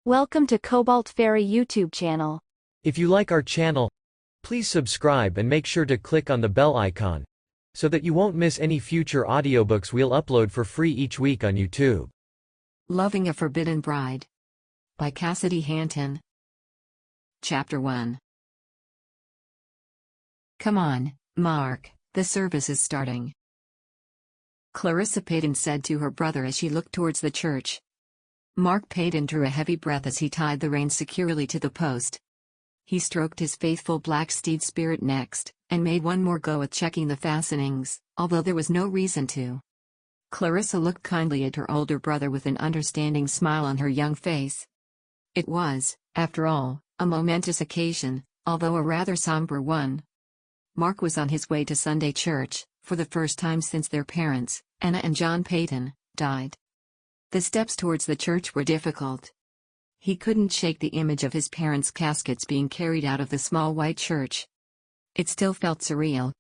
Welcome to Cobalt Fairy YouTube channel. If you like our channel, please subscribe and make sure to click on the bell icon, so that you won't miss any future audiobooks we'll upload for free each week on YouTube. Loving a Forbidden Bride by Cassidy Hanton. Chapter 1. Come on, Mark, the service is starting, Clarissa Payton said to her brother as she looked towards the church. Marc Payton drew a heavy breath as he tied the reins securely to the post. He stroked his faithful black steed Spirit next, and made one more go at checking the fastenings, although there was no reason to. Clarissa looked kindly at her older brother with an understanding smile on her young face. It was, after all, a momentous occasion, although a rather somber one. Mark was on his way to Sunday church, for the first time since their parents, Anna and John Payton, died. The steps towards the church were difficult. He couldn't shake the image of his parents' caskets being carried out of the small white church. It still felt surreal.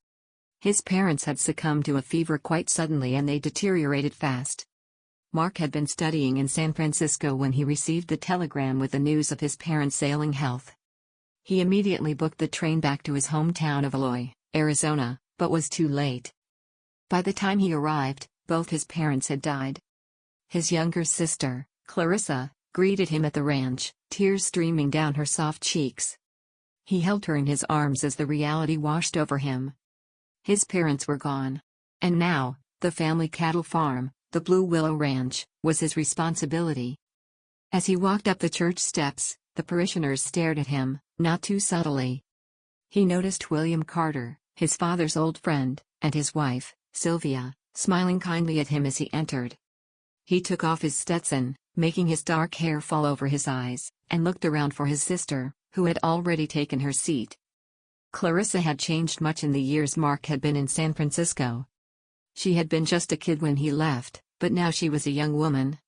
His parents had succumbed to a fever quite suddenly and they deteriorated fast. Mark had been studying in San Francisco when he received the telegram with the news of his parents' ailing health. He immediately booked the train back to his hometown of Eloy, Arizona, but was too late. By the time he arrived, both his parents had died. His younger sister, Clarissa, greeted him at the ranch, tears streaming down her soft cheeks. He held her in his arms as the reality washed over him. His parents were gone. And now, the family cattle farm, the Blue Willow Ranch, was his responsibility. As he walked up the church steps, the parishioners stared at him, not too subtly. He noticed William Carter, his father's old friend, and his wife, Sylvia, smiling kindly at him as he entered. He took off his Stetson, making his dark hair fall over his eyes, and looked around for his sister, who had already taken her seat. Clarissa had changed much in the years Mark had been in San Francisco. She had been just a kid when he left, but now she was a young woman.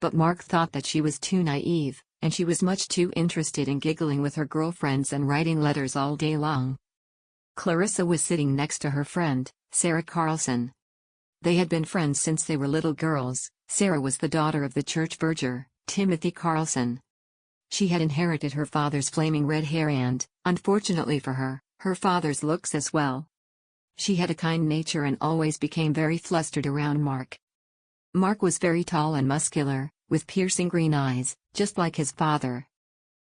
But Mark thought that she was too naive, and she was much too interested in giggling with her girlfriends and writing letters all day long. Clarissa was sitting next to her friend, Sarah Carlson. They had been friends since they were little girls. Sarah was the daughter of the church verger, Timothy Carlson. She had inherited her father's flaming red hair and, unfortunately for her, her father's looks as well. She had a kind nature and always became very flustered around Mark. Mark was very tall and muscular, with piercing green eyes, just like his father.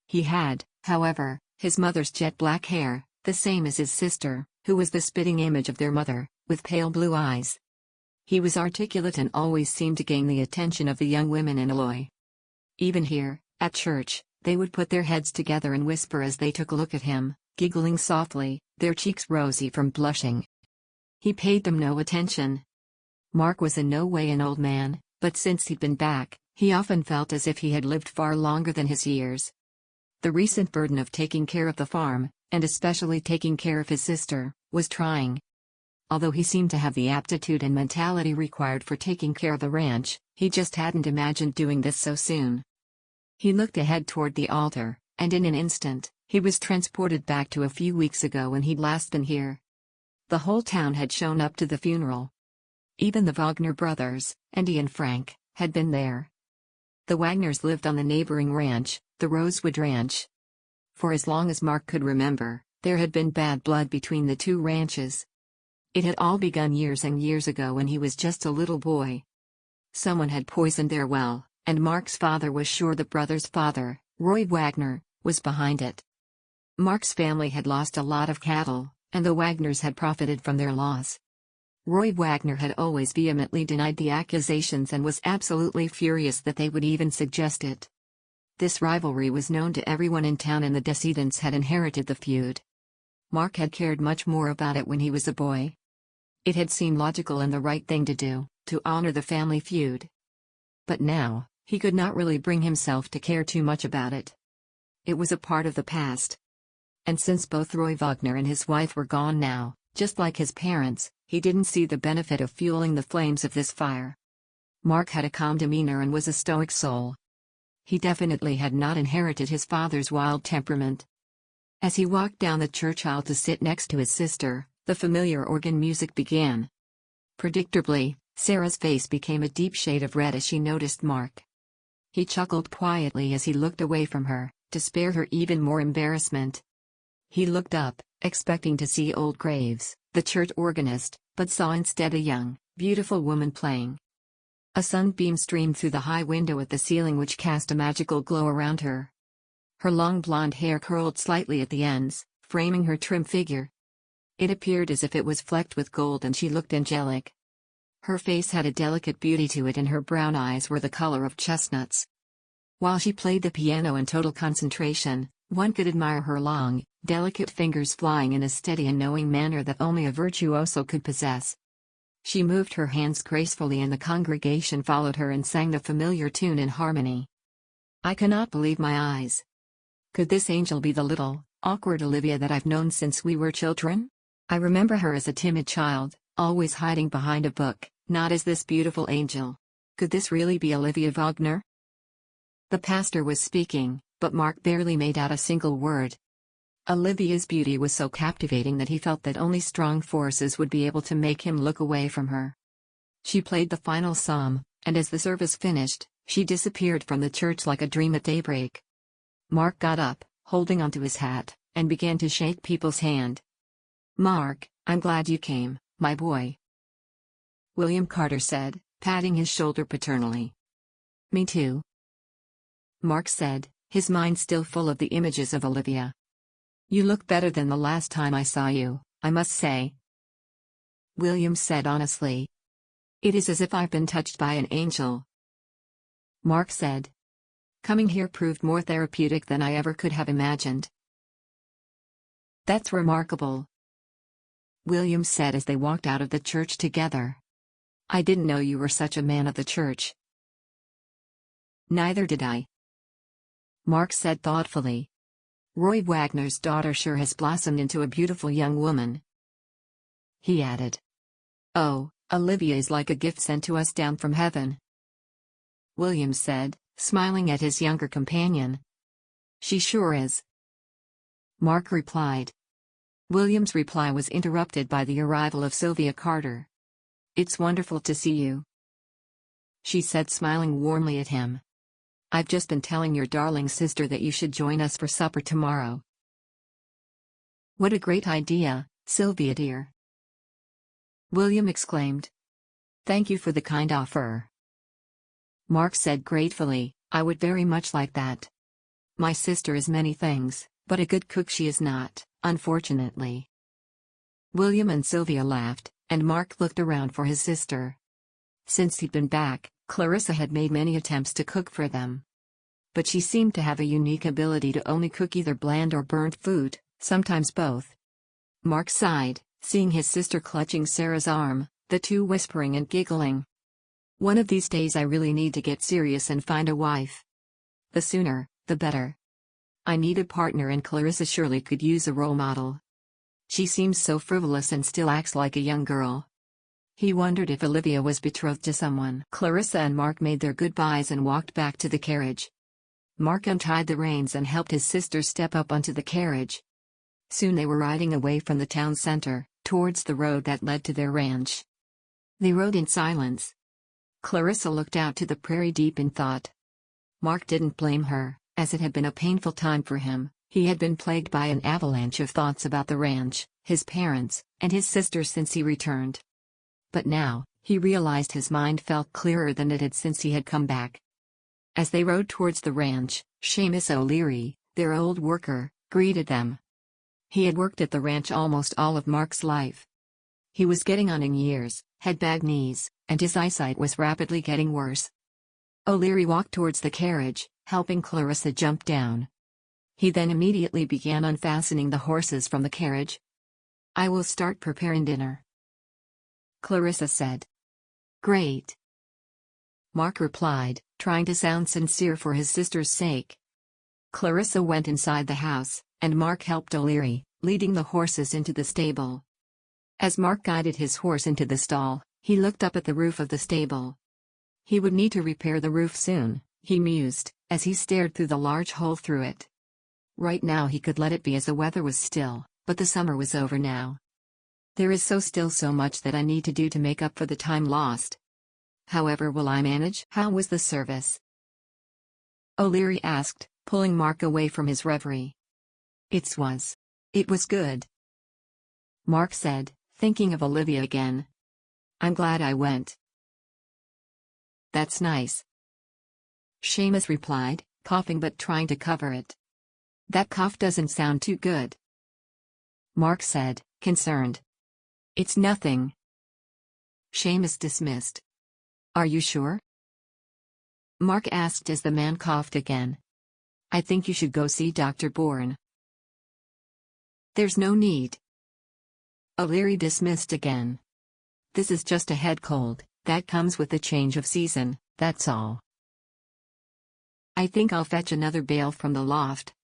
He had, however, his mother's jet black hair, the same as his sister, who was the spitting image of their mother, with pale blue eyes. He was articulate and always seemed to gain the attention of the young women in Eloy. Even here, at church, they would put their heads together and whisper as they took a look at him, giggling softly, their cheeks rosy from blushing. He paid them no attention. Mark was in no way an old man, but since he'd been back, he often felt as if he had lived far longer than his years. The recent burden of taking care of the farm, and especially taking care of his sister, was trying. Although he seemed to have the aptitude and mentality required for taking care of the ranch, he just hadn't imagined doing this so soon. He looked ahead toward the altar, and in an instant, he was transported back to a few weeks ago when he'd last been here. The whole town had shown up to the funeral. Even the Wagner brothers, Andy and Frank, had been there. The Wagners lived on the neighboring ranch, the Rosewood Ranch. For as long as Mark could remember, there had been bad blood between the two ranches. It had all begun years and years ago when he was just a little boy. Someone had poisoned their well, and Mark's father was sure the brother's father, Roy Wagner, was behind it. Mark's family had lost a lot of cattle, and the Wagners had profited from their loss. Roy Wagner had always vehemently denied the accusations and was absolutely furious that they would even suggest it. This rivalry was known to everyone in town and the decedents had inherited the feud. Mark had cared much more about it when he was a boy. It had seemed logical and the right thing to do, to honor the family feud. But now, he could not really bring himself to care too much about it. It was a part of the past. And since both Roy Wagner and his wife were gone now, just like his parents, he didn't see the benefit of fueling the flames of this fire. Mark had a calm demeanor and was a stoic soul. He definitely had not inherited his father's wild temperament. As he walked down the church aisle to sit next to his sister, the familiar organ music began. Predictably, Sarah's face became a deep shade of red as she noticed Mark. He chuckled quietly as he looked away from her, to spare her even more embarrassment. He looked up, expecting to see old Graves, the church organist, but saw instead a young, beautiful woman playing. A sunbeam streamed through the high window at the ceiling which cast a magical glow around her. Her long blonde hair curled slightly at the ends, framing her trim figure. It appeared as if it was flecked with gold and she looked angelic. Her face had a delicate beauty to it and her brown eyes were the color of chestnuts. While she played the piano in total concentration, one could admire her long, delicate fingers flying in a steady and knowing manner that only a virtuoso could possess. She moved her hands gracefully and the congregation followed her and sang the familiar tune in harmony. I cannot believe my eyes. Could this angel be the little, awkward Olivia that I've known since we were children? I remember her as a timid child, always hiding behind a book, not as this beautiful angel. Could this really be Olivia Wagner? The pastor was speaking, but Marc barely made out a single word. Olivia's beauty was so captivating that he felt that only strong forces would be able to make him look away from her. She played the final psalm, and as the service finished, she disappeared from the church like a dream at daybreak. Marc got up, holding onto his hat, and began to shake people's hand. Marc, I'm glad you came, my boy. William Carter said, patting his shoulder paternally. Me too. Marc said, his mind still full of the images of Olivia. You look better than the last time I saw you, I must say. William said honestly. It is as if I've been touched by an angel. Marc said. Coming here proved more therapeutic than I ever could have imagined. That's remarkable. William said as they walked out of the church together. I didn't know you were such a man of the church. Neither did I. Marc said thoughtfully. Roy Wagner's daughter sure has blossomed into a beautiful young woman. He added. Oh, Olivia is like a gift sent to us down from heaven. William said, smiling at his younger companion. She sure is. Marc replied. William's reply was interrupted by the arrival of Sylvia Carter. It's wonderful to see you, she said, smiling warmly at him. I've just been telling your darling sister that you should join us for supper tomorrow. What a great idea, Sylvia dear. William exclaimed. Thank you for the kind offer. Marc said gratefully, I would very much like that. My sister is many things, but a good cook she is not, unfortunately. William and Sylvia laughed, and Marc looked around for his sister. Since he'd been back, Clarissa had made many attempts to cook for them. But she seemed to have a unique ability to only cook either bland or burnt food, sometimes both. Marc sighed, seeing his sister clutching Sarah's arm, the two whispering and giggling. One of these days I really need to get serious and find a wife. The sooner, the better. I need a partner and Clarissa surely could use a role model. She seems so frivolous and still acts like a young girl. He wondered if Olivia was betrothed to someone. Clarissa and Marc made their goodbyes and walked back to the carriage. Marc untied the reins and helped his sister step up onto the carriage. Soon they were riding away from the town center, towards the road that led to their ranch. They rode in silence. Clarissa looked out to the prairie deep in thought. Marc didn't blame her, as it had been a painful time for him. He had been plagued by an avalanche of thoughts about the ranch, his parents, and his sister since he returned. But now, he realized his mind felt clearer than it had since he had come back. As they rode towards the ranch, Seamus O'Leary, their old worker, greeted them. He had worked at the ranch almost all of Marc's life. He was getting on in years, had bad knees, and his eyesight was rapidly getting worse. O'Leary walked towards the carriage, helping Clarissa jump down. He then immediately began unfastening the horses from the carriage. I will start preparing dinner, Clarissa said. Great, Marc replied, trying to sound sincere for his sister's sake. Clarissa went inside the house, and Marc helped O'Leary, leading the horses into the stable. As Marc guided his horse into the stall, he looked up at the roof of the stable. He would need to repair the roof soon, he mused, as he stared through the large hole through it. Right now he could let it be as the weather was still, but the summer was over now. There is still so much that I need to do to make up for the time lost. However will I manage? How was the service? O'Leary asked, pulling Marc away from his reverie. It was good, Marc said, thinking of Olivia again. I'm glad I went. That's nice, Seamus replied, coughing but trying to cover it. That cough doesn't sound too good, Marc said, concerned. It's nothing, Seamus dismissed. Are you sure? Marc asked as the man coughed again. I think you should go see Dr. Bourne. There's no need, O'Leary dismissed again. This is just a head cold, that comes with the change of season, that's all. I think I'll fetch another bale from the loft,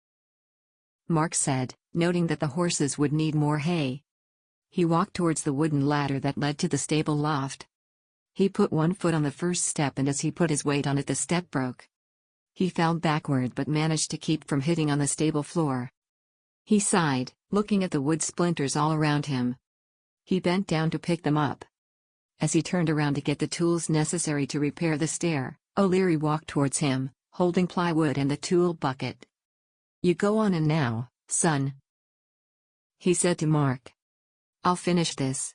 Marc said, noting that the horses would need more hay. He walked towards the wooden ladder that led to the stable loft. He put one foot on the first step, and as he put his weight on it, the step broke. He fell backward but managed to keep from hitting on the stable floor. He sighed, looking at the wood splinters all around him. He bent down to pick them up. As he turned around to get the tools necessary to repair the stair, O'Leary walked towards him, holding plywood and the tool bucket. You go on in now, son, he said to Marc. I'll finish this.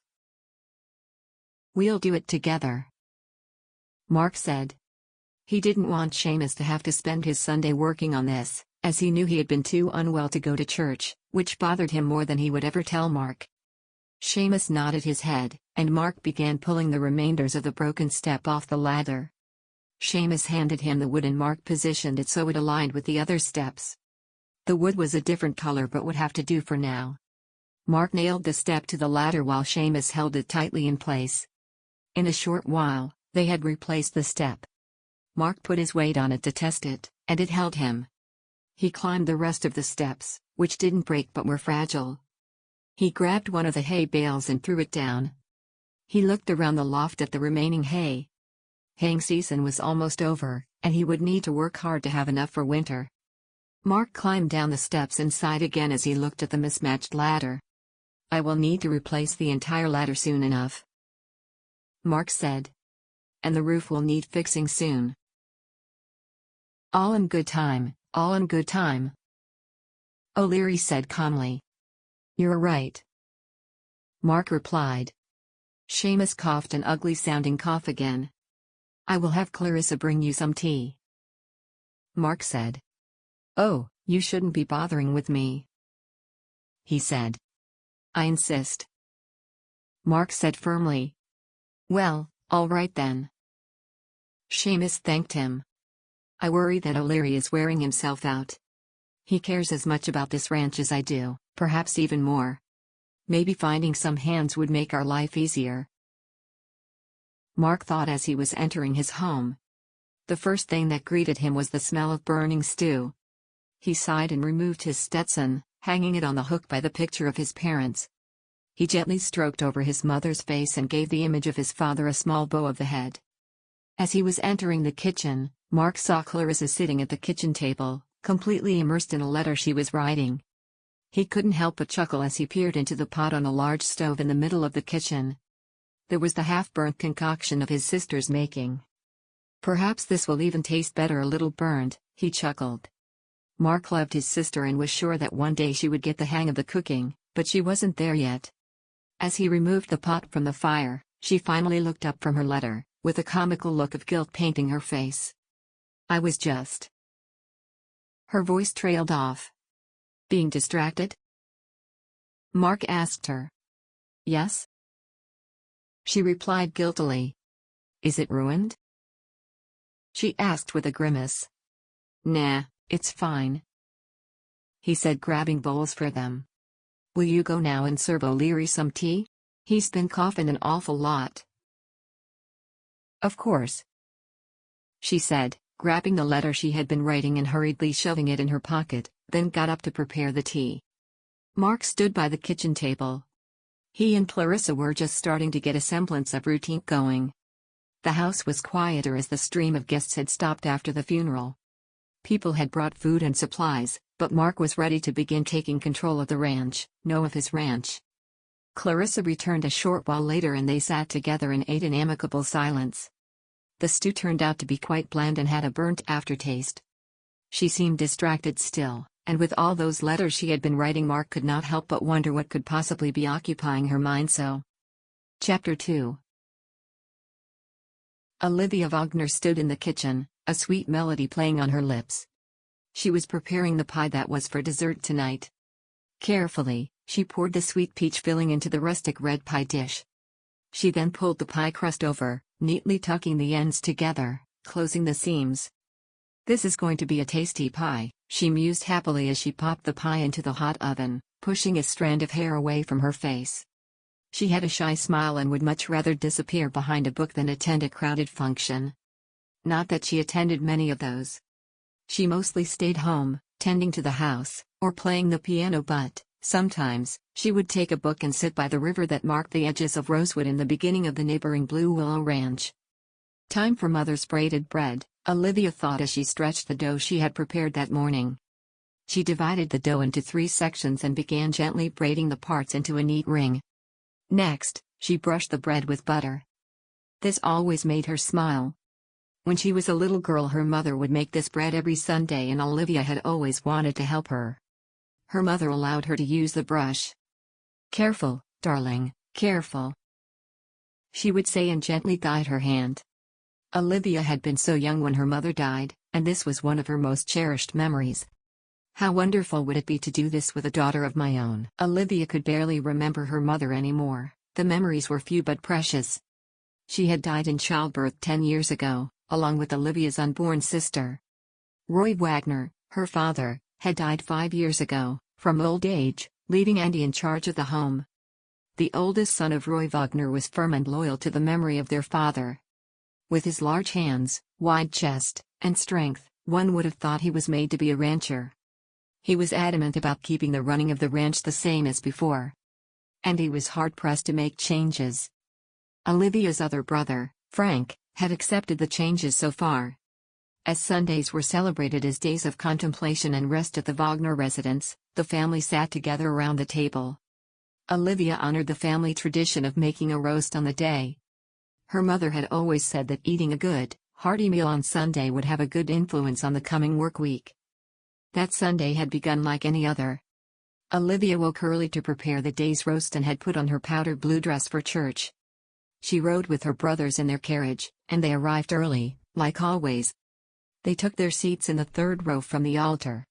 We'll do it together, Marc said. He didn't want Seamus to have to spend his Sunday working on this, as he knew he had been too unwell to go to church, which bothered him more than he would ever tell Marc. Seamus nodded his head, and Marc began pulling the remainders of the broken step off the ladder. Seamus handed him the wood and Marc positioned it so it aligned with the other steps. The wood was a different color but would have to do for now. Marc nailed the step to the ladder while Seamus held it tightly in place. In a short while, they had replaced the step. Marc put his weight on it to test it, and it held him. He climbed the rest of the steps, which didn't break but were fragile. He grabbed one of the hay bales and threw it down. He looked around the loft at the remaining hay. Haying season was almost over, and he would need to work hard to have enough for winter. Marc climbed down the steps and sighed again as he looked at the mismatched ladder. I will need to replace the entire ladder soon enough, Marc said. And the roof will need fixing soon. All in good time, all in good time, O'Leary said calmly. You're right, Marc replied. Seamus coughed an ugly-sounding cough again. I will have Clarissa bring you some tea, Marc said. Oh, you shouldn't be bothering with me, he said. I insist, Marc said firmly. Well, all right then. Seamus thanked him. I worry that O'Leary is wearing himself out. He cares as much about this ranch as I do, perhaps even more. Maybe finding some hands would make our life easier, Marc thought as he was entering his home. The first thing that greeted him was the smell of burning stew. He sighed and removed his Stetson, hanging it on the hook by the picture of his parents. He gently stroked over his mother's face and gave the image of his father a small bow of the head. As he was entering the kitchen, Marc saw Clarissa sitting at the kitchen table, completely immersed in a letter she was writing. He couldn't help but chuckle as he peered into the pot on a large stove in the middle of the kitchen. There was the half-burnt concoction of his sister's making. Perhaps this will even taste better a little burned, he chuckled. Marc loved his sister and was sure that one day she would get the hang of the cooking, but she wasn't there yet. As he removed the pot from the fire, she finally looked up from her letter, with a comical look of guilt painting her face. I was just... Her voice trailed off. Being distracted? Marc asked her. Yes? She replied guiltily. Is it ruined? She asked with a grimace. Nah, it's fine, he said, grabbing bowls for them. Will you go now and serve O'Leary some tea? He's been coughing an awful lot. Of course, she said, grabbing the letter she had been writing and hurriedly shoving it in her pocket, then got up to prepare the tea. Marc stood by the kitchen table. He and Clarissa were just starting to get a semblance of routine going. The house was quieter as the stream of guests had stopped after the funeral. People had brought food and supplies, but Marc was ready to begin taking control of the ranch, of his ranch. Clarissa returned a short while later and they sat together and ate in amicable silence. The stew turned out to be quite bland and had a burnt aftertaste. She seemed distracted still, and with all those letters she had been writing, Marc could not help but wonder what could possibly be occupying her mind so. Chapter 2. Olivia Wagner stood in the kitchen, a sweet melody playing on her lips. She was preparing the pie that was for dessert tonight. Carefully, she poured the sweet peach filling into the rustic red pie dish. She then pulled the pie crust over, neatly tucking the ends together, closing the seams. "This is going to be a tasty pie," she mused happily as she popped the pie into the hot oven, pushing a strand of hair away from her face. She had a shy smile and would much rather disappear behind a book than attend a crowded function. Not that she attended many of those. She mostly stayed home, tending to the house, or playing the piano, but sometimes she would take a book and sit by the river that marked the edges of rosewood in the beginning of the neighboring Blue Willow Ranch. Time for Mother's braided bread, Olivia thought as she stretched the dough she had prepared that morning. She divided the dough into 3 sections and began gently braiding the parts into a neat ring. Next, she brushed the bread with butter. This always made her smile. When she was a little girl, her mother would make this bread every Sunday and Olivia had always wanted to help her. Her mother allowed her to use the brush. "Careful, darling, careful," she would say and gently guide her hand. Olivia had been so young when her mother died, and this was one of her most cherished memories. How wonderful would it be to do this with a daughter of my own? Olivia could barely remember her mother anymore. The memories were few but precious. She had died in childbirth 10 years ago, along with Olivia's unborn sister. Roy Wagner, her father, had died 5 years ago, from old age, leaving Andy in charge of the home. The oldest son of Roy Wagner was firm and loyal to the memory of their father. With his large hands, wide chest, and strength, one would have thought he was made to be a rancher. He was adamant about keeping the running of the ranch the same as before. And he was hard-pressed to make changes. Olivia's other brother, Frank, had accepted the changes so far. As Sundays were celebrated as days of contemplation and rest at the Wagner residence, the family sat together around the table. Olivia honored the family tradition of making a roast on the day. Her mother had always said that eating a good, hearty meal on Sunday would have a good influence on the coming work week. That Sunday had begun like any other. Olivia woke early to prepare the day's roast and had put on her powder blue dress for church. She rode with her brothers in their carriage, and they arrived early, like always. They took their seats in the 3rd row from the altar.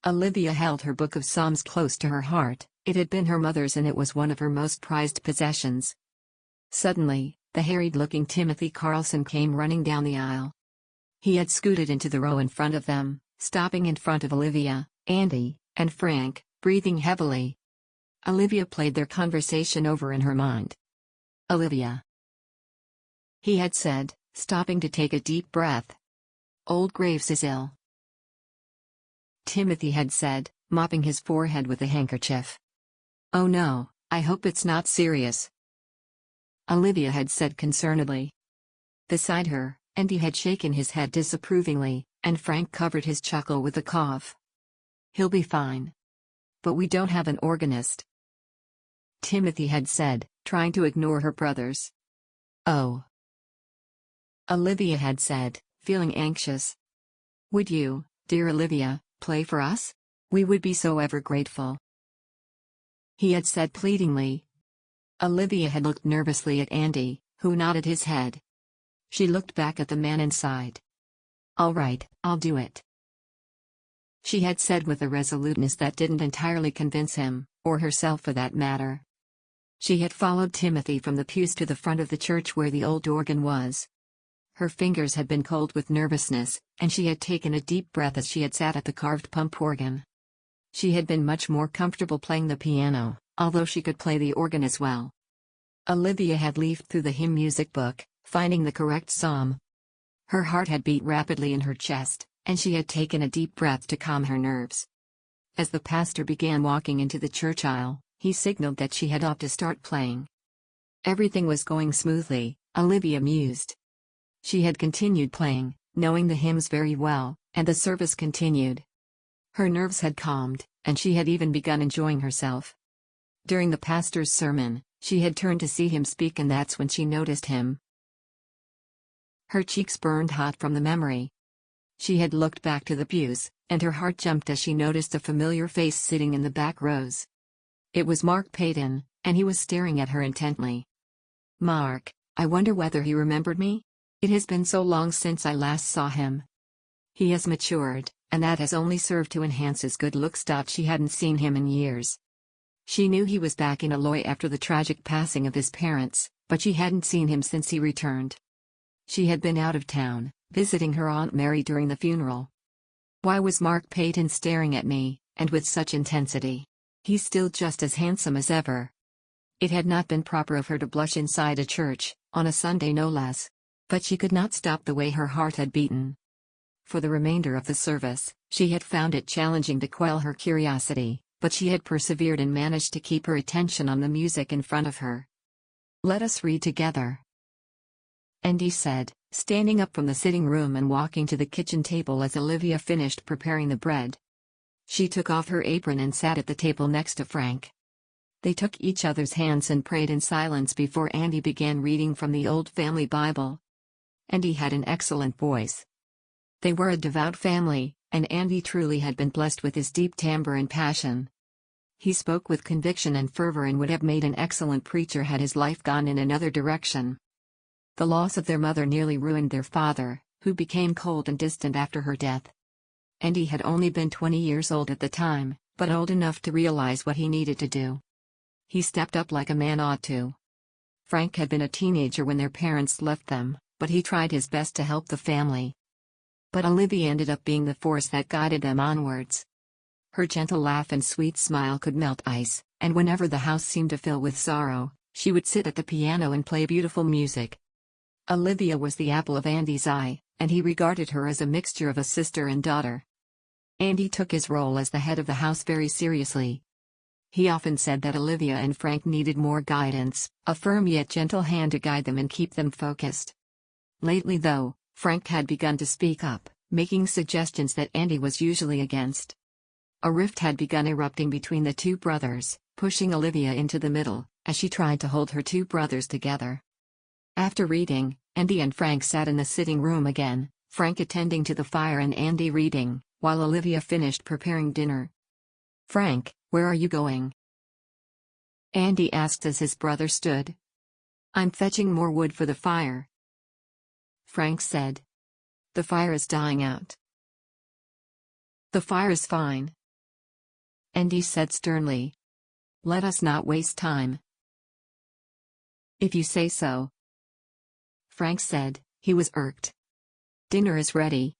Olivia held her book of Psalms close to her heart. It had been her mother's and it was one of her most prized possessions. Suddenly, the harried-looking Timothy Carlson came running down the aisle. He had scooted into the row in front of them, stopping in front of Olivia, Andy, and Frank, breathing heavily. Olivia played their conversation over in her mind. "Olivia," he had said, stopping to take a deep breath. "Old Graves is ill," Timothy had said, mopping his forehead with a handkerchief. "Oh no, I hope it's not serious," Olivia had said concernedly. Beside her, Andy had shaken his head disapprovingly, and Frank covered his chuckle with a cough. "He'll be fine. But we don't have an organist," Timothy had said, trying to ignore her brothers. "Oh," Olivia had said, feeling anxious. "Would you, dear Olivia, play for us? We would be so ever grateful," he had said pleadingly. Olivia had looked nervously at Andy, who nodded his head. She looked back at the man inside. "All right, I'll do it," she had said with a resoluteness that didn't entirely convince him, or herself for that matter. She had followed Timothy from the pews to the front of the church where the old organ was. Her fingers had been cold with nervousness, and she had taken a deep breath as she had sat at the carved pump organ. She had been much more comfortable playing the piano, although she could play the organ as well. Olivia had leafed through the hymn music book, finding the correct psalm. Her heart had beat rapidly in her chest, and she had taken a deep breath to calm her nerves. As the pastor began walking into the church aisle, he signaled that she had ought to start playing. Everything was going smoothly, Olivia mused. She had continued playing, knowing the hymns very well, and the service continued. Her nerves had calmed, and she had even begun enjoying herself. During the pastor's sermon, she had turned to see him speak, and that's when she noticed him. Her cheeks burned hot from the memory. She had looked back to the pews, and her heart jumped as she noticed a familiar face sitting in the back rows. It was Marc Payton, and he was staring at her intently. "Marc, I wonder whether he remembered me? It has been so long since I last saw him. He has matured, and that has only served to enhance his good looks. She hadn't seen him in years. She knew he was back in Eloy after the tragic passing of his parents, but she hadn't seen him since he returned. She had been out of town, visiting her Aunt Mary during the funeral. Why was Marc Payton staring at me, and with such intensity? He's still just as handsome as ever. It had not been proper of her to blush inside a church, on a Sunday no less. But she could not stop the way her heart had beaten. For the remainder of the service, she had found it challenging to quell her curiosity, but she had persevered and managed to keep her attention on the music in front of her. "Let us read together," Andy said, standing up from the sitting room and walking to the kitchen table as Olivia finished preparing the bread. She took off her apron and sat at the table next to Frank. They took each other's hands and prayed in silence before Andy began reading from the old family Bible. Andy had an excellent voice. They were a devout family, and Andy truly had been blessed with his deep timbre and passion. He spoke with conviction and fervor and would have made an excellent preacher had his life gone in another direction. The loss of their mother nearly ruined their father, who became cold and distant after her death. Andy had only been 20 years old at the time, but old enough to realize what he needed to do. He stepped up like a man ought to. Frank had been a teenager when their parents left them, but he tried his best to help the family. But Olivia ended up being the force that guided them onwards. Her gentle laugh and sweet smile could melt ice, and whenever the house seemed to fill with sorrow, she would sit at the piano and play beautiful music. Olivia was the apple of Andy's eye, and he regarded her as a mixture of a sister and daughter. Andy took his role as the head of the house very seriously. He often said that Olivia and Frank needed more guidance, a firm yet gentle hand to guide them and keep them focused. Lately though, Frank had begun to speak up, making suggestions that Andy was usually against. A rift had begun erupting between the two brothers, pushing Olivia into the middle, as she tried to hold her two brothers together. After reading, Andy and Frank sat in the sitting room again, Frank attending to the fire and Andy reading, while Olivia finished preparing dinner. "Frank, where are you going?" Andy asked as his brother stood. "I'm fetching more wood for the fire," Frank said. "The fire is dying out." "The fire is fine," Andy said sternly. "Let us not waste time." "If you say so," Frank said. He was irked. "Dinner is ready,"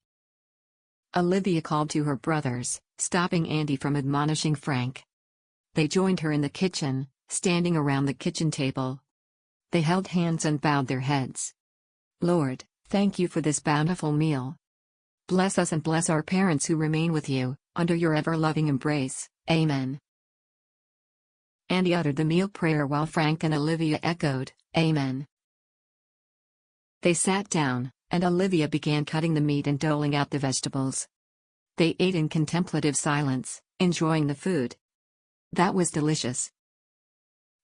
Olivia called to her brothers, stopping Andy from admonishing Frank. They joined her in the kitchen, standing around the kitchen table. They held hands and bowed their heads. "Lord, thank you for this bountiful meal. Bless us and bless our parents who remain with you, under your ever-loving embrace. Amen." Andy uttered the meal prayer while Frank and Olivia echoed, "Amen." They sat down, and Olivia began cutting the meat and doling out the vegetables. They ate in contemplative silence, enjoying the food. "That was delicious,"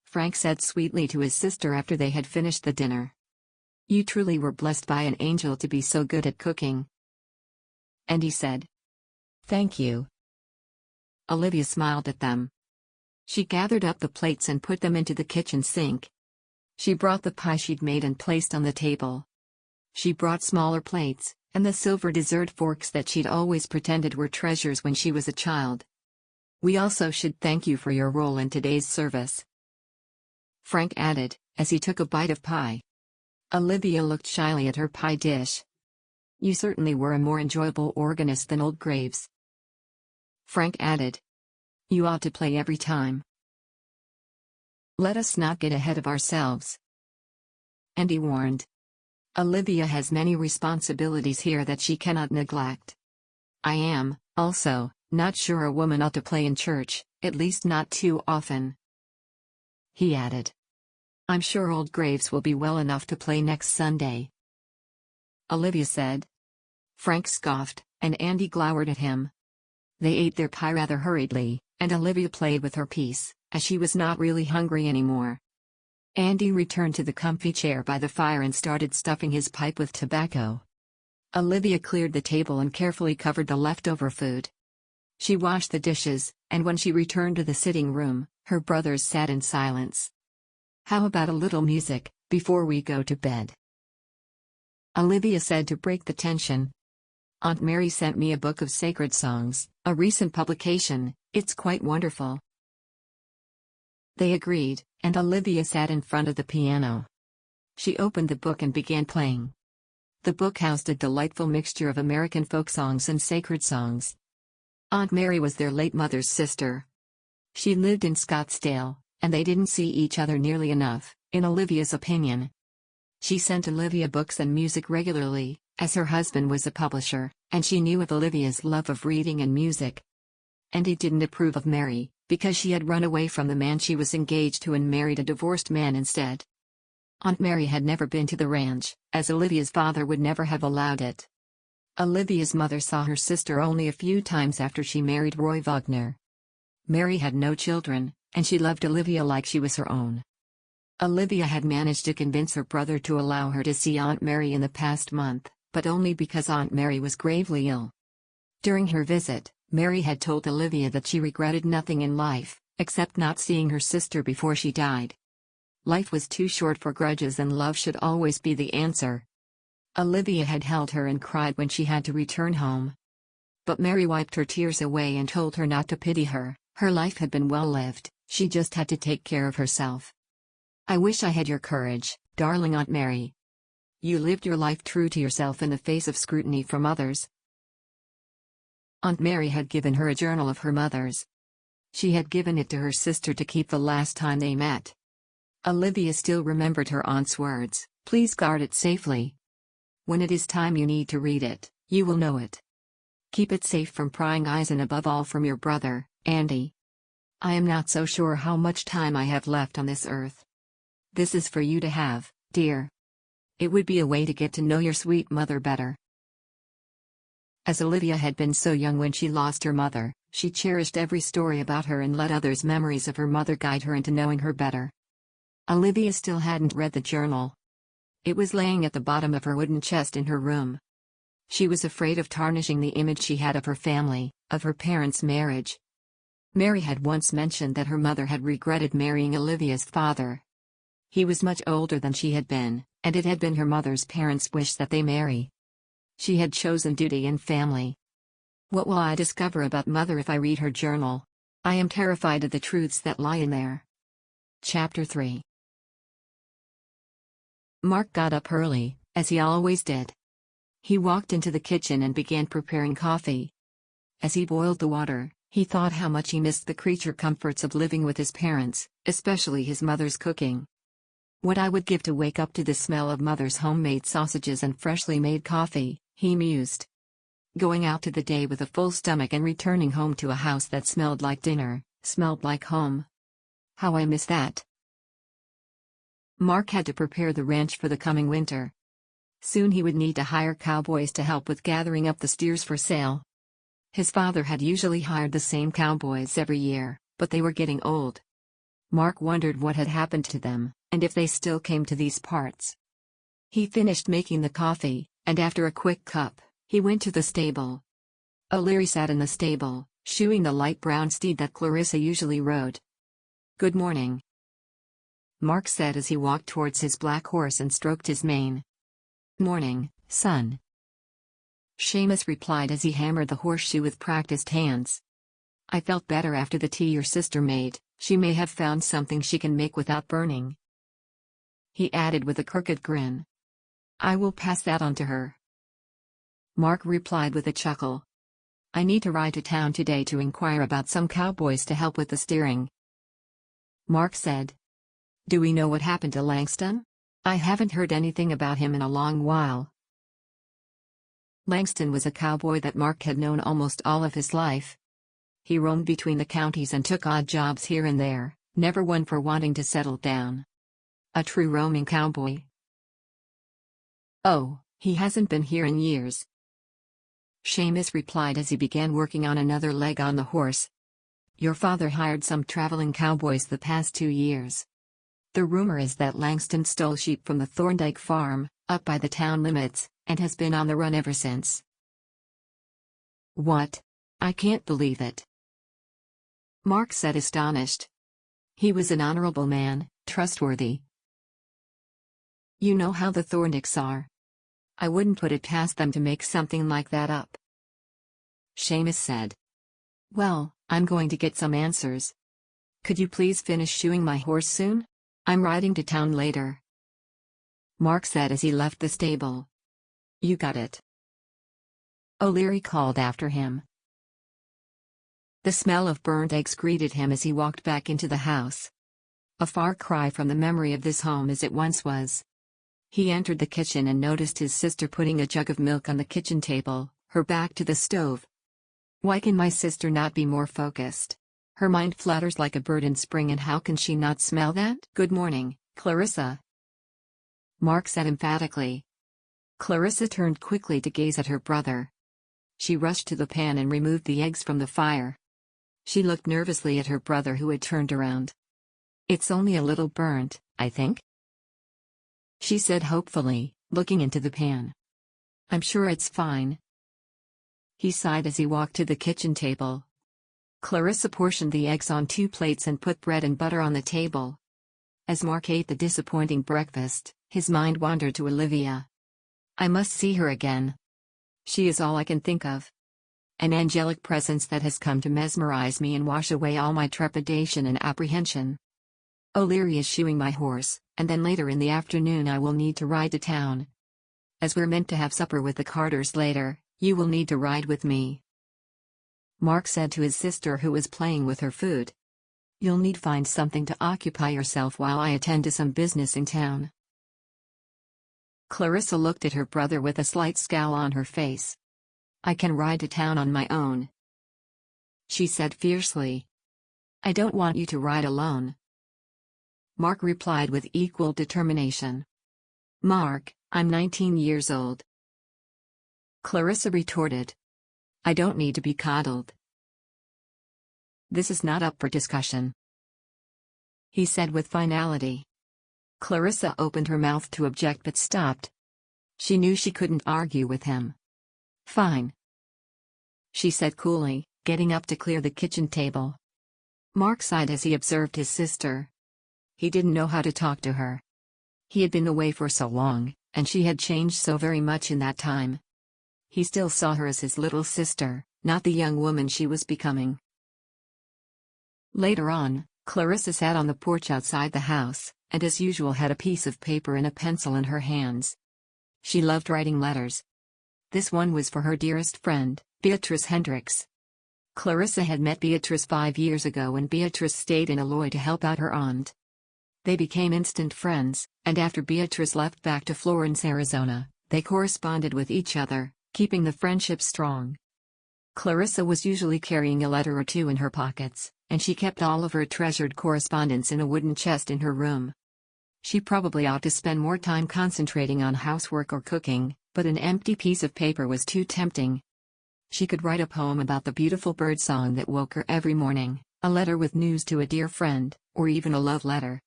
Frank said sweetly to his sister after they had finished the dinner. "You truly were blessed by an angel to be so good at cooking." Andy said, "Thank you." Olivia smiled at them. She gathered up the plates and put them into the kitchen sink. She brought the pie she'd made and placed on the table. She brought smaller plates, and the silver dessert forks that she'd always pretended were treasures when she was a child. "We also should thank you for your role in today's service," Frank added, as he took a bite of pie. Olivia looked shyly at her pie dish. "You certainly were a more enjoyable organist than old Graves," Frank added. "You ought to play every time." "Let us not get ahead of ourselves," Andy warned. "Olivia has many responsibilities here that she cannot neglect. I am, also, not sure a woman ought to play in church, at least not too often," he added. "I'm sure old Graves will be well enough to play next Sunday," Olivia said. Frank scoffed, and Andy glowered at him. They ate their pie rather hurriedly, and Olivia played with her piece, as she was not really hungry anymore. Andy returned to the comfy chair by the fire and started stuffing his pipe with tobacco. Olivia cleared the table and carefully covered the leftover food. She washed the dishes, and when she returned to the sitting room, her brothers sat in silence. "How about a little music, before we go to bed?" Olivia said to break the tension. "Aunt Mary sent me a book of sacred songs, a recent publication. It's quite wonderful." They agreed, and Olivia sat in front of the piano. She opened the book and began playing. The book housed a delightful mixture of American folk songs and sacred songs. Aunt Mary was their late mother's sister. She lived in Scottsdale, and they didn't see each other nearly enough, in Olivia's opinion. She sent Olivia books and music regularly, as her husband was a publisher, and she knew of Olivia's love of reading and music. And he didn't approve of Mary, because she had run away from the man she was engaged to and married a divorced man instead. Aunt Mary had never been to the ranch, as Olivia's father would never have allowed it. Olivia's mother saw her sister only a few times after she married Roy Wagner. Mary had no children, and she loved Olivia like she was her own. Olivia had managed to convince her brother to allow her to see Aunt Mary in the past month, but only because Aunt Mary was gravely ill. During her visit, Mary had told Olivia that she regretted nothing in life, except not seeing her sister before she died. Life was too short for grudges and love should always be the answer. Olivia had held her and cried when she had to return home. But Mary wiped her tears away and told her not to pity her. Her life had been well lived, she just had to take care of herself. "I wish I had your courage, darling Aunt Mary. You lived your life true to yourself in the face of scrutiny from others." Aunt Mary had given her a journal of her mother's. She had given it to her sister to keep the last time they met. Olivia still remembered her aunt's words, "Please guard it safely. When it is time you need to read it, you will know it. Keep it safe from prying eyes and above all from your brother, Andy. I am not so sure how much time I have left on this earth. This is for you to have, dear. It would be a way to get to know your sweet mother better." As Olivia had been so young when she lost her mother, she cherished every story about her and let others' memories of her mother guide her into knowing her better. Olivia still hadn't read the journal. It was laying at the bottom of her wooden chest in her room. She was afraid of tarnishing the image she had of her family, of her parents' marriage. Mary had once mentioned that her mother had regretted marrying Olivia's father. He was much older than she had been, and it had been her mother's parents' wish that they marry. She had chosen duty and family. What will I discover about Mother if I read her journal? I am terrified of the truths that lie in there. Chapter 3. Marc got up early, as he always did. He walked into the kitchen and began preparing coffee. As he boiled the water, he thought how much he missed the creature comforts of living with his parents, especially his mother's cooking. "What I would give to wake up to the smell of Mother's homemade sausages and freshly made coffee," he mused. Going out to the day with a full stomach and returning home to a house that smelled like dinner, smelled like home. How I miss that. Marc had to prepare the ranch for the coming winter. Soon he would need to hire cowboys to help with gathering up the steers for sale. His father had usually hired the same cowboys every year, but they were getting old. Marc wondered what had happened to them, and if they still came to these parts. He finished making the coffee, and after a quick cup, he went to the stable. O'Leary sat in the stable, shoeing the light brown steed that Clarissa usually rode. "Good morning," Marc said as he walked towards his black horse and stroked his mane. "Morning, son," Seamus replied as he hammered the horseshoe with practiced hands. "I felt better after the tea your sister made. She may have found something she can make without burning," he added with a crooked grin. "I will pass that on to her," Marc replied with a chuckle. "I need to ride to town today to inquire about some cowboys to help with the steering," Marc said. "Do we know what happened to Langston? I haven't heard anything about him in a long while." Langston was a cowboy that Marc had known almost all of his life. He roamed between the counties and took odd jobs here and there, never one for wanting to settle down. A true roaming cowboy. "Oh, he hasn't been here in years," Seamus replied as he began working on another leg on the horse. "Your father hired some traveling cowboys the past 2 years. The rumor is that Langston stole sheep from the Thorndike farm, up by the town limits, and has been on the run ever since. What? I can't believe it. Marc said, astonished. He was an honorable man, trustworthy. You know how the Thornicks are. I wouldn't put it past them to make something like that up. Seamus said. Well, I'm going to get some answers. Could you please finish shoeing my horse soon? I'm riding to town later. Marc said as he left the stable. You got it. O'Leary called after him. The smell of burnt eggs greeted him as he walked back into the house. A far cry from the memory of this home as it once was. He entered the kitchen and noticed his sister putting a jug of milk on the kitchen table, her back to the stove. Why can my sister not be more focused? Her mind flutters like a bird in spring, and how can she not smell that? Good morning, Clarissa, Marc said emphatically. Clarissa turned quickly to gaze at her brother. She rushed to the pan and removed the eggs from the fire. She looked nervously at her brother, who had turned around. It's only a little burnt, I think, she said hopefully, looking into the pan. I'm sure it's fine. He sighed as he walked to the kitchen table. Clarissa portioned the eggs on 2 plates and put bread and butter on the table. As Marc ate the disappointing breakfast, his mind wandered to Olivia. I must see her again. She is all I can think of. An angelic presence that has come to mesmerize me and wash away all my trepidation and apprehension. O'Leary is shoeing my horse, and then later in the afternoon I will need to ride to town. As we're meant to have supper with the Carters later, you will need to ride with me, Marc said to his sister, who was playing with her food. You'll need to find something to occupy yourself while I attend to some business in town. Clarissa looked at her brother with a slight scowl on her face. I can ride to town on my own, she said fiercely. I don't want you to ride alone, Marc replied with equal determination. Marc, I'm 19 years old, Clarissa retorted. I don't need to be coddled. This is not up for discussion, he said with finality. Clarissa opened her mouth to object but stopped. She knew she couldn't argue with him. Fine, she said coolly, getting up to clear the kitchen table. Marc sighed as he observed his sister. He didn't know how to talk to her. He had been away for so long, and she had changed so very much in that time. He still saw her as his little sister, not the young woman she was becoming. Later on, Clarissa sat on the porch outside the house, and as usual had a piece of paper and a pencil in her hands. She loved writing letters. This one was for her dearest friend, Beatrice Hendricks. Clarissa had met Beatrice 5 years ago when Beatrice stayed in Eloy to help out her aunt. They became instant friends, and after Beatrice left back to Florence, Arizona, they corresponded with each other, keeping the friendship strong. Clarissa was usually carrying a letter or two in her pockets, and she kept all of her treasured correspondence in a wooden chest in her room. She probably ought to spend more time concentrating on housework or cooking, but an empty piece of paper was too tempting. She could write a poem about the beautiful birdsong that woke her every morning, a letter with news to a dear friend, or even a love letter.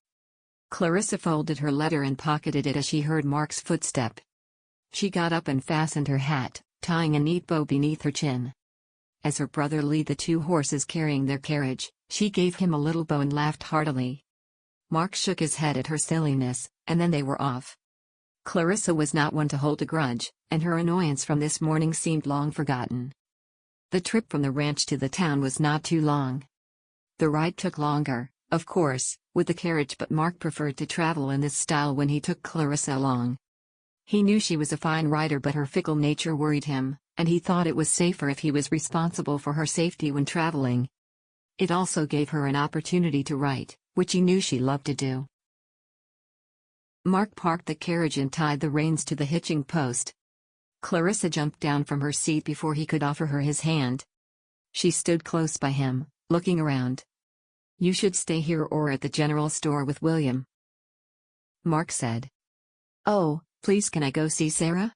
Clarissa folded her letter and pocketed it as she heard Marc's footstep. She got up and fastened her hat, tying a neat bow beneath her chin. As her brother led the 2 horses carrying their carriage, she gave him a little bow and laughed heartily. Marc shook his head at her silliness, and then they were off. Clarissa was not one to hold a grudge, and her annoyance from this morning seemed long forgotten. The trip from the ranch to the town was not too long. The ride took longer, of course, with the carriage, but Marc preferred to travel in this style when he took Clarissa along. He knew she was a fine rider, but her fickle nature worried him, and he thought it was safer if he was responsible for her safety when traveling. It also gave her an opportunity to write, which he knew she loved to do. Marc parked the carriage and tied the reins to the hitching post. Clarissa jumped down from her seat before he could offer her his hand. She stood close by him, looking around. You should stay here or at the general store with William, Marc said. Oh, please, can I go see Sarah?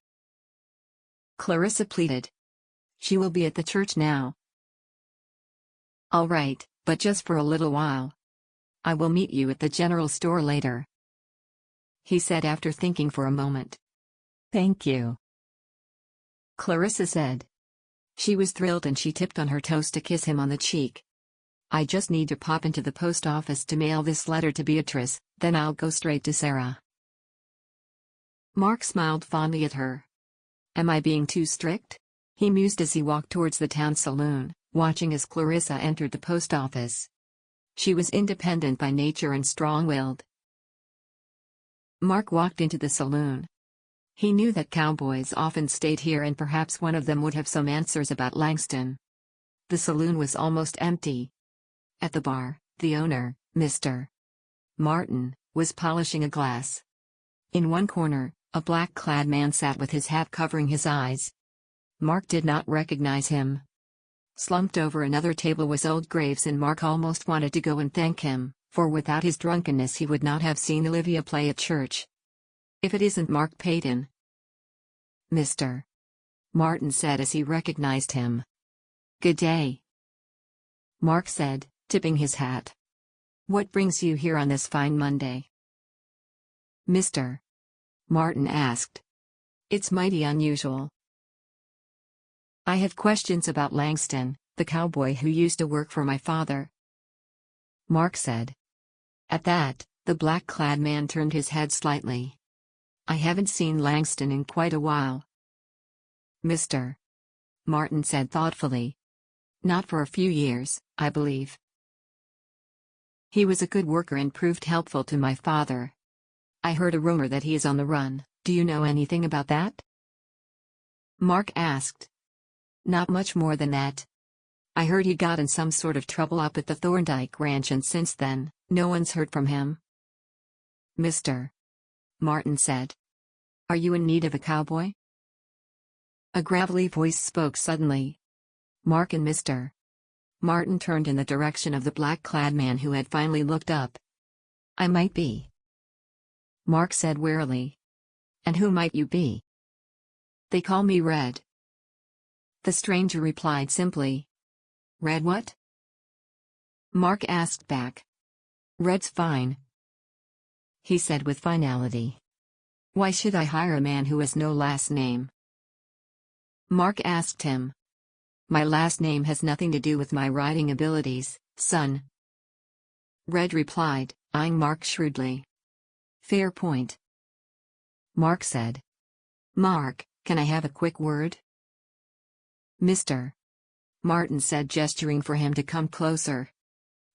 Clarissa pleaded. She will be at the church now. All right, but just for a little while. I will meet you at the general store later, he said after thinking for a moment. Thank you, Clarissa said. She was thrilled and she tipped on her toes to kiss him on the cheek. I just need to pop into the post office to mail this letter to Beatrice, then I'll go straight to Sarah. Marc smiled fondly at her. Am I being too strict? He mused as he walked towards the town saloon, watching as Clarissa entered the post office. She was independent by nature and strong-willed. Marc walked into the saloon. He knew that cowboys often stayed here and perhaps one of them would have some answers about Langston. The saloon was almost empty. At the bar, the owner, Mr. Martin, was polishing a glass. In one corner, a black-clad man sat with his hat covering his eyes. Marc did not recognize him. Slumped over another table was old Graves, and Marc almost wanted to go and thank him, for without his drunkenness he would not have seen Olivia play at church. If it isn't Marc Payton. Mr. Martin said as he recognized him. Good day, Marc said, tipping his hat. What brings you here on this fine Monday? Mr. Martin asked. It's mighty unusual. I have questions about Langston, the cowboy who used to work for my father, Marc said. At that, the black-clad man turned his head slightly. I haven't seen Langston in quite a while, Mr. Martin said thoughtfully. Not for a few years, I believe. He was a good worker and proved helpful to my father. I heard a rumor that he is on the run. Do you know anything about that? Marc asked. Not much more than that. I heard he got in some sort of trouble up at the Thorndike Ranch, and since then, no one's heard from him, Mr. Martin said. Are you in need of a cowboy? A gravelly voice spoke suddenly. Marc and Mr. Martin turned in the direction of the black-clad man who had finally looked up. I might be, Marc said wearily. And who might you be? They call me Red, the stranger replied simply. Red what? Marc asked back. Red's fine, he said with finality. Why should I hire a man who has no last name? Marc asked him. My last name has nothing to do with my riding abilities, son, Red replied, eyeing Marc shrewdly. Fair point, Marc said. Marc, can I have a quick word? Mr. Martin said, gesturing for him to come closer.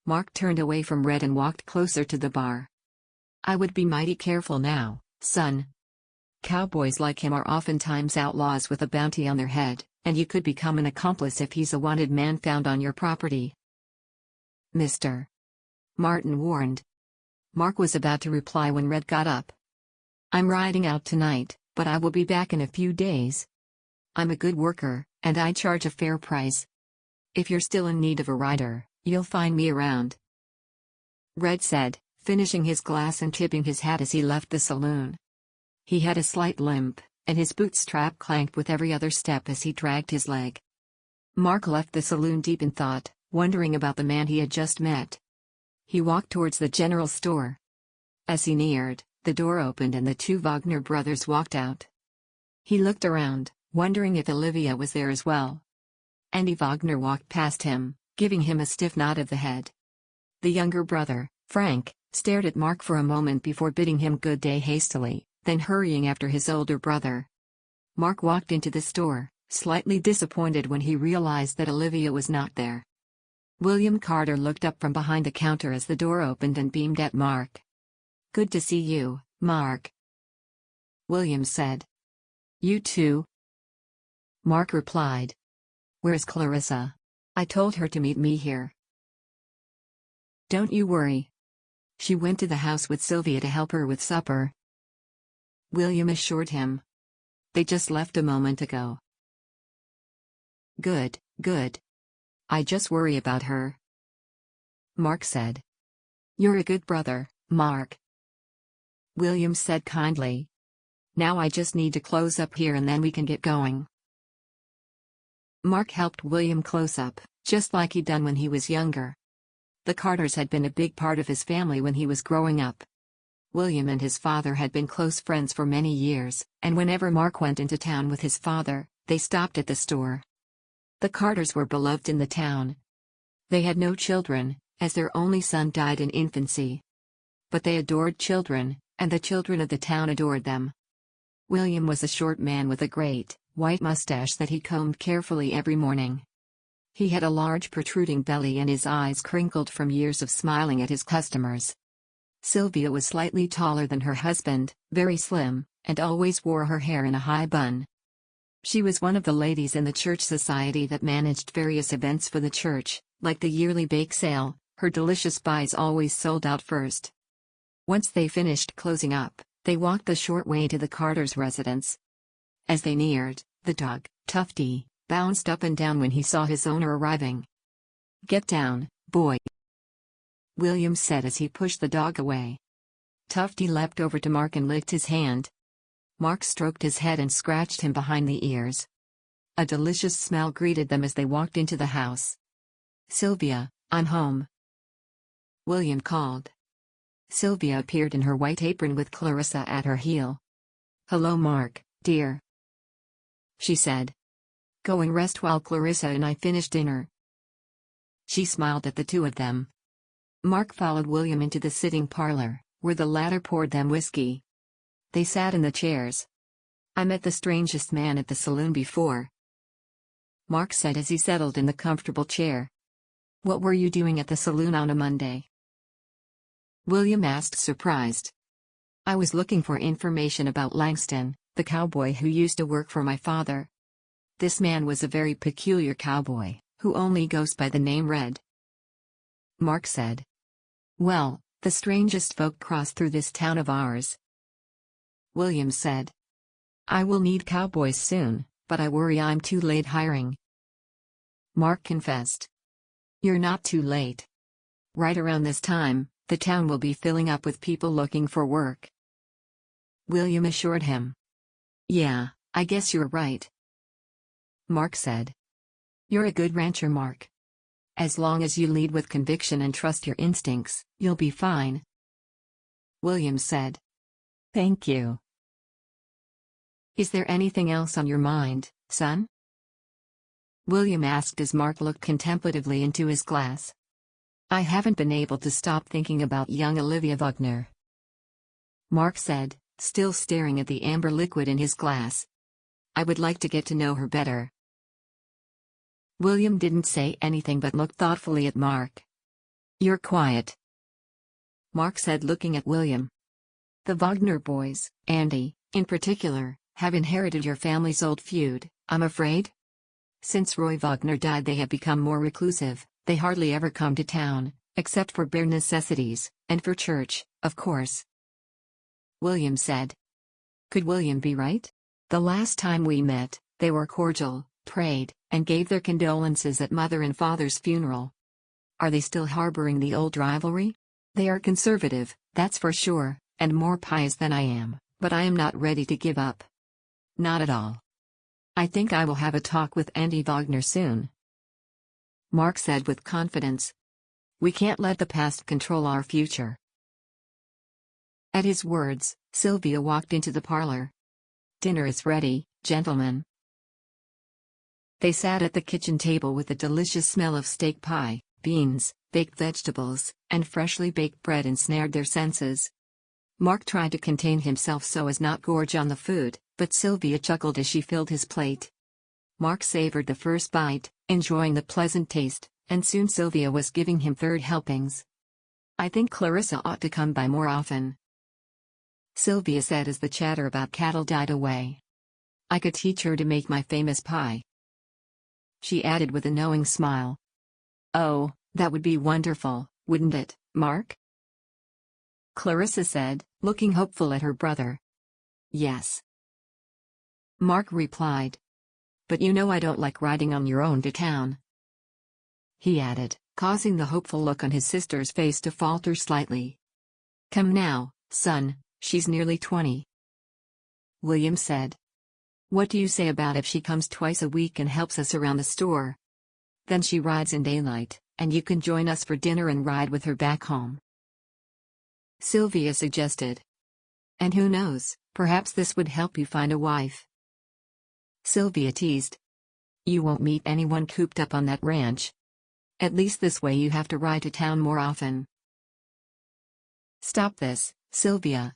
Marc turned away from Red and walked closer to the bar. I would be mighty careful now, son. Cowboys like him are oftentimes outlaws with a bounty on their head, and you could become an accomplice if he's a wanted man found on your property, Mr. Martin warned. Marc was about to reply when Red got up. I'm riding out tonight, but I will be back in a few days. I'm a good worker, and I charge a fair price. If you're still in need of a rider, you'll find me around, Red said, finishing his glass and tipping his hat as he left the saloon. He had a slight limp, and his boot strap clanked with every other step as he dragged his leg. Marc left the saloon deep in thought, wondering about the man he had just met. He walked towards the general store. As he neared, the door opened and the two Wagner brothers walked out. He looked around, wondering if Olivia was there as well. Andy Wagner walked past him, giving him a stiff nod of the head. The younger brother, Frank, stared at Marc for a moment before bidding him good day hastily, then hurrying after his older brother. Marc walked into the store, slightly disappointed when he realized that Olivia was not there. William Carter looked up from behind the counter as the door opened and beamed at Marc. Good to see you, Marc, William said. You too, Marc replied. Where's Clarissa? I told her to meet me here. Don't you worry. She went to the house with Sylvia to help her with supper, William assured him. They just left a moment ago. Good, good. I just worry about her, Marc said. You're a good brother, Marc, William said kindly. Now I just need to close up here and then we can get going. Marc helped William close up, just like he'd done when he was younger. The Carters had been a big part of his family when he was growing up. William and his father had been close friends for many years, and whenever Marc went into town with his father, they stopped at the store. The Carters were beloved in the town. They had no children, as their only son died in infancy. But they adored children, and the children of the town adored them. William was a short man with a great, white mustache that he combed carefully every morning. He had a large protruding belly and his eyes crinkled from years of smiling at his customers. Sylvia was slightly taller than her husband, very slim, and always wore her hair in a high bun. She was one of the ladies in the church society that managed various events for the church, like the yearly bake sale. Her delicious pies always sold out first. Once they finished closing up, they walked the short way to the Carters' residence. As they neared, the dog, Tufty, bounced up and down when he saw his owner arriving. "Get down, boy," William said as he pushed the dog away. Tufty leapt over to Marc and licked his hand. Marc stroked his head and scratched him behind the ears. A delicious smell greeted them as they walked into the house. "Sylvia, I'm home," William called. Sylvia appeared in her white apron with Clarissa at her heel. "Hello, Marc, dear," she said. "Go and rest while Clarissa and I finish dinner." She smiled at the two of them. Marc followed William into the sitting parlor, where the latter poured them whiskey. They sat in the chairs. "I met the strangest man at the saloon before," Marc said as he settled in the comfortable chair. "What were you doing at the saloon on a Monday?" William asked, surprised. "I was looking for information about Langston, the cowboy who used to work for my father. This man was a very peculiar cowboy, who only goes by the name Red," Marc said. "Well, the strangest folk cross through this town of ours," William said. "I will need cowboys soon, but I worry I'm too late hiring," Marc confessed. "You're not too late. Right around this time, the town will be filling up with people looking for work," William assured him. "Yeah, I guess you're right," Marc said. "You're a good rancher, Marc. As long as you lead with conviction and trust your instincts, you'll be fine," William said. "Thank you." "Is there anything else on your mind, son?" William asked as Marc looked contemplatively into his glass. "I haven't been able to stop thinking about young Olivia Wagner," Marc said, still staring at the amber liquid in his glass. "I would like to get to know her better." William didn't say anything but looked thoughtfully at Marc. "You're quiet," Marc said, looking at William. "The Wagner boys, Andy, in particular, have inherited your family's old feud, I'm afraid. Since Roy Wagner died, they have become more reclusive. They hardly ever come to town, except for bare necessities, and for church, of course," William said. Could William be right? The last time we met, they were cordial, prayed, and gave their condolences at mother and father's funeral. Are they still harboring the old rivalry? They are conservative, that's for sure, and more pious than I am, but I am not ready to give up. Not at all. I think I will have a talk with Andy Wagner soon," Marc said with confidence. "We can't let the past control our future." At his words, Sylvia walked into the parlor. "Dinner is ready, gentlemen." They sat at the kitchen table with the delicious smell of steak pie, beans, baked vegetables, and freshly baked bread ensnared their senses. Marc tried to contain himself so as not gorge on the food, but Sylvia chuckled as she filled his plate. Marc savored the first bite, enjoying the pleasant taste, and soon Sylvia was giving him third helpings. "I think Clarissa ought to come by more often," Sylvia said as the chatter about cattle died away. "I could teach her to make my famous pie," she added with a knowing smile. "Oh, that would be wonderful, wouldn't it, Marc?" Clarissa said, looking hopeful at her brother. "Yes," Marc replied. "But you know I don't like riding on your own to town," he added, causing the hopeful look on his sister's face to falter slightly. "Come now, son, she's nearly 20," William said. "What do you say about if she comes twice a week and helps us around the store? Then she rides in daylight, and you can join us for dinner and ride with her back home." Sylvia suggested. And who knows, perhaps this would help you find a wife. Sylvia teased. You won't meet anyone cooped up on that ranch. At least this way you have to ride to town more often. Stop this, Sylvia.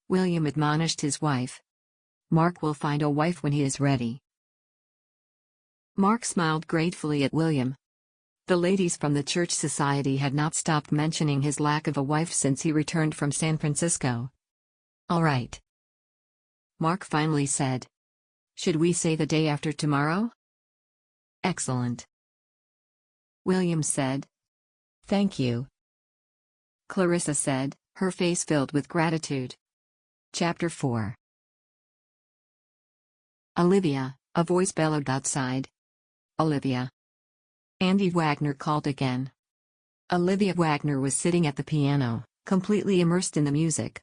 William admonished his wife. Marc will find a wife when he is ready. Marc smiled gratefully at William. The ladies from the church society had not stopped mentioning his lack of a wife since he returned from San Francisco. All right, Marc finally said. Should we say the day after tomorrow? Excellent, William said. Thank you, Clarissa said, her face filled with gratitude. Chapter 4. Olivia, a voice bellowed outside. Olivia. Andy Wagner called again. Olivia Wagner was sitting at the piano, completely immersed in the music.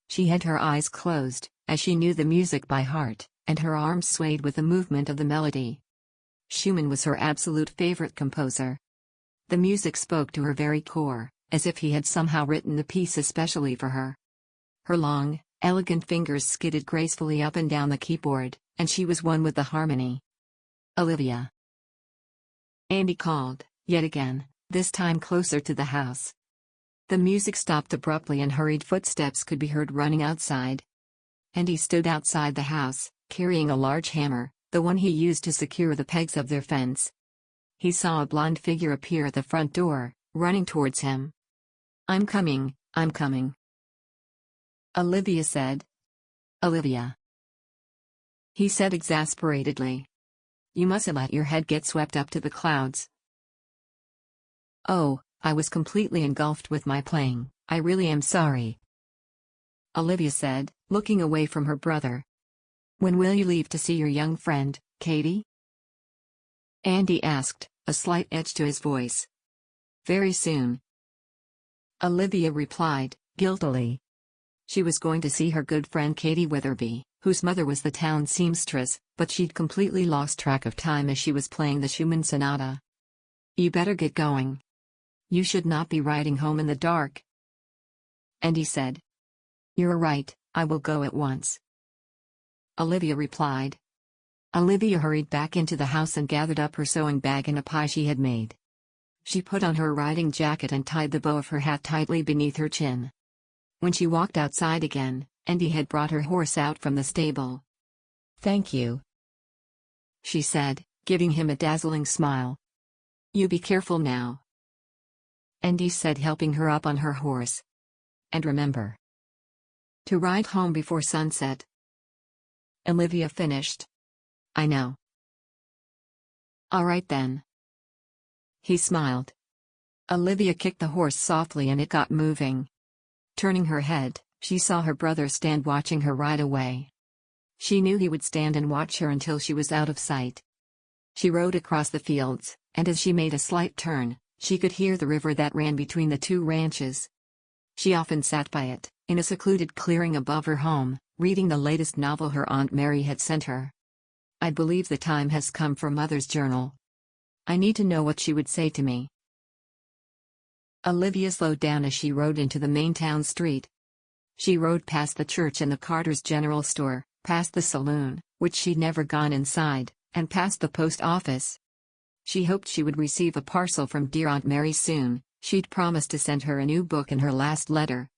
She had her eyes closed, as she knew the music by heart, and her arms swayed with the movement of the melody. Schumann was her absolute favorite composer. The music spoke to her very core, as if he had somehow written the piece especially for her. Her long, elegant fingers skidded gracefully up and down the keyboard, and she was one with the harmony. Olivia. Andy called, yet again, this time closer to the house. The music stopped abruptly and hurried footsteps could be heard running outside. Andy stood outside the house, carrying a large hammer, the one he used to secure the pegs of their fence. He saw a blonde figure appear at the front door, running towards him. I'm coming, Olivia said. Olivia, he said exasperatedly. You mustn't let your head get swept up to the clouds. Oh, I was completely engulfed with my playing, I really am sorry, Olivia said, looking away from her brother. When will you leave to see your young friend, Katie? Andy asked, a slight edge to his voice. Very soon, Olivia replied, guiltily. She was going to see her good friend Katie Witherby, whose mother was the town seamstress, but she'd completely lost track of time as she was playing the Schumann sonata. You better get going. You should not be riding home in the dark. Andy said. You're right, I will go at once, Olivia replied. Olivia hurried back into the house and gathered up her sewing bag and a pie she had made. She put on her riding jacket and tied the bow of her hat tightly beneath her chin. When she walked outside again, Andy had brought her horse out from the stable. Thank you, she said, giving him a dazzling smile. You be careful now, Andy said, helping her up on her horse. And remember to ride home before sunset. Olivia finished. I know. All right then. He smiled. Olivia kicked the horse softly and it got moving. Turning her head, she saw her brother stand watching her ride away. She knew he would stand and watch her until she was out of sight. She rode across the fields, and as she made a slight turn, she could hear the river that ran between the two ranches. She often sat by it, in a secluded clearing above her home, reading the latest novel her Aunt Mary had sent her. I believe the time has come for Mother's journal. I need to know what she would say to me. Olivia slowed down as she rode into the main town street. She rode past the church and the Carter's general store, past the saloon, which she'd never gone inside, and past the post office. She hoped she would receive a parcel from dear Aunt Mary soon. She'd promised to send her a new book in her last letter.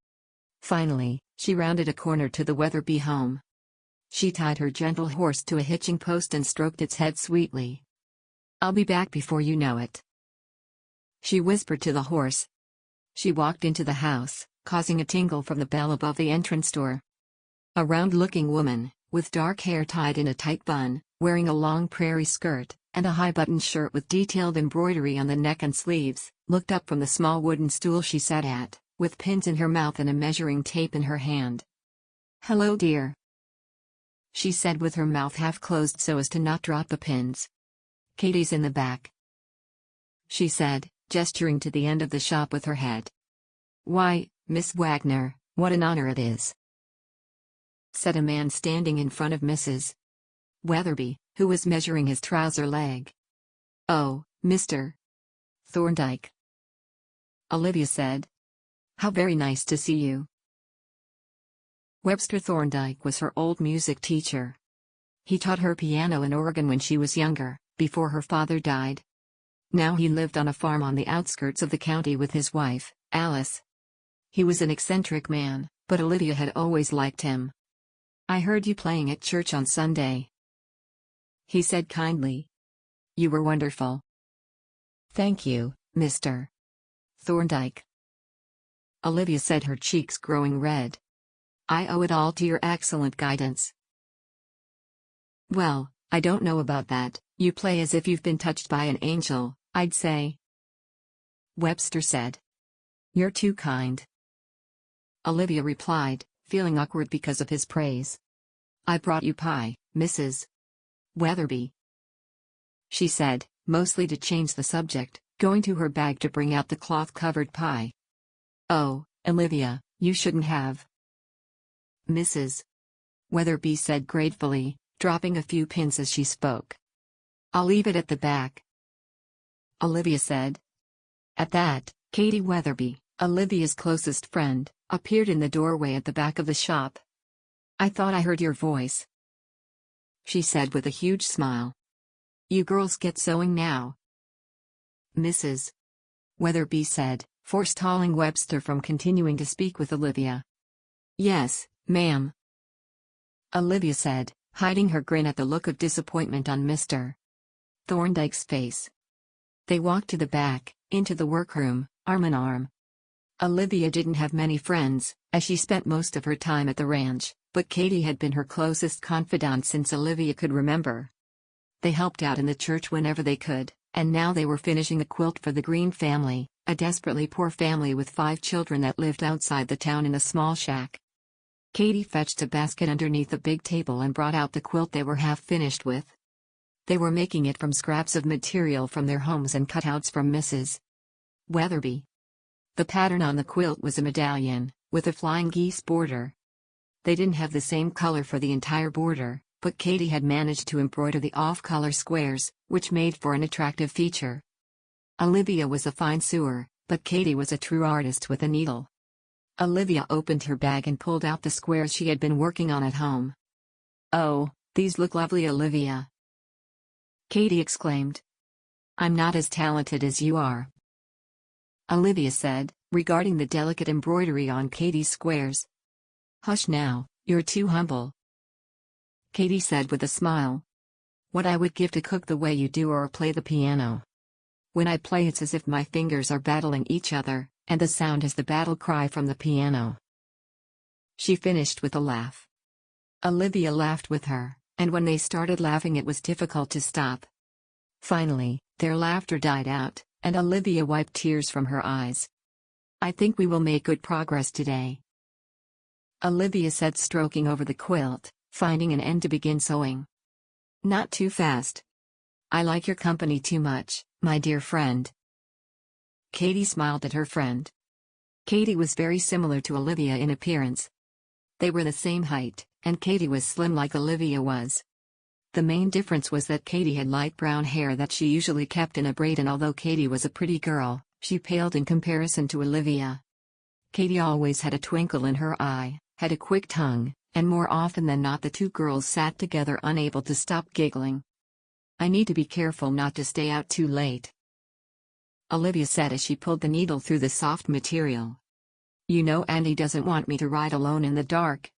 Finally, she rounded a corner to the Wetherby home. She tied her gentle horse to a hitching post and stroked its head sweetly. I'll be back before you know it, she whispered to the horse. She walked into the house, causing a tingle from the bell above the entrance door. A round-looking woman, with dark hair tied in a tight bun, wearing a long prairie skirt, and a high-buttoned shirt with detailed embroidery on the neck and sleeves, looked up from the small wooden stool she sat at, with pins in her mouth and a measuring tape in her hand. Hello, dear, she said with her mouth half closed so as to not drop the pins. Katie's in the back, she said, gesturing to the end of the shop with her head. Why, Miss Wagner, what an honor it is, said a man standing in front of Mrs. Wetherby, who was measuring his trouser leg. Oh, Mr. Thorndyke, Olivia said. How very nice to see you. Webster Thorndike was her old music teacher. He taught her piano and organ when she was younger, before her father died. Now he lived on a farm on the outskirts of the county with his wife, Alice. He was an eccentric man, but Olivia had always liked him. "I heard you playing at church on Sunday," he said kindly. "You were wonderful." "Thank you, Mr. Thorndike," Olivia said, her cheeks growing red. "I owe it all to your excellent guidance." "Well, I don't know about that. You play as if you've been touched by an angel, I'd say," Webster said. "You're too kind," Olivia replied, feeling awkward because of his praise. "I brought you pie, Mrs. Weatherby," she said, mostly to change the subject, going to her bag to bring out the cloth-covered pie. "Oh, Olivia, you shouldn't have," Mrs. Weatherby said gratefully, dropping a few pins as she spoke. "I'll leave it at the back," Olivia said. At that, Katie Weatherby, Olivia's closest friend, appeared in the doorway at the back of the shop. "I thought I heard your voice," she said with a huge smile. "You girls get sewing now?" Mrs. Weatherby said, forestalling Webster from continuing to speak with Olivia. "Yes, ma'am," Olivia said, hiding her grin at the look of disappointment on Mr. Thorndike's face. They walked to the back, into the workroom, arm in arm. Olivia didn't have many friends, as she spent most of her time at the ranch, but Katie had been her closest confidant since Olivia could remember. They helped out in the church whenever they could, and now they were finishing a quilt for the Green family, a desperately poor family with 5 children that lived outside the town in a small shack. Katie fetched a basket underneath a big table and brought out the quilt they were half finished with. They were making it from scraps of material from their homes and cutouts from Mrs. Weatherby. The pattern on the quilt was a medallion, with a flying geese border. They didn't have the same color for the entire border, but Katie had managed to embroider the off-color squares, which made for an attractive feature. Olivia was a fine sewer, but Katie was a true artist with a needle. Olivia opened her bag and pulled out the squares she had been working on at home. "Oh, these look lovely, Olivia," Katie exclaimed. "I'm not as talented as you are," Olivia said, regarding the delicate embroidery on Katie's squares. "Hush now, you're too humble," Katie said with a smile. "What I would give to cook the way you do or play the piano. When I play it's as if my fingers are battling each other, and the sound is the battle cry from the piano." She finished with a laugh. Olivia laughed with her, and when they started laughing it was difficult to stop. Finally, their laughter died out, and Olivia wiped tears from her eyes. "I think we will make good progress today," Olivia said, stroking over the quilt, finding an end to begin sewing. "Not too fast. I like your company too much, my dear friend." Katie smiled at her friend. Katie was very similar to Olivia in appearance. They were the same height, and Katie was slim like Olivia was. The main difference was that Katie had light brown hair that she usually kept in a braid, and although Katie was a pretty girl, she paled in comparison to Olivia. Katie always had a twinkle in her eye, had a quick tongue, and more often than not the two girls sat together unable to stop giggling. "I need to be careful not to stay out too late," Olivia said as she pulled the needle through the soft material. "You know Andy doesn't want me to ride alone in the dark."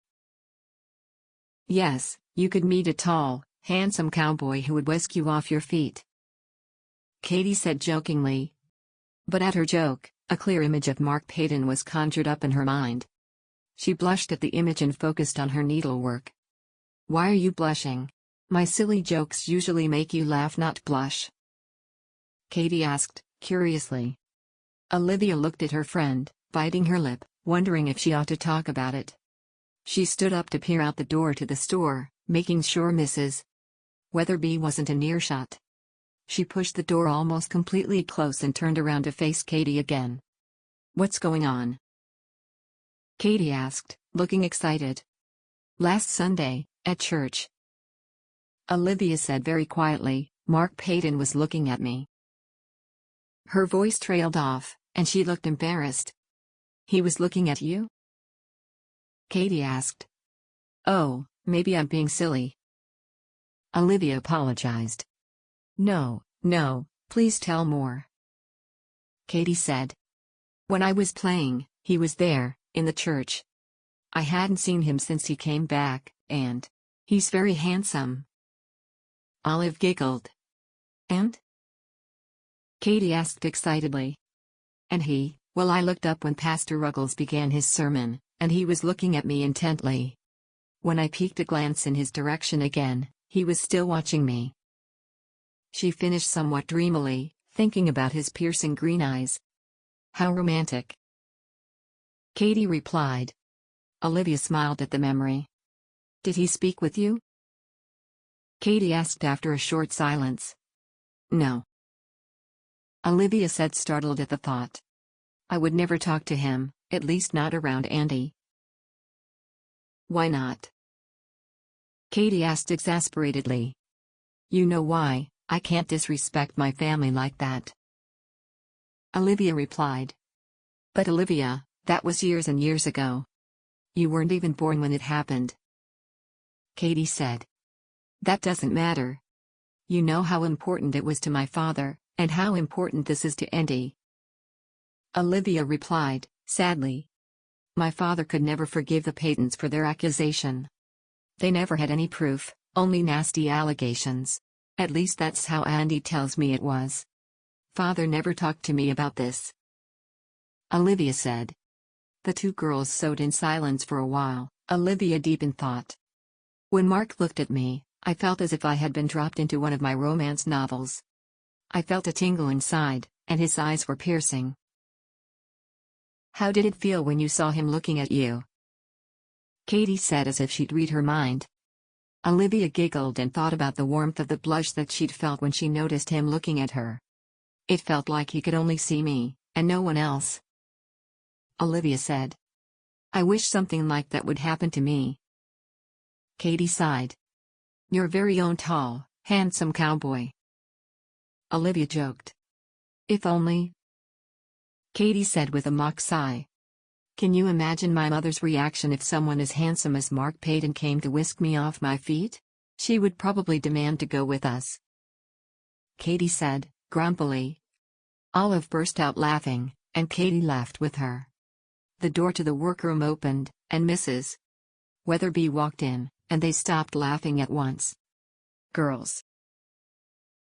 "Yes, you could meet a tall, handsome cowboy who would whisk you off your feet," Katie said jokingly. But at her joke, a clear image of Marc Payton was conjured up in her mind. She blushed at the image and focused on her needlework. "Why are you blushing? My silly jokes usually make you laugh, not blush," Katie asked, curiously. Olivia looked at her friend, biting her lip, wondering if she ought to talk about it. She stood up to peer out the door to the store, making sure Mrs. Weatherby wasn't in earshot. She pushed the door almost completely close and turned around to face Katie again. "What's going on?" Katie asked, looking excited. "Last Sunday, at church," Olivia said very quietly, "Marc Payton was looking at me." Her voice trailed off, and she looked embarrassed. He was looking at you? Katie asked. Oh, maybe I'm being silly. Olivia apologized. No, please tell more. Katie said. When I was playing, he was there, in the church. I hadn't seen him since he came back, and he's very handsome. Olive giggled. And? Katie asked excitedly. And he, well, I looked up when Pastor Ruggles began his sermon, and he was looking at me intently. When I peeked a glance in his direction again, he was still watching me. She finished somewhat dreamily, thinking about his piercing green eyes. How romantic. Katie replied. Olivia smiled at the memory. Did he speak with you? Katie asked after a short silence. No. Olivia said, startled at the thought. I would never talk to him, at least not around Andy. Why not? Katie asked exasperatedly. You know why, I can't disrespect my family like that. Olivia replied. But Olivia, that was years and years ago. You weren't even born when it happened. Katie said. That doesn't matter. You know how important it was to my father, and how important this is to Andy. Olivia replied, sadly. My father could never forgive the Paytons for their accusation. They never had any proof, only nasty allegations. At least that's how Andy tells me it was. Father never talked to me about this. Olivia said. The two girls sewed in silence for a while, Olivia deep in thought. When Marc looked at me, I felt as if I had been dropped into one of my romance novels. I felt a tingle inside, and his eyes were piercing. How did it feel when you saw him looking at you? Katie said as if she'd read her mind. Olivia giggled and thought about the warmth of the blush that she'd felt when she noticed him looking at her. It felt like he could only see me, and no one else. Olivia said. I wish something like that would happen to me. Katie sighed. Your very own tall, handsome cowboy. Olivia joked. If only. Katie said with a mock sigh. Can you imagine my mother's reaction if someone as handsome as Marc Payton came to whisk me off my feet? She would probably demand to go with us. Katie said, grumpily. Olive burst out laughing, and Katie laughed with her. The door to the workroom opened, and Mrs. Weatherby walked in, and they stopped laughing at once. Girls!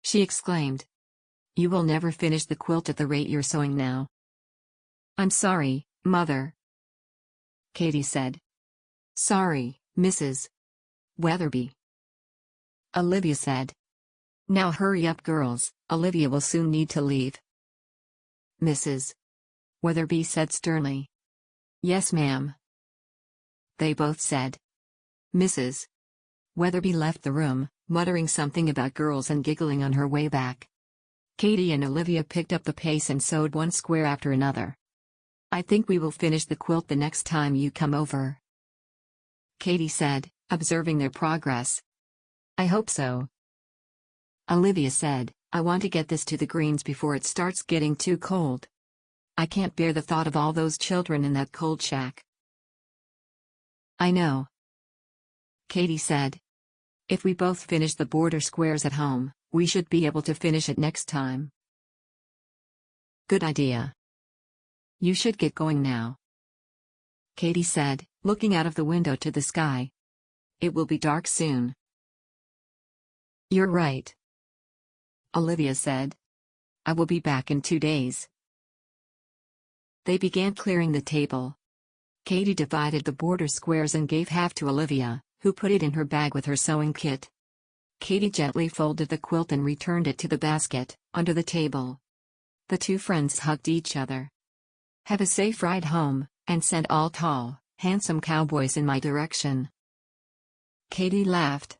She exclaimed. You will never finish the quilt at the rate you're sewing now. I'm sorry, Mother. Katie said. Sorry, Mrs. Weatherby. Olivia said. Now hurry up, girls, Olivia will soon need to leave. Mrs. Weatherby said sternly. Yes, ma'am. They both said. Mrs. Weatherby left the room, muttering something about girls and giggling on her way back. Katie and Olivia picked up the pace and sewed one square after another. I think we will finish the quilt the next time you come over, Katie said, observing their progress. I hope so. Olivia said, I want to get this to the greens before it starts getting too cold. I can't bear the thought of all those children in that cold shack. I know, Katie said. If we both finish the border squares at home, we should be able to finish it next time. Good idea. You should get going now, Katie said, looking out of the window to the sky. It will be dark soon. You're right, Olivia said. I will be back in 2 days. They began clearing the table. Katie divided the border squares and gave half to Olivia, who put it in her bag with her sewing kit. Katie gently folded the quilt and returned it to the basket, under the table. The two friends hugged each other. Have a safe ride home, and send all tall, handsome cowboys in my direction. Katie laughed.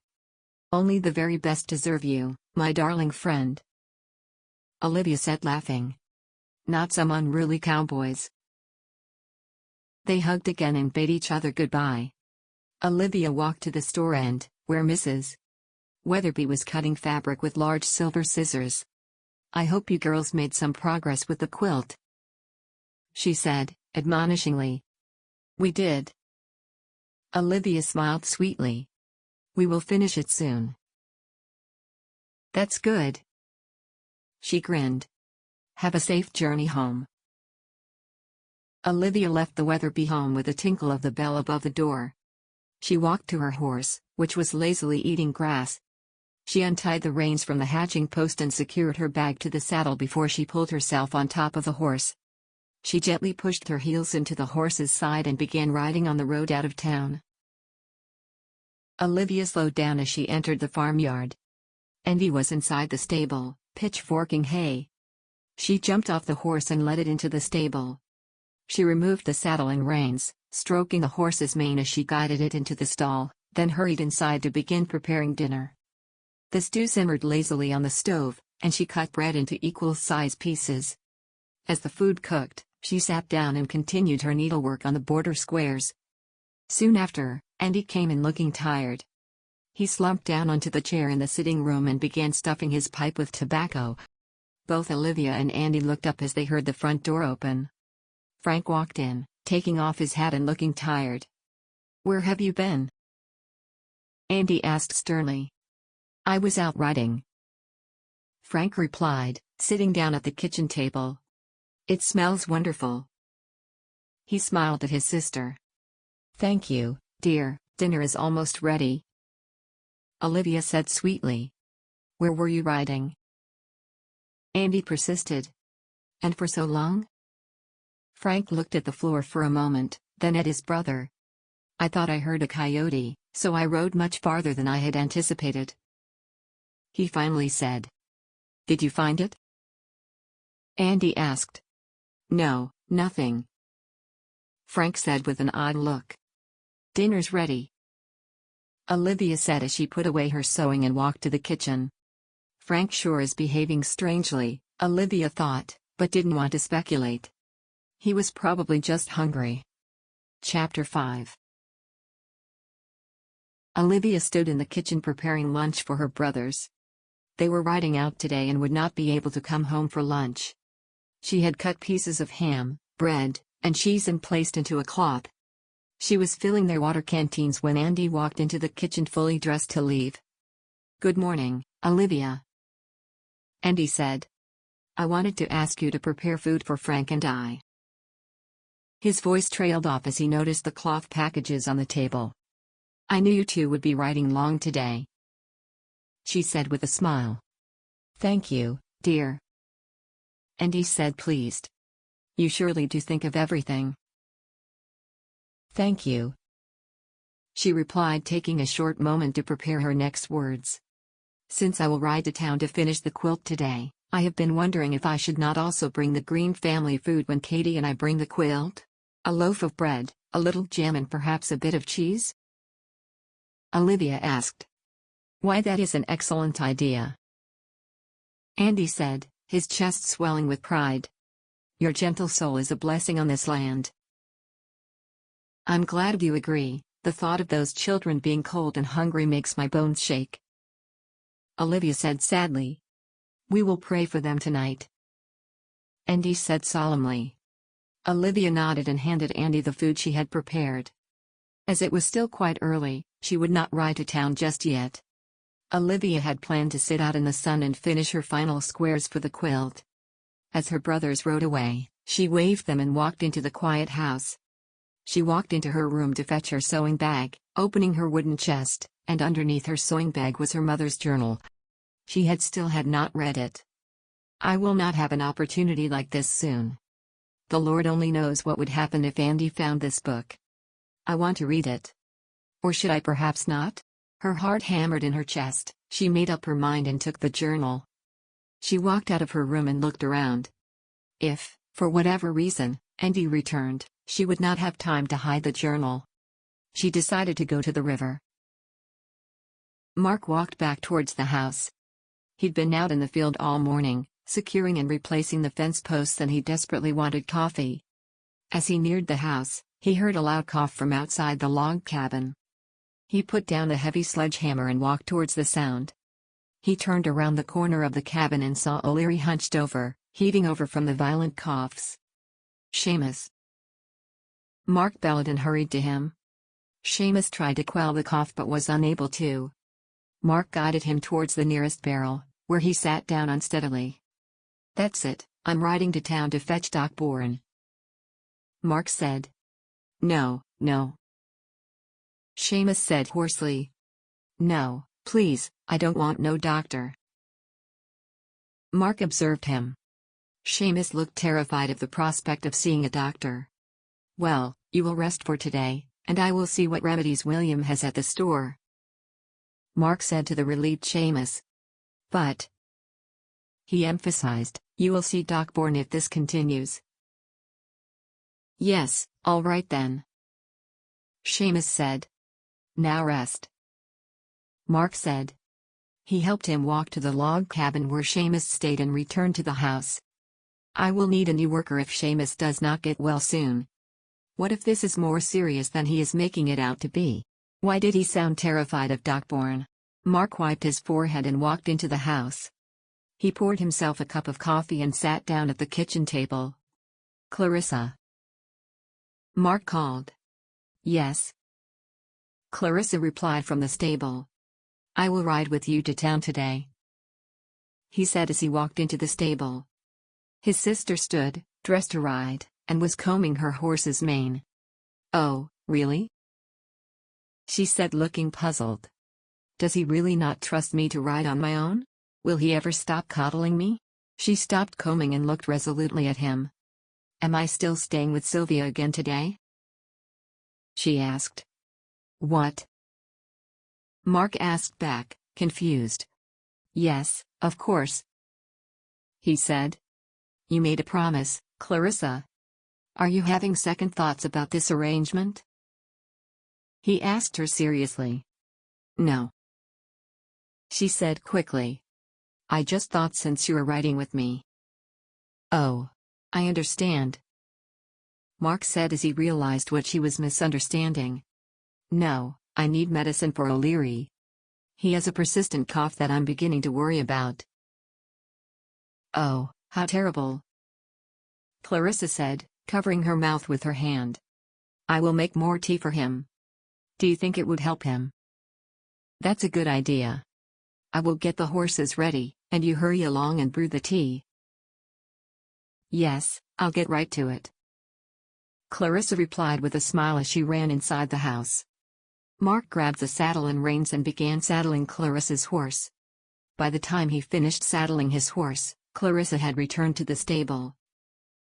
Only the very best deserve you, my darling friend. Olivia said, laughing. Not some unruly cowboys. They hugged again and bade each other goodbye. Olivia walked to the store end, where Mrs. Weatherby was cutting fabric with large silver scissors. I hope you girls made some progress with the quilt, she said, admonishingly. "We did." Olivia smiled sweetly. "We will finish it soon." "That's good." She grinned. "Have a safe journey home." Olivia left the Weatherby home with a tinkle of the bell above the door. She walked to her horse, which was lazily eating grass. She untied the reins from the hatching post and secured her bag to the saddle before she pulled herself on top of the horse. She gently pushed her heels into the horse's side and began riding on the road out of town. Olivia slowed down as she entered the farmyard. Andy was inside the stable, pitchforking hay. She jumped off the horse and led it into the stable. She removed the saddle and reins, stroking the horse's mane as she guided it into the stall, then hurried inside to begin preparing dinner. The stew simmered lazily on the stove, and she cut bread into equal-size pieces. As the food cooked, she sat down and continued her needlework on the border squares. Soon after, Andy came in looking tired. He slumped down onto the chair in the sitting room and began stuffing his pipe with tobacco. Both Olivia and Andy looked up as they heard the front door open. Frank walked in, taking off his hat and looking tired. "Where have you been?" Andy asked sternly. "I was out riding," Frank replied, sitting down at the kitchen table. "It smells wonderful." He smiled at his sister. "Thank you, dear, dinner is almost ready," Olivia said sweetly. "Where were you riding?" Andy persisted. "And for so long?" Frank looked at the floor for a moment, then at his brother. "I thought I heard a coyote, so I rode much farther than I had anticipated," he finally said. "Did you find it?" Andy asked. "No, nothing," Frank said with an odd look. "Dinner's ready," Olivia said as she put away her sewing and walked to the kitchen. Frank sure is behaving strangely, Olivia thought, but didn't want to speculate. He was probably just hungry. Chapter 5. Olivia stood in the kitchen preparing lunch for her brothers. They were riding out today and would not be able to come home for lunch. She had cut pieces of ham, bread, and cheese and placed into a cloth. She was filling their water canteens when Andy walked into the kitchen fully dressed to leave. "Good morning, Olivia," Andy said. "I wanted to ask you to prepare food for Frank and I." His voice trailed off as he noticed the cloth packages on the table. "I knew you two would be riding long today," she said with a smile. "Thank you, dear," Andy said, pleased. "You surely do think of everything." "Thank you," she replied, taking a short moment to prepare her next words. "Since I will ride to town to finish the quilt today, I have been wondering if I should not also bring the Green family food when Katie and I bring the quilt? A loaf of bread, a little jam and perhaps a bit of cheese?" Olivia asked. "Why, that is an excellent idea," Andy said, his chest swelling with pride. "Your gentle soul is a blessing on this land." "I'm glad you agree. The thought of those children being cold and hungry makes my bones shake," Olivia said sadly. "We will pray for them tonight," Andy said solemnly. Olivia nodded and handed Andy the food she had prepared. As it was still quite early, she would not ride to town just yet. Olivia had planned to sit out in the sun and finish her final squares for the quilt. As her brothers rode away, she waved them and walked into the quiet house. She walked into her room to fetch her sewing bag, opening her wooden chest, and underneath her sewing bag was her mother's journal. She had not read it. "I will not have an opportunity like this soon. The Lord only knows what would happen if Andy found this book. I want to read it. Or should I perhaps not?" Her heart hammered in her chest. She made up her mind and took the journal. She walked out of her room and looked around. If, for whatever reason, Andy returned, she would not have time to hide the journal. She decided to go to the river. Marc walked back towards the house. He'd been out in the field all morning, securing and replacing the fence posts, and he desperately wanted coffee. As he neared the house, he heard a loud cough from outside the log cabin. He put down the heavy sledgehammer and walked towards the sound. He turned around the corner of the cabin and saw O'Leary hunched over, heaving over from the violent coughs. "Seamus," Marc bellowed and hurried to him. Seamus tried to quell the cough but was unable to. Marc guided him towards the nearest barrel, where he sat down unsteadily. "That's it, I'm riding to town to fetch Doc Bourne," Marc said. "No, no," Seamus said hoarsely. "No, please, I don't want no doctor." Marc observed him. Seamus looked terrified of the prospect of seeing a doctor. "Well, you will rest for today, and I will see what remedies William has at the store," Marc said to the relieved Seamus. "But," he emphasized, "you will see Doc Bourne if this continues." "Yes, all right then," Seamus said. "Now rest," Marc said. He helped him walk to the log cabin where Seamus stayed and returned to the house. "I will need a new worker if Seamus does not get well soon. What if this is more serious than he is making it out to be? Why did he sound terrified of Doc Bourne?" Marc wiped his forehead and walked into the house. He poured himself a cup of coffee and sat down at the kitchen table. "Clarissa," Marc called. "Yes," Clarissa replied from the stable. "I will ride with you to town today," he said as he walked into the stable. His sister stood, dressed to ride, and was combing her horse's mane. "Oh, really?" she said, looking puzzled. "Does he really not trust me to ride on my own? Will he ever stop coddling me?" She stopped combing and looked resolutely at him. "Am I still staying with Sylvia again today?" she asked. "What?" Marc asked back, confused. "Yes, of course," he said. "You made a promise, Clarissa. Are you having second thoughts about this arrangement?" he asked her seriously. "No," she said quickly. "I just thought since you are riding with me." "Oh, I understand," Marc said as he realized what she was misunderstanding. "No, I need medicine for O'Leary. He has a persistent cough that I'm beginning to worry about." "Oh, how terrible," Clarissa said, covering her mouth with her hand. "I will make more tea for him. Do you think it would help him?" "That's a good idea. I will get the horses ready, and you hurry along and brew the tea." "Yes, I'll get right to it," Clarissa replied with a smile as she ran inside the house. Marc grabbed the saddle and reins and began saddling Clarissa's horse. By the time he finished saddling his horse, Clarissa had returned to the stable.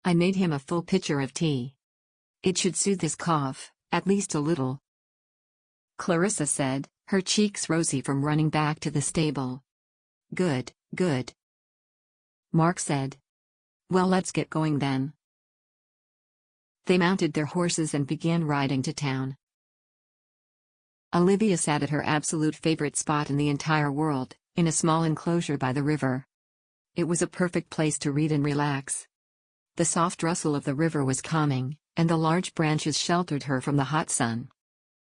"I made him a full pitcher of tea. It should soothe his cough, at least a little," Clarissa said, her cheeks rosy from running back to the stable. "Good, good," Marc said. "Well, let's get going then." They mounted their horses and began riding to town. Olivia sat at her absolute favorite spot in the entire world, in a small enclosure by the river. It was a perfect place to read and relax. The soft rustle of the river was calming, and the large branches sheltered her from the hot sun.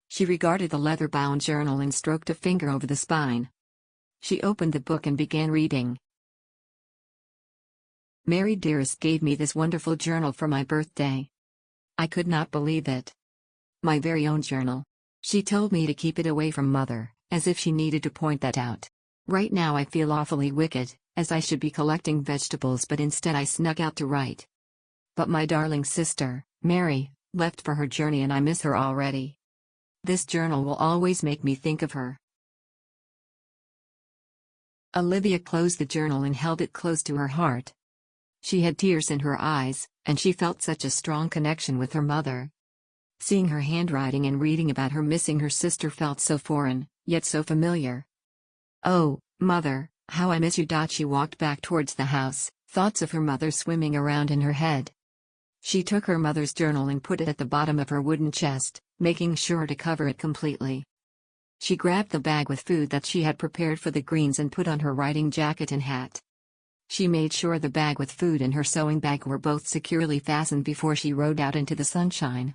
She regarded the leather-bound journal and stroked a finger over the spine. She opened the book and began reading. "Mary dearest gave me this wonderful journal for my birthday. I could not believe it. My very own journal. She told me to keep it away from Mother, as if she needed to point that out. Right now I feel awfully wicked, as I should be collecting vegetables, but instead I snuck out to write. But my darling sister, Mary, left for her journey and I miss her already. This journal will always make me think of her." Olivia closed the journal and held it close to her heart. She had tears in her eyes, and she felt such a strong connection with her mother. Seeing her handwriting and reading about her missing her sister felt so foreign, yet so familiar. "Oh, Mother, how I miss you." She walked back towards the house, thoughts of her mother swimming around in her head. She took her mother's journal and put it at the bottom of her wooden chest, making sure to cover it completely. She grabbed the bag with food that she had prepared for the Greens and put on her riding jacket and hat. She made sure the bag with food and her sewing bag were both securely fastened before she rode out into the sunshine.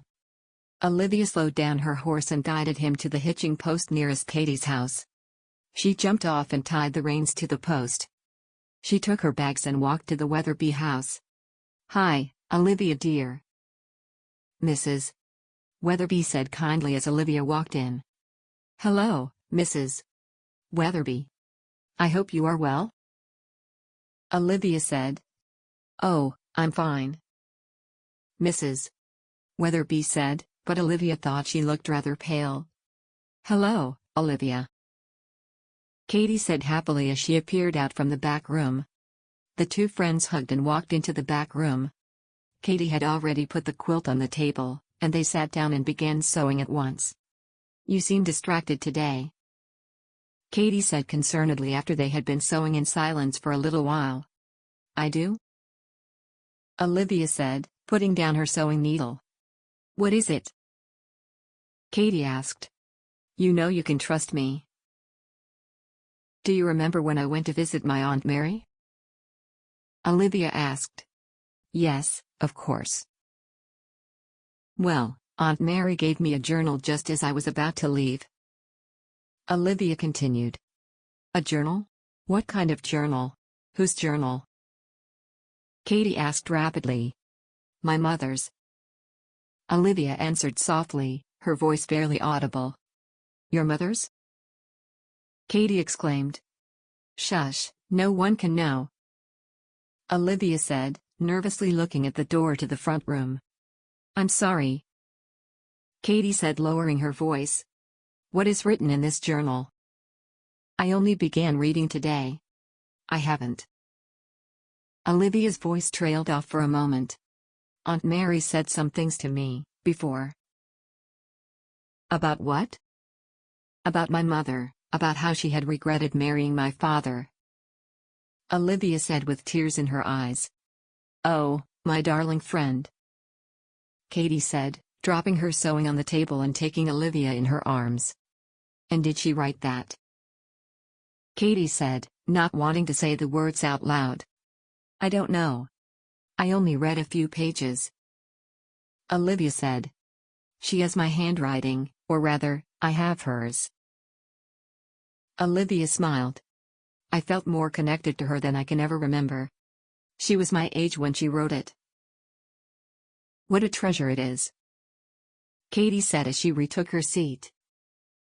Olivia slowed down her horse and guided him to the hitching post nearest Katie's house. She jumped off and tied the reins to the post. She took her bags and walked to the Weatherby house. "Hi, Olivia dear." "Mrs. Weatherby said kindly as Olivia walked in. "Hello, Mrs. Weatherby. I hope you are well?" Olivia said. "Oh, I'm fine." Mrs. Weatherby said, but Olivia thought she looked rather pale. "Hello, Olivia," Katie said happily as she appeared out from the back room. The two friends hugged and walked into the back room. Katie had already put the quilt on the table, and they sat down and began sewing at once. "You seem distracted today," Katie said concernedly after they had been sewing in silence for a little while. "I do?" Olivia said, putting down her sewing needle. "What is it?" Katie asked. "You know you can trust me." "Do you remember when I went to visit my Aunt Mary?" Olivia asked. "Yes, of course." "Well, Aunt Mary gave me a journal just as I was about to leave." Olivia continued. "A journal? What kind of journal? Whose journal?" Katie asked rapidly. "My mother's." Olivia answered softly, her voice barely audible. "Your mother's?" Katie exclaimed. "Shush, no one can know," Olivia said, nervously looking at the door to the front room. "I'm sorry," Katie said, lowering her voice. "What is written in this journal?" "I only began reading today. I haven't." Olivia's voice trailed off for a moment. "Aunt Mary said some things to me, before." "About what?" "About my mother, about how she had regretted marrying my father," Olivia said with tears in her eyes. "Oh, my darling friend," Katie said, dropping her sewing on the table and taking Olivia in her arms. "And did she write that?" Katie said, not wanting to say the words out loud. "I don't know. I only read a few pages." Olivia said. "She has my handwriting, or rather, I have hers." Olivia smiled. "I felt more connected to her than I can ever remember. She was my age when she wrote it." "What a treasure it is," Katie said as she retook her seat.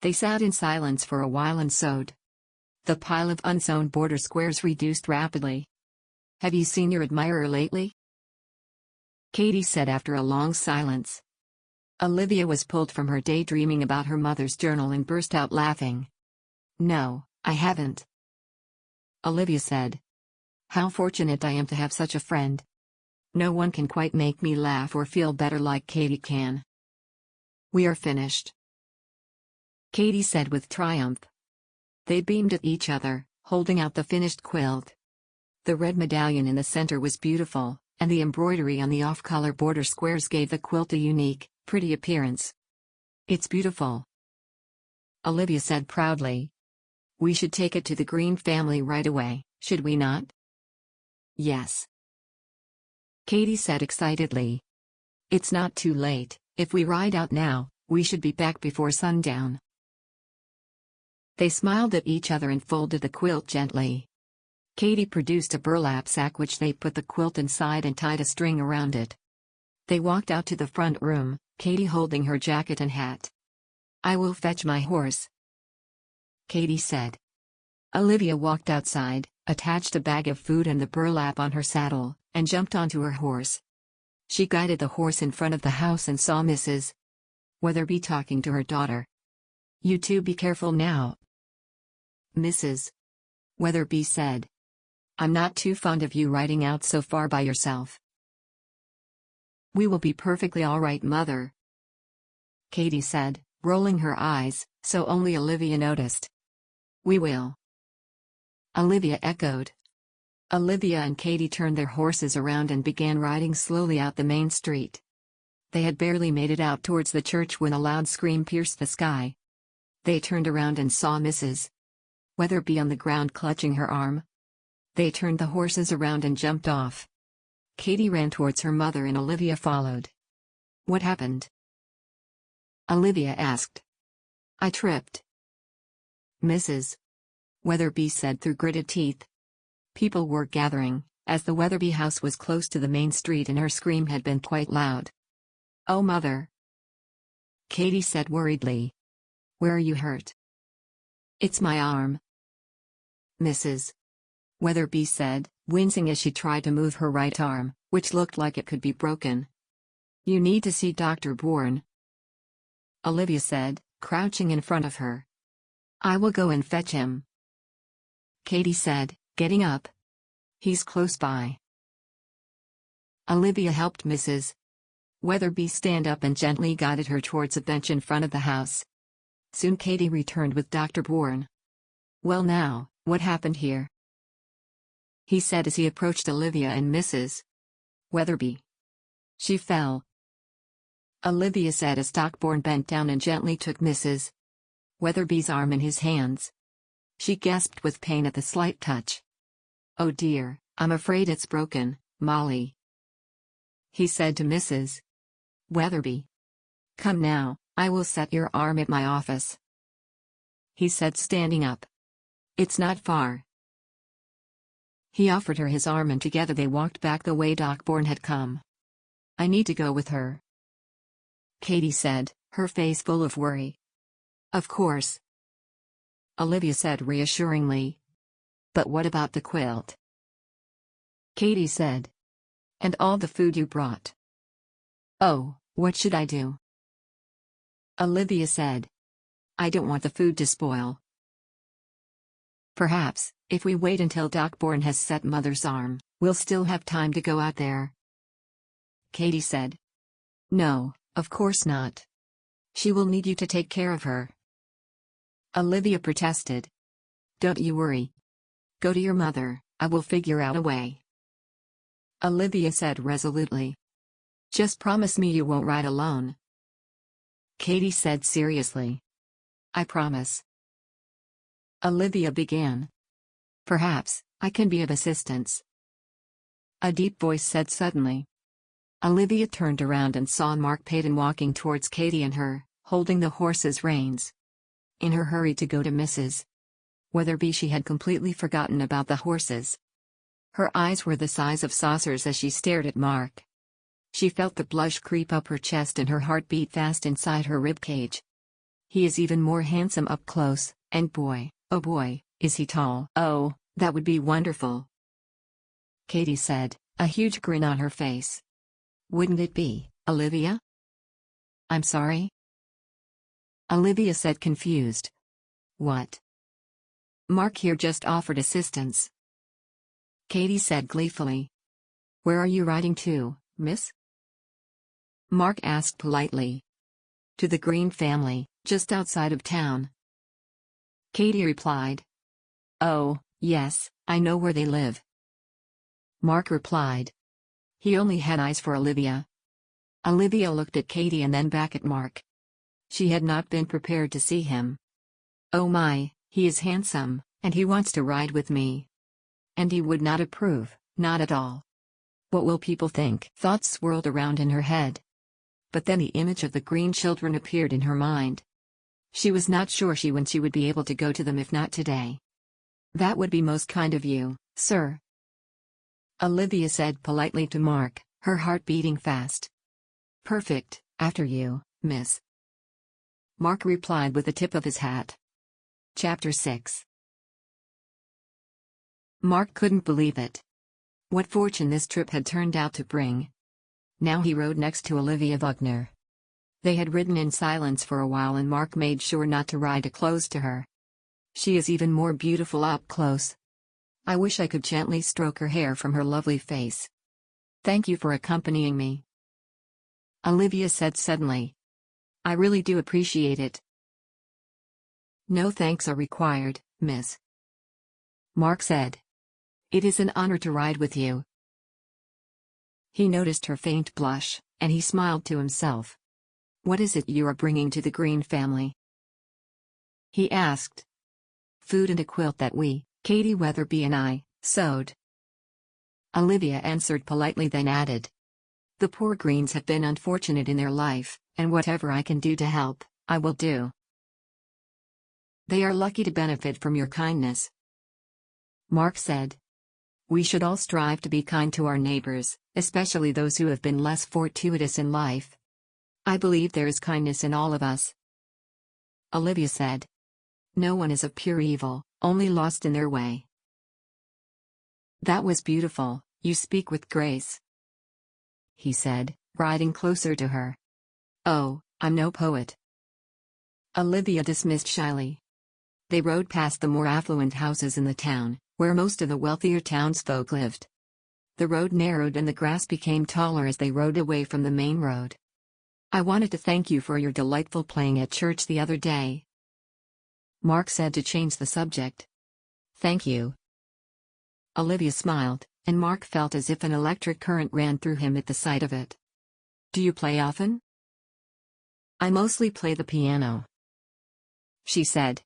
They sat in silence for a while and sewed. The pile of unsewn border squares reduced rapidly. "Have you seen your admirer lately?" Katie said after a long silence. Olivia was pulled from her daydreaming about her mother's journal and burst out laughing. "No, I haven't," Olivia said. "How fortunate I am to have such a friend. No one can quite make me laugh or feel better like Katie can." "We are finished," Katie said with triumph. They beamed at each other, holding out the finished quilt. The red medallion in the center was beautiful, and the embroidery on the off-color border squares gave the quilt a unique, pretty appearance. "It's beautiful," Olivia said proudly. "We should take it to the Green family right away, should we not?" "Yes," Katie said excitedly. "It's not too late. If we ride out now, we should be back before sundown." They smiled at each other and folded the quilt gently. Katie produced a burlap sack which they put the quilt inside and tied a string around it. They walked out to the front room, Katie holding her jacket and hat. "I will fetch my horse," Katie said. Olivia walked outside, attached a bag of food and the burlap on her saddle, and jumped onto her horse. She guided the horse in front of the house and saw Mrs. Weatherby talking to her daughter. "You two be careful now," Mrs. Weatherby said. "I'm not too fond of you riding out so far by yourself." "We will be perfectly all right, Mother," Katie said, rolling her eyes, so only Olivia noticed. "We will," Olivia echoed. Olivia and Katie turned their horses around and began riding slowly out the main street. They had barely made it out towards the church when a loud scream pierced the sky. They turned around and saw Mrs. Weatherby on the ground clutching her arm. They turned the horses around and jumped off. Katie ran towards her mother and Olivia followed. "What happened?" Olivia asked. "I tripped," Mrs. Weatherby said through gritted teeth. People were gathering, as the Weatherby house was close to the main street and her scream had been quite loud. "Oh, Mother!" Katie said worriedly. Where are you hurt? It's my arm, Mrs. Weatherby said, wincing as she tried to move her right arm, which looked like it could be broken. You need to see Dr. Bourne, Olivia said, crouching in front of her. I will go and fetch him, Katie said, getting up. He's close by. Olivia helped Mrs. Weatherby stand up and gently guided her towards a bench in front of the house. Soon Katie returned with Dr. Bourne. Well now, what happened here? He said as he approached Olivia and Mrs. Weatherby. She fell, Olivia said as Doc Bourne bent down and gently took Mrs. Weatherby's arm in his hands. She gasped with pain at the slight touch. Oh dear, I'm afraid it's broken, Molly, he said to Mrs. Weatherby. Come now, I will set your arm at my office, he said, standing up. It's not far. He offered her his arm and together they walked back the way Doc Bourne had come. I need to go with her, Katie said, her face full of worry. Of course, Olivia said reassuringly. But what about the quilt? Katie said. And all the food you brought? Oh, what should I do? Olivia said. I don't want the food to spoil. Perhaps, if we wait until Doc Bourne has set Mother's arm, we'll still have time to go out there, Katie said. No, of course not. She will need you to take care of her, Olivia protested. Don't you worry. Go to your mother, I will figure out a way, Olivia said resolutely. Just promise me you won't ride alone, Katie said seriously. I promise. Olivia began. Perhaps, I can be of assistance, a deep voice said suddenly. Olivia turned around and saw Marc Payton walking towards Katie and her, holding the horse's reins. In her hurry to go to Mrs. Weatherby, she had completely forgotten about the horses. Her eyes were the size of saucers as she stared at Marc. She felt the blush creep up her chest and her heart beat fast inside her ribcage. He is even more handsome up close, and boy, oh boy, is he tall. Oh, that would be wonderful, Katie said, a huge grin on her face. Wouldn't it be, Olivia? I'm sorry? Olivia said, confused. What? Marc here just offered assistance, Katie said gleefully. Where are you riding to, miss? Marc asked politely. To the Green family, just outside of town, Katie replied. Oh, yes, I know where they live, Marc replied. He only had eyes for Olivia. Olivia looked at Katie and then back at Marc. She had not been prepared to see him. Oh my, he is handsome, and he wants to ride with me. And he would not approve, not at all. What will people think? Thoughts swirled around in her head. But then the image of the Green children appeared in her mind. She was not sure when she would be able to go to them if not today. That would be most kind of you, sir, Olivia said politely to Marc, her heart beating fast. Perfect, after you, miss, Marc replied with the tip of his hat. Chapter 6. Marc couldn't believe it. What fortune this trip had turned out to bring. Now he rode next to Olivia Wagner. They had ridden in silence for a while and Marc made sure not to ride too close to her. She is even more beautiful up close. I wish I could gently stroke her hair from her lovely face. Thank you for accompanying me, Olivia said suddenly. I really do appreciate it. No thanks are required, miss, Marc said. It is an honor to ride with you. He noticed her faint blush, and he smiled to himself. What is it you are bringing to the Green family? He asked. Food and a quilt that we, Katie Weatherby and I, sewed, Olivia answered politely, then added. The poor Greens have been unfortunate in their life, and whatever I can do to help, I will do. They are lucky to benefit from your kindness, Marc said. We should all strive to be kind to our neighbors, especially those who have been less fortuitous in life. I believe there is kindness in all of us. Olivia said. No one is of pure evil, only lost in their way. That was beautiful, you speak with grace, he said, riding closer to her. Oh, I'm no poet, Olivia dismissed shyly. They rode past the more affluent houses in the town, where most of the wealthier townsfolk lived. The road narrowed and the grass became taller as they rode away from the main road. I wanted to thank you for your delightful playing at church the other day, Marc said to change the subject. Thank you. Olivia smiled, and Marc felt as if an electric current ran through him at the sight of it. Do you play often? I mostly play the piano, she said.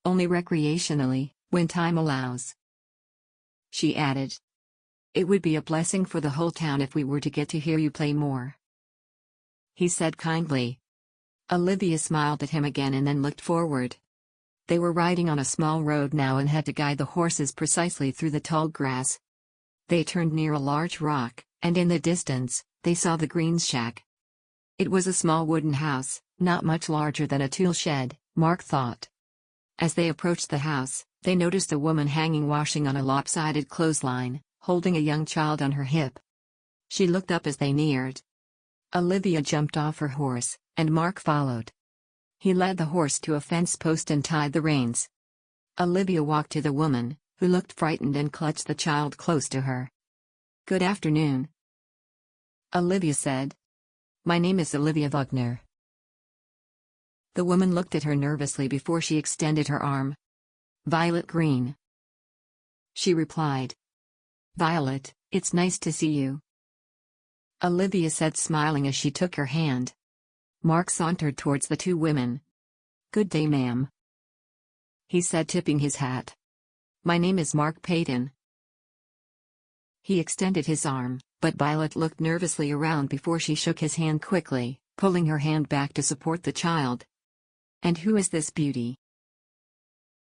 Only recreationally, when time allows. She added. It would be a blessing for the whole town if we were to get to hear you play more, he said kindly. Olivia smiled at him again and then looked forward. They were riding on a small road now and had to guide the horses precisely through the tall grass. They turned near a large rock, and in the distance, they saw the Greens' shack. It was a small wooden house, not much larger than a tool shed, Marc thought. As they approached the house, they noticed a woman hanging washing on a lopsided clothesline, holding a young child on her hip. She looked up as they neared. Olivia jumped off her horse, and Marc followed. He led the horse to a fence post and tied the reins. Olivia walked to the woman, who looked frightened and clutched the child close to her. Good afternoon, Olivia said. My name is Olivia Wagner. The woman looked at her nervously before she extended her arm. Violet Green, she replied. Violet, it's nice to see you, Olivia said, smiling as she took her hand. Marc sauntered towards the two women. Good day, ma'am, he said, tipping his hat. My name is Marc Payton. He extended his arm, but Violet looked nervously around before she shook his hand quickly, pulling her hand back to support the child. And who is this beauty?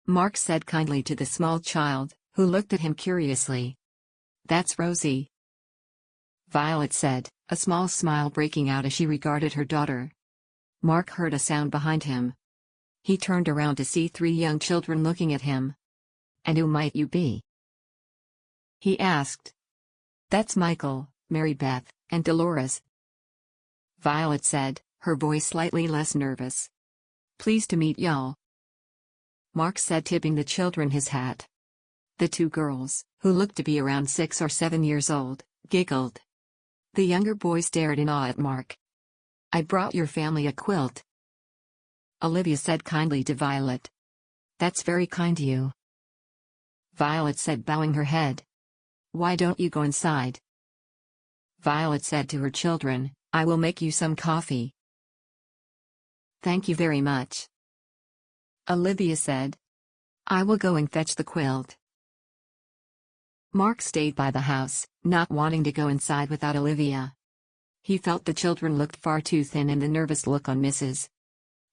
Marc said kindly to the small child, who looked at him curiously. That's Rosie, Violet said, a small smile breaking out as she regarded her daughter. Marc heard a sound behind him. He turned around to see three young children looking at him. And who might you be? He asked. That's Michael, Mary Beth, and Dolores, Violet said, her voice slightly less nervous. Pleased to meet y'all, Marc said, tipping the children his hat. The two girls, who looked to be around 6 or 7 years old, giggled. The younger boy stared in awe at Marc. I brought your family a quilt, Olivia said kindly to Violet. That's very kind to you, Violet said, bowing her head. Why don't you go inside? Violet said to her children, I will make you some coffee. Thank you very much, Olivia said. I will go and fetch the quilt. Marc stayed by the house, not wanting to go inside without Olivia. He felt the children looked far too thin, and the nervous look on Mrs.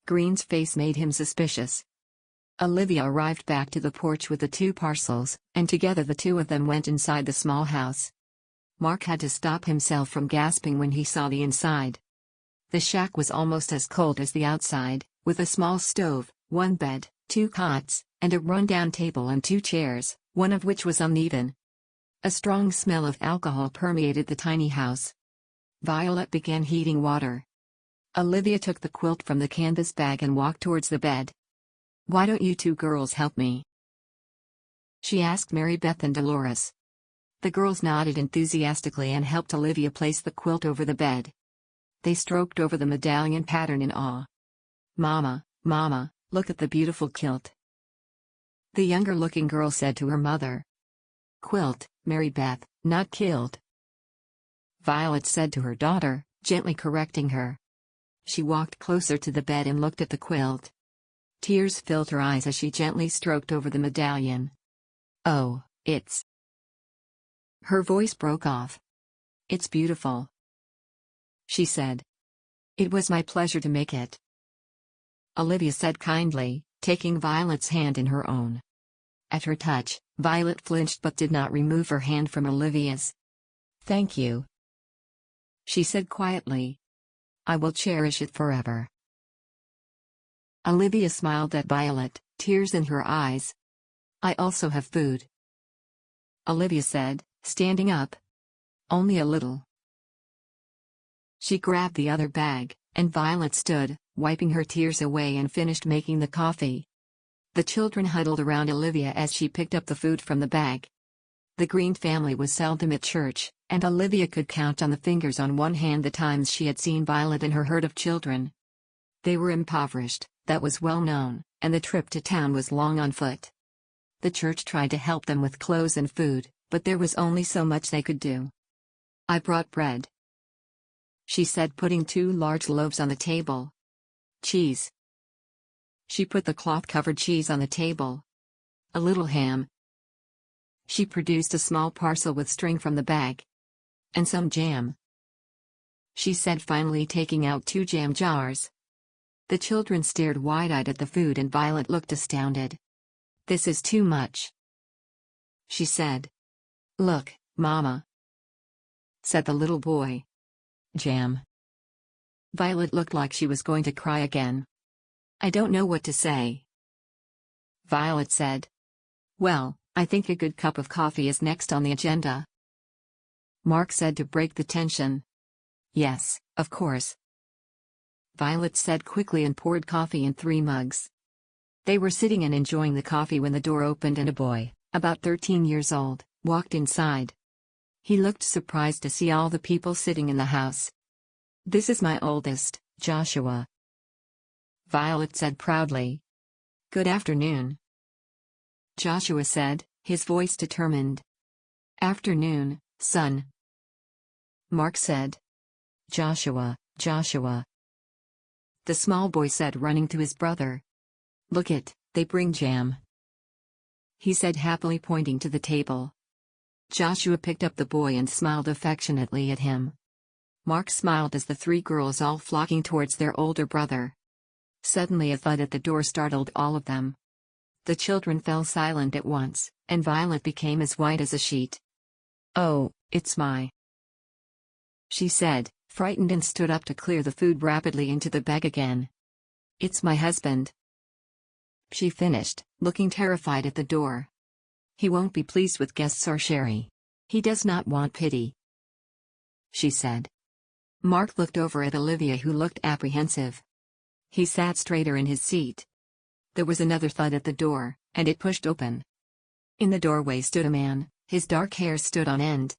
Green's face made him suspicious. Olivia arrived back to the porch with the 2 parcels, and together the two of them went inside the small house. Marc had to stop himself from gasping when he saw the inside. The shack was almost as cold as the outside, with a small stove, 1 bed, 2 cots, and a run-down table and 2 chairs, one of which was uneven. A strong smell of alcohol permeated the tiny house. Violet began heating water. Olivia took the quilt from the canvas bag and walked towards the bed. Why don't you 2 girls help me? She asked Mary Beth and Dolores. The girls nodded enthusiastically and helped Olivia place the quilt over the bed. They stroked over the medallion pattern in awe. Mama, Mama, look at the beautiful quilt, the younger-looking girl said to her mother. Quilt, Mary Beth, not kilt, Violet said to her daughter, gently correcting her. She walked closer to the bed and looked at the quilt. Tears filled her eyes as she gently stroked over the medallion. Oh, it's... Her voice broke off. It's beautiful, she said. It was my pleasure to make it, Olivia said kindly, taking Violet's hand in her own. At her touch, Violet flinched but did not remove her hand from Olivia's. Thank you, she said quietly. I will cherish it forever. Olivia smiled at Violet, tears in her eyes. I also have food, Olivia said, standing up. Only a little. She grabbed the other bag, and Violet stood, wiping her tears away and finished making the coffee. The children huddled around Olivia as she picked up the food from the bag. The Green family was seldom at church, and Olivia could count on the fingers on one hand the times she had seen Violet and her herd of children. They were impoverished, that was well known, and the trip to town was long on foot. The church tried to help them with clothes and food, but there was only so much they could do. I brought bread, she said, putting 2 large loaves on the table. Cheese. She put the cloth-covered cheese on the table. A little ham. She produced a small parcel with string from the bag. And some jam, she said, finally taking out 2 jam jars. The children stared wide-eyed at the food and Violet looked astounded. This is too much, she said. Look, Mama, said the little boy. Jam. Violet looked like she was going to cry again. I don't know what to say, Violet said. Well, I think a good cup of coffee is next on the agenda, Marc said to break the tension. Yes, of course, Violet said quickly and poured coffee in 3 mugs. They were sitting and enjoying the coffee when the door opened and a boy, about 13 years old, walked inside. He looked surprised to see all the people sitting in the house. This is my oldest, Joshua, Violet said proudly. Good afternoon, Joshua said, his voice determined. Afternoon, son, Marc said. Joshua, Joshua, the small boy said, running to his brother. Look it, they bring jam, he said happily, pointing to the table. Joshua picked up the boy and smiled affectionately at him. Marc smiled as the 3 girls all flocking towards their older brother. Suddenly a thud at the door startled all of them. The children fell silent at once, and Violet became as white as a sheet. Oh, it's she said, frightened, and stood up to clear the food rapidly into the bag again. It's my husband, she finished, looking terrified at the door. He won't be pleased with guests or sherry. He does not want pity, she said. Marc looked over at Olivia, who looked apprehensive. He sat straighter in his seat. There was another thud at the door, and it pushed open. In the doorway stood a man, his dark hair stood on end.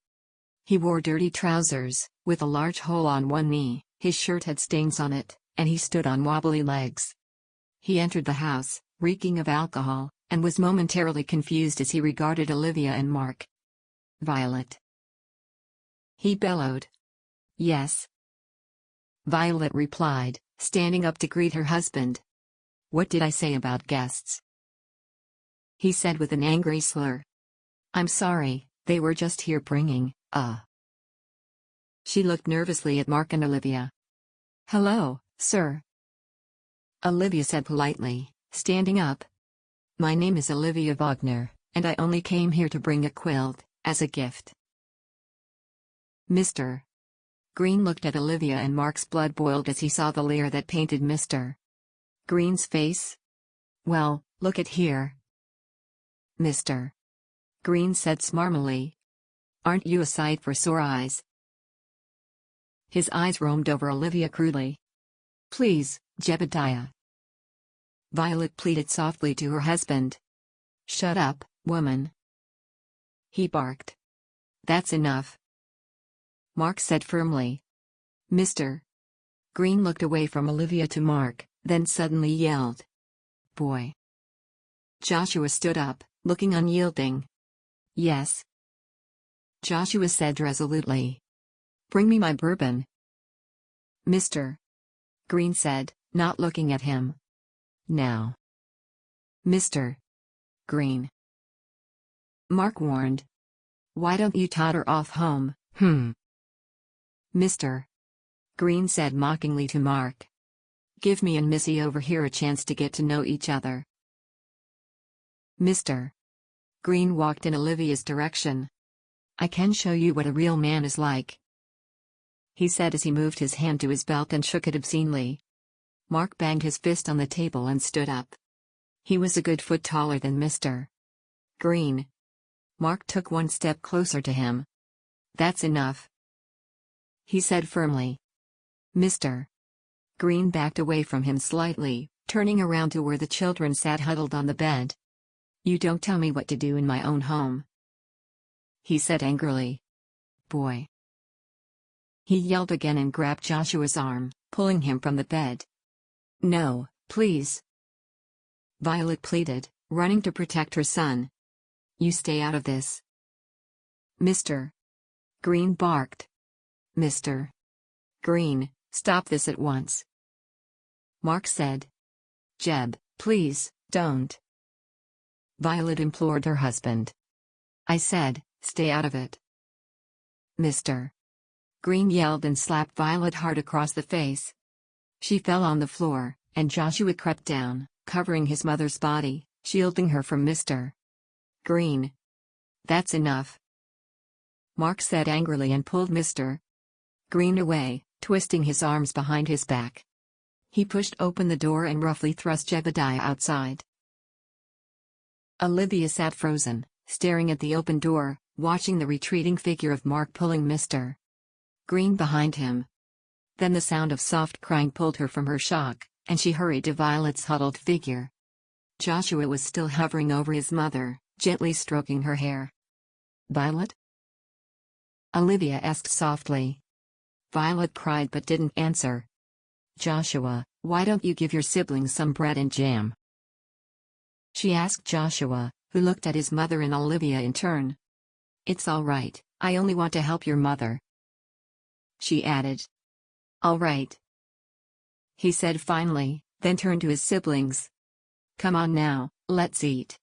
He wore dirty trousers, with a large hole on one knee, his shirt had stains on it, and he stood on wobbly legs. He entered the house, reeking of alcohol, and was momentarily confused as he regarded Olivia and Marc. Violet, he bellowed. Yes, Violet replied, standing up to greet her husband. What did I say about guests? He said with an angry slur. I'm sorry, they were just here bringing, She looked nervously at Marc and Olivia. Hello, sir, Olivia said politely, standing up. My name is Olivia Wagner, and I only came here to bring a quilt, as a gift. Mr. Green looked at Olivia, and Marc's blood boiled as he saw the leer that painted Mr. Green's face. Well, look at here, Mr. Green said smarmily. Aren't you a sight for sore eyes? His eyes roamed over Olivia crudely. Please, Jebediah, Violet pleaded softly to her husband. Shut up, woman, he barked. That's enough, Marc said firmly. Mr. Green looked away from Olivia to Marc, then suddenly yelled. Boy. Joshua stood up, looking unyielding. Yes, Joshua said resolutely. Bring me my bourbon, Mr. Green said, not looking at him. Now, Mr. Green, Marc warned. Why don't you totter off home, Mr. Green said mockingly to Marc. Give me and Missy over here a chance to get to know each other. Mr. Green walked in Olivia's direction. I can show you what a real man is like, he said as he moved his hand to his belt and shook it obscenely. Marc banged his fist on the table and stood up. He was a good foot taller than Mr. Green. Marc took one step closer to him. "That's enough," he said firmly. Mr. Green backed away from him slightly, turning around to where the children sat huddled on the bed. "You don't tell me what to do in my own home," he said angrily. "Boy." He yelled again and grabbed Joshua's arm, pulling him from the bed. "No, please," Violet pleaded, running to protect her son. "You stay out of this." Mr. Green barked. "Mr. Green, stop this at once," Marc said. "Jeb, please, don't," Violet implored her husband. "I said, stay out of it." Mr. Green yelled and slapped Violet hard across the face. She fell on the floor, and Joshua crept down, covering his mother's body, shielding her from Mr. Green. "That's enough," Marc said angrily and pulled Mr. Green away, twisting his arms behind his back. He pushed open the door and roughly thrust Jebediah outside. Olivia sat frozen, staring at the open door, watching the retreating figure of Marc pulling Mr. Green behind him. Then the sound of soft crying pulled her from her shock, and she hurried to Violet's huddled figure. Joshua was still hovering over his mother, gently stroking her hair. "Violet?" Olivia asked softly. Violet cried but didn't answer. "Joshua, why don't you give your siblings some bread and jam?" she asked Joshua, who looked at his mother and Olivia in turn. "It's all right, I only want to help your mother," she added. "All right," he said finally, then turned to his siblings. "Come on now, let's eat."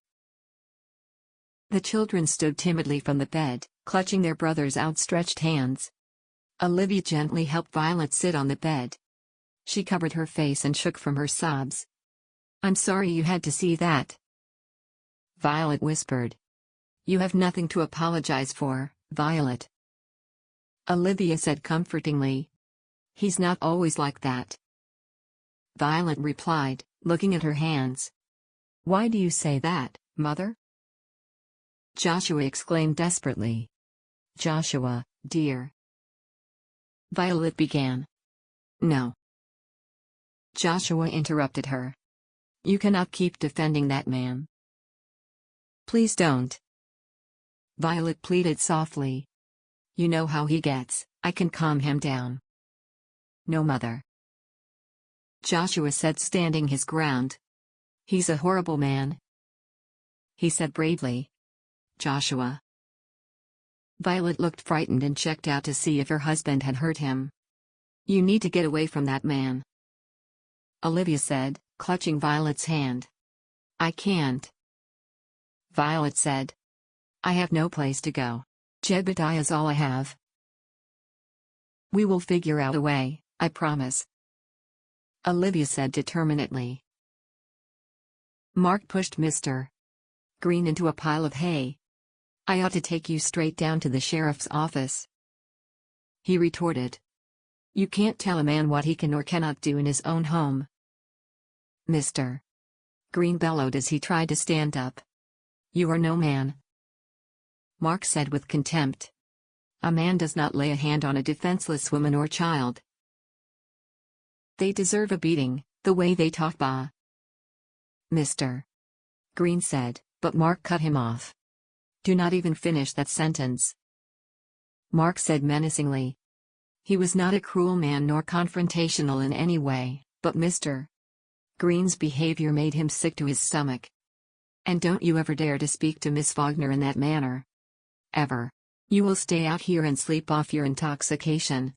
The children stood timidly from the bed, clutching their brother's outstretched hands. Olivia gently helped Violet sit on the bed. She covered her face and shook from her sobs. "I'm sorry you had to see that," Violet whispered. "You have nothing to apologize for, Violet," Olivia said comfortingly. "He's not always like that," Violet replied, looking at her hands. "Why do you say that, Mother?" Joshua exclaimed desperately. "Joshua, dear," Violet began. "No," Joshua interrupted her. "You cannot keep defending that man." "Please don't," Violet pleaded softly. "You know how he gets, I can calm him down." "No, Mother," Joshua said, standing his ground. "He's a horrible man," he said bravely. "Joshua." Violet looked frightened and checked out to see if her husband had hurt him. "You need to get away from that man," Olivia said, clutching Violet's hand. "I can't," Violet said. "I have no place to go. Jebediah's all I have." "We will figure out a way, I promise," Olivia said determinedly. Marc pushed Mr. Green into a pile of hay. "I ought to take you straight down to the sheriff's office," he retorted. "You can't tell a man what he can or cannot do in his own home." Mr. Green bellowed as he tried to stand up. "You are no man," Marc said with contempt. "A man does not lay a hand on a defenseless woman or child. They deserve a beating, the way they talk, bah," Mr. Green said, but Marc cut him off. "Do not even finish that sentence," Marc said menacingly. He was not a cruel man nor confrontational in any way, but Mr. Green's behavior made him sick to his stomach. "And don't you ever dare to speak to Miss Wagner in that manner. Ever. You will stay out here and sleep off your intoxication,"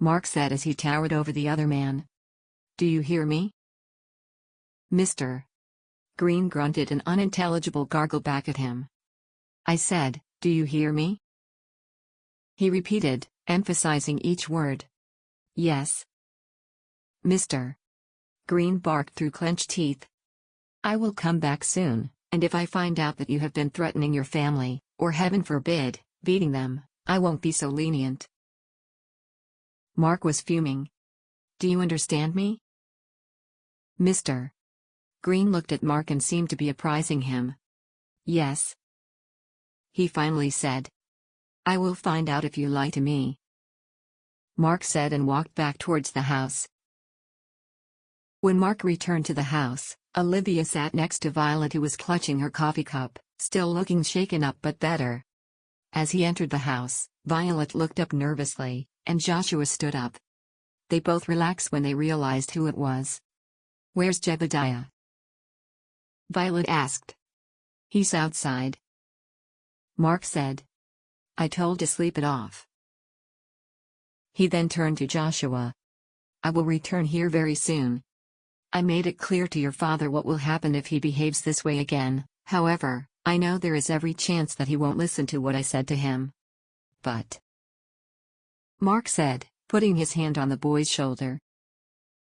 Marc said as he towered over the other man. "Do you hear me?" Mr. Green grunted an unintelligible gargle back at him. "I said, do you hear me?" he repeated, emphasizing each word. "Yes." Mr. Green barked through clenched teeth. "I will come back soon, and if I find out that you have been threatening your family, or heaven forbid, beating them, I won't be so lenient." Marc was fuming. Do you understand me? Mr. Green looked at Marc and seemed to be apprising him. Yes. He finally said. I will find out if you lie to me. Marc said and walked back towards the house. When Marc returned to the house, Olivia sat next to Violet, who was clutching her coffee cup, still looking shaken up but better. As he entered the house, Violet looked up nervously, and Joshua stood up. They both relaxed when they realized who it was. Where's Jebediah? Violet asked. He's outside. Marc said. I told to sleep it off. He then turned to Joshua. I will return here very soon. I made it clear to your father what will happen if he behaves this way again, however, I know there is every chance that he won't listen to what I said to him. But Marc said, putting his hand on the boy's shoulder.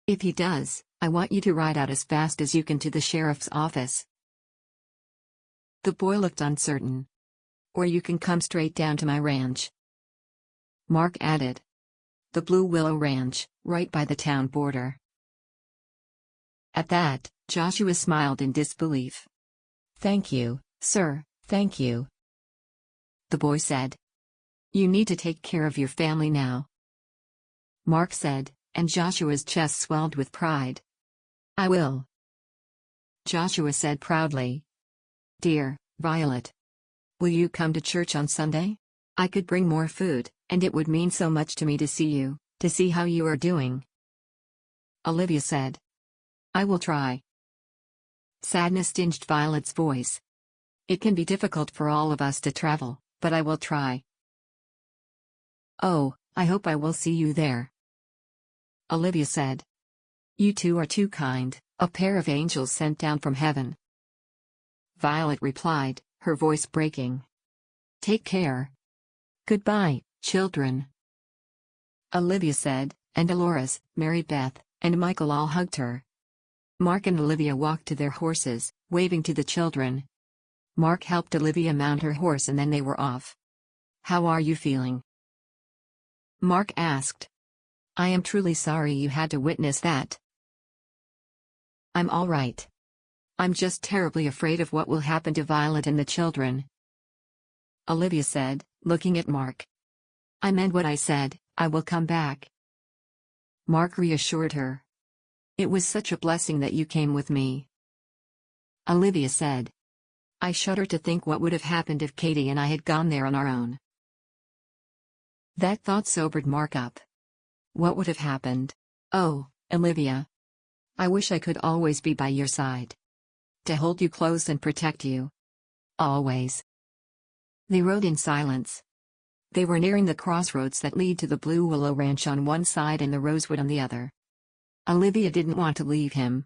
If he does, I want you to ride out as fast as you can to the sheriff's office. The boy looked uncertain. Or you can come straight down to my ranch. Marc added. The Blue Willow Ranch, right by the town border. At that, Joshua smiled in disbelief. Thank you, sir, thank you. The boy said. You need to take care of your family now. Marc said, and Joshua's chest swelled with pride. I will. Joshua said proudly. Dear Violet. Will you come to church on Sunday? I could bring more food, and it would mean so much to me to see you, to see how you are doing. Olivia said. I will try. Sadness tinged Violet's voice. It can be difficult for all of us to travel, but I will try. Oh, I hope I will see you there. Olivia said. You two are too kind, a pair of angels sent down from heaven. Violet replied, her voice breaking. Take care. Goodbye, children. Olivia said, and Dolores, Mary Beth, and Michael all hugged her. Marc and Olivia walked to their horses, waving to the children. Marc helped Olivia mount her horse and then they were off. How are you feeling? Marc asked. I am truly sorry you had to witness that. I'm all right. I'm just terribly afraid of what will happen to Violet and the children. Olivia said, looking at Marc. I meant what I said, I will come back. Marc reassured her. It was such a blessing that you came with me. Olivia said. I shudder to think what would have happened if Katie and I had gone there on our own. That thought sobered Marc up. What would have happened? Oh, Olivia. I wish I could always be by your side. To hold you close and protect you. Always. They rode in silence. They were nearing the crossroads that lead to the Blue Willow Ranch on one side and the Rosewood on the other. Olivia didn't want to leave him.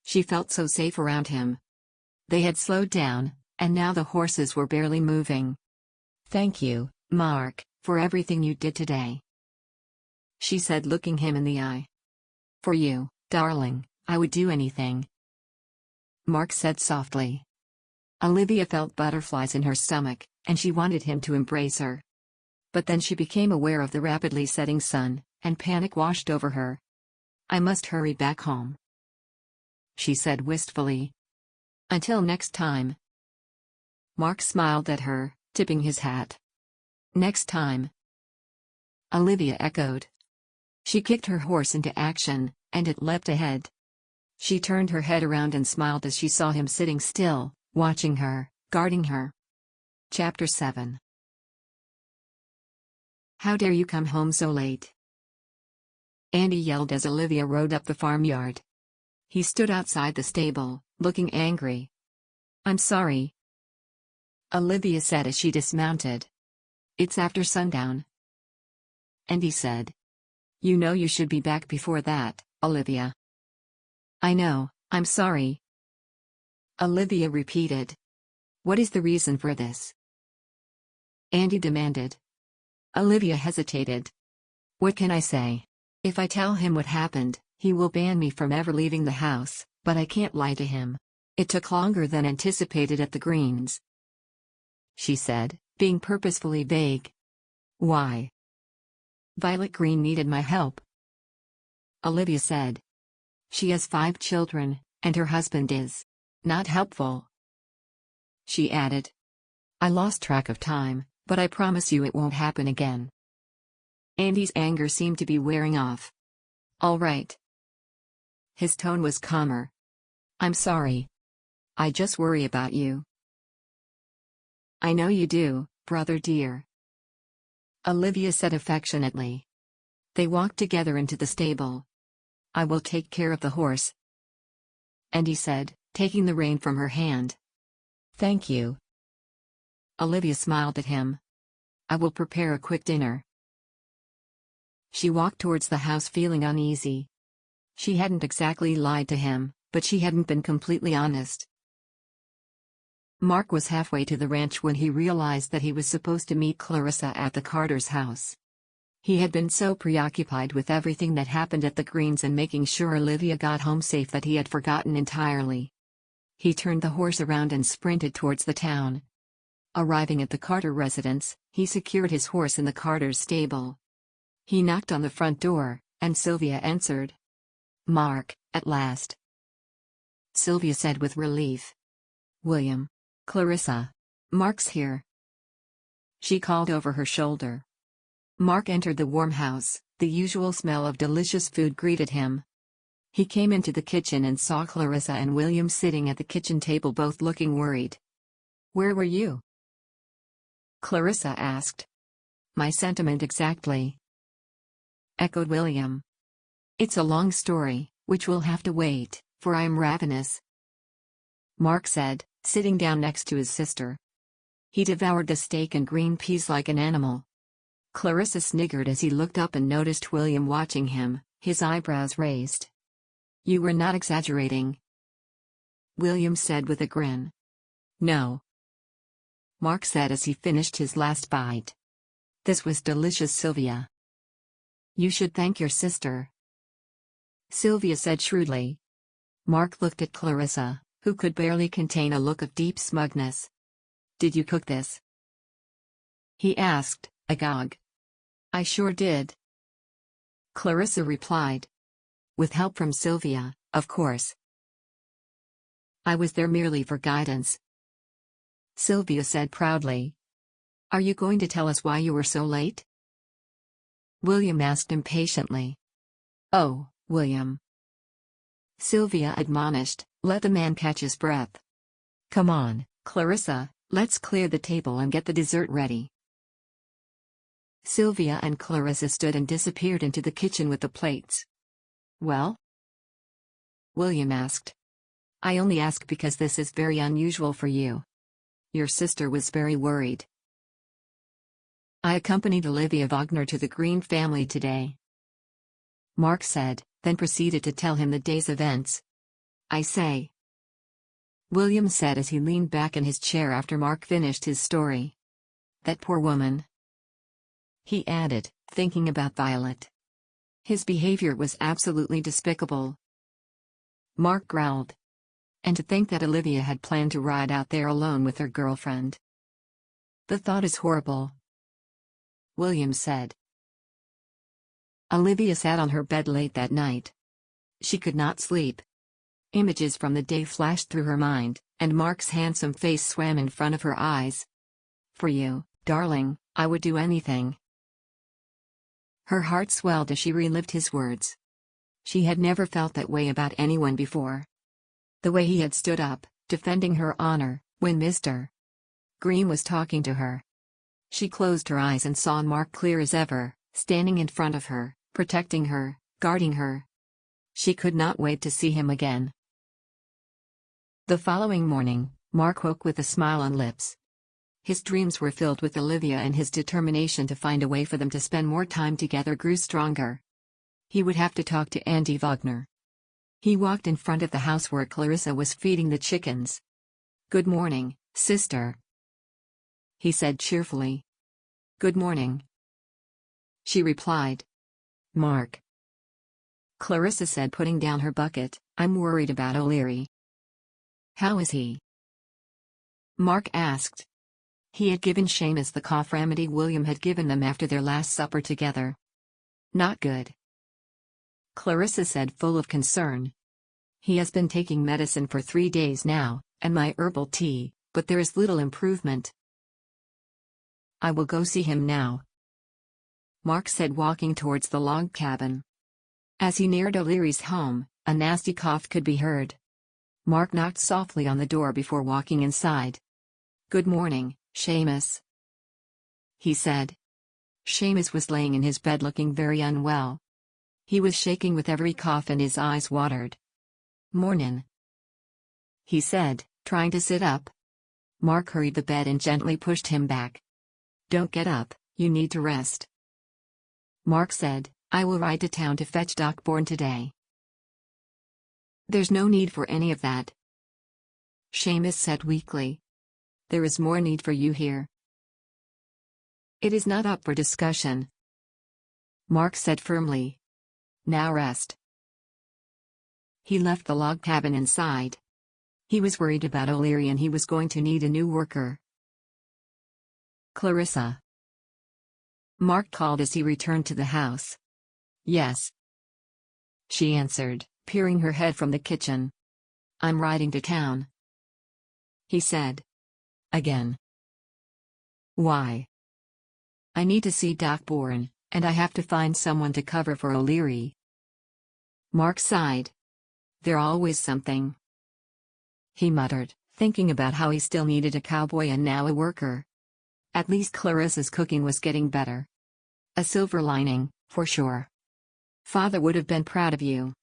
She felt so safe around him. They had slowed down, and now the horses were barely moving. Thank you, Marc, for everything you did today. She said, looking him in the eye. For you, darling, I would do anything. Marc said softly. Olivia felt butterflies in her stomach, and she wanted him to embrace her. But then she became aware of the rapidly setting sun, and panic washed over her. I must hurry back home, she said wistfully. Until next time. Marc smiled at her, tipping his hat. Next time. Olivia echoed. She kicked her horse into action, and it leapt ahead. She turned her head around and smiled as she saw him sitting still, watching her, guarding her. Chapter 7. How dare you come home so late? Andy yelled as Olivia rode up the farmyard. He stood outside the stable, looking angry. I'm sorry, Olivia said as she dismounted. It's after sundown. Andy said. You know you should be back before that, Olivia. I know, I'm sorry, Olivia repeated. What is the reason for this? Andy demanded. Olivia hesitated. What can I say? If I tell him what happened, he will ban me from ever leaving the house, but I can't lie to him. It took longer than anticipated at the Greens, she said, being purposefully vague. Why? Violet Green needed my help, Olivia said. She has 5 children, and her husband is not helpful. She added. I lost track of time, but I promise you it won't happen again. Andy's anger seemed to be wearing off. All right. His tone was calmer. I'm sorry. I just worry about you. I know you do, brother dear, Olivia said affectionately. They walked together into the stable. I will take care of the horse, Andy said, taking the rein from her hand. Thank you. Olivia smiled at him. I will prepare a quick dinner. She walked towards the house feeling uneasy. She hadn't exactly lied to him, but she hadn't been completely honest. Marc was halfway to the ranch when he realized that he was supposed to meet Clarissa at the Carter's house. He had been so preoccupied with everything that happened at the Greens and making sure Olivia got home safe that he had forgotten entirely. He turned the horse around and sprinted towards the town. Arriving at the Carter residence, he secured his horse in the Carter's stable. He knocked on the front door, and Sylvia answered. Marc, at last, Sylvia said with relief. William, Clarissa, Marc's here, she called over her shoulder. Marc entered the warm house. The usual smell of delicious food greeted him. He came into the kitchen and saw Clarissa and William sitting at the kitchen table, both looking worried. Where were you? Clarissa asked. My sentiment exactly, echoed William. It's a long story, which will have to wait, for I am ravenous, Marc said, sitting down next to his sister. He devoured the steak and green peas like an animal. Clarissa sniggered as he looked up and noticed William watching him, his eyebrows raised. You were not exaggerating, William said with a grin. No, Marc said as he finished his last bite. This was delicious, Sylvia. You should thank your sister, Sylvia said shrewdly. Marc looked at Clarissa, who could barely contain a look of deep smugness. Did you cook this? He asked, agog. I sure did, Clarissa replied. With help from Sylvia, of course. I was there merely for guidance, Sylvia said proudly. Are you going to tell us why you were so late? William asked impatiently. Oh, William, Sylvia admonished, let the man catch his breath. Come on, Clarissa, let's clear the table and get the dessert ready. Sylvia and Clarissa stood and disappeared into the kitchen with the plates. Well? William asked. I only ask because this is very unusual for you. Your sister was very worried. I accompanied Olivia Wagner to the Green family today, Marc said, then proceeded to tell him the day's events. I say, William said as he leaned back in his chair after Marc finished his story. That poor woman, he added, thinking about Violet. His behavior was absolutely despicable. Marc growled. And to think that Olivia had planned to ride out there alone with her girlfriend. The thought is horrible, William said. Olivia sat on her bed late that night. She could not sleep. Images from the day flashed through her mind, and Marc's handsome face swam in front of her eyes. For you, darling, I would do anything. Her heart swelled as she relived his words. She had never felt that way about anyone before. The way he had stood up, defending her honor, when Mr. Green was talking to her. She closed her eyes and saw Marc clear as ever, standing in front of her, protecting her, guarding her. She could not wait to see him again. The following morning, Marc woke with a smile on lips. His dreams were filled with Olivia, and his determination to find a way for them to spend more time together grew stronger. He would have to talk to Andy Wagner. He walked in front of the house where Clarissa was feeding the chickens. Good morning, sister, he said cheerfully. Good morning, she replied. Marc, Clarissa said, putting down her bucket, I'm worried about O'Leary. How is he? Marc asked. He had given Seamus the cough remedy William had given them after their last supper together. Not good, Clarissa said, full of concern. He has been taking medicine for 3 days now, and my herbal tea, but there is little improvement. I will go see him now, Marc said, walking towards the log cabin. As he neared O'Leary's home, a nasty cough could be heard. Marc knocked softly on the door before walking inside. "Good morning, Seamus," he said. Seamus was laying in his bed looking very unwell. He was shaking with every cough and his eyes watered. "Mornin'," he said, trying to sit up. Marc hurried the bed and gently pushed him back. "Don't get up, you need to rest," Marc said. "I will ride to town to fetch Doc Bourne today." "There's no need for any of that," Seamus said weakly. "There is more need for you here." "It is not up for discussion," Marc said firmly. "Now rest." He left the log cabin inside. He was worried about O'Leary and he was going to need a new worker. "Clarissa," Marc called as he returned to the house. "Yes," she answered, peering her head from the kitchen. "I'm riding to town," he said. "Again?" "Why?" "I need to see Doc Bourne, and I have to find someone to cover for O'Leary." Marc sighed. "There's always something," he muttered, thinking about how he still needed a cowboy and now a worker. At least Clarissa's cooking was getting better. A silver lining, for sure. "Father would have been proud of you,"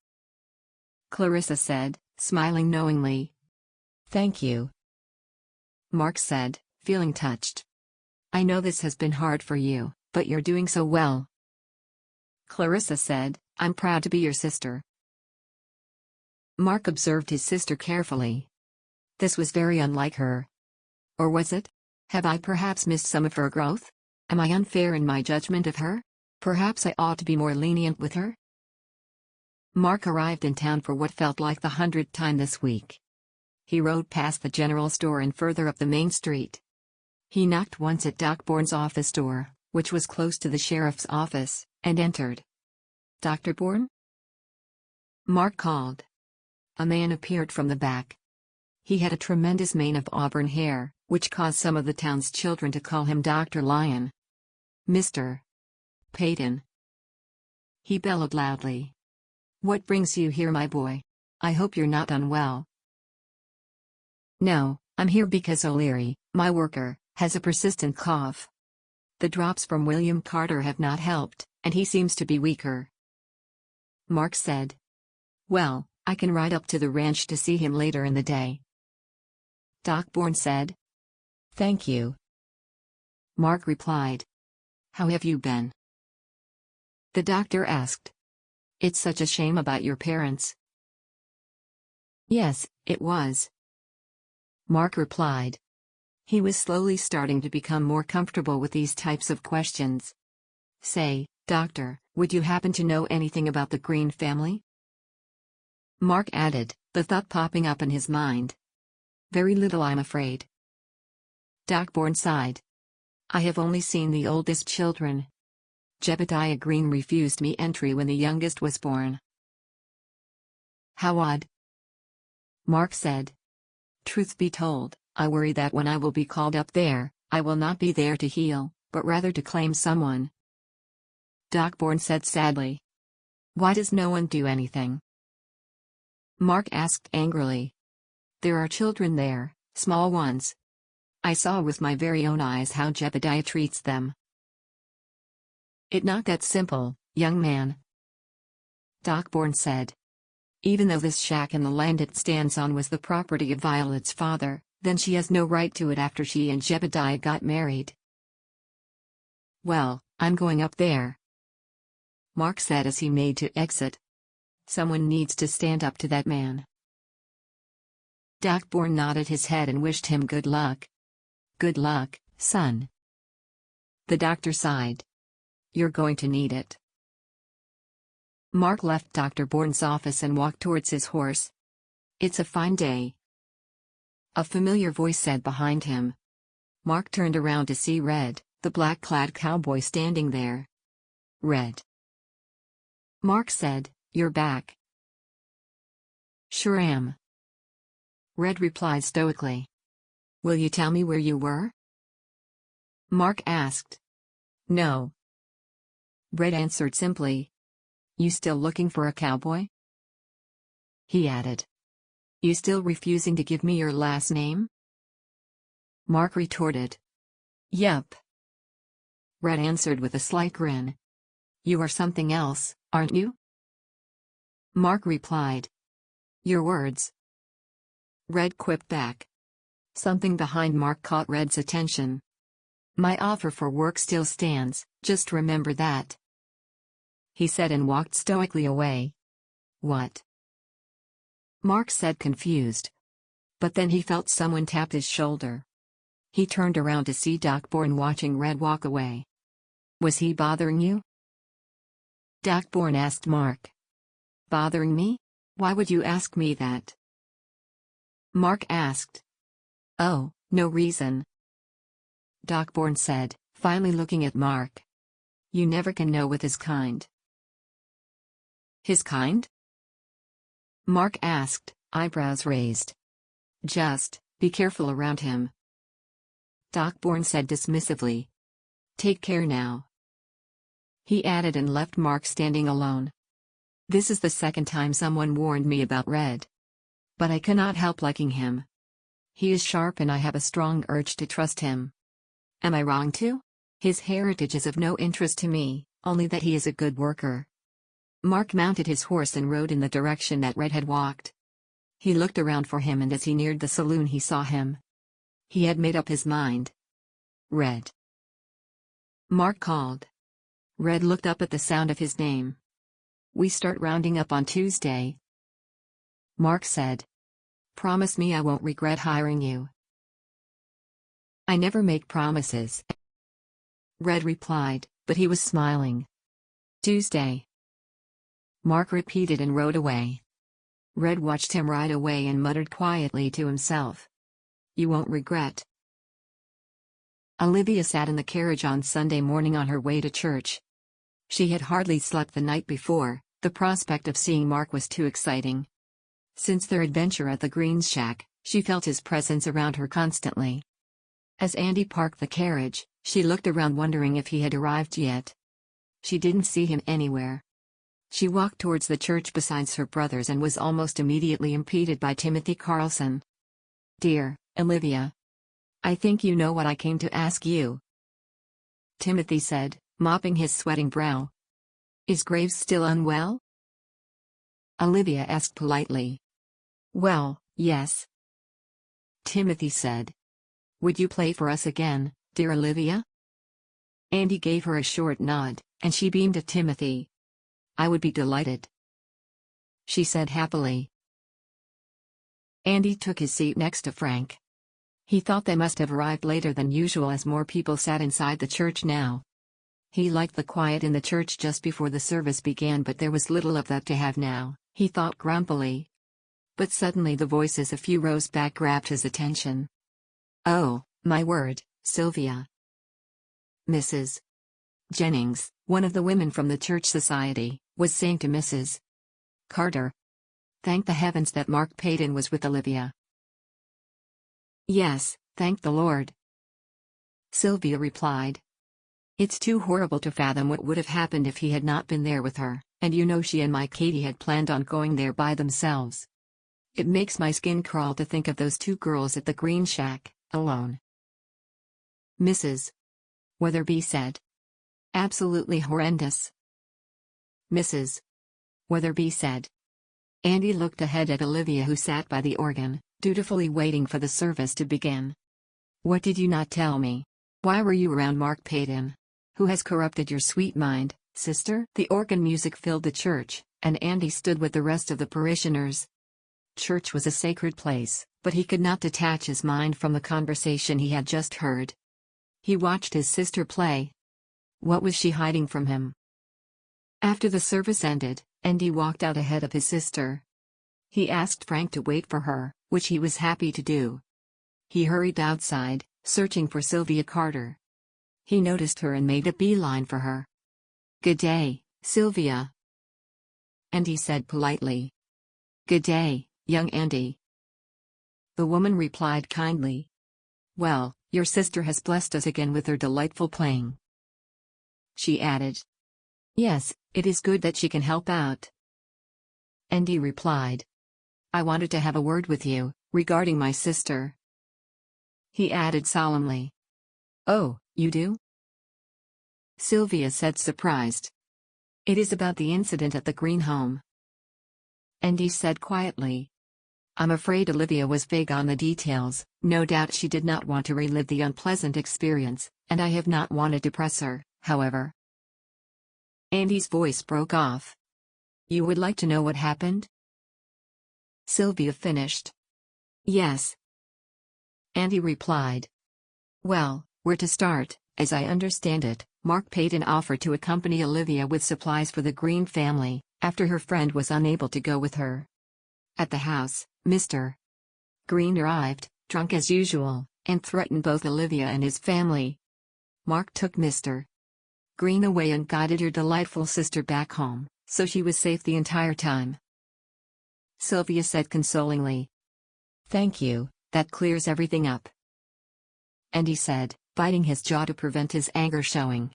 Clarissa said, smiling knowingly. "Thank you," Marc said, feeling touched. "I know this has been hard for you, but you're doing so well." Clarissa said, "I'm proud to be your sister." Marc observed his sister carefully. This was very unlike her. Or was it? Have I perhaps missed some of her growth? Am I unfair in my judgment of her? Perhaps I ought to be more lenient with her? Marc arrived in town for what felt like the 100th time this week. He rode past the general store and further up the main street. He knocked once at Doc Bourne's office door, which was close to the sheriff's office, and entered. "Dr. Bourne?" Marc called. A man appeared from the back. He had a tremendous mane of auburn hair, which caused some of the town's children to call him Dr. Lion. "Mr. Payton," he bellowed loudly. "What brings you here, my boy? I hope you're not unwell." "No, I'm here because O'Leary, my worker, has a persistent cough. The drops from William Carter have not helped, and he seems to be weaker," Marc said. "Well, I can ride up to the ranch to see him later in the day," Doc Bourne said. "Thank you," Marc replied. "How have you been?" the doctor asked. "It's such a shame about your parents." "Yes, it was," Marc replied. He was slowly starting to become more comfortable with these types of questions. "Say, doctor, would you happen to know anything about the Green family?" Marc added, the thought popping up in his mind. "Very little, I'm afraid." Doc Bourne sighed. "I have only seen the oldest children. Jebediah Green refused me entry when the youngest was born." "How odd," Marc said. "Truth be told, I worry that when I will be called up there, I will not be there to heal, but rather to claim someone." Doc Bourne said sadly. "Why does no one do anything?" Marc asked angrily. "There are children there, small ones. I saw with my very own eyes how Jebediah treats them." "It's not that simple, young man," Doc Bourne said. "Even though this shack and the land it stands on was the property of Violet's father, then she has no right to it after she and Jebediah got married." "Well, I'm going up there," Marc said as he made to exit. "Someone needs to stand up to that man." Doc Bourne nodded his head and wished him good luck. "Good luck, son." The doctor sighed. "You're going to need it." Marc left Dr. Bourne's office and walked towards his horse. "It's a fine day," a familiar voice said behind him. Marc turned around to see Red, the black-clad cowboy standing there. "Red," Marc said, "You're back." "Sure am." Red replied stoically. "Will you tell me where you were?" Marc asked. "No." Red answered simply. "You still looking for a cowboy?" He added. "You still refusing to give me your last name?" Marc retorted. "Yep." Red answered with a slight grin. "You are something else, aren't you?" Marc replied. "Your words." Red quipped back. Something behind Marc caught Red's attention. "My offer for work still stands, just remember that," he said and walked stoically away. "What?" Marc said, confused. But then he felt someone tap his shoulder. He turned around to see Dockborn watching Red walk away. "Was he bothering you?" Dockborn asked Marc. "Bothering me? Why would you ask me that?" Marc asked. "Oh, no reason," Dockborn said, finally looking at Marc. "You never can know with his kind." "His kind?" Marc asked, eyebrows raised. "Just, be careful around him," Dockborn said dismissively. "Take care now," he added and left Marc standing alone. "This is the second time someone warned me about Red. But I cannot help liking him. He is sharp and I have a strong urge to trust him. Am I wrong to? His heritage is of no interest to me, only that he is a good worker." Marc mounted his horse and rode in the direction that Red had walked. He looked around for him and as he neared the saloon he saw him. He had made up his mind. "Red," Marc called. Red looked up at the sound of his name. "We start rounding up on Tuesday," Marc said. "Promise me I won't regret hiring you." "I never make promises," Red replied, but he was smiling. "Tuesday," Marc repeated and rode away. Red watched him ride away and muttered quietly to himself. "You won't regret." Olivia sat in the carriage on Sunday morning on her way to church. She had hardly slept the night before, the prospect of seeing Marc was too exciting. Since their adventure at the Greens shack, she felt his presence around her constantly. As Andy parked the carriage, she looked around wondering if he had arrived yet. She didn't see him anywhere. She walked towards the church beside her brothers and was almost immediately impeded by Timothy Carlson. "Dear Olivia, I think you know what I came to ask you," Timothy said, mopping his sweating brow. "Is Graves still unwell?" Olivia asked politely. "Well, yes," Timothy said. "Would you play for us again, dear Olivia?" Andy gave her a short nod, and she beamed at Timothy. "I would be delighted," she said happily. Andy took his seat next to Frank. He thought they must have arrived later than usual as more people sat inside the church now. He liked the quiet in the church just before the service began, but there was little of that to have now, he thought grumpily. But suddenly the voices a few rows back grabbed his attention. "Oh, my word, Sylvia." Mrs. Jennings, one of the women from the church society, was saying to Mrs. Carter. "Thank the heavens that Marc Payton was with Olivia." "Yes, thank the Lord," Sylvia replied. "It's too horrible to fathom what would have happened if he had not been there with her, and you know she and my Katie had planned on going there by themselves. It makes my skin crawl to think of those two girls at the green shack, alone." Mrs. Weatherby said. "Absolutely horrendous," Mrs. Weatherby said. Andy looked ahead at Olivia, who sat by the organ, dutifully waiting for the service to begin. "What did you not tell me? Why were you around Marc Payton? Who has corrupted your sweet mind, sister?" The organ music filled the church, and Andy stood with the rest of the parishioners. Church was a sacred place, but he could not detach his mind from the conversation he had just heard. He watched his sister play. What was she hiding from him? After the service ended, Andy walked out ahead of his sister. He asked Frank to wait for her, which he was happy to do. He hurried outside, searching for Sylvia Carter. He noticed her and made a beeline for her. "Good day, Sylvia," Andy said politely. "Good day, young Andy." The woman replied kindly. "Well, your sister has blessed us again with her delightful playing." She added. "Yes, it is good that she can help out." Andy replied. "I wanted to have a word with you, regarding my sister." He added solemnly. "Oh, you do?" Sylvia said, surprised. "It is about the incident at the green home." Andy said quietly. "I'm afraid Olivia was vague on the details. No doubt she did not want to relive the unpleasant experience, and I have not wanted to press her, however." Andy's voice broke off. "You would like to know what happened?" Sylvia finished. "Yes." Andy replied. "Well, where to start? As I understand it, Marc Payton offered to accompany Olivia with supplies for the Green family, after her friend was unable to go with her. At the house, Mr. Green arrived, drunk as usual, and threatened both Olivia and his family. Marc took Mr. Green away and guided your delightful sister back home, so she was safe the entire time." Sylvia said consolingly. "Thank you, that clears everything up." And he said, biting his jaw to prevent his anger showing.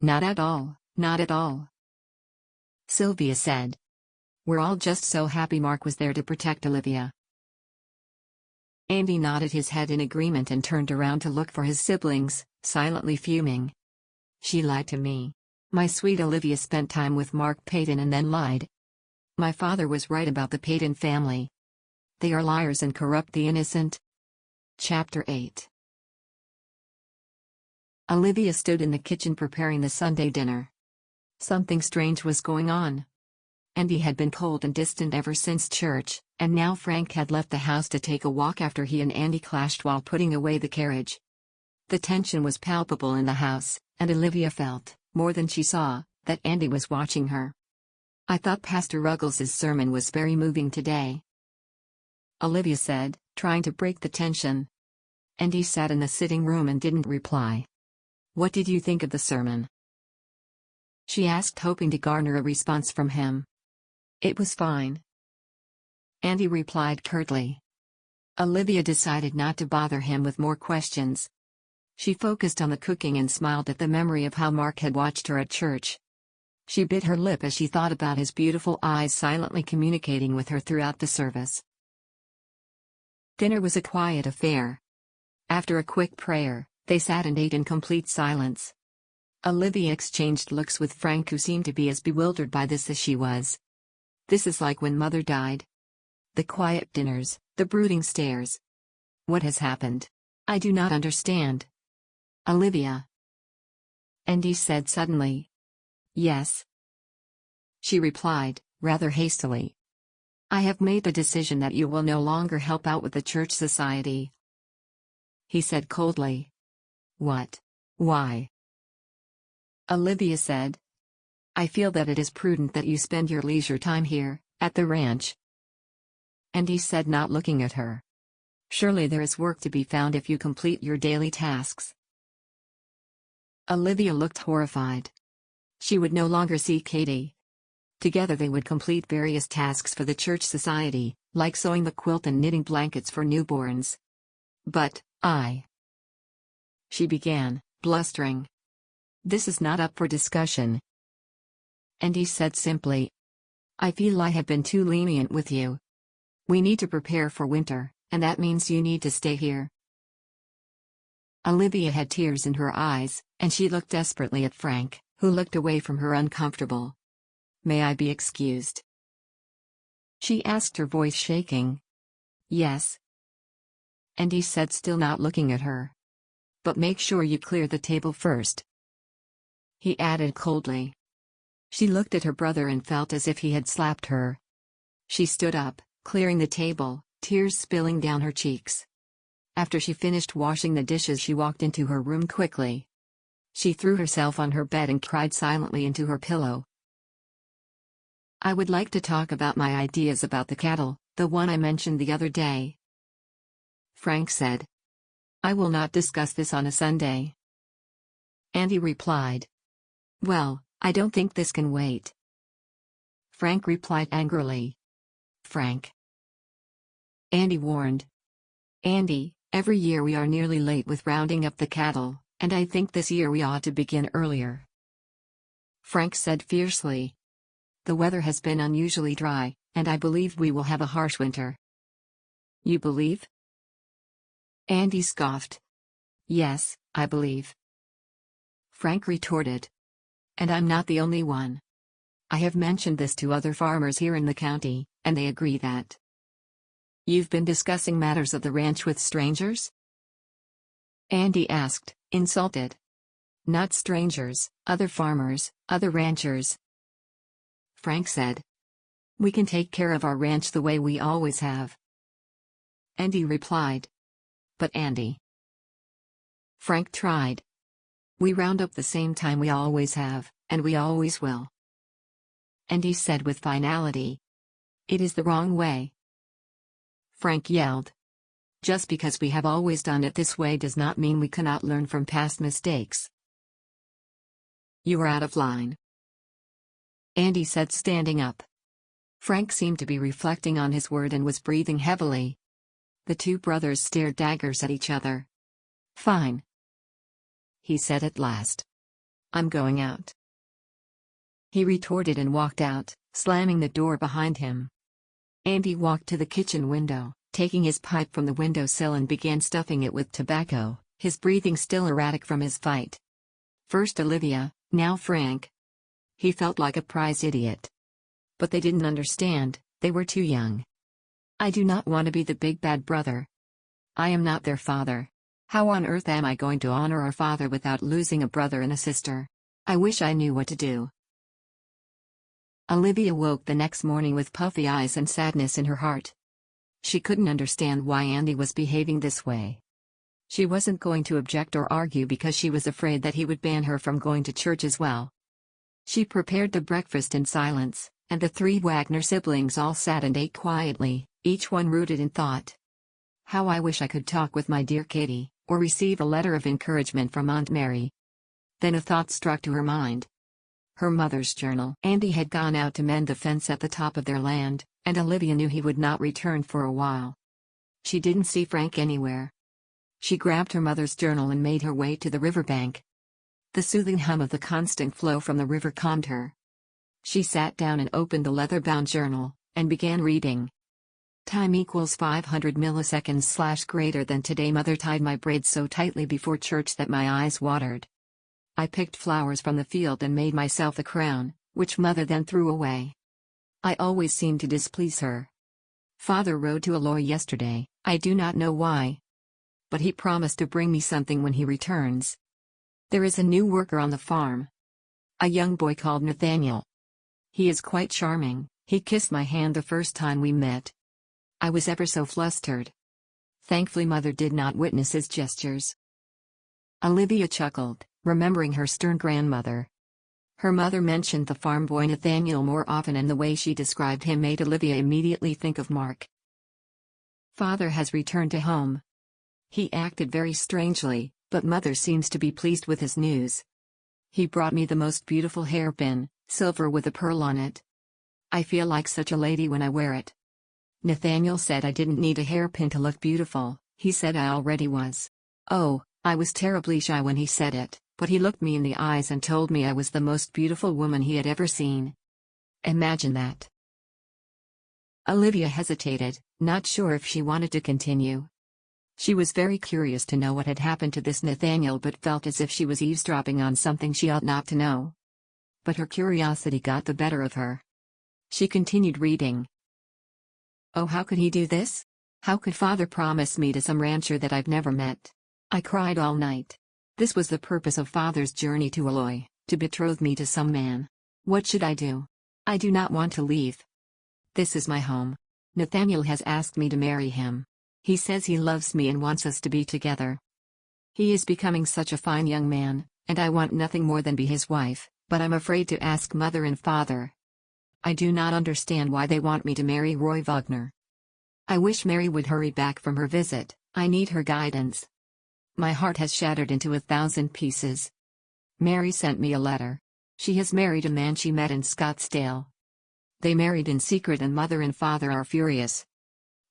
"Not at all, not at all." Sylvia said. "We're all just so happy Marc was there to protect Olivia." Andy nodded his head in agreement and turned around to look for his siblings, silently fuming. "She lied to me. My sweet Olivia spent time with Marc Payton and then lied. My father was right about the Payton family. They are liars and corrupt the innocent." Chapter 8. Olivia stood in the kitchen preparing the Sunday dinner. Something strange was going on. Andy had been cold and distant ever since church, and now Frank had left the house to take a walk after he and Andy clashed while putting away the carriage. The tension was palpable in the house, and Olivia felt, more than she saw, that Andy was watching her. "I thought Pastor Ruggles' sermon was very moving today," Olivia said, trying to break the tension. Andy sat in the sitting room and didn't reply. "What did you think of the sermon?" she asked, hoping to garner a response from him. "It was fine," Andy replied curtly. Olivia decided not to bother him with more questions. She focused on the cooking and smiled at the memory of how Marc had watched her at church. She bit her lip as she thought about his beautiful eyes silently communicating with her throughout the service. Dinner was a quiet affair. After a quick prayer, they sat and ate in complete silence. Olivia exchanged looks with Frank, who seemed to be as bewildered by this as she was. This is like when Mother died. The quiet dinners, the brooding stares. What has happened? I do not understand. Olivia. Andy said suddenly. Yes, she replied, rather hastily. I have made the decision that you will no longer help out with the church society, he said coldly. What? Why? Olivia said. I feel that it is prudent that you spend your leisure time here, at the ranch. Andy said, not looking at her. Surely there is work to be found if you complete your daily tasks. Olivia looked horrified. She would no longer see Katie. Together they would complete various tasks for the church society, like sewing the quilt and knitting blankets for newborns. But, she began, blustering. This is not up for discussion. Andy said simply. I feel I have been too lenient with you. We need to prepare for winter, and that means you need to stay here. Olivia had tears in her eyes, and she looked desperately at Frank, who looked away from her uncomfortable. May I be excused? She asked, her voice shaking. Yes. Andy said, still not looking at her. But make sure you clear the table first, he added coldly. She looked at her brother and felt as if he had slapped her. She stood up, clearing the table, tears spilling down her cheeks. After she finished washing the dishes, she walked into her room quickly. She threw herself on her bed and cried silently into her pillow. I would like to talk about my ideas about the cattle, the one I mentioned the other day, Frank said. I will not discuss this on a Sunday, Andy replied. Well, I don't think this can wait. Frank replied angrily. Frank. Andy warned. Andy, every year we are nearly late with rounding up the cattle, and I think this year we ought to begin earlier. Frank said fiercely. The weather has been unusually dry, and I believe we will have a harsh winter. You believe? Andy scoffed. Yes, I believe. Frank retorted. And I'm not the only one. I have mentioned this to other farmers here in the county, and they agree that. You've been discussing matters of the ranch with strangers? Andy asked, insulted. Not strangers, other farmers, other ranchers. Frank said. We can take care of our ranch the way we always have. Andy replied. But Andy. Frank tried. We round up the same time we always have, and we always will. Andy said with finality. It is the wrong way. Frank yelled. Just because we have always done it this way does not mean we cannot learn from past mistakes. You are out of line. Andy said, standing up. Frank seemed to be reflecting on his word and was breathing heavily. The two brothers stared daggers at each other. Fine. He said at last. I'm going out. He retorted and walked out, slamming the door behind him. Andy walked to the kitchen window, taking his pipe from the windowsill and began stuffing it with tobacco, his breathing still erratic from his fight. First Olivia, now Frank. He felt like a prize idiot. But they didn't understand, they were too young. I do not want to be the big bad brother. I am not their father. How on earth am I going to honor our father without losing a brother and a sister? I wish I knew what to do. Olivia woke the next morning with puffy eyes and sadness in her heart. She couldn't understand why Andy was behaving this way. She wasn't going to object or argue because she was afraid that he would ban her from going to church as well. She prepared the breakfast in silence, and the three Wagner siblings all sat and ate quietly, each one rooted in thought. How I wish I could talk with my dear Katie, or receive a letter of encouragement from Aunt Mary. Then a thought struck to her mind. Her mother's journal. Andy had gone out to mend the fence at the top of their land, and Olivia knew he would not return for a while. She didn't see Frank anywhere. She grabbed her mother's journal and made her way to the riverbank. The soothing hum of the constant flow from the river calmed her. She sat down and opened the leather-bound journal, and began reading. Time equals 500 milliseconds / greater than today. Mother tied my braids so tightly before church that my eyes watered. I picked flowers from the field and made myself a crown, which mother then threw away. I always seemed to displease her. Father rode to Eloy yesterday, I do not know why. But he promised to bring me something when he returns. There is a new worker on the farm. A young boy called Nathaniel. He is quite charming. He kissed my hand the first time we met. I was ever so flustered. Thankfully mother did not witness his gestures. Olivia chuckled, remembering her stern grandmother. Her mother mentioned the farm boy Nathaniel more often, and the way she described him made Olivia immediately think of Marc. Father has returned to home. He acted very strangely, but mother seems to be pleased with his news. He brought me the most beautiful hairpin, silver with a pearl on it. I feel like such a lady when I wear it. Nathaniel said I didn't need a hairpin to look beautiful, he said I already was. Oh, I was terribly shy when he said it, but he looked me in the eyes and told me I was the most beautiful woman he had ever seen. Imagine that. Olivia hesitated, not sure if she wanted to continue. She was very curious to know what had happened to this Nathaniel, but felt as if she was eavesdropping on something she ought not to know. But her curiosity got the better of her. She continued reading. Oh, how could he do this? How could Father promise me to some rancher that I've never met? I cried all night. This was the purpose of Father's journey to Eloy, to betroth me to some man. What should I do? I do not want to leave. This is my home. Nathaniel has asked me to marry him. He says he loves me and wants us to be together. He is becoming such a fine young man, and I want nothing more than be his wife, but I'm afraid to ask Mother and Father. I do not understand why they want me to marry Roy Wagner. I wish Mary would hurry back from her visit. I need her guidance. My heart has shattered into 1,000 pieces. Mary sent me a letter. She has married a man she met in Scottsdale. They married in secret and mother and father are furious.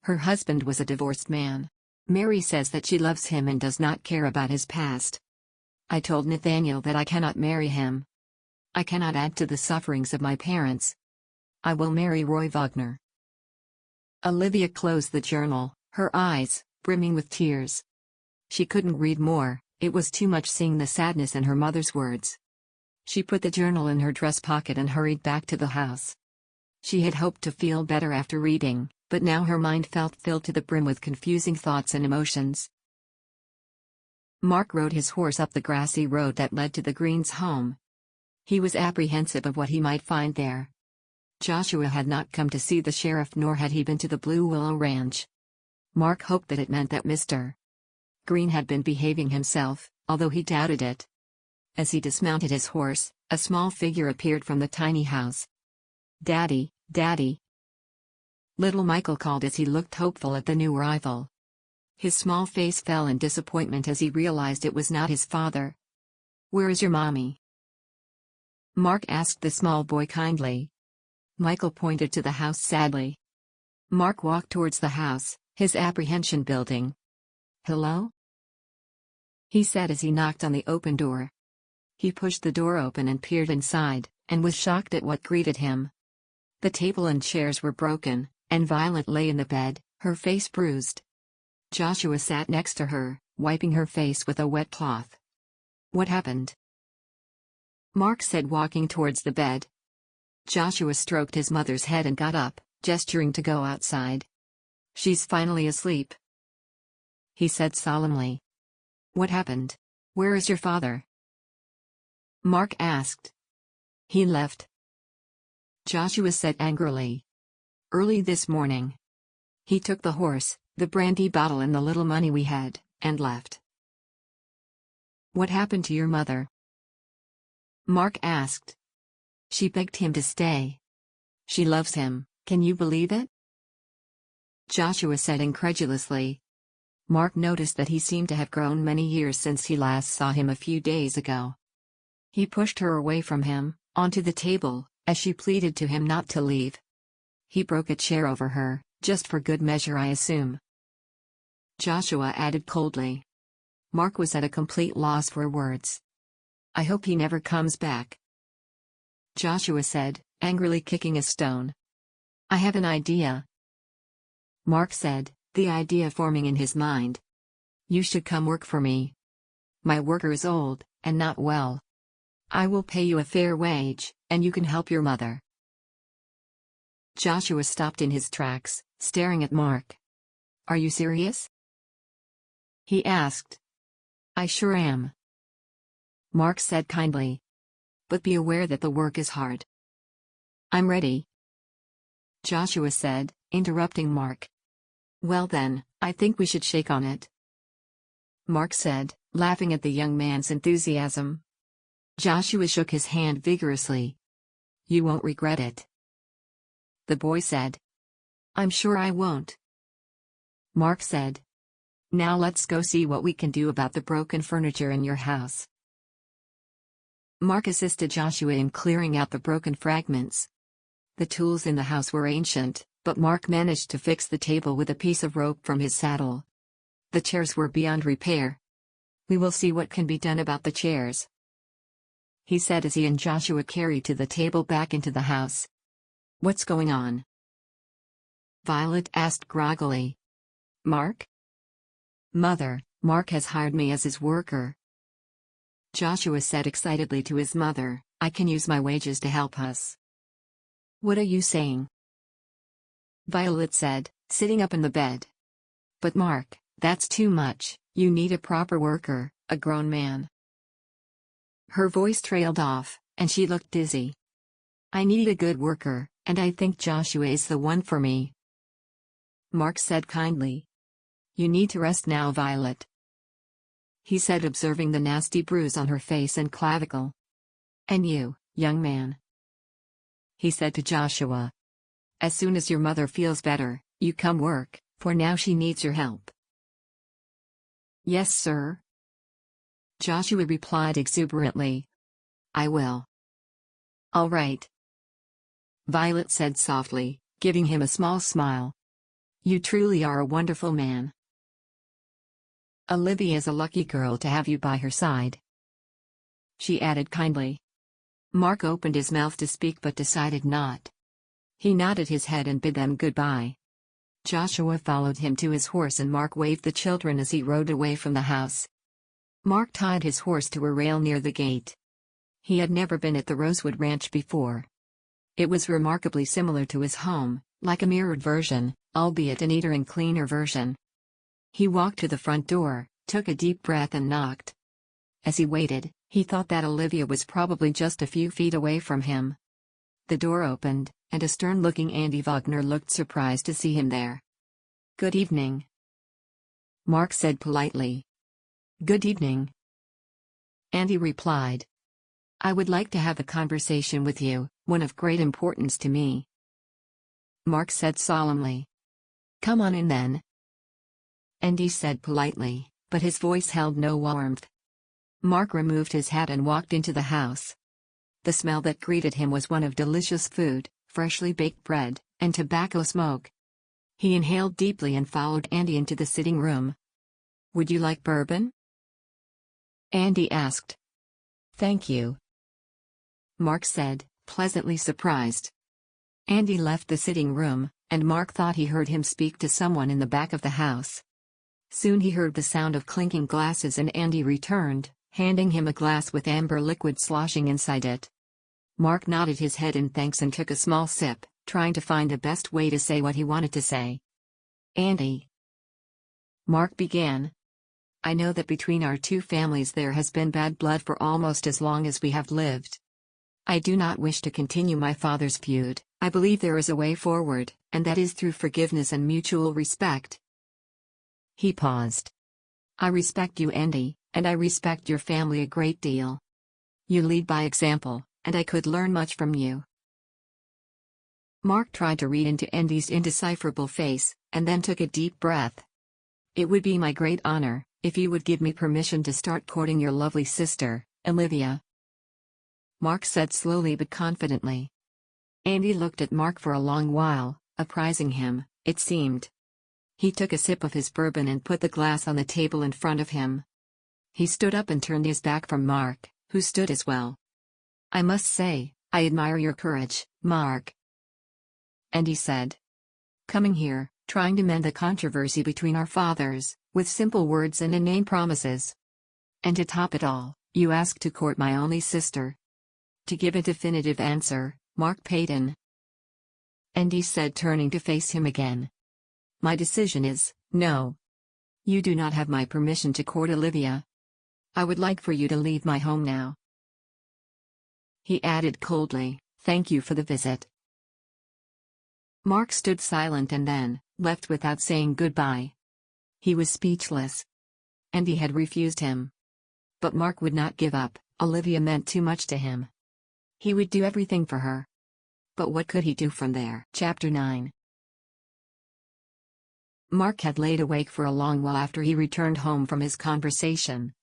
Her husband was a divorced man. Mary says that she loves him and does not care about his past. I told Nathaniel that I cannot marry him. I cannot add to the sufferings of my parents. I will marry Roy Wagner. Olivia closed the journal, her eyes brimming with tears. She couldn't read more, it was too much seeing the sadness in her mother's words. She put the journal in her dress pocket and hurried back to the house. She had hoped to feel better after reading, but now her mind felt filled to the brim with confusing thoughts and emotions. Marc rode his horse up the grassy road that led to the Greens' home. He was apprehensive of what he might find there. Joshua had not come to see the sheriff, nor had he been to the Blue Willow Ranch. Marc hoped that it meant that Mr. Green had been behaving himself, although he doubted it. As he dismounted his horse, a small figure appeared from the tiny house. "Daddy, Daddy!" Little Michael called as he looked hopeful at the new arrival. His small face fell in disappointment as he realized it was not his father. "Where is your mommy?" Marc asked the small boy kindly. Michael pointed to the house sadly. Marc walked towards the house, his apprehension building. "Hello?" he said as he knocked on the open door. He pushed the door open and peered inside, and was shocked at what greeted him. The table and chairs were broken, and Violet lay in the bed, her face bruised. Joshua sat next to her, wiping her face with a wet cloth. "What happened?" Marc said, walking towards the bed. Joshua stroked his mother's head and got up, gesturing to go outside. "She's finally asleep," he said solemnly. "What happened? Where is your father?" Marc asked. "He left," Joshua said angrily. "Early this morning. He took the horse, the brandy bottle and the little money we had, and left." "What happened to your mother?" Marc asked. "She begged him to stay. She loves him, can you believe it?" Joshua said incredulously. Marc noticed that he seemed to have grown many years since he last saw him a few days ago. He pushed her away from him, onto the table, as she pleaded to him not to leave. He broke a chair over her, just for good measure, I assume. Joshua added coldly. Marc was at a complete loss for words. "I hope he never comes back," Joshua said, angrily kicking a stone. "I have an idea," Marc said, the idea forming in his mind. "You should come work for me. My worker is old, and not well. I will pay you a fair wage, and you can help your mother." Joshua stopped in his tracks, staring at Marc. "Are you serious?" he asked. "I sure am," Marc said kindly. "But be aware that the work is hard." "I'm ready," Joshua said, interrupting Marc. "Well then, I think we should shake on it," Marc said, laughing at the young man's enthusiasm. Joshua shook his hand vigorously. "You won't regret it," the boy said. "I'm sure I won't," Marc said. "Now let's go see what we can do about the broken furniture in your house." Marc assisted Joshua in clearing out the broken fragments. The tools in the house were ancient, but Marc managed to fix the table with a piece of rope from his saddle. The chairs were beyond repair. "We will see what can be done about the chairs," he said as he and Joshua carried the table back into the house. "What's going on?" Violet asked groggily. "Marc?" "Mother, Marc has hired me as his worker," Joshua said excitedly to his mother. "I can use my wages to help us." "What are you saying?" Violet said, sitting up in the bed. "But Marc, that's too much, you need a proper worker, a grown man." Her voice trailed off, and she looked dizzy. "I need a good worker, and I think Joshua is the one for me," Marc said kindly. "You need to rest now, Violet," he said, observing the nasty bruise on her face and clavicle. "And you, young man," he said to Joshua. "As soon as your mother feels better, you come work, for now she needs your help." "Yes, sir," Joshua replied exuberantly. "I will." "All right." Violet said softly, giving him a small smile. You truly are a wonderful man. Olivia is a lucky girl to have you by her side, she added kindly. Marc opened his mouth to speak but decided not. He nodded his head and bid them goodbye. Joshua followed him to his horse and Marc waved the children as he rode away from the house. Marc tied his horse to a rail near the gate. He had never been at the Rosewood Ranch before. It was remarkably similar to his home, like a mirrored version, albeit a neater and cleaner version. He walked to the front door, took a deep breath and knocked. As he waited, he thought that Olivia was probably just a few feet away from him. The door opened, and a stern-looking Andy Wagner looked surprised to see him there. Good evening, Marc said politely. Good evening, Andy replied. I would like to have a conversation with you, one of great importance to me, Marc said solemnly. Come on in then, Andy said politely, but his voice held no warmth. Marc removed his hat and walked into the house. The smell that greeted him was one of delicious food, freshly baked bread, and tobacco smoke. He inhaled deeply and followed Andy into the sitting room. Would you like bourbon? Andy asked. Thank you, Marc said, pleasantly surprised. Andy left the sitting room, and Marc thought he heard him speak to someone in the back of the house. Soon he heard the sound of clinking glasses and Andy returned, handing him a glass with amber liquid sloshing inside it. Marc nodded his head in thanks and took a small sip, trying to find the best way to say what he wanted to say. Andy, Marc began. I know that between our two families there has been bad blood for almost as long as we have lived. I do not wish to continue my father's feud. I believe there is a way forward, and that is through forgiveness and mutual respect. He paused. I respect you, Andy, and I respect your family a great deal. You lead by example, and I could learn much from you. Marc tried to read into Andy's indecipherable face, and then took a deep breath. It would be my great honor, if you would give me permission to start courting your lovely sister, Olivia, Marc said slowly but confidently. Andy looked at Marc for a long while, apprising him, it seemed. He took a sip of his bourbon and put the glass on the table in front of him. He stood up and turned his back from Marc, who stood as well. I must say, I admire your courage, Marc, Andy said. Coming here, trying to mend the controversy between our fathers, with simple words and inane promises. And to top it all, you asked to court my only sister. To give a definitive answer, Marc Payton, Andy said, turning to face him again. My decision is, no. You do not have my permission to court Olivia. I would like for you to leave my home now. He added coldly, thank you for the visit. Marc stood silent and then, left without saying goodbye. He was speechless. Andy had refused him. But Marc would not give up. Olivia meant too much to him. He would do everything for her. But what could he do from there? Chapter 9. Marc had laid awake for a long while after he returned home from his conversation.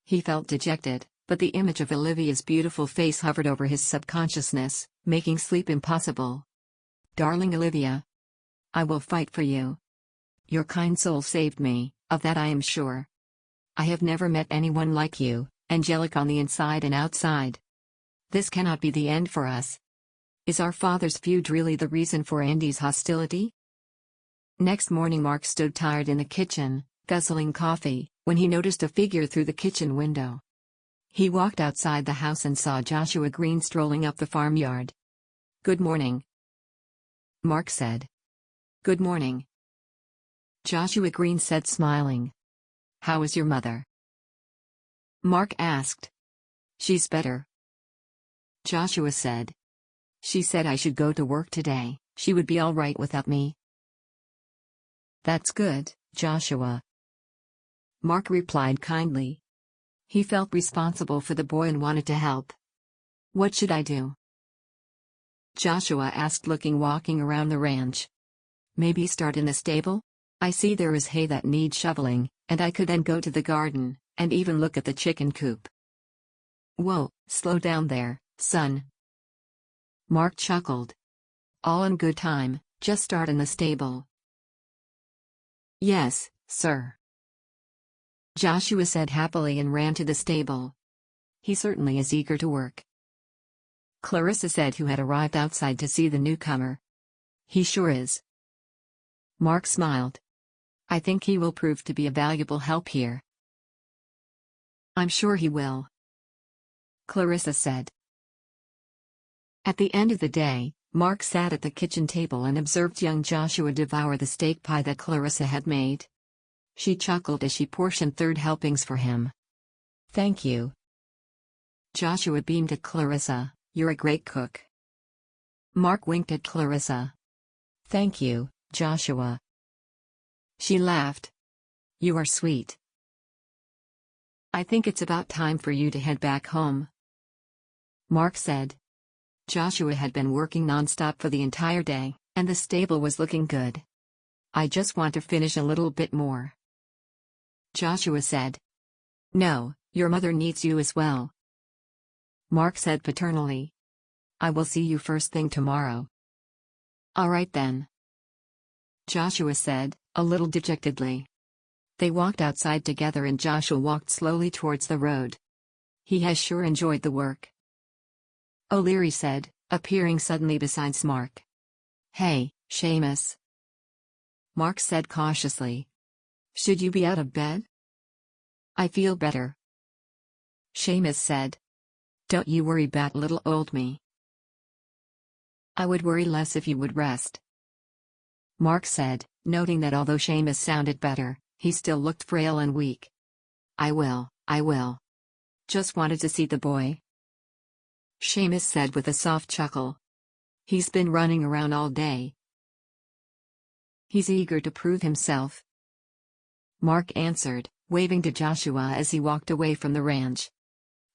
He felt dejected, but the image of Olivia's beautiful face hovered over his subconsciousness, making sleep impossible. Darling Olivia, I will fight for you. Your kind soul saved me, of that I am sure. I have never met anyone like you, angelic on the inside and outside. This cannot be the end for us. Is our father's feud really the reason for Andy's hostility? Next morning Marc stood tired in the kitchen, guzzling coffee, when he noticed a figure through the kitchen window. He walked outside the house and saw Joshua Green strolling up the farmyard. Good morning, Marc said. Good morning, Joshua Green said, smiling. How is your mother? Marc asked. She's better, Joshua said. She said I should go to work today. She would be all right without me. That's good, Joshua, Marc replied kindly. He felt responsible for the boy and wanted to help. What should I do? Joshua asked, walking around the ranch. Maybe start in the stable? I see there is hay that needs shoveling, and I could then go to the garden, and even look at the chicken coop. Whoa, slow down there, son, Marc chuckled. All in good time, just start in the stable. Yes, sir. Joshua said happily and ran to the stable. He certainly is eager to work. Clarissa said, who had arrived outside to see the newcomer. He sure is. Marc smiled. I think he will prove to be a valuable help here. I'm sure he will, Clarissa said. At the end of the day, Marc sat at the kitchen table and observed young Joshua devour the steak pie that Clarissa had made. She chuckled as she portioned third helpings for him. Thank you. Joshua beamed at Clarissa. You're a great cook. Marc winked at Clarissa. Thank you, Joshua. She laughed. You are sweet. I think it's about time for you to head back home, Marc said. Joshua had been working non-stop for the entire day, and the stable was looking good. I just want to finish a little bit more, Joshua said. No, your mother needs you as well, Marc said paternally. I will see you first thing tomorrow. All right then, Joshua said, a little dejectedly. They walked outside together and Joshua walked slowly towards the road. He has sure enjoyed the work, O'Leary said, appearing suddenly beside Marc. Hey, Seamus, Marc said cautiously. Should you be out of bed? I feel better, Seamus said. Don't you worry about little old me. I would worry less if you would rest, Marc said, noting that although Seamus sounded better, he still looked frail and weak. I will. Just wanted to see the boy, Seamus said with a soft chuckle. He's been running around all day. He's eager to prove himself, Marc answered, waving to Joshua as he walked away from the ranch.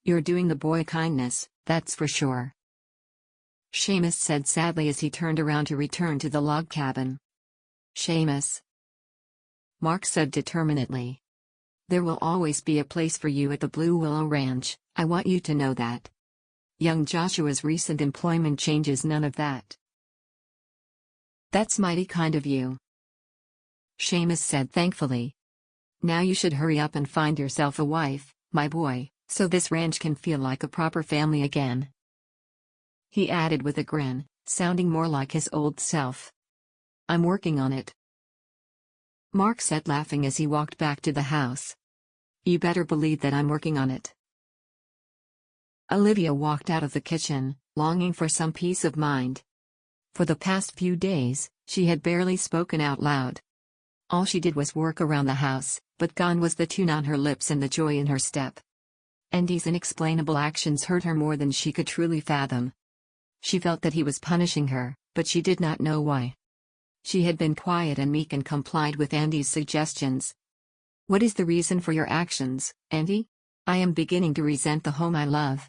You're doing the boy a kindness, that's for sure, Seamus said sadly as he turned around to return to the log cabin. Seamus, Marc said determinedly. There will always be a place for you at the Blue Willow Ranch, I want you to know that. Young Joshua's recent employment changes none of that. That's mighty kind of you, Seamus said thankfully. Now you should hurry up and find yourself a wife, my boy, so this ranch can feel like a proper family again, he added with a grin, sounding more like his old self. I'm working on it, Marc said laughing as he walked back to the house. You better believe that I'm working on it. Olivia walked out of the kitchen, longing for some peace of mind. For the past few days, she had barely spoken out loud. All she did was work around the house, but gone was the tune on her lips and the joy in her step. Andy's inexplainable actions hurt her more than she could truly fathom. She felt that he was punishing her, but she did not know why. She had been quiet and meek and complied with Andy's suggestions. What is the reason for your actions, Andy? I am beginning to resent the home I love.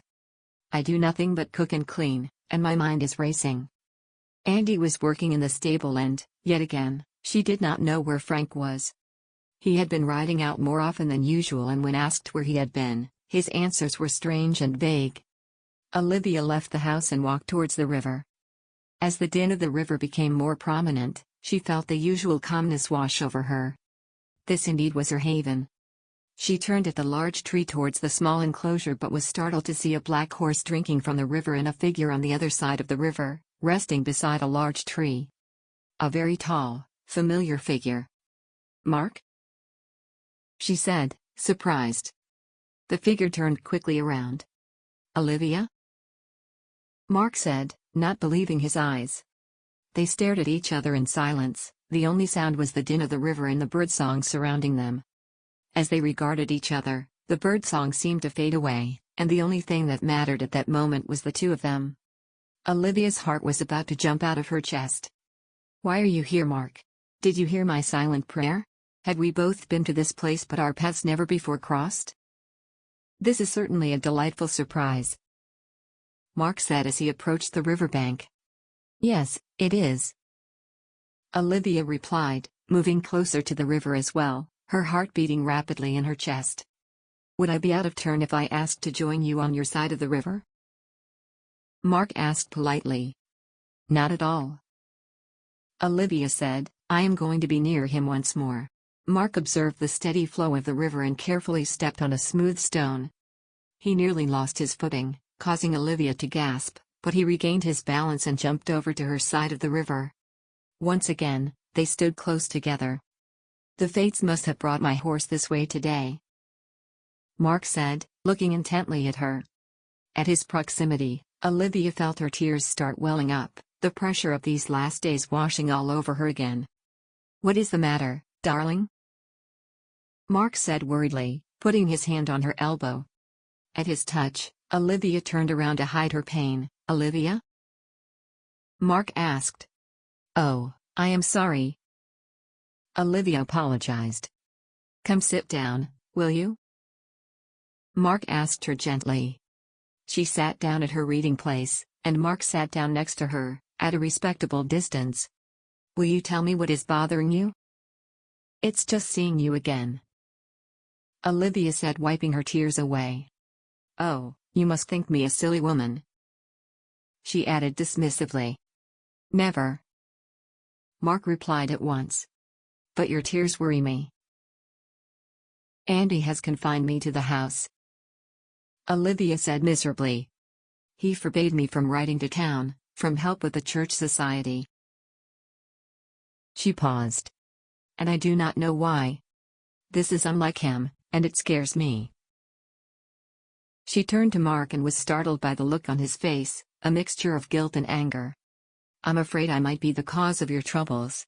I do nothing but cook and clean, and my mind is racing. Andy was working in the stable and, yet again, she did not know where Frank was. He had been riding out more often than usual, and when asked where he had been, his answers were strange and vague. Olivia left the house and walked towards the river. As the din of the river became more prominent, she felt the usual calmness wash over her. This indeed was her haven. She turned at the large tree towards the small enclosure but was startled to see a black horse drinking from the river and a figure on the other side of the river, resting beside a large tree. A very tall, familiar figure. Marc? She said, surprised. The figure turned quickly around. Olivia? Marc said, not believing his eyes. They stared at each other in silence. The only sound was the din of the river and the birdsong surrounding them. As they regarded each other, the birdsong seemed to fade away, and the only thing that mattered at that moment was the two of them. Olivia's heart was about to jump out of her chest. Why are you here, Marc? Did you hear my silent prayer? Had we both been to this place but our paths never before crossed? This is certainly a delightful surprise, Marc said as he approached the riverbank. Yes, it is, Olivia replied, moving closer to the river as well, her heart beating rapidly in her chest. Would I be out of turn if I asked to join you on your side of the river? Marc asked politely. Not at all, Olivia said, I am going to be near him once more. Marc observed the steady flow of the river and carefully stepped on a smooth stone. He nearly lost his footing, causing Olivia to gasp, but he regained his balance and jumped over to her side of the river. Once again, they stood close together. The fates must have brought my horse this way today, Marc said, looking intently at her. At his proximity, Olivia felt her tears start welling up, the pressure of these last days washing all over her again. What is the matter, darling? Marc said worriedly, putting his hand on her elbow. At his touch, Olivia turned around to hide her pain. Olivia? Marc asked. Oh, I am sorry. Olivia apologized. Come sit down, will you? Marc asked her gently. She sat down at her reading place, and Marc sat down next to her, at a respectable distance. Will you tell me what is bothering you? It's just seeing you again, Olivia said, wiping her tears away. Oh, you must think me a silly woman, she added dismissively. Never, Marc replied at once. But your tears worry me. Andy has confined me to the house, Olivia said miserably. He forbade me from writing to town, from help with the church society. She paused. And I do not know why. This is unlike him, and it scares me. She turned to Marc and was startled by the look on his face, a mixture of guilt and anger. I'm afraid I might be the cause of your troubles,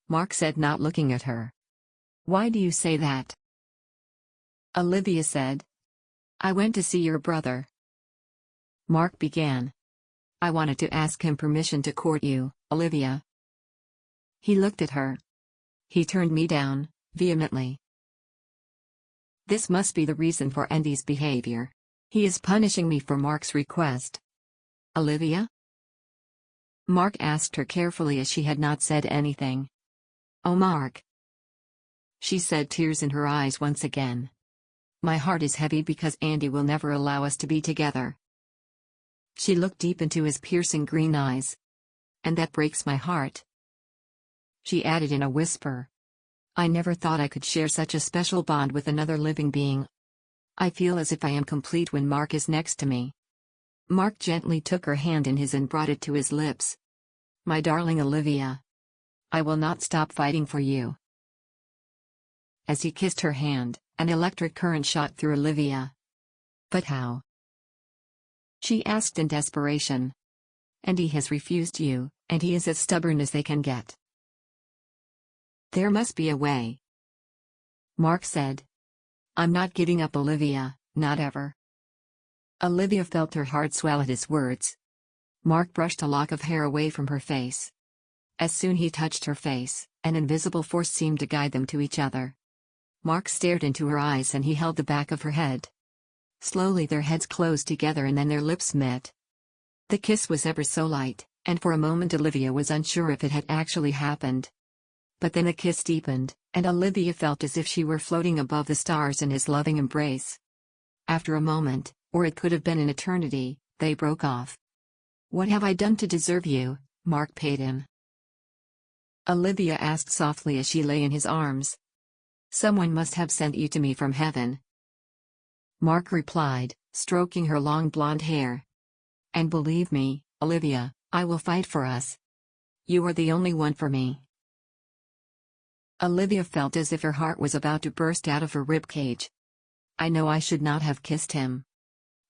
Marc said, not looking at her. Why do you say that? Olivia said. I went to see your brother, Marc began. I wanted to ask him permission to court you, Olivia. He looked at her. He turned me down, vehemently. This must be the reason for Andy's behavior. He is punishing me for Marc's request. Olivia? Marc asked her carefully, as she had not said anything. Oh, Marc, she said, tears in her eyes once again. My heart is heavy because Andy will never allow us to be together. She looked deep into his piercing green eyes. And that breaks my heart, she added in a whisper. I never thought I could share such a special bond with another living being. I feel as if I am complete when Marc is next to me. Marc gently took her hand in his and brought it to his lips. My darling Olivia, I will not stop fighting for you. As he kissed her hand, an electric current shot through Olivia. But how? She asked in desperation. And he has refused you, and he is as stubborn as they can get. There must be a way, Marc said. I'm not giving up, Olivia, not ever. Olivia felt her heart swell at his words. Marc brushed a lock of hair away from her face. As soon he touched her face, an invisible force seemed to guide them to each other. Marc stared into her eyes and he held the back of her head. Slowly their heads closed together and then their lips met. The kiss was ever so light, and for a moment Olivia was unsure if it had actually happened. But then the kiss deepened, and Olivia felt as if she were floating above the stars in his loving embrace. After a moment, or it could have been an eternity, they broke off. What have I done to deserve you, Marc Payton? Olivia asked softly as she lay in his arms. Someone must have sent you to me from heaven, Marc replied, stroking her long blonde hair. And believe me, Olivia, I will fight for us. You are the only one for me. Olivia felt as if her heart was about to burst out of her ribcage. I know I should not have kissed him.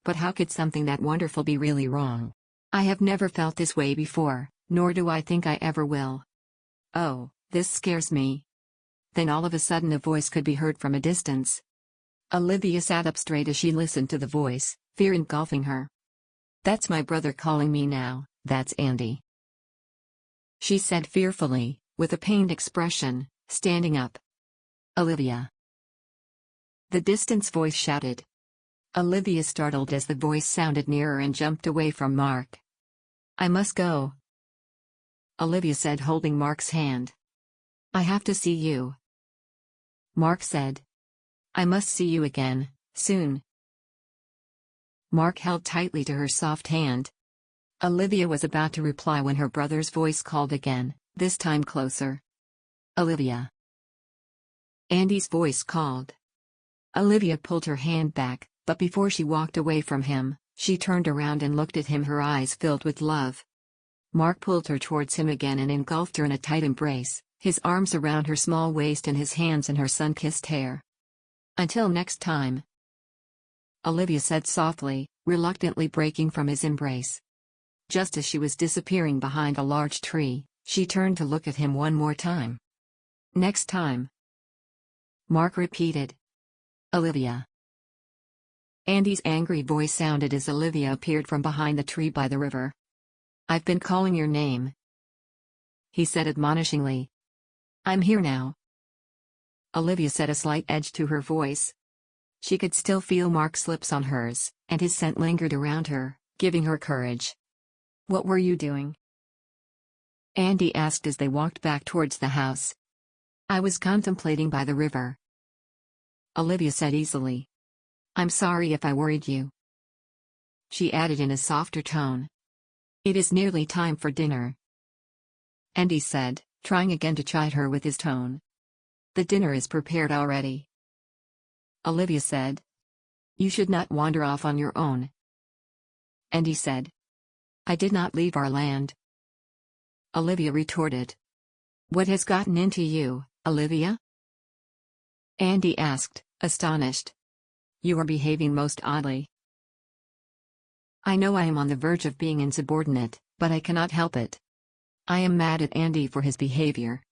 But how could something that wonderful be really wrong? I have never felt this way before, nor do I think I ever will. Oh, this scares me. Then all of a sudden a voice could be heard from a distance. Olivia sat up straight as she listened to the voice, fear engulfing her. That's my brother calling me now, that's Andy, she said fearfully, with a pained expression, standing up. Olivia, the distant voice shouted. Olivia startled as the voice sounded nearer and jumped away from Marc. I must go, Olivia said, holding Marc's hand. I have to see you, Marc said. I must see you again, soon. Marc held tightly to her soft hand. Olivia was about to reply when her brother's voice called again, This time closer. Olivia. Andy's voice called. Olivia pulled her hand back, but before she walked away from him, she turned around and looked at him, her eyes filled with love. Marc pulled her towards him again and engulfed her in a tight embrace, his arms around her small waist and his hands in her sun-kissed hair. "Until next time," Olivia said softly, reluctantly breaking from his embrace. Just as she was disappearing behind a large tree, she turned to look at him one more time. "Next time," Marc repeated. "Olivia." Andy's angry voice sounded as Olivia appeared from behind the tree by the river. "I've been calling your name," he said admonishingly. "I'm here now." Olivia said, a slight edge to her voice. She could still feel Marc's lips on hers, and his scent lingered around her, giving her courage. "What were you doing?" Andy asked as they walked back towards the house. "I was contemplating by the river," Olivia said easily. "I'm sorry if I worried you," she added in a softer tone. "It is nearly time for dinner," Andy said, trying again to chide her with his tone. "The dinner is prepared already," Olivia said. "You should not wander off on your own," Andy said. "I did not leave our land," Olivia retorted. "What has gotten into you, Olivia?" Andy asked, astonished. "You are behaving most oddly." "I know I am on the verge of being insubordinate, but I cannot help it. I am mad at Andy for his behavior.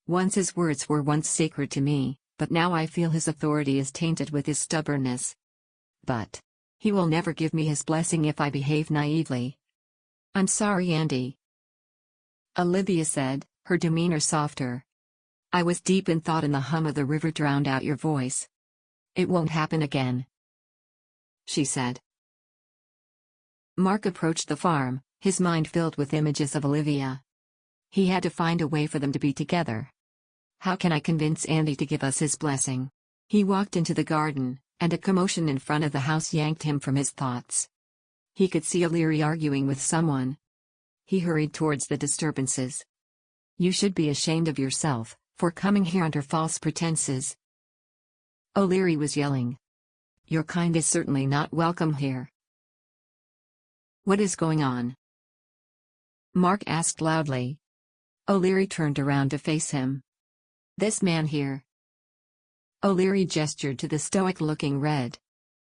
Once his words were once sacred to me, but now I feel his authority is tainted with his stubbornness. But he will never give me his blessing if I behave naively. I'm sorry, Andy," Olivia said, her demeanor softer. "I was deep in thought and the hum of the river drowned out your voice. It won't happen again," she said. Marc approached the farm, his mind filled with images of Olivia. He had to find a way for them to be together. "How can I convince Andy to give us his blessing?" He walked into the garden, and a commotion in front of the house yanked him from his thoughts. He could see O'Leary arguing with someone. He hurried towards the disturbances. "You should be ashamed of yourself, for coming here under false pretenses," O'Leary was yelling. "Your kind is certainly not welcome here." "What is going on?" Marc asked loudly. O'Leary turned around to face him. "This man here," O'Leary gestured to the stoic-looking Red,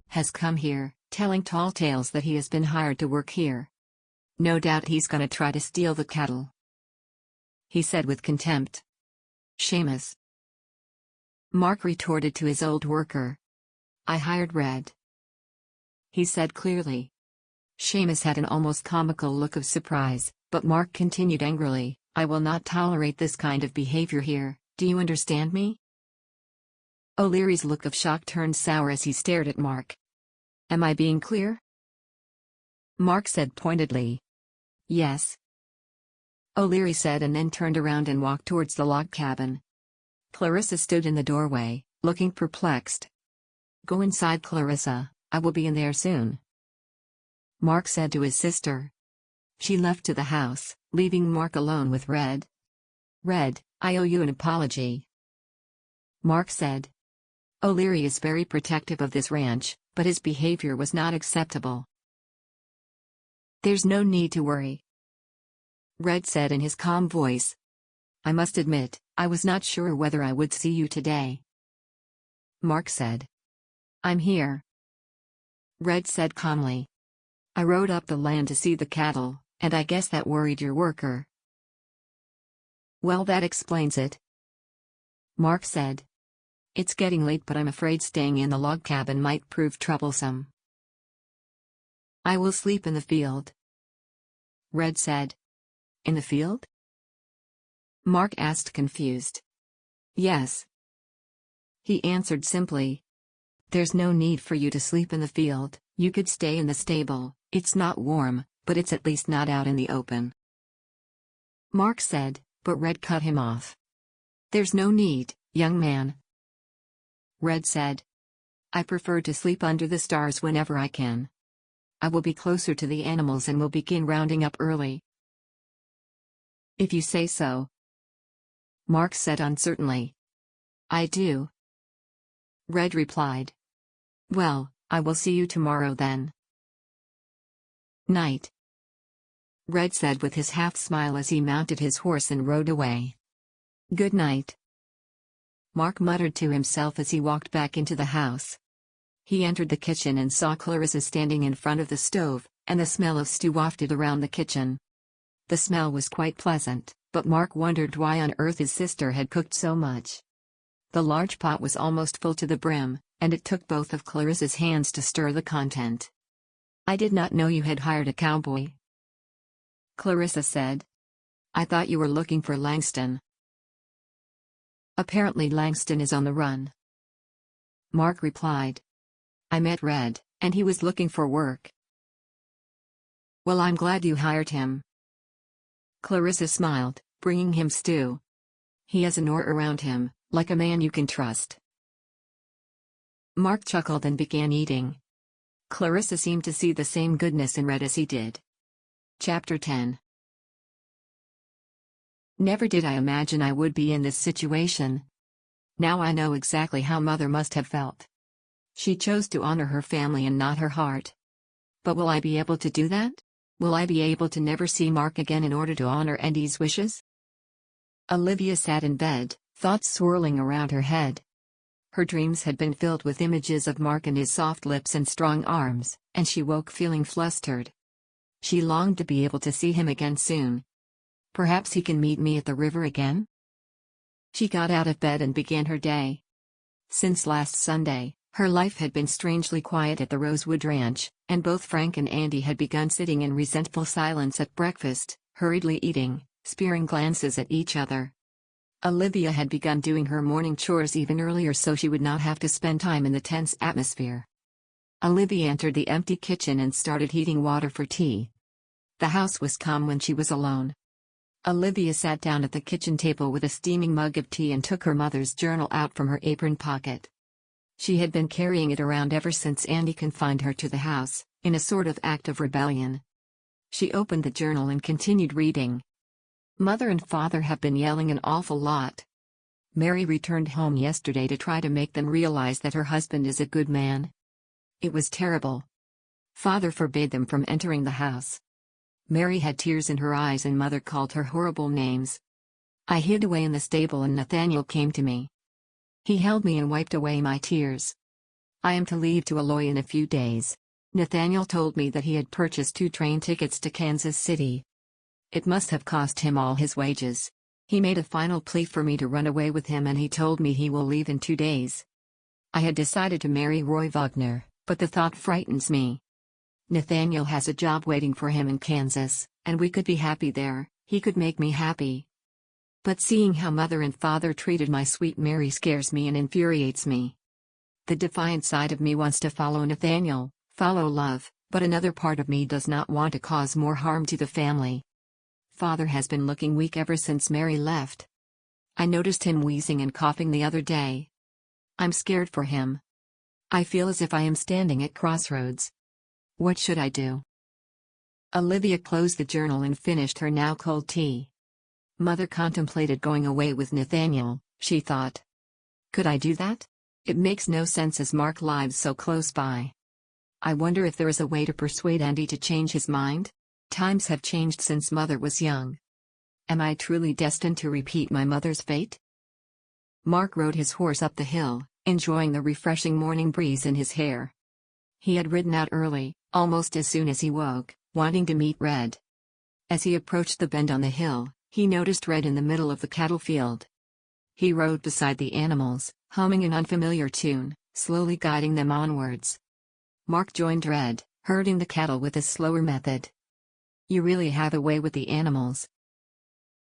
"has come here, telling tall tales that he has been hired to work here. No doubt he's gonna try to steal the cattle," he said with contempt. "Seamus," Marc retorted to his old worker. "I hired Red," he said clearly. Seamus had an almost comical look of surprise, but Marc continued angrily, "I will not tolerate this kind of behavior here, do you understand me?" O'Leary's look of shock turned sour as he stared at Marc. "Am I being clear?" Marc said pointedly. "Yes," O'Leary said, and then turned around and walked towards the log cabin. Clarissa stood in the doorway, looking perplexed. "Go inside, Clarissa, I will be in there soon," Marc said to his sister. She left to the house, leaving Marc alone with Red. "Red, I owe you an apology," Marc said. "O'Leary is very protective of this ranch, but his behavior was not acceptable." "There's no need to worry," Red said in his calm voice. "I must admit, I was not sure whether I would see you today," Marc said. "I'm here," Red said calmly. "I rode up the land to see the cattle, and I guess that worried your worker." "Well, that explains it," Marc said. "It's getting late, but I'm afraid staying in the log cabin might prove troublesome." "I will sleep in the field," Red said. "In the field?" Marc asked, confused. "Yes," he answered simply. "There's no need for you to sleep in the field, you could stay in the stable. It's not warm, but it's at least not out in the open," Marc said, but Red cut him off. "There's no need, young man," Red said. "I prefer to sleep under the stars whenever I can. I will be closer to the animals and will begin rounding up early." If you say so. Marc said uncertainly. I do. Red replied. Well, I will see you tomorrow then. Night. Red said with his half-smile as he mounted his horse and rode away. Good night. Marc muttered to himself as he walked back into the house. He entered the kitchen and saw Clarissa standing in front of the stove, and the smell of stew wafted around the kitchen. The smell was quite pleasant, but Marc wondered why on earth his sister had cooked so much. The large pot was almost full to the brim, and it took both of Clarissa's hands to stir the content. I did not know you had hired a cowboy, Clarissa said. I thought you were looking for Langston. Apparently Langston is on the run, Marc replied. I met Red, and he was looking for work. Well, I'm glad you hired him. Clarissa smiled, bringing him stew. He has an aura around him, like a man you can trust. Marc chuckled and began eating. Clarissa seemed to see the same goodness in Red as he did. Chapter 10. Never did I imagine I would be in this situation. Now I know exactly how Mother must have felt. She chose to honor her family and not her heart. But will I be able to do that? Will I be able to never see Marc again in order to honor Andy's wishes? Olivia sat in bed, thoughts swirling around her head. Her dreams had been filled with images of Marc and his soft lips and strong arms, and she woke feeling flustered. She longed to be able to see him again soon. Perhaps he can meet me at the river again? She got out of bed and began her day. Since last Sunday, her life had been strangely quiet at the Rosewood Ranch, and both Frank and Andy had begun sitting in resentful silence at breakfast, hurriedly eating, spearing glances at each other. Olivia had begun doing her morning chores even earlier so she would not have to spend time in the tense atmosphere. Olivia entered the empty kitchen and started heating water for tea. The house was calm when she was alone. Olivia sat down at the kitchen table with a steaming mug of tea and took her mother's journal out from her apron pocket. She had been carrying it around ever since Andy confined her to the house, in a sort of act of rebellion. She opened the journal and continued reading. Mother and Father have been yelling an awful lot. Mary returned home yesterday to try to make them realize that her husband is a good man. It was terrible. Father forbade them from entering the house. Mary had tears in her eyes and Mother called her horrible names. I hid away in the stable and Nathaniel came to me. He held me and wiped away my tears. I am to leave to Eloy in a few days. Nathaniel told me that he had purchased 2 train tickets to Kansas City. It must have cost him all his wages. He made a final plea for me to run away with him and he told me he will leave in 2 days. I had decided to marry Roy Wagner, but the thought frightens me. Nathaniel has a job waiting for him in Kansas, and we could be happy there, he could make me happy. But seeing how Mother and Father treated my sweet Mary scares me and infuriates me. The defiant side of me wants to follow Nathaniel, follow love, but another part of me does not want to cause more harm to the family. Father has been looking weak ever since Mary left. I noticed him wheezing and coughing the other day. I'm scared for him. I feel as if I am standing at crossroads. What should I do? Olivia closed the journal and finished her now cold tea. Mother contemplated going away with Nathaniel, she thought. Could I do that? It makes no sense as Marc lives so close by. I wonder if there is a way to persuade Andy to change his mind? Times have changed since Mother was young. Am I truly destined to repeat my mother's fate? Marc rode his horse up the hill, enjoying the refreshing morning breeze in his hair. He had ridden out early, almost as soon as he woke, wanting to meet Red. As he approached the bend on the hill, he noticed Red in the middle of the cattle field. He rode beside the animals, humming an unfamiliar tune, slowly guiding them onwards. Marc joined Red, herding the cattle with a slower method. You really have a way with the animals,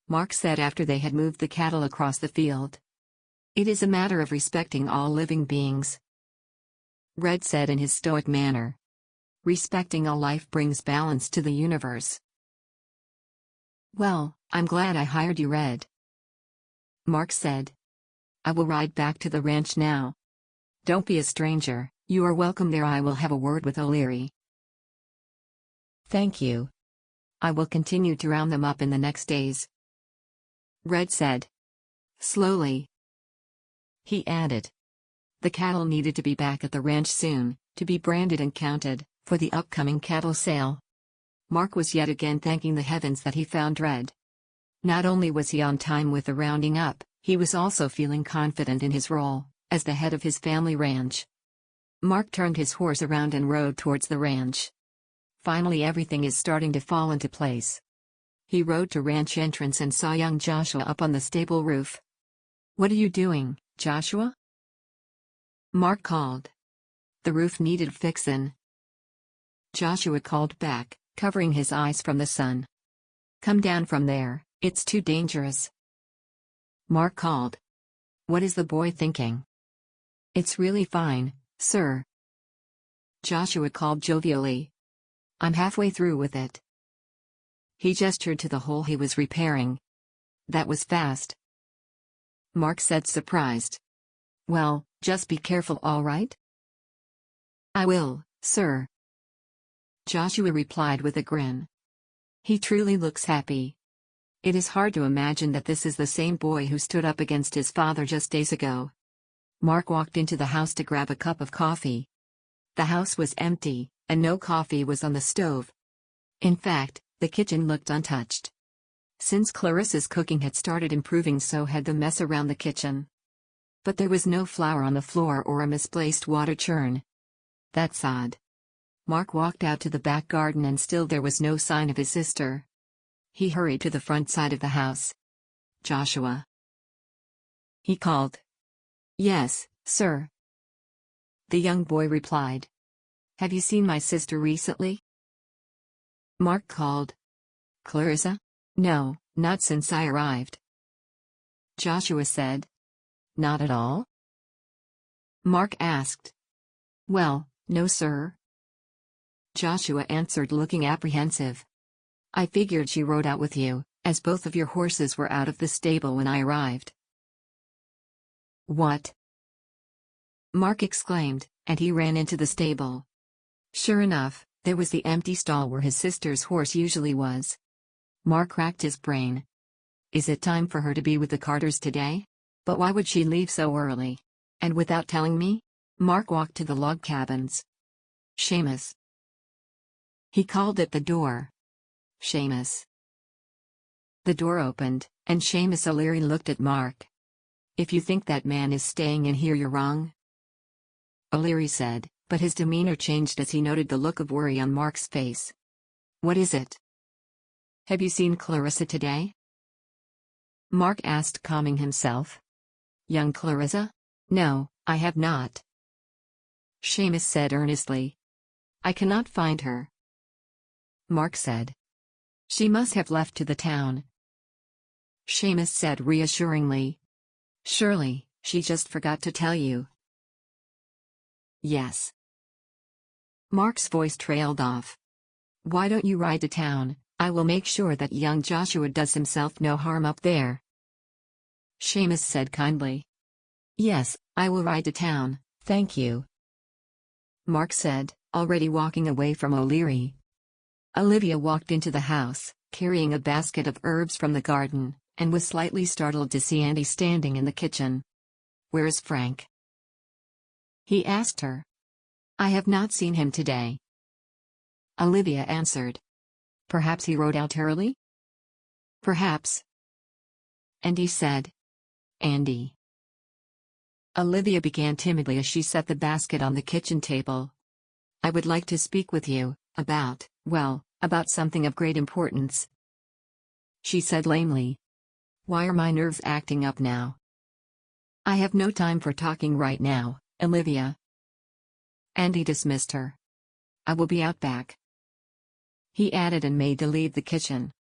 Marc said after they had moved the cattle across the field. It is a matter of respecting all living beings, Red said in his stoic manner. Respecting all life brings balance to the universe. Well, I'm glad I hired you, Red, Marc said. I will ride back to the ranch now. Don't be a stranger, you are welcome there. I will have a word with O'Leary. Thank you. I will continue to round them up in the next days. Red said. Slowly. He added. The cattle needed to be back at the ranch soon, to be branded and counted, for the upcoming cattle sale. Marc was yet again thanking the heavens that he found Red. Not only was he on time with the rounding up, he was also feeling confident in his role, as the head of his family ranch. Marc turned his horse around and rode towards the ranch. Finally everything is starting to fall into place. He rode to ranch entrance and saw young Joshua up on the stable roof. What are you doing, Joshua? Marc called. The roof needed fixin'. Joshua called back, covering his eyes from the sun. Come down from there, it's too dangerous. Marc called. What is the boy thinking? It's really fine, sir. Joshua called jovially. I'm halfway through with it. He gestured to the hole he was repairing. That was fast. Marc said, surprised. Well, just be careful, all right? I will, sir. Joshua replied with a grin. He truly looks happy. It is hard to imagine that this is the same boy who stood up against his father just days ago. Marc walked into the house to grab a cup of coffee. The house was empty, and no coffee was on the stove. In fact, the kitchen looked untouched. Since Clarissa's cooking had started improving, so had the mess around the kitchen. But there was no flour on the floor or a misplaced water churn. That's odd. Marc walked out to the back garden and still there was no sign of his sister. He hurried to the front side of the house. Joshua. He called. Yes, sir. The young boy replied. Have you seen my sister recently? Marc called. Clarissa? No, not since I arrived. Joshua said. Not at all? Marc asked. Well, no, sir. Joshua answered, looking apprehensive. I figured she rode out with you, as both of your horses were out of the stable when I arrived. What? Marc exclaimed, and he ran into the stable. Sure enough, there was the empty stall where his sister's horse usually was. Marc racked his brain. Is it time for her to be with the Carters today? But why would she leave so early? And without telling me? Marc walked to the log cabins. Seamus. He called at the door. Seamus. The door opened, and Seamus O'Leary looked at Marc. If you think that man is staying in here, you're wrong. O'Leary said, but his demeanor changed as he noted the look of worry on Marc's face. What is it? Have you seen Clarissa today? Marc asked, calming himself. Young Clarissa? No, I have not. Seamus said earnestly. I cannot find her. Marc said. She must have left to the town. Seamus said reassuringly. Surely, she just forgot to tell you. Yes. Marc's voice trailed off. Why don't you ride to town? I will make sure that young Joshua does himself no harm up there. Seamus said kindly. Yes, I will ride to town, thank you. Marc said, already walking away from O'Leary. Olivia walked into the house, carrying a basket of herbs from the garden, and was slightly startled to see Andy standing in the kitchen. Where is Frank? He asked her. I have not seen him today. Olivia answered. Perhaps he rode out early? Perhaps. Andy said. Andy. Olivia began timidly as she set the basket on the kitchen table. I would like to speak with you, about something of great importance. She said lamely. Why are my nerves acting up now? I have no time for talking right now, Olivia. Andy dismissed her. I will be out back. He added and made to leave the kitchen.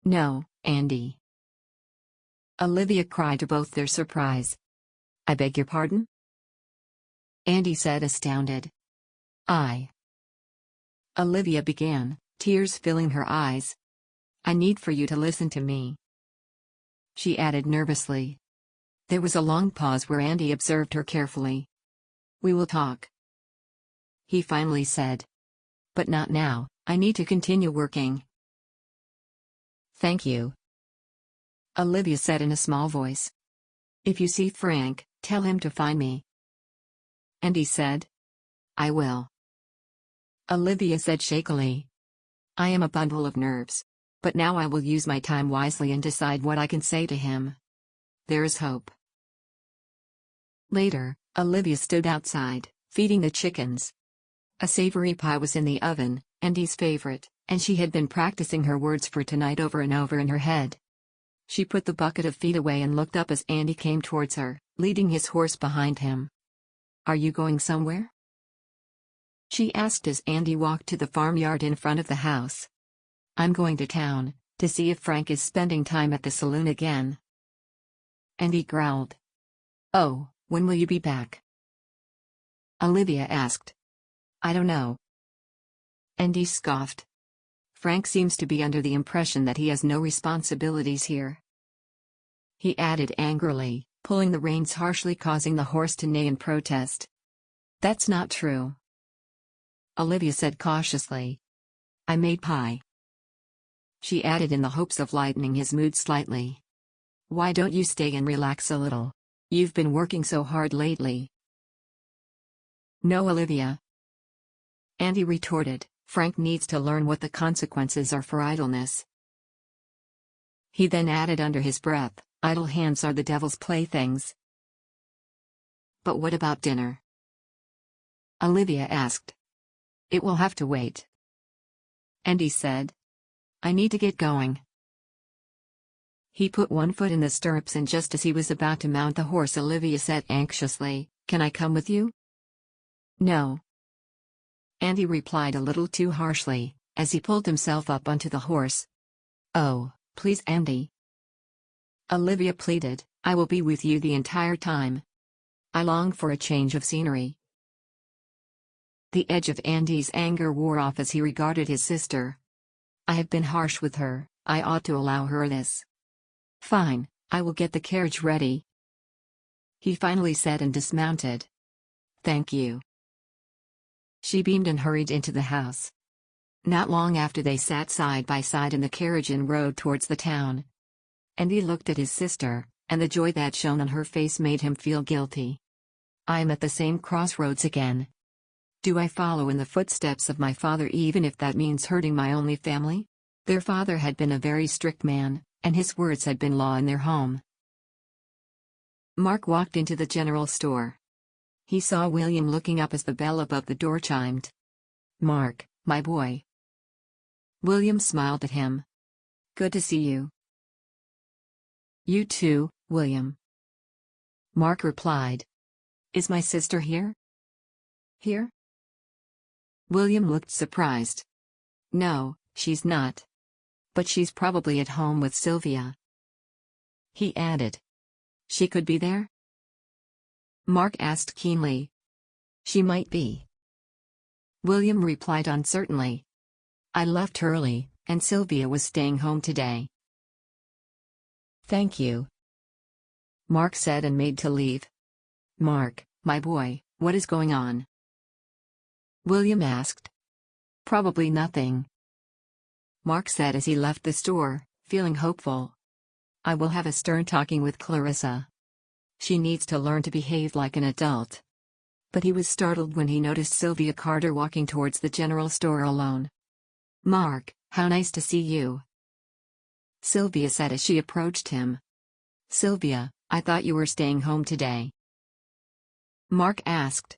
No, Andy. Olivia cried to both their surprise. I beg your pardon? Andy said, astounded. Olivia began, tears filling her eyes. I need for you to listen to me. She added nervously. There was a long pause where Andy observed her carefully. We will talk. He finally said. But not now, I need to continue working. Thank you. Olivia said in a small voice. If you see Frank, tell him to find me. Andy said. I will. Olivia said shakily. I am a bundle of nerves. But now I will use my time wisely and decide what I can say to him. There is hope. Later, Olivia stood outside, feeding the chickens. A savory pie was in the oven, Andy's favorite, and she had been practicing her words for tonight over and over in her head. She put the bucket of feed away and looked up as Andy came towards her, leading his horse behind him. Are you going somewhere? She asked as Andy walked to the farmyard in front of the house. I'm going to town, to see if Frank is spending time at the saloon again. Andy growled. Oh, when will you be back? Olivia asked. I don't know. Andy scoffed. Frank seems to be under the impression that he has no responsibilities here. He added angrily, pulling the reins harshly, causing the horse to neigh in protest. That's not true. Olivia said cautiously. I made pie. She added in the hopes of lightening his mood slightly. Why don't you stay and relax a little? You've been working so hard lately. No, Olivia. Andy retorted. Frank needs to learn what the consequences are for idleness. He then added under his breath, idle hands are the devil's playthings. But what about dinner? Olivia asked. It will have to wait. Andy said. I need to get going. He put one foot in the stirrups and just as he was about to mount the horse, Olivia said anxiously, Can I come with you? No. Andy replied a little too harshly, as he pulled himself up onto the horse. Oh, please, Andy. Olivia pleaded, I will be with you the entire time. I long for a change of scenery. The edge of Andy's anger wore off as he regarded his sister. I have been harsh with her, I ought to allow her this. Fine, I will get the carriage ready. He finally said and dismounted. Thank you. She beamed and hurried into the house. Not long after they sat side by side in the carriage and rode towards the town. Andy looked at his sister, and the joy that shone on her face made him feel guilty. I am at the same crossroads again. Do I follow in the footsteps of my father even if that means hurting my only family? Their father had been a very strict man, and his words had been law in their home. Marc walked into the general store. He saw William looking up as the bell above the door chimed. Marc, my boy. William smiled at him. Good to see you. You too, William. Marc replied. Is my sister here? Here? William looked surprised. No, she's not. But she's probably at home with Sylvia. He added. She could be there? Marc asked keenly. She might be. William replied uncertainly. I left early, and Sylvia was staying home today. Thank you. Marc said and made to leave. Marc, my boy, what is going on? William asked. Probably nothing. Marc said as he left the store, feeling hopeful. I will have a stern talking with Clarissa. She needs to learn to behave like an adult. But he was startled when he noticed Sylvia Carter walking towards the general store alone. Marc, how nice to see you. Sylvia said as she approached him. Sylvia, I thought you were staying home today. Marc asked.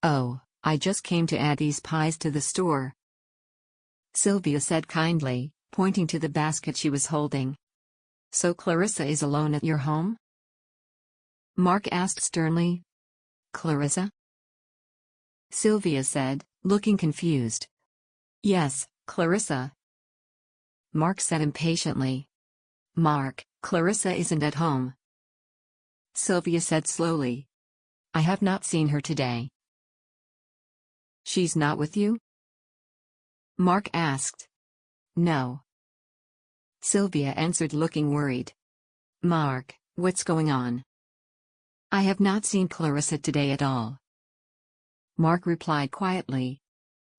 Oh, I just came to add these pies to the store. Sylvia said kindly, pointing to the basket she was holding. So Clarissa is alone at your home? Marc asked sternly. Clarissa? Sylvia said, looking confused. Yes, Clarissa. Marc said impatiently. Marc, Clarissa isn't at home. Sylvia said slowly. I have not seen her today. She's not with you? Marc asked. No. Sylvia answered looking worried. Marc, what's going on? I have not seen Clarissa today at all. Marc replied quietly.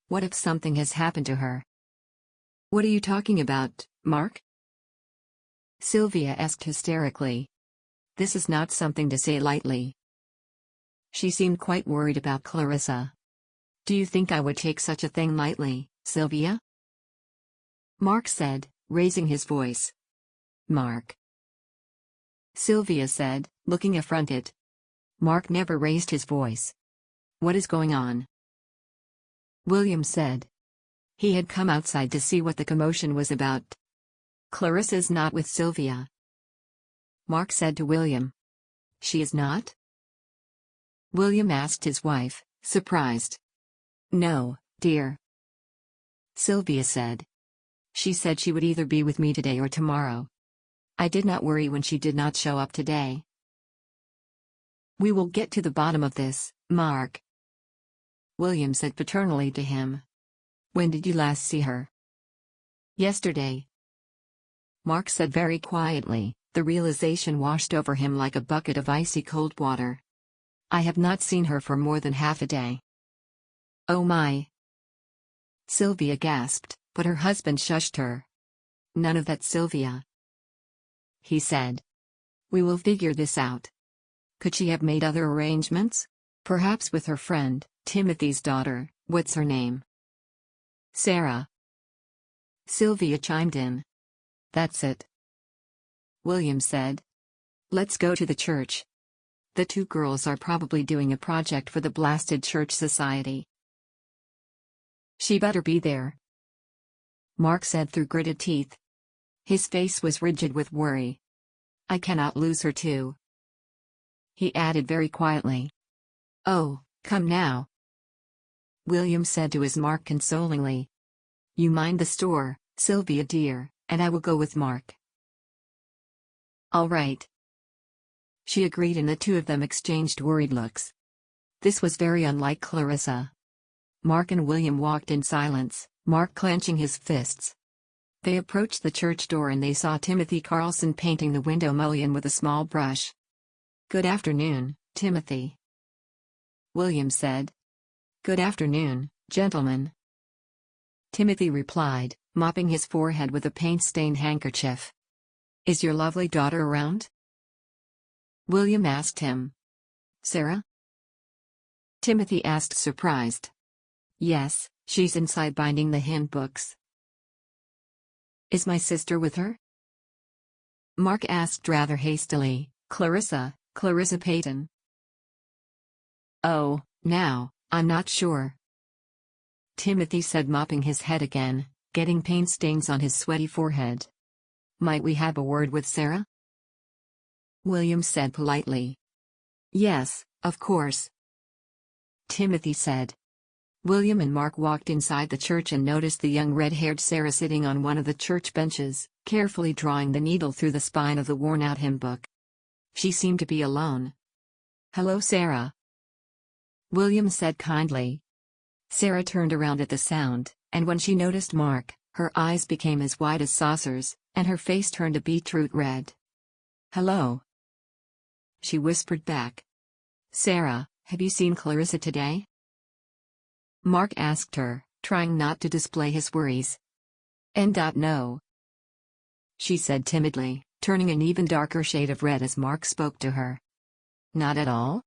What if something has happened to her? What are you talking about, Marc? Sylvia asked hysterically. This is not something to say lightly. She seemed quite worried about Clarissa. Do you think I would take such a thing lightly, Sylvia? Marc said, raising his voice. Marc. Sylvia said, looking affronted. Marc never raised his voice. What is going on? William said. He had come outside to see what the commotion was about. Clarissa's not with Sylvia. Marc said to William. She is not? William asked his wife, surprised. No, dear. Sylvia said. She said she would either be with me today or tomorrow. I did not worry when she did not show up today. We will get to the bottom of this, Marc. William said paternally to him. When did you last see her? Yesterday. Marc said very quietly, the realization washed over him like a bucket of icy cold water. I have not seen her for more than half a day. Oh my. Sylvia gasped, but her husband shushed her. None of that, Sylvia. He said. We will figure this out. Could she have made other arrangements? Perhaps with her friend, Timothy's daughter, what's her name? Sarah. Sylvia chimed in. That's it. William said. Let's go to the church. The two girls are probably doing a project for the blasted church society. She better be there. Marc said through gritted teeth. His face was rigid with worry. I cannot lose her too. He added very quietly. Oh, come now. William said to his Marc consolingly. You mind the store, Sylvia dear, and I will go with Marc. All right. She agreed and the two of them exchanged worried looks. This was very unlike Clarissa. Marc and William walked in silence, Marc clenching his fists. They approached the church door and they saw Timothy Carlson painting the window mullion with a small brush. Good afternoon, Timothy. William said. Good afternoon, gentlemen. Timothy replied, mopping his forehead with a paint-stained handkerchief. Is your lovely daughter around? William asked him. Sarah? Timothy asked surprised. Yes, she's inside binding the hymn books. Is my sister with her? Marc asked rather hastily. Clarissa Payton. Oh, now, I'm not sure. Timothy said, mopping his head again, getting paint stains on his sweaty forehead. Might we have a word with Sarah? William said politely. Yes, of course. Timothy said. William and Marc walked inside the church and noticed the young red-haired Sarah sitting on one of the church benches, carefully drawing the needle through the spine of the worn-out hymn book. She seemed to be alone. Hello, Sarah. William said kindly. Sarah turned around at the sound, and when she noticed Marc, her eyes became as wide as saucers, and her face turned a beetroot red. Hello. She whispered back. Sarah, have you seen Clarissa today? Marc asked her, trying not to display his worries. No. She said timidly, turning an even darker shade of red as Marc spoke to her. Not at all?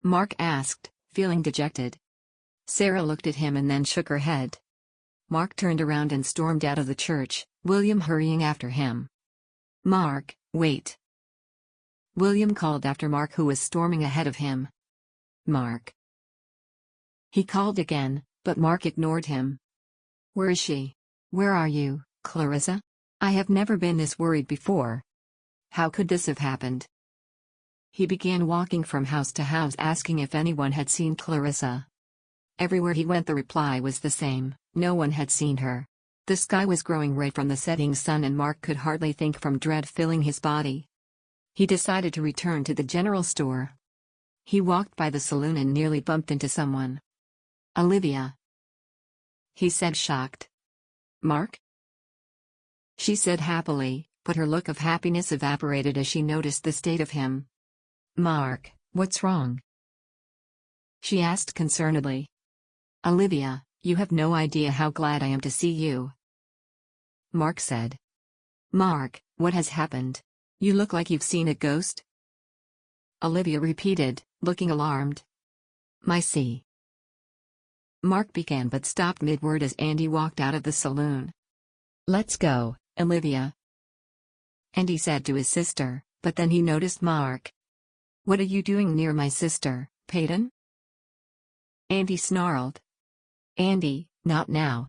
Marc asked, feeling dejected. Sarah looked at him and then shook her head. Marc turned around and stormed out of the church, William hurrying after him. Marc, wait. William called after Marc, who was storming ahead of him. Marc. He called again, but Marc ignored him. Where is she? Where are you, Clarissa? I have never been this worried before. How could this have happened? He began walking from house to house asking if anyone had seen Clarissa. Everywhere he went the reply was the same, no one had seen her. The sky was growing red from the setting sun and Marc could hardly think from dread filling his body. He decided to return to the general store. He walked by the saloon and nearly bumped into someone. Olivia. He said, shocked. Marc? She said happily, but her look of happiness evaporated as she noticed the state of him. Marc, what's wrong? She asked concernedly. Olivia, you have no idea how glad I am to see you. Marc said. Marc, what has happened? You look like you've seen a ghost? Olivia repeated, looking alarmed. See. Marc began but stopped mid-word as Andy walked out of the saloon. Let's go, Olivia, Andy said to his sister, but then he noticed Marc. What are you doing near my sister, Payton? Andy snarled. Andy, not now,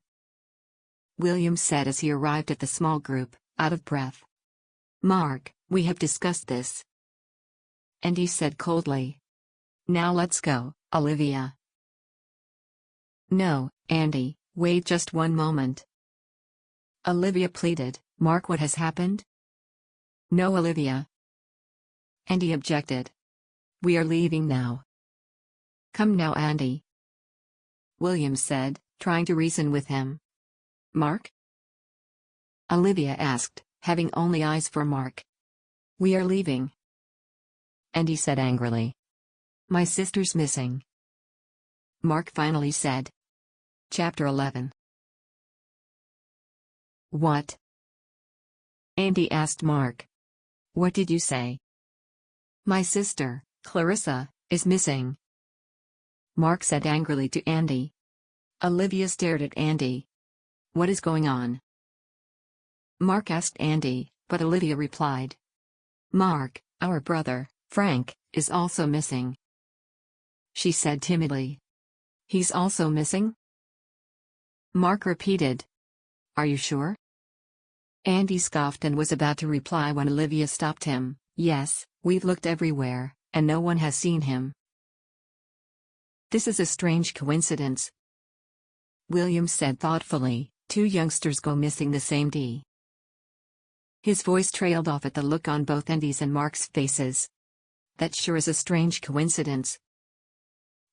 William said as he arrived at the small group, out of breath. Marc, we have discussed this, Andy said coldly. Now let's go, Olivia. No, Andy, wait just one moment, Olivia pleaded. Marc, what has happened? No, Olivia, Andy objected. We are leaving now. Come now, Andy, William said, trying to reason with him. Marc? Olivia asked, having only eyes for Marc. We are leaving, Andy said angrily. My sister's missing, Marc finally said. Chapter 11. What? Andy asked Marc. What did you say? My sister, Clarissa, is missing, Marc said angrily to Andy. Olivia stared at Andy. What is going on? Marc asked Andy, but Olivia replied. Marc, our brother, Frank, is also missing, she said timidly. He's also missing? Marc repeated. Are you sure? Andy scoffed and was about to reply when Olivia stopped him. Yes, we've looked everywhere, and no one has seen him. This is a strange coincidence, William said thoughtfully. Two youngsters go missing the same day. His voice trailed off at the look on both Andy's and Marc's faces. That sure is a strange coincidence,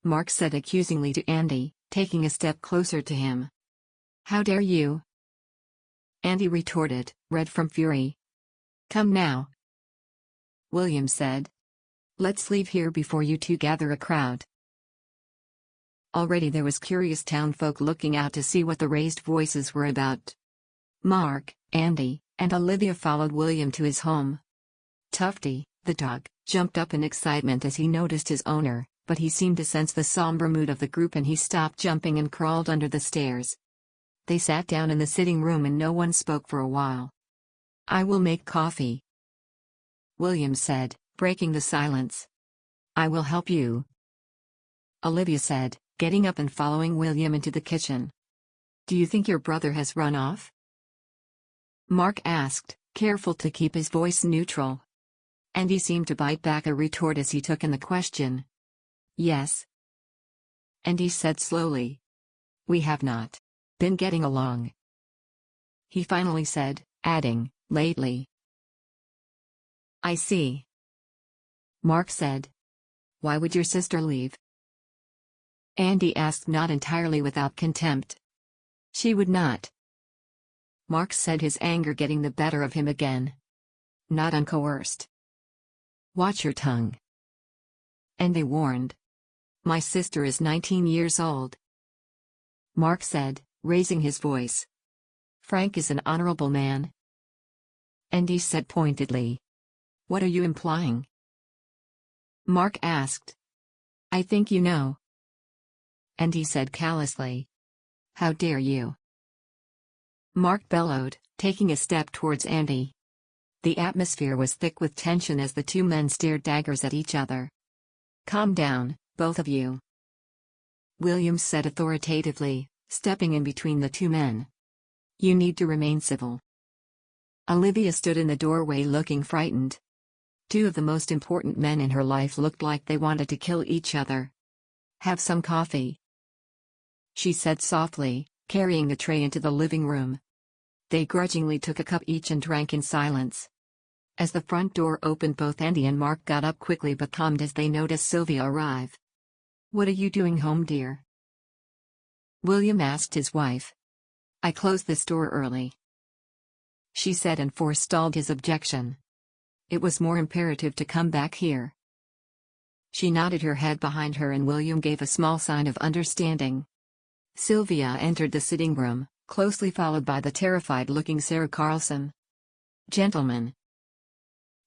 Marc said accusingly to Andy, taking a step closer to him. How dare you? Andy retorted, red from fury. Come now, William said. Let's leave here before you two gather a crowd. Already there was curious townfolk looking out to see what the raised voices were about. Marc, Andy, and Olivia followed William to his home. Tufty, the dog, jumped up in excitement as he noticed his owner, but he seemed to sense the somber mood of the group and he stopped jumping and crawled under the stairs. They sat down in the sitting room and no one spoke for a while. I will make coffee, William said, breaking the silence. I will help you, Olivia said, getting up and following William into the kitchen. Do you think your brother has run off? Marc asked, careful to keep his voice neutral. Andy seemed to bite back a retort as he took in the question. Yes, Andy said slowly. We have not been getting along, he finally said, adding, lately. I see, Marc said. Why would your sister leave? Andy asked, not entirely without contempt. She would not, Marc said, his anger getting the better of him again. Not uncoerced. Watch your tongue, Andy warned. My sister is 19 years old, Marc said, raising his voice. Frank is an honorable man, Andy said pointedly. What are you implying? Marc asked. I think you know, Andy said callously. How dare you? Marc bellowed, taking a step towards Andy. The atmosphere was thick with tension as the two men stared daggers at each other. Calm down, both of you, William said authoritatively, stepping in between the two men. You need to remain civil. Olivia stood in the doorway looking frightened. Two of the most important men in her life looked like they wanted to kill each other. Have some coffee, she said softly, carrying a tray into the living room. They grudgingly took a cup each and drank in silence. As the front door opened, both Andy and Marc got up quickly but calmed as they noticed Sylvia arrive. What are you doing home, dear? William asked his wife. I closed the store early, she said, and forestalled his objection. It was more imperative to come back here. She nodded her head behind her and William gave a small sign of understanding. Sylvia entered the sitting room, closely followed by the terrified-looking Sarah Carlson. Gentlemen,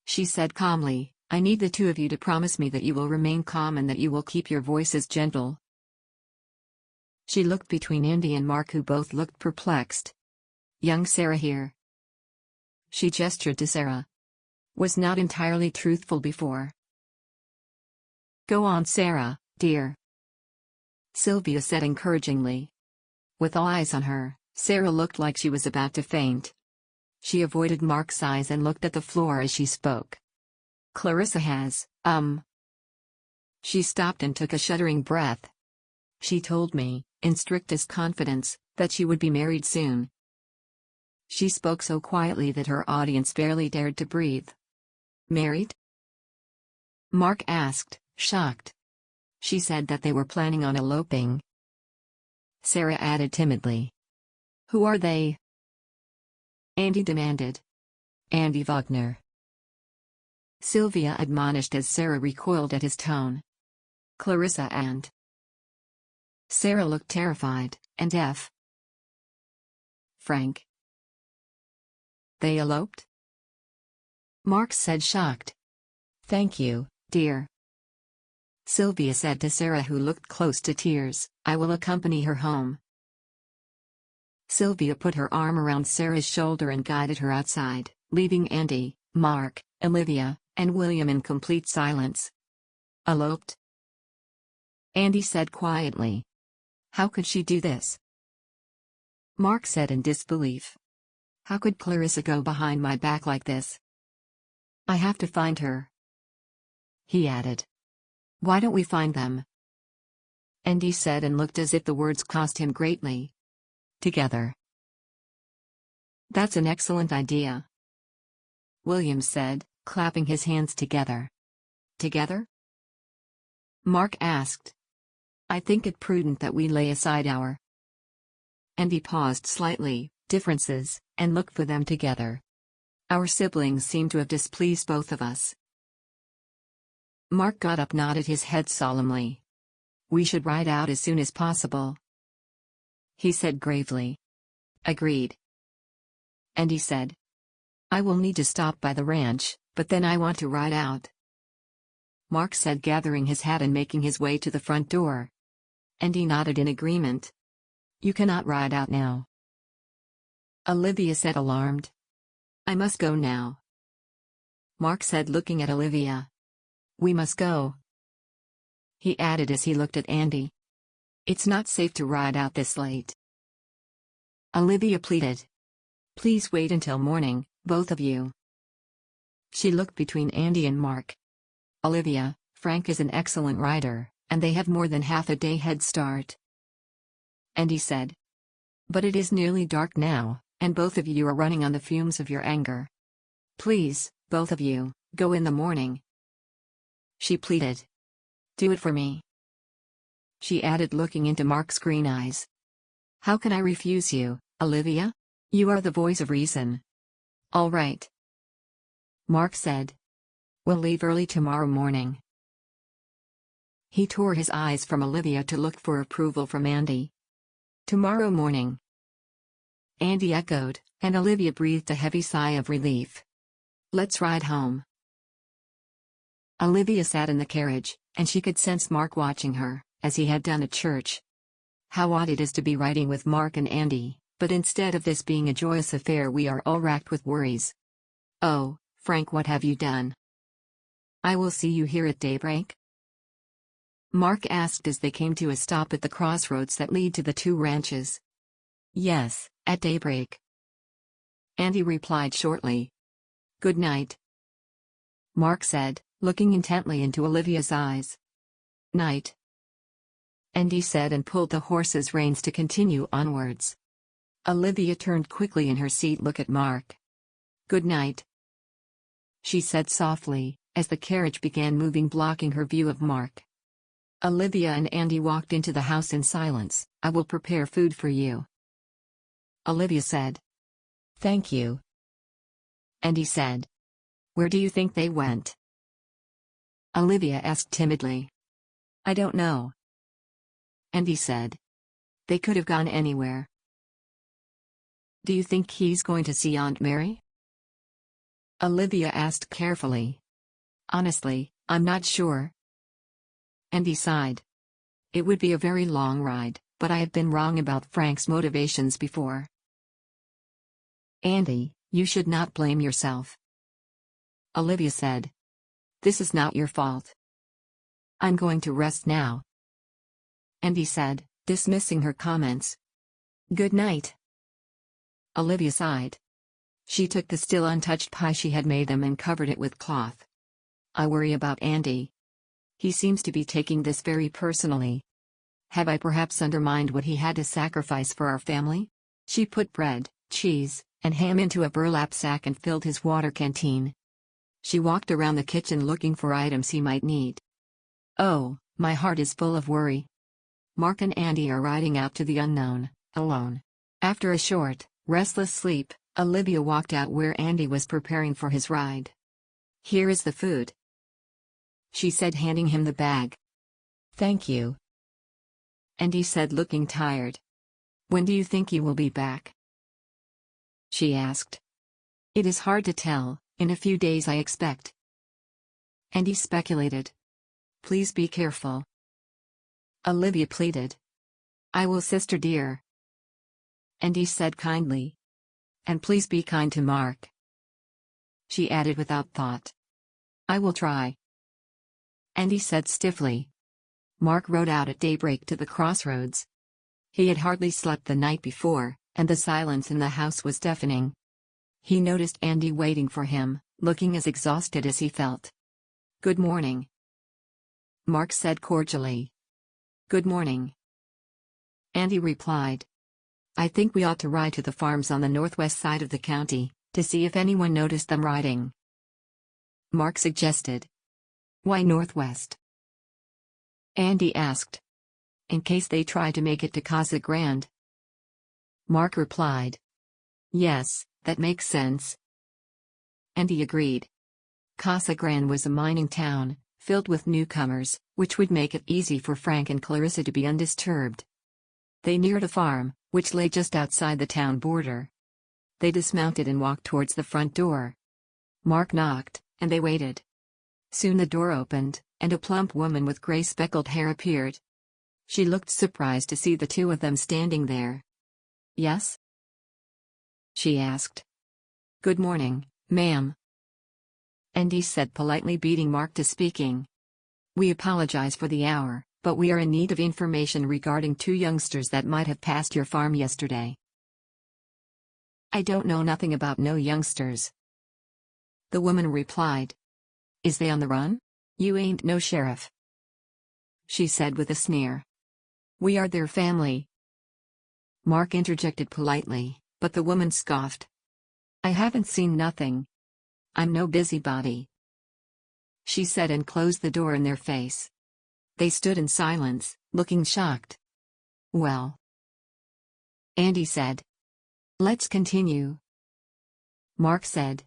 she said calmly, I need the two of you to promise me that you will remain calm and that you will keep your voices gentle. She looked between Andy and Marc, who both looked perplexed. Young Sarah here. She gestured to Sarah. Was not entirely truthful before. Go on, Sarah, dear. Sylvia said encouragingly. With all eyes on her, Sarah looked like she was about to faint. She avoided Marc's eyes and looked at the floor as she spoke. Clarissa has, She stopped and took a shuddering breath. She told me, in strictest confidence, that she would be married soon. She spoke so quietly that her audience barely dared to breathe. Married? Marc asked, shocked. She said that they were planning on eloping. Sarah added timidly. Who are they? Andy demanded. Andy Wagner. Sylvia admonished as Sarah recoiled at his tone. Clarissa and... Sarah looked terrified, and Frank. They eloped? Marc said, shocked. Thank you, dear. Sylvia said to Sarah, who looked close to tears, I will accompany her home. Sylvia put her arm around Sarah's shoulder and guided her outside, leaving Andy, Marc, Olivia, and William in complete silence. Eloped? Andy said quietly. How could she do this? Marc said in disbelief. How could Clarissa go behind my back like this? I have to find her. He added. Why don't we find them? Andy said and looked as if the words cost him greatly. Together. That's an excellent idea. William said, clapping his hands together. Together? Marc asked. I think it prudent that we lay aside our... Andy paused slightly, differences, and looked for them together. Our siblings seem to have displeased both of us. Marc got up, nodded his head solemnly. We should ride out as soon as possible. He said gravely. Agreed. Andy said. I will need to stop by the ranch, but then I want to ride out. Marc said, gathering his hat and making his way to the front door. Andy nodded in agreement. You cannot ride out now. Olivia said, alarmed. I must go now. Marc said, looking at Olivia. We must go. He added as he looked at Andy. It's not safe to ride out this late. Olivia pleaded. Please wait until morning, both of you. She looked between Andy and Marc. Olivia, Frank is an excellent rider, and they have more than half a day head start. Andy said. But it is nearly dark now, and both of you are running on the fumes of your anger. Please, both of you, go in the morning. She pleaded. Do it for me. She added, looking into Marc's green eyes. How can I refuse you, Olivia? You are the voice of reason. All right. Marc said. We'll leave early tomorrow morning. He tore his eyes from Olivia to look for approval from Andy. Tomorrow morning. Andy echoed, and Olivia breathed a heavy sigh of relief. Let's ride home. Olivia sat in the carriage, and she could sense Marc watching her, as he had done at church. How odd it is to be riding with Marc and Andy, but instead of this being a joyous affair, we are all racked with worries. Oh, Frank, what have you done? I will see you here at daybreak? Marc asked as they came to a stop at the crossroads that lead to the two ranches. Yes, at daybreak. Andy replied shortly. Good night. Marc said, looking intently into Olivia's eyes. Night. Andy said and pulled the horse's reins to continue onwards. Olivia turned quickly in her seat to look at Marc. Good night, she said softly, as the carriage began moving, blocking her view of Marc. Olivia and Andy walked into the house in silence. I will prepare food for you, Olivia said. Thank you, Andy said. Where do you think they went? Olivia asked timidly. I don't know, Andy said. They could have gone anywhere. Do you think he's going to see Aunt Mary? Olivia asked carefully. Honestly, I'm not sure. Andy sighed. It would be a very long ride, but I have been wrong about Frank's motivations before. Andy, you should not blame yourself. Olivia said. This is not your fault. I'm going to rest now. Andy said, dismissing her comments. Good night. Olivia sighed. She took the still untouched pie she had made them and covered it with cloth. I worry about Andy. He seems to be taking this very personally. Have I perhaps undermined what he had to sacrifice for our family? She put bread, cheese, and ham into a burlap sack and filled his water canteen. She walked around the kitchen looking for items he might need. Oh, my heart is full of worry. Marc and Andy are riding out to the unknown, alone. After a short, restless sleep, Olivia walked out where Andy was preparing for his ride. Here is the food, she said, handing him the bag. Thank you. Andy said, looking tired. When do you think you will be back? She asked. It is hard to tell, in a few days I expect. Andy speculated. Please be careful. Olivia pleaded. I will, sister dear. Andy said kindly. And please be kind to Marc. She added without thought. I will try. Andy said stiffly. Marc rode out at daybreak to the crossroads. He had hardly slept the night before, and the silence in the house was deafening. He noticed Andy waiting for him, looking as exhausted as he felt. Good morning, Marc said cordially. Good morning, Andy replied. I think we ought to ride to the farms on the northwest side of the county, to see if anyone noticed them riding, Marc suggested. Why northwest? Andy asked. In case they try to make it to Casa Grande, Marc replied. Yes, that makes sense. Andy agreed. Casa Grande was a mining town, filled with newcomers, which would make it easy for Frank and Clarissa to be undisturbed. They neared a farm, which lay just outside the town border. They dismounted and walked towards the front door. Marc knocked, and they waited. Soon the door opened, and a plump woman with gray speckled hair appeared. She looked surprised to see the two of them standing there. Yes? She asked. Good morning, ma'am. Andy said politely, beating Marc to speaking. We apologize for the hour, but we are in need of information regarding two youngsters that might have passed your farm yesterday. I don't know nothing about no youngsters, the woman replied. Is they on the run? You ain't no sheriff, she said with a sneer. We are their family, Marc interjected politely, but the woman scoffed. I haven't seen nothing. I'm no busybody, she said, and closed the door in their face. They stood in silence, looking shocked. Well, Andy said. Let's continue, Marc said.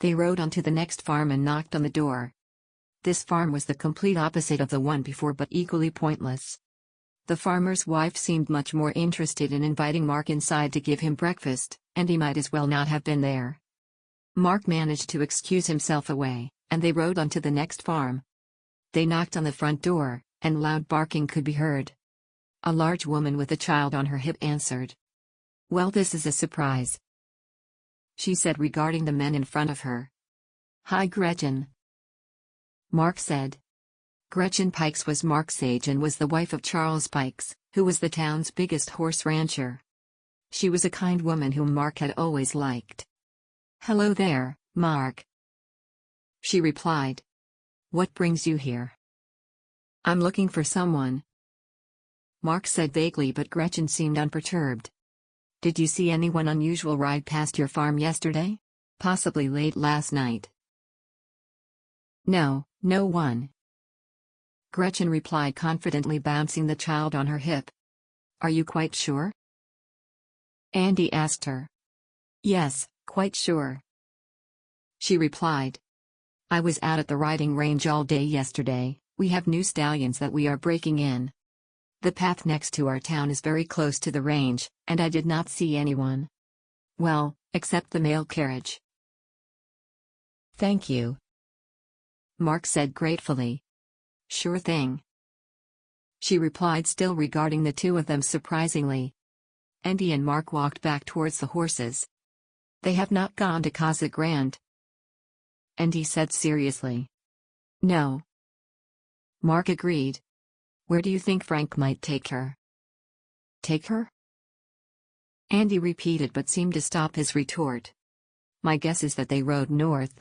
They rode on to the next farm and knocked on the door. This farm was the complete opposite of the one before, but equally pointless. The farmer's wife seemed much more interested in inviting Marc inside to give him breakfast, and he might as well not have been there. Marc managed to excuse himself away, and they rode on to the next farm. They knocked on the front door, and loud barking could be heard. A large woman with a child on her hip answered. Well, this is a surprise, she said, regarding the men in front of her. Hi, Gretchen, Marc said. Gretchen Pikes was Marc's age and was the wife of Charles Pikes, who was the town's biggest horse rancher. She was a kind woman whom Marc had always liked. Hello there, Marc, she replied. What brings you here? I'm looking for someone, Marc said vaguely, but Gretchen seemed unperturbed. Did you see anyone unusual ride past your farm yesterday? Possibly late last night. No, no one, Gretchen replied confidently, bouncing the child on her hip. Are you quite sure? Andy asked her. Yes, quite sure, she replied. I was out at the riding range all day yesterday. We have new stallions that we are breaking in. The path next to our town is very close to the range, and I did not see anyone. Well, except the mail carriage. Thank you, Marc said gratefully. Sure thing, she replied, still regarding the two of them surprisingly. Andy and Marc walked back towards the horses. They have not gone to Casa Grande, Andy said seriously. No, Marc agreed. Where do you think Frank might take her? Take her? Andy repeated but seemed to stop his retort. My guess is that they rode north.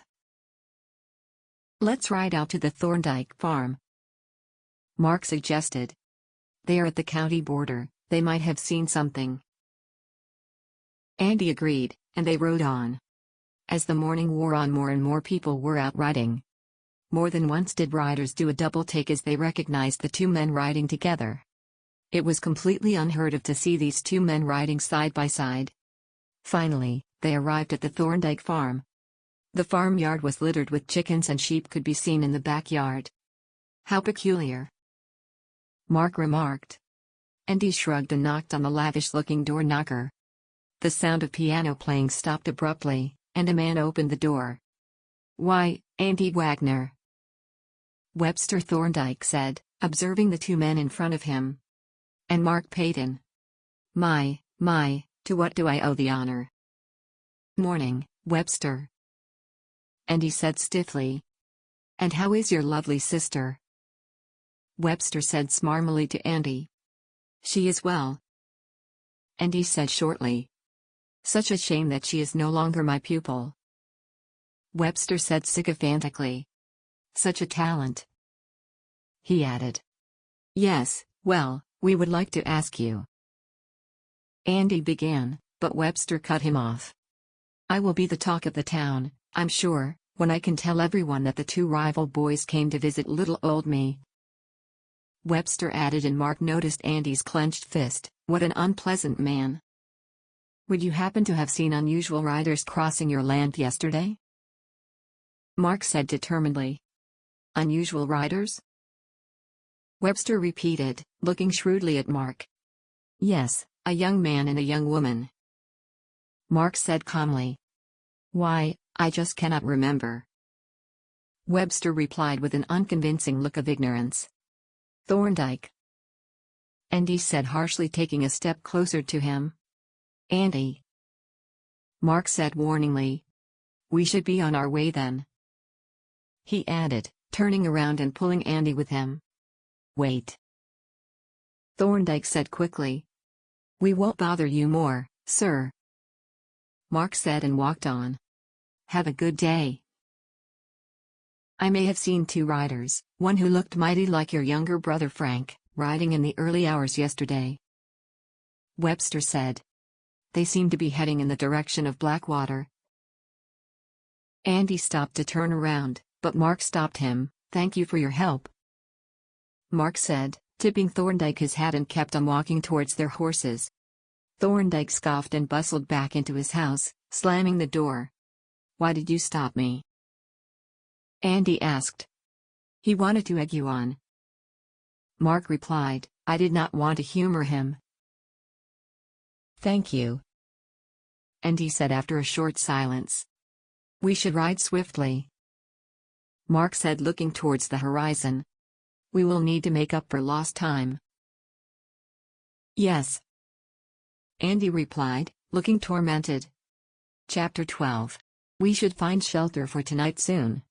Let's ride out to the Thorndyke farm, Marc suggested. They are at the county border, they might have seen something. Andy agreed, and they rode on. As the morning wore on, more and more people were out riding. More than once did riders do a double take as they recognized the two men riding together. It was completely unheard of to see these two men riding side by side. Finally, they arrived at the Thorndyke farm. The farmyard was littered with chickens and sheep could be seen in the backyard. How peculiar, Marc remarked. Andy shrugged and knocked on the lavish-looking door knocker. The sound of piano playing stopped abruptly, and a man opened the door. Why, Olivia Wagner, Webster Thorndyke said, observing the two men in front of him. And Marc Payton. My, to what do I owe the honor? Morning, Webster, Andy said stiffly. And how is your lovely sister? Webster said smarmily to Andy. She is well, Andy said shortly. Such a shame that she is no longer my pupil, Webster said sycophantically. Such a talent, he added. Yes, well, we would like to ask you. Andy began, but Webster cut him off. I will be the talk of the town, I'm sure, when I can tell everyone that the two rival boys came to visit little old me. Webster added, and Marc noticed Andy's clenched fist. What an unpleasant man. Would you happen to have seen unusual riders crossing your land yesterday? Marc said determinedly. Unusual riders? Webster repeated, looking shrewdly at Marc. Yes, a young man and a young woman, Marc said calmly. Why, I just cannot remember, Webster replied with an unconvincing look of ignorance. Thorndyke, Andy said harshly, taking a step closer to him. Andy, Marc said warningly. We should be on our way then, he added, turning around and pulling Andy with him. Wait, Thorndyke said quickly. We won't bother you more, sir, Marc said and walked on. Have a good day. I may have seen two riders, one who looked mighty like your younger brother Frank, riding in the early hours yesterday, Webster said. They seem to be heading in the direction of Blackwater. Andy stopped to turn around, but Marc stopped him. Thank you for your help, Marc said, tipping Thorndyke his hat, and kept on walking towards their horses. Thorndyke scoffed and bustled back into his house, slamming the door. Why did you stop me? Andy asked. He wanted to egg you on, Marc replied. I did not want to humor him. Thank you, Andy said after a short silence. We should ride swiftly, Marc said, looking towards the horizon. We will need to make up for lost time. Yes, Andy replied, looking tormented. Chapter 12. We should find shelter for tonight soon,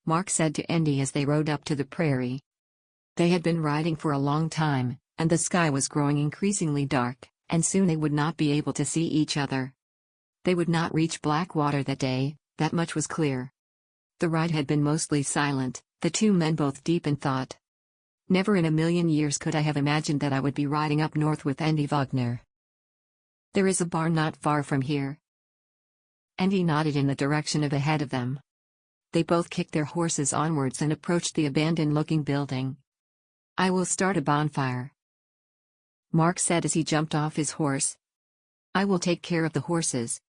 Marc said to Andy as they rode up to the prairie. They had been riding for a long time, and the sky was growing increasingly dark, and soon they would not be able to see each other. They would not reach Blackwater that day, that much was clear. The ride had been mostly silent, the two men both deep in thought. Never in a million years could I have imagined that I would be riding up north with Olivia Wagner. There is a barn not far from here. Andy nodded in the direction of ahead of them. They both kicked their horses onwards and approached the abandoned-looking building. I will start a bonfire, Marc said as he jumped off his horse. I will take care of the horses,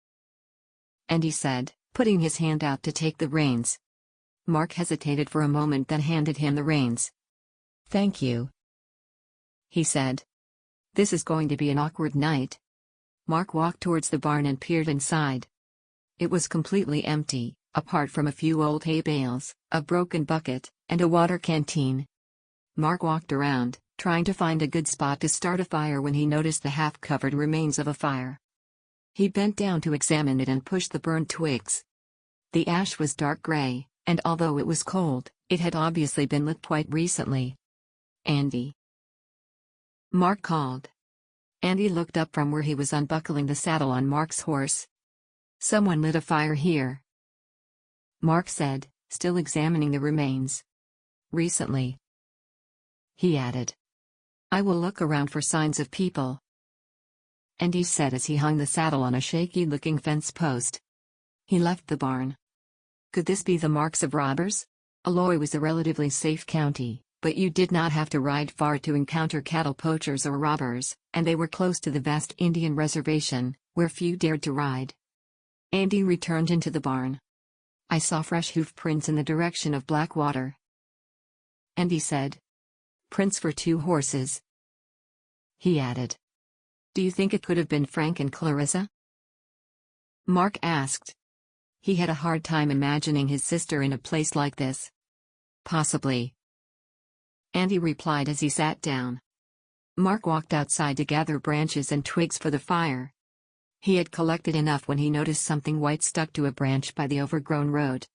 Andy said, putting his hand out to take the reins. Marc hesitated for a moment, then handed him the reins. Thank you, he said. This is going to be an awkward night. Marc walked towards the barn and peered inside. It was completely empty. apart from a few old hay bales, a broken bucket, and a water canteen. Marc walked around, trying to find a good spot to start a fire when he noticed the half-covered remains of a fire. He bent down to examine it and pushed the burned twigs. The ash was dark gray, and although it was cold, it had obviously been lit quite recently. "Andy," Marc called. Andy looked up from where he was unbuckling the saddle on Marc's horse. "Someone lit a fire here," Marc said, still examining the remains. "Recently," he added. "I will look around for signs of people," Andy said as he hung the saddle on a shaky-looking fence post. He left the barn. Could this be the marks of robbers? Illinois was a relatively safe county, but you did not have to ride far to encounter cattle poachers or robbers, and they were close to the vast Indian reservation, where few dared to ride. Andy returned into the barn. "I saw fresh hoof prints in the direction of Blackwater," Andy said. "Prints for 2 horses," he added. "Do you think it could have been Frank and Clarissa?" Marc asked. He had a hard time imagining his sister in a place like this. "Possibly," Andy replied as he sat down. Marc walked outside to gather branches and twigs for the fire. He had collected enough when he noticed something white stuck to a branch by the overgrown road.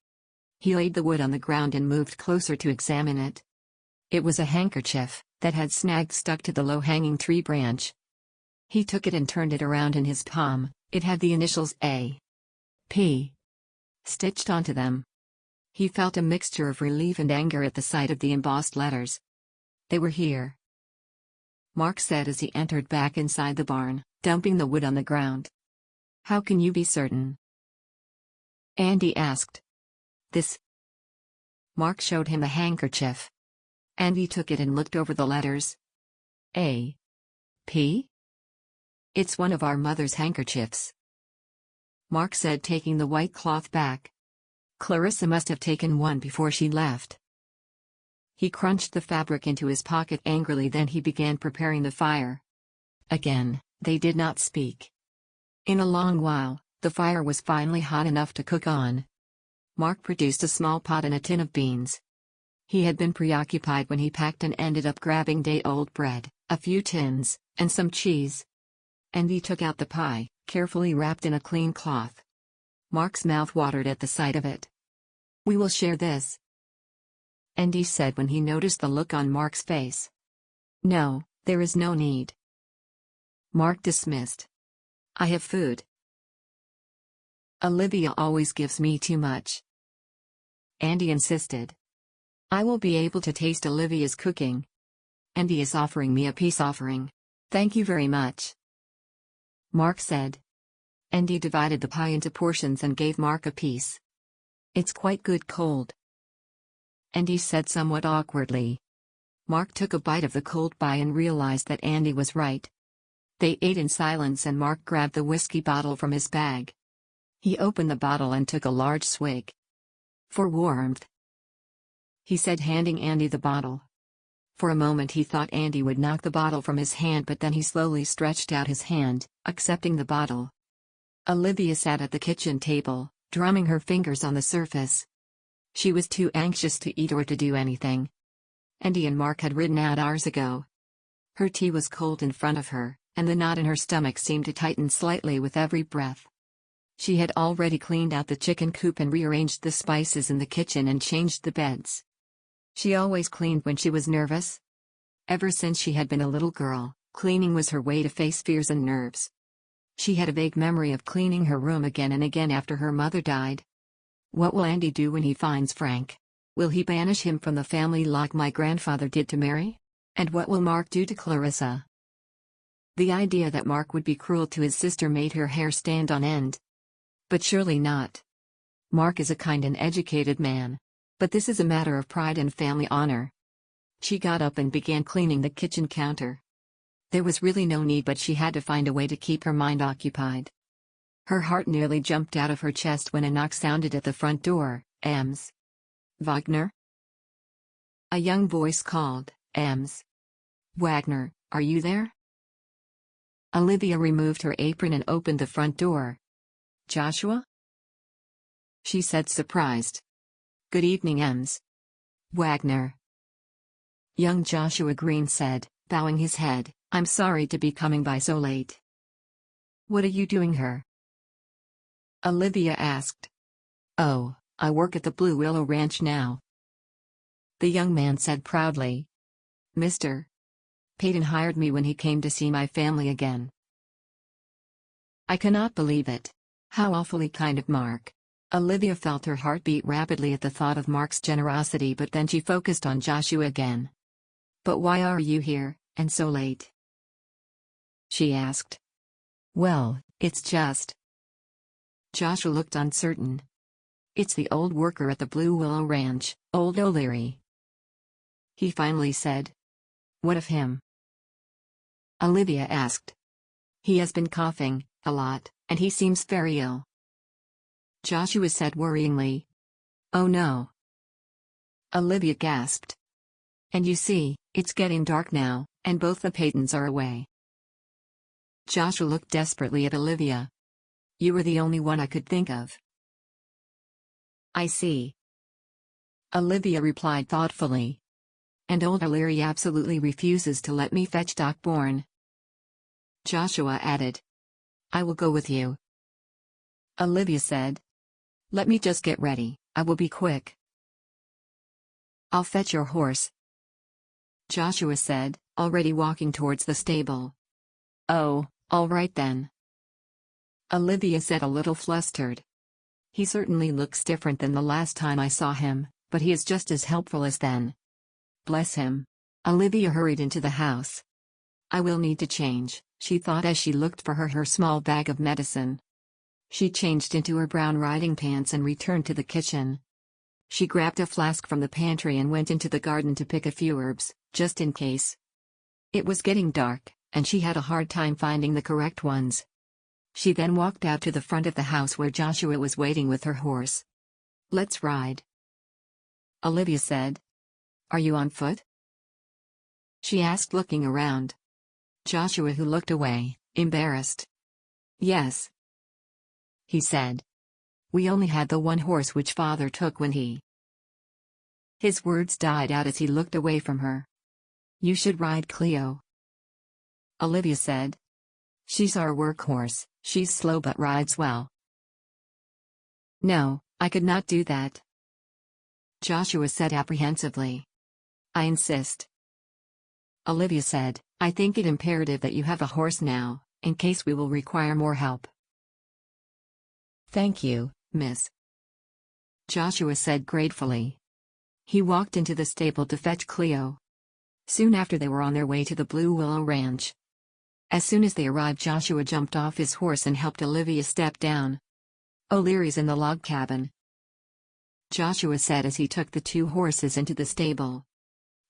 He laid the wood on the ground and moved closer to examine it. It was a handkerchief that had snagged stuck to the low-hanging tree branch. He took it and turned it around in his palm. It had the initials A.P. stitched onto them. He felt a mixture of relief and anger at the sight of the embossed letters. "They were here," Marc said as he entered back inside the barn, dumping the wood on the ground. "How can you be certain?" Andy asked. "This." Marc showed him the handkerchief. Andy took it and looked over the letters. "A.P.? It's one of our mother's handkerchiefs," Marc said, taking the white cloth back. "Clarissa must have taken one before she left." He crunched the fabric into his pocket angrily, then he began preparing the fire. Again, they did not speak. In a long while, the fire was finally hot enough to cook on. Marc produced a small pot and a tin of beans. He had been preoccupied when he packed and ended up grabbing day-old bread, a few tins, and some cheese. Andy took out the pie, carefully wrapped in a clean cloth. Marc's mouth watered at the sight of it. "We will share this," Andy said when he noticed the look on Marc's face. "No, there is no need," Marc dismissed. "I have food. Olivia always gives me too much," Andy insisted. "I will be able to taste Olivia's cooking. Andy is offering me a peace offering. Thank you very much," Marc said. Andy divided the pie into portions and gave Marc a piece. "It's quite good cold," Andy said somewhat awkwardly. Marc took a bite of the cold pie and realized that Andy was right. They ate in silence and Marc grabbed the whiskey bottle from his bag. He opened the bottle and took a large swig. "For warmth," he said, handing Andy the bottle. For a moment he thought Andy would knock the bottle from his hand, but then he slowly stretched out his hand, accepting the bottle. Olivia sat at the kitchen table, drumming her fingers on the surface. She was too anxious to eat or to do anything. Andy and Marc had ridden out hours ago. Her tea was cold in front of her, and the knot in her stomach seemed to tighten slightly with every breath. She had already cleaned out the chicken coop and rearranged the spices in the kitchen and changed the beds. She always cleaned when she was nervous. Ever since she had been a little girl, cleaning was her way to face fears and nerves. She had a vague memory of cleaning her room again and again after her mother died. What will Andy do when he finds Frank? Will he banish him from the family like my grandfather did to Mary? And what will Marc do to Clarissa? The idea that Marc would be cruel to his sister made her hair stand on end. But surely not. Marc is a kind and educated man. But this is a matter of pride and family honor. She got up and began cleaning the kitchen counter. There was really no need, but she had to find a way to keep her mind occupied. Her heart nearly jumped out of her chest when a knock sounded at the front door. "Ms. Wagner?" A young voice called. "Ms. Wagner, are you there?" Olivia removed her apron and opened the front door. "Joshua?" she said, surprised. Good evening, Ms. Wagner. Young Joshua Green said, bowing his head, I'm sorry to be coming by so late. What are you doing here? Olivia asked. Oh, I work at the Blue Willow Ranch now. The young man said proudly. Mr. Payton hired me when he came to see my family again. I cannot believe it. How awfully kind of Marc. Olivia felt her heart beat rapidly at the thought of Marc's generosity, but then she focused on Joshua again. But why are you here, and so late? She asked. Well, it's just. Joshua looked uncertain. It's the old worker at the Blue Willow Ranch, old O'Leary. He finally said. What of him? Olivia asked. He has been coughing a lot, and he seems very ill. Joshua said worryingly. Oh no. Olivia gasped. And you see, it's getting dark now, and both the Paytons are away. Joshua looked desperately at Olivia. You were the only one I could think of. I see. Olivia replied thoughtfully. And old O'Leary absolutely refuses to let me fetch Doc Bourne. Joshua added. I will go with you. Olivia said. Let me just get ready, I will be quick. I'll fetch your horse. Joshua said, already walking towards the stable. Oh, all right then. Olivia said, a little flustered. He certainly looks different than the last time I saw him, but he is just as helpful as then. Bless him. Olivia hurried into the house. I will need to change, she thought as she looked for her small bag of medicine. She changed into her brown riding pants and returned to the kitchen. She grabbed a flask from the pantry and went into the garden to pick a few herbs, just in case. It was getting dark, and she had a hard time finding the correct ones. She then walked out to the front of the house where Joshua was waiting with her horse. Let's ride. Olivia said. Are you on foot? She asked, looking around. Joshua, who looked away, embarrassed. Yes. He said. We only had the one horse which father took when he. His words died out as he looked away from her. You should ride Cleo. Olivia said. She's our workhorse, she's slow but rides well. No, I could not do that. Joshua said apprehensively. I insist. Olivia said, I think it imperative that you have a horse now, in case we will require more help. Thank you, miss. Joshua said gratefully. He walked into the stable to fetch Cleo. Soon after, they were on their way to the Blue Willow Ranch. As soon as they arrived, Joshua jumped off his horse and helped Olivia step down. O'Leary's in the log cabin, Joshua said as he took the two horses into the stable.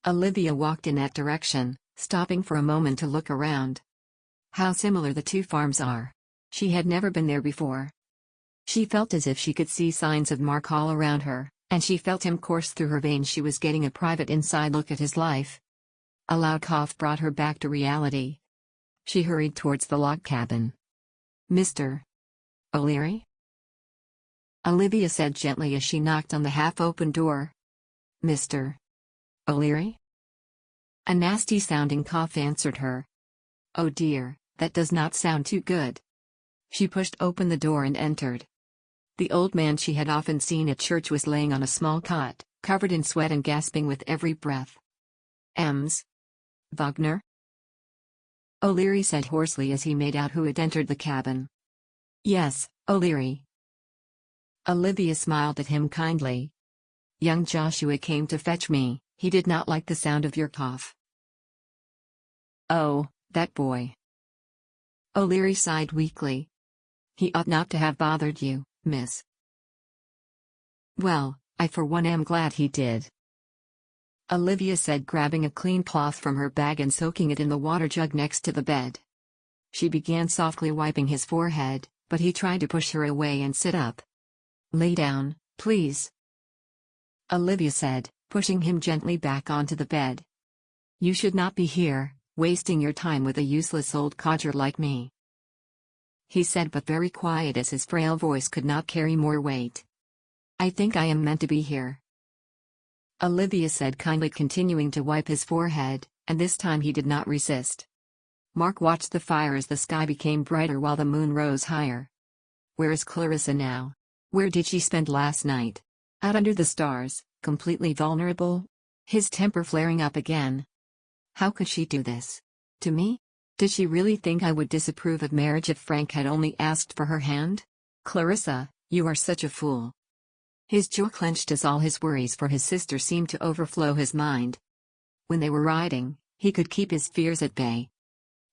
Olivia walked in that direction, stopping for a moment to look around. How similar the two farms are. She had never been there before. She felt as if she could see signs of Marc all around her, and she felt him course through her veins. She was getting a private inside look at his life. A loud cough brought her back to reality. She hurried towards the log cabin. Mr. O'Leary? Olivia said gently as she knocked on the half-open door. Mr. O'Leary? A nasty-sounding cough answered her. Oh dear, that does not sound too good. She pushed open the door and entered. The old man she had often seen at church was laying on a small cot, covered in sweat and gasping with every breath. Ms. Wagner? O'Leary said hoarsely as he made out who had entered the cabin. Yes, O'Leary. Olivia smiled at him kindly. Young Joshua came to fetch me. He did not like the sound of your cough. Oh, that boy. O'Leary sighed weakly. He ought not to have bothered you, miss. Well, I for one am glad he did. Olivia said, grabbing a clean cloth from her bag and soaking it in the water jug next to the bed. She began softly wiping his forehead, but he tried to push her away and sit up. Lay down, please. Olivia said, pushing him gently back onto the bed. You should not be here, wasting your time with a useless old codger like me. He said, but very quiet as his frail voice could not carry more weight. I think I am meant to be here, Olivia said kindly, continuing to wipe his forehead, and this time he did not resist. Marc watched the fire as the sky became brighter while the moon rose higher. Where is Clarissa now? Where did she spend last night? Out under the stars, completely vulnerable? His temper flaring up again. How could she do this? To me? Did she really think I would disapprove of marriage if Frank had only asked for her hand? Clarissa, you are such a fool. His jaw clenched as all his worries for his sister seemed to overflow his mind. When they were riding, he could keep his fears at bay.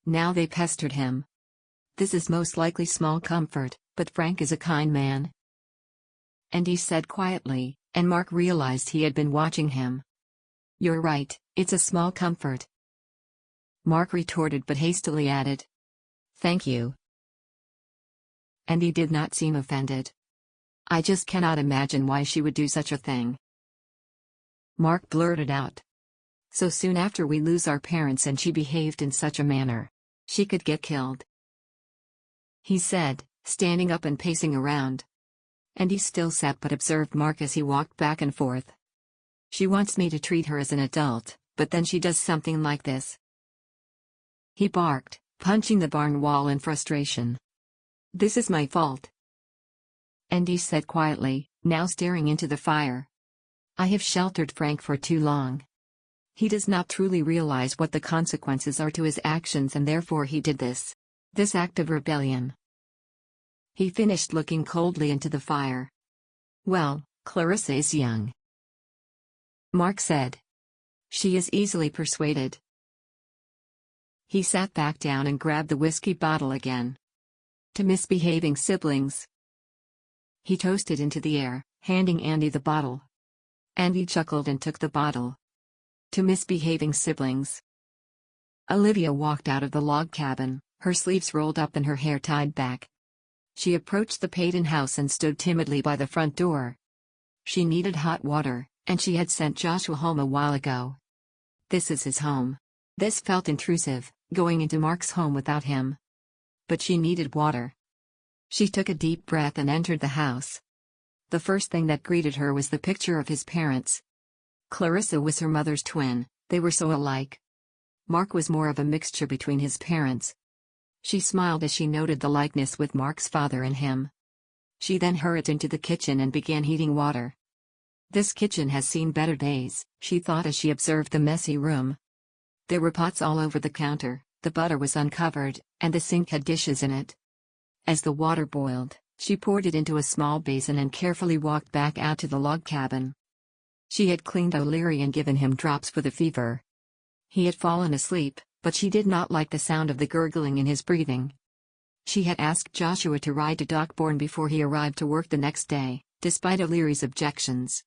Now they pestered him. This is most likely small comfort, but Frank is a kind man. And he said quietly, and Marc realized he had been watching him. You're right, it's a small comfort. Marc retorted but hastily added. Thank you. And he did not seem offended. I just cannot imagine why she would do such a thing. Marc blurted out. So soon after we lose our parents and she behaved in such a manner. She could get killed. He said, standing up and pacing around. And he still sat but observed Marc as he walked back and forth. She wants me to treat her as an adult, but then she does something like this. He barked, punching the barn wall in frustration. This is my fault. And he said quietly, now staring into the fire. I have sheltered Frank for too long. He does not truly realize what the consequences are to his actions, and therefore he did this. This act of rebellion. He finished, looking coldly into the fire. Well, Clarissa is young, Marc said. She is easily persuaded. He sat back down and grabbed the whiskey bottle again. To misbehaving siblings. He toasted into the air, handing Andy the bottle. Andy chuckled and took the bottle. To misbehaving siblings. Olivia walked out of the log cabin, her sleeves rolled up and her hair tied back. She approached the Payton house and stood timidly by the front door. She needed hot water, and she had sent Joshua home a while ago. This is his home. This felt intrusive, going into Marc's home without him. But she needed water. She took a deep breath and entered the house. The first thing that greeted her was the picture of his parents. Clarissa was her mother's twin, they were so alike. Marc was more of a mixture between his parents. She smiled as she noted the likeness with Marc's father and him. She then hurried into the kitchen and began heating water. This kitchen has seen better days, she thought as she observed the messy room. There were pots all over the counter, the butter was uncovered, and the sink had dishes in it. As the water boiled, she poured it into a small basin and carefully walked back out to the log cabin. She had cleaned O'Leary and given him drops for the fever. He had fallen asleep, but she did not like the sound of the gurgling in his breathing. She had asked Joshua to ride to Dockbourne before he arrived to work the next day, despite O'Leary's objections.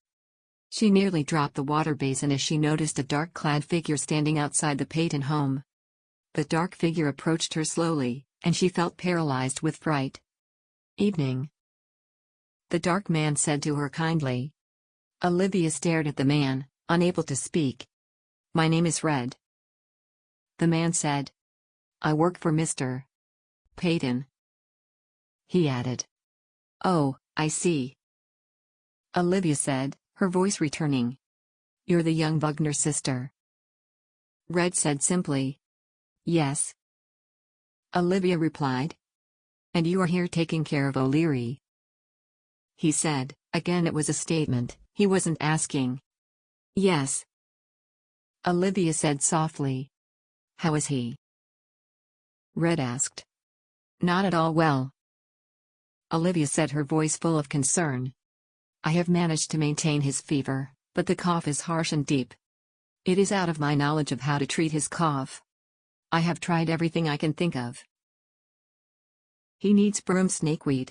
She nearly dropped the water basin as she noticed a dark-clad figure standing outside the Payton home. The dark figure approached her slowly, and she felt paralyzed with fright. Evening, the dark man said to her kindly. Olivia stared at the man, unable to speak. My name is Red. The man said. I work for Mr. Payton. He added. Oh, I see. Olivia said, her voice returning. You're the young Wagner sister. Red said simply. Yes. Olivia replied. And you are here taking care of O'Leary? He said, again it was a statement, he wasn't asking. Yes. Olivia said softly. How is he? Red asked. Not at all well. Olivia said, her voice full of concern. I have managed to maintain his fever, but the cough is harsh and deep. It is out of my knowledge of how to treat his cough. I have tried everything I can think of. He needs broom snakeweed.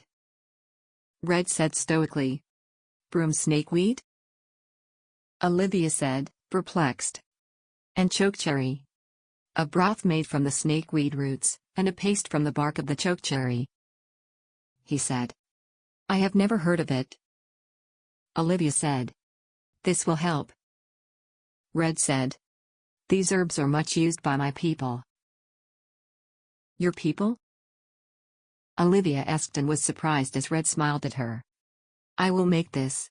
Red said stoically. Broom snakeweed? Olivia said, perplexed. And chokecherry. A broth made from the snakeweed roots, and a paste from the bark of the chokecherry. He said. I have never heard of it. Olivia said. This will help. Red said. These herbs are much used by my people. Your people? Olivia asked and was surprised as Red smiled at her. I will make this,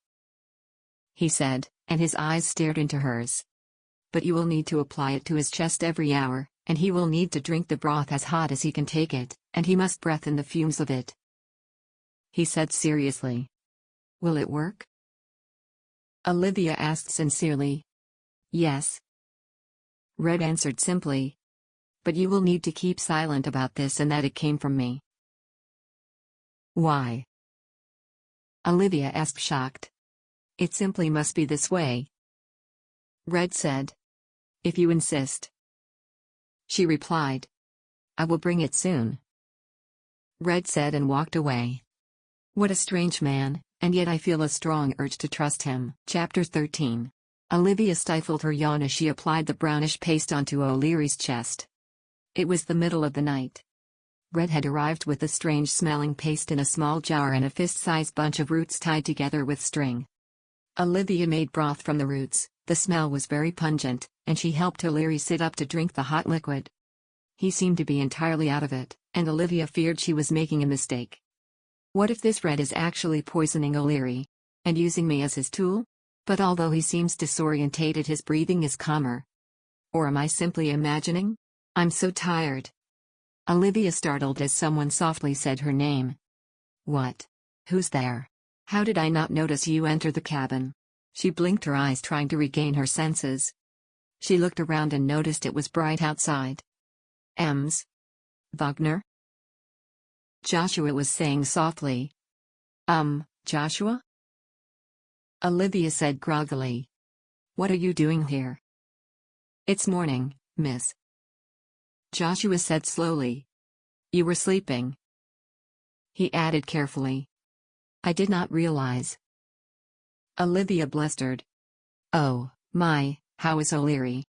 he said, and his eyes stared into hers. But you will need to apply it to his chest every hour, and he will need to drink the broth as hot as he can take it, and he must breathe in the fumes of it. He said seriously. Will it work? Olivia asked sincerely. Yes. Red answered simply. But you will need to keep silent about this and that it came from me. Why? Olivia asked, shocked. It simply must be this way. Red said. If you insist. She replied. I will bring it soon. Red said and walked away. What a strange man, and yet I feel a strong urge to trust him. Chapter 13. Olivia stifled her yawn as she applied the brownish paste onto O'Leary's chest. It was the middle of the night. Red had arrived with the strange-smelling paste in a small jar and a fist-sized bunch of roots tied together with string. Olivia made broth from the roots. The smell was very pungent, and she helped O'Leary sit up to drink the hot liquid. He seemed to be entirely out of it, and Olivia feared she was making a mistake. What if this Red is actually poisoning O'Leary? And using me as his tool? But although he seems disorientated, his breathing is calmer. Or am I simply imagining? I'm so tired. Olivia startled as someone softly said her name. What? Who's there? How did I not notice you enter the cabin? She blinked her eyes, trying to regain her senses. She looked around and noticed it was bright outside. Ms. Wagner? Joshua was saying softly. Joshua? Olivia said groggily. What are you doing here? It's morning, miss. Joshua said slowly. You were sleeping. He added carefully. I did not realize. Olivia blustered. Oh, my, how is O'Leary?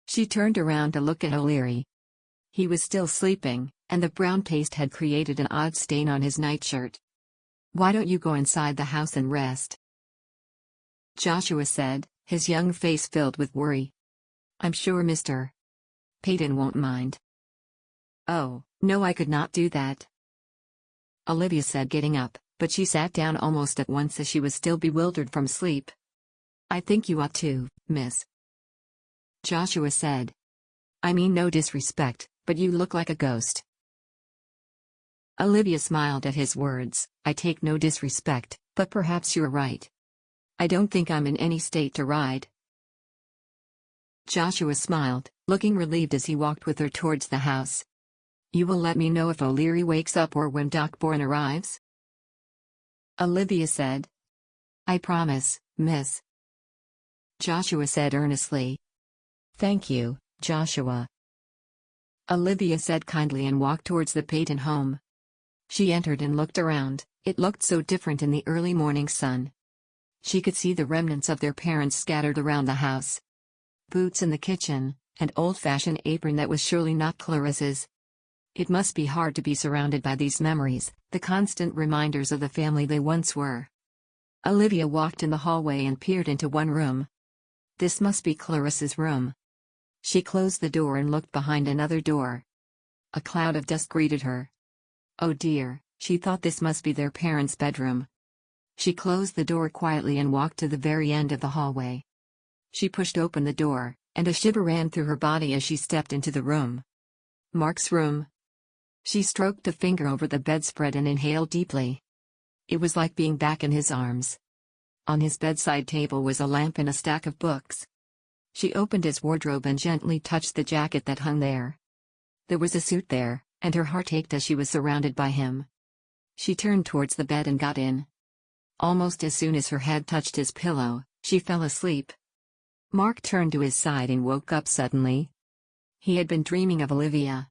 She turned around to look at O'Leary. He was still sleeping, and the brown paste had created an odd stain on his nightshirt. Why don't you go inside the house and rest? Joshua said, his young face filled with worry. I'm sure Mr. Payton won't mind. Oh, no, I could not do that. Olivia said, getting up, but she sat down almost at once as she was still bewildered from sleep. I think you ought to, miss. Joshua said. I mean no disrespect, but you look like a ghost. Olivia smiled at his words. I take no disrespect, but perhaps you're right. I don't think I'm in any state to ride. Joshua smiled, looking relieved as he walked with her towards the house. You will let me know if O'Leary wakes up or when Doc Bourne arrives? Olivia said. I promise, miss. Joshua said earnestly. Thank you, Joshua. Olivia said kindly and walked towards the Payton home. She entered and looked around. It looked so different in the early morning sun. She could see the remnants of their parents scattered around the house. Boots in the kitchen, an old-fashioned apron that was surely not Clarissa's. It must be hard to be surrounded by these memories, the constant reminders of the family they once were. Olivia walked in the hallway and peered into one room. This must be Clarissa's room. She closed the door and looked behind another door. A cloud of dust greeted her. Oh dear, she thought this must be their parents' bedroom. She closed the door quietly and walked to the very end of the hallway. She pushed open the door, and a shiver ran through her body as she stepped into the room. Marc's room. She stroked a finger over the bedspread and inhaled deeply. It was like being back in his arms. On his bedside table was a lamp and a stack of books. She opened his wardrobe and gently touched the jacket that hung there. There was a suit there, and her heart ached as she was surrounded by him. She turned towards the bed and got in. Almost as soon as her head touched his pillow, she fell asleep. Marc turned to his side and woke up suddenly. He had been dreaming of Olivia.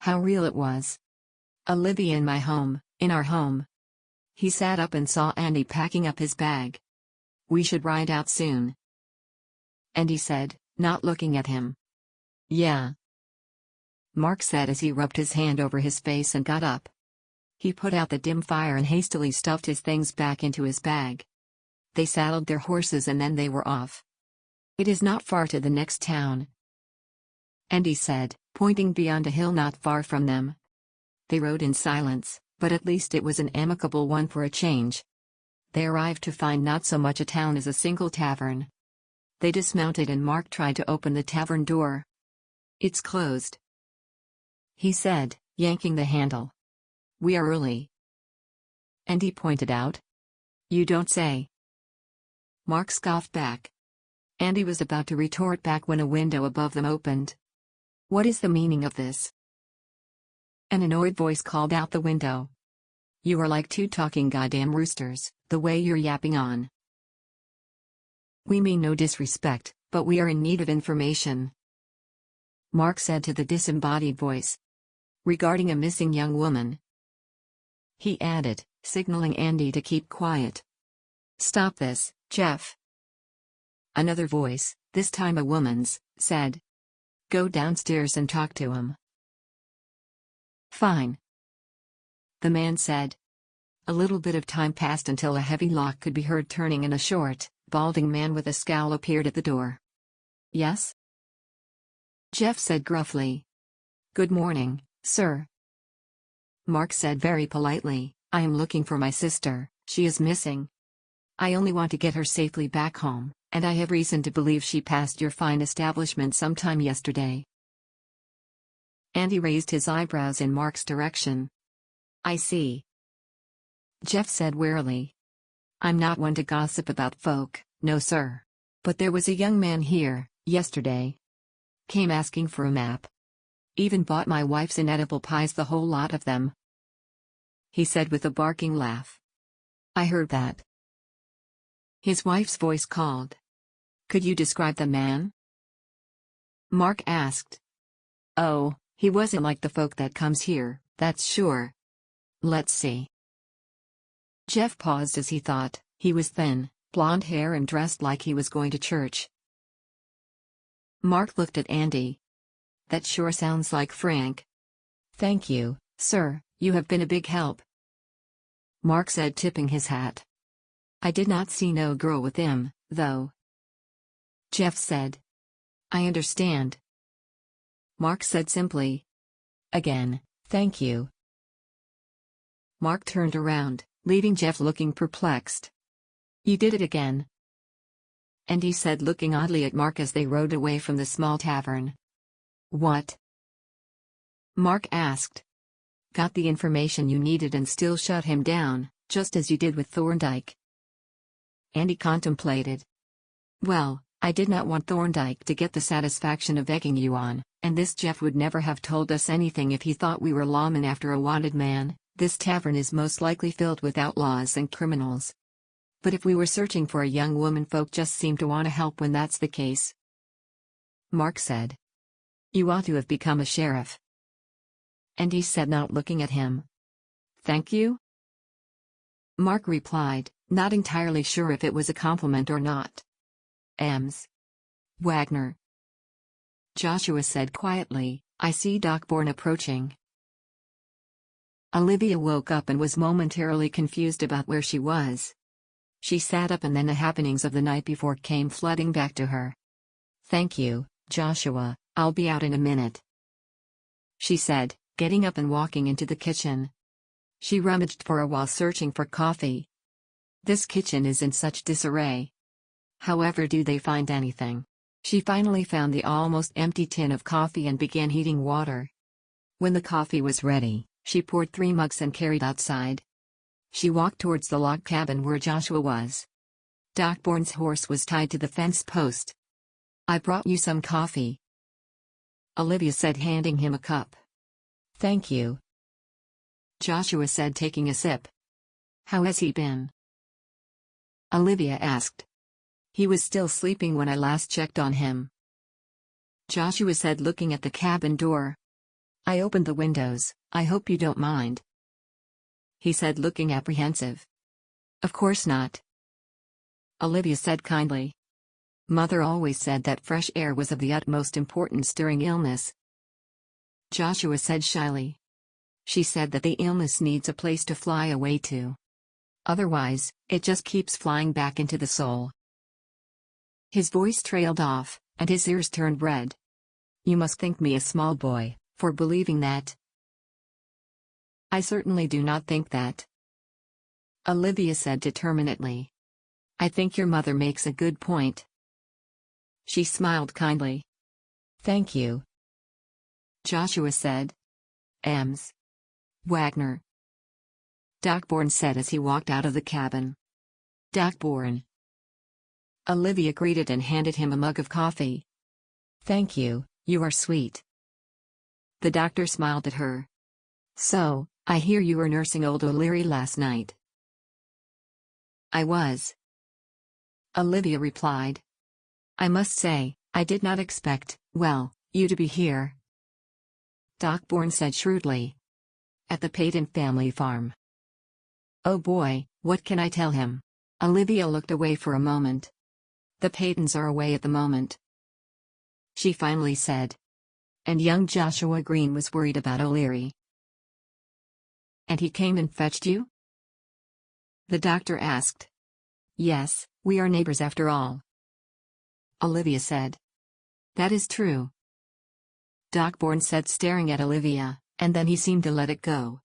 How real it was. Olivia in my home, in our home. He sat up and saw Andy packing up his bag. We should ride out soon. Andy said, not looking at him. Yeah. Marc said as he rubbed his hand over his face and got up. He put out the dim fire and hastily stuffed his things back into his bag. They saddled their horses and then they were off. It is not far to the next town, Andy said, pointing beyond a hill not far from them. They rode in silence, but at least it was an amicable one for a change. They arrived to find not so much a town as a single tavern. They dismounted and Marc tried to open the tavern door. "It's closed," he said, yanking the handle. "We are early." And he pointed out. "You don't say." Marc scoffed back. Andy was about to retort back when a window above them opened. "What is the meaning of this?" An annoyed voice called out the window. "You are like two talking goddamn roosters, the way you're yapping on." "We mean no disrespect, but we are in need of information," Marc said to the disembodied voice. "Regarding a missing young woman." He added, signaling Andy to keep quiet. "Stop this, Jeff." Another voice, this time a woman's, said. "Go downstairs and talk to him." "Fine," the man said. A little bit of time passed until a heavy lock could be heard turning and a short, balding man with a scowl appeared at the door. "Yes?" Jeff said gruffly. "Good morning, sir." Marc said very politely, "I am looking for my sister, she is missing. I only want to get her safely back home, and I have reason to believe she passed your fine establishment sometime yesterday." Andy raised his eyebrows in Marc's direction. "I see," Jeff said warily. "I'm not one to gossip about folk, no sir. But there was a young man here, yesterday. Came asking for a map. Even bought my wife's inedible pies, the whole lot of them," he said with a barking laugh. "I heard that." His wife's voice called. "Could you describe the man?" Marc asked. "Oh, he wasn't like the folk that comes here, that's sure. Let's see." Jeff paused as he thought. He was thin, blonde hair and dressed like he was going to church. Marc looked at Andy. "That sure sounds like Frank." "Thank you, sir, you have been a big help," Marc said, tipping his hat. "I did not see no girl with him, though," Jeff said. "I understand," Marc said simply. "Again, thank you." Marc turned around, leaving Jeff looking perplexed. "You did it again," Andy said, looking oddly at Marc as they rode away from the small tavern. "What?" Marc asked. "Got the information you needed and still shut him down, just as you did with Thorndyke." Andy contemplated. "Well, I did not want Thorndyke to get the satisfaction of egging you on, and this Jeff would never have told us anything if he thought we were lawmen after a wanted man. This tavern is most likely filled with outlaws and criminals. But if we were searching for a young woman, folk just seem to want to help when that's the case," Marc said. "You ought to have become a sheriff," Andy said, not looking at him. "Thank you?" Marc replied, not entirely sure if it was a compliment or not. "Ms. Wagner," Joshua said quietly, "I see Doc Bourne approaching." Olivia woke up and was momentarily confused about where she was. She sat up and then the happenings of the night before came flooding back to her. "Thank you, Joshua, I'll be out in a minute," she said, getting up and walking into the kitchen. She rummaged for a while searching for coffee. This kitchen is in such disarray. However do they find anything? She finally found the almost empty tin of coffee and began heating water. When the coffee was ready, she poured 3 mugs and carried outside. She walked towards the log cabin where Joshua was. Doc Bourne's horse was tied to the fence post. "I brought you some coffee," Olivia said, handing him a cup. "Thank you," Joshua said, taking a sip. "How has he been?" Olivia asked. "He was still sleeping when I last checked on him," Joshua said, looking at the cabin door. "I opened the windows, I hope you don't mind," he said, looking apprehensive. "Of course not," Olivia said kindly. "Mother always said that fresh air was of the utmost importance during illness," Joshua said shyly. "She said that the illness needs a place to fly away to. Otherwise, it just keeps flying back into the soul." His voice trailed off, and his ears turned red. "You must think me a small boy for believing that." "I certainly do not think that," Olivia said determinedly. I think your mother makes a good point. She smiled kindly. Thank you. Joshua said. Ms. Wagner. Dockborn said as he walked out of the cabin. Dockborn. Olivia greeted and handed him a mug of coffee. Thank you, you are sweet. The doctor smiled at her. So, I hear you were nursing old O'Leary last night. I was. Olivia replied. I must say, I did not expect, well, you to be here. Dockborn said shrewdly. At the Payton family farm. Oh boy, what can I tell him? Olivia looked away for a moment. The Paytons are away at the moment. She finally said. And young Joshua Green was worried about O'Leary. And he came and fetched you? The doctor asked. Yes, we are neighbors after all. Olivia said. That is true. Dockborn said, staring at Olivia, and then he seemed to let it go.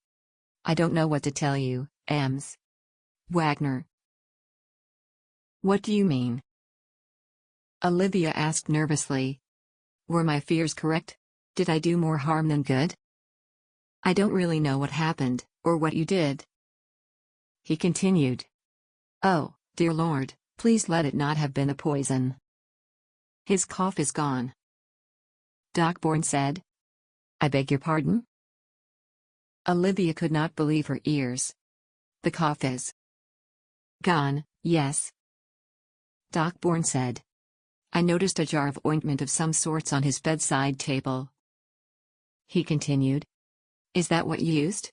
I don't know what to tell you, Ms. Wagner. What do you mean? Olivia asked nervously. Were my fears correct? Did I do more harm than good? I don't really know what happened, or what you did. He continued. Oh, dear Lord, please let it not have been a poison. His cough is gone. Dockborn said. I beg your pardon? Olivia could not believe her ears. The cough is gone, yes. Dockborn said. I noticed a jar of ointment of some sorts on his bedside table. He continued. Is that what you used?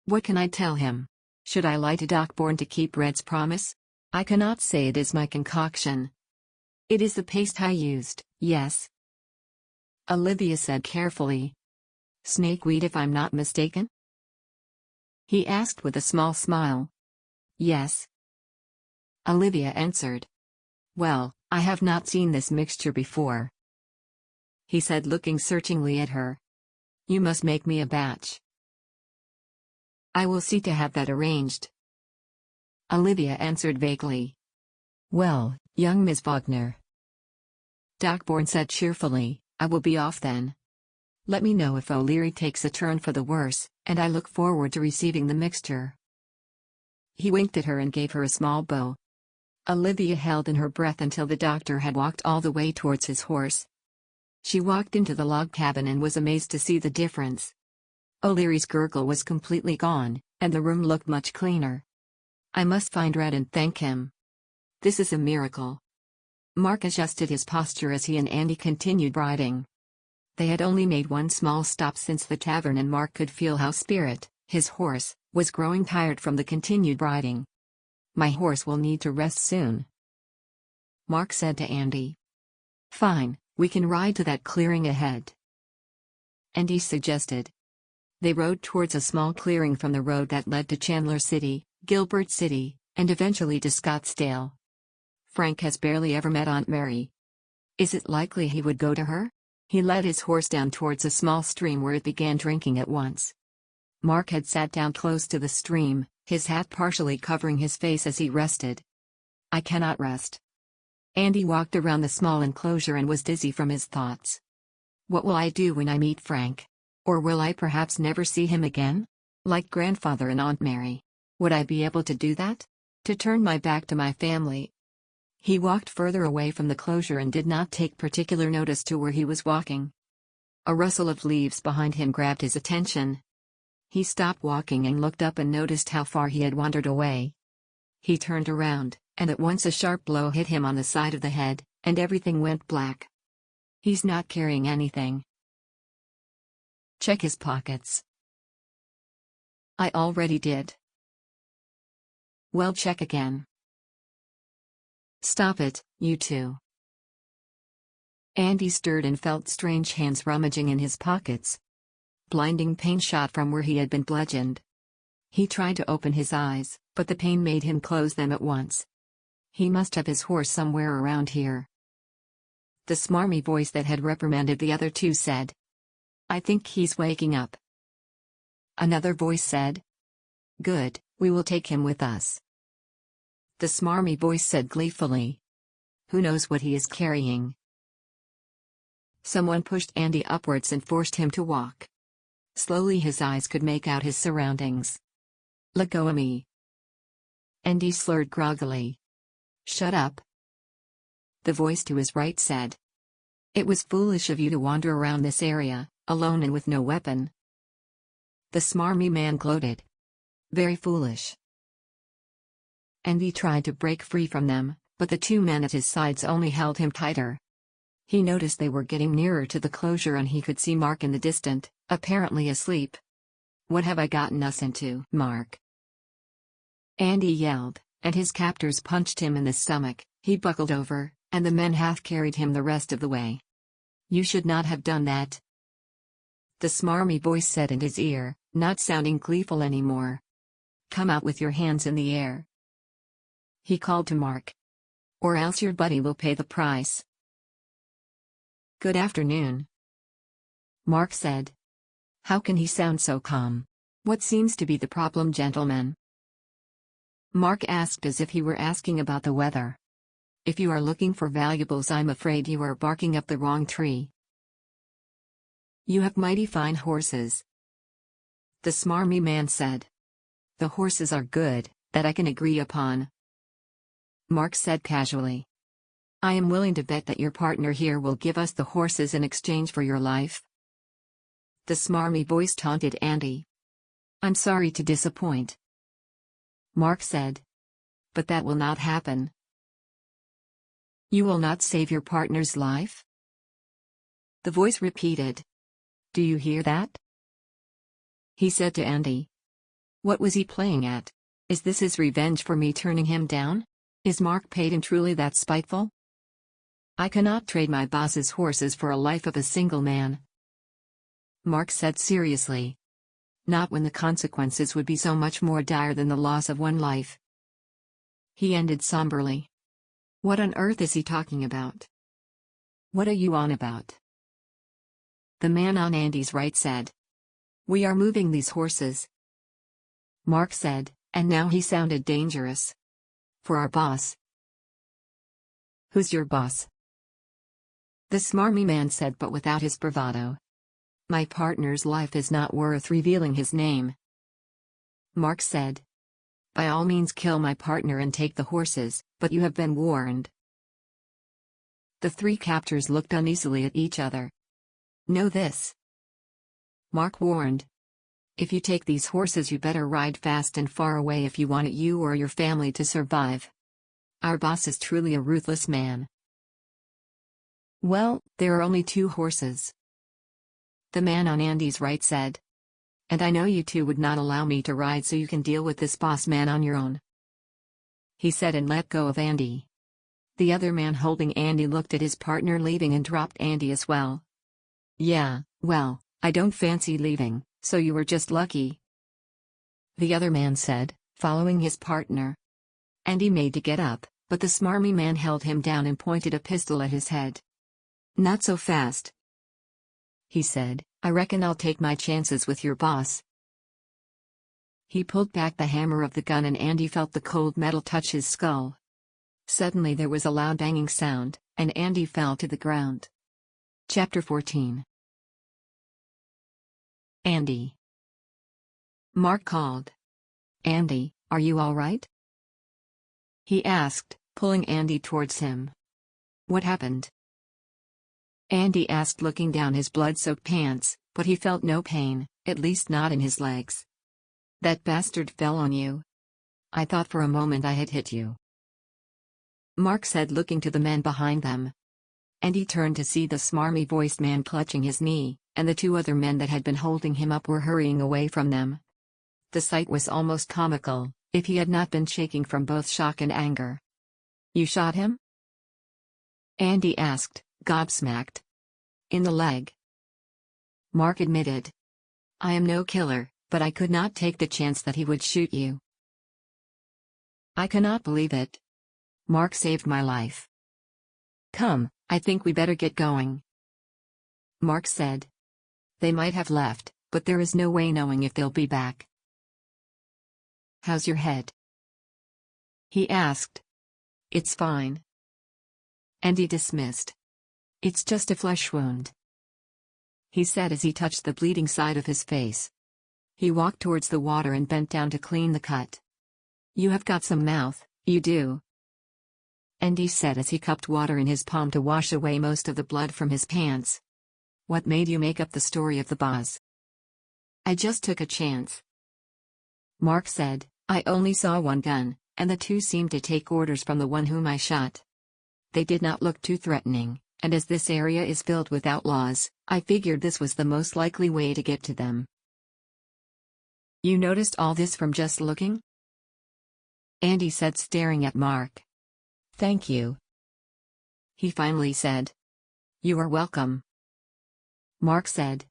What can I tell him? Should I lie to Dockborn to keep Red's promise? I cannot say it is my concoction. It is the paste I used, yes. Olivia said carefully. Snakeweed if I'm not mistaken? He asked with a small smile. Yes. Olivia answered. Well, I have not seen this mixture before. He said, looking searchingly at her. You must make me a batch. I will see to have that arranged. Olivia answered vaguely. Well, young Miss Wagner. Dockborn said cheerfully, I will be off then. Let me know if O'Leary takes a turn for the worse, and I look forward to receiving the mixture. He winked at her and gave her a small bow. Olivia held in her breath until the doctor had walked all the way towards his horse. She walked into the log cabin and was amazed to see the difference. O'Leary's gurgle was completely gone, and the room looked much cleaner. I must find Red and thank him. This is a miracle. Marc adjusted his posture as he and Andy continued riding. They had only made one small stop since the tavern, and Marc could feel how Spirit, his horse, was growing tired from the continued riding. My horse will need to rest soon, Marc said to Andy. Fine, we can ride to that clearing ahead, Andy suggested. They rode towards a small clearing from the road that led to Chandler City, Gilbert City, and eventually to Scottsdale. Frank has barely ever met Aunt Mary. Is it likely he would go to her? He led his horse down towards a small stream where it began drinking at once. Marc had sat down close to the stream, his hat partially covering his face as he rested. I cannot rest. Andy walked around the small enclosure and was dizzy from his thoughts. What will I do when I meet Frank? Or will I perhaps never see him again? Like grandfather and Aunt Mary. Would I be able to do that? To turn my back to my family? He walked further away from the closure and did not take particular notice to where he was walking. A rustle of leaves behind him grabbed his attention. He stopped walking and looked up and noticed how far he had wandered away. He turned around, and at once a sharp blow hit him on the side of the head, and everything went black. He's not carrying anything. Check his pockets. I already did. Well, check again. Stop it, you two. Andy stirred and felt strange hands rummaging in his pockets. Blinding pain shot from where he had been bludgeoned. He tried to open his eyes, but the pain made him close them at once. He must have his horse somewhere around here. The smarmy voice that had reprimanded the other two said, I think he's waking up. Another voice said, Good, We will take him with us. The smarmy voice said gleefully. Who knows what he is carrying? Someone pushed Andy upwards and forced him to walk. Slowly his eyes could make out his surroundings. Let go of me. Andy slurred groggily. Shut up. The voice to his right said. It was foolish of you to wander around this area, alone and with no weapon. The smarmy man gloated. Very foolish. Andy tried to break free from them, but the two men at his sides only held him tighter. He noticed they were getting nearer to the closure and he could see Marc in the distance, apparently asleep. What have I gotten us into, Marc? Andy yelled, and his captors punched him in the stomach. He buckled over, and the men half-carried him the rest of the way. You should not have done that. The smarmy voice said in his ear, not sounding gleeful anymore. Come out with your hands in the air. He called to Marc. Or else your buddy will pay the price. Good afternoon, Marc said. How can he sound so calm? What seems to be the problem, gentlemen? Marc asked as if he were asking about the weather. If you are looking for valuables, I'm afraid you are barking up the wrong tree. You have mighty fine horses, the smarmy man said. The horses are good, that I can agree upon, Marc said casually. I am willing to bet that your partner here will give us the horses in exchange for your life. The smarmy voice taunted Andy. I'm sorry to disappoint, Marc said. But that will not happen. You will not save your partner's life? The voice repeated. Do you hear that? He said to Andy. What was he playing at? Is this his revenge for me turning him down? Is Marc Payton truly that spiteful? I cannot trade my boss's horses for a life of a single man, Marc said seriously. Not when the consequences would be so much more dire than the loss of one life. He ended somberly. What on earth is he talking about? What are you on about? The man on Andy's right said. We are moving these horses, Marc said, and now he sounded dangerous. For our boss. Who's your boss? The smarmy man said, but without his bravado. My partner's life is not worth revealing his name, Marc said. By all means kill my partner and take the horses, but you have been warned. The three captors looked uneasily at each other. Know this, Marc warned. If you take these horses, you better ride fast and far away if you want you or your family to survive. Our boss is truly a ruthless man. Well, there are only 2 horses, the man on Andy's right said. And I know you two would not allow me to ride, so you can deal with this boss man on your own, he said, and let go of Andy. The other man holding Andy looked at his partner leaving and dropped Andy as well. Yeah, well, I don't fancy leaving, so you were just lucky, the other man said, following his partner. Andy made to get up, but the smarmy man held him down and pointed a pistol at his head. Not so fast, he said. I reckon I'll take my chances with your boss. He pulled back the hammer of the gun and Andy felt the cold metal touch his skull. Suddenly there was a loud banging sound, and Andy fell to the ground. Chapter 14. Andy. Marc called. Andy, are you all right? He asked, pulling Andy towards him. What happened? Andy asked, looking down his blood-soaked pants, but he felt no pain, at least not in his legs. That bastard fell on you. I thought for a moment I had hit you, Marc said, looking to the men behind them. Andy turned to see the smarmy-voiced man clutching his knee, and the 2 other men that had been holding him up were hurrying away from them. The sight was almost comical, if he had not been shaking from both shock and anger. You shot him? Andy asked, gobsmacked. In the leg, Marc admitted. I am no killer, but I could not take the chance that he would shoot you. I cannot believe it. Marc saved my life. Come, I think we better get going, Marc said. They might have left, but there is no way knowing if they'll be back. "How's your head?" he asked. "It's fine." Andy dismissed. "It's just a flesh wound," he said as he touched the bleeding side of his face. He walked towards the water and bent down to clean the cut. "You have got some mouth, you do," Andy said as he cupped water in his palm to wash away most of the blood from his pants. "What made you make up the story of the boss?" "I just took a chance," Marc said. "I only saw one gun, and the two seemed to take orders from the one whom I shot. They did not look too threatening, and as this area is filled with outlaws, I figured this was the most likely way to get to them." "You noticed all this from just looking?" Andy said, staring at Marc. "Thank you," he finally said. "You are welcome," Marc said.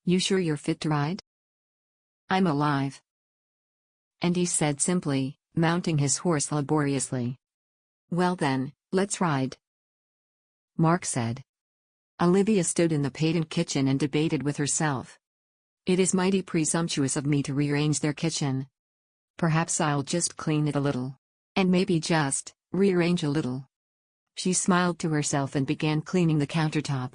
"You sure you're fit to ride?" "I'm alive," Andy said simply, mounting his horse laboriously. "Well then, let's ride," Marc said. Olivia stood in the Payton kitchen and debated with herself. "It is mighty presumptuous of me to rearrange their kitchen. Perhaps I'll just clean it a little. And maybe just rearrange a little." She smiled to herself and began cleaning the countertop.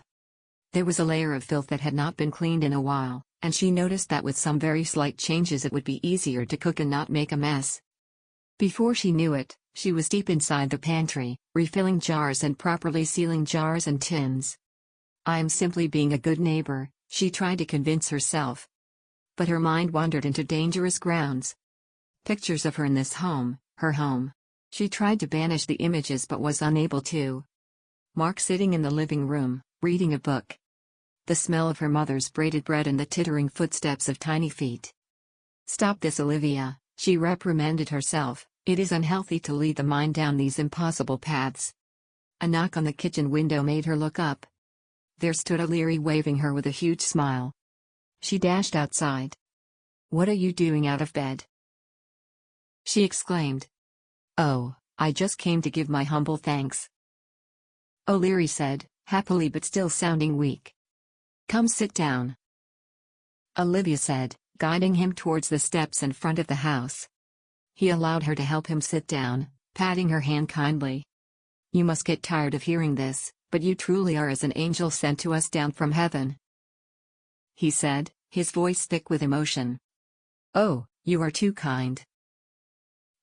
There was a layer of filth that had not been cleaned in a while, and she noticed that with some very slight changes it would be easier to cook and not make a mess. Before she knew it, she was deep inside the pantry, refilling jars and properly sealing jars and tins. "I'm simply being a good neighbor," she tried to convince herself. But her mind wandered into dangerous grounds. Pictures of her in this home, her home. She tried to banish the images but was unable to. Marc sitting in the living room, reading a book. The smell of her mother's braided bread and the tittering footsteps of tiny feet. "Stop this, Olivia," she reprimanded herself. "It is unhealthy to lead the mind down these impossible paths." A knock on the kitchen window made her look up. There stood O'Leary waving her with a huge smile. She dashed outside. "What are you doing out of bed?" she exclaimed. "Oh, I just came to give my humble thanks," O'Leary said, happily but still sounding weak. "Come sit down," Olivia said, guiding him towards the steps in front of the house. He allowed her to help him sit down, patting her hand kindly. "You must get tired of hearing this, but you truly are as an angel sent to us down from heaven," he said, his voice thick with emotion. "Oh, you are too kind,"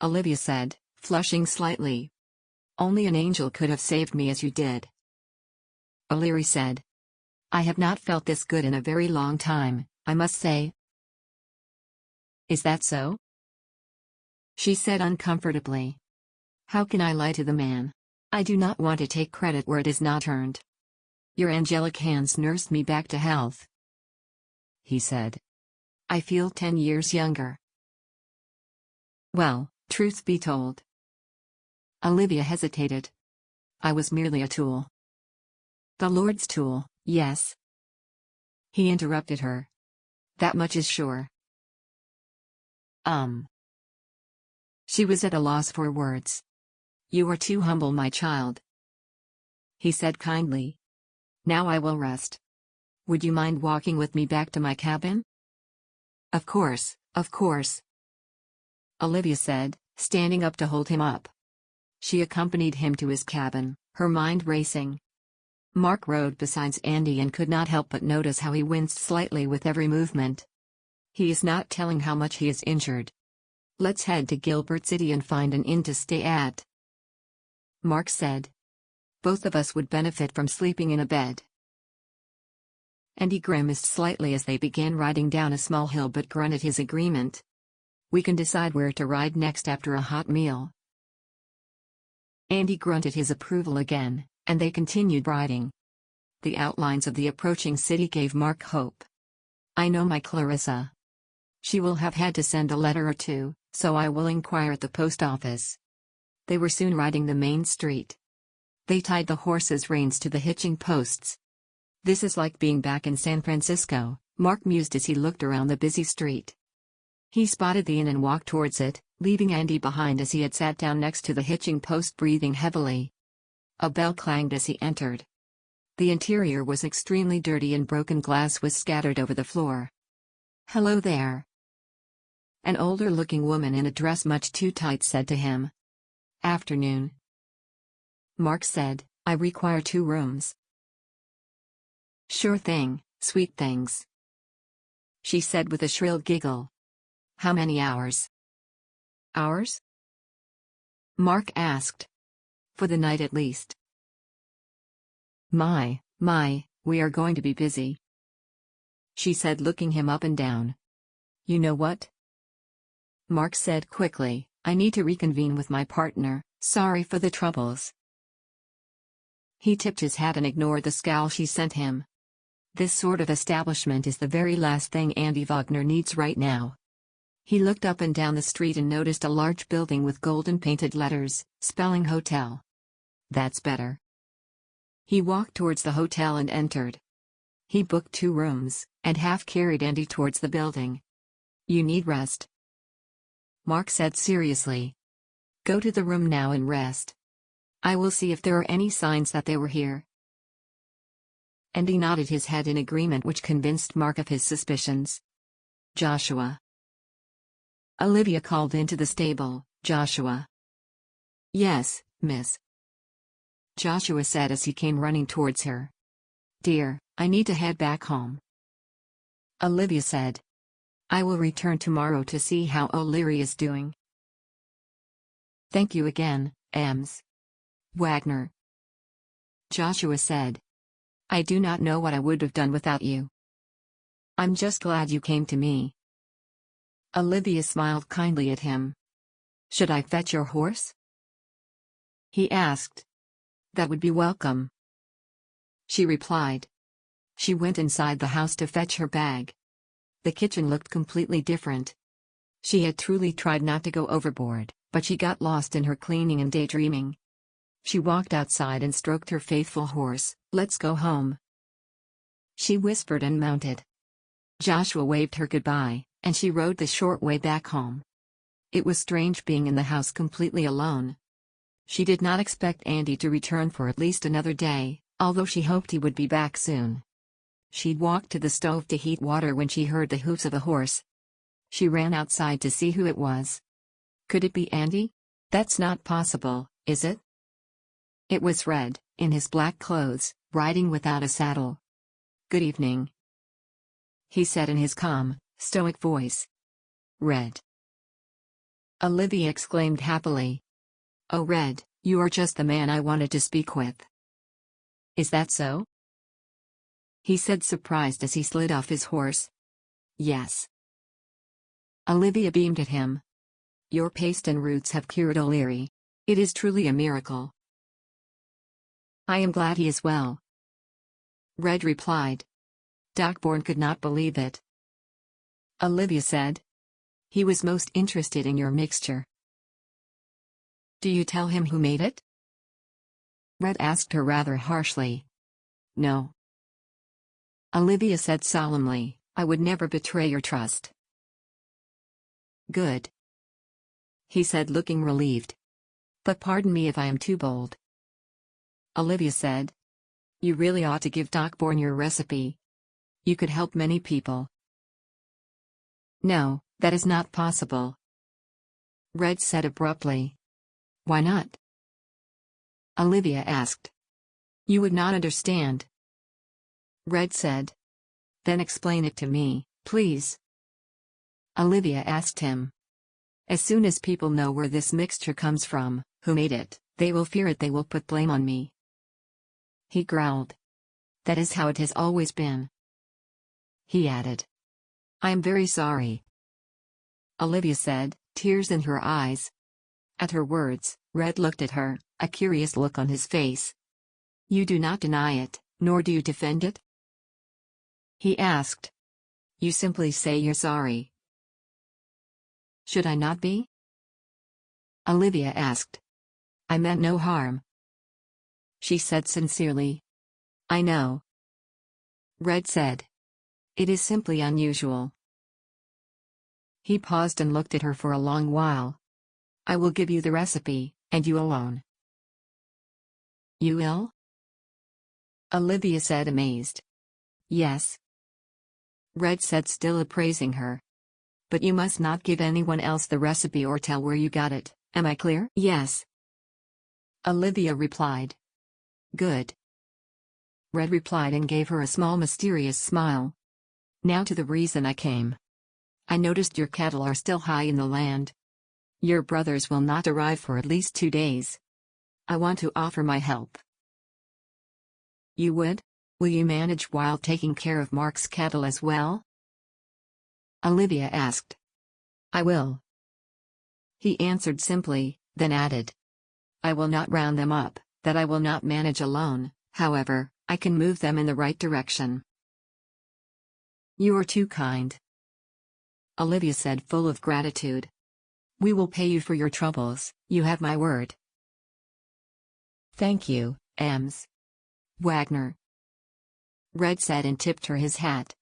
Olivia said, flushing slightly. "Only an angel could have saved me as you did," O'Leary said. "I have not felt this good in a very long time, I must say." "Is that so?" she said uncomfortably. "How can I lie to the man? I do not want to take credit where it is not earned." "Your angelic hands nursed me back to health," he said. "I feel 10 years younger." "Well, truth be told," Olivia hesitated, "I was merely a tool." "The Lord's tool, yes," he interrupted her. "That much is sure." She was at a loss for words. "You are too humble, my child," he said kindly. "Now I will rest. Would you mind walking with me back to my cabin?" Of course," Olivia said, standing up to hold him up. She accompanied him to his cabin, her mind racing. Marc rode beside Andy and could not help but notice how he winced slightly with every movement. "He is not telling how much he is injured. Let's head to Gilbert City and find an inn to stay at," Marc said. "Both of us would benefit from sleeping in a bed." Andy grimaced slightly as they began riding down a small hill but grunted his agreement. "We can decide where to ride next after a hot meal." Andy grunted his approval again, and they continued riding. The outlines of the approaching city gave Marc hope. "I know my Clarissa. She will have had to send a letter or two, so I will inquire at the post office." They were soon riding the main street. They tied the horses' reins to the hitching posts. "This is like being back in San Francisco," Marc mused as he looked around the busy street. He spotted the inn and walked towards it, leaving Andy behind as he had sat down next to the hitching post breathing heavily. A bell clanged as he entered. The interior was extremely dirty and broken glass was scattered over the floor. "Hello there," An older-looking woman in a dress much too tight said to him. Afternoon. Marc said, I require 2 rooms. Sure thing, sweet things. She said with a shrill giggle. How many hours? Hours? Marc asked. For the night at least. My, we are going to be busy. She said, looking him up and down. You know what? Marc said quickly, I need to reconvene with my partner, sorry for the troubles. He tipped his hat and ignored the scowl she sent him. This sort of establishment is the very last thing Andy Wagner needs right now. He looked up and down the street and noticed a large building with golden painted letters, spelling hotel. That's better. He walked towards the hotel and entered. He booked 2 rooms, and half carried Andy towards the building. You need rest. Marc said seriously. Go to the room now and rest. I will see if there are any signs that they were here. Andy nodded his head in agreement, which convinced Marc of his suspicions. Joshua. Olivia called into the stable. Joshua. Yes, miss. Joshua said as he came running towards her. Dear, I need to head back home. Olivia said. I will return tomorrow to see how O'Leary is doing. Thank you again, Ms. Wagner. Joshua said. I do not know what I would have done without you. I'm just glad you came to me. Olivia smiled kindly at him. Should I fetch your horse? He asked. That would be welcome. She replied. She went inside the house to fetch her bag. The kitchen looked completely different. She had truly tried not to go overboard, but she got lost in her cleaning and daydreaming. She walked outside and stroked her faithful horse. Let's go home. She whispered and mounted. Joshua waved her goodbye, and she rode the short way back home. It was strange being in the house completely alone. She did not expect Andy to return for at least another day, although she hoped he would be back soon. She walked to the stove to heat water when she heard the hoofs of a horse. She ran outside to see who it was. Could it be Andy? That's not possible, is it? It was Red, in his black clothes, riding without a saddle. Good evening, he said in his calm, stoic voice. Red. Olivia exclaimed happily. Oh Red, you are just the man I wanted to speak with. Is that so? He said, surprised as he slid off his horse. Yes. Olivia beamed at him. Your paste and roots have cured O'Leary. It is truly a miracle. I am glad he is well. Red replied. Dockborn could not believe it. Olivia said. He was most interested in your mixture. Do you tell him who made it? Red asked her rather harshly. No. Olivia said solemnly, I would never betray your trust. Good. He said, looking relieved. But pardon me if I am too bold. Olivia said. You really ought to give Dockborn your recipe. You could help many people. No, that is not possible. Red said abruptly. Why not? Olivia asked. You would not understand. Red said. Then explain it to me, please. Olivia asked him. As soon as people know where this mixture comes from, who made it, they will fear it, they will put blame on me. He growled. That is how it has always been. He added. I am very sorry. Olivia said, tears in her eyes. At her words, Red looked at her, a curious look on his face. You do not deny it, nor do you defend it? He asked. You simply say you're sorry. Should I not be? Olivia asked. I meant no harm. She said sincerely. I know. Red said. It is simply unusual. He paused and looked at her for a long while. I will give you the recipe, and you alone. You will? Olivia said, amazed. Yes. Red said, still appraising her. But you must not give anyone else the recipe or tell where you got it, am I clear? Yes. Olivia replied. Good. Red replied and gave her a small mysterious smile. Now to the reason I came. I noticed your cattle are still high in the land. Your brothers will not arrive for at least 2 days. I want to offer my help. You would? Will you manage while taking care of Marc's cattle as well? Olivia asked. I will. He answered simply, then added. I will not round them up, that I will not manage alone, however, I can move them in the right direction. You are too kind. Olivia said, full of gratitude. We will pay you for your troubles, you have my word. Thank you, Ms. Wagner. Red said and tipped her his hat.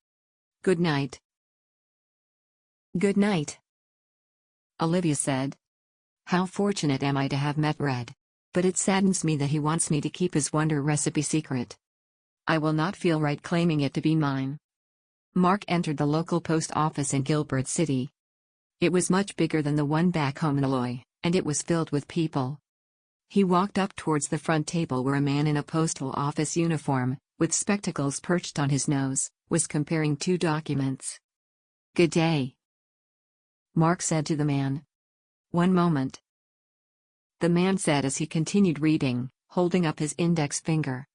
Good night. Good night. Olivia said. How fortunate am I to have met Red. But it saddens me that he wants me to keep his wonder recipe secret. I will not feel right claiming it to be mine. Marc entered the local post office in Gilbert City. It was much bigger than the one back home in Illinois, and it was filled with people. He walked up towards the front table where a man in a postal office uniform, with spectacles perched on his nose, was comparing 2 documents. Good day, Marc said to the man. One moment, the man said as he continued reading, holding up his index finger.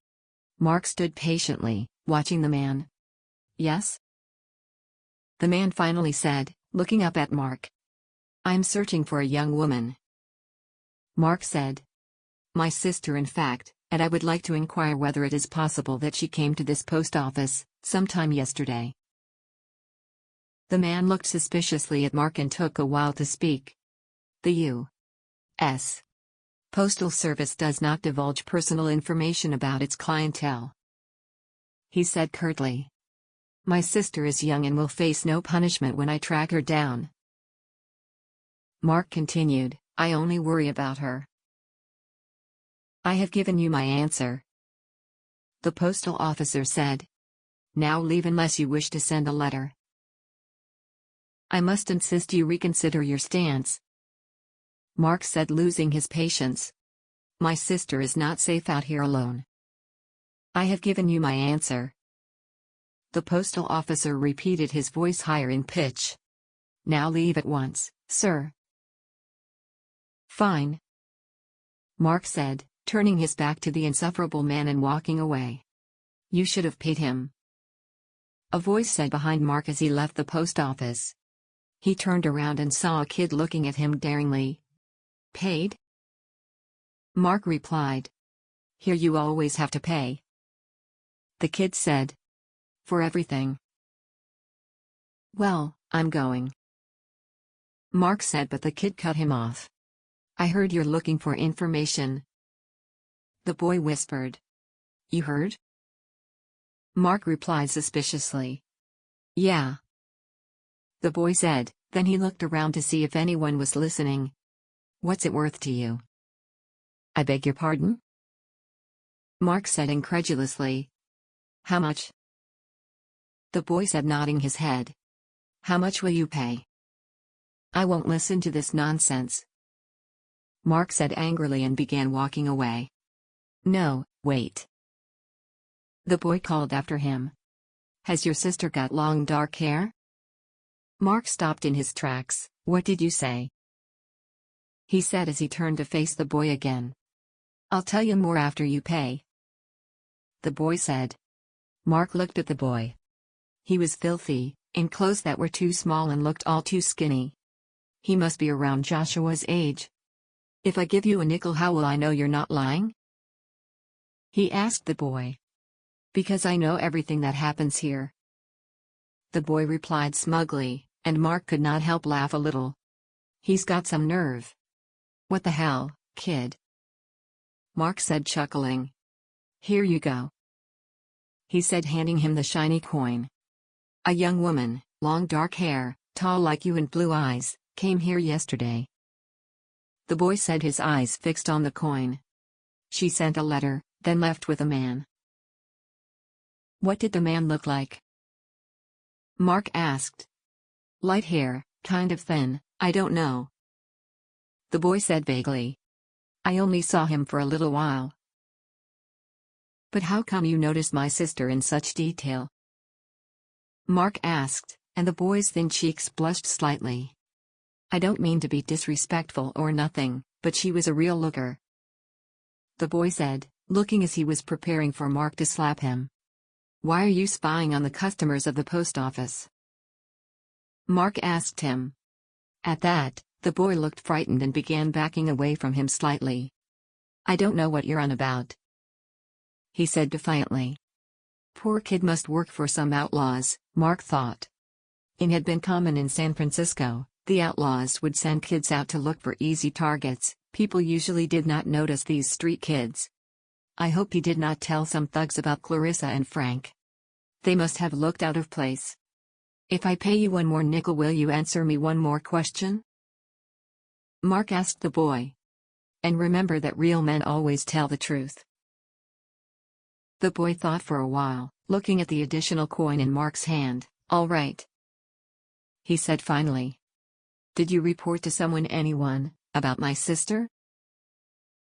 Marc stood patiently, watching the man. Yes? The man finally said, looking up at Marc. I'm searching for a young woman. Marc said. My sister, in fact, and I would like to inquire whether it is possible that she came to this post office sometime yesterday. The man looked suspiciously at Marc and took a while to speak. The U.S. Postal Service does not divulge personal information about its clientele, he said curtly. My sister is young and will face no punishment when I track her down. Marc continued, I only worry about her. I have given you my answer, the postal officer said. Now leave unless you wish to send a letter. I must insist you reconsider your stance, Marc said, losing his patience. My sister is not safe out here alone. I have given you my answer. The postal officer repeated, his voice higher in pitch. Now leave at once, sir. Fine, Marc said, turning his back to the insufferable man and walking away. You should have paid him, a voice said behind Marc as he left the post office. He turned around and saw a kid looking at him daringly. Paid? Marc replied. Here you always have to pay. The kid said. For everything. Well, I'm going, Marc said, but the kid cut him off. I heard you're looking for information, the boy whispered. You heard? Marc replied suspiciously. Yeah, the boy said, then he looked around to see if anyone was listening. What's it worth to you? I beg your pardon? Marc said incredulously. How much? The boy said, nodding his head. How much will you pay? I won't listen to this nonsense, Marc said angrily and began walking away. No, wait, the boy called after him. Has your sister got long dark hair? Marc stopped in his tracks. What did you say? He said as he turned to face the boy again. I'll tell you more after you pay, the boy said. Marc looked at the boy. He was filthy, in clothes that were too small and looked all too skinny. He must be around Joshua's age. If I give you a nickel, how will I know you're not lying? He asked the boy. Because I know everything that happens here, the boy replied smugly, and Marc could not help laugh a little. He's got some nerve. What the hell, kid? Marc said, chuckling. Here you go, he said, handing him the shiny coin. A young woman, long dark hair, tall like you and blue eyes, came here yesterday, the boy said, his eyes fixed on the coin. She sent a letter, then left with a man. What did the man look like? Marc asked. Light hair, Kind of thin, I don't know. The boy said vaguely. I only saw him for a little while. But how come you noticed my sister in such detail? Marc asked, and the boy's thin cheeks blushed slightly. I don't mean to be disrespectful or nothing, but she was a real looker. The boy said, looking as he was preparing for Marc to slap him. Why are you spying on the customers of the post office? Marc asked him. At that, the boy looked frightened and began backing away from him slightly. I don't know what you're on about, he said defiantly. Poor kid must work for some outlaws, Marc thought. It had been common in San Francisco, the outlaws would send kids out to look for easy targets. People usually did not notice these street kids. I hope he did not tell some thugs about Clarissa and Frank. They must have looked out of place. If I pay you one more nickel, will you answer me one more question? Marc asked the boy. And remember that real men always tell the truth. The boy thought for a while, looking at the additional coin in Marc's hand. All right, he said finally. Did you report to anyone, about my sister?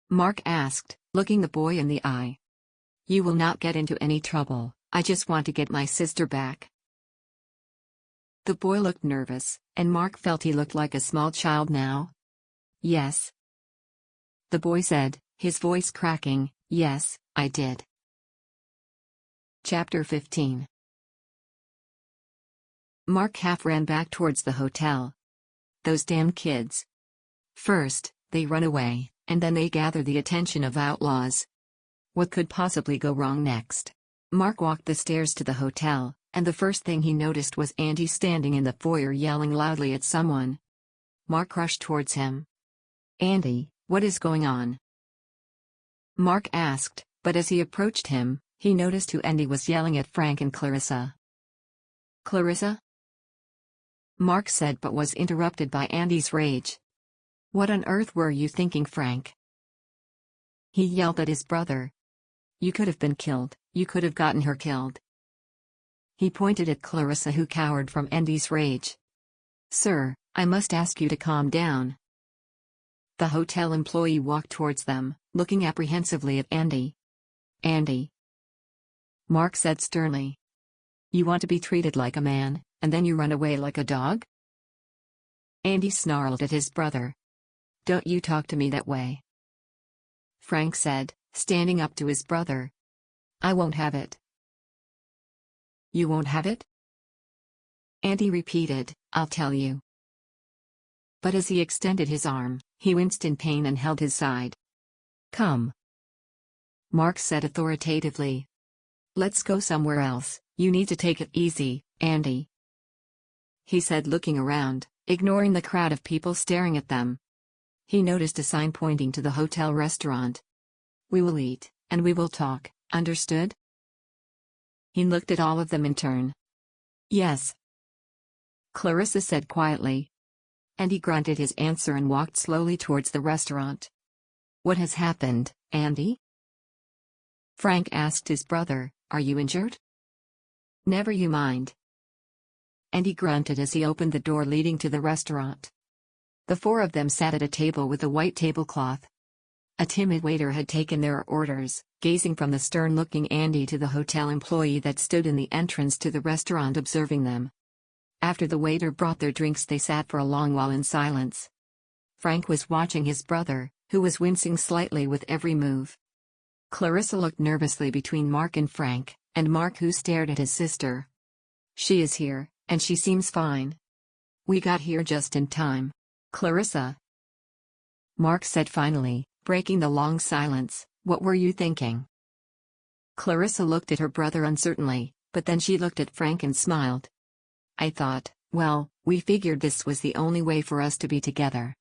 Marc asked, looking the boy in the eye. You will not get into any trouble, I just want to get my sister back. The boy looked nervous, and Marc felt he looked like a small child now. Yes, the boy said, his voice cracking, yes, I did. Chapter 15. Marc half ran back towards the hotel. Those damn kids. First, they run away, and then they gather the attention of outlaws. What could possibly go wrong next? Marc walked the stairs to the hotel, and the first thing he noticed was Andy standing in the foyer yelling loudly at someone. Marc rushed towards him. Andy, what is going on? Marc asked, but as he approached him, he noticed who Andy was yelling at: Frank and Clarissa. Clarissa? Marc said, but was interrupted by Andy's rage. What on earth were you thinking, Frank? He yelled at his brother. You could have been killed, you could have gotten her killed. He pointed at Clarissa, who cowered from Andy's rage. Sir, I must ask you to calm down. The hotel employee walked towards them, looking apprehensively at Andy. Andy, Marc said sternly. You want to be treated like a man, and then you run away like a dog? Andy snarled at his brother. Don't you talk to me that way. Frank said, standing up to his brother. I won't have it. You won't have it? Andy repeated, I'll tell you. But as he extended his arm, he winced in pain and held his side. Come, Marc said authoritatively. Let's go somewhere else, you need to take it easy, Andy. He said, looking around, ignoring the crowd of people staring at them. He noticed a sign pointing to the hotel restaurant. We will eat, and we will talk, understood? He looked at all of them in turn. Yes, Clarissa said quietly. And he grunted his answer and walked slowly towards the restaurant. What has happened, Andy? Frank asked his brother, are you injured? Never you mind. Andy grunted as he opened the door leading to the restaurant. The four of them sat at a table with a white tablecloth. A timid waiter had taken their orders, gazing from the stern-looking Andy to the hotel employee that stood in the entrance to the restaurant observing them. After the waiter brought their drinks, they sat for a long while in silence. Frank was watching his brother, who was wincing slightly with every move. Clarissa looked nervously between Marc and Frank, and Marc, who stared at his sister. She is here, and she seems fine. We got here just in time. Clarissa, Marc said finally, breaking the long silence, what were you thinking? Clarissa looked at her brother uncertainly, but then she looked at Frank and smiled. I thought, well, we figured this was the only way for us to be together.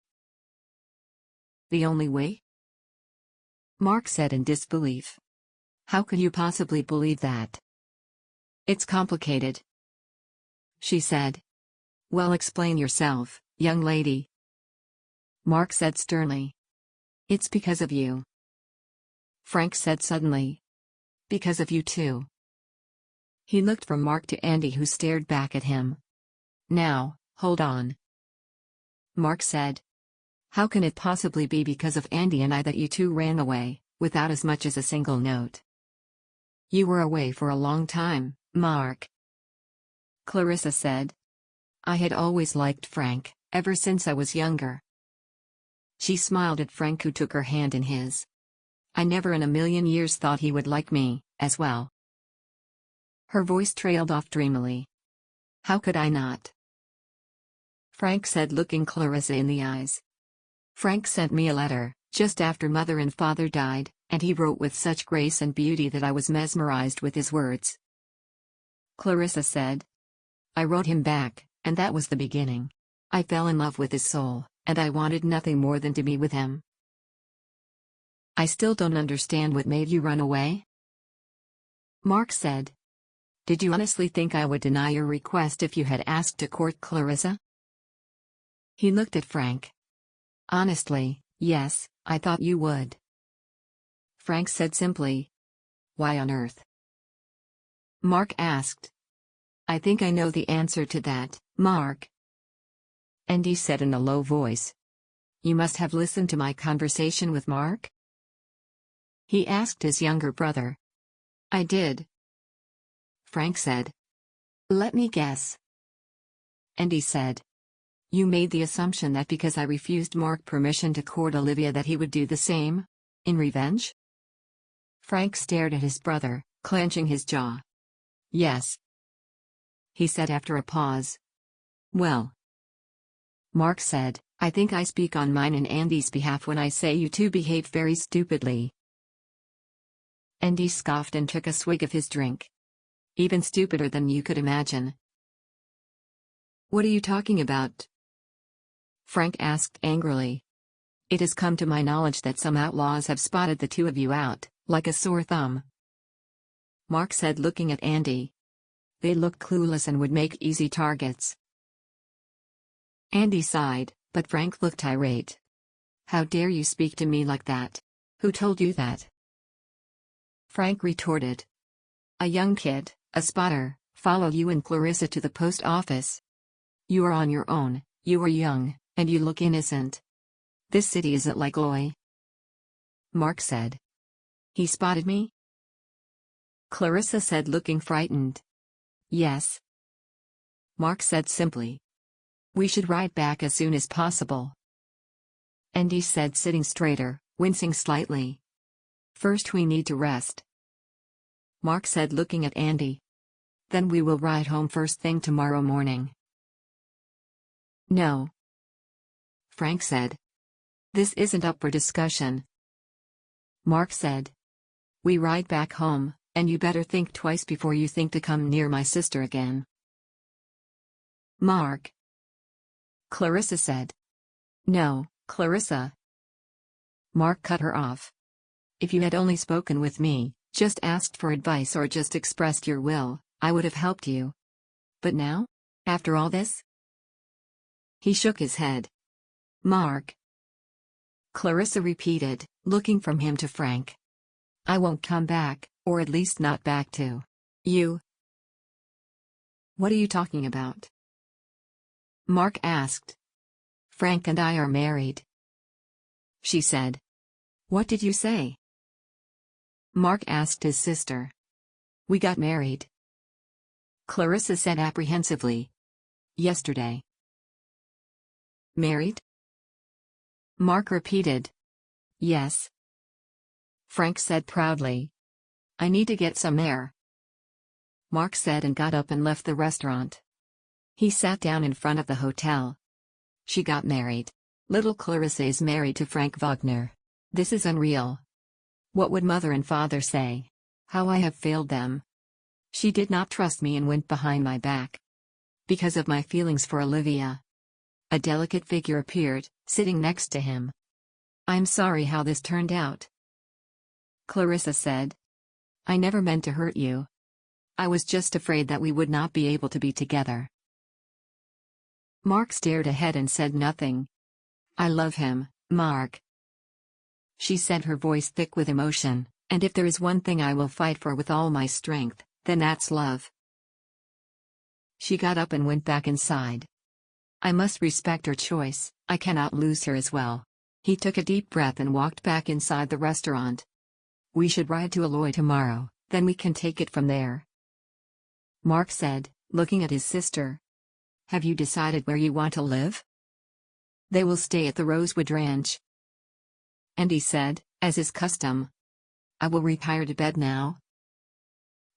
The only way? Marc said in disbelief. How could you possibly believe that? It's complicated, she said. Well, explain yourself, young lady. Marc said sternly. It's because of you. Frank said suddenly. Because of you too. He looked from Marc to Andy, who stared back at him. Now, hold on. Marc said. How can it possibly be because of Andy and I that you two ran away, without as much as a single note? You were away for a long time, Marc. Clarissa said. I had always liked Frank, ever since I was younger. She smiled at Frank, who took her hand in his. I never in a million years thought he would like me, as well. Her voice trailed off dreamily. How could I not? Frank said, looking Clarissa in the eyes. Frank sent me a letter, just after Mother and Father died, and he wrote with such grace and beauty that I was mesmerized with his words. Clarissa said. I wrote him back, and that was the beginning. I fell in love with his soul, and I wanted nothing more than to be with him. I still don't understand what made you run away? Marc said. Did you honestly think I would deny your request if you had asked to court Clarissa? He looked at Frank. Honestly, yes, I thought you would. Frank said simply. Why on earth? Marc asked. I think I know the answer to that, Marc. Andy said in a low voice. You must have listened to my conversation with Marc? He asked his younger brother. I did. Frank said. Let me guess. Andy said. You made the assumption that because I refused Marc permission to court Olivia that he would do the same? In revenge? Frank stared at his brother, clenching his jaw. Yes. He said after a pause. Well. Marc said, I think I speak on mine and Andy's behalf when I say you two behaved very stupidly. Andy scoffed and took a swig of his drink. Even stupider than you could imagine. What are you talking about? Frank asked angrily. It has come to my knowledge that some outlaws have spotted the two of you out, like a sore thumb. Marc said, looking at Andy. They look clueless and would make easy targets. Andy sighed, but Frank looked irate. How dare you speak to me like that? Who told you that? Frank retorted. A young kid, a spotter, followed you and Clarissa to the post office. You are on your own, you are young, and you look innocent. This city isn't like Loy. Marc said. He spotted me? Clarissa said, looking frightened. Yes. Marc said simply. We should ride back as soon as possible. Andy said, sitting straighter, wincing slightly. First we need to rest. Marc said, looking at Andy. Then we will ride home first thing tomorrow morning. No. Frank said. This isn't up for discussion. Marc said. We ride back home, and you better think twice before you think to come near my sister again. Marc. Clarissa said. No, Clarissa. Marc cut her off. If you had only spoken with me, just asked for advice or just expressed your will, I would have helped you. But now? After all this? He shook his head. Marc. Clarissa repeated, looking from him to Frank. I won't come back, or at least not back to you. What are you talking about? Marc asked. Frank and I are married. She said. What did you say? Marc asked his sister. We got married. Clarissa said apprehensively. Yesterday. Married? Marc repeated. Yes. Frank said proudly. I need to get some air. Marc said and got up and left the restaurant. He sat down in front of the hotel. She got married. Little Clarissa is married to Frank Wagner. This is unreal. What would Mother and Father say? How I have failed them. She did not trust me and went behind my back. Because of my feelings for Olivia. A delicate figure appeared, sitting next to him. I'm sorry how this turned out. Clarissa said. I never meant to hurt you. I was just afraid that we would not be able to be together. Marc stared ahead and said nothing. I love him, Marc. She said, her voice thick with emotion, and if there is one thing I will fight for with all my strength, then that's love. She got up and went back inside. I must respect her choice, I cannot lose her as well. He took a deep breath and walked back inside the restaurant. We should ride to Eloy tomorrow, then we can take it from there. Marc said, looking at his sister. Have you decided where you want to live? They will stay at the Rosewood Ranch. Andy said, as is custom. I will retire to bed now.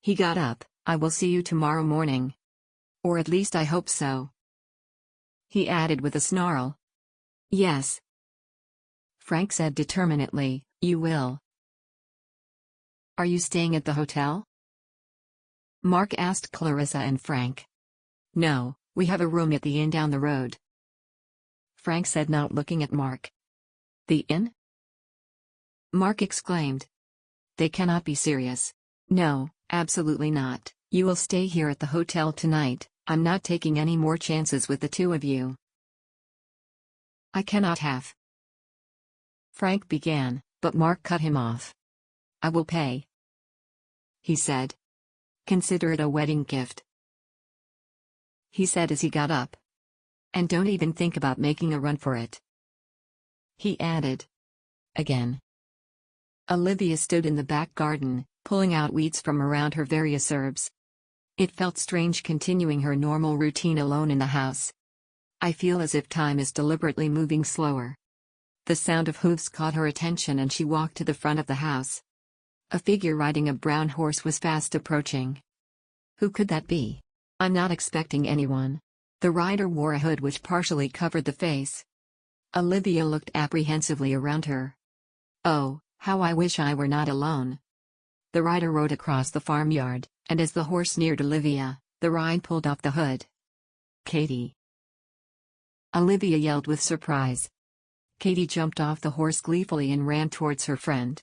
He got up. I will see you tomorrow morning. Or at least I hope so. He added with a snarl. Yes. Frank said determinedly, you will. Are you staying at the hotel? Marc asked Clarissa and Frank. No, we have a room at the inn down the road. Frank said, not looking at Marc. The inn? Marc exclaimed. They cannot be serious. No, absolutely not. You will stay here at the hotel tonight. I'm not taking any more chances with the two of you. I cannot have. Frank began, but Marc cut him off. I will pay. He said. Consider it a wedding gift. He said as he got up. And don't even think about making a run for it. He added. Again. Olivia stood in the back garden, pulling out weeds from around her various herbs. It felt strange continuing her normal routine alone in the house. I feel as if time is deliberately moving slower. The sound of hooves caught her attention and she walked to the front of the house. A figure riding a brown horse was fast approaching. Who could that be? I'm not expecting anyone. The rider wore a hood which partially covered the face. Olivia looked apprehensively around her. Oh, how I wish I were not alone. The rider rode across the farmyard, and as the horse neared Olivia, the ride pulled off the hood. Katie! Olivia yelled with surprise. Katie jumped off the horse gleefully and ran towards her friend.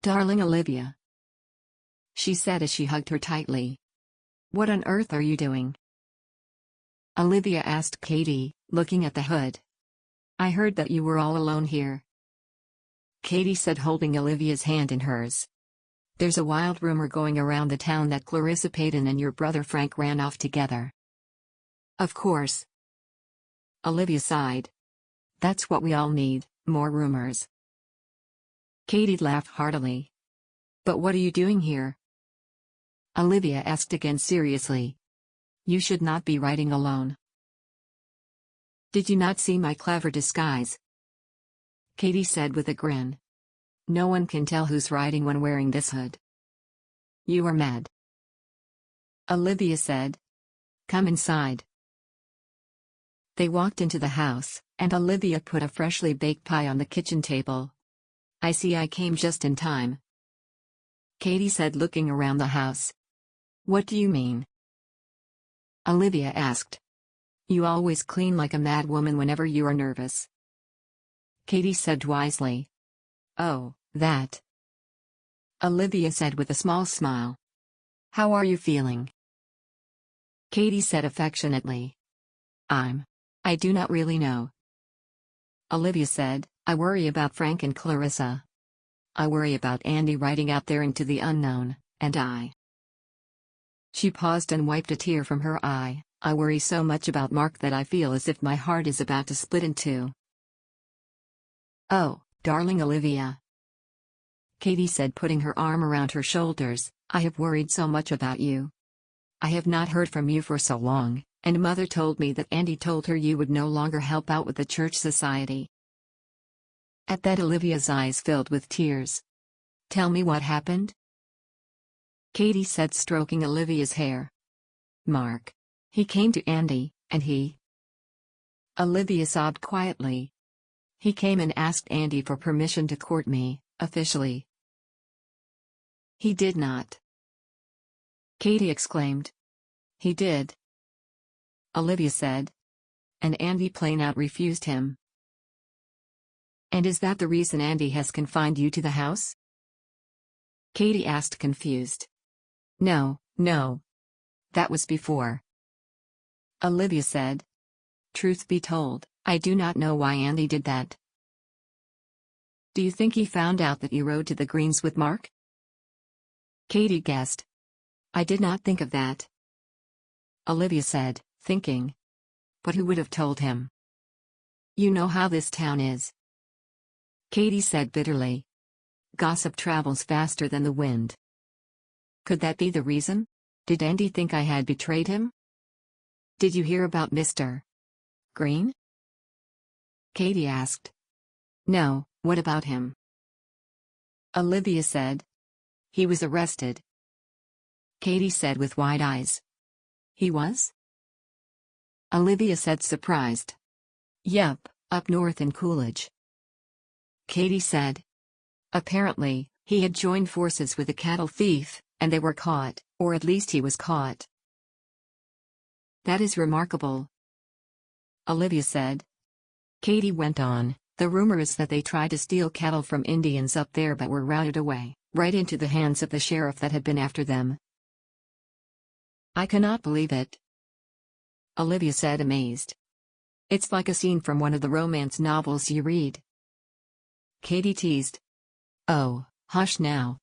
Darling Olivia, she said as she hugged her tightly. What on earth are you doing? Olivia asked Katie, looking at the hood. I heard that you were all alone here. Katie said, holding Olivia's hand in hers. There's a wild rumor going around the town that Clarissa Payton and your brother Frank ran off together. Of course. Olivia sighed. That's what we all need, more rumors. Katie laughed heartily. But what are you doing here? Olivia asked again seriously. You should not be riding alone. Did you not see my clever disguise? Katie said with a grin. No one can tell who's riding when wearing this hood. You are mad. Olivia said. Come inside. They walked into the house, and Olivia put a freshly baked pie on the kitchen table. I see I came just in time. Katie said, looking around the house. What do you mean? Olivia asked. You always clean like a mad woman whenever you are nervous. Katie said wisely. Oh, that. Olivia said with a small smile. How are you feeling? Katie said affectionately. I do not really know. Olivia said, I worry about Frank and Clarissa. I worry about Andy riding out there into the unknown, and I. She paused and wiped a tear from her eye. I worry so much about Marc that I feel as if my heart is about to split in two. Oh, darling Olivia. Katie said, putting her arm around her shoulders, I have worried so much about you. I have not heard from you for so long, and Mother told me that Andy told her you would no longer help out with the church society. At that, Olivia's eyes filled with tears. Tell me what happened? Katie said, stroking Olivia's hair. Marc. He came to Andy, and he. Olivia sobbed quietly. He came and asked Andy for permission to court me, officially. He did not. Katie exclaimed. He did. Olivia said. And Andy plain out refused him. And is that the reason Andy has confined you to the house? Katie asked, confused. No. That was before. Olivia said. Truth be told, I do not know why Andy did that. Do you think he found out that you rode to the Greens with Marc? Katie guessed. I did not think of that. Olivia said, thinking. But who would have told him? You know how this town is, Katie said bitterly. Gossip travels faster than the wind. Could that be the reason? Did Andy think I had betrayed him? Did you hear about Mr. Green? Katie asked. No, what about him? Olivia said. He was arrested. Katie said with wide eyes. He was? Olivia said surprised. Yup, up north in Coolidge. Katie said. Apparently, he had joined forces with a cattle thief, and they were caught, or at least he was caught. That is remarkable, Olivia said. Katie went on, the rumor is that they tried to steal cattle from Indians up there but were routed away, right into the hands of the sheriff that had been after them. I cannot believe it, Olivia said amazed. It's like a scene from one of the romance novels you read. Katie teased. Oh, hush now,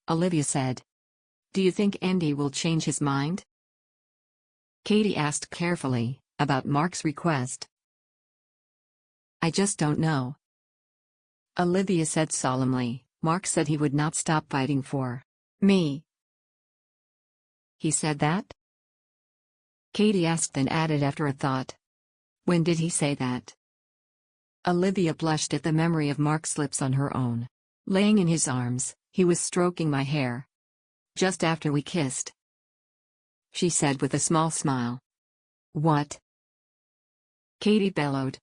Olivia said. Do you think Andy will change his mind? Katie asked carefully, about Marc's request. I just don't know. Olivia said solemnly, Marc said he would not stop fighting for me. He said that? Katie asked and added after a thought. When did he say that? Olivia blushed at the memory of Marc's lips on her own. Laying in his arms, he was stroking my hair. Just after we kissed, she said with a small smile. What? Katie bellowed.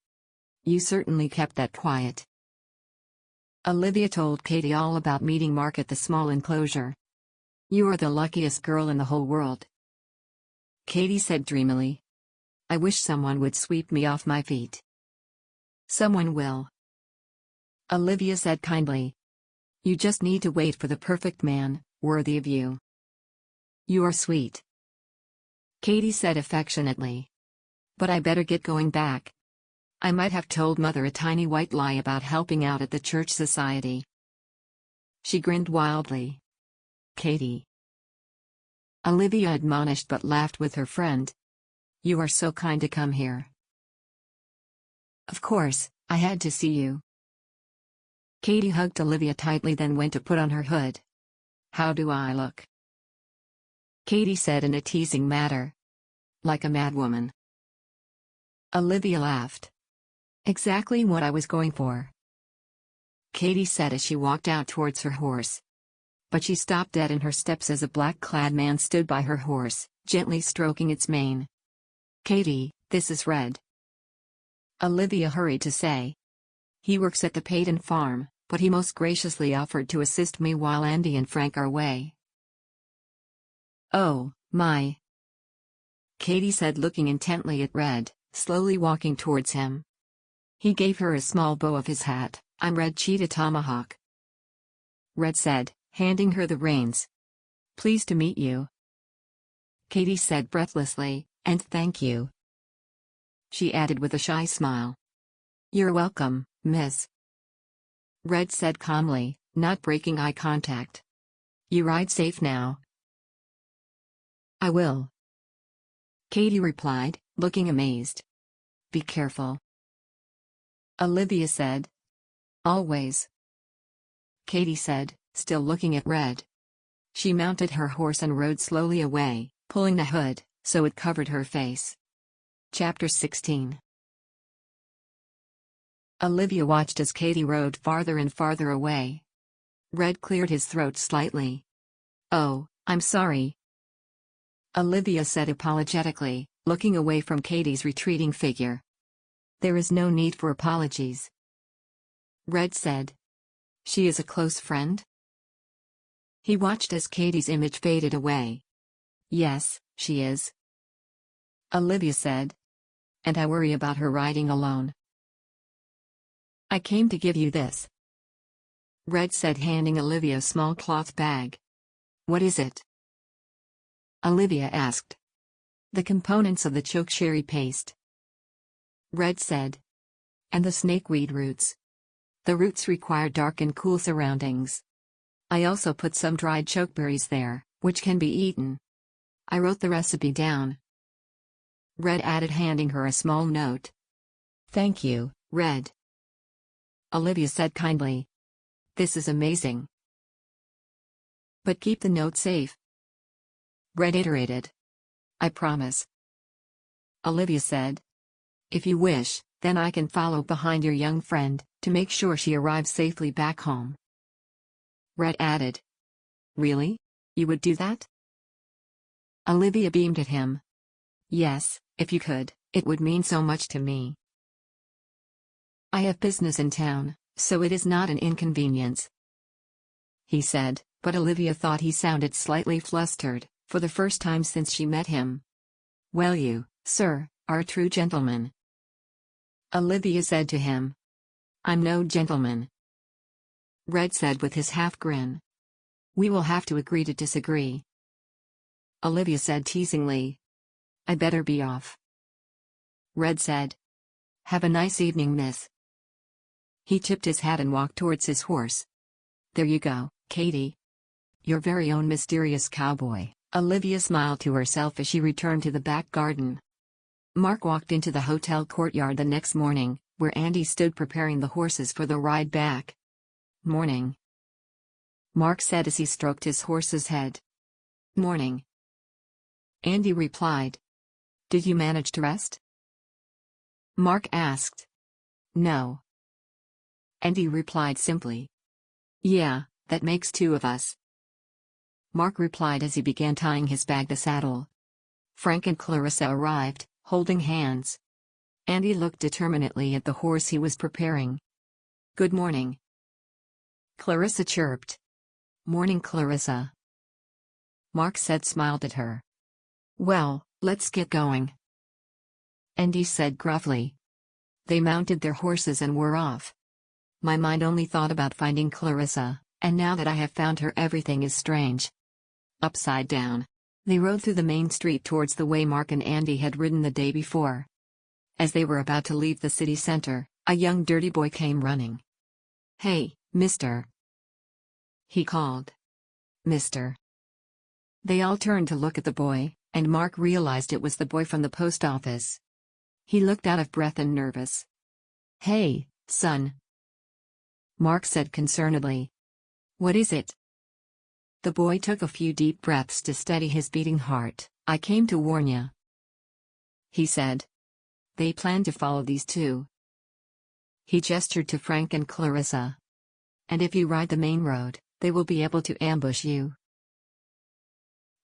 You certainly kept that quiet. Olivia told Katie all about meeting Marc at the small enclosure. You are the luckiest girl in the whole world, Katie said dreamily. I wish someone would sweep me off my feet. Someone will, Olivia said kindly. You just need to wait for the perfect man, worthy of you. You are sweet, Katie said affectionately. But I better get going back. I might have told Mother a tiny white lie about helping out at the church society. She grinned wildly. Katie, Olivia admonished but laughed with her friend. You are so kind to come here. Of course, I had to see you. Katie hugged Olivia tightly then went to put on her hood. How do I look? Katie said in a teasing manner. Like a madwoman. Olivia laughed. Exactly what I was going for, Katie said as she walked out towards her horse. But she stopped dead in her steps as a black-clad man stood by her horse, gently stroking its mane. Katie, this is Red, Olivia hurried to say. He works at the Payton farm, but he most graciously offered to assist me while Andy and Frank are away. Oh, my, Katie said looking intently at Red, slowly walking towards him. He gave her a small bow of his hat. I'm Red Cheetah Tomahawk, Red said, handing her the reins. Pleased to meet you, Katie said breathlessly, and thank you, she added with a shy smile. You're welcome, miss, Red said calmly, not breaking eye contact. You ride safe now. I will, Katie replied, looking amazed. Be careful, Olivia said. Always, Katie said, still looking at Red. She mounted her horse and rode slowly away, pulling the hood, so it covered her face. Chapter 16. Olivia watched as Katie rode farther and farther away. Red cleared his throat slightly. Oh, I'm sorry, Olivia said apologetically, looking away from Katie's retreating figure. There is no need for apologies, Red said. She is a close friend? He watched as Katie's image faded away. Yes, she is, Olivia said. And I worry about her riding alone. I came to give you this, Red said, handing Olivia a small cloth bag. What is it? Olivia asked. The components of the chokecherry paste, Red said. And the snakeweed roots. The roots require dark and cool surroundings. I also put some dried chokeberries there, which can be eaten. I wrote the recipe down. Red added, handing her a small note. "Thank you, Red." Olivia said kindly. "This is amazing. But keep the note safe." Red iterated. "I promise." Olivia said. "If you wish, then I can follow behind your young friend, to make sure she arrives safely back home." Red added. "Really? You would do that?" Olivia beamed at him. "Yes, if you could, it would mean so much to me. I have business in town, so it is not an inconvenience," he said, but Olivia thought he sounded slightly flustered, for the first time since she met him. "Well, you, sir, are a true gentleman," Olivia said to him. "I'm no gentleman," Red said with his half grin. "We will have to agree to disagree," Olivia said teasingly. "I better be off," Red said. "Have a nice evening, miss." He tipped his hat and walked towards his horse. "There you go, Katie. Your very own mysterious cowboy," Olivia smiled to herself as she returned to the back garden. Marc walked into the hotel courtyard the next morning, where Andy stood preparing the horses for the ride back. "Morning," Marc said as he stroked his horse's head. "Morning," Andy replied. "Did you manage to rest?" Marc asked. "No," Andy replied simply. "Yeah, that makes two of us," Marc replied as he began tying his bag to saddle. Frank and Clarissa arrived, holding hands. Andy looked determinedly at the horse he was preparing. "Good morning," Clarissa chirped. "Morning, Clarissa," Marc said, smiled at her. "Well, let's get going," Andy said gruffly. They mounted their horses and were off. "My mind only thought about finding Clarissa, and now that I have found her, everything is strange. Upside down." They rode through the main street towards the way Marc and Andy had ridden the day before. As they were about to leave the city center, a young dirty boy came running. "Hey, mister," he called. "Mister." They all turned to look at the boy, and Marc realized it was the boy from the post office. He looked out of breath and nervous. "Hey, son," Marc said concernedly. "What is it?" The boy took a few deep breaths to steady his beating heart. "I came to warn ya," he said. "They plan to follow these two." He gestured to Frank and Clarissa. "And if you ride the main road, they will be able to ambush you."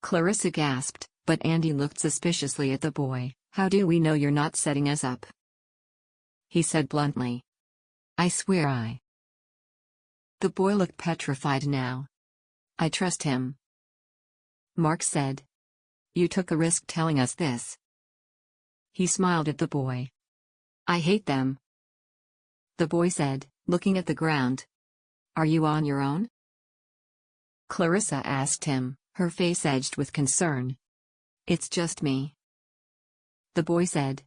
Clarissa gasped, but Andy looked suspiciously at the boy. "How do we know you're not setting us up?" he said bluntly. "I swear I..." The boy looked petrified now. "I trust him," Marc said. "You took a risk telling us this." He smiled at the boy. "I hate them," the boy said, looking at the ground. "Are you on your own?" Clarissa asked him, her face edged with concern. "It's just me," the boy said.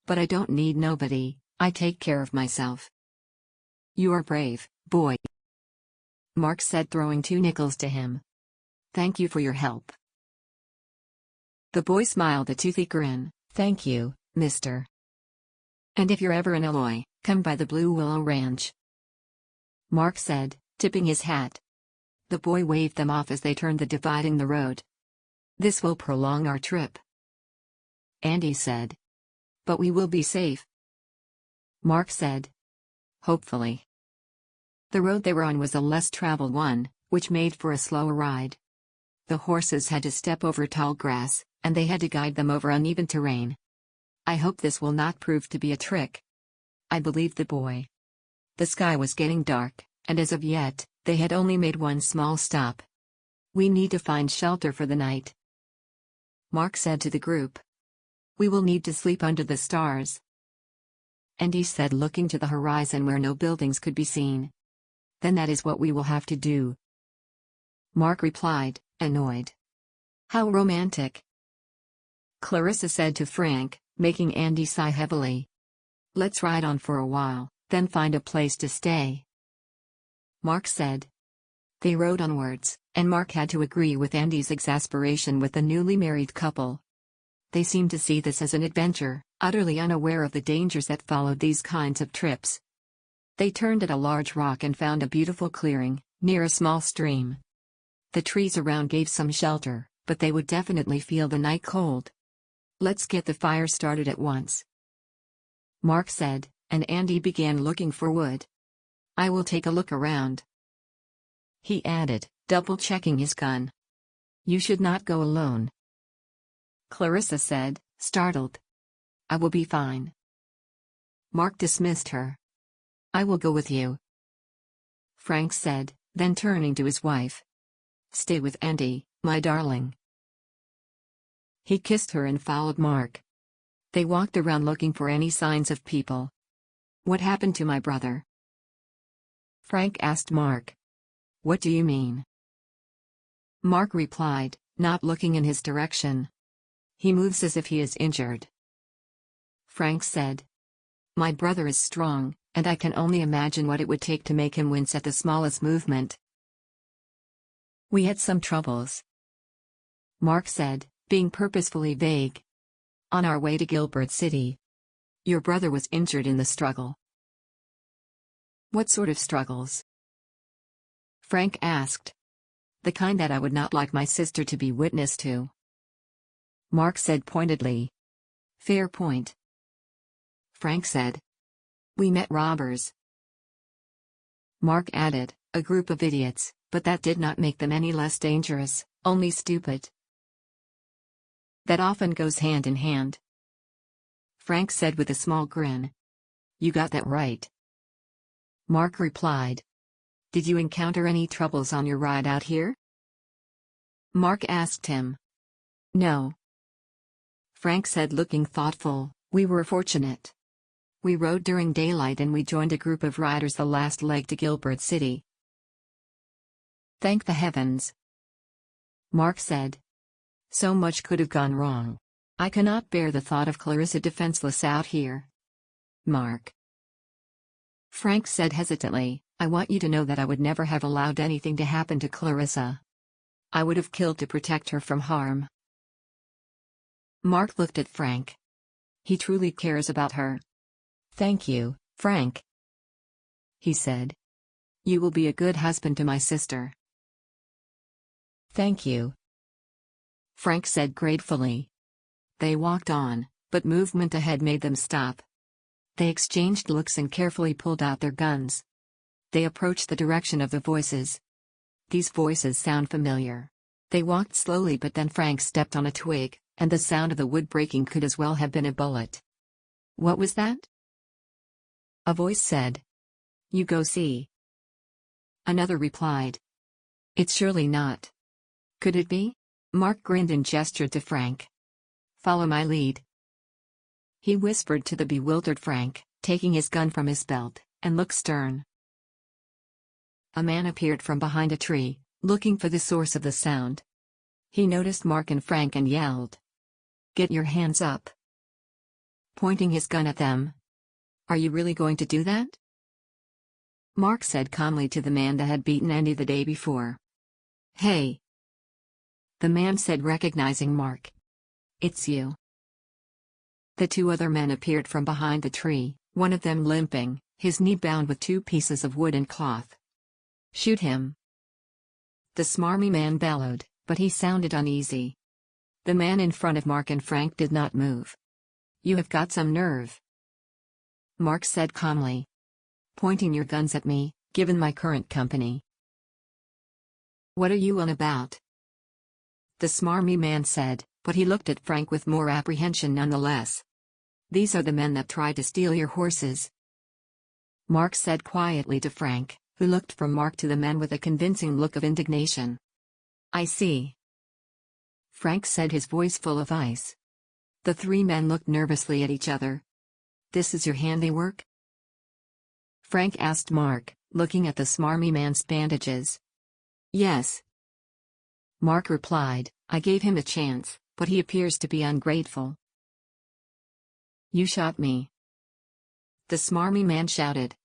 "But I don't need nobody, I take care of myself." "You are brave, boy," Marc said, throwing 2 nickels to him. "Thank you for your help." The boy smiled a toothy grin. "Thank you, mister. And if you're ever in Illinois, come by the Blue Willow Ranch," Marc said, tipping his hat. The boy waved them off as they turned the divide in the road. "This will prolong our trip," Andy said. "But we will be safe," Marc said. "Hopefully." The road they were on was a less traveled one, which made for a slower ride. The horses had to step over tall grass, and they had to guide them over uneven terrain. "I hope this will not prove to be a trick," I believed the boy. The sky was getting dark, and as of yet, they had only made one small stop. "We need to find shelter for the night," Marc said to the group. "We will need to sleep under the stars," Andy said, looking to the horizon where no buildings could be seen. "Then that is what we will have to do," Marc replied, annoyed. "How romantic," Clarissa said to Frank, making Andy sigh heavily. "Let's ride on for a while, then find a place to stay," Marc said. They rode onwards, and Marc had to agree with Andy's exasperation with the newly married couple. They seemed to see this as an adventure, utterly unaware of the dangers that followed these kinds of trips. They turned at a large rock and found a beautiful clearing, near a small stream. The trees around gave some shelter, but they would definitely feel the night cold. "Let's get the fire started at once," Marc said, and Andy began looking for wood. "I will take a look around," he added, double-checking his gun. "You should not go alone," Clarissa said, startled. "I will be fine." Marc dismissed her. "I will go with you," Frank said, then turning to his wife. "Stay with Andy, my darling." He kissed her and followed Marc. They walked around looking for any signs of people. "What happened to my brother?" Frank asked Marc. "What do you mean?" Marc replied, not looking in his direction. "He moves as if he is injured." Frank said, "My brother is strong, and I can only imagine what it would take to make him wince at the smallest movement." "We had some troubles," Marc said, being purposefully vague. "On our way to Gilbert City. Your brother was injured in the struggle." "What sort of struggles?" Frank asked. "The kind that I would not like my sister to be witness to," Marc said pointedly. "Fair point," Frank said. "We met robbers," Marc added, "a group of idiots, but that did not make them any less dangerous, only stupid." "That often goes hand in hand," Frank said with a small grin. "You got that right," Marc replied. "Did you encounter any troubles on your ride out here?" Marc asked him. "No," Frank said, looking thoughtful. "We were fortunate. We rode during daylight and we joined a group of riders the last leg to Gilbert City." "Thank the heavens," Marc said. "So much could have gone wrong. I cannot bear the thought of Clarissa defenseless out here." "Marc," Frank said hesitantly, "I want you to know that I would never have allowed anything to happen to Clarissa. I would have killed to protect her from harm." Marc looked at Frank. "He truly cares about her." "Thank you, Frank," he said. "You will be a good husband to my sister." "Thank you," Frank said gratefully. They walked on, but movement ahead made them stop. They exchanged looks and carefully pulled out their guns. They approached the direction of the voices. These voices sound familiar. They walked slowly, but then Frank stepped on a twig, and the sound of the wood breaking could as well have been a bullet. "What was that?" a voice said. "You go see." Another replied. "It's surely not." "Could it be?" Marc grinned and gestured to Frank. "Follow my lead," he whispered to the bewildered Frank, taking his gun from his belt, and looked stern. A man appeared from behind a tree, looking for the source of the sound. He noticed Marc and Frank and yelled, "Get your hands up!" pointing his gun at them. "Are you really going to do that?" Marc said calmly to the man that had beaten Andy the day before. "Hey!" the man said, recognizing Marc. "It's you." The two other men appeared from behind the tree, one of them limping, his knee bound with 2 pieces of wood and cloth. "Shoot him!" the smarmy man bellowed, but he sounded uneasy. The man in front of Marc and Frank did not move. "You have got some nerve," Marc said calmly. "Pointing your guns at me, given my current company." "What are you on about?" the smarmy man said, but he looked at Frank with more apprehension nonetheless. "These are the men that tried to steal your horses," Marc said quietly to Frank, who looked from Marc to the men with a convincing look of indignation. "I see," Frank said, his voice full of ice. The 3 men looked nervously at each other. "This is your handiwork?" Frank asked Marc, looking at the smarmy man's bandages. "Yes," Marc replied. "I gave him a chance, but he appears to be ungrateful." "You shot me," the smarmy man shouted.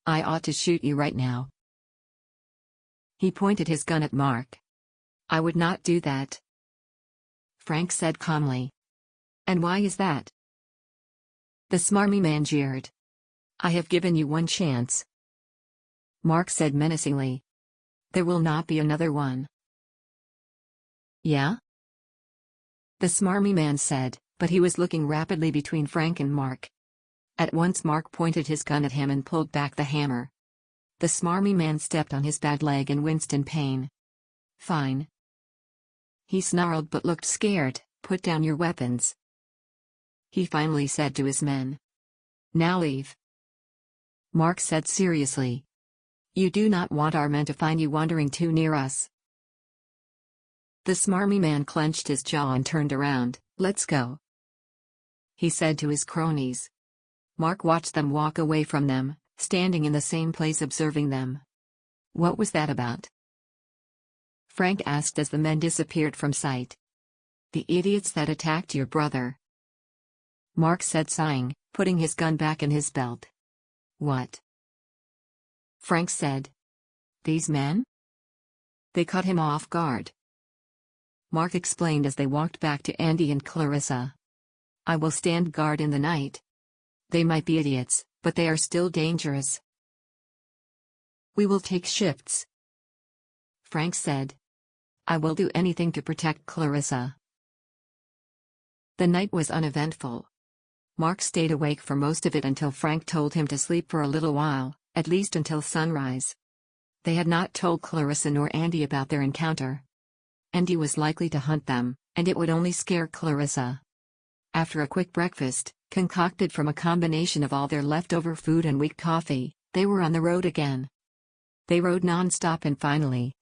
"I ought to shoot you right now." He pointed his gun at Marc. "I would not do that," Frank said calmly. And why is that? The smarmy man jeered. I have given you one chance. Marc said menacingly. There will not be another one. Yeah? The smarmy man said, but he was looking rapidly between Frank and Marc. At once Marc pointed his gun at him and pulled back the hammer. The smarmy man stepped on his bad leg and winced in pain. Fine. He snarled but looked scared. Put down your weapons. He finally said to his men. Now leave. Marc said seriously. You do not want our men to find you wandering too near us. The smarmy man clenched his jaw and turned around. Let's go, he said to his cronies. Marc watched them walk away from them, standing in the same place observing them. What was that about? Frank asked as the men disappeared from sight. The idiots that attacked your brother, Marc said sighing, putting his gun back in his belt. What? Frank said. These men? They caught him off guard. Marc explained as they walked back to Andy and Clarissa. I will stand guard in the night. They might be idiots, but they are still dangerous. We will take shifts, Frank said. I will do anything to protect Clarissa. The night was uneventful. Marc stayed awake for most of it until Frank told him to sleep for a little while, at least until sunrise. They had not told Clarissa nor Andy about their encounter. Andy was likely to hunt them, and it would only scare Clarissa. After a quick breakfast, concocted from a combination of all their leftover food and weak coffee, they were on the road again. They rode non-stop and finally,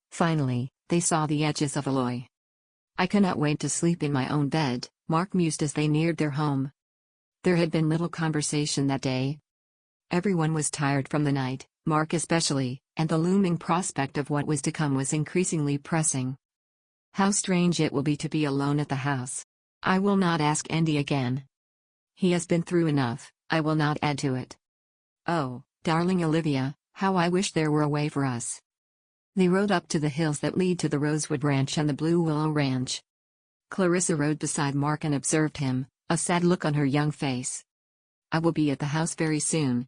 they saw the edges of Eloy. I cannot wait to sleep in my own bed, Marc mused as they neared their home. There had been little conversation that day. Everyone was tired from the night, Marc especially, and the looming prospect of what was to come was increasingly pressing. How strange it will be to be alone at the house. I will not ask Andy again. He has been through enough, I will not add to it. Oh, darling Olivia, how I wish there were a way for us. They rode up to the hills that lead to the Rosewood Ranch and the Blue Willow Ranch. Clarissa rode beside Marc and observed him, a sad look on her young face. I will be at the house very soon,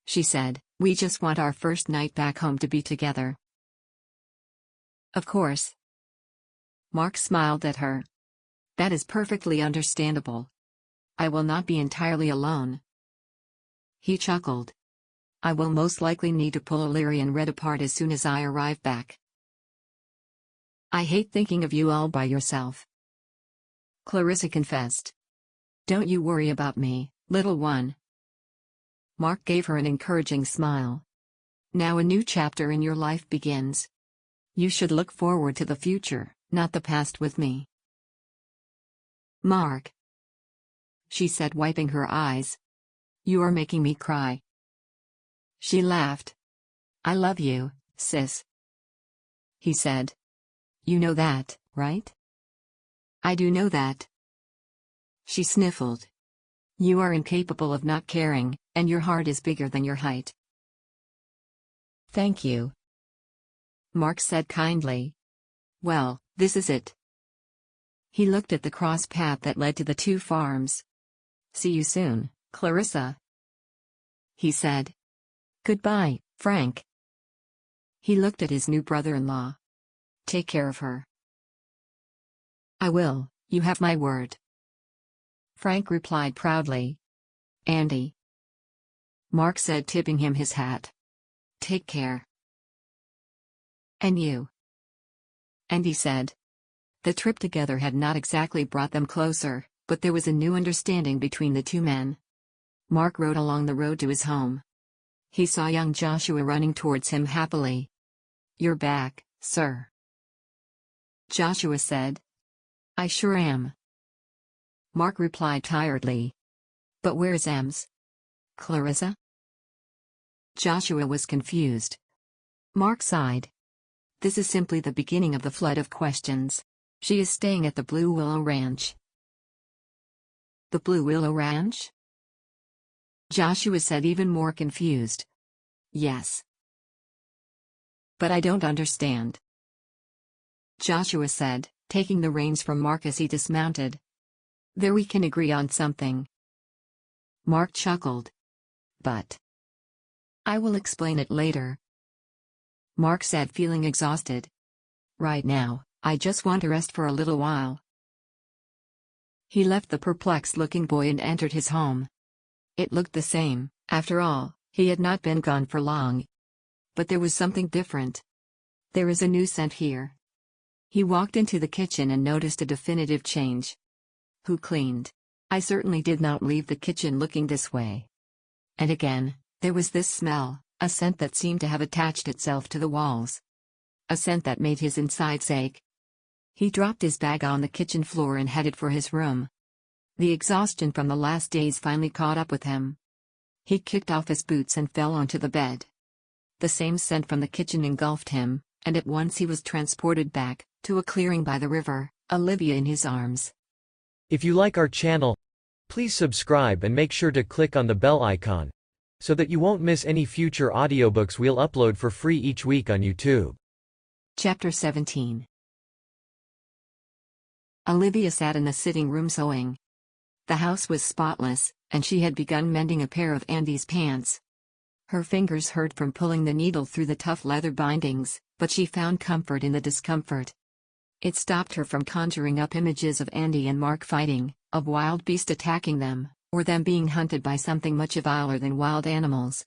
she said. We just want our first night back home to be together. Of course. Marc smiled at her. That is perfectly understandable. I will not be entirely alone. He chuckled. I will most likely need to pull Illyria and Red apart as soon as I arrive back. I hate thinking of you all by yourself, Clarissa confessed. Don't you worry about me, little one. Marc gave her an encouraging smile. Now a new chapter in your life begins. You should look forward to the future, not the past with me. Marc, she said, wiping her eyes. You are making me cry. She laughed. I love you, sis, he said. You know that, right? I do know that. She sniffled. You are incapable of not caring, and your heart is bigger than your height. Thank you, Marc said kindly. Well, this is it. He looked at the cross path that led to the two farms. See you soon, Clarissa, he said. Goodbye, Frank. He looked at his new brother-in-law. Take care of her. I will, you have my word, Frank replied proudly. Andy, Marc said, tipping him his hat. Take care. And you, Andy said. The trip together had not exactly brought them closer, but there was a new understanding between the two men. Marc rode along the road to his home. He saw young Joshua running towards him happily. You're back, sir, Joshua said. I sure am, Marc replied tiredly. But where's Ems? Clarissa? Joshua was confused. Marc sighed. This is simply the beginning of the flood of questions. She is staying at the Blue Willow Ranch. The Blue Willow Ranch? Joshua said, even more confused. Yes. But I don't understand, Joshua said, taking the reins from Marc as he dismounted. There we can agree on something. Marc chuckled. But I will explain it later. Marc said, feeling exhausted. Right now, I just want to rest for a little while. He left the perplexed-looking boy and entered his home. It looked the same, after all, he had not been gone for long. But there was something different. There is a new scent here. He walked into the kitchen and noticed a definitive change. Who cleaned? I certainly did not leave the kitchen looking this way. And again, there was this smell, a scent that seemed to have attached itself to the walls. A scent that made his insides ache. He dropped his bag on the kitchen floor and headed for his room. The exhaustion from the last days finally caught up with him. He kicked off his boots and fell onto the bed. The same scent from the kitchen engulfed him, and at once he was transported back to a clearing by the river, Olivia in his arms. If you like our channel, please subscribe and make sure to click on the bell icon, so that you won't miss any future audiobooks we'll upload for free each week on YouTube. Chapter 17. Olivia sat in the sitting room sewing. The house was spotless, and she had begun mending a pair of Andy's pants. Her fingers hurt from pulling the needle through the tough leather bindings, but she found comfort in the discomfort. It stopped her from conjuring up images of Andy and Marc fighting, of wild beast attacking them, or them being hunted by something much viler than wild animals.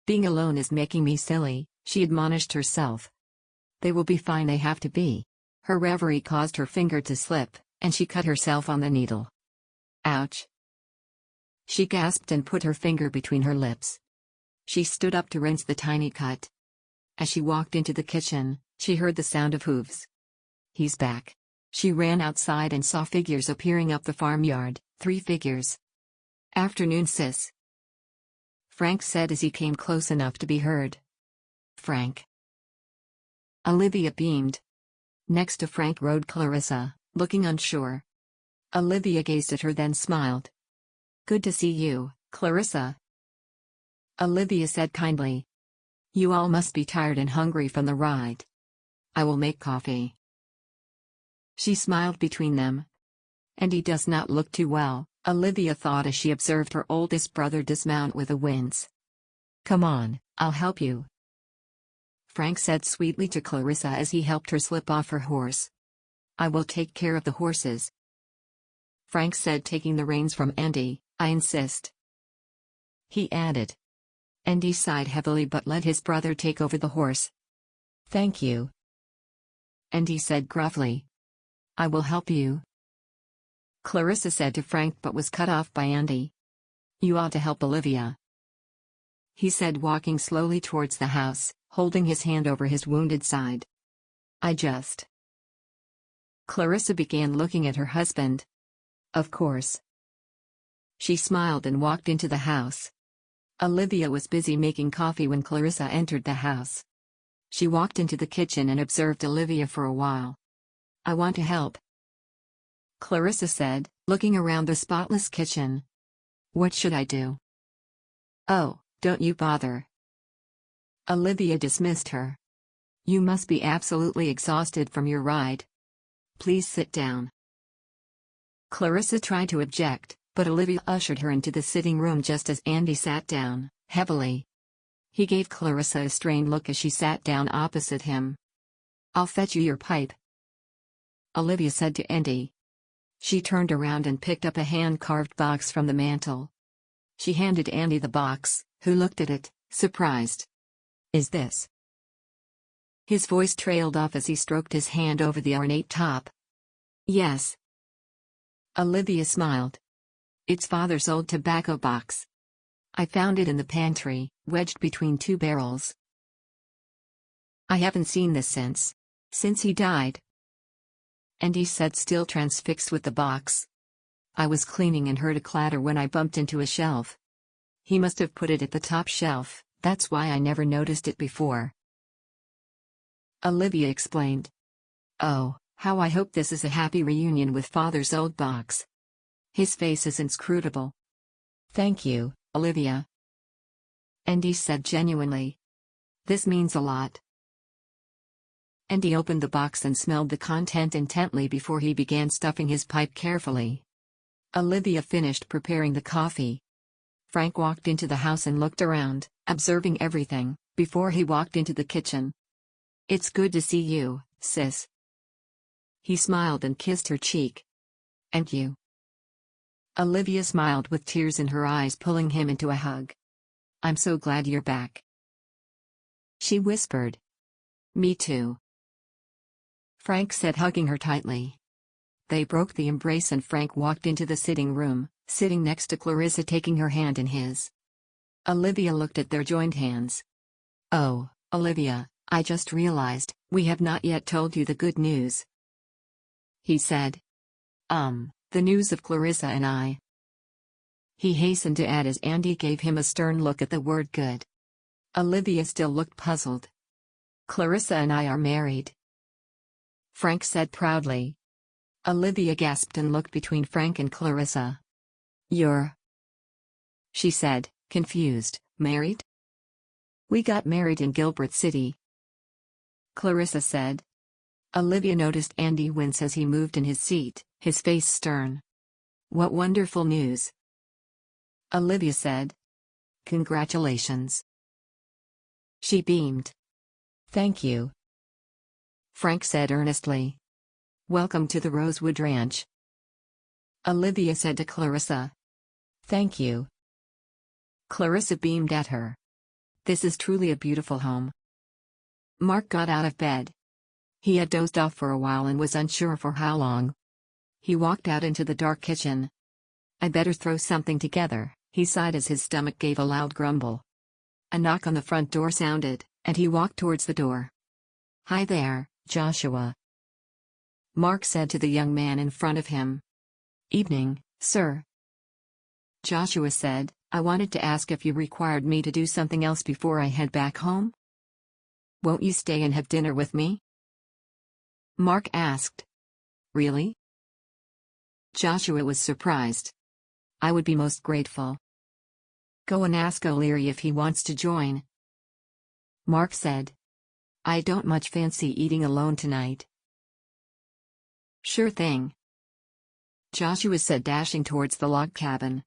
Being alone is making me silly, she admonished herself. They will be fine, they have to be. Her reverie caused her finger to slip, and she cut herself on the needle. Ouch! She gasped and put her finger between her lips. She stood up to rinse the tiny cut. As she walked into the kitchen, she heard the sound of hooves. He's back. She ran outside and saw figures appearing up the farmyard, 3 figures. Afternoon, sis. Frank said as he came close enough to be heard. Frank. Olivia beamed. Next to Frank rode Clarissa, looking unsure. Olivia gazed at her then smiled. Good to see you, Clarissa. Olivia said kindly. You all must be tired and hungry from the ride. I will make coffee. She smiled between them. And he does not look too well, Olivia thought as she observed her oldest brother dismount with a wince. Come on, I'll help you. Frank said sweetly to Clarissa as he helped her slip off her horse. I will take care of the horses. Frank said, taking the reins from Andy, I insist. He added. Andy sighed heavily but let his brother take over the horse. Thank you. Andy said gruffly. I will help you. Clarissa said to Frank but was cut off by Andy. You ought to help Olivia. He said, walking slowly towards the house, holding his hand over his wounded side. I just. Clarissa began looking at her husband. Of course. She smiled and walked into the house. Olivia was busy making coffee when Clarissa entered the house. She walked into the kitchen and observed Olivia for a while. I want to help, Clarissa said, looking around the spotless kitchen. What should I do? Oh, don't you bother. Olivia dismissed her. You must be absolutely exhausted from your ride. Please sit down. Clarissa tried to object, but Olivia ushered her into the sitting room just as Andy sat down, heavily. He gave Clarissa a strained look as she sat down opposite him. I'll fetch you your pipe, Olivia said to Andy. She turned around and picked up a hand-carved box from the mantel. She handed Andy the box, who looked at it, surprised. Is this? His voice trailed off as he stroked his hand over the ornate top. Yes. Olivia smiled. It's Father's old tobacco box. I found it in the pantry, wedged between 2 barrels. I haven't seen this since he died. Andy said, still transfixed with the box. I was cleaning and heard a clatter when I bumped into a shelf. He must have put it at the top shelf, that's why I never noticed it before. Olivia explained. Oh, how I hope this is a happy reunion with Father's old box. His face is inscrutable. Thank you, Olivia. Andy said genuinely. This means a lot. Andy opened the box and smelled the content intently before he began stuffing his pipe carefully. Olivia finished preparing the coffee. Frank walked into the house and looked around, observing everything, before he walked into the kitchen. "It's good to see you, sis." He smiled and kissed her cheek. "And you?" Olivia smiled with tears in her eyes, pulling him into a hug. "I'm so glad you're back," she whispered. "Me too," Frank said, hugging her tightly. They broke the embrace and Frank walked into the sitting room, sitting next to Clarissa, taking her hand in his. Olivia looked at their joined hands. "Oh, Olivia, I just realized, we have not yet told you the good news," he said. The news of Clarissa and I," he hastened to add as Andy gave him a stern look at the word good. Olivia still looked puzzled. "Clarissa and I are married," Frank said proudly. Olivia gasped and looked between Frank and Clarissa. "You're," she said, confused, "married?" "We got married in Gilbert City," Clarissa said. Olivia noticed Andy wince as he moved in his seat, his face stern. "What wonderful news," Olivia said. "Congratulations." She beamed. "Thank you," Frank said earnestly. "Welcome to the Rosewood Ranch," Olivia said to Clarissa. "Thank you." Clarissa beamed at her. "This is truly a beautiful home." Marc got out of bed. He had dozed off for a while and was unsure for how long. He walked out into the dark kitchen. "I better throw something together," he sighed as his stomach gave a loud grumble. A knock on the front door sounded, and he walked towards the door. "Hi there, Joshua," Marc said to the young man in front of him. "Evening, sir," Joshua said. "I wanted to ask if you required me to do something else before I head back home. Won't you stay and have dinner with me?" Marc asked. "Really?" Joshua was surprised. "I would be most grateful." "Go and ask O'Leary if he wants to join," Marc said. "I don't much fancy eating alone tonight." "Sure thing," Joshua said, dashing towards the log cabin.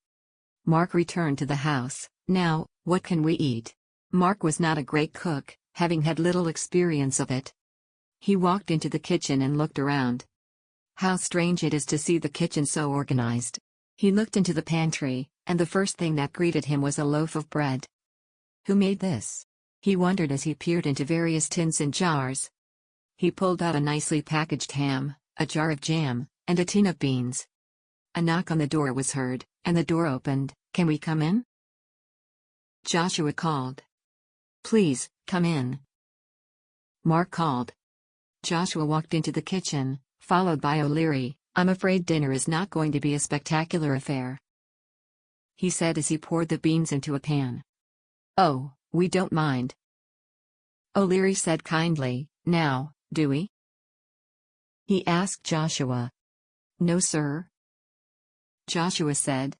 Marc returned to the house. "Now, what can we eat?" Marc was not a great cook, having had little experience of it. He walked into the kitchen and looked around. How strange it is to see the kitchen so organized. He looked into the pantry, and the first thing that greeted him was a loaf of bread. Who made this? He wondered as he peered into various tins and jars. He pulled out a nicely packaged ham, a jar of jam, and a tin of beans. A knock on the door was heard, and the door opened. "Can we come in?" Joshua called. "Please, come in," Marc called. Joshua walked into the kitchen, followed by O'Leary. "I'm afraid dinner is not going to be a spectacular affair," he said as he poured the beans into a pan. "Oh, we don't mind," O'Leary said kindly. "Now, do we?" he asked Joshua. "No, sir," Joshua said.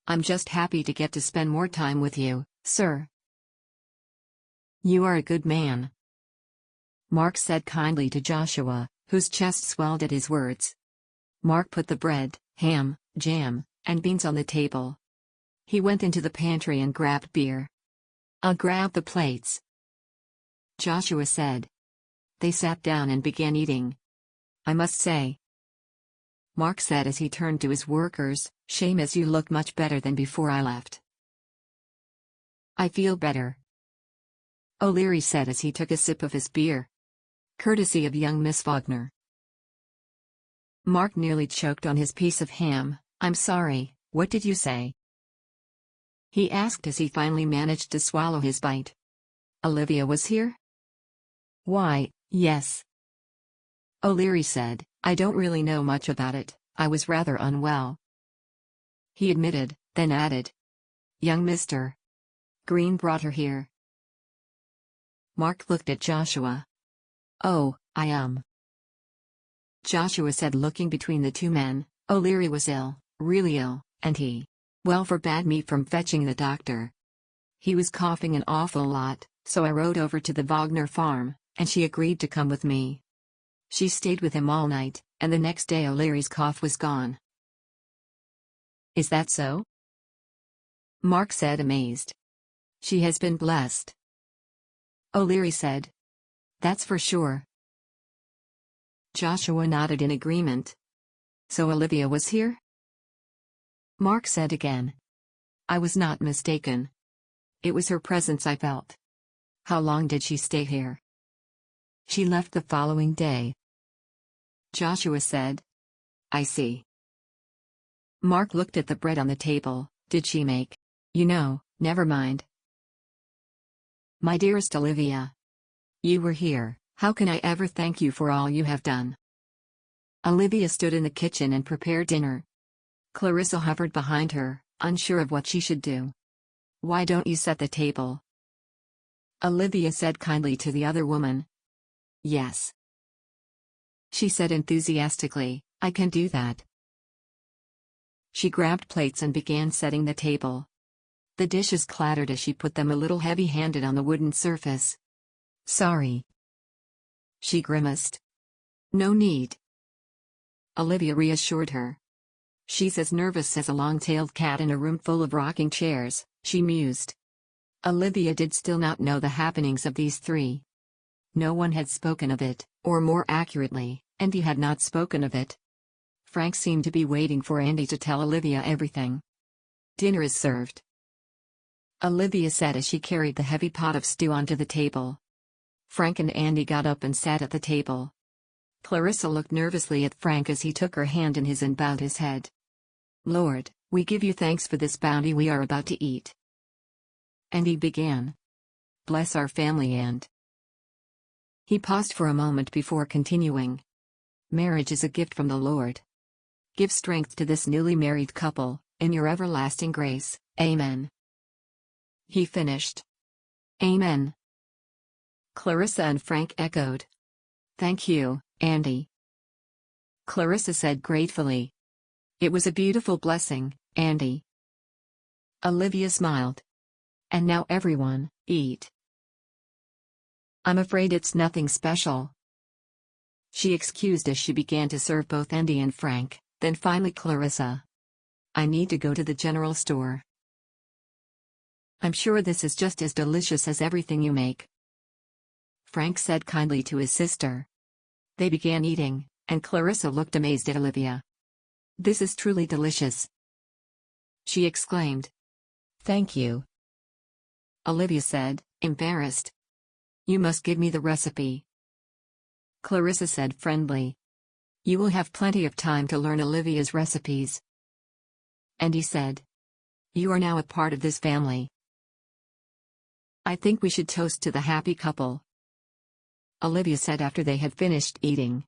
"I'm just happy to get to spend more time with you, sir." "You are a good man," Marc said kindly to Joshua, whose chest swelled at his words. Marc put the bread, ham, jam, and beans on the table. He went into the pantry and grabbed beer. "I'll grab the plates," Joshua said. They sat down and began eating. "I must say," Marc said as he turned to his workers, "shame as you look much better than before I left." "I feel better," O'Leary said as he took a sip of his beer. Courtesy of young Miss Wagner. Marc nearly choked on his piece of ham. "I'm sorry, what did you say?" he asked as he finally managed to swallow his bite. "Olivia was here?" "Why, yes," O'Leary said. "I don't really know much about it, I was rather unwell," he admitted, then added, "Young Mr. Green brought her here." Marc looked at Joshua. "Oh, I am," Joshua said, looking between the two men. "O'Leary was ill, really ill, and he, well, forbade me from fetching the doctor. He was coughing an awful lot, so I rode over to the Wagner farm, and she agreed to come with me. She stayed with him all night, and the next day O'Leary's cough was gone." Is that so? Marc said, amazed. She has been blessed. O'Leary said. That's for sure. Joshua nodded in agreement. So Olivia was here? Marc said again. I was not mistaken. It was her presence I felt. How long did she stay here? She left the following day. Joshua said. I see. Marc looked at the bread on the table. Did she make? Never mind. My dearest Olivia. You were here, how can I ever thank you for all you have done? Olivia stood in the kitchen and prepared dinner. Clarissa hovered behind her, unsure of what she should do. Why don't you set the table? Olivia said kindly to the other woman. Yes. She said enthusiastically, I can do that. She grabbed plates and began setting the table. The dishes clattered as she put them a little heavy-handed on the wooden surface. Sorry. She grimaced. No need. Olivia reassured her. She's as nervous as a long-tailed cat in a room full of rocking chairs, she mused. Olivia did still not know the happenings of these three. No one had spoken of it, or more accurately, Andy had not spoken of it. Frank seemed to be waiting for Andy to tell Olivia everything. Dinner is served. Olivia said as she carried the heavy pot of stew onto the table. Frank and Andy got up and sat at the table. Clarissa looked nervously at Frank as he took her hand in his and bowed his head. Lord, we give you thanks for this bounty we are about to eat. Andy began. Bless our family and... He paused for a moment before continuing. Marriage is a gift from the Lord. Give strength to this newly married couple, in your everlasting grace, Amen. He finished. Amen. Clarissa and Frank echoed. Thank you, Andy. Clarissa said gratefully. It was a beautiful blessing, Andy. Olivia smiled. And now everyone, eat. I'm afraid it's nothing special. She excused as she began to serve both Andy and Frank, then finally Clarissa. I need to go to the general store. I'm sure this is just as delicious as everything you make. Frank said kindly to his sister. They began eating, and Clarissa looked amazed at Olivia. This is truly delicious. She exclaimed. Thank you. Olivia said, embarrassed. You must give me the recipe. Clarissa said friendly. You will have plenty of time to learn Olivia's recipes. And he said. You are now a part of this family. I think we should toast to the happy couple. Olivia said after they had finished eating.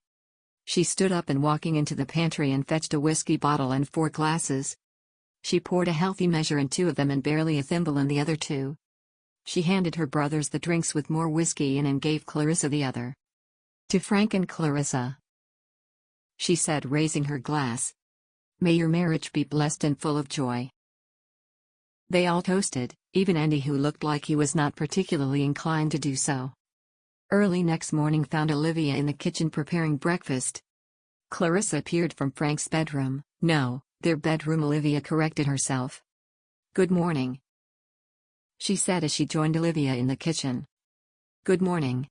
She stood up and walking into the pantry and fetched a whiskey bottle and 4 glasses. She poured a healthy measure in 2 of them and barely a thimble in the other 2. She handed her brothers the drinks with more whiskey in and gave Clarissa the other. To Frank and Clarissa. She said, raising her glass. May your marriage be blessed and full of joy. They all toasted, even Andy, who looked like he was not particularly inclined to do so. Early next morning found Olivia in the kitchen preparing breakfast. Clarissa appeared from Frank's bedroom. No, their bedroom, Olivia corrected herself. Good morning, she said as she joined Olivia in the kitchen. Good morning,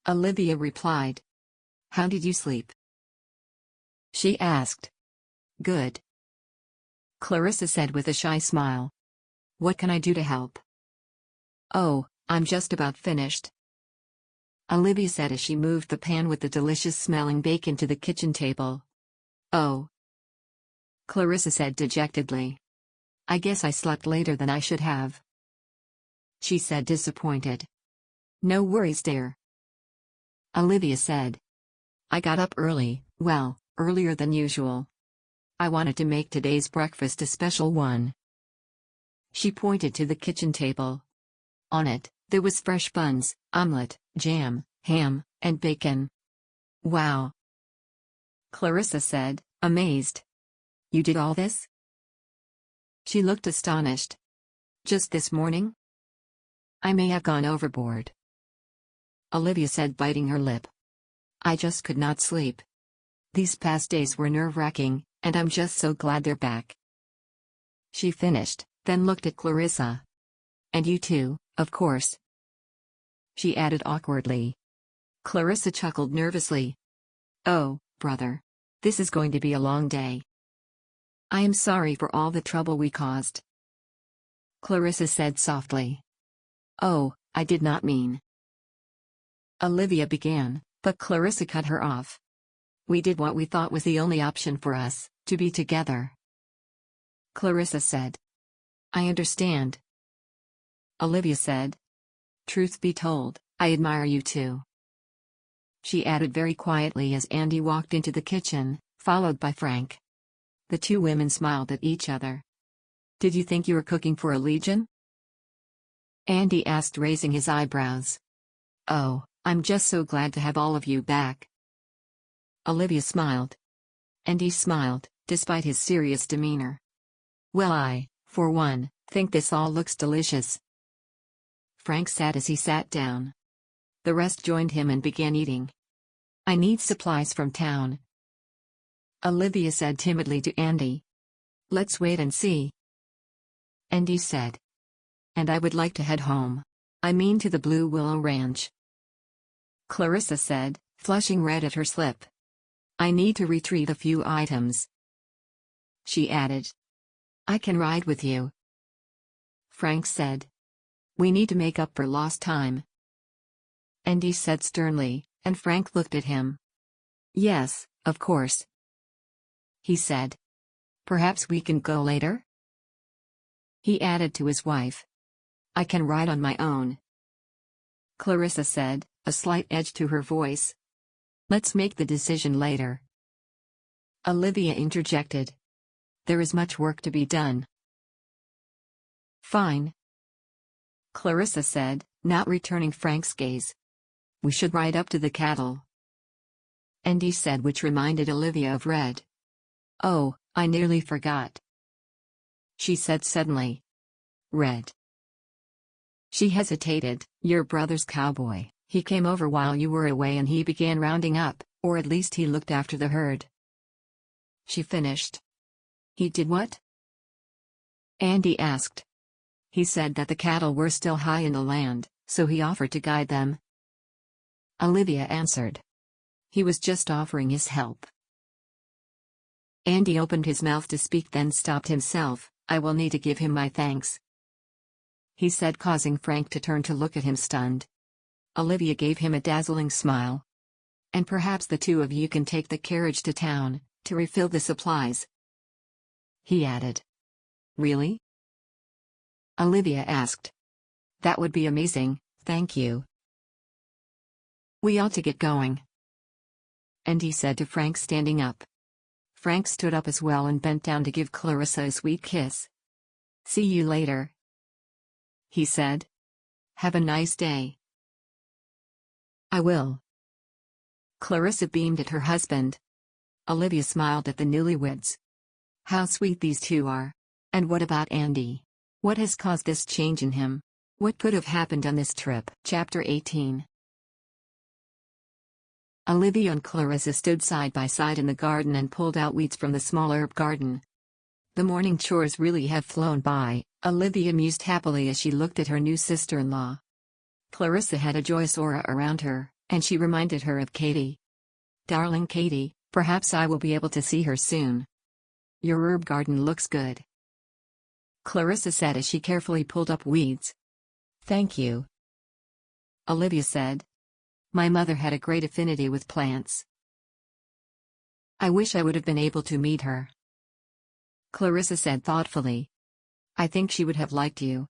Olivia replied. How did you sleep? She asked. Good, Clarissa said with a shy smile. What can I do to help? Oh, I'm just about finished, Olivia said as she moved the pan with the delicious-smelling bacon to the kitchen table. Oh, Clarissa said dejectedly. I guess I slept later than I should have, she said, disappointed. No worries, dear, Olivia said. I got up early, well, earlier than usual. I wanted to make today's breakfast a special one. She pointed to the kitchen table. On it, there was fresh buns, omelette, jam, ham, and bacon. Wow, Clarissa said, amazed. You did all this? She looked astonished. Just this morning? I may have gone overboard, Olivia said, biting her lip. I just could not sleep. These past days were nerve-wracking, and I'm just so glad they're back. She finished, then looked at Clarissa. And you too, of course. She added awkwardly. Clarissa chuckled nervously. Oh, brother. This is going to be a long day. I am sorry for all the trouble we caused. Clarissa said softly. Oh, I did not mean. Olivia began, but Clarissa cut her off. We did what we thought was the only option for us, to be together. Clarissa said. I understand. Olivia said. Truth be told, I admire you too. She added very quietly as Andy walked into the kitchen, followed by Frank. The two women smiled at each other. Did you think you were cooking for a legion? Andy asked, raising his eyebrows. Oh, I'm just so glad to have all of you back. Olivia smiled. Andy smiled, despite his serious demeanor. Well, I, for one, think this all looks delicious. Frank said as he sat down. The rest joined him and began eating. I need supplies from town. Olivia said timidly to Andy. Let's wait and see. Andy said. And I would like to head home. I mean to the Blue Willow Ranch. Clarissa said, flushing red at her slip. I need to retrieve a few items. She added. I can ride with you. Frank said. We need to make up for lost time. Andy said sternly, and Frank looked at him. Yes, of course. He said. Perhaps we can go later? He added to his wife. I can ride on my own. Clarissa said, a slight edge to her voice. Let's make the decision later. Olivia interjected. There is much work to be done. Fine. Clarissa said, not returning Frank's gaze. We should ride up to the cattle. Andy said, which reminded Olivia of Red. Oh, I nearly forgot. She said suddenly. Red. She hesitated. Your brother's cowboy. He came over while you were away and he began rounding up, or at least he looked after the herd. She finished. He did what? Andy asked. He said that the cattle were still high in the land, so he offered to guide them. Olivia answered. He was just offering his help. Andy opened his mouth to speak, then stopped himself. I will need to give him my thanks, he said, causing Frank to turn to look at him stunned. Olivia gave him a dazzling smile. And perhaps the two of you can take the carriage to town, to refill the supplies. He added. Really? Olivia asked. That would be amazing, thank you. We ought to get going. Andy said to Frank, standing up. Frank stood up as well and bent down to give Clarissa a sweet kiss. See you later, he said. Have a nice day. I will. Clarissa beamed at her husband. Olivia smiled at the newlyweds. How sweet these two are. And what about Andy? What has caused this change in him? What could have happened on this trip? Chapter 18. Olivia and Clarissa stood side by side in the garden and pulled out weeds from the small herb garden. The morning chores really have flown by, Olivia mused happily as she looked at her new sister-in-law. Clarissa had a joyous aura around her, and she reminded her of Katie. Darling Katie, perhaps I will be able to see her soon. Your herb garden looks good, Clarissa said as she carefully pulled up weeds. Thank you, Olivia said. My mother had a great affinity with plants. I wish I would have been able to meet her, Clarissa said thoughtfully. I think she would have liked you,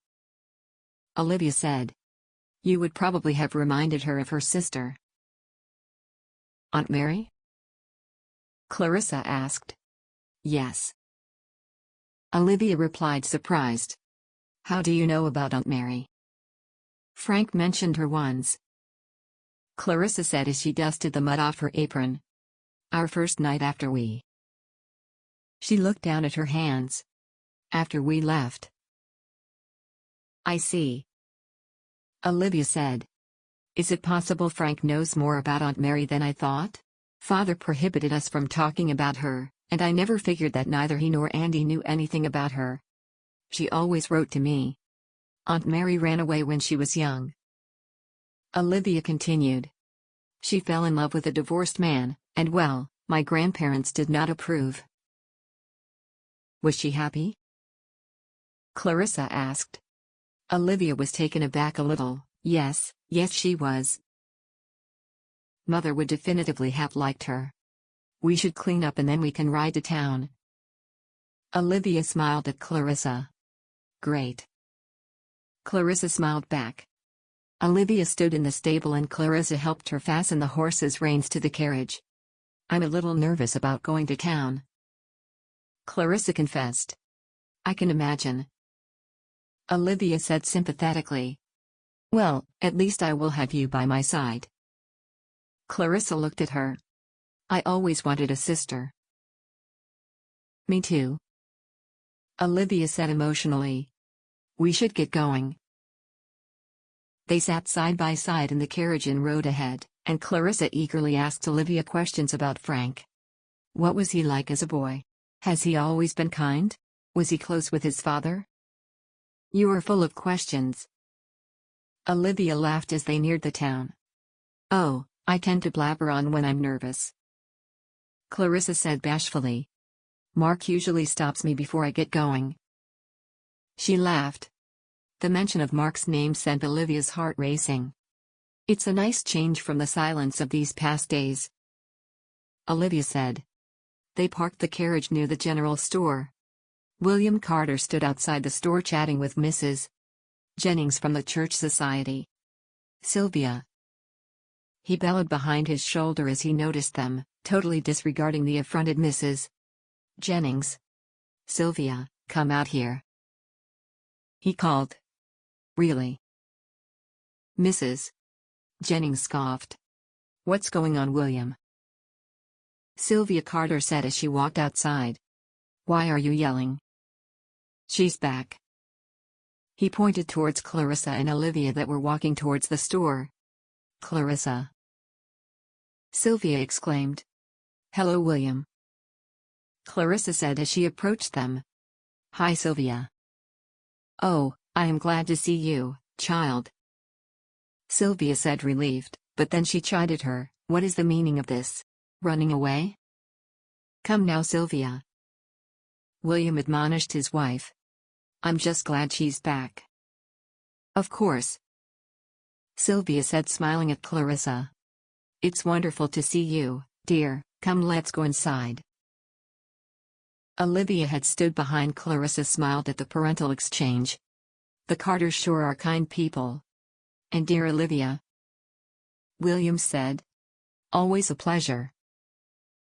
Olivia said. You would probably have reminded her of her sister. Aunt Mary? Clarissa asked. Yes, Olivia replied, surprised. How do you know about Aunt Mary? Frank mentioned her once, Clarissa said as she dusted the mud off her apron. Our first night after we. She looked down at her hands. After we left. I see, Olivia said. Is it possible Frank knows more about Aunt Mary than I thought? Father prohibited us from talking about her, and I never figured that neither he nor Andy knew anything about her. She always wrote to me. Aunt Mary ran away when she was young. Olivia continued. She fell in love with a divorced man, and well, my grandparents did not approve. Was she happy? Clarissa asked. Olivia was taken aback a little. Yes, she was. Mother would definitively have liked her. We should clean up and then we can ride to town. Olivia smiled at Clarissa. Great. Clarissa smiled back. Olivia stood in the stable and Clarissa helped her fasten the horse's reins to the carriage. I'm a little nervous about going to town, Clarissa confessed. I can imagine. Olivia said sympathetically. Well, at least I will have you by my side. Clarissa looked at her. I always wanted a sister. Me too. Olivia said emotionally. We should get going. They sat side by side in the carriage and rode ahead, and Clarissa eagerly asked Olivia questions about Frank. What was he like as a boy? Has he always been kind? Was he close with his father? You are full of questions. Olivia laughed as they neared the town. Oh, I tend to blabber on when I'm nervous, Clarissa said bashfully. Marc usually stops me before I get going. She laughed. The mention of Marc's name sent Olivia's heart racing. It's a nice change from the silence of these past days, Olivia said. They parked the carriage near the general store. William Carter stood outside the store chatting with Mrs. Jennings from the church society. Sylvia. He bellowed behind his shoulder as he noticed them, totally disregarding the affronted Mrs. Jennings. Sylvia, come out here, he called. Really? Mrs. Jennings scoffed. What's going on, William? Sylvia Carter said as she walked outside. Why are you yelling? She's back. He pointed towards Clarissa and Olivia that were walking towards the store. Clarissa. Sylvia exclaimed. Hello, William. Clarissa said as she approached them. Hi, Sylvia. Oh, I am glad to see you, child. Sylvia said, relieved, but then she chided her. What is the meaning of this? Running away? Come now, Sylvia. William admonished his wife. I'm just glad she's back. Of course, Sylvia said, smiling at Clarissa. It's wonderful to see you, dear. Come, let's go inside. Olivia had stood behind Clarissa, smiled at the parental exchange. The Carters sure are kind people. And dear Olivia, William said. Always a pleasure.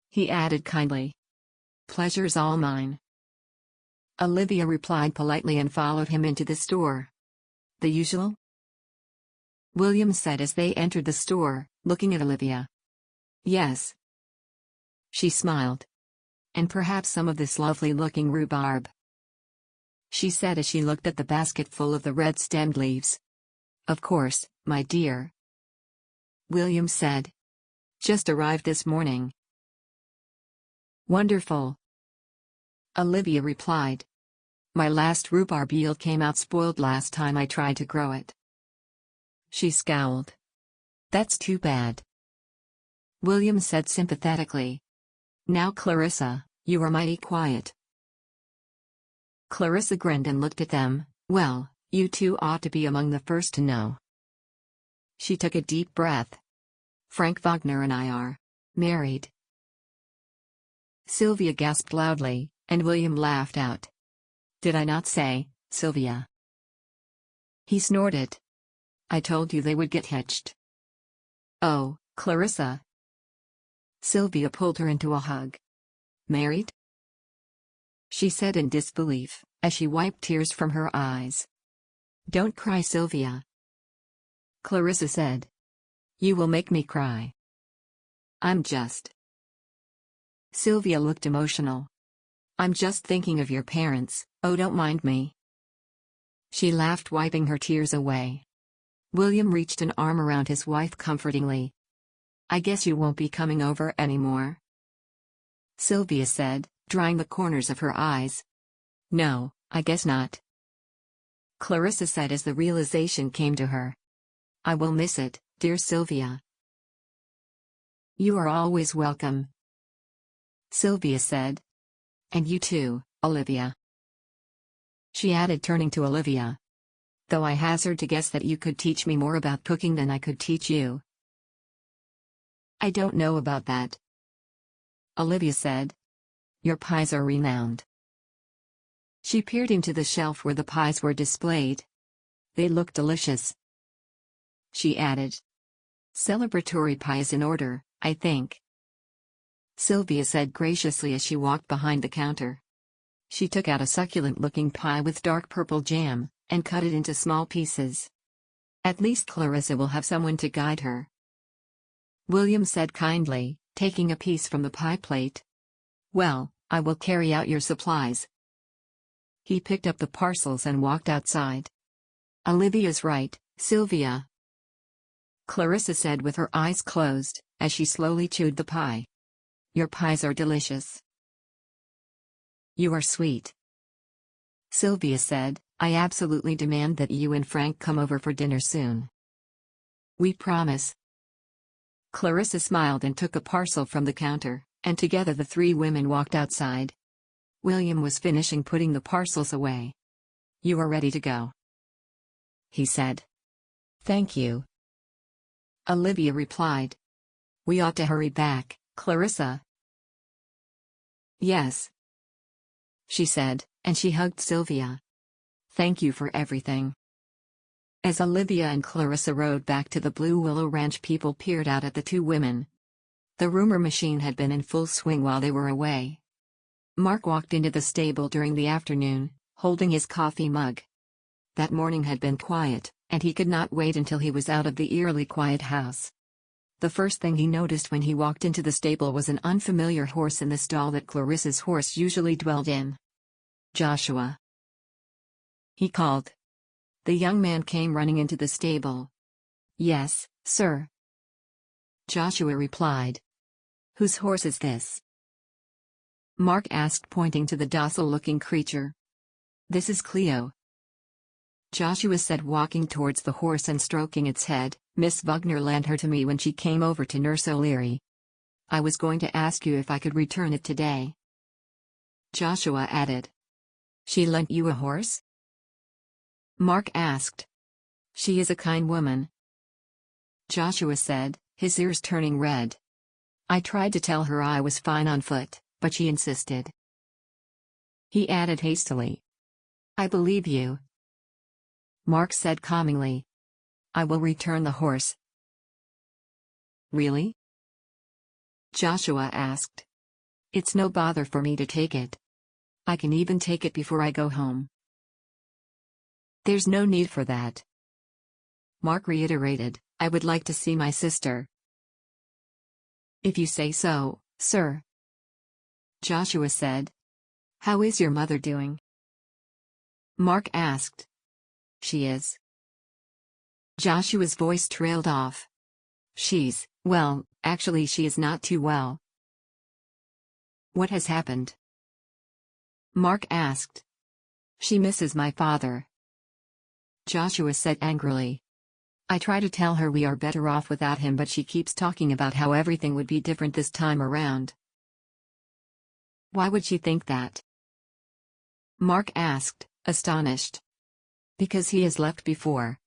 He added kindly. Pleasure's all mine. Olivia replied politely and followed him into the store. The usual? William said as they entered the store, looking at Olivia. Yes. She smiled. And perhaps some of this lovely-looking rhubarb, she said as she looked at the basket full of the red-stemmed leaves. Of course, my dear, William said. Just arrived this morning. Wonderful, Olivia replied. My last rhubarb yield came out spoiled last time I tried to grow it. She scowled. That's too bad, William said sympathetically. Now, Clarissa, you are mighty quiet. Clarissa grinned and looked at them. Well, you two ought to be among the first to know. She took a deep breath. Frank Wagner and I are married. Sylvia gasped loudly, and William laughed out. Did I not say, Sylvia? He snorted. I told you they would get hitched. Oh, Clarissa. Sylvia pulled her into a hug. Married? She said in disbelief, as she wiped tears from her eyes. Don't cry, Sylvia, Clarissa said. You will make me cry. I'm just. Sylvia looked emotional. I'm just thinking of your parents. Oh, don't mind me. She laughed, wiping her tears away. William reached an arm around his wife comfortingly. I guess you won't be coming over anymore, Sylvia said, drying the corners of her eyes. No, I guess not. Clarissa said as the realization came to her. I will miss it, dear Sylvia. You are always welcome, Sylvia said. And you too, Olivia. She added, turning to Olivia. Though I hazard to guess that you could teach me more about cooking than I could teach you. I don't know about that, Olivia said. Your pies are renowned. She peered into the shelf where the pies were displayed. They looked delicious. She added. Celebratory pies in order, I think, Sylvia said graciously as she walked behind the counter. She took out a succulent-looking pie with dark purple jam, and cut it into small pieces. At least Clarissa will have someone to guide her, William said kindly, taking a piece from the pie plate. Well, I will carry out your supplies. He picked up the parcels and walked outside. Olivia's right, Sylvia, Clarissa said with her eyes closed, as she slowly chewed the pie. Your pies are delicious. You are sweet, Sylvia said. I absolutely demand that you and Frank come over for dinner soon. We promise. Clarissa smiled and took a parcel from the counter, and together the three women walked outside. William was finishing putting the parcels away. You are ready to go, he said. Thank you, Olivia replied. We ought to hurry back, Clarissa. Yes, she said, and she hugged Sylvia. Thank you for everything. As Olivia and Clarissa rode back to the Blue Willow Ranch, people peered out at the two women. The rumor machine had been in full swing while they were away. Marc walked into the stable during the afternoon, holding his coffee mug. That morning had been quiet, and he could not wait until he was out of the eerily quiet house. The first thing he noticed when he walked into the stable was an unfamiliar horse in the stall that Clarissa's horse usually dwelled in. Joshua, he called. The young man came running into the stable. Yes, sir, Joshua replied. Whose horse is this? Marc asked, pointing to the docile-looking creature. This is Cleo, Joshua said, walking towards the horse and stroking its head. Miss Wagner lent her to me when she came over to nurse O'Leary. I was going to ask you if I could return it today, Joshua added. She lent you a horse? Marc asked. She is a kind woman, Joshua said, his ears turning red. I tried to tell her I was fine on foot, but she insisted. He added hastily. I believe you, Marc said calmingly. I will return the horse. Really? Joshua asked. It's no bother for me to take it. I can even take it before I go home. There's no need for that, Marc reiterated. I would like to see my sister. If you say so, sir, Joshua said. How is your mother doing? Marc asked. She is. Joshua's voice trailed off. She's, well, actually she is not too well. What has happened? Marc asked. She misses my father, Joshua said angrily. I try to tell her we are better off without him, but she keeps talking about how everything would be different this time around. Why would she think that? Marc asked, astonished. Because he has left before,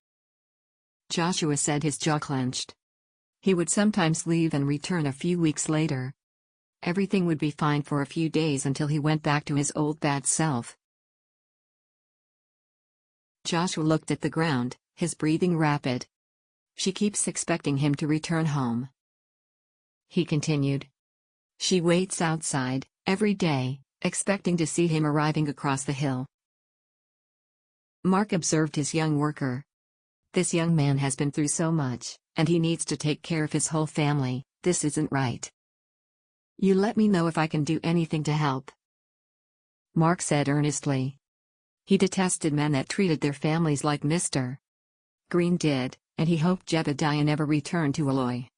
Joshua said, his jaw clenched. He would sometimes leave and return a few weeks later. Everything would be fine for a few days until he went back to his old bad self. Joshua looked at the ground, his breathing rapid. She keeps expecting him to return home, he continued. She waits outside, every day, expecting to see him arriving across the hill. Marc observed his young worker. This young man has been through so much, and he needs to take care of his whole family. This isn't right. You let me know if I can do anything to help, Marc said earnestly. He detested men that treated their families like Mr. Green did, and he hoped Jebediah never returned to Eloy.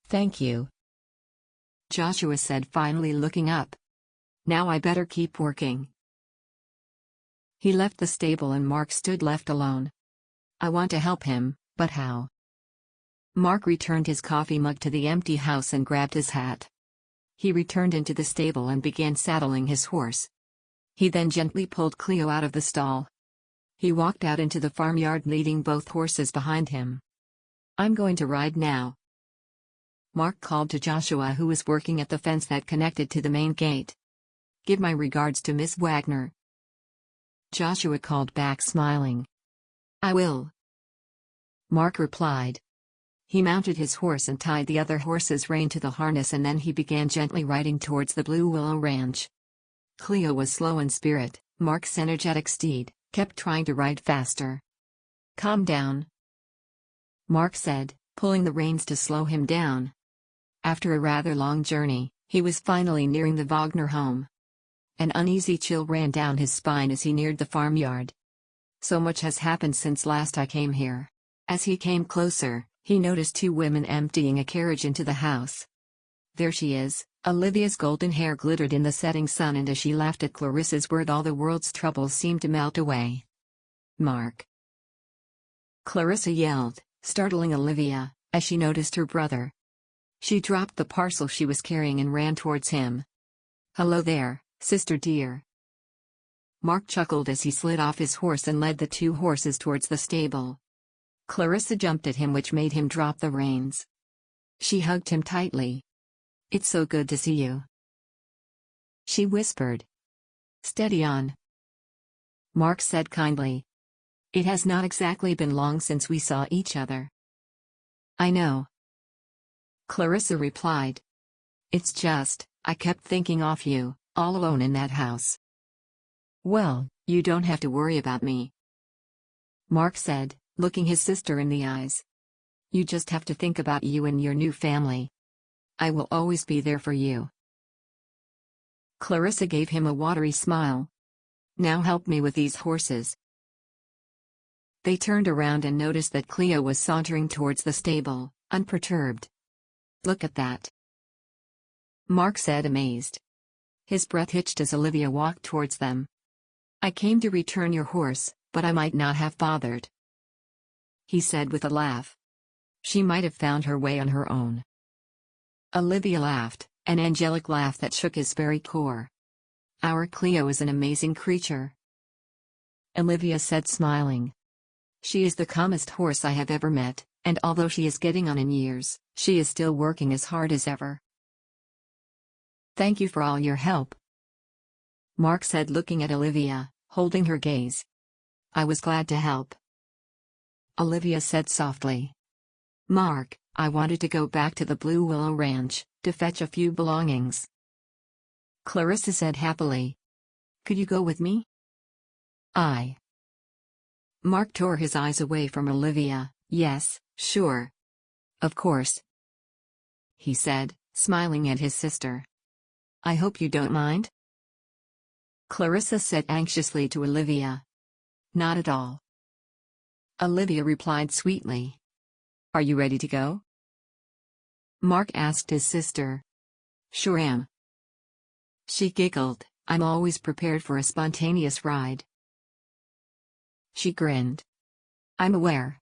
Thank you, Joshua said, finally looking up. Now I better keep working. He left the stable and Marc stood left alone. I want to help him, but how? Marc returned his coffee mug to the empty house and grabbed his hat. He returned into the stable and began saddling his horse. He then gently pulled Cleo out of the stall. He walked out into the farmyard leading both horses behind him. I'm going to ride now. Marc called to Joshua, who was working at the fence that connected to the main gate. Give my regards to Miss Wagner. Joshua called back, smiling. I will. Marc replied. He mounted his horse and tied the other horse's rein to the harness, and then he began gently riding towards the Blue Willow Ranch. Cleo was slow in spirit. Marc's energetic steed kept trying to ride faster. Calm down, Marc said, pulling the reins to slow him down. After a rather long journey, he was finally nearing the Wagner home. An uneasy chill ran down his spine as he neared the farmyard. So much has happened since last I came here. As he came closer, he noticed two women emptying a carriage into the house. There she is. Olivia's golden hair glittered in the setting sun, and as she laughed at Clarissa's word, all the world's troubles seemed to melt away. Marc! Clarissa yelled, startling Olivia, as she noticed her brother. She dropped the parcel she was carrying and ran towards him. Hello there, sister dear. Marc chuckled as he slid off his horse and led the two horses towards the stable. Clarissa jumped at him, which made him drop the reins. She hugged him tightly. It's so good to see you, she whispered. Steady on, Marc said kindly. It has not exactly been long since we saw each other. I know, Clarissa replied. It's just, I kept thinking of you, all alone in that house. Well, you don't have to worry about me, Marc said, looking his sister in the eyes. You just have to think about you and your new family. I will always be there for you. Clarissa gave him a watery smile. Now help me with these horses. They turned around and noticed that Cleo was sauntering towards the stable, unperturbed. Look at that, Marc said, amazed. His breath hitched as Olivia walked towards them. I came to return your horse, but I might not have bothered, he said with a laugh. She might have found her way on her own. Olivia laughed, an angelic laugh that shook his very core. Our Cleo is an amazing creature, Olivia said, smiling. She is the calmest horse I have ever met, and although she is getting on in years, she is still working as hard as ever. Thank you for all your help, Marc said, looking at Olivia, holding her gaze. I was glad to help, Olivia said softly. Marc, I wanted to go back to the Blue Willow Ranch, to fetch a few belongings, Clarissa said happily. Could you go with me? Marc tore his eyes away from Olivia. Yes, sure. Of course, he said, smiling at his sister. I hope you don't mind, Clarissa said anxiously to Olivia. Not at all, Olivia replied sweetly. Are you ready to go? Marc asked his sister. Sure am. She giggled. I'm always prepared for a spontaneous ride. She grinned. I'm aware,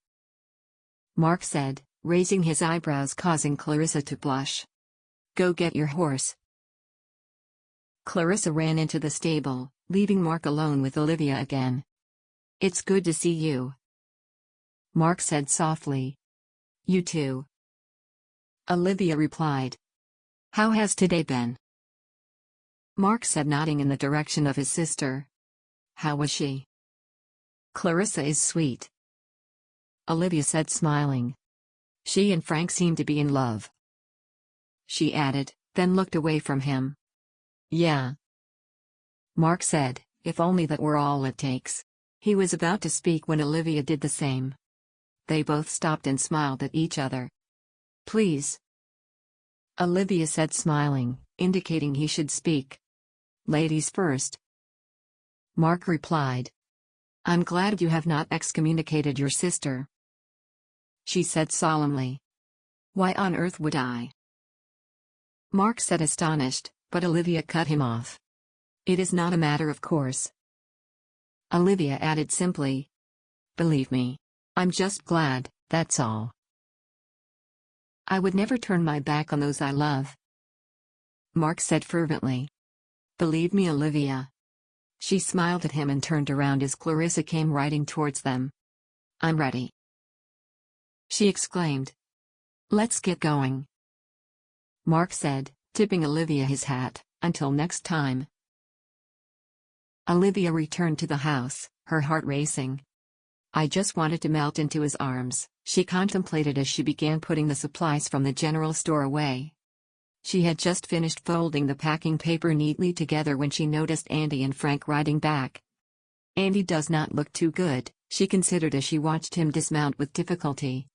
Marc said, raising his eyebrows, causing Clarissa to blush. Go get your horse. Clarissa ran into the stable, leaving Marc alone with Olivia again. It's good to see you, Marc said softly. You too, Olivia replied. How has today been? Marc said, nodding in the direction of his sister. How was she? Clarissa is sweet, Olivia said, smiling. She and Frank seem to be in love, she added, then looked away from him. Yeah, Marc said, if only that were all it takes. He was about to speak when Olivia did the same. They both stopped and smiled at each other. Please, Olivia said, smiling, indicating he should speak. Ladies first, Marc replied. I'm glad you have not excommunicated your sister, she said solemnly. Why on earth would I? Marc said, astonished, but Olivia cut him off. It is not a matter of course. Olivia added simply. Believe me. I'm just glad, that's all. I would never turn my back on those I love, Marc said fervently. Believe me, Olivia. She smiled at him and turned around as Clarissa came riding towards them. I'm ready, she exclaimed. Let's get going, Marc said, tipping Olivia his hat. Until next time. Olivia returned to the house, her heart racing. I just wanted to melt into his arms, she contemplated as she began putting the supplies from the general store away. She had just finished folding the packing paper neatly together when she noticed Andy and Frank riding back. Andy does not look too good, she considered as she watched him dismount with difficulty.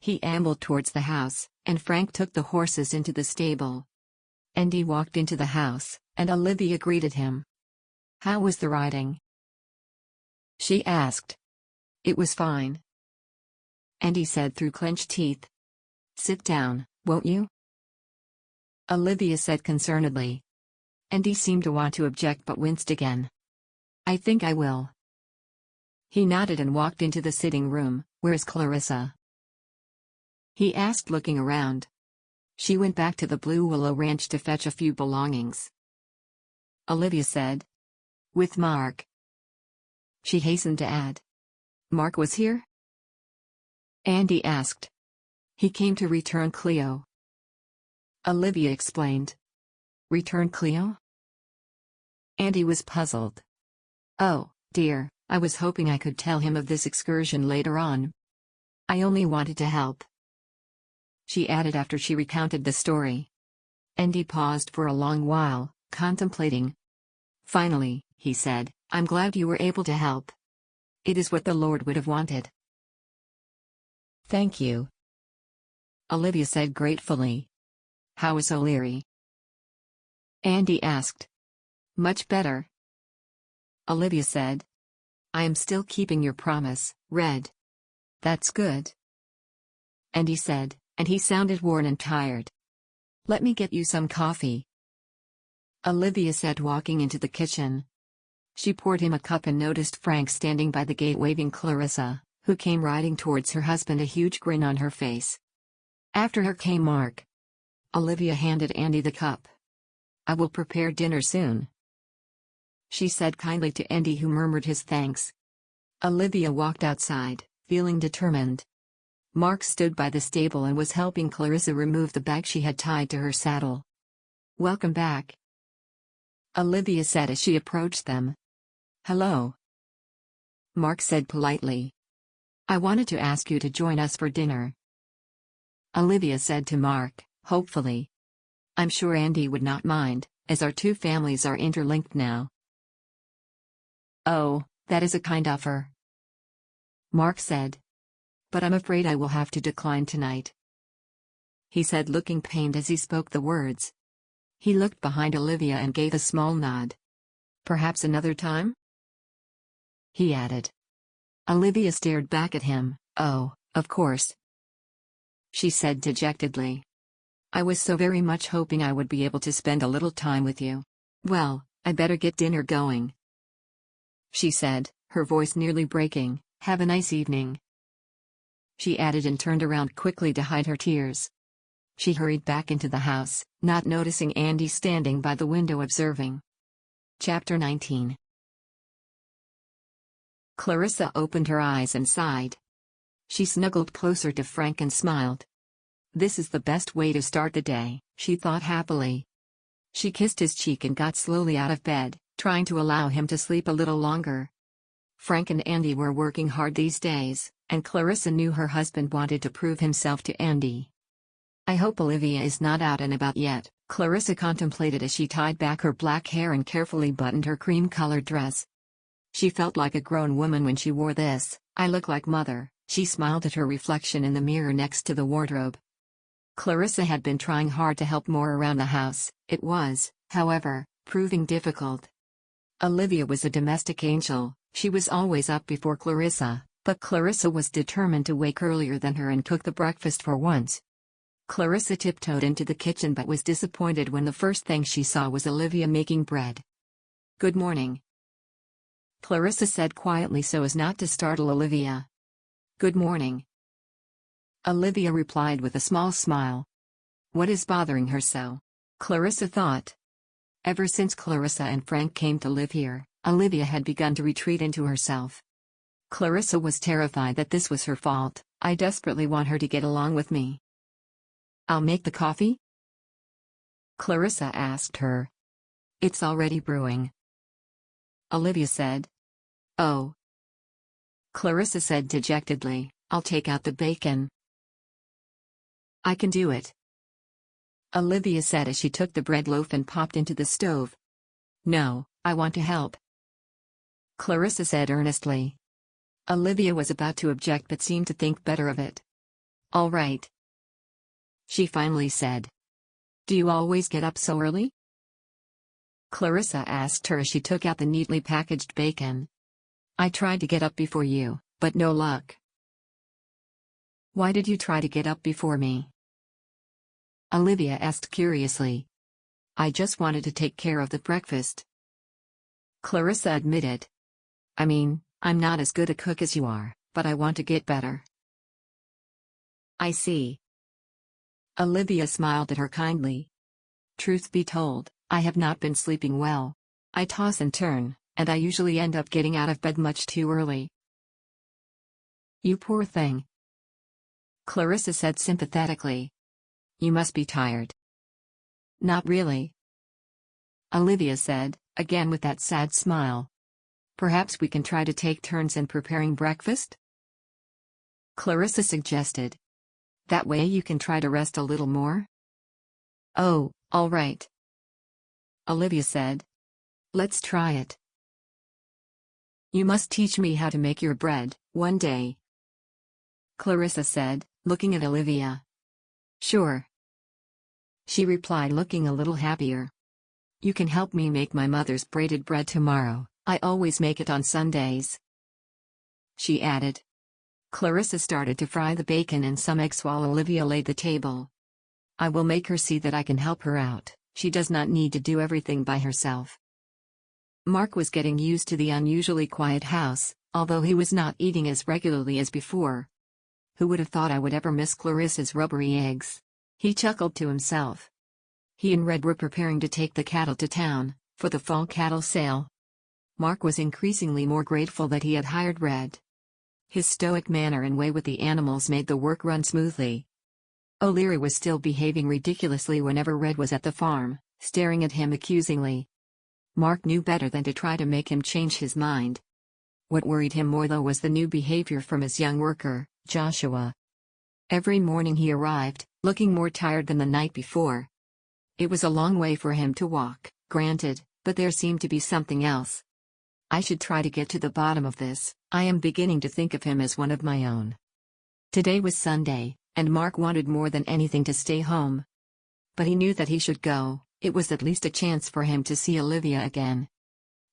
He ambled towards the house, and Frank took the horses into the stable. Andy walked into the house, and Olivia greeted him. How was the riding? She asked. It was fine, Andy said through clenched teeth. Sit down, won't you? Olivia said concernedly. Andy seemed to want to object but winced again. I think I will. He nodded and walked into the sitting room. Where's Clarissa? He asked, looking around. She went back to the Blue Willow Ranch to fetch a few belongings, Olivia said. With Marc, she hastened to add. Marc was here? Andy asked. He came to return Cleo, Olivia explained. Return Cleo? Andy was puzzled. Oh, dear, I was hoping I could tell him of this excursion later on. I only wanted to help, she added after she recounted the story. Andy paused for a long while, contemplating. Finally, he said, I'm glad you were able to help. It is what the Lord would have wanted. Thank you, Olivia said gratefully. How is O'Leary? Andy asked. Much better, Olivia said. I am still keeping your promise, Red. That's good, Andy said, and he sounded worn and tired. Let me get you some coffee, Olivia said, walking into the kitchen. She poured him a cup and noticed Frank standing by the gate waving Clarissa, who came riding towards her husband, a huge grin on her face. After her came Marc. Olivia handed Andy the cup. I will prepare dinner soon, she said kindly to Andy, who murmured his thanks. Olivia walked outside, feeling determined. Marc stood by the stable and was helping Clarissa remove the bag she had tied to her saddle. Welcome back, Olivia said as she approached them. Hello, Marc said politely. I wanted to ask you to join us for dinner, Olivia said to Marc, hopefully. I'm sure Andy would not mind, as our two families are interlinked now. Oh, that is a kind offer, Marc said. But I'm afraid I will have to decline tonight, he said, looking pained as he spoke the words. He looked behind Olivia and gave a small nod. Perhaps another time, he added. Olivia stared back at him. Oh, of course, she said dejectedly. I was so very much hoping I would be able to spend a little time with you. Well, I better get dinner going, she said, her voice nearly breaking. Have a nice evening, she added, and turned around quickly to hide her tears. She hurried back into the house, not noticing Andy standing by the window observing. Chapter 19. Clarissa opened her eyes and sighed. She snuggled closer to Frank and smiled. This is the best way to start the day, she thought happily. She kissed his cheek and got slowly out of bed, trying to allow him to sleep a little longer. Frank and Andy were working hard these days, and Clarissa knew her husband wanted to prove himself to Andy. I hope Olivia is not out and about yet, Clarissa contemplated as she tied back her black hair and carefully buttoned her cream-colored dress. She felt like a grown woman when she wore this. I look like Mother, she smiled at her reflection in the mirror next to the wardrobe. Clarissa had been trying hard to help more around the house. It was, however, proving difficult. Olivia was a domestic angel. She was always up before Clarissa, but Clarissa was determined to wake earlier than her and cook the breakfast for once. Clarissa tiptoed into the kitchen but was disappointed when the first thing she saw was Olivia making bread. Good morning, Clarissa said quietly so as not to startle Olivia. "Good morning." Olivia replied with a small smile. What is bothering her so? Clarissa thought. Ever since Clarissa and Frank came to live here, Olivia had begun to retreat into herself. Clarissa was terrified that this was her fault. "I desperately want her to get along with me." "I'll make the coffee?" Clarissa asked her. "It's already brewing," Olivia said. "Oh." Clarissa said dejectedly, "I'll take out the bacon." "I can do it," Olivia said as she took the bread loaf and popped into the stove. "No, I want to help," Clarissa said earnestly. Olivia was about to object but seemed to think better of it. "All right," she finally said. "Do you always get up so early?" Clarissa asked her as she took out the neatly packaged bacon. "I tried to get up before you, but no luck." "Why did you try to get up before me?" Olivia asked curiously. "I just wanted to take care of the breakfast," Clarissa admitted. "I mean, I'm not as good a cook as you are, but I want to get better." "I see." Olivia smiled at her kindly. "Truth be told, I have not been sleeping well. I toss and turn, and I usually end up getting out of bed much too early." "You poor thing," Clarissa said sympathetically. "You must be tired." "Not really," Olivia said, again with that sad smile. "Perhaps we can try to take turns in preparing breakfast?" Clarissa suggested. "That way you can try to rest a little more." "Oh, all right," Olivia said. "Let's try it." "You must teach me how to make your bread, one day," Clarissa said, looking at Olivia. "Sure," she replied, looking a little happier. "You can help me make my mother's braided bread tomorrow. I always make it on Sundays," she added. Clarissa started to fry the bacon and some eggs while Olivia laid the table. "I will make her see that I can help her out. She does not need to do everything by herself." Marc was getting used to the unusually quiet house, although he was not eating as regularly as before. "Who would have thought I would ever miss Clarissa's rubbery eggs?" he chuckled to himself. He and Red were preparing to take the cattle to town, for the fall cattle sale. Marc was increasingly more grateful that he had hired Red. His stoic manner and way with the animals made the work run smoothly. O'Leary was still behaving ridiculously whenever Red was at the farm, staring at him accusingly. Marc knew better than to try to make him change his mind. What worried him more though was the new behavior from his young worker, Joshua. Every morning he arrived, looking more tired than the night before. It was a long way for him to walk, granted, but there seemed to be something else. "I should try to get to the bottom of this. I am beginning to think of him as one of my own." Today was Sunday, and Marc wanted more than anything to stay home. But he knew that he should go. It was at least a chance for him to see Olivia again.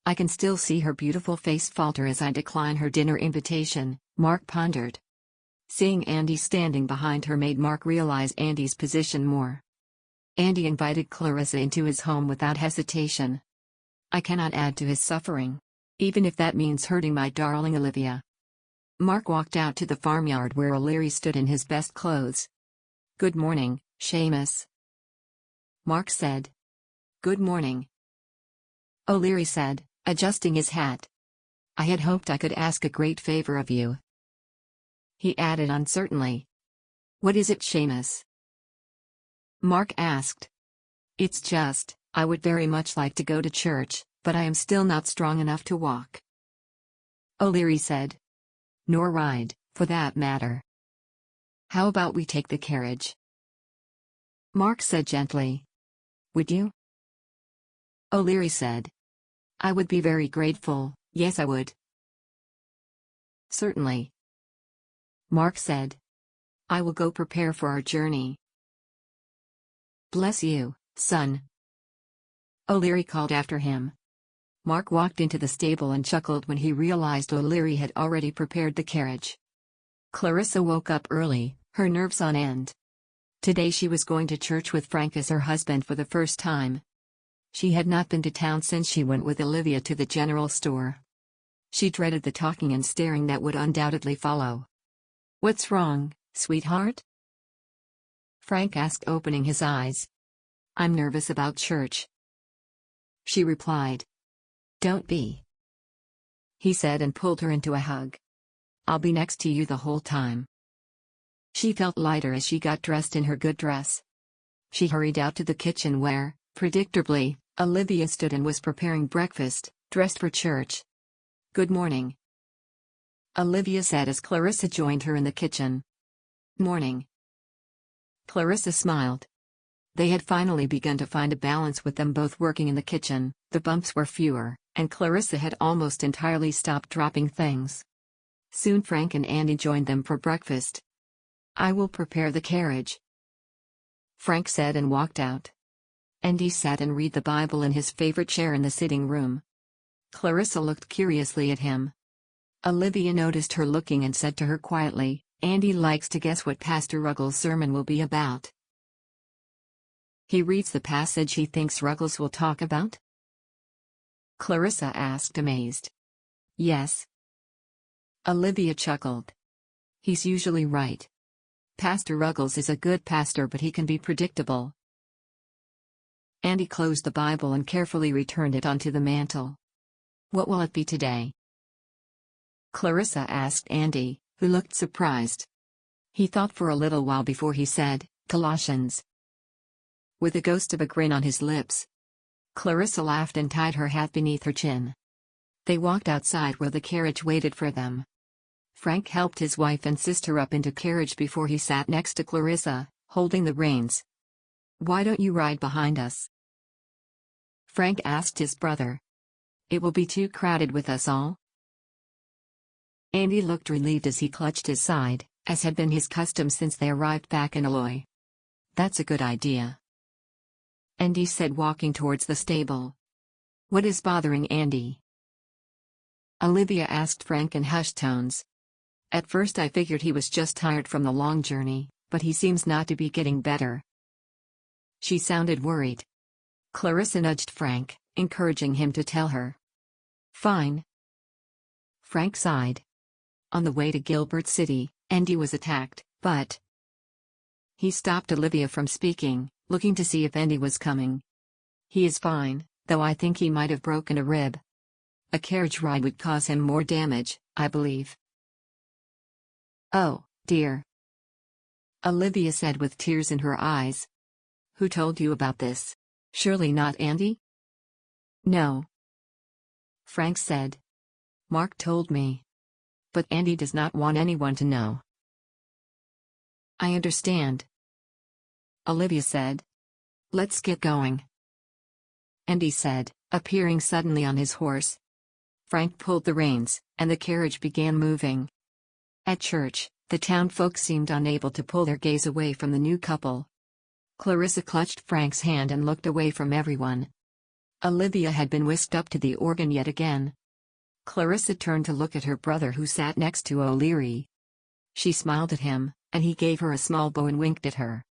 "I can still see her beautiful face falter as I decline her dinner invitation," Marc pondered. Seeing Andy standing behind her made Marc realize Andy's position more. Andy invited Clarissa into his home without hesitation. "I cannot add to his suffering, even if that means hurting my darling Olivia." Marc walked out to the farmyard where O'Leary stood in his best clothes. "Good morning, Seamus," Marc said. "Good morning," O'Leary said, adjusting his hat. "I had hoped I could ask a great favor of you," he added uncertainly. "What is it, Seamus?" Marc asked. "It's just, I would very much like to go to church, but I am still not strong enough to walk," O'Leary said. "Nor ride, for that matter. How about we take the carriage?" Marc said gently. "Would you?" O'Leary said. "I would be very grateful, yes I would." "Certainly," Marc said. "I will go prepare for our journey." "Bless you, son," O'Leary called after him. Marc walked into the stable and chuckled when he realized O'Leary had already prepared the carriage. Clarissa woke up early, her nerves on end. Today she was going to church with Frank as her husband for the first time. She had not been to town since she went with Olivia to the general store. She dreaded the talking and staring that would undoubtedly follow. "What's wrong, sweetheart?" Frank asked, opening his eyes. "I'm nervous about church," she replied. "Don't be," he said and pulled her into a hug. "I'll be next to you the whole time." She felt lighter as she got dressed in her good dress. She hurried out to the kitchen where, predictably, Olivia stood and was preparing breakfast, dressed for church. "Good morning," Olivia said as Clarissa joined her in the kitchen. "Morning." Clarissa smiled. They had finally begun to find a balance with them both working in the kitchen. The bumps were fewer, and Clarissa had almost entirely stopped dropping things. Soon Frank and Andy joined them for breakfast. "I will prepare the carriage," Frank said and walked out. Andy sat and read the Bible in his favorite chair in the sitting room. Clarissa looked curiously at him. Olivia noticed her looking and said to her quietly, "Andy likes to guess what Pastor Ruggles' sermon will be about." "He reads the passage he thinks Ruggles will talk about?" Clarissa asked, amazed. "Yes." Olivia chuckled. "He's usually right. Pastor Ruggles is a good pastor, but he can be predictable." Andy closed the Bible and carefully returned it onto the mantel. "What will it be today?" Clarissa asked Andy, who looked surprised. He thought for a little while before he said, "Colossians." With a ghost of a grin on his lips, Clarissa laughed and tied her hat beneath her chin. They walked outside where the carriage waited for them. Frank helped his wife and sister up into carriage before he sat next to Clarissa, holding the reins. "Why don't you ride behind us?" Frank asked his brother. "It will be too crowded with us all." Andy looked relieved as he clutched his side, as had been his custom since they arrived back in Alloy. "That's a good idea," Andy said, walking towards the stable. "What is bothering Andy?" Olivia asked Frank in hushed tones. "At first I figured he was just tired from the long journey, but he seems not to be getting better." She sounded worried. Clarissa nudged Frank, encouraging him to tell her. "Fine." Frank sighed. On the way to Gilbert City, Andy was attacked, but he stopped Olivia from speaking, looking to see if Andy was coming. "He is fine, though I think he might have broken a rib. A carriage ride would cause him more damage, I believe." "Oh, dear," Olivia said with tears in her eyes. "Who told you about this? Surely not Andy?" "No," Frank said. "Marc told me. But Andy does not want anyone to know." "I understand," Olivia said. "Let's get going," Andy said, appearing suddenly on his horse. Frank pulled the reins, and the carriage began moving. At church, the town folk seemed unable to pull their gaze away from the new couple. Clarissa clutched Frank's hand and looked away from everyone. Olivia had been whisked up to the organ yet again. Clarissa turned to look at her brother, who sat next to O'Leary. She smiled at him, and he gave her a small bow and winked at her.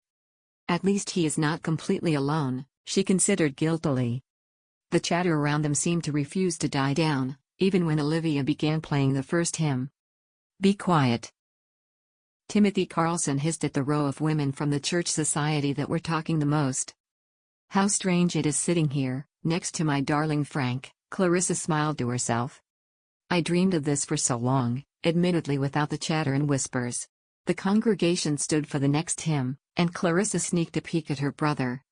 At least he is not completely alone, she considered guiltily. The chatter around them seemed to refuse to die down, even when Olivia began playing the first hymn. "Be quiet," Timothy Carlson hissed at the row of women from the church society that were talking the most. "How strange it is sitting here, next to my darling Frank," Clarissa smiled to herself. "I dreamed of this for so long," admittedly without the chatter and whispers. The congregation stood for the next hymn, and Clarissa sneaked a peek at her brother.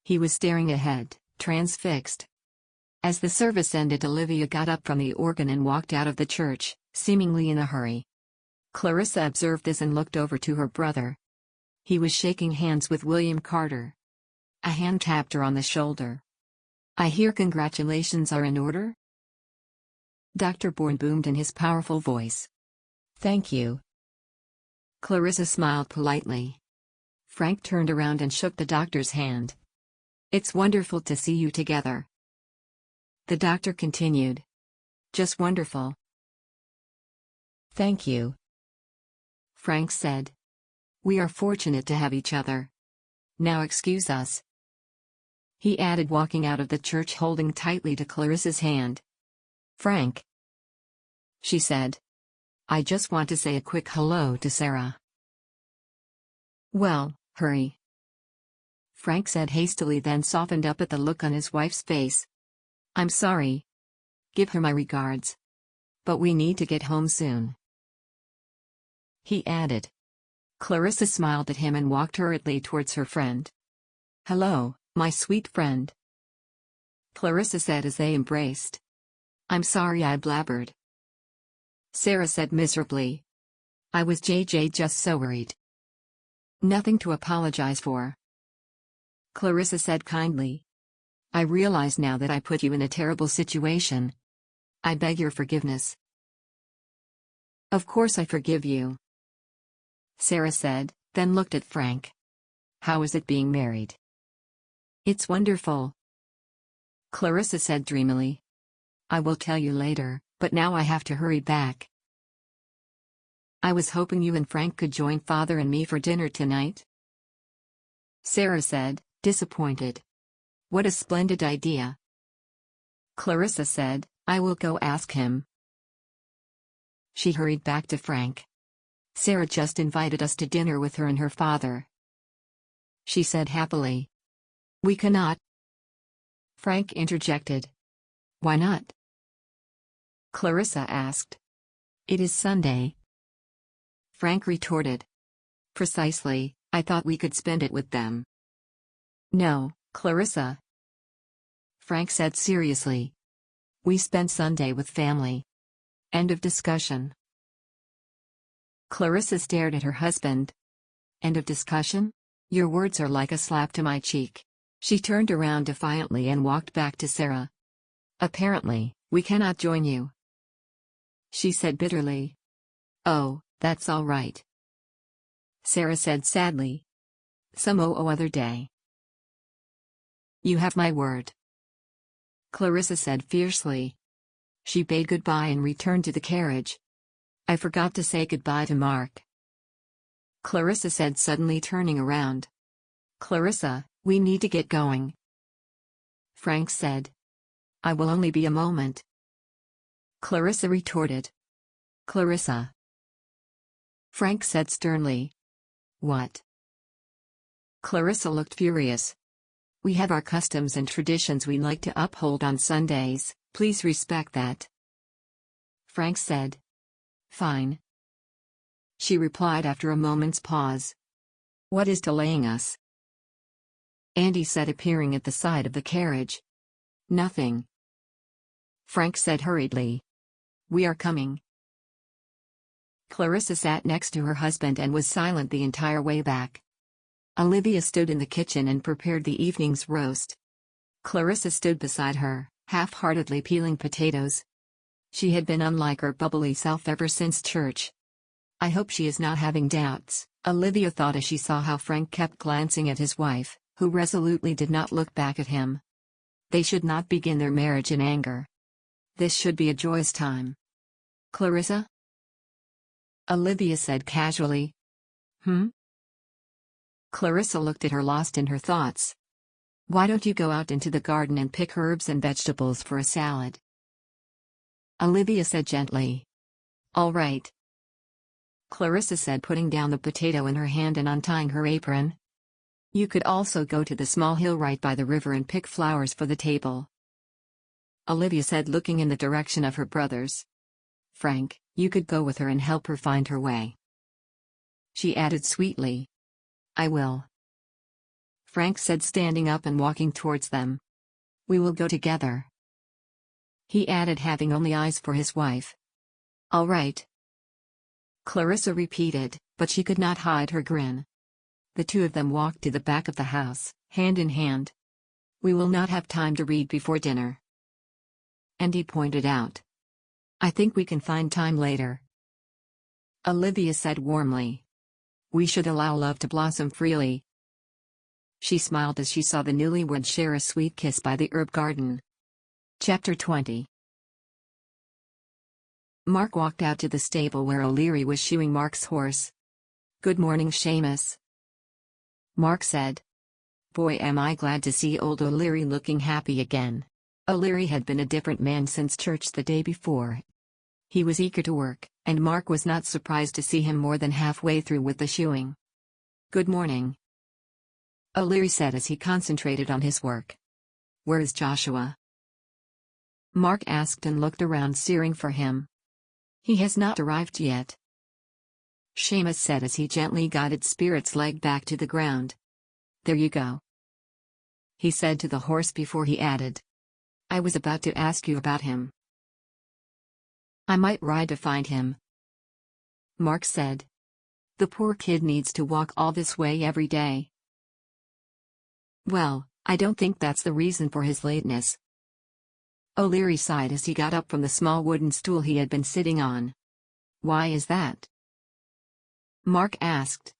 He was staring ahead, transfixed. As the service ended, Olivia got up from the organ and walked out of the church, seemingly in a hurry. Clarissa observed this and looked over to her brother. He was shaking hands with William Carter. A hand tapped her on the shoulder. "I hear congratulations are in order?" Dr. Bourne boomed in his powerful voice. "Thank you." Clarissa smiled politely. Frank turned around and shook the doctor's hand. "It's wonderful to see you together." The doctor continued. "Just wonderful." "Thank you," Frank said. "We are fortunate to have each other. Now excuse us," he added, walking out of the church holding tightly to Clarissa's hand. "Frank." she said. I just want to say a quick hello to Sarah. Well, hurry. Frank said hastily, then softened up at the look on his wife's face. I'm sorry. Give her my regards. But we need to get home soon. He added. Clarissa smiled at him and walked hurriedly towards her friend. Hello, my sweet friend, Clarissa said as they embraced. I'm sorry I blabbered, Sarah said miserably. I was just so worried. Nothing to apologize for, Clarissa said kindly. I realize now that I put you in a terrible situation. I beg your forgiveness. Of course I forgive you, Sarah said, then looked at Frank. How is it being married? It's wonderful, Clarissa said dreamily. I will tell you later, but now I have to hurry back. I was hoping you and Frank could join Father and me for dinner tonight, Sarah said, disappointed. What a splendid idea. Clarissa said, I will go ask him. She hurried back to Frank. Sarah just invited us to dinner with her and her father, she said happily. We cannot, Frank interjected. Why not? Clarissa asked. It is Sunday, Frank retorted. Precisely, I thought we could spend it with them. No, Clarissa, Frank said seriously. We spend Sunday with family. End of discussion. Clarissa stared at her husband. End of discussion? Your words are like a slap to my cheek. She turned around defiantly and walked back to Sarah. Apparently, we cannot join you, she said bitterly. Oh, that's all right, Sarah said sadly. Some other day. You have my word, Clarissa said fiercely. She bade goodbye and returned to the carriage. I forgot to say goodbye to Marc, Clarissa said suddenly turning around. Clarissa, we need to get going, Frank said. I will only be a moment, Clarissa retorted. Clarissa, Frank said sternly. What? Clarissa looked furious. We have our customs and traditions we like to uphold on Sundays, please respect that, Frank said. Fine, she replied after a moment's pause. What is delaying us? Andy said, appearing at the side of the carriage. Nothing, Frank said hurriedly. We are coming. Clarissa sat next to her husband and was silent the entire way back. Olivia stood in the kitchen and prepared the evening's roast. Clarissa stood beside her, half-heartedly peeling potatoes. She had been unlike her bubbly self ever since church. I hope she is not having doubts, Olivia thought as she saw how Frank kept glancing at his wife, who resolutely did not look back at him. They should not begin their marriage in anger. This should be a joyous time. Clarissa? Olivia said casually. Clarissa looked at her, lost in her thoughts. Why don't you go out into the garden and pick herbs and vegetables for a salad? Olivia said gently. All right, Clarissa said, putting down the potato in her hand and untying her apron. You could also go to the small hill right by the river and pick flowers for the table, Olivia said, looking in the direction of her brothers. Frank, you could go with her and help her find her way, she added sweetly. I will, Frank said, standing up and walking towards them. We will go together, he added, having only eyes for his wife. All right, Clarissa repeated, but she could not hide her grin. The two of them walked to the back of the house, hand in hand. We will not have time to read before dinner, Andy pointed out. I think we can find time later, Olivia said warmly. We should allow love to blossom freely. She smiled as she saw the newlyweds share a sweet kiss by the herb garden. Chapter 20. Marc walked out to the stable where O'Leary was shoeing Marc's horse. Good morning, Seamus, Marc said. Boy, am I glad to see old O'Leary looking happy again. O'Leary had been a different man since church the day before. He was eager to work, and Marc was not surprised to see him more than halfway through with the shoeing. "Good morning," O'Leary said as he concentrated on his work. "Where is Joshua?" Marc asked and looked around, searching for him. "He has not arrived yet," Seamus said as he gently guided Spirit's leg back to the ground. "There you go," he said to the horse before he added, "I was about to ask you about him. I might ride to find him," Marc said. "The poor kid needs to walk all this way every day." "Well, I don't think that's the reason for his lateness." O'Leary sighed as he got up from the small wooden stool he had been sitting on. "Why is that?" Marc asked.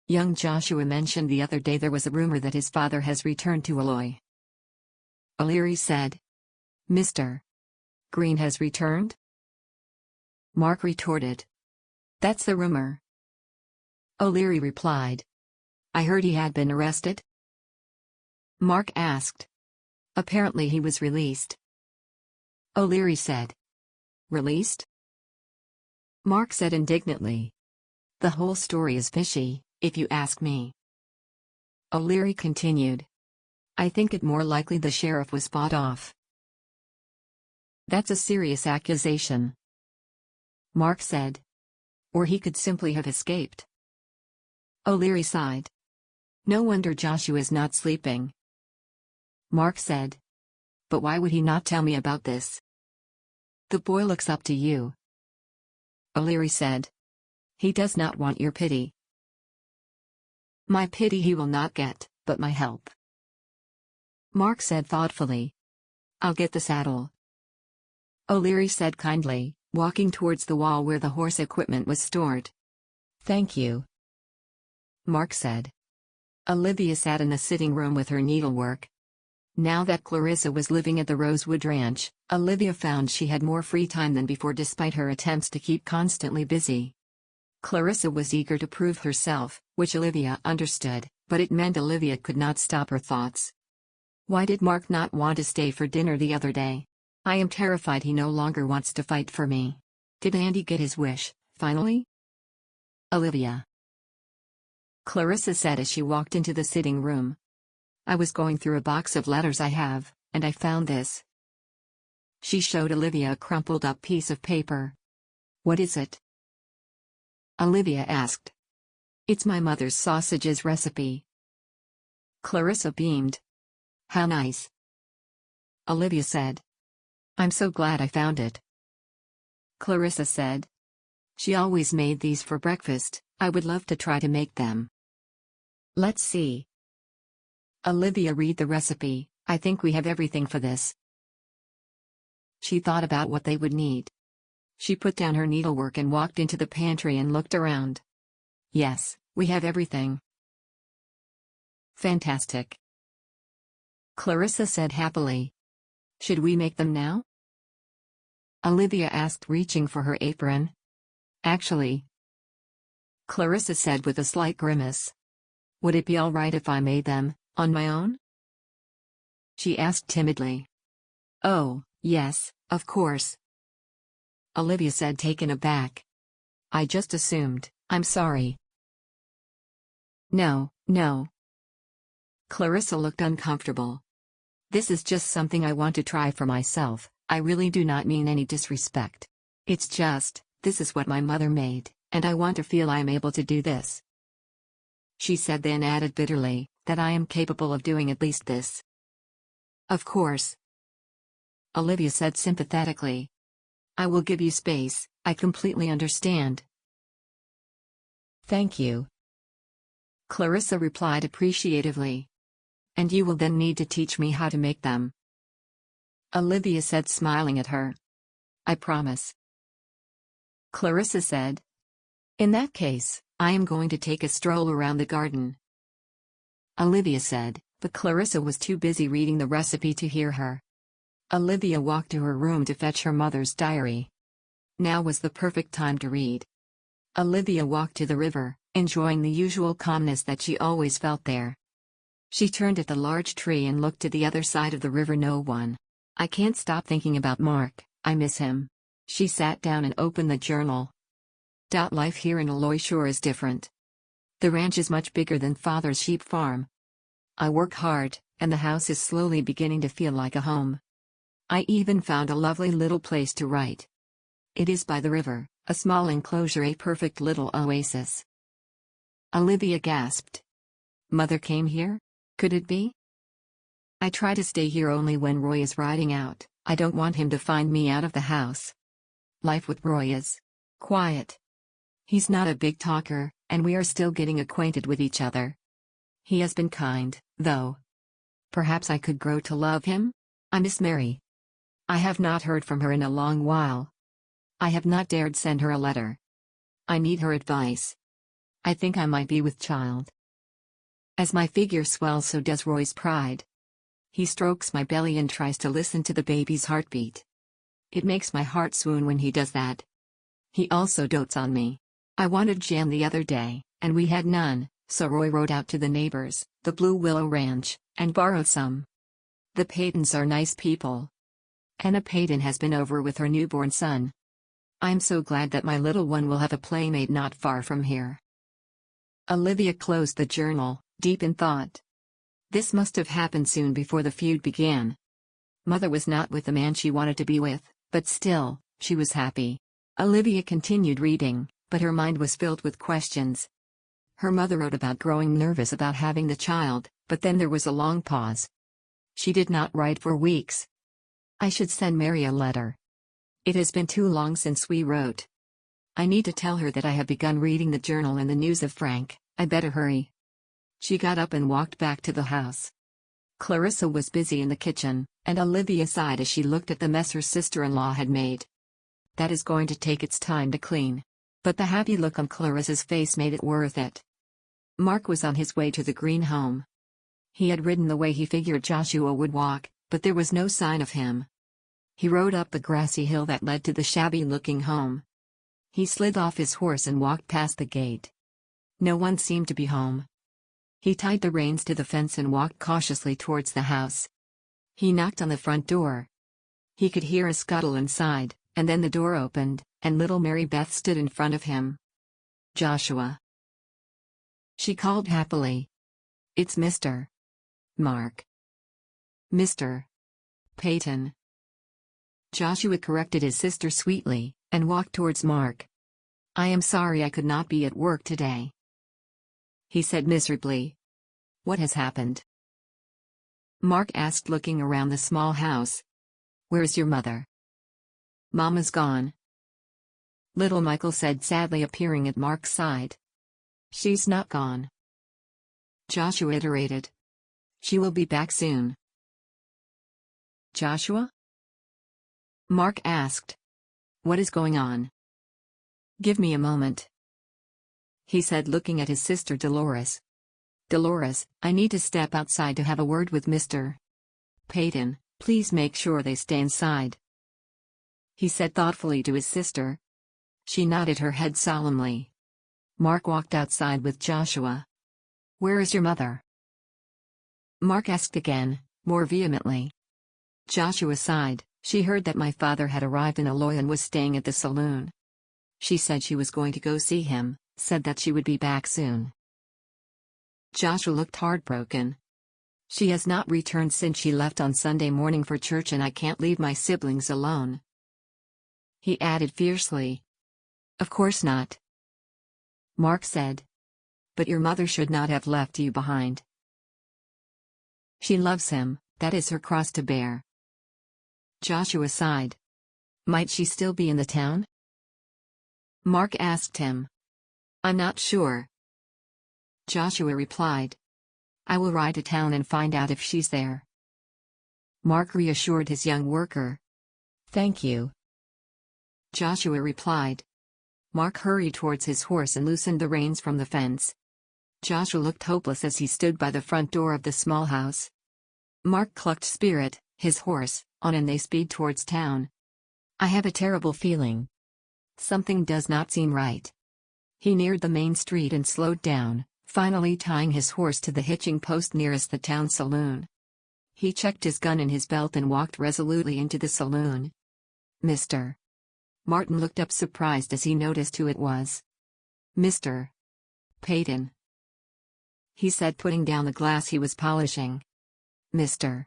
"Young Joshua mentioned the other day there was a rumor that his father has returned to Eloy," O'Leary said. "Mr. Green has returned?" Marc retorted. "That's the rumor," O'Leary replied. "I heard he had been arrested?" Marc asked. "Apparently he was released," O'Leary said. "Released?" Marc said indignantly. "The whole story is fishy, if you ask me." O'Leary continued. "I think it more likely the sheriff was bought off." "That's a serious accusation," Marc said. "Or he could simply have escaped." O'Leary sighed. "No wonder Joshua's not sleeping," Marc said. "But why would he not tell me about this?" "The boy looks up to you," O'Leary said. "He does not want your pity." "My pity he will not get, but my help," Marc said thoughtfully. "I'll get the saddle," O'Leary said kindly, walking towards the wall where the horse equipment was stored. "Thank you," Marc said. Olivia sat in the sitting room with her needlework. Now that Clarissa was living at the Rosewood Ranch, Olivia found she had more free time than before despite her attempts to keep constantly busy. Clarissa was eager to prove herself, which Olivia understood, but it meant Olivia could not stop her thoughts. Why did Marc not want to stay for dinner the other day? I am terrified he no longer wants to fight for me. Did Andy get his wish, finally? Olivia, Clarissa said as she walked into the sitting room. I was going through a box of letters I have, and I found this. She showed Olivia a crumpled up piece of paper. What is it? Olivia asked. It's my mother's sausages recipe. Clarissa beamed. How nice. Olivia said. I'm so glad I found it. Clarissa said. She always made these for breakfast. I would love to try to make them. Let's see. Olivia, read the recipe. I think we have everything for this. She thought about what they would need. She put down her needlework and walked into the pantry and looked around. Yes, we have everything. Fantastic. Clarissa said happily. Should we make them now? Olivia asked, reaching for her apron. Actually, Clarissa said with a slight grimace. Would it be all right if I made them, on my own? She asked timidly. Oh, yes, of course. Olivia said, taken aback. I just assumed, I'm sorry. No, no. Clarissa looked uncomfortable. This is just something I want to try for myself. I really do not mean any disrespect. It's just, this is what my mother made, and I want to feel I am able to do this. She said, then added bitterly, that I am capable of doing at least this. Of course. Olivia said sympathetically. I will give you space, I completely understand. Thank you. Clarissa replied appreciatively. And you will then need to teach me how to make them. Olivia said, smiling at her. I promise. Clarissa said. In that case, I am going to take a stroll around the garden. Olivia said, but Clarissa was too busy reading the recipe to hear her. Olivia walked to her room to fetch her mother's diary. Now was the perfect time to read. Olivia walked to the river, enjoying the usual calmness that she always felt there. She turned at the large tree and looked to the other side of the river. No one. I can't stop thinking about Marc, I miss him. She sat down and opened the journal. Life here in Aloy sure is different. The ranch is much bigger than Father's sheep farm. I work hard, and the house is slowly beginning to feel like a home. I even found a lovely little place to write. It is by the river, a small enclosure, a perfect little oasis. Olivia gasped. Mother came here? Could it be? I try to stay here only when Roy is riding out. I don't want him to find me out of the house. Life with Roy is quiet. He's not a big talker, and we are still getting acquainted with each other. He has been kind, though. Perhaps I could grow to love him? I miss Mary. I have not heard from her in a long while. I have not dared send her a letter. I need her advice. I think I might be with child. As my figure swells, so does Roy's pride. He strokes my belly and tries to listen to the baby's heartbeat. It makes my heart swoon when he does that. He also dotes on me. I wanted jam the other day, and we had none, so Roy rode out to the neighbors, the Blue Willow Ranch, and borrowed some. The Paytons are nice people. Anna Payton has been over with her newborn son. I'm so glad that my little one will have a playmate not far from here. Olivia closed the journal, deep in thought. This must have happened soon before the feud began. Mother was not with the man she wanted to be with, but still, she was happy. Olivia continued reading, but her mind was filled with questions. Her mother wrote about growing nervous about having the child, but then there was a long pause. She did not write for weeks. I should send Mary a letter. It has been too long since we wrote. I need to tell her that I have begun reading the journal and the news of Frank. I better hurry. She got up and walked back to the house. Clarissa was busy in the kitchen, and Olivia sighed as she looked at the mess her sister-in-law had made. That is going to take its time to clean. But the happy look on Clarissa's face made it worth it. Marc was on his way to the green home. He had ridden the way he figured Joshua would walk, but there was no sign of him. He rode up the grassy hill that led to the shabby-looking home. He slid off his horse and walked past the gate. No one seemed to be home. He tied the reins to the fence and walked cautiously towards the house. He knocked on the front door. He could hear a scuttle inside, and then the door opened, and little Mary Beth stood in front of him. Joshua. She called happily. It's Mr. Marc. Mr. Payton. Joshua corrected his sister sweetly, and walked towards Marc. I am sorry I could not be at work today, he said miserably. What has happened? Marc asked, looking around the small house. Where's your mother? Mama's gone. Little Michael said sadly, appearing at Marc's side. She's not gone, Joshua iterated. She will be back soon. Joshua? Marc asked. What is going on? Give me a moment, he said, looking at his sister Dolores. Dolores, I need to step outside to have a word with Mr. Payton. Please make sure they stay inside, he said thoughtfully to his sister. She nodded her head solemnly. Marc walked outside with Joshua. Where is your mother? Marc asked again, more vehemently. Joshua sighed. She heard that my father had arrived in Aloy and was staying at the saloon. She said she was going to go see him, said that she would be back soon. Joshua looked heartbroken. She has not returned since she left on Sunday morning for church, and I can't leave my siblings alone, he added fiercely. Of course not, Marc said. But your mother should not have left you behind. She loves him, that is her cross to bear. Joshua sighed. Might she still be in the town? Marc asked him. I'm not sure, Joshua replied. I will ride to town and find out if she's there. Marc reassured his young worker. Thank you, Joshua replied. Marc hurried towards his horse and loosened the reins from the fence. Joshua looked hopeless as he stood by the front door of the small house. Marc clucked Spirit, his horse, on, and they speed towards town. I have a terrible feeling. Something does not seem right. He neared the main street and slowed down, finally tying his horse to the hitching post nearest the town saloon. He checked his gun in his belt and walked resolutely into the saloon. Mr. Martin looked up surprised as he noticed who it was. Mr. Payton, he said, putting down the glass he was polishing. Mr.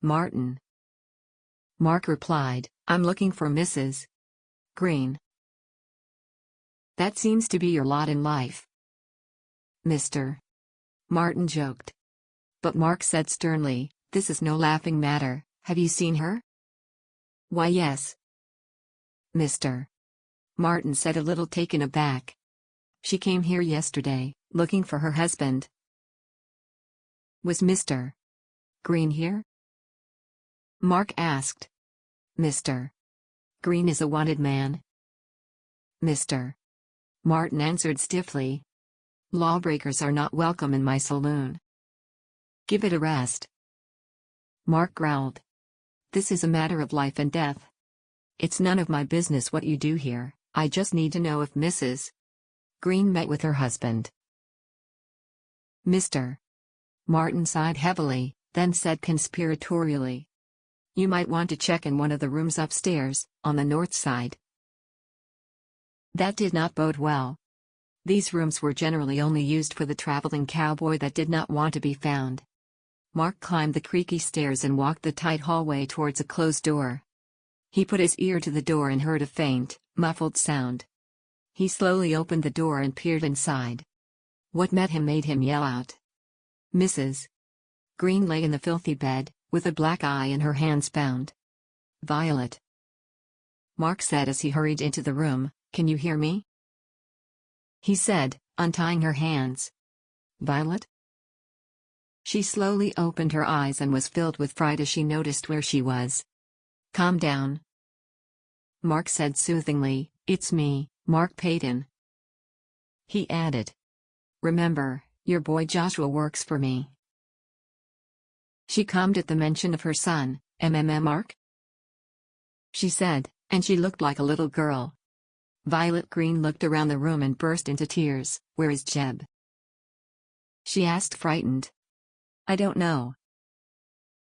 Martin. Marc replied, I'm looking for Mrs. Green. That seems to be your lot in life. Mr. Martin joked. But Marc said sternly, this is no laughing matter, have you seen her? Why yes. Mr. Martin said, a little taken aback. She came here yesterday, looking for her husband. Was Mr. Green here? Marc asked. Mr. Green is a wanted man. Mr. Martin answered stiffly. Lawbreakers are not welcome in my saloon. Give it a rest. Marc growled. This is a matter of life and death. It's none of my business what you do here, I just need to know if Mrs. Green met with her husband. Mr. Martin sighed heavily, then said conspiratorially. You might want to check in one of the rooms upstairs, on the north side. That did not bode well. These rooms were generally only used for the traveling cowboy that did not want to be found. Marc climbed the creaky stairs and walked the tight hallway towards a closed door. He put his ear to the door and heard a faint, muffled sound. He slowly opened the door and peered inside. What met him made him yell out. Mrs. Green lay in the filthy bed, with a black eye and her hands bound. Violet. Marc said as he hurried into the room, Can you hear me? He said, untying her hands. Violet? She slowly opened her eyes and was filled with fright as she noticed where she was. Calm down. Marc said soothingly, It's me, Marc Payton. He added. Remember, your boy Joshua works for me. She calmed at the mention of her son, Marc? She said, and she looked like a little girl. Violet Green looked around the room and burst into tears. Where is Jeb? She asked, frightened. I don't know.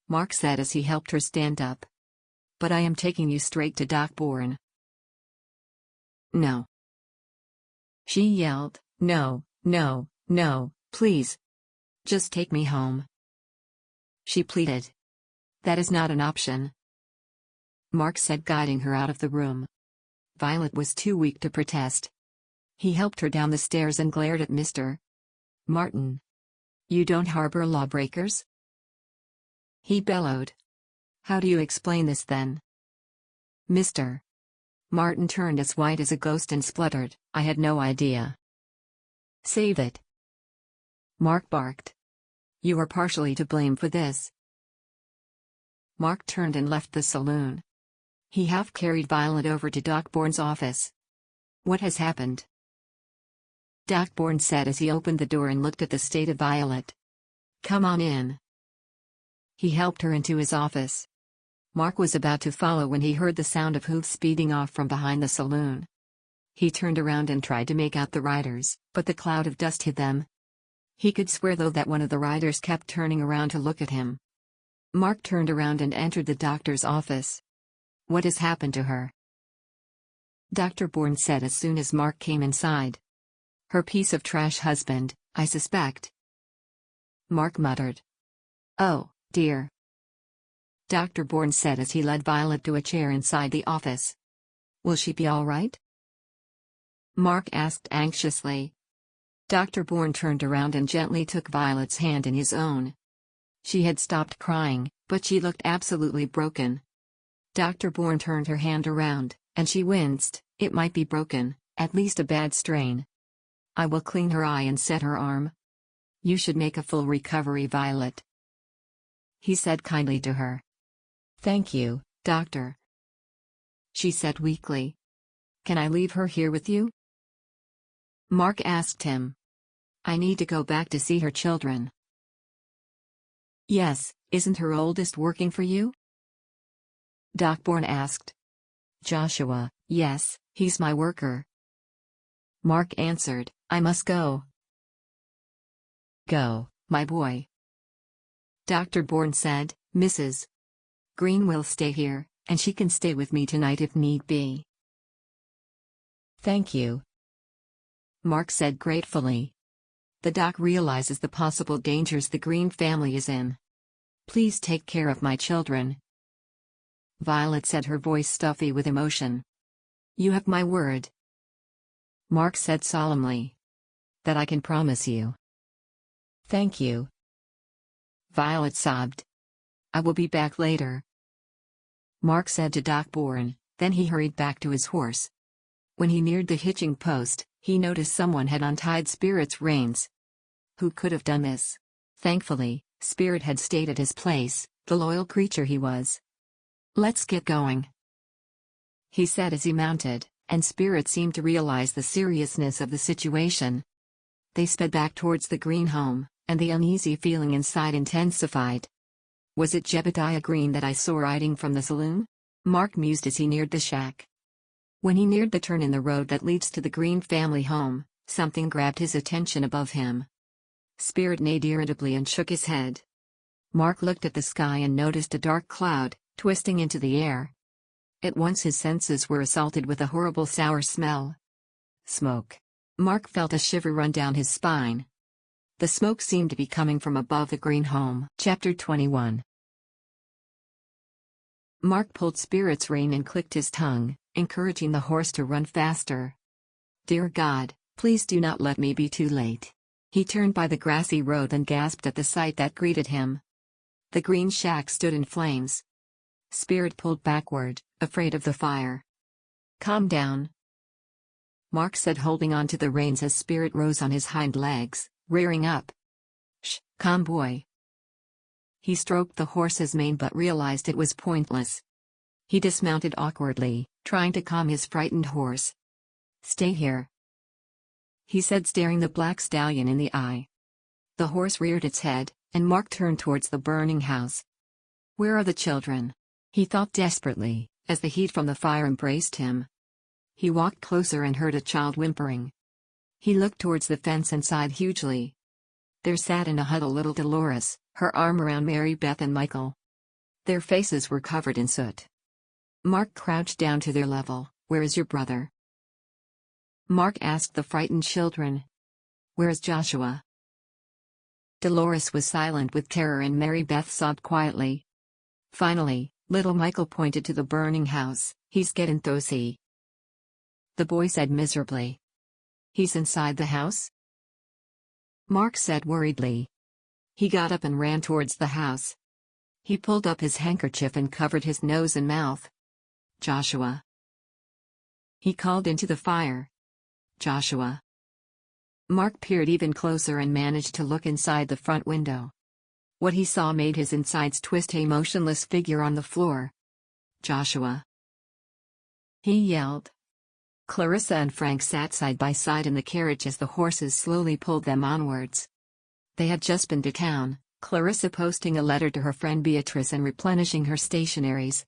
Marc said as he helped her stand up. But I am taking you straight to Doc Bourne. No. She yelled, No, no, no, please. Just take me home. She pleaded. That is not an option. Marc said, guiding her out of the room. Violet was too weak to protest. He helped her down the stairs and glared at Mr. Martin. You don't harbor lawbreakers? He bellowed. How do you explain this then? Mr. Martin turned as white as a ghost and spluttered, I had no idea. Save it. Marc barked. You are partially to blame for this. Marc turned and left the saloon. He half carried Violet over to Doc Bourne's office. What has happened? Doc Bourne said as he opened the door and looked at the state of Violet. Come on in. He helped her into his office. Marc was about to follow when he heard the sound of hooves speeding off from behind the saloon. He turned around and tried to make out the riders, but the cloud of dust hid them. He could swear though that one of the riders kept turning around to look at him. Marc turned around and entered the doctor's office. What has happened to her? Dr. Bourne said as soon as Marc came inside. Her piece of trash husband, I suspect. Marc muttered. Oh, dear. Dr. Bourne said as he led Violet to a chair inside the office. Will she be all right? Marc asked anxiously. Dr. Bourne turned around and gently took Violet's hand in his own. She had stopped crying, but she looked absolutely broken. Dr. Bourne turned her hand around, and she winced. It might be broken, at least a bad strain. I will clean her eye and set her arm. You should make a full recovery, Violet. He said kindly to her. Thank you, doctor. She said weakly. Can I leave her here with you? Marc asked him. I need to go back to see her children. Yes, isn't her oldest working for you? Doc Bourne asked. Joshua, yes, he's my worker. Marc answered, I must go. Go, my boy. Dr. Bourne said, Mrs. Green will stay here, and she can stay with me tonight if need be. Thank you, Marc said gratefully. The doc realizes the possible dangers the Green family is in. Please take care of my children, Violet said, her voice stuffy with emotion. You have my word, Marc said solemnly. That I can promise you. Thank you, Violet sobbed. I will be back later, Marc said to Doc Bourne, then he hurried back to his horse. When he neared the hitching post, he noticed someone had untied Spirit's reins. Who could have done this? Thankfully, Spirit had stayed at his place, the loyal creature he was. Let's get going, he said as he mounted, and Spirit seemed to realize the seriousness of the situation. They sped back towards the Green home, and the uneasy feeling inside intensified. Was it Jebediah Green that I saw riding from the saloon? Marc mused as he neared the shack. When he neared the turn in the road that leads to the Green family home, something grabbed his attention above him. Spirit neighed irritably and shook his head. Marc looked at the sky and noticed a dark cloud, twisting into the air. At once his senses were assaulted with a horrible sour smell. Smoke. Marc felt a shiver run down his spine. The smoke seemed to be coming from above the Green home. Chapter 21. Marc pulled Spirit's rein and clicked his tongue, encouraging the horse to run faster. Dear God, please do not let me be too late. He turned by the grassy road and gasped at the sight that greeted him. The Green shack stood in flames. Spirit pulled backward, afraid of the fire. Calm down, Marc said, holding on to the reins as Spirit rose on his hind legs, rearing up. Shh, calm boy. He stroked the horse's mane but realized it was pointless. He dismounted awkwardly, trying to calm his frightened horse. Stay here, he said, staring the black stallion in the eye. The horse reared its head, and Marc turned towards the burning house. Where are the children? He thought desperately, as the heat from the fire embraced him. He walked closer and heard a child whimpering. He looked towards the fence and sighed hugely. There sat in a huddle little Dolores, her arm around Mary Beth and Michael. Their faces were covered in soot. Marc crouched down to their level. Where is your brother? Marc asked the frightened children. Where is Joshua? Dolores was silent with terror and Mary Beth sobbed quietly. Finally, little Michael pointed to the burning house. He's getting thirsty, the boy said miserably. He's inside the house? Marc said worriedly. He got up and ran towards the house. He pulled up his handkerchief and covered his nose and mouth. Joshua, he called into the fire. Joshua. Marc peered even closer and managed to look inside the front window. What he saw made his insides twist. A motionless figure on the floor. Joshua, he yelled. Clarissa and Frank sat side by side in the carriage as the horses slowly pulled them onwards. They had just been to town, Clarissa posting a letter to her friend Beatrice and replenishing her stationaries.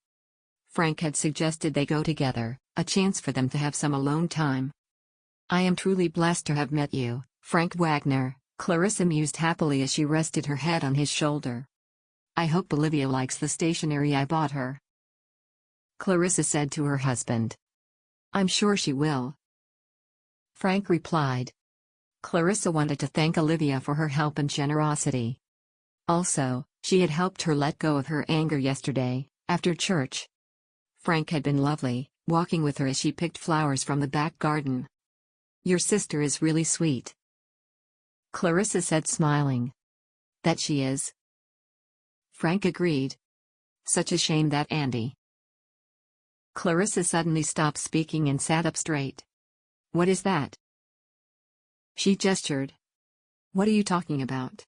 Frank had suggested they go together, a chance for them to have some alone time. I am truly blessed to have met you, Frank Wagner, Clarissa mused happily as she rested her head on his shoulder. I hope Olivia likes the stationery I bought her, Clarissa said to her husband. I'm sure she will, Frank replied. Clarissa wanted to thank Olivia for her help and generosity. Also, she had helped her let go of her anger yesterday, after church. Frank had been lovely, walking with her as she picked flowers from the back garden. Your sister is really sweet, Clarissa said, smiling. That she is, Frank agreed. Such a shame that Andy. Clarissa suddenly stopped speaking and sat up straight. What is that? She gestured. What are you talking about?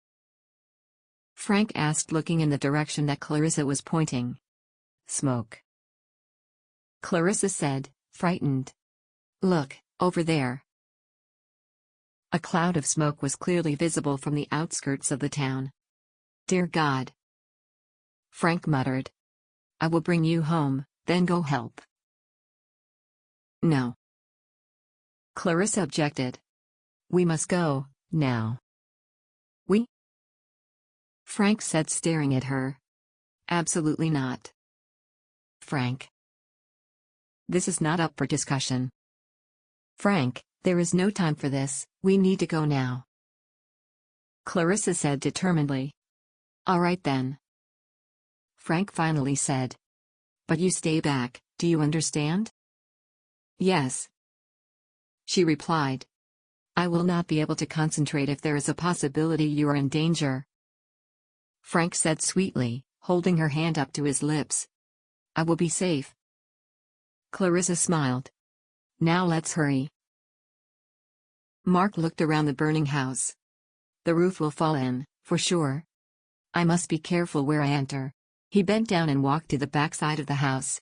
Frank asked, looking in the direction that Clarissa was pointing. Smoke, Clarissa said, frightened. Look, over there. A cloud of smoke was clearly visible from the outskirts of the town. Dear God, Frank muttered. I will bring you home, then go help. No, Clarissa objected. We must go, now. We? Frank said, staring at her. Absolutely not, Frank. This is not up for discussion. Frank, there is no time for this, we need to go now. Clarissa said determinedly. All right then. Frank finally said. But you stay back, do you understand? Yes. She replied. I will not be able to concentrate if there is a possibility you are in danger. Frank said sweetly, holding her hand up to his lips. I will be safe. Clarissa smiled. Now let's hurry. Marc looked around the burning house. The roof will fall in, for sure. I must be careful where I enter. He bent down and walked to the back side of the house.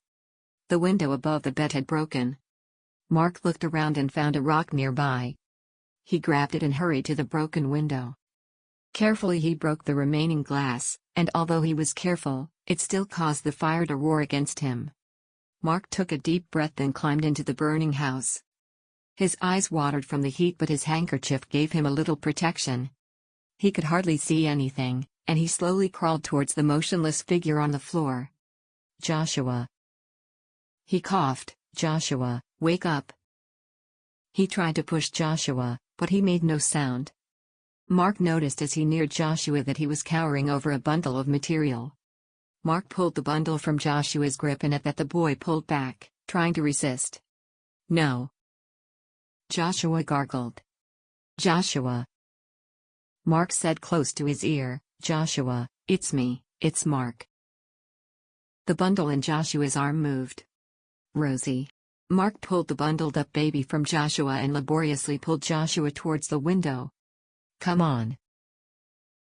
The window above the bed had broken. Marc looked around and found a rock nearby. He grabbed it and hurried to the broken window. Carefully he broke the remaining glass, and although he was careful, it still caused the fire to roar against him. Marc took a deep breath and climbed into the burning house. His eyes watered from the heat, but his handkerchief gave him a little protection. He could hardly see anything, and he slowly crawled towards the motionless figure on the floor. Joshua. He coughed. Joshua, wake up. He tried to push Joshua, but he made no sound. Marc noticed as he neared Joshua that he was cowering over a bundle of material. Marc pulled the bundle from Joshua's grip, and at that the boy pulled back, trying to resist. No. Joshua gargled. Joshua. Marc said close to his ear, Joshua, it's me, it's Marc. The bundle in Joshua's arm moved. Rosie. Marc pulled the bundled up baby from Joshua and laboriously pulled Joshua towards the window. Come on.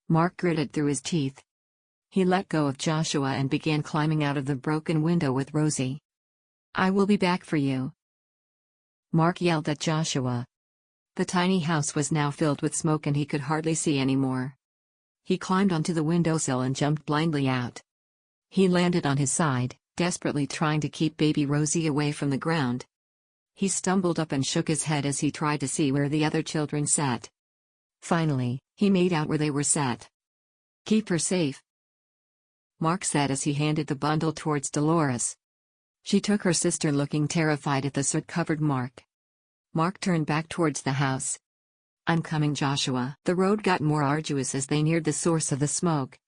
Marc gritted through his teeth. He let go of Joshua and began climbing out of the broken window with Rosie. I will be back for you. Marc yelled at Joshua. The tiny house was now filled with smoke and he could hardly see anymore. He climbed onto the windowsill and jumped blindly out. He landed on his side, desperately trying to keep baby Rosie away from the ground. He stumbled up and shook his head as he tried to see where the other children sat. Finally, he made out where they were sat. Keep her safe, Marc said as he handed the bundle towards Dolores. She took her sister, looking terrified at the soot-covered Marc. Marc turned back towards the house. I'm coming, Joshua. The road got more arduous as they neared the source of the smoke.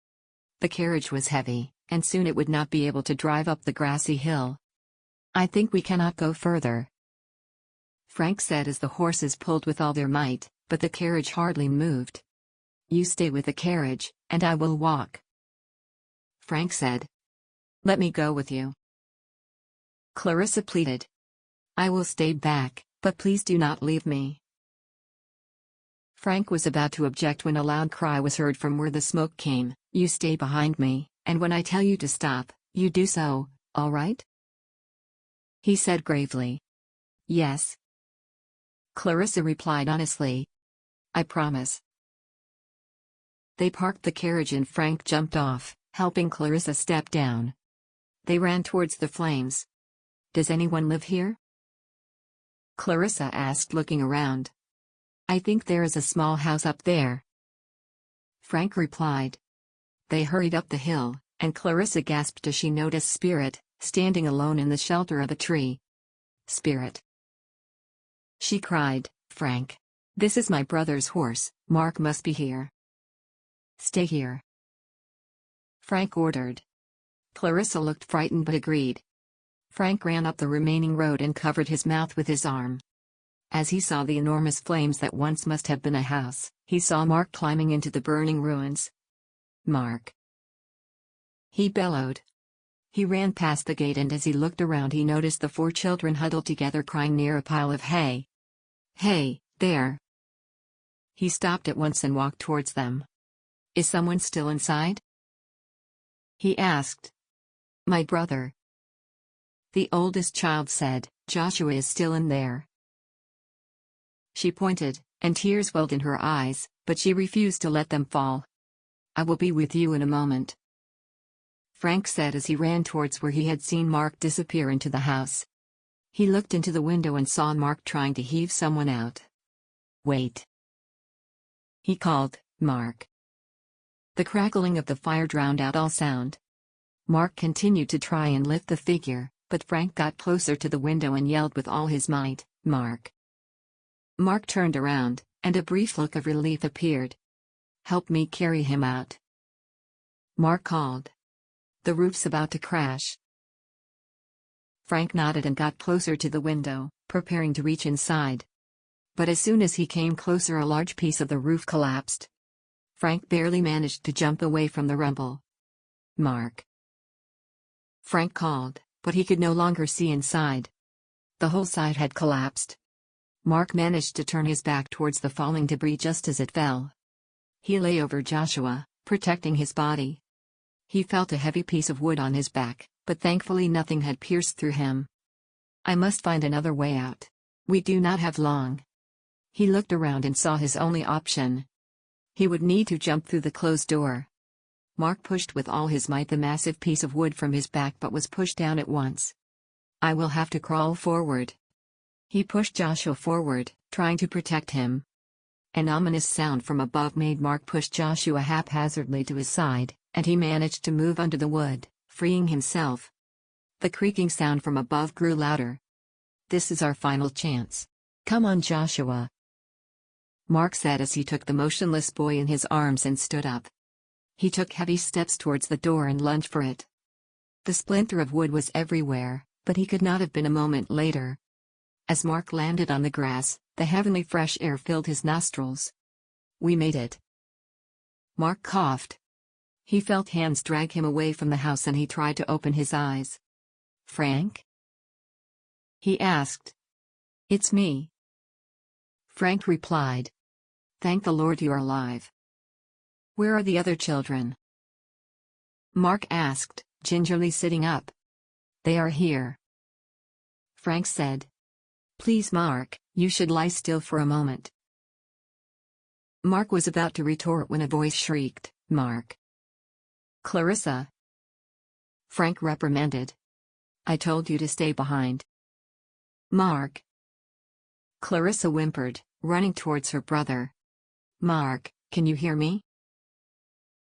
The carriage was heavy, and soon it would not be able to drive up the grassy hill. I think we cannot go further, Frank said as the horses pulled with all their might, but the carriage hardly moved. You stay with the carriage, and I will walk, Frank said. Let me go with you, Clarissa pleaded. I will stay back, but please do not leave me. Frank was about to object when a loud cry was heard from where the smoke came. You stay behind me, and when I tell you to stop, you do so, all right? He said gravely. Yes, Clarissa replied honestly. I promise. They parked the carriage and Frank jumped off, helping Clarissa step down. They ran towards the flames. Does anyone live here? Clarissa asked, looking around. I think there is a small house up there, Frank replied. They hurried up the hill, and Clarissa gasped as she noticed Spirit, standing alone in the shelter of a tree. Spirit, she cried. Frank, this is my brother's horse. Marc must be here. Stay here, Frank ordered. Clarissa looked frightened but agreed. Frank ran up the remaining road and covered his mouth with his arm. As he saw the enormous flames that once must have been a house, he saw Marc climbing into the burning ruins. Marc, he bellowed. He ran past the gate, and as he looked around he noticed the 4 children huddled together crying near a pile of hay. Hey, there! He stopped at once and walked towards them. Is someone still inside? He asked. My brother, the oldest child said. Joshua is still in there. She pointed, and tears welled in her eyes, but she refused to let them fall. I will be with you in a moment, Frank said as he ran towards where he had seen Marc disappear into the house. He looked into the window and saw Marc trying to heave someone out. Wait, he called. Marc. The crackling of the fire drowned out all sound. Marc continued to try and lift the figure, but Frank got closer to the window and yelled with all his might, Marc, Marc turned around, and a brief look of relief appeared. "Help me carry him out," Marc called. "The roof's about to crash." Frank nodded and got closer to the window, preparing to reach inside. But as soon as he came closer, a large piece of the roof collapsed. Frank barely managed to jump away from the rumble. "Marc," Frank called, but he could no longer see inside. The whole side had collapsed. Marc managed to turn his back towards the falling debris just as it fell. He lay over Joshua, protecting his body. He felt a heavy piece of wood on his back, but thankfully nothing had pierced through him. "I must find another way out. We do not have long." He looked around and saw his only option. He would need to jump through the closed door. Marc pushed with all his might the massive piece of wood from his back, but was pushed down at once. "I will have to crawl forward." He pushed Joshua forward, trying to protect him. An ominous sound from above made Marc push Joshua haphazardly to his side, and he managed to move under the wood, freeing himself. The creaking sound from above grew louder. "This is our final chance. Come on, Joshua," Marc said as he took the motionless boy in his arms and stood up. He took heavy steps towards the door and lunged for it. The splinter of wood was everywhere, but he could not have been a moment later. As Marc landed on the grass, the heavenly fresh air filled his nostrils. "We made it," Marc coughed. He felt hands drag him away from the house and he tried to open his eyes. "Frank?" he asked. "It's me," Frank replied. "Thank the Lord you are alive." "Where are the other children?" Marc asked, gingerly sitting up. "They are here," Frank said. "Please, Marc, you should lie still for a moment." Marc was about to retort when a voice shrieked, "Marc!" "Clarissa!" Frank reprimanded. "I told you to stay behind." "Marc!" Clarissa whimpered, running towards her brother. "Marc, can you hear me?"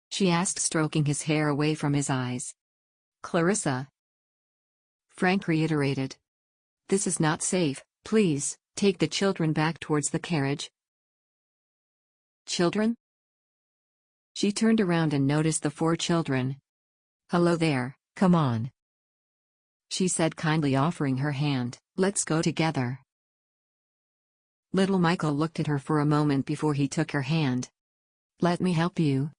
she asked, stroking his hair away from his eyes. "Clarissa!" Frank reiterated. "This is not safe. Please, take the children back towards the carriage." "Children?" She turned around and noticed the 4 children. "Hello there, come on," she said kindly, offering her hand. "Let's go together." Little Michael looked at her for a moment before he took her hand. "Let me help you,"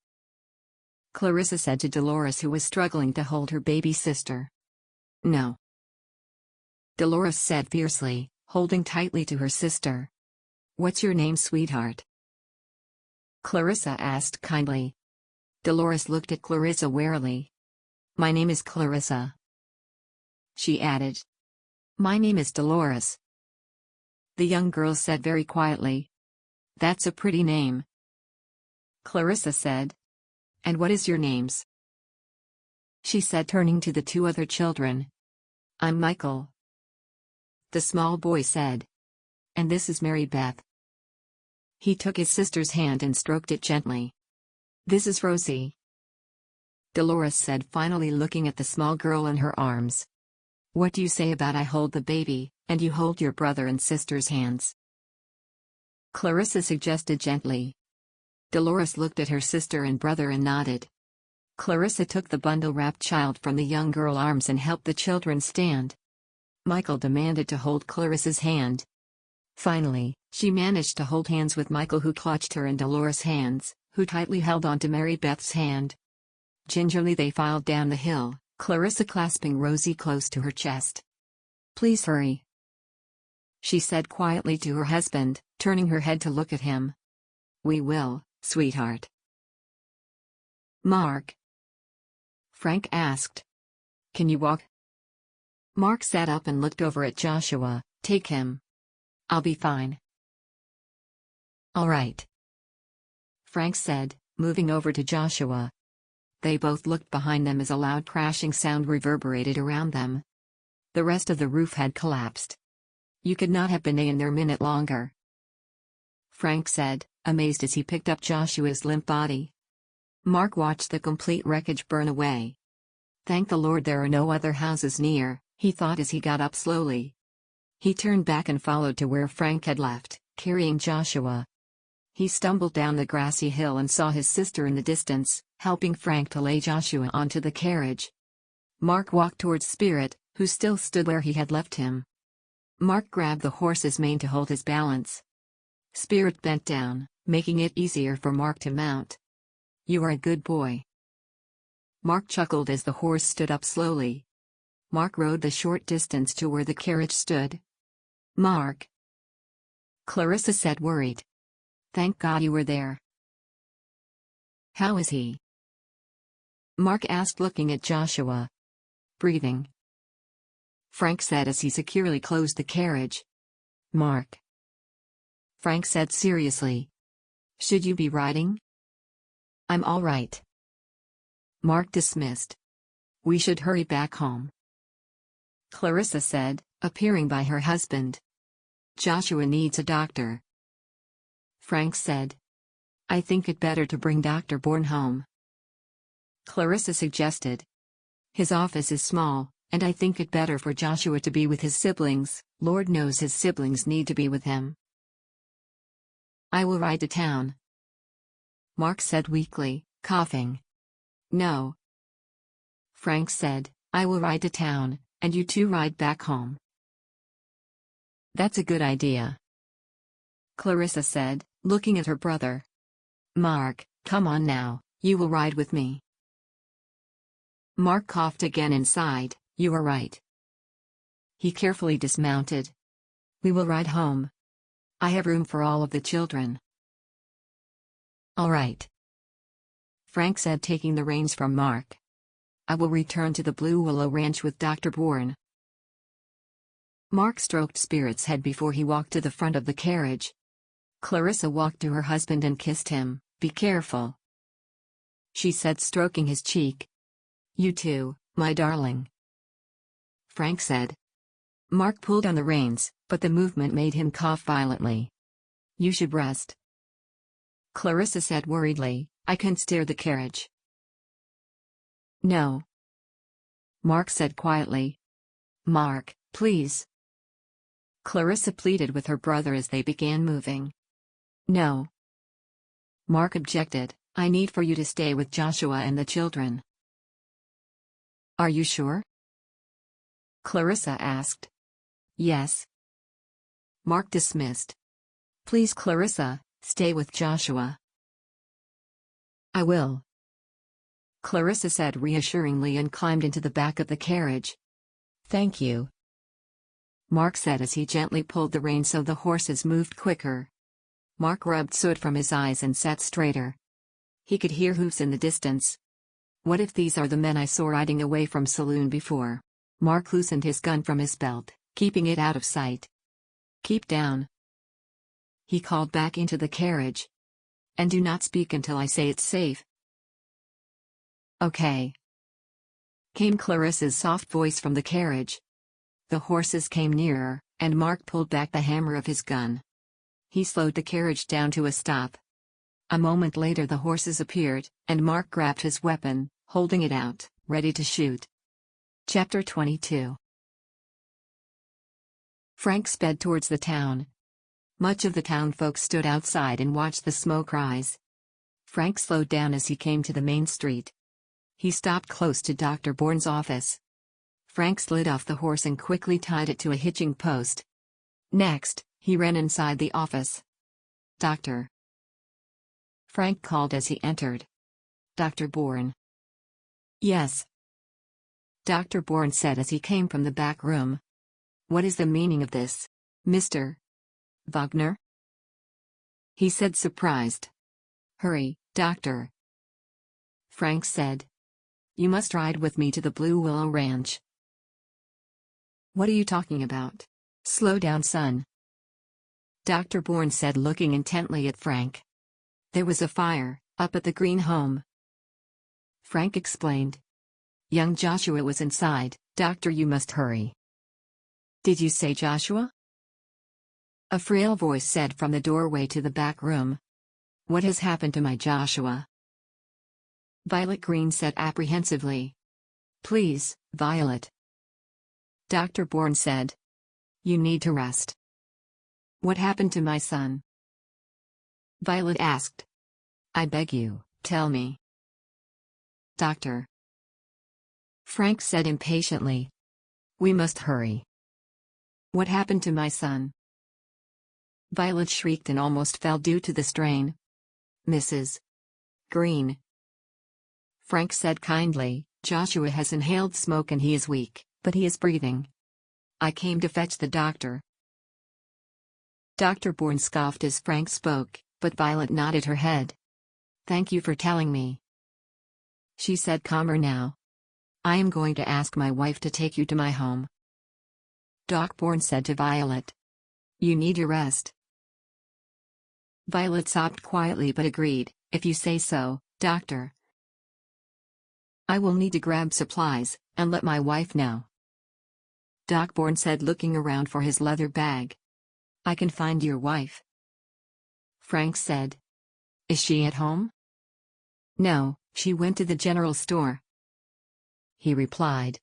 Clarissa said to Dolores, who was struggling to hold her baby sister. "No," Dolores said fiercely, holding tightly to her sister. "What's your name, sweetheart?" Clarissa asked kindly. Dolores looked at Clarissa warily. "My name is Clarissa," she added. "My name is Dolores," the young girl said very quietly. "That's a pretty name," Clarissa said. "And what is your names?" she said, turning to the 2 other children. "I'm Michael," the small boy said. "And this is Mary Beth." He took his sister's hand and stroked it gently. "This is Rosie," Dolores said, finally looking at the small girl in her arms. "What do you say about I hold the baby, and you hold your brother and sister's hands?" Clarissa suggested gently. Dolores looked at her sister and brother and nodded. Clarissa took the bundle-wrapped child from the young girl's arms and helped the children stand. Michael demanded to hold Clarissa's hand. Finally, she managed to hold hands with Michael, who clutched her in Dolores' hands, who tightly held onto Mary Beth's hand. Gingerly they filed down the hill, Clarissa clasping Rosie close to her chest. "Please hurry," she said quietly to her husband, turning her head to look at him. "We will, sweetheart." "Marc?" Frank asked. "Can you walk?" Marc sat up and looked over at Joshua. "Take him. I'll be fine." "All right," Frank said, moving over to Joshua. They both looked behind them as a loud crashing sound reverberated around them. The rest of the roof had collapsed. "You could not have been in there a minute longer," Frank said, amazed as he picked up Joshua's limp body. Marc watched the complete wreckage burn away. "Thank the Lord there are no other houses near," he thought as he got up slowly. He turned back and followed to where Frank had left, carrying Joshua. He stumbled down the grassy hill and saw his sister in the distance, helping Frank to lay Joshua onto the carriage. Marc walked towards Spirit, who still stood where he had left him. Marc grabbed the horse's mane to hold his balance. Spirit bent down, making it easier for Marc to mount. "You are a good boy." Marc chuckled as the horse stood up slowly. Marc rode the short distance to where the carriage stood. "Marc," Clarissa said, worried. "Thank God you were there." "How is he?" Marc asked, looking at Joshua. "Breathing," Frank said as he securely closed the carriage. "Marc," Frank said seriously, "should you be riding?" "I'm all right," Marc dismissed. "We should hurry back home," Clarissa said, appearing by her husband. "Joshua needs a doctor," Frank said. "I think it better to bring Dr. Bourne home," Clarissa suggested. "His office is small, and I think it better for Joshua to be with his siblings. Lord knows his siblings need to be with him." "I will ride to town," Marc said weakly, coughing. "No," Frank said, "I will ride to town, and you two ride back home." "That's a good idea," Clarissa said, looking at her brother. "Marc, come on now, you will ride with me." Marc coughed again and sighed. "You are right." He carefully dismounted. "We will ride home. I have room for all of the children." "All right," Frank said, taking the reins from Marc. "I will return to the Blue Willow Ranch with Dr. Bourne." Marc stroked Spirit's head before he walked to the front of the carriage. Clarissa walked to her husband and kissed him. "Be careful," she said, stroking his cheek. "You too, my darling," Frank said. Marc pulled on the reins, but the movement made him cough violently. "You should rest," Clarissa said worriedly. "I can steer the carriage." "No," Marc said quietly. "Marc, please," Clarissa pleaded with her brother as they began moving. "No," Marc objected. "I need for you to stay with Joshua and the children." "Are you sure?" Clarissa asked. "Yes," Marc dismissed. "Please, Clarissa, stay with Joshua." "I will," Clarissa said reassuringly and climbed into the back of the carriage. "Thank you," Marc said as he gently pulled the reins so the horses moved quicker. Marc rubbed soot from his eyes and sat straighter. He could hear hoofs in the distance. "What if these are the men I saw riding away from saloon before?" Marc loosened his gun from his belt, keeping it out of sight. "Keep down," he called back into the carriage. "And do not speak until I say it's safe." "Okay," came Clarissa's soft voice from the carriage. The horses came nearer, and Marc pulled back the hammer of his gun. He slowed the carriage down to a stop. A moment later the horses appeared, and Marc grabbed his weapon, holding it out, ready to shoot. Chapter 22. Frank sped towards the town. Much of the town folk stood outside and watched the smoke rise. Frank slowed down as he came to the main street. He stopped close to Dr. Bourne's office. Frank slid off the horse and quickly tied it to a hitching post. Next, he ran inside the office. "Doctor," Frank called as he entered. "Dr. Bourne." "Yes," Dr. Bourne said as he came from the back room. "What is the meaning of this, Mr. Wagner?" he said, surprised. "Hurry, doctor," Frank said. "You must ride with me to the Blue Willow Ranch." "What are you talking about? Slow down, son," Dr. Bourne said, looking intently at Frank. "There was a fire up at the Green home," Frank explained. "Young Joshua was inside. Doctor, you must hurry." "Did you say Joshua?" a frail voice said from the doorway to the back room. "What has happened to my Joshua?" Violet Green said apprehensively. "Please, Violet," Dr. Bourne said. "You need to rest." What happened to my son? Violet asked. I beg you, tell me. Doctor. Frank said impatiently. We must hurry. What happened to my son? Violet shrieked and almost fell due to the strain. Mrs. Green. Frank said kindly, Joshua has inhaled smoke and he is weak, but he is breathing. I came to fetch the doctor. Dr. Bourne scoffed as Frank spoke, but Violet nodded her head. Thank you for telling me. She said calmer now. I am going to ask my wife to take you to my home. Doc Bourne said to Violet. You need your rest. Violet sobbed quietly but agreed, if you say so, doctor. I will need to grab supplies, and let my wife know. Doc Bourne said looking around for his leather bag. I can find your wife. Frank said. Is she at home? No, she went to the general store. He replied.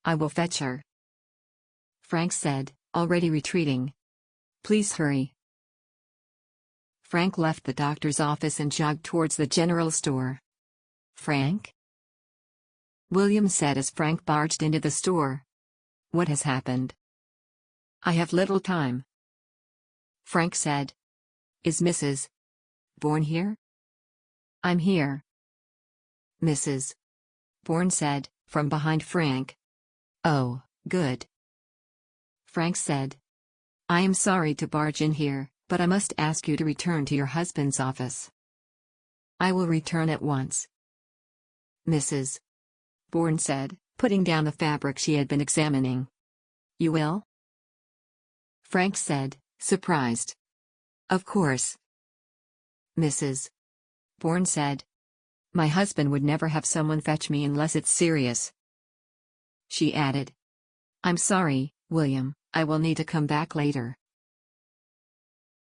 I will fetch her. Frank said, already retreating. Please hurry. Frank left the doctor's office and jogged towards the general store. Frank? William said as Frank barged into the store. What has happened? I have little time. Frank said. Is Mrs. Bourne here? I'm here. Mrs. Bourne said, from behind Frank. Oh, good. Frank said. I am sorry to barge in here, but I must ask you to return to your husband's office. I will return at once. Mrs. Bourne said, putting down the fabric she had been examining. You will? Frank said, surprised. Of course. Mrs. Bourne said. My husband would never have someone fetch me unless it's serious. She added. I'm sorry, William, I will need to come back later.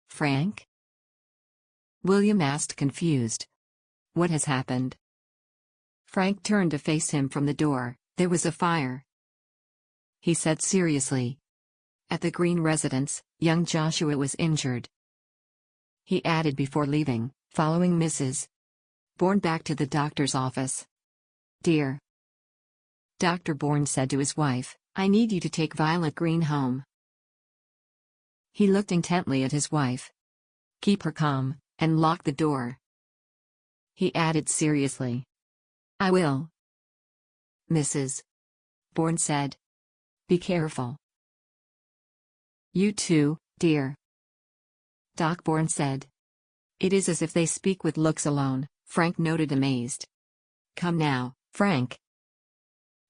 Frank? William asked confused. What has happened? Frank turned to face him from the door. There was a fire. He said seriously. At the Green residence, young Joshua was injured. He added before leaving, following Mrs. Bourne back to the doctor's office. Dear. Dr. Bourne said to his wife, I need you to take Violet Green home. He looked intently at his wife. Keep her calm, and lock the door. He added seriously. I will. Mrs. Bourne said. Be careful. You too, dear. Doc Bourne said. It is as if they speak with looks alone, Frank noted amazed. Come now, Frank.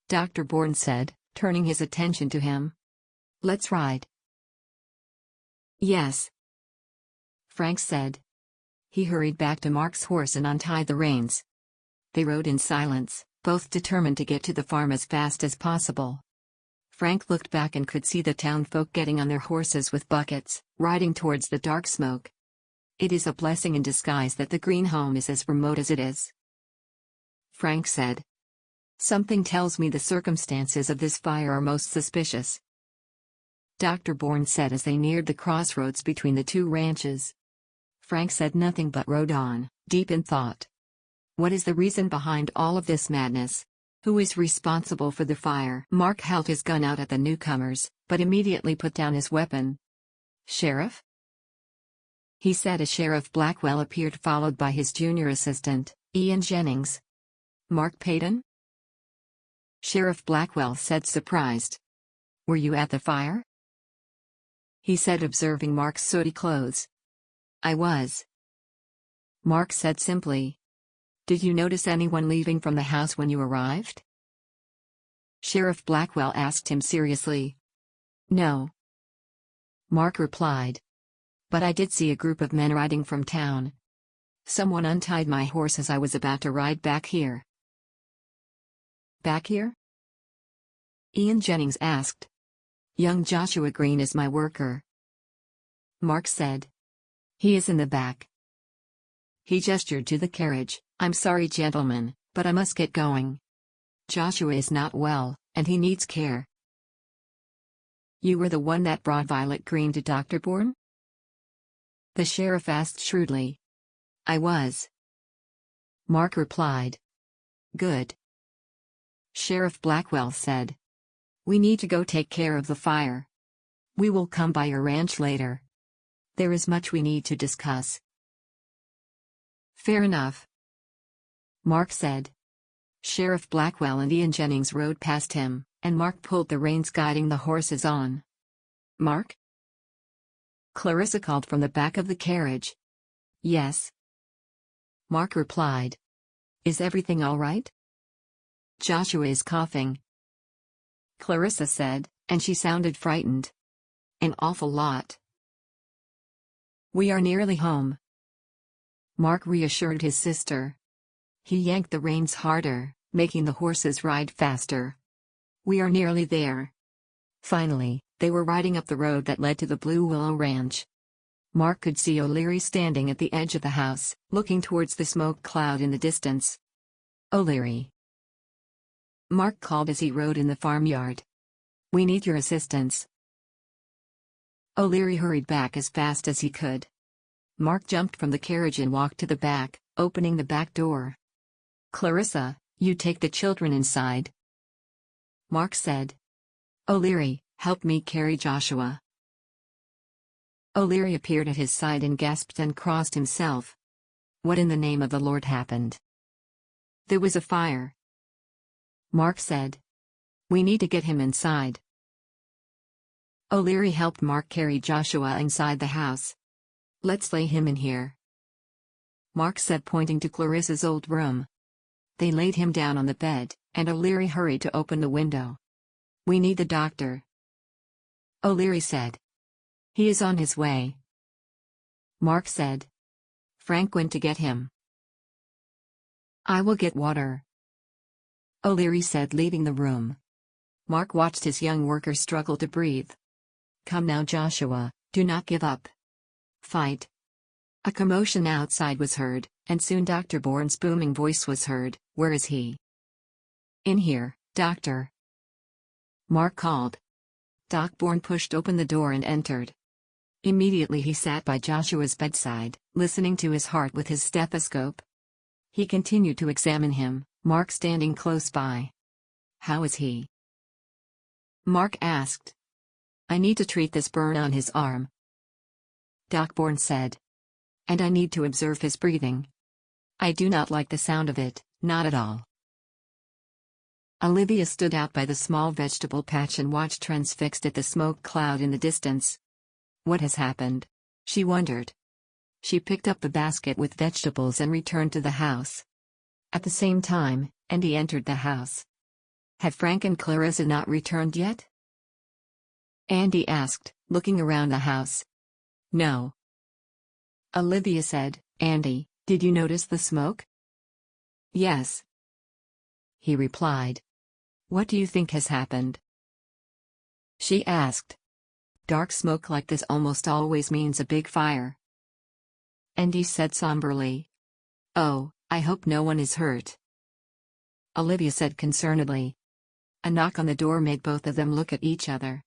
Dr. Bourne said, turning his attention to him. Let's ride. Yes. Frank said. He hurried back to Marc's horse and untied the reins. They rode in silence, both determined to get to the farm as fast as possible. Frank looked back and could see the townfolk getting on their horses with buckets, riding towards the dark smoke. It is a blessing in disguise that the Green home is as remote as it is. Frank said. Something tells me the circumstances of this fire are most suspicious. Dr. Bourne said as they neared the crossroads between the two ranches. Frank said nothing but rode on, deep in thought. What is the reason behind all of this madness? Who is responsible for the fire? Marc held his gun out at the newcomers, but immediately put down his weapon. Sheriff? He said as Sheriff Blackwell appeared followed by his junior assistant, Ian Jennings. Marc Payton? Sheriff Blackwell said surprised. Were you at the fire? He said observing Marc's sooty clothes. I was. Marc said simply. Did you notice anyone leaving from the house when you arrived? Sheriff Blackwell asked him seriously. No. Marc replied. But I did see a group of men riding from town. Someone untied my horse as I was about to ride back here. Back here? Ian Jennings asked. Young Joshua Green is my worker. Marc said. He is in the back. He gestured to the carriage. I'm sorry, gentlemen, but I must get going. Joshua is not well, and he needs care. You were the one that brought Violet Green to Dr. Bourne? The sheriff asked shrewdly. I was. Marc replied. Good. Sheriff Blackwell said. We need to go take care of the fire. We will come by your ranch later. There is much we need to discuss. Fair enough, Marc said. Sheriff Blackwell and Ian Jennings rode past him, and Marc pulled the reins guiding the horses on. Marc? Clarissa called from the back of the carriage. Yes. Marc replied. Is everything all right? Joshua is coughing, Clarissa said, and she sounded frightened. An awful lot. We are nearly home, Marc reassured his sister. He yanked the reins harder, making the horses ride faster. We are nearly there. Finally, they were riding up the road that led to the Blue Willow Ranch. Marc could see O'Leary standing at the edge of the house, looking towards the smoke cloud in the distance. O'Leary, Marc called as he rode in the farmyard. We need your assistance. O'Leary hurried back as fast as he could. Marc jumped from the carriage and walked to the back, opening the back door. Clarissa, you take the children inside, Marc said. O'Leary, help me carry Joshua. O'Leary appeared at his side and gasped and crossed himself. What in the name of the Lord happened? There was a fire, Marc said. We need to get him inside. O'Leary helped Marc carry Joshua inside the house. Let's lay him in here, Marc said, pointing to Clarissa's old room. They laid him down on the bed, and O'Leary hurried to open the window. We need the doctor, O'Leary said. He is on his way, Marc said. Frank went to get him. I will get water, O'Leary said, leaving the room. Marc watched his young worker struggle to breathe. Come now, Joshua, do not give up. Fight. A commotion outside was heard, and soon Dr. Bourne's booming voice was heard. Where is he? In here, doctor, Marc called. Doc Bourne pushed open the door and entered. Immediately he sat by Joshua's bedside, listening to his heart with his stethoscope. He continued to examine him, Marc standing close by. How is he? Marc asked. I need to treat this burn on his arm, Doc Bourne said. And I need to observe his breathing. I do not like the sound of it, not at all. Olivia stood out by the small vegetable patch and watched transfixed at the smoke cloud in the distance. What has happened? She wondered. She picked up the basket with vegetables and returned to the house. At the same time, Andy entered the house. Had Frank and Clarissa not returned yet? Andy asked, looking around the house. No. Olivia said. Andy, did you notice the smoke? Yes, he replied. What do you think has happened? She asked. Dark smoke like this almost always means a big fire, Andy said somberly. Oh, I hope no one is hurt, Olivia said concernedly. A knock on the door made both of them look at each other.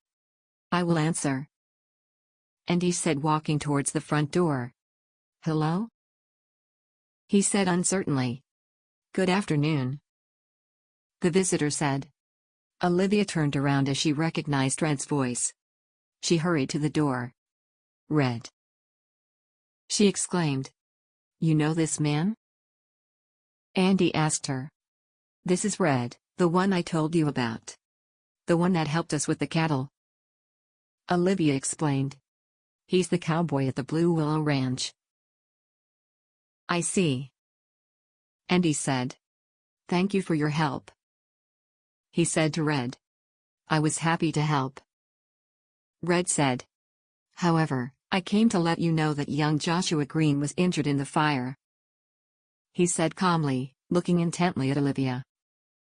I will answer, Andy said, walking towards the front door. Hello? He said uncertainly. Good afternoon, the visitor said. Olivia turned around as she recognized Red's voice. She hurried to the door. Red, she exclaimed. You know this man? Andy asked her. This is Red, the one I told you about. The one that helped us with the cattle, Olivia explained. He's the cowboy at the Blue Willow Ranch. I see, Andy said. Thank you for your help, he said to Red. I was happy to help, Red said. However, I came to let you know that young Joshua Green was injured in the fire, he said calmly, looking intently at Olivia.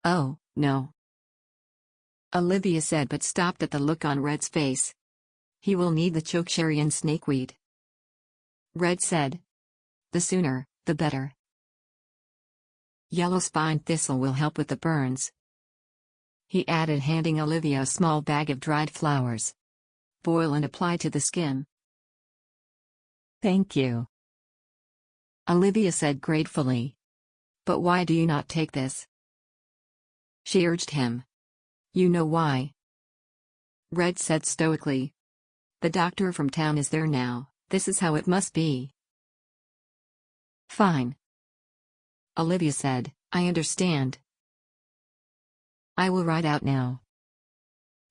Oh, no, Olivia said, but stopped at the look on Red's face. He will need the chokecherry and snakeweed, Red said. The sooner, the better. Yellow spine thistle will help with the burns, he added, handing Olivia a small bag of dried flowers. Boil and apply to the skin. Thank you, Olivia said gratefully. But why do you not take this? She urged him. You know why. Red said stoically. The doctor from town is there now, this is how it must be. Fine, Olivia said, I understand. I will ride out now.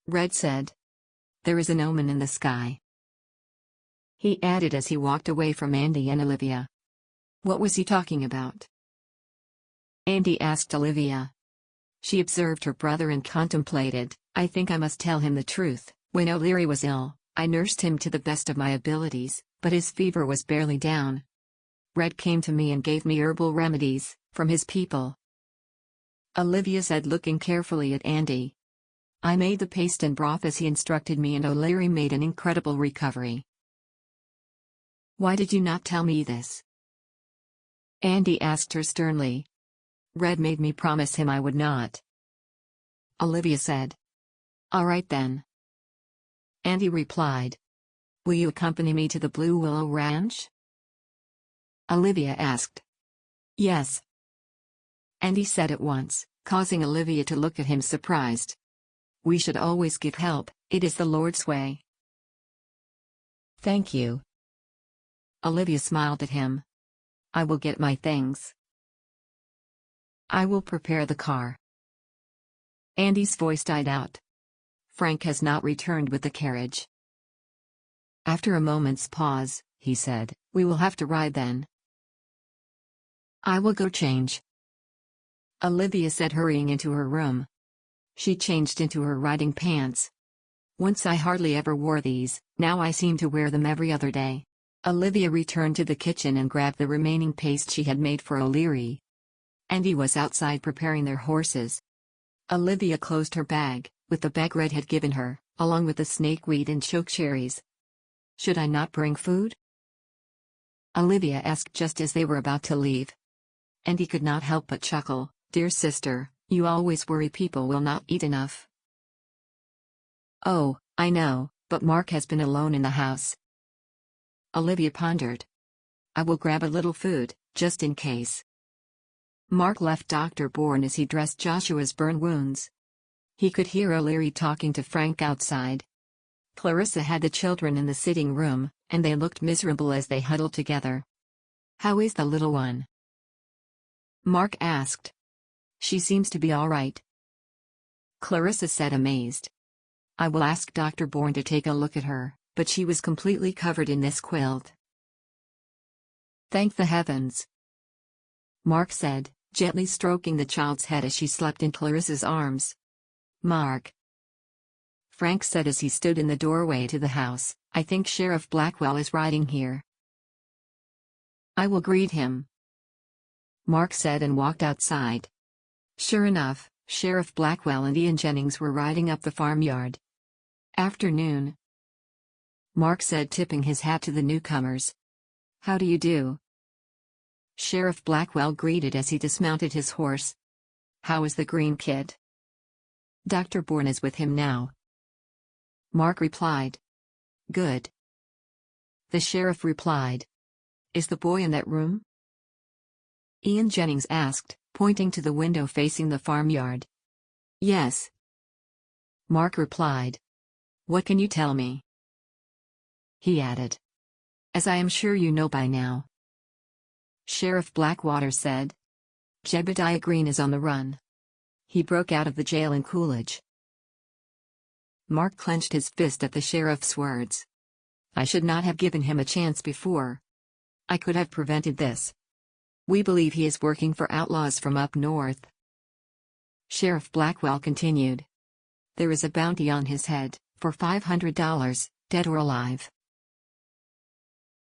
Red said. There is an omen in the sky. He added as he walked away from Andy and Olivia. What was he talking about? Andy asked Olivia. She observed her brother and contemplated. I think I must tell him the truth. When O'Leary was ill, I nursed him to the best of my abilities, but his fever was barely down. Red came to me and gave me herbal remedies, from his people. Olivia said, looking carefully at Andy. I made the paste and broth as he instructed me, and O'Leary made an incredible recovery. Why did you not tell me this? Andy asked her sternly. Red made me promise him I would not. Olivia said. All right then. Andy replied. Will you accompany me to the Blue Willow Ranch? Olivia asked. Yes. Andy said at once, causing Olivia to look at him surprised. We should always give help, it is the Lord's way. Thank you. Olivia smiled at him. I will get my things. I will prepare the car. Andy's voice died out. Frank has not returned with the carriage. After a moment's pause, he said, we will have to ride then. I will go change. Olivia said, hurrying into her room. She changed into her riding pants. Once I hardly ever wore these, now I seem to wear them every other day. Olivia returned to the kitchen and grabbed the remaining paste she had made for O'Leary. Andy was outside preparing their horses. Olivia closed her bag, with the bag Red had given her, along with the snakeweed and chokecherries. Should I not bring food? Olivia asked just as they were about to leave. Andy could not help but chuckle. Dear sister, you always worry people will not eat enough. Oh, I know, but Marc has been alone in the house. Olivia pondered. I will grab a little food, just in case. Marc left Dr. Bourne as he dressed Joshua's burn wounds. He could hear O'Leary talking to Frank outside. Clarissa had the children in the sitting room, and they looked miserable as they huddled together. How is the little one? Marc asked. She seems to be all right. Clarissa said, amazed. I will ask Dr. Bourne to take a look at her, but she was completely covered in this quilt. Thank the heavens, Marc said, gently stroking the child's head as she slept in Clarissa's arms. Marc, Frank said as he stood in the doorway to the house, I think Sheriff Blackwell is riding here. I will greet him, Marc said and walked outside. Sure enough, Sheriff Blackwell and Ian Jennings were riding up the farmyard. Afternoon, Marc said, tipping his hat to the newcomers. How do you do? Sheriff Blackwell greeted as he dismounted his horse. How is the green kid? Dr. Bourne is with him now, Marc replied. Good. The sheriff replied. Is the boy in that room? Ian Jennings asked, pointing to the window facing the farmyard. Yes, Marc replied. What can you tell me? He added. As I am sure you know by now. Sheriff Blackwater said. Jebediah Green is on the run. He broke out of the jail in Coolidge. Marc clenched his fist at the sheriff's words. I should not have given him a chance before. I could have prevented this. We believe he is working for outlaws from up north. Sheriff Blackwell continued. There is a bounty on his head, for $500, dead or alive.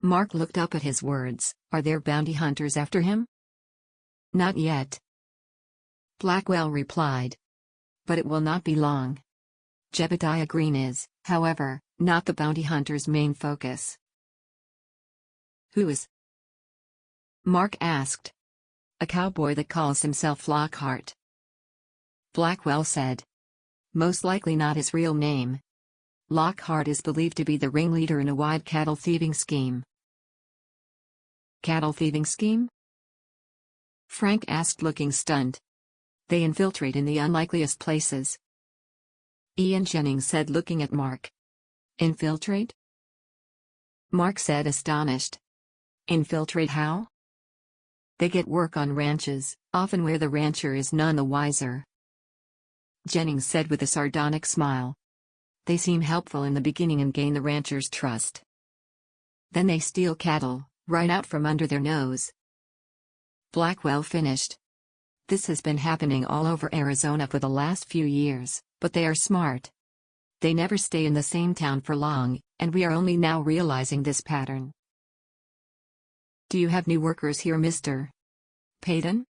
Marc looked up at his words. Are there bounty hunters after him? Not yet, Blackwell replied. But it will not be long. Jebediah Green is, however, not the bounty hunter's main focus. Who is? Marc asked. A cowboy that calls himself Lockhart. Blackwell said. Most likely not his real name. Lockhart is believed to be the ringleader in a wide cattle thieving scheme. Cattle thieving scheme? Frank asked, looking stunned. They infiltrate in the unlikeliest places. Ian Jennings said, looking at Marc. Infiltrate? Marc said, astonished. Infiltrate how? They get work on ranches, often where the rancher is none the wiser. Jennings said with a sardonic smile. They seem helpful in the beginning and gain the rancher's trust. Then they steal cattle, right out from under their nose. Blackwell finished. This has been happening all over Arizona for the last few years, but they are smart. They never stay in the same town for long, and we are only now realizing this pattern. Do you have new workers here, Mr. Payton?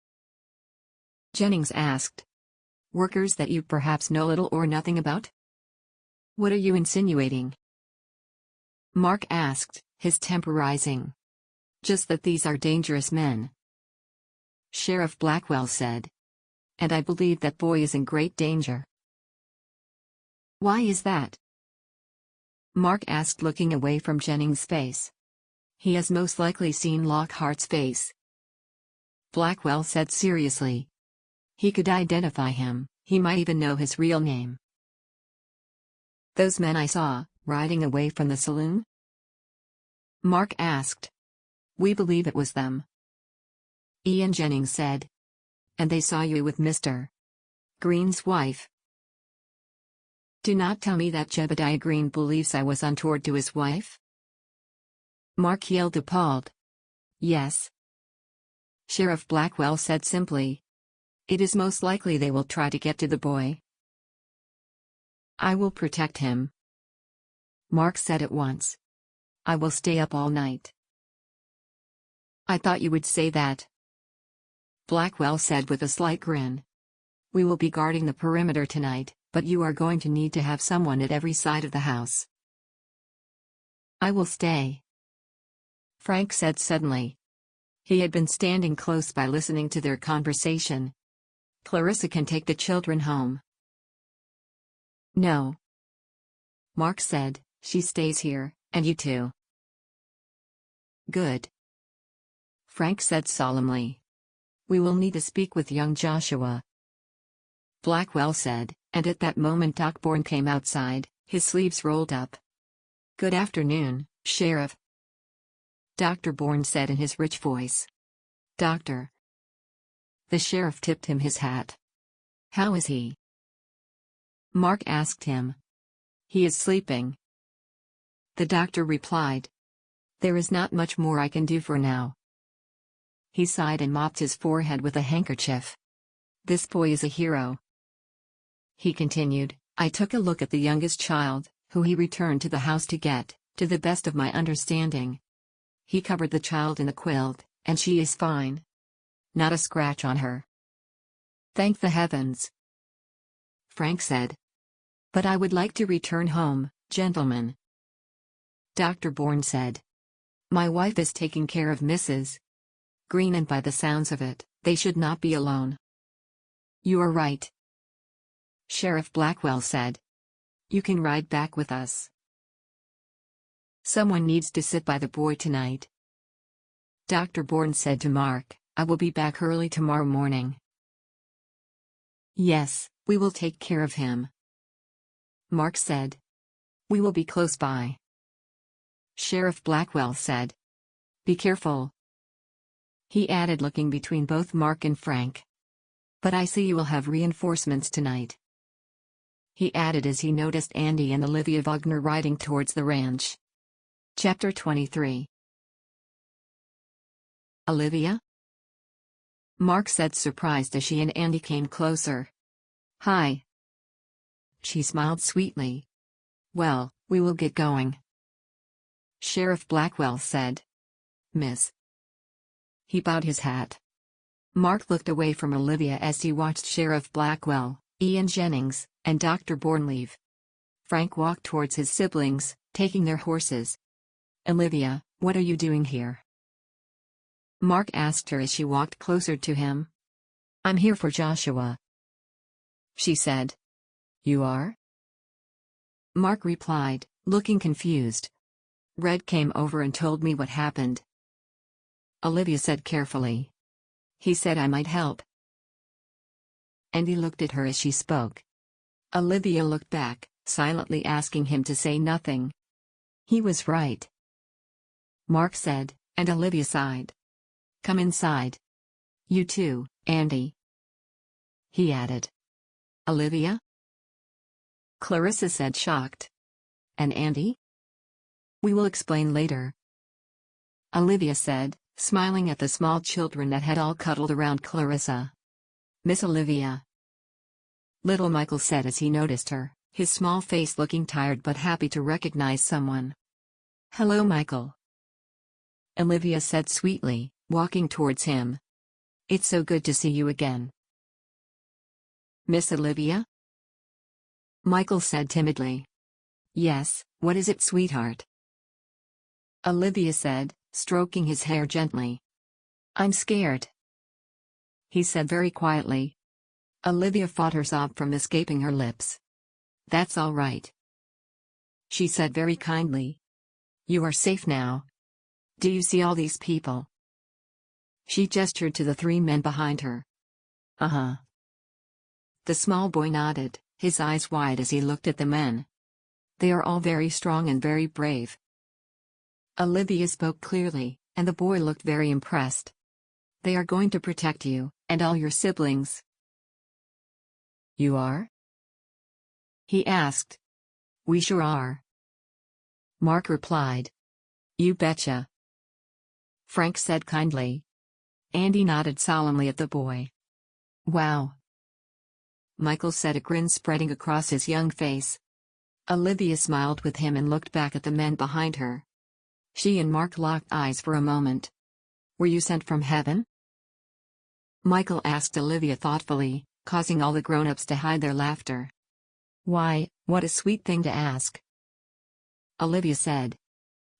Jennings asked. Workers that you perhaps know little or nothing about? What are you insinuating? Marc asked, his temper rising. Just that these are dangerous men. Sheriff Blackwell said. And I believe that boy is in great danger. Why is that? Marc asked, looking away from Jennings' face. He has most likely seen Lockhart's face. Blackwell said seriously. He could identify him, he might even know his real name. Those men I saw, riding away from the saloon? Marc asked. We believe it was them. Ian Jennings said. And they saw you with Mr. Green's wife. Do not tell me that Jebediah Green believes I was untoward to his wife? Marc yelled, appalled. Yes. Sheriff Blackwell said simply. It is most likely they will try to get to the boy. I will protect him. Marc said at once. I will stay up all night. I thought you would say that. Blackwell said with a slight grin. We will be guarding the perimeter tonight, but you are going to need to have someone at every side of the house. I will stay. Frank said suddenly. He had been standing close by listening to their conversation. Clarissa can take the children home. No. Marc said, she stays here, and you too. Good. Frank said solemnly. We will need to speak with young Joshua. Blackwell said, and at that moment Doc Bourne came outside, his sleeves rolled up. Good afternoon, Sheriff. Dr. Bourne said in his rich voice. Doctor. The sheriff tipped him his hat. How is he? Marc asked him. He is sleeping. The doctor replied. There is not much more I can do for now. He sighed and mopped his forehead with a handkerchief. This boy is a hero. He continued, I took a look at the youngest child, who he returned to the house to get, to the best of my understanding. He covered the child in a quilt, and she is fine. Not a scratch on her. Thank the heavens. Frank said. But I would like to return home, gentlemen. Dr. Bourne said. My wife is taking care of Mrs. Green, and by the sounds of it, they should not be alone. You are right. Sheriff Blackwell said. You can ride back with us. Someone needs to sit by the boy tonight. Dr. Bourne said to Marc, I will be back early tomorrow morning. Yes, we will take care of him. Marc said. We will be close by. Sheriff Blackwell said. Be careful. He added, looking between both Marc and Frank. But I see you will have reinforcements tonight. He added as he noticed Andy and Olivia Wagner riding towards the ranch. Chapter 23. Olivia? Marc said, surprised as she and Andy came closer. Hi. She smiled sweetly. Well, we will get going. Sheriff Blackwell said. Miss. He bowed his hat. Marc looked away from Olivia as he watched Sheriff Blackwell, Ian Jennings, and Dr. Bourne leave. Frank walked towards his siblings, taking their horses. Olivia, what are you doing here? Marc asked her as she walked closer to him. I'm here for Joshua. She said. You are? Marc replied, looking confused. Red came over and told me what happened. Olivia said carefully. He said I might help. Andy looked at her as she spoke. Olivia looked back, silently asking him to say nothing. He was right. Marc said, and Olivia sighed. Come inside. You too, Andy. He added. Olivia? Clarissa said, shocked. And Andy? We will explain later. Olivia said, smiling at the small children that had all cuddled around Clarissa. Miss Olivia. Little Michael said as he noticed her, his small face looking tired but happy to recognize someone. Hello, Michael. Olivia said sweetly, walking towards him. It's so good to see you again. Miss Olivia? Michael said timidly. Yes, what is it, sweetheart? Olivia said, stroking his hair gently. I'm scared. He said very quietly. Olivia fought her sob from escaping her lips. That's all right. She said very kindly. You are safe now. Do you see all these people? She gestured to the 3 men behind her. Uh-huh. The small boy nodded, his eyes wide as he looked at the men. They are all very strong and very brave. Olivia spoke clearly, and the boy looked very impressed. They are going to protect you, and all your siblings. You are? He asked. We sure are. Marc replied. You betcha. Frank said kindly. Andy nodded solemnly at the boy. Wow. Michael said, a grin spreading across his young face. Olivia smiled with him and looked back at the men behind her. She and Marc locked eyes for a moment. Were you sent from heaven? Michael asked Olivia thoughtfully, causing all the grown-ups to hide their laughter. Why, what a sweet thing to ask. Olivia said.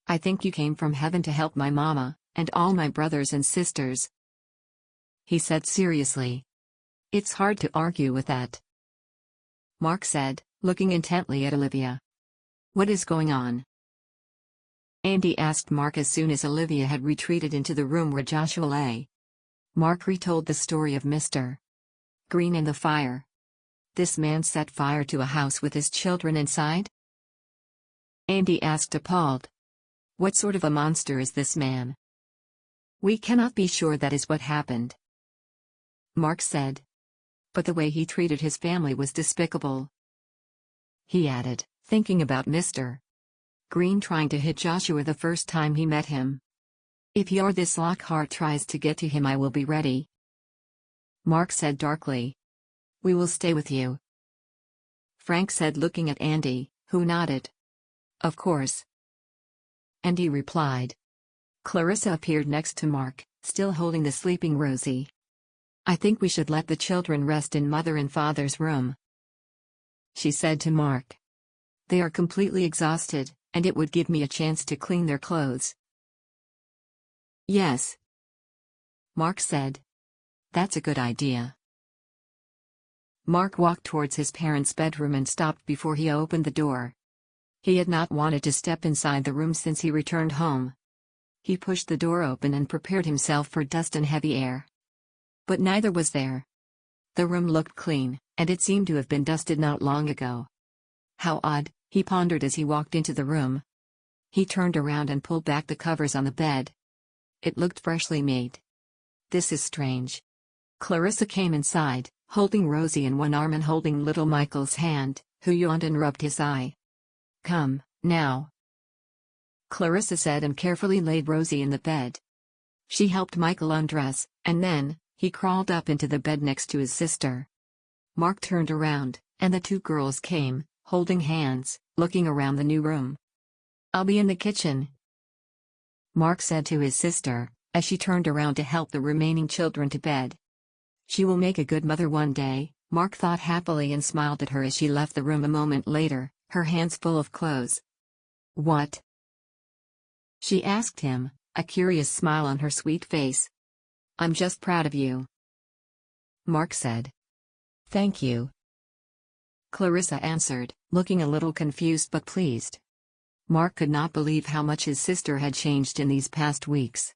I think you came from heaven to help my mama, and all my brothers and sisters. He said seriously. It's hard to argue with that. Marc said, looking intently at Olivia. What is going on? Andy asked Marc as soon as Olivia had retreated into the room where Joshua lay. Marc retold the story of Mr. Green and the fire. This man set fire to a house with his children inside? Andy asked, appalled. What sort of a monster is this man? We cannot be sure that is what happened. Marc said. But the way he treated his family was despicable. He added, thinking about Mr. Green trying to hit Joshua the first time he met him. If your this Lockhart tries to get to him, I will be ready. Marc said darkly. We will stay with you. Frank said, looking at Andy, who nodded. Of course. Andy replied. Clarissa appeared next to Marc, still holding the sleeping Rosie. I think we should let the children rest in Mother and Father's room, she said to Marc. They are completely exhausted, and it would give me a chance to clean their clothes. Yes, Marc said. That's a good idea. Marc walked towards his parents' bedroom and stopped before he opened the door. He had not wanted to step inside the room since he returned home. He pushed the door open and prepared himself for dust and heavy air. But neither was there. The room looked clean, and it seemed to have been dusted not long ago. How odd, he pondered as he walked into the room. He turned around and pulled back the covers on the bed. It looked freshly made. This is strange. Clarissa came inside, holding Rosie in one arm and holding little Michael's hand, who yawned and rubbed his eye. Come, now, Clarissa said, and carefully laid Rosie in the bed. She helped Michael undress, and then, he crawled up into the bed next to his sister. Marc turned around, and the 2 girls came, holding hands, looking around the new room. I'll be in the kitchen, Marc said to his sister, as she turned around to help the remaining children to bed. She will make a good mother one day, Marc thought happily and smiled at her as she left the room a moment later, her hands full of clothes. What? She asked him, a curious smile on her sweet face. I'm just proud of you, Marc said. Thank you, Clarissa answered, looking a little confused but pleased. Marc could not believe how much his sister had changed in these past weeks.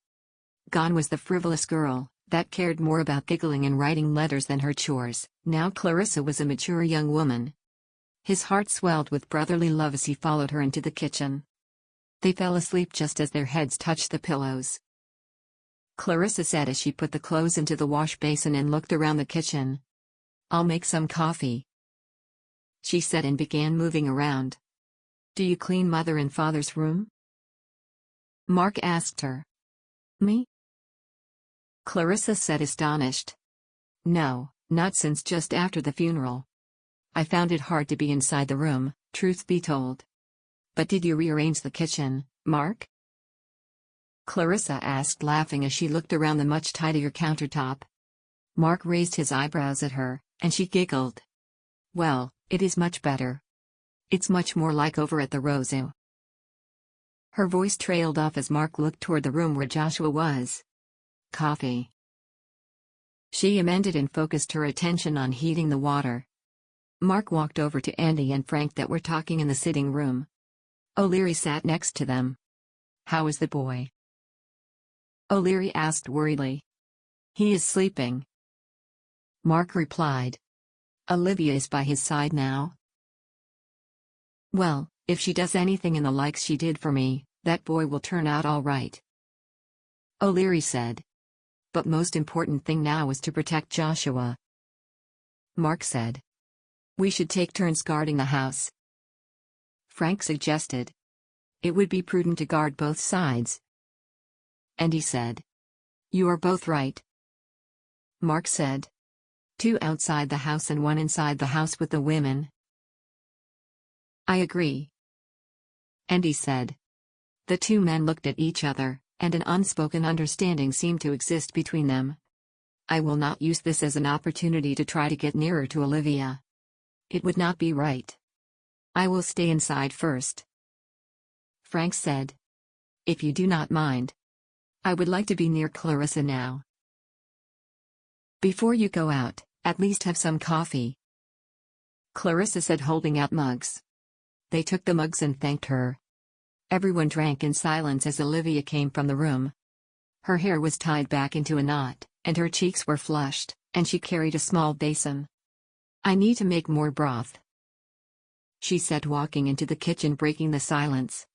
Gone was the frivolous girl that cared more about giggling and writing letters than her chores. Now Clarissa was a mature young woman. His heart swelled with brotherly love as he followed her into the kitchen. They fell asleep just as their heads touched the pillows. Clarissa said as she put the clothes into the wash basin and looked around the kitchen. "I'll make some coffee," she said, and began moving around. "Do you clean Mother and Father's room?" Marc asked her. "Me?" Clarissa said, astonished. "No, not since just after the funeral. I found it hard to be inside the room, truth be told." "But did you rearrange the kitchen, Marc?" Clarissa asked, laughing as she looked around the much tidier countertop. Marc raised his eyebrows at her, and she giggled. "Well, it is much better. It's much more like over at the Roseau." Her voice trailed off as Marc looked toward the room where Joshua was. "Coffee," she amended, and focused her attention on heating the water. Marc walked over to Andy and Frank that were talking in the sitting room. O'Leary sat next to them. "How is the boy?" O'Leary asked worriedly. "He is sleeping," Marc replied. "Olivia is by his side now." "Well, if she does anything in the likes she did for me, that boy will turn out all right," O'Leary said. "But most important thing now is to protect Joshua," Marc said. "We should take turns guarding the house," Frank suggested. "It would be prudent to guard both sides." Andy said. "You are both right," Marc said. "Two outside the house and one inside the house with the women." "I agree," Andy said. The two men looked at each other, and an unspoken understanding seemed to exist between them. "I will not use this as an opportunity to try to get nearer to Olivia. It would not be right. I will stay inside first," Frank said. "If you do not mind. I would like to be near Clarissa now." "Before you go out, at least have some coffee," Clarissa said, holding out mugs. They took the mugs and thanked her. Everyone drank in silence as Olivia came from the room. Her hair was tied back into a knot, and her cheeks were flushed, and she carried a small basin. "I need to make more broth," she said, walking into the kitchen, breaking the silence.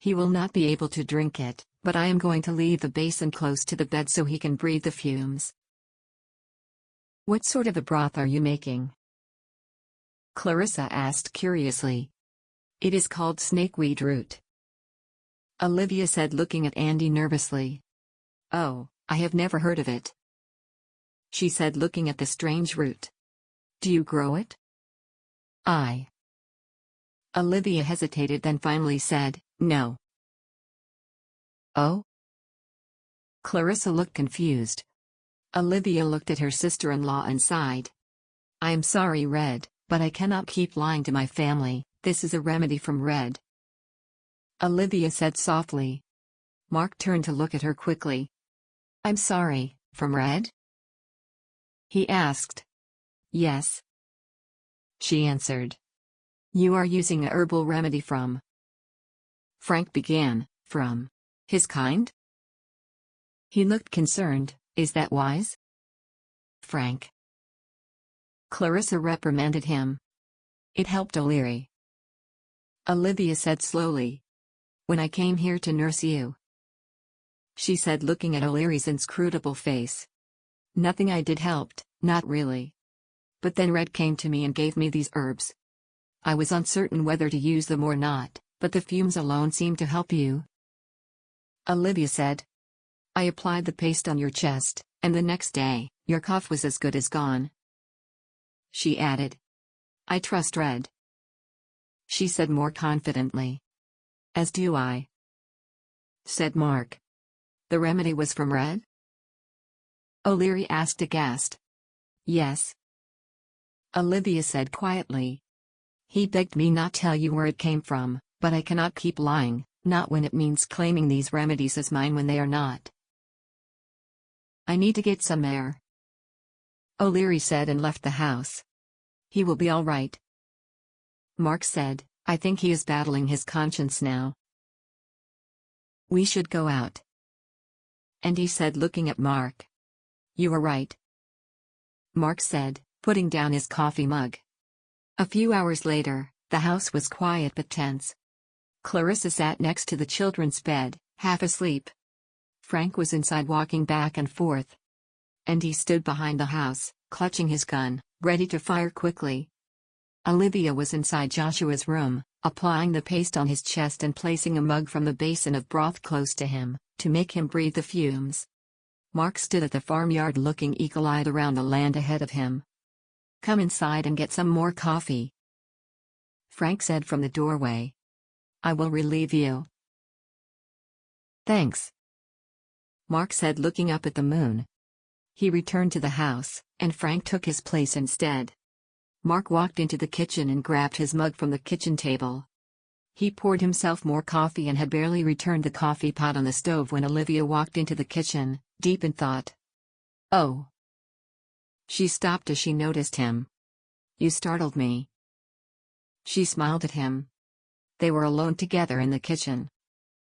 "He will not be able to drink it, but I am going to leave the basin close to the bed so he can breathe the fumes." "What sort of a broth are you making?" Clarissa asked curiously. "It is called snakeweed root," Olivia said, looking at Andy nervously. "Oh, I have never heard of it," she said, looking at the strange root. "Do you grow it?" Olivia hesitated, then finally said, "No." "Oh?" Clarissa looked confused. Olivia looked at her sister-in-law and sighed. "I am sorry, Red, but I cannot keep lying to my family. This is a remedy from Red," Olivia said softly. Marc turned to look at her quickly. "I'm sorry, from Red?" he asked. "Yes," she answered. "You are using a herbal remedy from—" Frank began. "From his kind?" He looked concerned. "Is that wise, Frank?" Clarissa reprimanded him. "It helped O'Leary," Olivia said slowly. "When I came here to nurse you," she said, looking at O'Leary's inscrutable face. "Nothing I did helped, not really. But then Red came to me and gave me these herbs. I was uncertain whether to use them or not, but the fumes alone seemed to help you," Olivia said. "I applied the paste on your chest, and the next day, your cough was as good as gone," she added. "I trust Red," she said more confidently. "As do I," said Marc. "The remedy was from Red?" O'Leary asked aghast. "Yes," Olivia said quietly. "He begged me not tell you where it came from, but I cannot keep lying, not when it means claiming these remedies as mine when they are not. I need to get some air," O'Leary said, and left the house. "He will be all right," Marc said. "I think he is battling his conscience now." "We should go out," And he said, looking at Marc. You were right. Marc said, putting down his coffee mug. A few hours later, the house was quiet but tense. Clarissa sat next to the children's bed, half asleep. Frank was inside walking back and forth. And he stood behind the house, clutching his gun, ready to fire quickly. Olivia was inside Joshua's room, applying the paste on his chest and placing a mug from the basin of broth close to him, to make him breathe the fumes. Marc stood at the farmyard looking eagle-eyed around the land ahead of him. Come inside and get some more coffee, Frank said from the doorway. I will relieve you. Thanks, Marc said, looking up at the moon. He returned to the house, and Frank took his place instead. Marc walked into the kitchen and grabbed his mug from the kitchen table. He poured himself more coffee and had barely returned the coffee pot on the stove when Olivia walked into the kitchen, deep in thought. Oh. She stopped as she noticed him. You startled me. She smiled at him. They were alone together in the kitchen.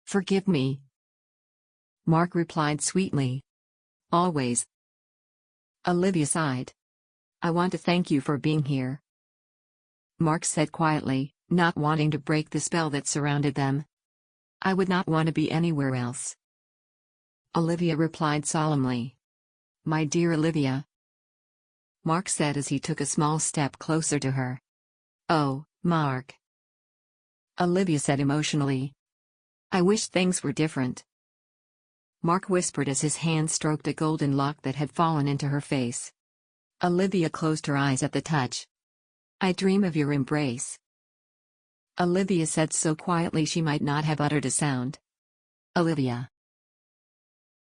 Forgive me, Marc replied sweetly. Always. Olivia sighed. I want to thank you for being here, Marc said quietly, not wanting to break the spell that surrounded them. I would not want to be anywhere else, Olivia replied solemnly. My dear Olivia, Marc said as he took a small step closer to her. Oh, Marc, Olivia said emotionally. I wish things were different, Marc whispered as his hand stroked a golden lock that had fallen into her face. Olivia closed her eyes at the touch. I dream of your embrace, Olivia said so quietly she might not have uttered a sound. Olivia,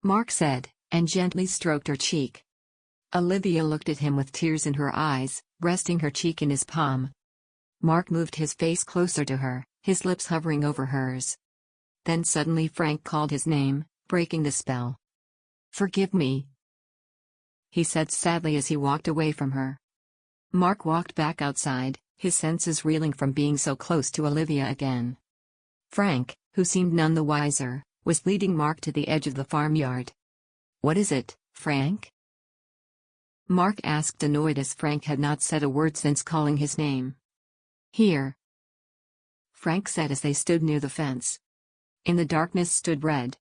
Marc said, and gently stroked her cheek. Olivia looked at him with tears in her eyes, resting her cheek in his palm. Marc moved his face closer to her, his lips hovering over hers. Then suddenly Frank called his name, breaking the spell. Forgive me, he said sadly as he walked away from her. Marc walked back outside, his senses reeling from being so close to Olivia again. Frank, who seemed none the wiser, was leading Marc to the edge of the farmyard. What is it, Frank? Marc asked, annoyed as Frank had not said a word since calling his name. Here, Frank said as they stood near the fence. In the darkness stood Red.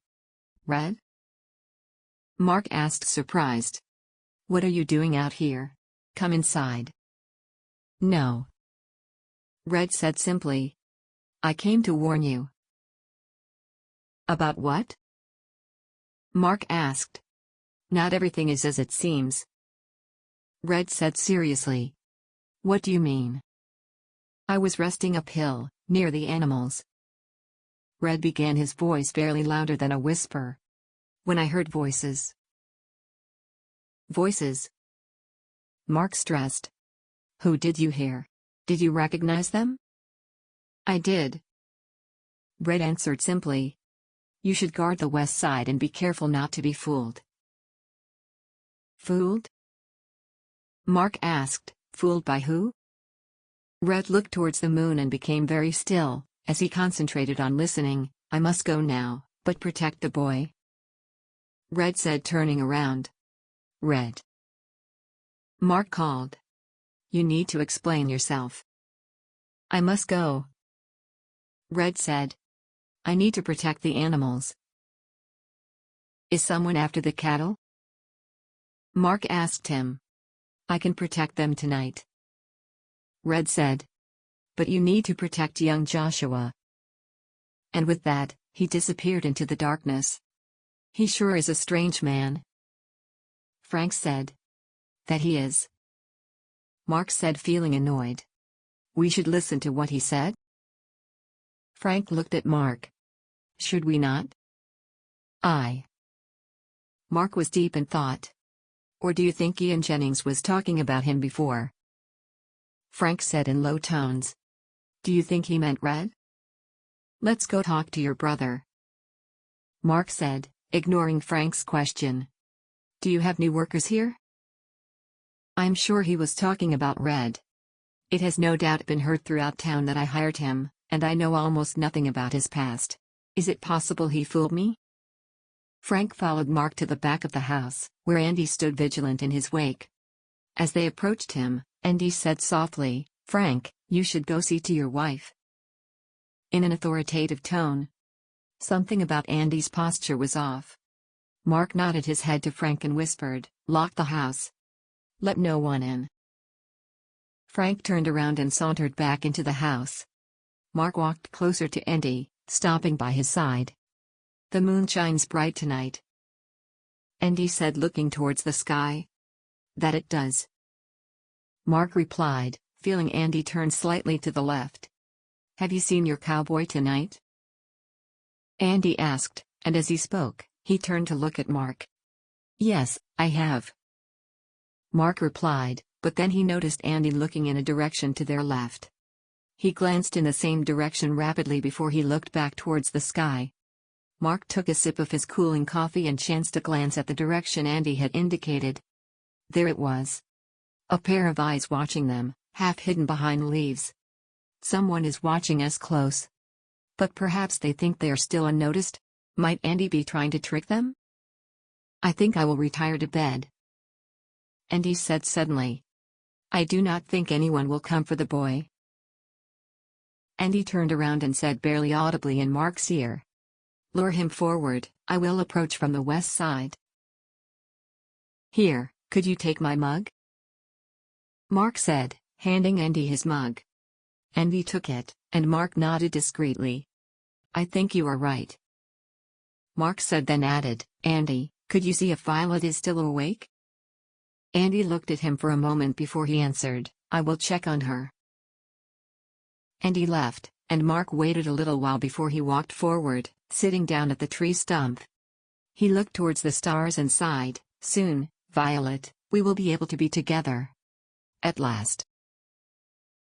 Red? Marc asked, surprised. What are you doing out here? Come inside. No, Red said simply. I came to warn you. About what? Marc asked. Not everything is as it seems, Red said seriously. What do you mean? I was resting uphill, near the animals. Red began, his voice barely louder than a whisper. When I heard voices. Voices? Marc stressed. Who did you hear? Did you recognize them? I did, Red answered simply. You should guard the west side and be careful not to be fooled. Fooled? Marc asked, fooled by who? Red looked towards the moon and became very still, as he concentrated on listening. I must go now, but protect the boy, Red said, turning around. Red, Marc called. You need to explain yourself. I must go, Red said. I need to protect the animals. Is someone after the cattle? Marc asked him. I can protect them tonight, Red said. But you need to protect young Joshua. And with that, he disappeared into the darkness. He sure is a strange man, Frank said. That he is, Marc said, feeling annoyed. We should listen to what he said? Frank looked at Marc. Should we not? Marc was deep in thought. Or do you think Ian Jennings was talking about him before? Frank said in low tones. Do you think he meant Red? Let's go talk to your brother, Marc said, ignoring Frank's question. Do you have new workers here? I'm sure he was talking about Red. It has no doubt been heard throughout town that I hired him, and I know almost nothing about his past. Is it possible he fooled me? Frank followed Marc to the back of the house, where Andy stood vigilant in his wake. As they approached him, Andy said softly, "Frank, you should go see to your wife." In an authoritative tone. Something about Andy's posture was off. Marc nodded his head to Frank and whispered, "Lock the house. Let no one in." Frank turned around and sauntered back into the house. Marc walked closer to Andy, stopping by his side. "The moon shines bright tonight," Andy said, looking towards the sky. "That it does," Marc replied, feeling Andy turn slightly to the left. "Have you seen your cowboy tonight?" Andy asked, and as he spoke, he turned to look at Marc. "Yes, I have," Marc replied, but then he noticed Andy looking in a direction to their left. He glanced in the same direction rapidly before he looked back towards the sky. Marc took a sip of his cooling coffee and chanced to glance at the direction Andy had indicated. There it was. A pair of eyes watching them, half hidden behind leaves. Someone is watching us close. But perhaps they think they are still unnoticed? Might Andy be trying to trick them? "I think I will retire to bed," Andy said suddenly. "I do not think anyone will come for the boy." Andy turned around and said barely audibly in Marc's ear, "Lure him forward, I will approach from the west side. Here, could you take my mug?" Marc said, handing Andy his mug. Andy took it, and Marc nodded discreetly. "I think you are right," Marc said, then added, "Andy, could you see if Violet is still awake?" Andy looked at him for a moment before he answered, "I will check on her." Andy left, and Marc waited a little while before he walked forward, sitting down at the tree stump. He looked towards the stars and sighed, "Soon, Violet, we will be able to be together. At last."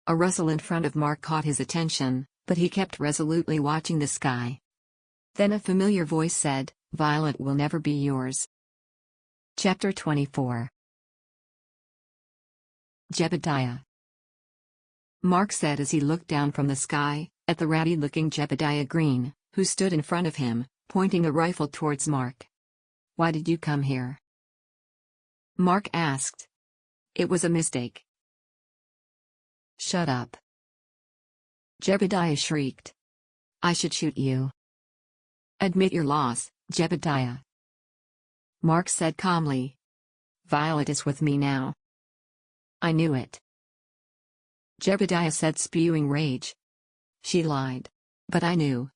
A rustle in front of Marc caught his attention, but he kept resolutely watching the sky. Then a familiar voice said, "Violet will never be yours." Chapter 24. Jebediah. Marc said as he looked down from the sky, at the ratty-looking Jebediah Green, who stood in front of him, pointing a rifle towards Marc. "Why did you come here?" Marc asked. "It was a mistake." "Shut up," Jebediah shrieked. "I should shoot you." "Admit your loss, Jebediah," Marc said calmly. "Violet is with me now." "I knew it," Jebediah said, spewing rage. "She lied. But I knew.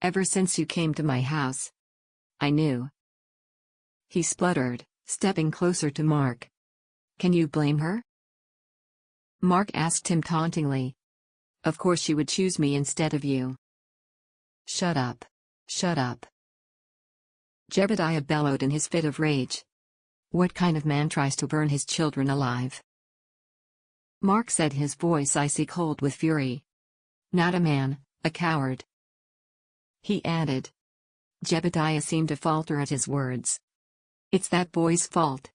Ever since you came to my house, I knew," he spluttered, stepping closer to Marc. "Can you blame her?" Marc asked him tauntingly. "Of course she would choose me instead of you." "Shut up. Shut up," Jebediah bellowed in his fit of rage. "What kind of man tries to burn his children alive?" Marc said, his voice icy cold with fury. "Not a man, a coward," he added. Jebediah seemed to falter at his words. "It's that boy's fault,"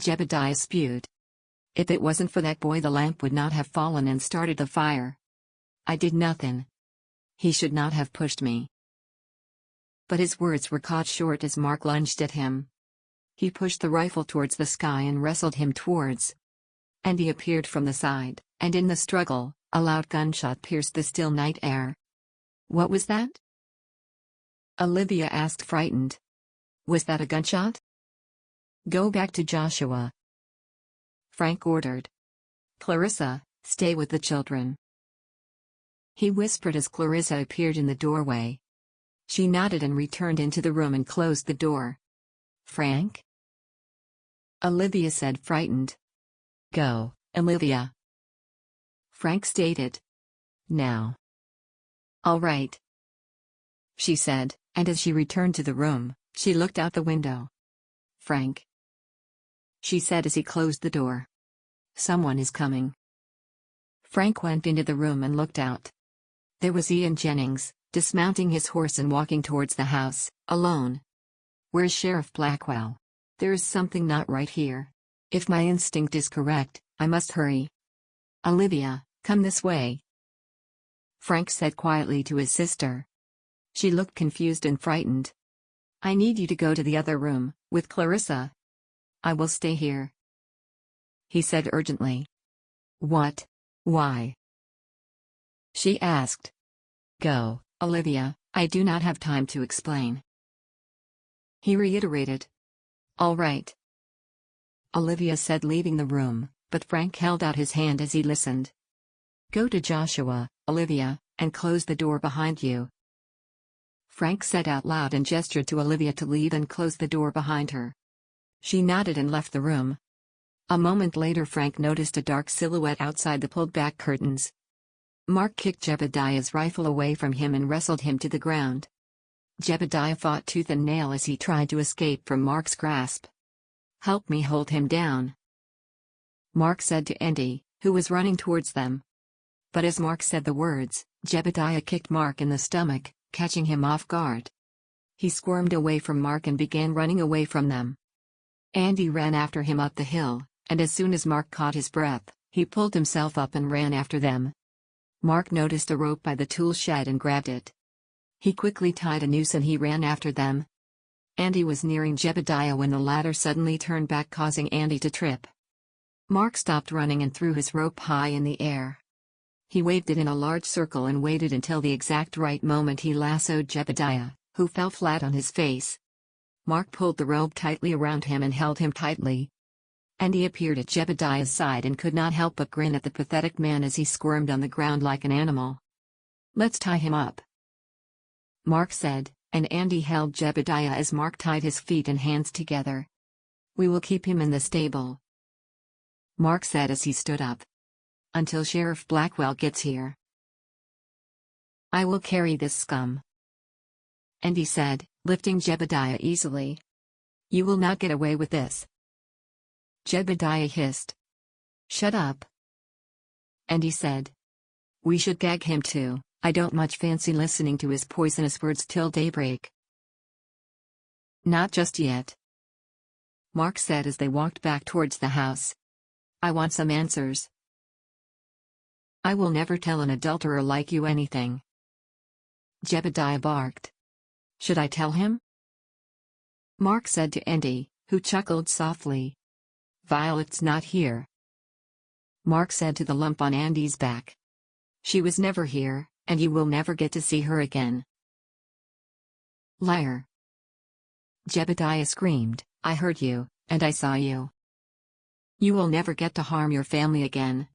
Jebediah spewed. "If it wasn't for that boy, the lamp would not have fallen and started the fire. I did nothing. He should not have pushed me." But his words were caught short as Marc lunged at him. He pushed the rifle towards the sky and wrestled him towards. Andy appeared from the side, and in the struggle, a loud gunshot pierced the still night air. "What was that?" Olivia asked, frightened. "Was that a gunshot?" "Go back to Joshua," Frank ordered. "Clarissa, stay with the children," he whispered as Clarissa appeared in the doorway. She nodded and returned into the room and closed the door. "Frank?" Olivia said, frightened. "Go, Olivia," Frank stated. "Now." "All right," she said, and as she returned to the room, she looked out the window. "Frank," she said as he closed the door. "Someone is coming." Frank went into the room and looked out. There was Ian Jennings, dismounting his horse and walking towards the house, alone. "Where's Sheriff Blackwell? There is something not right here. If my instinct is correct, I must hurry. Olivia, come this way," Frank said quietly to his sister. She looked confused and frightened. I need you to go to the other room, with Clarissa. I will stay here, he said urgently. What? Why? She asked. Go, Olivia, I do not have time to explain. He reiterated. All right. Olivia said, leaving the room, but Frank held out his hand as he listened. Go to Joshua, Olivia, and close the door behind you. Frank said out loud and gestured to Olivia to leave and close the door behind her. She nodded and left the room. A moment later, Frank noticed a dark silhouette outside the pulled-back curtains. Marc kicked Jebediah's rifle away from him and wrestled him to the ground. Jebediah fought tooth and nail as he tried to escape from Marc's grasp. Help me hold him down, Marc said to Andy, who was running towards them. But as Marc said the words, Jebediah kicked Marc in the stomach, catching him off guard. He squirmed away from Marc and began running away from them. Andy ran after him up the hill, and as soon as Marc caught his breath, he pulled himself up and ran after them. Marc noticed a rope by the tool shed and grabbed it. He quickly tied a noose and he ran after them. Andy was nearing Jebediah when the latter suddenly turned back, causing Andy to trip. Marc stopped running and threw his rope high in the air. He waved it in a large circle and waited until the exact right moment. He lassoed Jebediah, who fell flat on his face. Marc pulled the rope tightly around him and held him tightly. Andy appeared at Jebediah's side and could not help but grin at the pathetic man as he squirmed on the ground like an animal. Let's tie him up, Marc said, and Andy held Jebediah as Marc tied his feet and hands together. We will keep him in the stable, Marc said as he stood up. Until Sheriff Blackwell gets here. I will carry this scum, Andy said, lifting Jebediah easily. You will not get away with this. Jebediah hissed. Shut up, Andy said. We should gag him too. I don't much fancy listening to his poisonous words till daybreak. Not just yet, Marc said as they walked back towards the house. I want some answers. I will never tell an adulterer like you anything, Jebediah barked. Should I tell him? Marc said to Andy, who chuckled softly. Violet's not here, Marc said to the lump on Andy's back. She was never here, and you will never get to see her again. Liar, Jebediah screamed. I heard you, and I saw you. You will never get to harm your family again,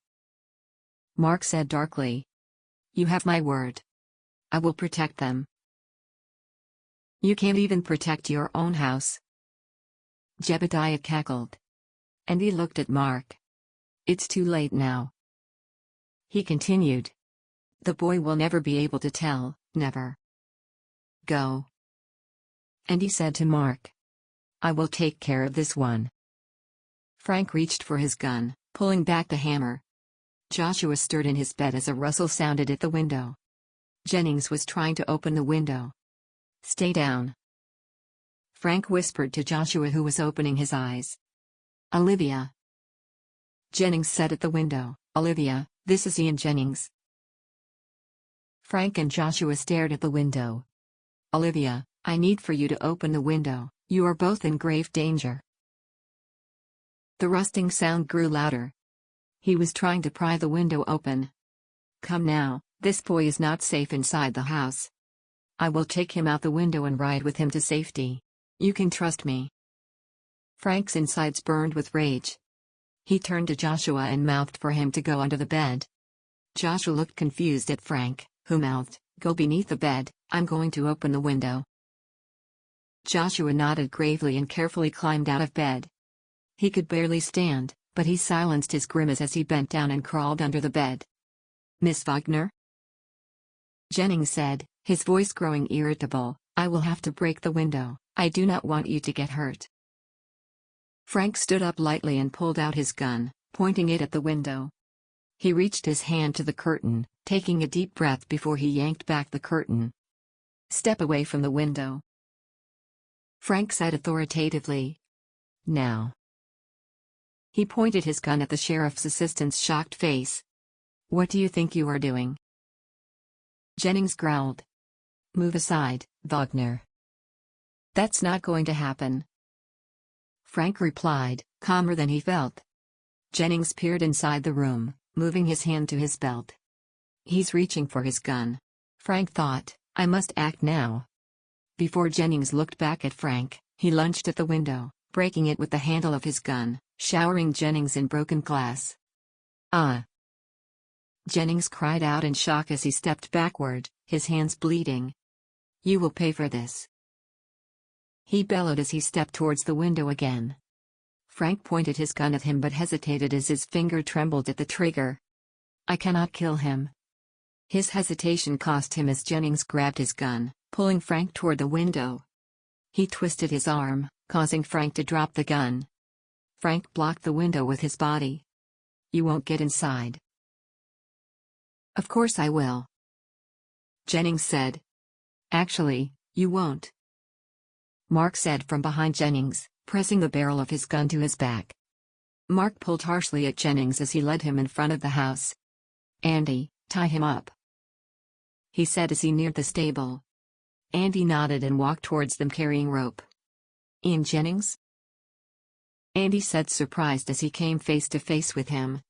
Marc said darkly. You have my word. I will protect them. You can't even protect your own house, Jebediah cackled. Andy looked at Marc. It's too late now, he continued. The boy will never be able to tell, never. Go, Andy said to Marc. I will take care of this one. Frank reached for his gun, pulling back the hammer. Joshua stirred in his bed as a rustle sounded at the window. Jennings was trying to open the window. Stay down, Frank whispered to Joshua, who was opening his eyes. Olivia, Jennings said at the window. Olivia, this is Ian Jennings. Frank and Joshua stared at the window. Olivia, I need for you to open the window. You are both in grave danger. The rusting sound grew louder. He was trying to pry the window open. Come now, this boy is not safe inside the house. I will take him out the window and ride with him to safety. You can trust me. Frank's insides burned with rage. He turned to Joshua and mouthed for him to go under the bed. Joshua looked confused at Frank, who mouthed, Go beneath the bed, I'm going to open the window. Joshua nodded gravely and carefully climbed out of bed. He could barely stand, but he silenced his grimace as he bent down and crawled under the bed. Miss Wagner? Jennings said, his voice growing irritable, I will have to break the window. I do not want you to get hurt. Frank stood up lightly and pulled out his gun, pointing it at the window. He reached his hand to the curtain, taking a deep breath before he yanked back the curtain. Step away from the window, Frank said authoritatively. Now. He pointed his gun at the sheriff's assistant's shocked face. What do you think you are doing? Jennings growled. Move aside, Wagner. That's not going to happen. Frank replied, calmer than he felt. Jennings peered inside the room, moving his hand to his belt. He's reaching for his gun. Frank thought, I must act now. Before Jennings looked back at Frank, he lunged at the window, breaking it with the handle of his gun, showering Jennings in broken glass. Ah! Jennings cried out in shock as he stepped backward, his hands bleeding. You will pay for this. He bellowed as he stepped towards the window again. Frank pointed his gun at him but hesitated as his finger trembled at the trigger. I cannot kill him. His hesitation cost him as Jennings grabbed his gun, pulling Frank toward the window. He twisted his arm, causing Frank to drop the gun. Frank blocked the window with his body. You won't get inside. Of course I will. Jennings said. Actually, you won't. Marc said from behind Jennings, pressing the barrel of his gun to his back. Marc pulled harshly at Jennings as he led him in front of the house. Andy, tie him up, he said as he neared the stable. Andy nodded and walked towards them carrying rope. Ian Jennings? Andy said, surprised as he came face to face with him.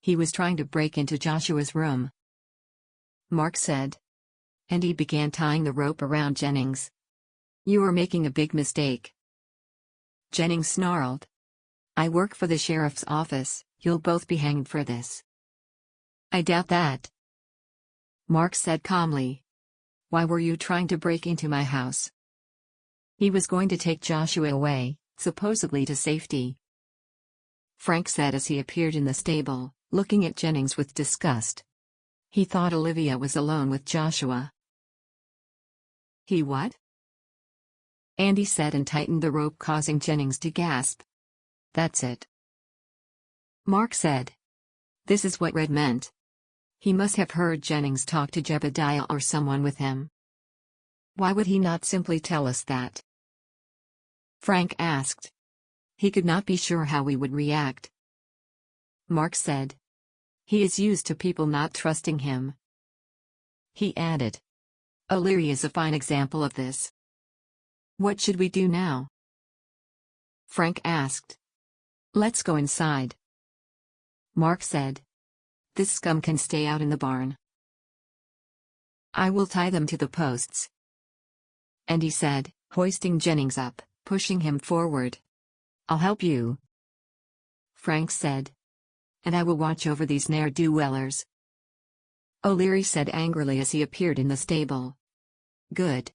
He was trying to break into Joshua's room. Marc said. Andy began tying the rope around Jennings. You are making a big mistake. Jennings snarled. I work for the sheriff's office, you'll both be hanged for this. I doubt that. Marc said calmly. Why were you trying to break into my house? He was going to take Joshua away, supposedly to safety. Frank said as he appeared in the stable, looking at Jennings with disgust. He thought Olivia was alone with Joshua. He what? Andy said and tightened the rope, causing Jennings to gasp. That's it. Marc said. This is what Red meant. He must have heard Jennings talk to Jebediah or someone with him. Why would he not simply tell us that? Frank asked. He could not be sure how we would react. Marc said. He is used to people not trusting him. He added. O'Leary is a fine example of this. What should we do now? Frank asked. Let's go inside. Marc said. This scum can stay out in the barn. I will tie them to the posts. Andy said, hoisting Jennings up, pushing him forward. I'll help you. Frank said. And I will watch over these ne'er-do-wellers. O'Leary said angrily as he appeared in the stable. Good.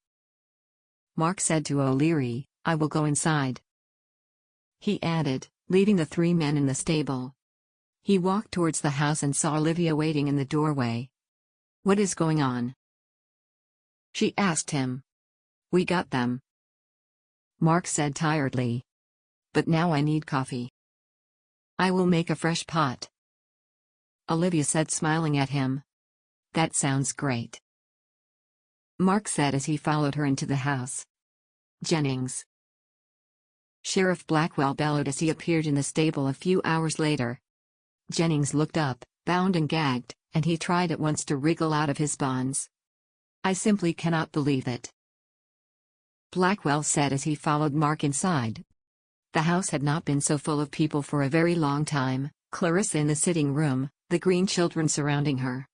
Marc said to O'Leary, I will go inside. He added, leaving the three men in the stable. He walked towards the house and saw Olivia waiting in the doorway. What is going on? She asked him. We got them. Marc said tiredly. But now I need coffee. I will make a fresh pot. Olivia said, smiling at him. That sounds great. Marc said as he followed her into the house. Jennings. Sheriff Blackwell bellowed as he appeared in the stable a few hours later. Jennings looked up, bound and gagged, and he tried at once to wriggle out of his bonds. I simply cannot believe it. Blackwell said as he followed Marc inside. The house had not been so full of people for a very long time, Clarissa in the sitting room, the green children surrounding her.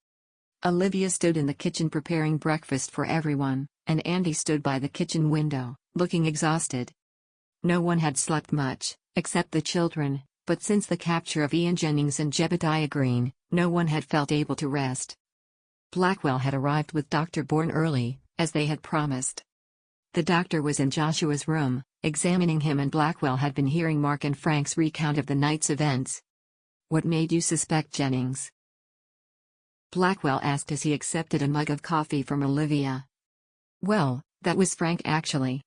Olivia stood in the kitchen preparing breakfast for everyone, and Andy stood by the kitchen window, looking exhausted. No one had slept much, except the children, but since the capture of Ian Jennings and Jebediah Green, no one had felt able to rest. Blackwell had arrived with Dr. Bourne early, as they had promised. The doctor was in Joshua's room, examining him, and Blackwell had been hearing Marc and Frank's recount of the night's events. What made you suspect Jennings? Blackwell asked as he accepted a mug of coffee from Olivia. Well, that was Frank actually.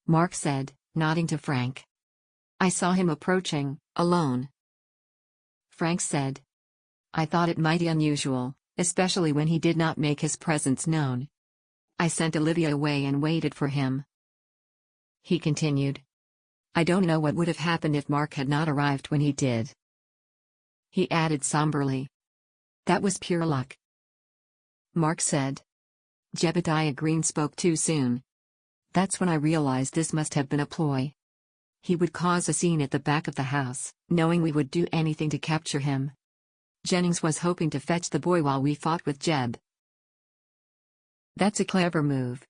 Marc said, nodding to Frank. I saw him approaching, alone. Frank said. I thought it mighty unusual, especially when he did not make his presence known. I sent Olivia away and waited for him. He continued. I don't know what would have happened if Marc had not arrived when he did. He added somberly. That was pure luck. Marc said. Jebediah Green spoke too soon. That's when I realized this must have been a ploy. He would cause a scene at the back of the house, knowing we would do anything to capture him. Jennings was hoping to fetch the boy while we fought with Jeb. That's a clever move.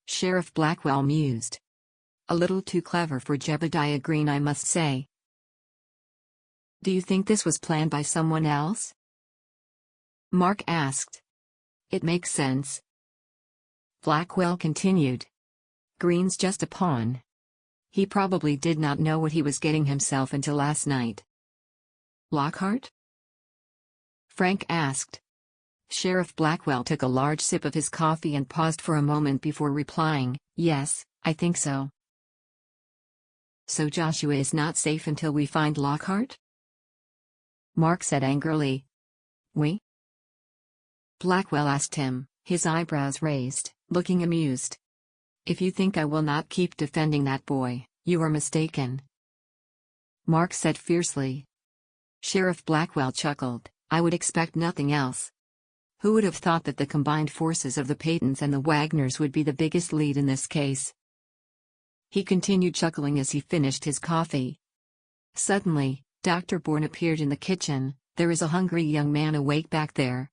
Sheriff Blackwell mused. A little too clever for Jebediah Green, I must say. Do you think this was planned by someone else? Mark asked. It makes sense. Blackwell continued. Green's just a pawn. He probably did not know what he was getting himself into last night. Lockhart? Frank asked. Sheriff Blackwell took a large sip of his coffee and paused for a moment before replying, yes, I think so. So Joshua is not safe until we find Lockhart? Mark said angrily. We? Blackwell asked him, his eyebrows raised, looking amused. If you think I will not keep defending that boy, you are mistaken. Mark said fiercely. Sheriff Blackwell chuckled, I would expect nothing else. Who would have thought that the combined forces of the Paytons and the Wagners would be the biggest lead in this case? He continued chuckling as he finished his coffee. Suddenly, Dr. Bourne appeared in the kitchen. There is a hungry young man awake back there,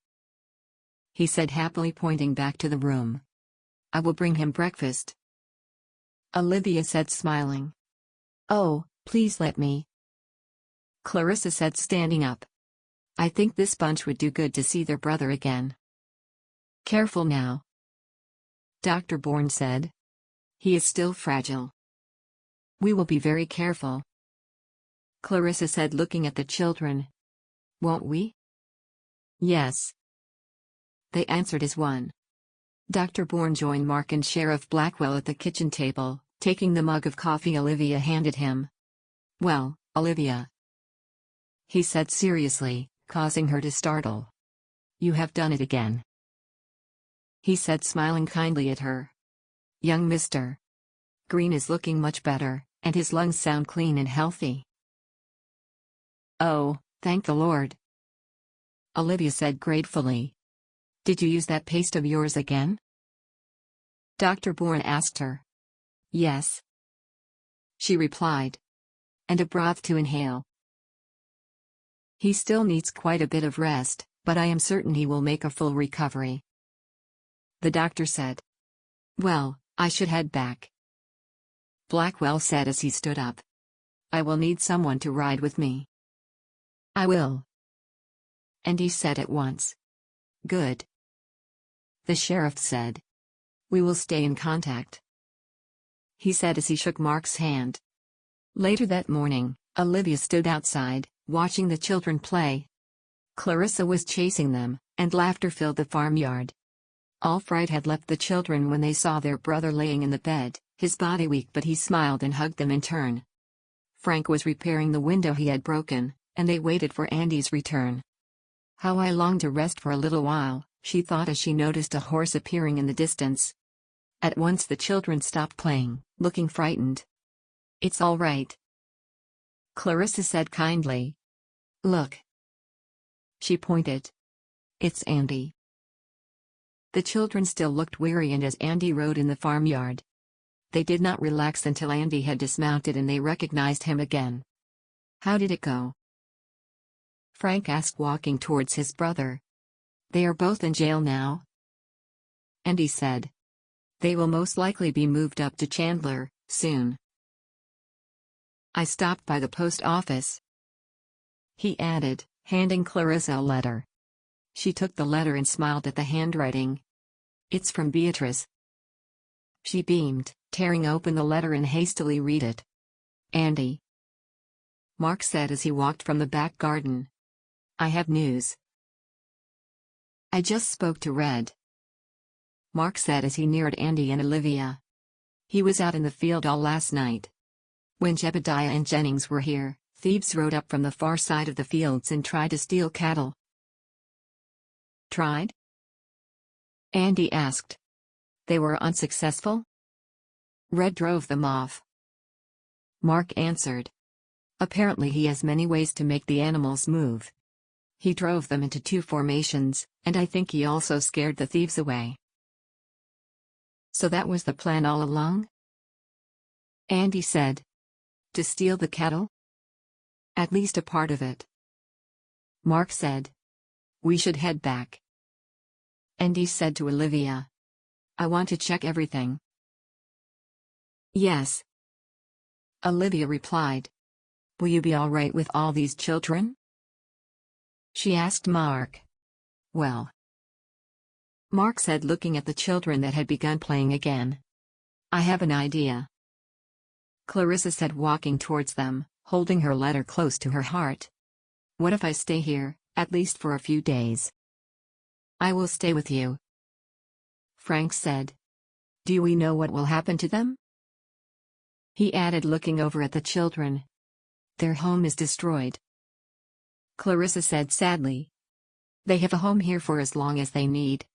he said happily, pointing back to the room. I will bring him breakfast. Olivia said, smiling. Oh, please let me. Clarissa said, standing up. I think this bunch would do good to see their brother again. Careful now, Dr. Bourne said. He is still fragile. We will be very careful, Clarissa said, looking at the children. Won't we? Yes, they answered as one. Dr. Bourne joined Mark and Sheriff Blackwell at the kitchen table, taking the mug of coffee Olivia handed him. Well, Olivia, he said seriously, causing her to startle. You have done it again, he said, smiling kindly at her. Young Mr. Green is looking much better, and his lungs sound clean and healthy. Oh, thank the Lord, Olivia said gratefully. Did you use that paste of yours again? Dr. Bourne asked her. Yes, she replied. And a broth to inhale. He still needs quite a bit of rest, but I am certain he will make a full recovery, the doctor said. Well, I should head back, Blackwell said as he stood up. I will need someone to ride with me. I will, Andy said at once. Good, the sheriff said. We will stay in contact, he said as he shook Mark's hand. Later that morning, Olivia stood outside, watching the children play. Clarissa was chasing them, and laughter filled the farmyard. All fright had left the children when they saw their brother laying in the bed, his body weak, but he smiled and hugged them in turn. Frank was repairing the window he had broken, and they waited for Andy's return. How I longed to rest for a little while, she thought as she noticed a horse appearing in the distance. At once the children stopped playing, looking frightened. It's all right, Clarissa said kindly. Look. She pointed. It's Andy. The children still looked weary, and as Andy rode in the farmyard, they did not relax until Andy had dismounted and they recognized him again. How did it go? Frank asked, walking towards his brother. They are both in jail now, Andy said. They will most likely be moved up to Chandler soon. I stopped by the post office, he added, handing Clarissa a letter. She took the letter and smiled at the handwriting. It's from Beatrice. She beamed, tearing open the letter and hastily read it. Andy, Mark said as he walked from the back garden. I have news. I just spoke to Red, Mark said as he neared Andy and Olivia. He was out in the field all last night. When Jebediah and Jennings were here, thieves rode up from the far side of the fields and tried to steal cattle. Tried? Andy asked. They were unsuccessful? Red drove them off, Mark answered. Apparently he has many ways to make the animals move. He drove them into two formations, and I think he also scared the thieves away. So that was the plan all along? Andy said. To steal the kettle? At least a part of it. Marc said. We should head back. Andy said to Olivia. I want to check everything. Yes. Olivia replied. Will you be all right with all these children? She asked Marc. Well. Marc said, looking at the children that had begun playing again. I have an idea. Clarissa said, walking towards them, holding her letter close to her heart. What if I stay here, at least for a few days? I will stay with you. Frank said. Do we know what will happen to them? He added, looking over at the children. Their home is destroyed. Clarissa said sadly. They have a home here for as long as they need.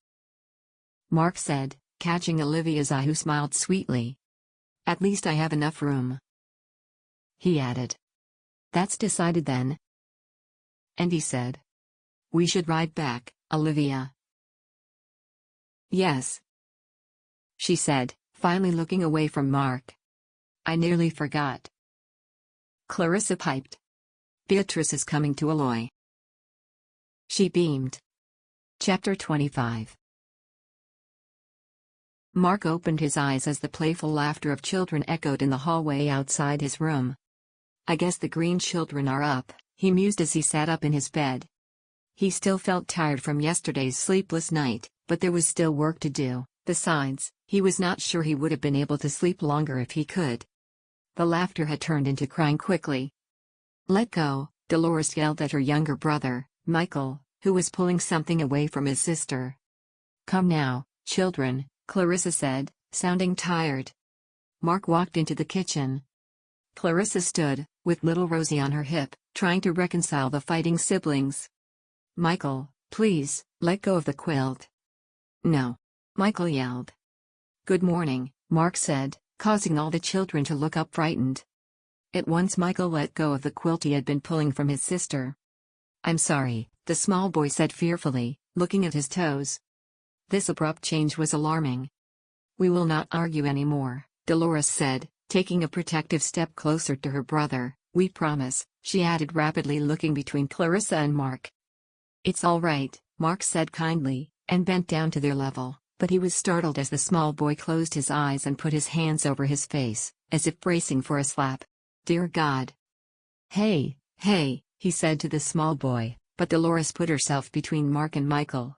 Marc said, catching Olivia's eye, who smiled sweetly. At least I have enough room. He added. That's decided then. And he said. We should ride back, Olivia. Yes. She said, finally looking away from Marc. I nearly forgot. Clarissa piped. Beatrice is coming to Alloy. She beamed. Chapter 25. Marc opened his eyes as the playful laughter of children echoed in the hallway outside his room. I guess the green children are up, he mused as he sat up in his bed. He still felt tired from yesterday's sleepless night, but there was still work to do. Besides, he was not sure he would have been able to sleep longer if he could. The laughter had turned into crying quickly. Let go, Dolores yelled at her younger brother, Michael, who was pulling something away from his sister. Come now, children, Clarissa said, sounding tired. Marc walked into the kitchen. Clarissa stood, with little Rosie on her hip, trying to reconcile the fighting siblings. Michael, please, let go of the quilt. No. Michael yelled. Good morning, Marc said, causing all the children to look up frightened. At once Michael let go of the quilt he had been pulling from his sister. I'm sorry, the small boy said fearfully, looking at his toes. This abrupt change was alarming. We will not argue anymore, Dolores said, taking a protective step closer to her brother. We promise, she added rapidly, looking between Clarissa and Marc. It's all right, Marc said kindly, and bent down to their level, but he was startled as the small boy closed his eyes and put his hands over his face, as if bracing for a slap. Dear God. Hey, he said to the small boy, but Dolores put herself between Marc and Michael.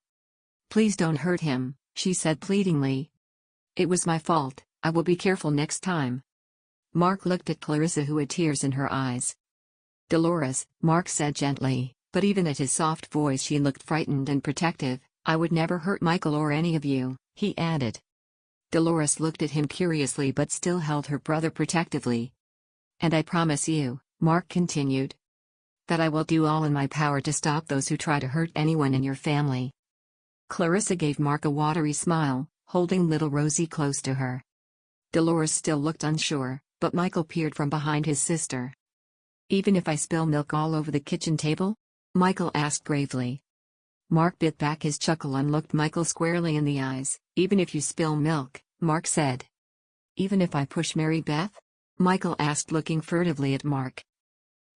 Please don't hurt him, she said pleadingly. It was my fault, I will be careful next time. Marc looked at Clarissa, who had tears in her eyes. Dolores, Marc said gently, but even at his soft voice she looked frightened and protective. I would never hurt Michael or any of you, he added. Dolores looked at him curiously but still held her brother protectively. And I promise you, Marc continued, that I will do all in my power to stop those who try to hurt anyone in your family. Clarissa gave Marc a watery smile, holding little Rosie close to her. Dolores still looked unsure, but Michael peered from behind his sister. Even if I spill milk all over the kitchen table? Michael asked gravely. Marc bit back his chuckle and looked Michael squarely in the eyes. Even if you spill milk, Marc said. Even if I push Mary Beth? Michael asked, looking furtively at Marc.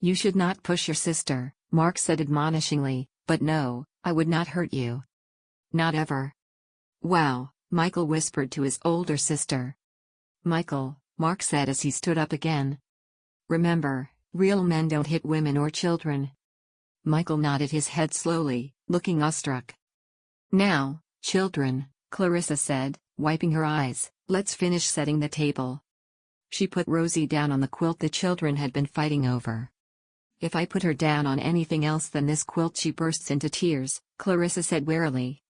You should not push your sister, Marc said admonishingly, but no, I would not hurt you. Not ever. Wow, Michael whispered to his older sister. Michael, Marc said as he stood up again. Remember, real men don't hit women or children. Michael nodded his head slowly, looking awestruck. Now, children, Clarissa said, wiping her eyes, let's finish setting the table. She put Rosie down on the quilt the children had been fighting over. If I put her down on anything else than this quilt she bursts into tears, Clarissa said wearily.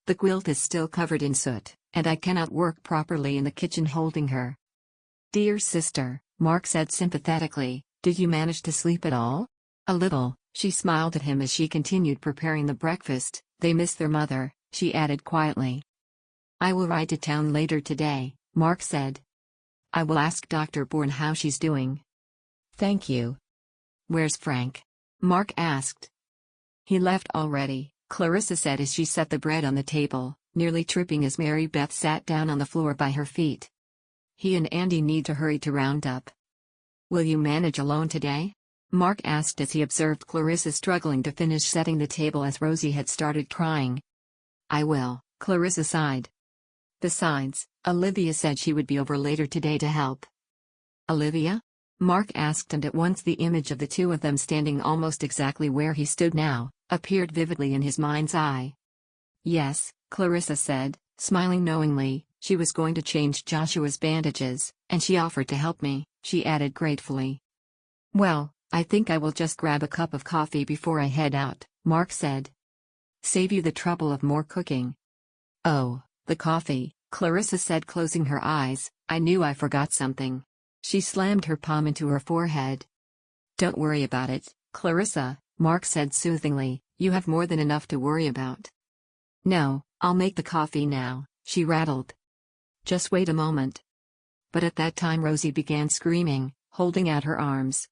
The quilt is still covered in soot, and I cannot work properly in the kitchen holding her. Dear sister, Marc said sympathetically, did you manage to sleep at all? A little, she smiled at him as she continued preparing the breakfast. They miss their mother, she added quietly. I will ride to town later today, Marc said. I will ask Dr. Bourne how she's doing. Thank you. Where's Frank? Marc asked. He left already, Clarissa said as she set the bread on the table. nearly tripping as Mary Beth sat down on the floor by her feet. He and Andy need to hurry to round up. "Will you manage alone today?" Marc asked as he observed Clarissa struggling to finish setting the table as Rosie had started crying. "I will," Clarissa sighed. "Besides, Olivia said she would be over later today to help." "Olivia?" Marc asked, and at once the image of the two of them standing almost exactly where he stood now appeared vividly in his mind's eye. "Yes," Clarissa said, smiling knowingly. She was going to change Joshua's bandages, and she offered to help me, she added gratefully. "Well, I think I will just grab a cup of coffee before I head out," Marc said. "Save you the trouble of more cooking." "Oh, the coffee," Clarissa said, closing her eyes. "I knew I forgot something." She slammed her palm into her forehead. "Don't worry about it, Clarissa," Marc said soothingly. "You have more than enough to worry about." "No, I'll make the coffee now," she rattled. "Just wait a moment." But at that time Rosie began screaming, holding out her arms.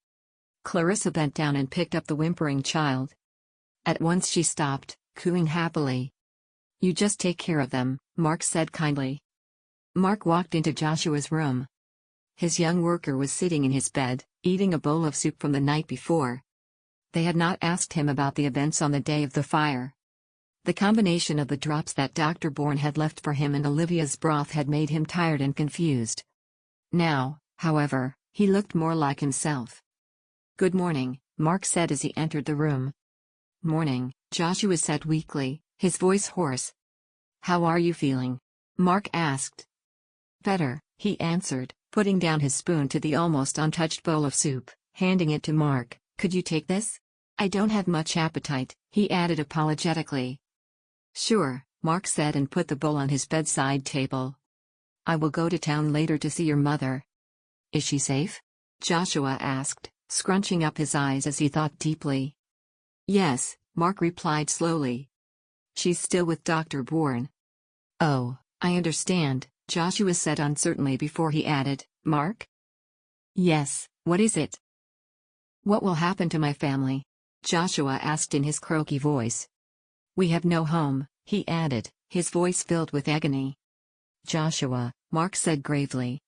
Clarissa bent down and picked up the whimpering child. At once she stopped, cooing happily. "You just take care of them," Marc said kindly. Marc walked into Joshua's room. His young worker was sitting in his bed, eating a bowl of soup from the night before. They had not asked him about the events on the day of the fire. The combination of the drops that Dr. Bourne had left for him and Olivia's broth had made him tired and confused. Now, however, he looked more like himself. "Good morning," Marc said as he entered the room. "Morning," Joshua said weakly, his voice hoarse. "How are you feeling?" Marc asked. "Better," he answered, putting down his spoon to the almost untouched bowl of soup, handing it to Marc. "Could you take this? I don't have much appetite," he added apologetically. "Sure," Marc said and put the bowl on his bedside table. "I will go to town later to see your mother." "Is she safe?" Joshua asked, scrunching up his eyes as he thought deeply. "Yes," Marc replied slowly. "She's still with Dr. Bourne." "Oh, I understand," Joshua said uncertainly before he added, "Marc?" "Yes, what is it?" "What will happen to my family?" Joshua asked in his croaky voice. "We have no home," he added, his voice filled with agony. "Joshua," Marc said gravely.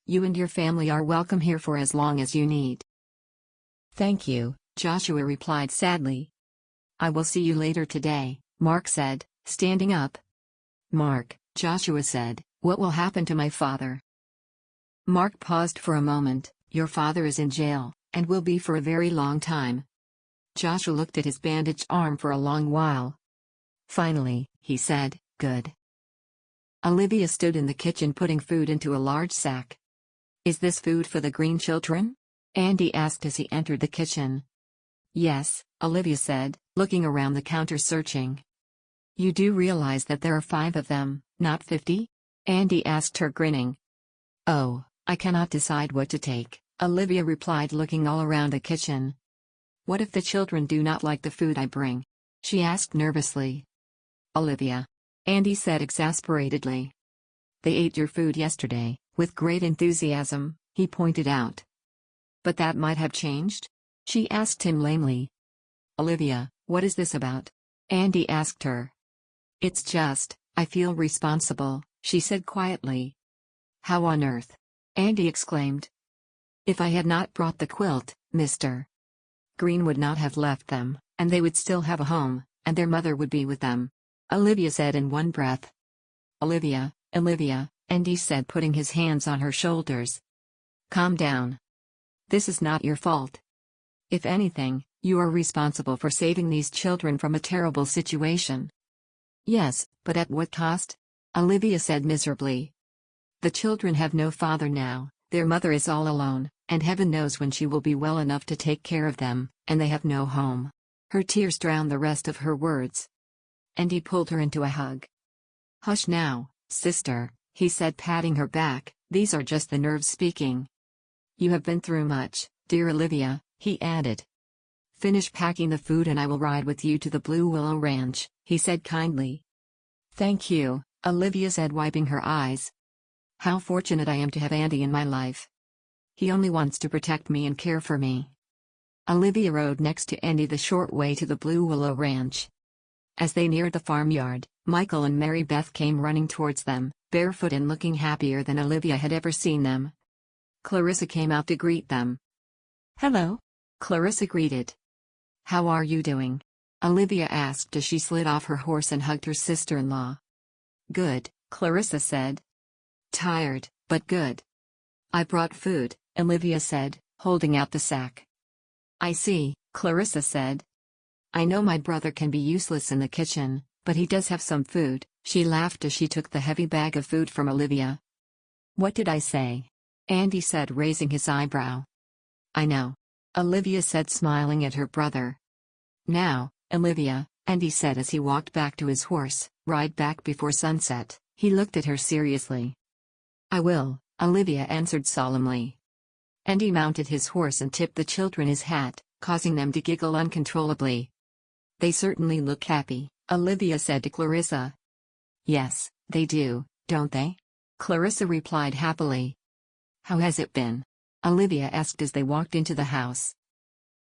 "You and your family are welcome here for as long as you need." "Thank you," Joshua replied sadly. "I will see you later today," Marc said, standing up. "Marc," Joshua said, "what will happen to my father?" Marc paused for a moment. "Your father is in jail, and will be for a very long time." Joshua looked at his bandaged arm for a long while. Finally, he said, "Good." Olivia stood in the kitchen putting food into a large sack. "Is this food for the green children?" Andy asked as he entered the kitchen. "Yes," Olivia said, looking around the counter searching. "You do realize that there are 5 of them, not 50? Andy asked her, grinning. "Oh, I cannot decide what to take," Olivia replied, looking all around the kitchen. "What if the children do not like the food I bring?" she asked nervously. "Olivia," Andy said exasperatedly. "They ate your food yesterday, with great enthusiasm," he pointed out. "But that might have changed?" she asked him lamely. "Olivia, what is this about?" Andy asked her. "It's just, I feel responsible," she said quietly. "How on earth?" Andy exclaimed. "If I had not brought the quilt, Mr. Green would not have left them, and they would still have a home, and their mother would be with them," Olivia said in one breath. Olivia," Andy said, putting his hands on her shoulders. "Calm down. This is not your fault. If anything, you are responsible for saving these children from a terrible situation." "Yes, but at what cost?" Olivia said miserably. "The children have no father now, their mother is all alone, and heaven knows when she will be well enough to take care of them, and they have no home." Her tears drowned the rest of her words. And he pulled her into a hug. "Hush now, sister," he said, patting her back, "these are just the nerves speaking. You have been through much, dear Olivia," he added. "Finish packing the food and I will ride with you to the Blue Willow Ranch," he said kindly. "Thank you," Olivia said, wiping her eyes. "How fortunate I am to have Andy in my life. He only wants to protect me and care for me." Olivia rode next to Andy the short way to the Blue Willow Ranch. As they neared the farmyard, Michael and Mary Beth came running towards them, barefoot and looking happier than Olivia had ever seen them. Clarissa came out to greet them. "Hello," Clarissa greeted. "How are you doing?" Olivia asked as she slid off her horse and hugged her sister-in-law. "Good," Clarissa said. "Tired, but good." "I brought food," Olivia said, holding out the sack. "I see," Clarissa said. "I know my brother can be useless in the kitchen, but he does have some food," she laughed as she took the heavy bag of food from Olivia. "What did I say?" Andy said, raising his eyebrow. "I know," Olivia said, smiling at her brother. "Now, Olivia," Andy said as he walked back to his horse, "ride back before sunset." He looked at her seriously. "I will," Olivia answered solemnly. Andy mounted his horse and tipped the children his hat, causing them to giggle uncontrollably. "They certainly look happy," Olivia said to Clarissa. "Yes, they do, don't they?" Clarissa replied happily. "How has it been?" Olivia asked as they walked into the house.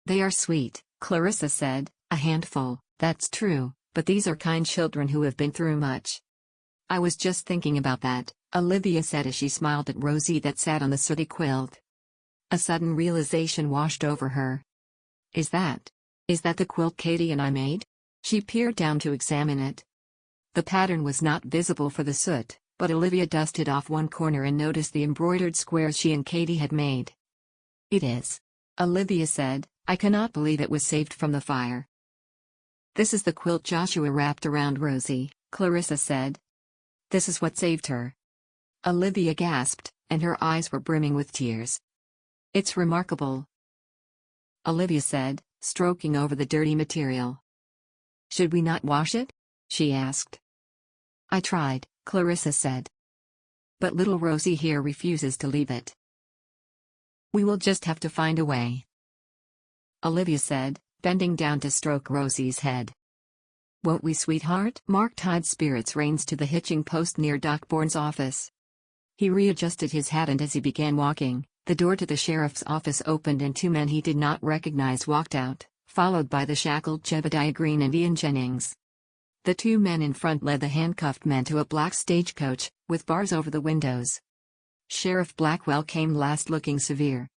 "They are sweet," Clarissa said, "a handful, that's true, but these are kind children who have been through much." "I was just thinking about that," Olivia said as she smiled at Rosie that sat on the sooty quilt. A sudden realization washed over her. Is that the quilt Katie and I made?" She peered down to examine it. The pattern was not visible for the soot, but Olivia dusted off one corner and noticed the embroidered squares she and Katie had made. "It is," Olivia said. "I cannot believe it was saved from the fire." "This is the quilt Joshua wrapped around Rosie," Clarissa said. "This is what saved her." Olivia gasped, and her eyes were brimming with tears. "It's remarkable," Olivia said, stroking over the dirty material. "Should we not wash it?" she asked. "I tried," Clarissa said. "But little Rosie here refuses to leave it." "We will just have to find a way," Olivia said, bending down to stroke Rosie's head. "Won't we, sweetheart?" Marc tied Spirit's reins to the hitching post near Doc Bourne's office. He readjusted his hat, and as he began walking, the door to the sheriff's office opened and two men he did not recognize walked out, followed by the shackled Jebediah Green and Ian Jennings. The two men in front led the handcuffed men to a black stagecoach, with bars over the windows. Sheriff Blackwell came last, looking severe.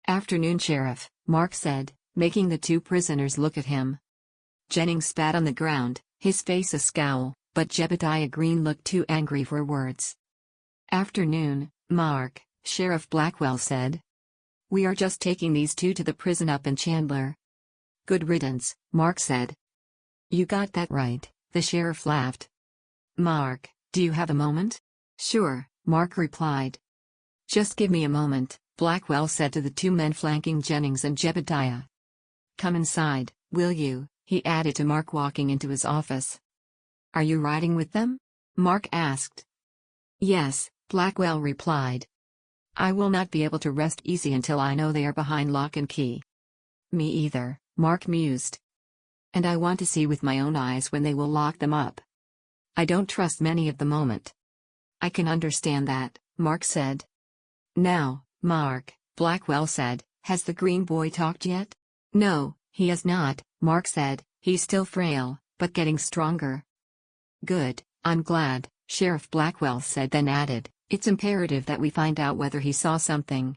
"Afternoon, Sheriff," Marc said, making the two prisoners look at him. Jennings spat on the ground, his face a scowl, but Jebediah Green looked too angry for words. "Afternoon, Marc," Sheriff Blackwell said. "We are just taking these two to the prison up in Chandler." "Good riddance," Marc said. "You got that right," the sheriff laughed. "Marc, do you have a moment?" "Sure," Marc replied. "Just give me a moment," Blackwell said to the two men flanking Jennings and Jebediah. "Come inside, will you?" he added to Marc, walking into his office. "Are you riding with them?" Marc asked. "Yes," Blackwell replied. "I will not be able to rest easy until I know they are behind lock and key." "Me either," Marc mused. "And I want to see with my own eyes when they will lock them up. I don't trust many at the moment." "I can understand that," Marc said. "Now, Marc," Blackwell said, "has the green boy talked yet?" "No, he has not," Marc said. "He's still frail, but getting stronger." "Good, I'm glad," Sheriff Blackwell said, then added, "It's imperative that we find out whether he saw something.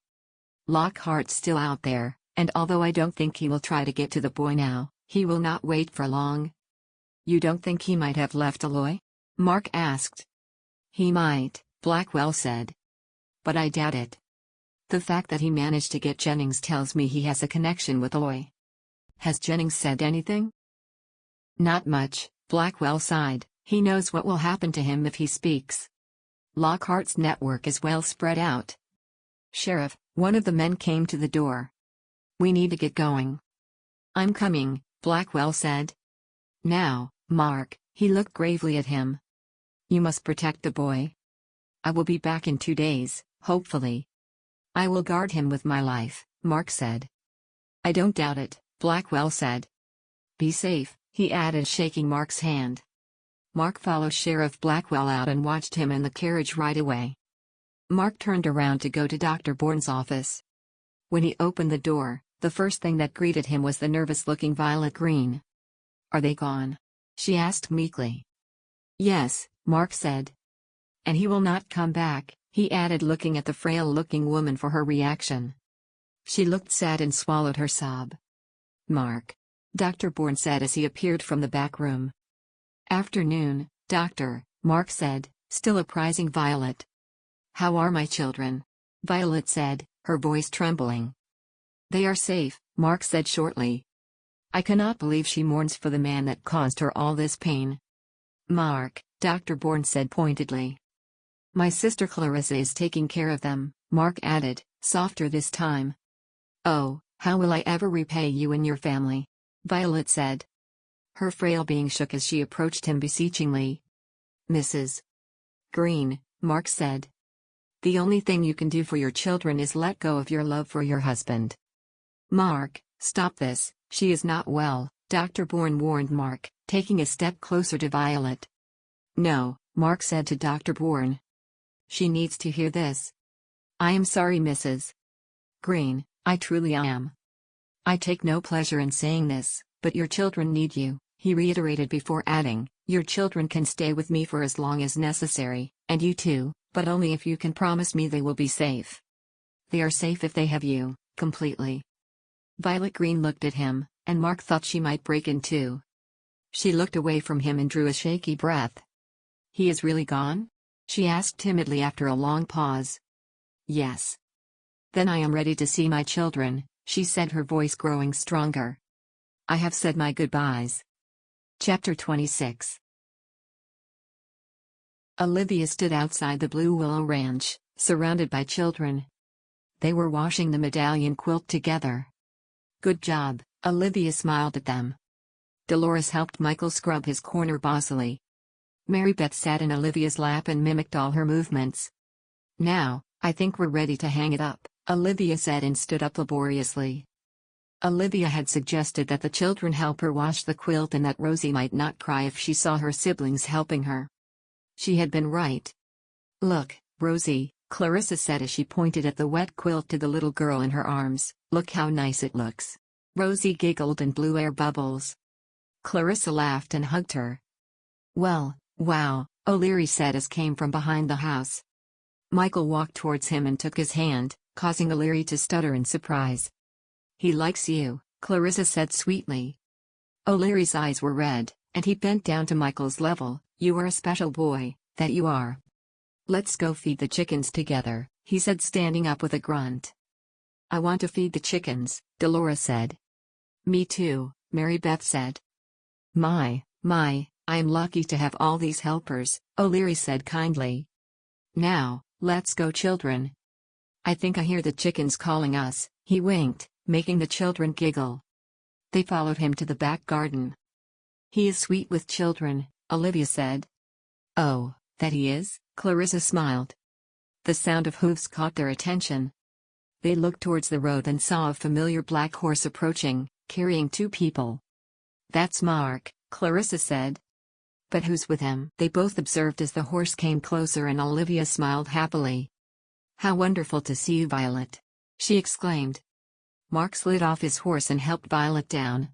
Lockhart's still out there, and although I don't think he will try to get to the boy now, he will not wait for long." "You don't think he might have left Aloy?" Marc asked. "He might," Blackwell said. "But I doubt it. The fact that he managed to get Jennings tells me he has a connection with Aloy." "Has Jennings said anything?" "Not much," Blackwell sighed. "He knows what will happen to him if he speaks. Lockhart's network is well spread out." "Sheriff," one of the men came to the door. "We need to get going." "I'm coming," Blackwell said. "Now, Marc," he looked gravely at him. "You must protect the boy. I will be back in 2 days, hopefully." "I will guard him with my life," Marc said. "I don't doubt it," Blackwell said. "Be safe," he added, shaking Marc's hand. Marc followed Sheriff Blackwell out and watched him in the carriage ride away. Marc turned around to go to Dr. Bourne's office. When he opened the door, the first thing that greeted him was the nervous-looking Violet Green. "Are they gone?" she asked meekly. Yes, Marc said. And he will not come back, he added, looking at the frail-looking woman for her reaction. She looked sad and swallowed her sob. Marc, Dr. Bourne said as he appeared from the back room. Afternoon, Doctor, Marc said, still apprising Violet. How are my children? Violet said, her voice trembling. They are safe, Marc said shortly. I cannot believe she mourns for the man that caused her all this pain. Marc, Dr. Bourne said pointedly. My sister Clarissa is taking care of them, Marc added, softer this time. Oh, how will I ever repay you and your family? Violet said. Her frail being shook as she approached him beseechingly. Mrs. Green, Marc said. The only thing you can do for your children is let go of your love for your husband. Marc, stop this, she is not well, Dr. Bourne warned Marc, taking a step closer to Violet. No, Marc said to Dr. Bourne. She needs to hear this. I am sorry, Mrs. Green, I truly am. I take no pleasure in saying this, but your children need you, he reiterated before adding, your children can stay with me for as long as necessary, and you too, but only if you can promise me they will be safe. They are safe if they have you, completely. Violet Green looked at him, and Marc thought she might break in two. She looked away from him and drew a shaky breath. He is really gone? She asked timidly after a long pause. Yes. Then I am ready to see my children, she said, her voice growing stronger. I have said my goodbyes. Chapter 26. Olivia stood outside the Blue Willow Ranch, surrounded by children. They were washing the medallion quilt together. Good job, Olivia smiled at them. Dolores helped Michael scrub his corner bossily. Mary Beth sat in Olivia's lap and mimicked all her movements. Now, I think we're ready to hang it up, Olivia said and stood up laboriously. Olivia had suggested that the children help her wash the quilt and that Rosie might not cry if she saw her siblings helping her. She had been right. Look, Rosie, Clarissa said as she pointed at the wet quilt to the little girl in her arms, look how nice it looks. Rosie giggled and blew air bubbles. Clarissa laughed and hugged her. Well, wow, O'Leary said as came from behind the house. Michael walked towards him and took his hand, causing O'Leary to stutter in surprise. He likes you, Clarissa said sweetly. O'Leary's eyes were red, and he bent down to Michael's level. You are a special boy, that you are. Let's go feed the chickens together, he said, standing up with a grunt. I want to feed the chickens, Dolores said. Me too, Mary Beth said. My, I am lucky to have all these helpers, O'Leary said kindly. Now, let's go, children. I think I hear the chickens calling us, he winked, making the children giggle. They followed him to the back garden. He is sweet with children, Olivia said. Oh, that he is? Clarissa smiled. The sound of hooves caught their attention. They looked towards the road and saw a familiar black horse approaching, carrying two people. That's Marc, Clarissa said. But who's with him? They both observed as the horse came closer, and Olivia smiled happily. How wonderful to see you, Violet, she exclaimed. Marc slid off his horse and helped Violet down.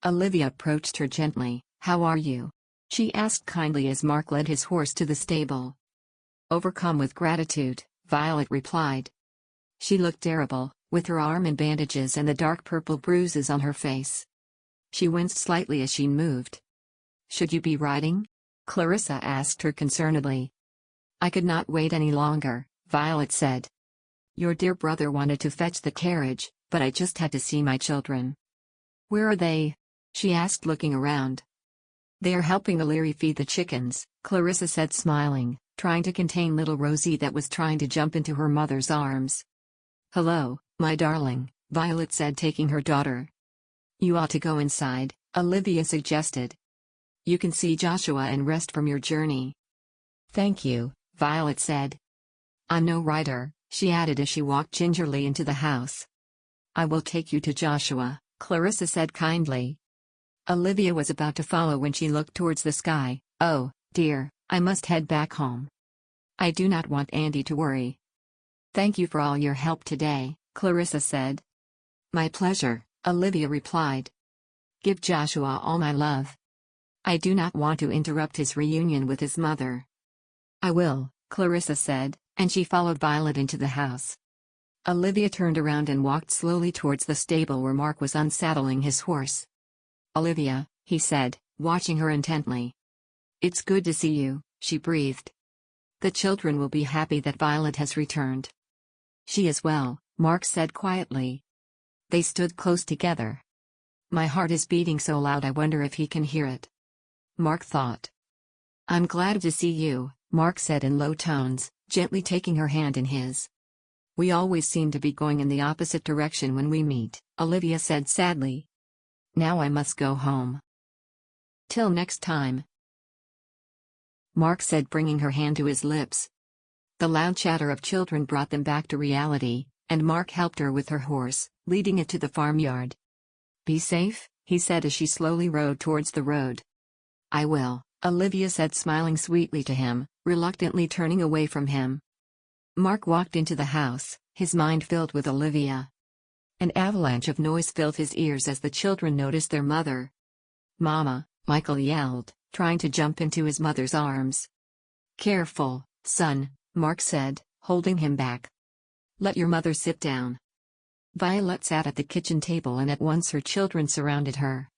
Olivia approached her gently. How are you? She asked kindly as Marc led his horse to the stable. Overcome with gratitude, Violet replied. She looked terrible, with her arm in bandages and the dark purple bruises on her face. She winced slightly as she moved. Should you be riding? Clarissa asked her concernedly. I could not wait any longer, Violet said. Your dear brother wanted to fetch the carriage, but I just had to see my children. Where are they? She asked, looking around. They are helping O'Leary feed the chickens, Clarissa said, smiling, trying to contain little Rosie that was trying to jump into her mother's arms. Hello, my darling, Violet said, taking her daughter. You ought to go inside, Olivia suggested. You can see Joshua and rest from your journey. Thank you, Violet said. I'm no rider, she added as she walked gingerly into the house. I will take you to Joshua, Clarissa said kindly. Olivia was about to follow when she looked towards the sky. Oh, dear, I must head back home. I do not want Andy to worry. Thank you for all your help today, Clarissa said. My pleasure, Olivia replied. Give Joshua all my love. I do not want to interrupt his reunion with his mother. I will, Clarissa said, and she followed Violet into the house. Olivia turned around and walked slowly towards the stable where Marc was unsaddling his horse. Olivia, he said, watching her intently. It's good to see you, she breathed. The children will be happy that Violet has returned. She is well, Marc said quietly. They stood close together. My heart is beating so loud I wonder if he can hear it. Marc thought. I'm glad to see you, Marc said in low tones, gently taking her hand in his. We always seem to be going in the opposite direction when we meet, Olivia said sadly. Now I must go home. Till next time, Marc said, bringing her hand to his lips. The loud chatter of children brought them back to reality, and Marc helped her with her horse, leading it to the farmyard. Be safe, he said as she slowly rode towards the road. I will, Olivia said, smiling sweetly to him, reluctantly turning away from him. Marc walked into the house, his mind filled with Olivia. An avalanche of noise filled his ears as the children noticed their mother. Mama, Michael yelled, trying to jump into his mother's arms. Careful, son, Marc said, holding him back. Let your mother sit down. Violet sat at the kitchen table and at once her children surrounded her.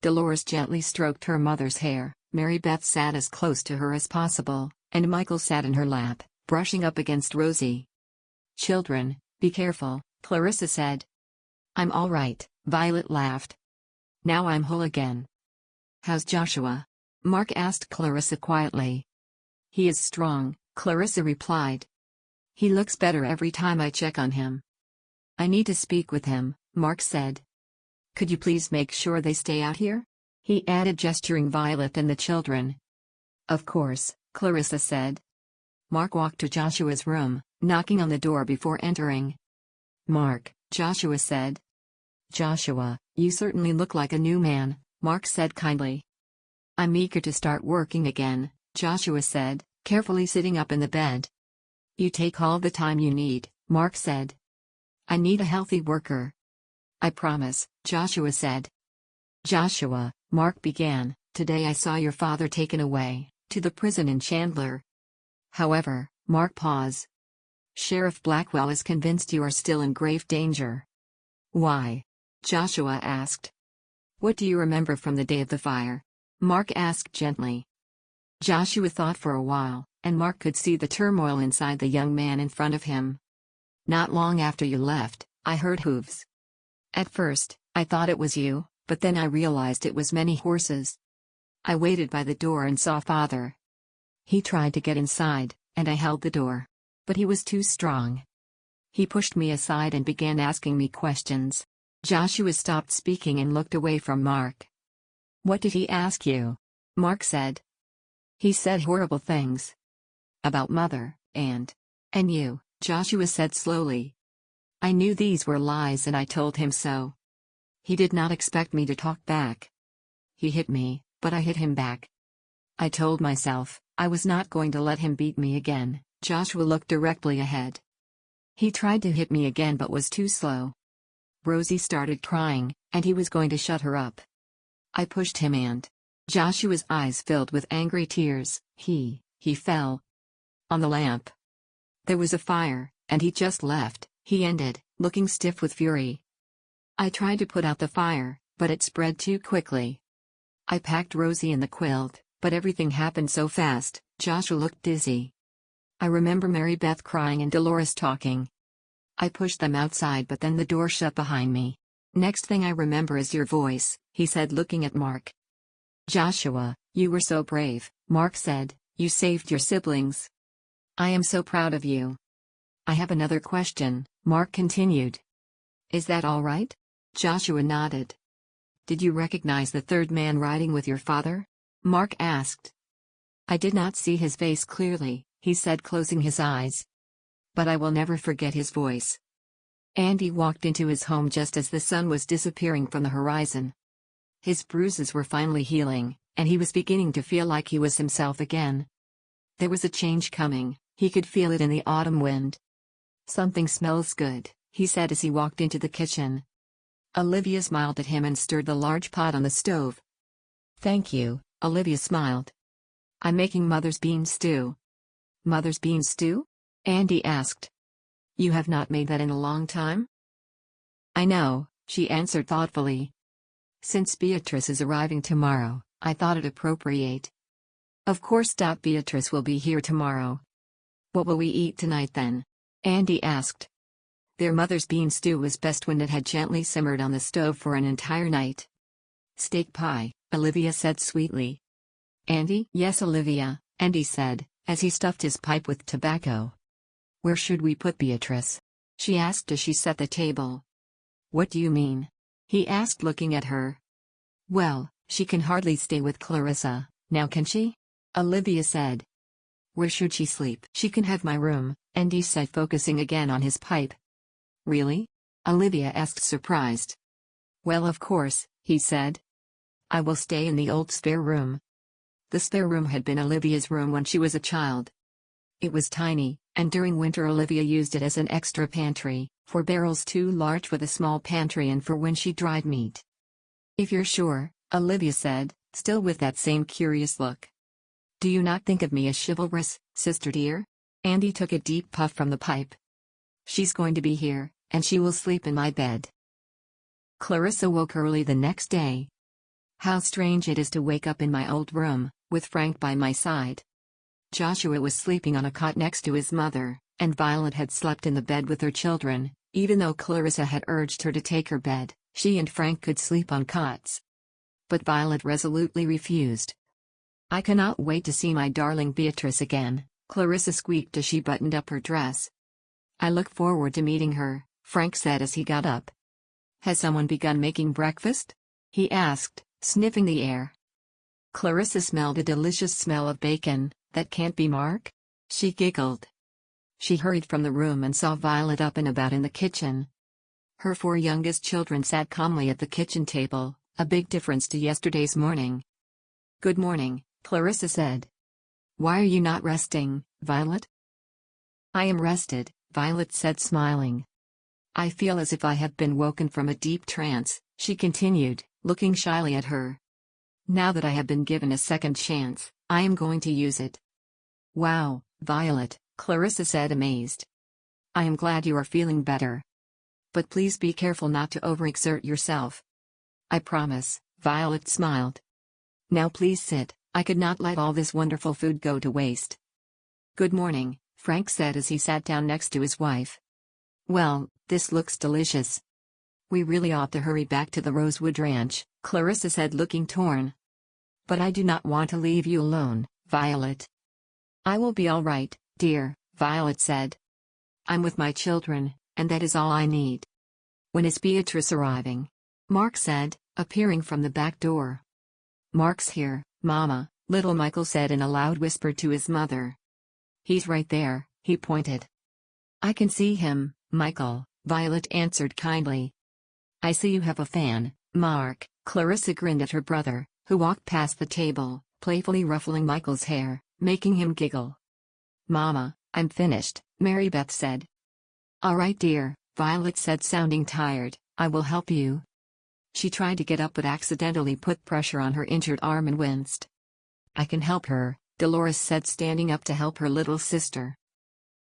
Dolores gently stroked her mother's hair, Mary Beth sat as close to her as possible, and Michael sat in her lap, brushing up against Rosie. Children, be careful, Clarissa said. I'm all right, Violet laughed. Now I'm whole again. How's Joshua? Marc asked Clarissa quietly. He is strong, Clarissa replied. He looks better every time I check on him. I need to speak with him, Marc said. Could you please make sure they stay out here? He added, gesturing Violet and the children. Of course, Clarissa said. Marc walked to Joshua's room, knocking on the door before entering. Marc, Joshua said. Joshua, you certainly look like a new man, Marc said kindly. I'm eager to start working again, Joshua said, carefully sitting up in the bed. You take all the time you need, Marc said. I need a healthy worker. I promise, Joshua said. Joshua, Marc began, today I saw your father taken away, to the prison in Chandler. However, Marc paused. Sheriff Blackwell is convinced you are still in grave danger. Why? Joshua asked. What do you remember from the day of the fire? Marc asked gently. Joshua thought for a while, and Marc could see the turmoil inside the young man in front of him. Not long after you left, I heard hooves. At first, I thought it was you, but then I realized it was many horses. I waited by the door and saw Father. He tried to get inside, and I held the door. But he was too strong. He pushed me aside and began asking me questions. Joshua stopped speaking and looked away from Marc. What did he ask you? Marc said. He said horrible things. About Mother, and you, Joshua said slowly. I knew these were lies and I told him so. He did not expect me to talk back. He hit me, but I hit him back. I told myself, I was not going to let him beat me again. Joshua looked directly ahead. He tried to hit me again but was too slow. Rosie started crying, and he was going to shut her up. I pushed him and Joshua's eyes filled with angry tears. He fell on the lamp. There was a fire, and he just left, he ended, looking stiff with fury. I tried to put out the fire, but it spread too quickly. I packed Rosie in the quilt, but everything happened so fast. Joshua looked dizzy. I remember Mary Beth crying and Dolores talking. I pushed them outside but then the door shut behind me. Next thing I remember is your voice, he said looking at Marc. Joshua, you were so brave, Marc said, you saved your siblings. I am so proud of you. I have another question, Marc continued. Is that all right? Joshua nodded. Did you recognize the third man riding with your father? Marc asked. I did not see his face clearly, he said closing his eyes. But I will never forget his voice. Andy walked into his home just as the sun was disappearing from the horizon. His bruises were finally healing, and he was beginning to feel like he was himself again. There was a change coming, he could feel it in the autumn wind. Something smells good, he said as he walked into the kitchen. Olivia smiled at him and stirred the large pot on the stove. Thank you, Olivia smiled. I'm making mother's bean stew. Mother's bean stew? Andy asked. You have not made that in a long time? I know, she answered thoughtfully. Since Beatrice is arriving tomorrow, I thought it appropriate. Of course. Beatrice will be here tomorrow. What will we eat tonight then? Andy asked. Their mother's bean stew was best when it had gently simmered on the stove for an entire night. Steak pie, Olivia said sweetly. Andy? Yes, Olivia, Andy said, as he stuffed his pipe with tobacco. Where should we put Beatrice? She asked as she set the table. What do you mean? He asked, looking at her. Well, she can hardly stay with Clarissa, now can she? Olivia said. Where should she sleep? She can have my room, Andy said, focusing again on his pipe. Really? Olivia asked, surprised. Well, of course, he said. I will stay in the old spare room. The spare room had been Olivia's room when she was a child. It was tiny, and during winter Olivia used it as an extra pantry, for barrels too large for the small pantry and for when she dried meat. If you're sure, Olivia said, still with that same curious look. Do you not think of me as chivalrous, sister dear? Andy took a deep puff from the pipe. She's going to be here, and she will sleep in my bed. Clarissa woke early the next day. How strange it is to wake up in my old room, with Frank by my side. Joshua was sleeping on a cot next to his mother, and Violet had slept in the bed with her children. Even though Clarissa had urged her to take her bed, she and Frank could sleep on cots. But Violet resolutely refused. I cannot wait to see my darling Beatrice again, Clarissa squeaked as she buttoned up her dress. I look forward to meeting her, Frank said as he got up. Has someone begun making breakfast? He asked, sniffing the air. Clarissa smelled a delicious smell of bacon. That can't be Marc? She giggled. She hurried from the room and saw Violet up and about in the kitchen. Her 4 youngest children sat calmly at the kitchen table, a big difference to yesterday's morning. Good morning, Clarissa said. Why are you not resting, Violet? I am rested, Violet said, smiling. I feel as if I have been woken from a deep trance, she continued, looking shyly at her. Now that I have been given a second chance, I am going to use it. Wow, Violet, Clarissa said, amazed. I am glad you are feeling better. But please be careful not to overexert yourself. I promise, Violet smiled. Now please sit, I could not let all this wonderful food go to waste. Good morning, Frank said as he sat down next to his wife. Well, this looks delicious. We really ought to hurry back to the Rosewood Ranch, Clarissa said, looking torn. But I do not want to leave you alone, Violet. I will be all right, dear, Violet said. I'm with my children, and that is all I need. When is Beatrice arriving? Marc said, appearing from the back door. Marc's here, Mama, little Michael said in a loud whisper to his mother. He's right there, he pointed. I can see him, Michael, Violet answered kindly. I see you have a fan, Marc. Clarissa grinned at her brother, who walked past the table, playfully ruffling Michael's hair, making him giggle. Mama, I'm finished, Mary Beth said. All right, dear, Violet said, sounding tired, I will help you. She tried to get up but accidentally put pressure on her injured arm and winced. I can help her, Dolores said, standing up to help her little sister.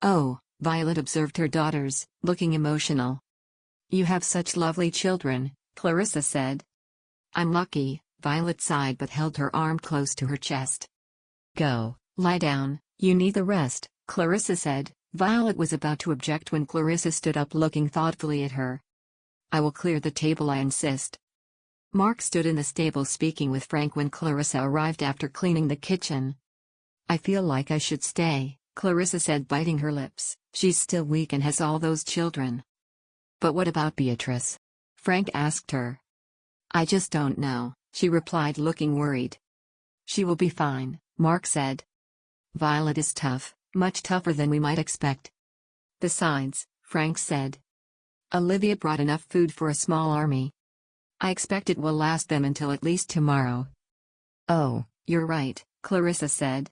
Oh, Violet observed her daughters, looking emotional. You have such lovely children, Clarissa said. I'm lucky, Violet sighed but held her arm close to her chest. Go, lie down, you need the rest, Clarissa said. Violet was about to object when Clarissa stood up, looking thoughtfully at her. I will clear the table, I insist. Marc stood in the stable speaking with Frank when Clarissa arrived after cleaning the kitchen. I feel like I should stay, Clarissa said, biting her lips. She's still weak and has all those children. But what about Beatrice? Frank asked her. I just don't know, she replied, looking worried. She will be fine, Marc said. Violet is tough, much tougher than we might expect. Besides, Frank said, Olivia brought enough food for a small army. I expect it will last them until at least tomorrow. Oh, you're right, Clarissa said.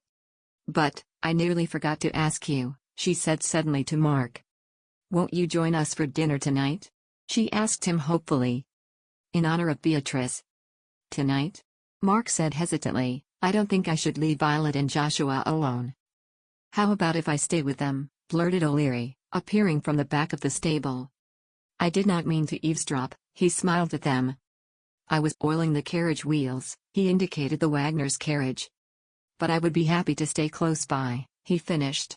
But, I nearly forgot to ask you, she said suddenly to Marc. Won't you join us for dinner tonight? She asked him hopefully. In honor of Beatrice. Tonight? Marc said hesitantly, I don't think I should leave Violet and Joshua alone. How about if I stay with them? Blurted O'Leary, appearing from the back of the stable. I did not mean to eavesdrop, he smiled at them. I was oiling the carriage wheels, he indicated the Wagners' carriage. But I would be happy to stay close by, he finished.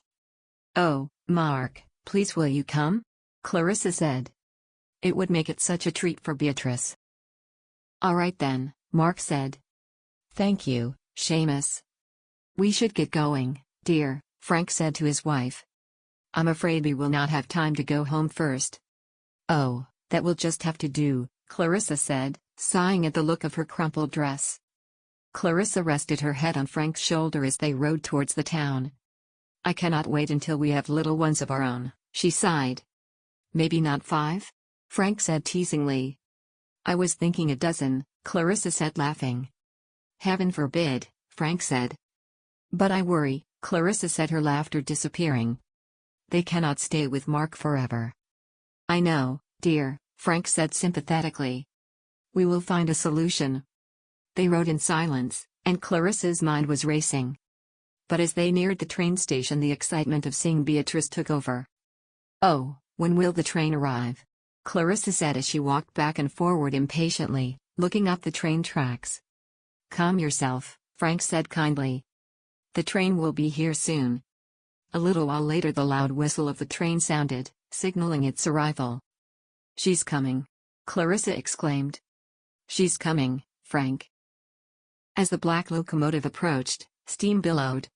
Oh, Marc, please will you come? Clarissa said. It would make it such a treat for Beatrice. All right then, Marc said. Thank you, Seamus. We should get going, dear, Frank said to his wife. I'm afraid we will not have time to go home first. Oh, that will just have to do, Clarissa said, sighing at the look of her crumpled dress. Clarissa rested her head on Frank's shoulder as they rode towards the town. I cannot wait until we have little ones of our own, she sighed. Maybe not 5? Frank said teasingly. I was thinking a dozen, Clarissa said laughing. Heaven forbid, Frank said. But I worry, Clarissa said, her laughter disappearing. They cannot stay with Marc forever. I know, dear, Frank said sympathetically. We will find a solution. They rode in silence, and Clarissa's mind was racing. But as they neared the train station, the excitement of seeing Beatrice took over. Oh, when will the train arrive? Clarissa said as she walked back and forward impatiently, looking up the train tracks. Calm yourself, Frank said kindly. The train will be here soon. A little while later the loud whistle of the train sounded, signaling its arrival. She's coming, Clarissa exclaimed. She's coming, Frank. As the black locomotive approached, steam billowed.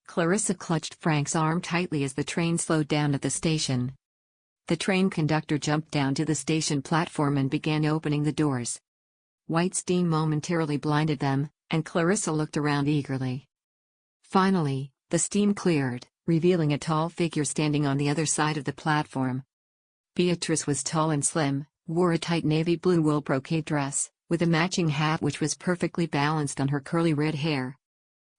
Clarissa clutched Frank's arm tightly as the train slowed down at the station. The train conductor jumped down to the station platform and began opening the doors. White steam momentarily blinded them, and Clarissa looked around eagerly. Finally, the steam cleared, revealing a tall figure standing on the other side of the platform. Beatrice was tall and slim, wore a tight navy blue wool brocade dress, with a matching hat which was perfectly balanced on her curly red hair.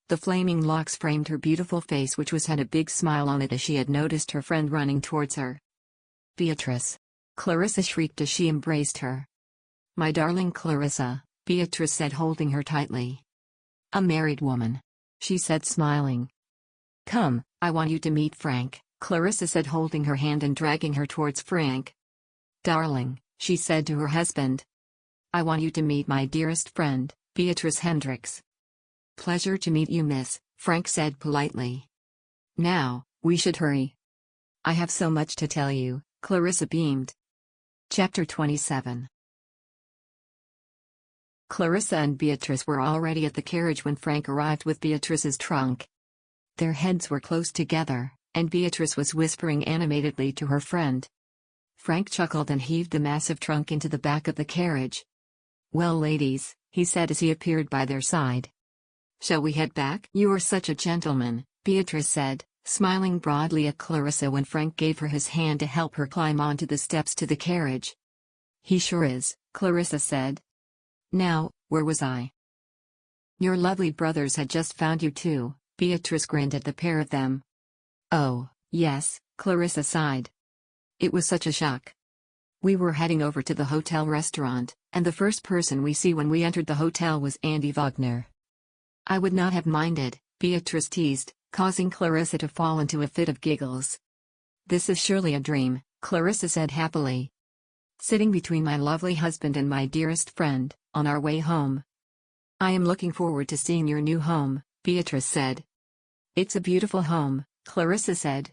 The flaming locks framed her beautiful face, which had a big smile on it as she had noticed her friend running towards her. Beatrice! Clarissa shrieked as she embraced her. My darling Clarissa, Beatrice said, holding her tightly. A married woman, she said, smiling. Come, I want you to meet Frank, Clarissa said, holding her hand and dragging her towards Frank. Darling, she said to her husband. I want you to meet my dearest friend, Beatrice Hendricks. Pleasure to meet you, miss, Frank said politely. Now, we should hurry. I have so much to tell you, Clarissa beamed. Chapter 27. Clarissa and Beatrice were already at the carriage when Frank arrived with Beatrice's trunk. Their heads were close together, and Beatrice was whispering animatedly to her friend. Frank chuckled and heaved the massive trunk into the back of the carriage. Well, ladies, he said as he appeared by their side. Shall we head back? You are such a gentleman, Beatrice said, smiling broadly at Clarissa when Frank gave her his hand to help her climb onto the steps to the carriage. He sure is, Clarissa said. Now, where was I? Your lovely brothers had just found you too, Beatrice grinned at the pair of them. Oh, yes, Clarissa sighed. It was such a shock. We were heading over to the hotel restaurant, and the first person we see when we entered the hotel was Olivia Wagner. I would not have minded, Beatrice teased, causing Clarissa to fall into a fit of giggles. This is surely a dream, Clarissa said happily. Sitting between my lovely husband and my dearest friend, on our way home. I am looking forward to seeing your new home, Beatrice said. It's a beautiful home, Clarissa said.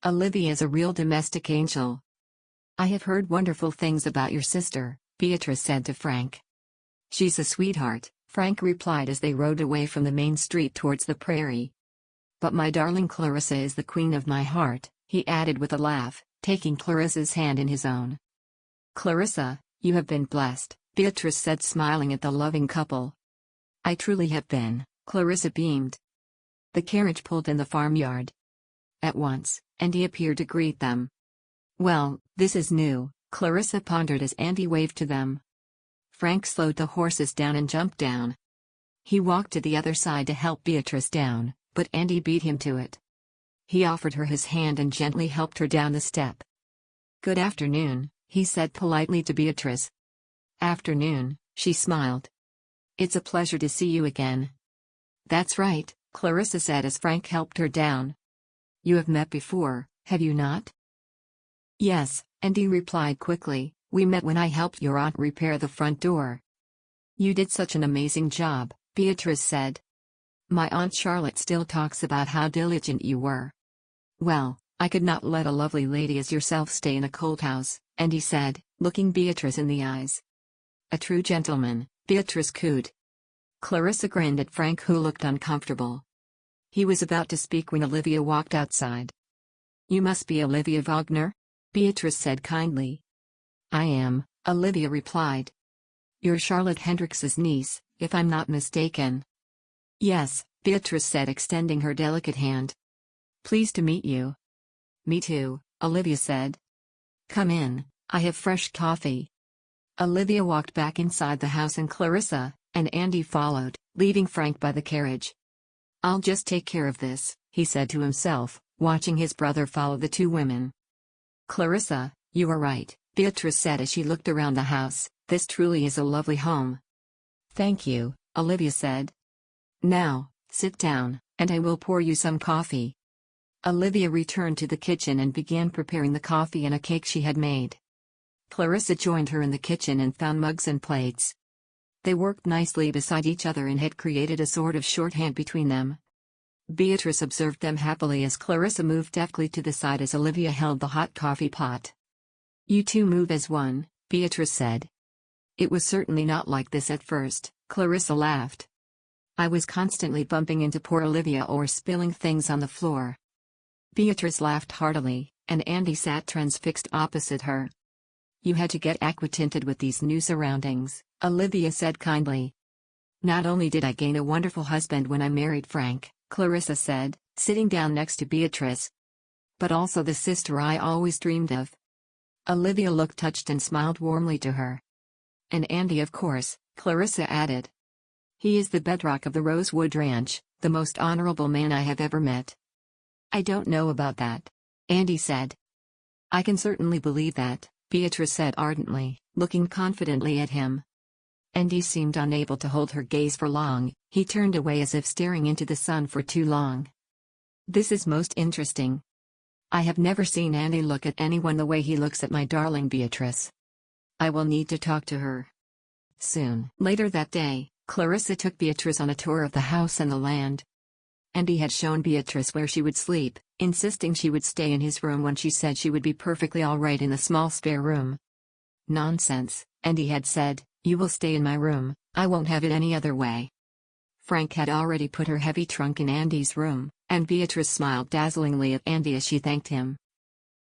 Olivia is a real domestic angel. I have heard wonderful things about your sister, Beatrice said to Frank. She's a sweetheart, Frank replied as they rode away from the main street towards the prairie. But my darling Clarissa is the queen of my heart, he added with a laugh, taking Clarissa's hand in his own. Clarissa, you have been blessed, Beatrice said, smiling at the loving couple. I truly have been, Clarissa beamed. The carriage pulled in the farmyard. At once, Andy appeared to greet them. Well, this is new, Clarissa pondered as Andy waved to them. Frank slowed the horses down and jumped down. He walked to the other side to help Beatrice down, but Andy beat him to it. He offered her his hand and gently helped her down the step. Good afternoon, he said politely to Beatrice. Afternoon, she smiled. It's a pleasure to see you again. That's right, Clarissa said as Frank helped her down. You have met before, have you not? Yes, Andy replied quickly. We met when I helped your aunt repair the front door. You did such an amazing job, Beatrice said. My Aunt Charlotte still talks about how diligent you were. Well, I could not let a lovely lady as yourself stay in a cold house, Andy said, looking Beatrice in the eyes. A true gentleman, Beatrice cooed. Clarissa grinned at Frank, who looked uncomfortable. He was about to speak when Olivia walked outside. You must be Olivia Wagner? Beatrice said kindly. I am, Olivia replied. You're Charlotte Hendricks's niece, if I'm not mistaken. Yes, Beatrice said, extending her delicate hand. Pleased to meet you. Me too, Olivia said. Come in, I have fresh coffee. Olivia walked back inside the house and Clarissa and Andy followed, leaving Frank by the carriage. I'll just take care of this, he said to himself, watching his brother follow the two women. Clarissa, you are right, Beatrice said as she looked around the house. This truly is a lovely home. Thank you, Olivia said. Now, sit down, and I will pour you some coffee. Olivia returned to the kitchen and began preparing the coffee and a cake she had made. Clarissa joined her in the kitchen and found mugs and plates. They worked nicely beside each other and had created a sort of shorthand between them. Beatrice observed them happily as Clarissa moved deftly to the side as Olivia held the hot coffee pot. You two move as one, Beatrice said. It was certainly not like this at first, Clarissa laughed. I was constantly bumping into poor Olivia or spilling things on the floor. Beatrice laughed heartily, and Andy sat transfixed opposite her. You had to get acquainted with these new surroundings, Olivia said kindly. Not only did I gain a wonderful husband when I married Frank, Clarissa said, sitting down next to Beatrice, but also the sister I always dreamed of. Olivia looked touched and smiled warmly to her. And Andy, of course, Clarissa added. He is the bedrock of the Rosewood Ranch, the most honorable man I have ever met. I don't know about that, Andy said. I can certainly believe that, Beatrice said ardently, looking confidently at him. Andy seemed unable to hold her gaze for long. He turned away as if staring into the sun for too long. This is most interesting. I have never seen Andy look at anyone the way he looks at my darling Beatrice. I will need to talk to her soon. Later that day, Clarissa took Beatrice on a tour of the house and the land. Andy had shown Beatrice where she would sleep, insisting she would stay in his room when she said she would be perfectly all right in the small spare room. Nonsense, Andy had said, you will stay in my room, I won't have it any other way. Frank had already put her heavy trunk in Andy's room, and Beatrice smiled dazzlingly at Andy as she thanked him.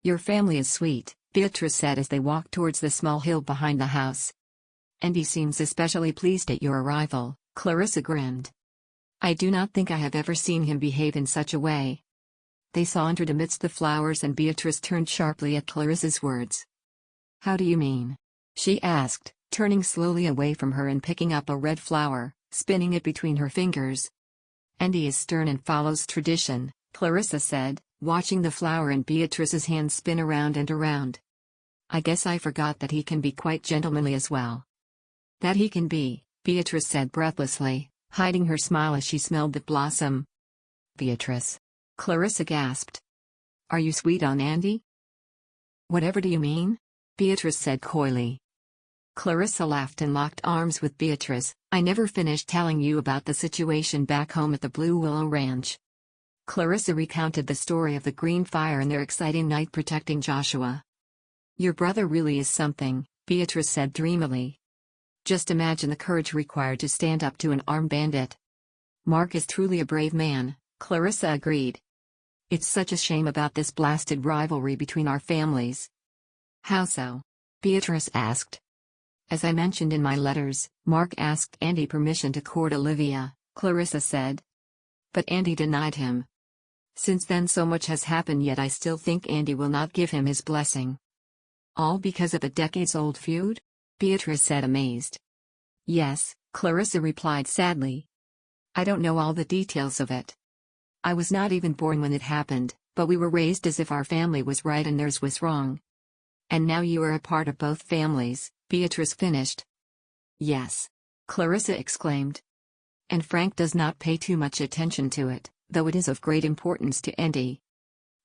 Your family is sweet, Beatrice said as they walked towards the small hill behind the house. Andy seems especially pleased at your arrival, Clarissa grinned. I do not think I have ever seen him behave in such a way. They sauntered amidst the flowers and Beatrice turned sharply at Clarissa's words. How do you mean? She asked, turning slowly away from her and picking up a red flower, spinning it between her fingers. Andy is stern and follows tradition, Clarissa said, watching the flower in Beatrice's hand spin around and around. I guess I forgot that he can be quite gentlemanly as well. That he can be, Beatrice said breathlessly, hiding her smile as she smelled the blossom. Beatrice. Clarissa gasped. Are you sweet on Andy? Whatever do you mean? Beatrice said coyly. Clarissa laughed and locked arms with Beatrice. I never finished telling you about the situation back home at the Blue Willow Ranch. Clarissa recounted the story of the green fire and their exciting night protecting Joshua. Your brother really is something, Beatrice said dreamily. Just imagine the courage required to stand up to an armed bandit. Marc is truly a brave man, Clarissa agreed. It's such a shame about this blasted rivalry between our families. How so? Beatrice asked. As I mentioned in my letters, Marc asked Andy permission to court Olivia, Clarissa said. But Andy denied him. Since then so much has happened, yet I still think Andy will not give him his blessing. All because of a decades-old feud? Beatrice said amazed. Yes, Clarissa replied sadly. I don't know all the details of it. I was not even born when it happened, but we were raised as if our family was right and theirs was wrong. And now you are a part of both families, Beatrice finished. Yes. Clarissa exclaimed. and Frank does not pay too much attention to it, though it is of great importance to Andy.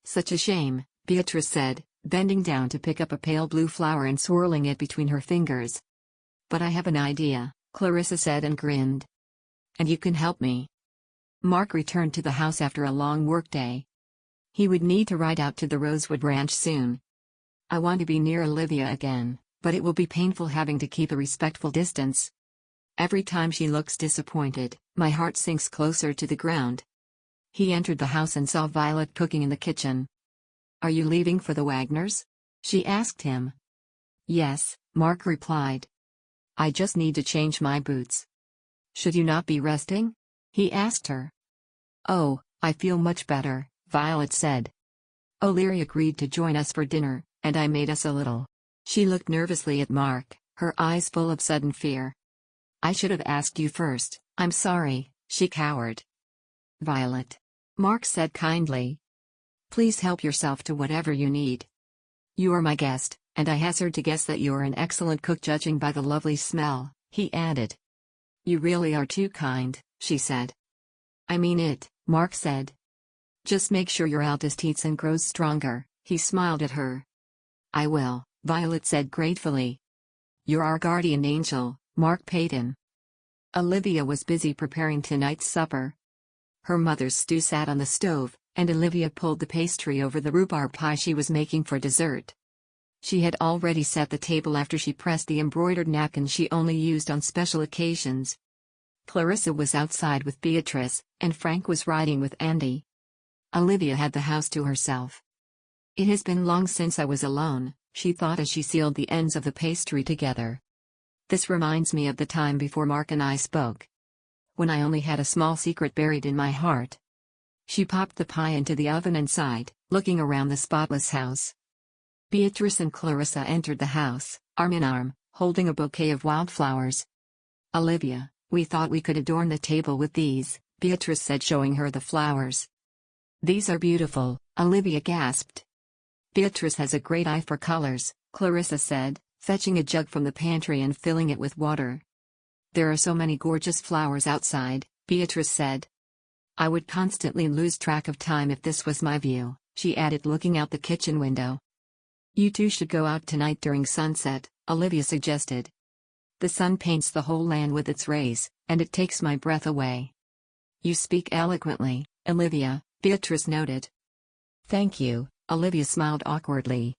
Such a shame, Beatrice said, bending down to pick up a pale blue flower and swirling it between her fingers. But I have an idea, Clarissa said and grinned. And you can help me. Marc returned to the house after a long workday. He would need to ride out to the Rosewood Ranch soon. I want to be near Olivia again, but it will be painful having to keep a respectful distance. Every time she looks disappointed, my heart sinks closer to the ground. He entered the house and saw Violet cooking in the kitchen. Are you leaving for the Wagners? She asked him. Yes, Marc replied. I just need to change my boots. Should you not be resting? He asked her. Oh, I feel much better, Violet said. Olivia agreed to join us for dinner, and I made us a little. She looked nervously at Marc, her eyes full of sudden fear. I should have asked you first, I'm sorry, she cowered. Violet. Marc said kindly. Please help yourself to whatever you need. You are my guest, and I hazard to guess that you are an excellent cook judging by the lovely smell, he added. You really are too kind, she said. I mean it, Marc said. Just make sure your eldest eats and grows stronger, he smiled at her. I will, Violet said gratefully. You're our guardian angel, Marc Payton. Olivia was busy preparing tonight's supper. Her mother's stew sat on the stove, and Olivia pulled the pastry over the rhubarb pie she was making for dessert. She had already set the table after she pressed the embroidered napkin she only used on special occasions. Clarissa was outside with Beatrice, and Frank was riding with Andy. Olivia had the house to herself. It has been long since I was alone, she thought as she sealed the ends of the pastry together. This reminds me of the time before Marc and I spoke. When I only had a small secret buried in my heart. She popped the pie into the oven and sighed, looking around the spotless house. Beatrice and Clarissa entered the house, arm in arm, holding a bouquet of wildflowers. Olivia, we thought we could adorn the table with these, Beatrice said, showing her the flowers. These are beautiful, Olivia gasped. Beatrice has a great eye for colors, Clarissa said, fetching a jug from the pantry and filling it with water. There are so many gorgeous flowers outside, Beatrice said. I would constantly lose track of time if this was my view, she added, looking out the kitchen window. You two should go out tonight during sunset, Olivia suggested. The sun paints the whole land with its rays, and it takes my breath away. You speak eloquently, Olivia, Beatrice noted. Thank you, Olivia smiled awkwardly.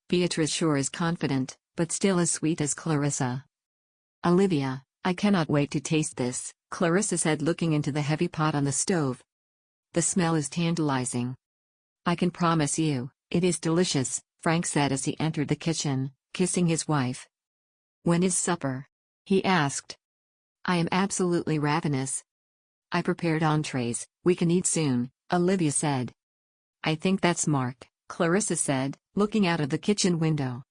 Beatrice sure is confident, but still as sweet as Clarissa. Olivia, I cannot wait to taste this, Clarissa said, looking into the heavy pot on the stove. The smell is tantalizing. I can promise you, it is delicious, Frank said as he entered the kitchen, kissing his wife. When is supper? He asked. I am absolutely ravenous. I prepared entrees, we can eat soon, Olivia said. I think that's Marc, Clarissa said, looking out of the kitchen window.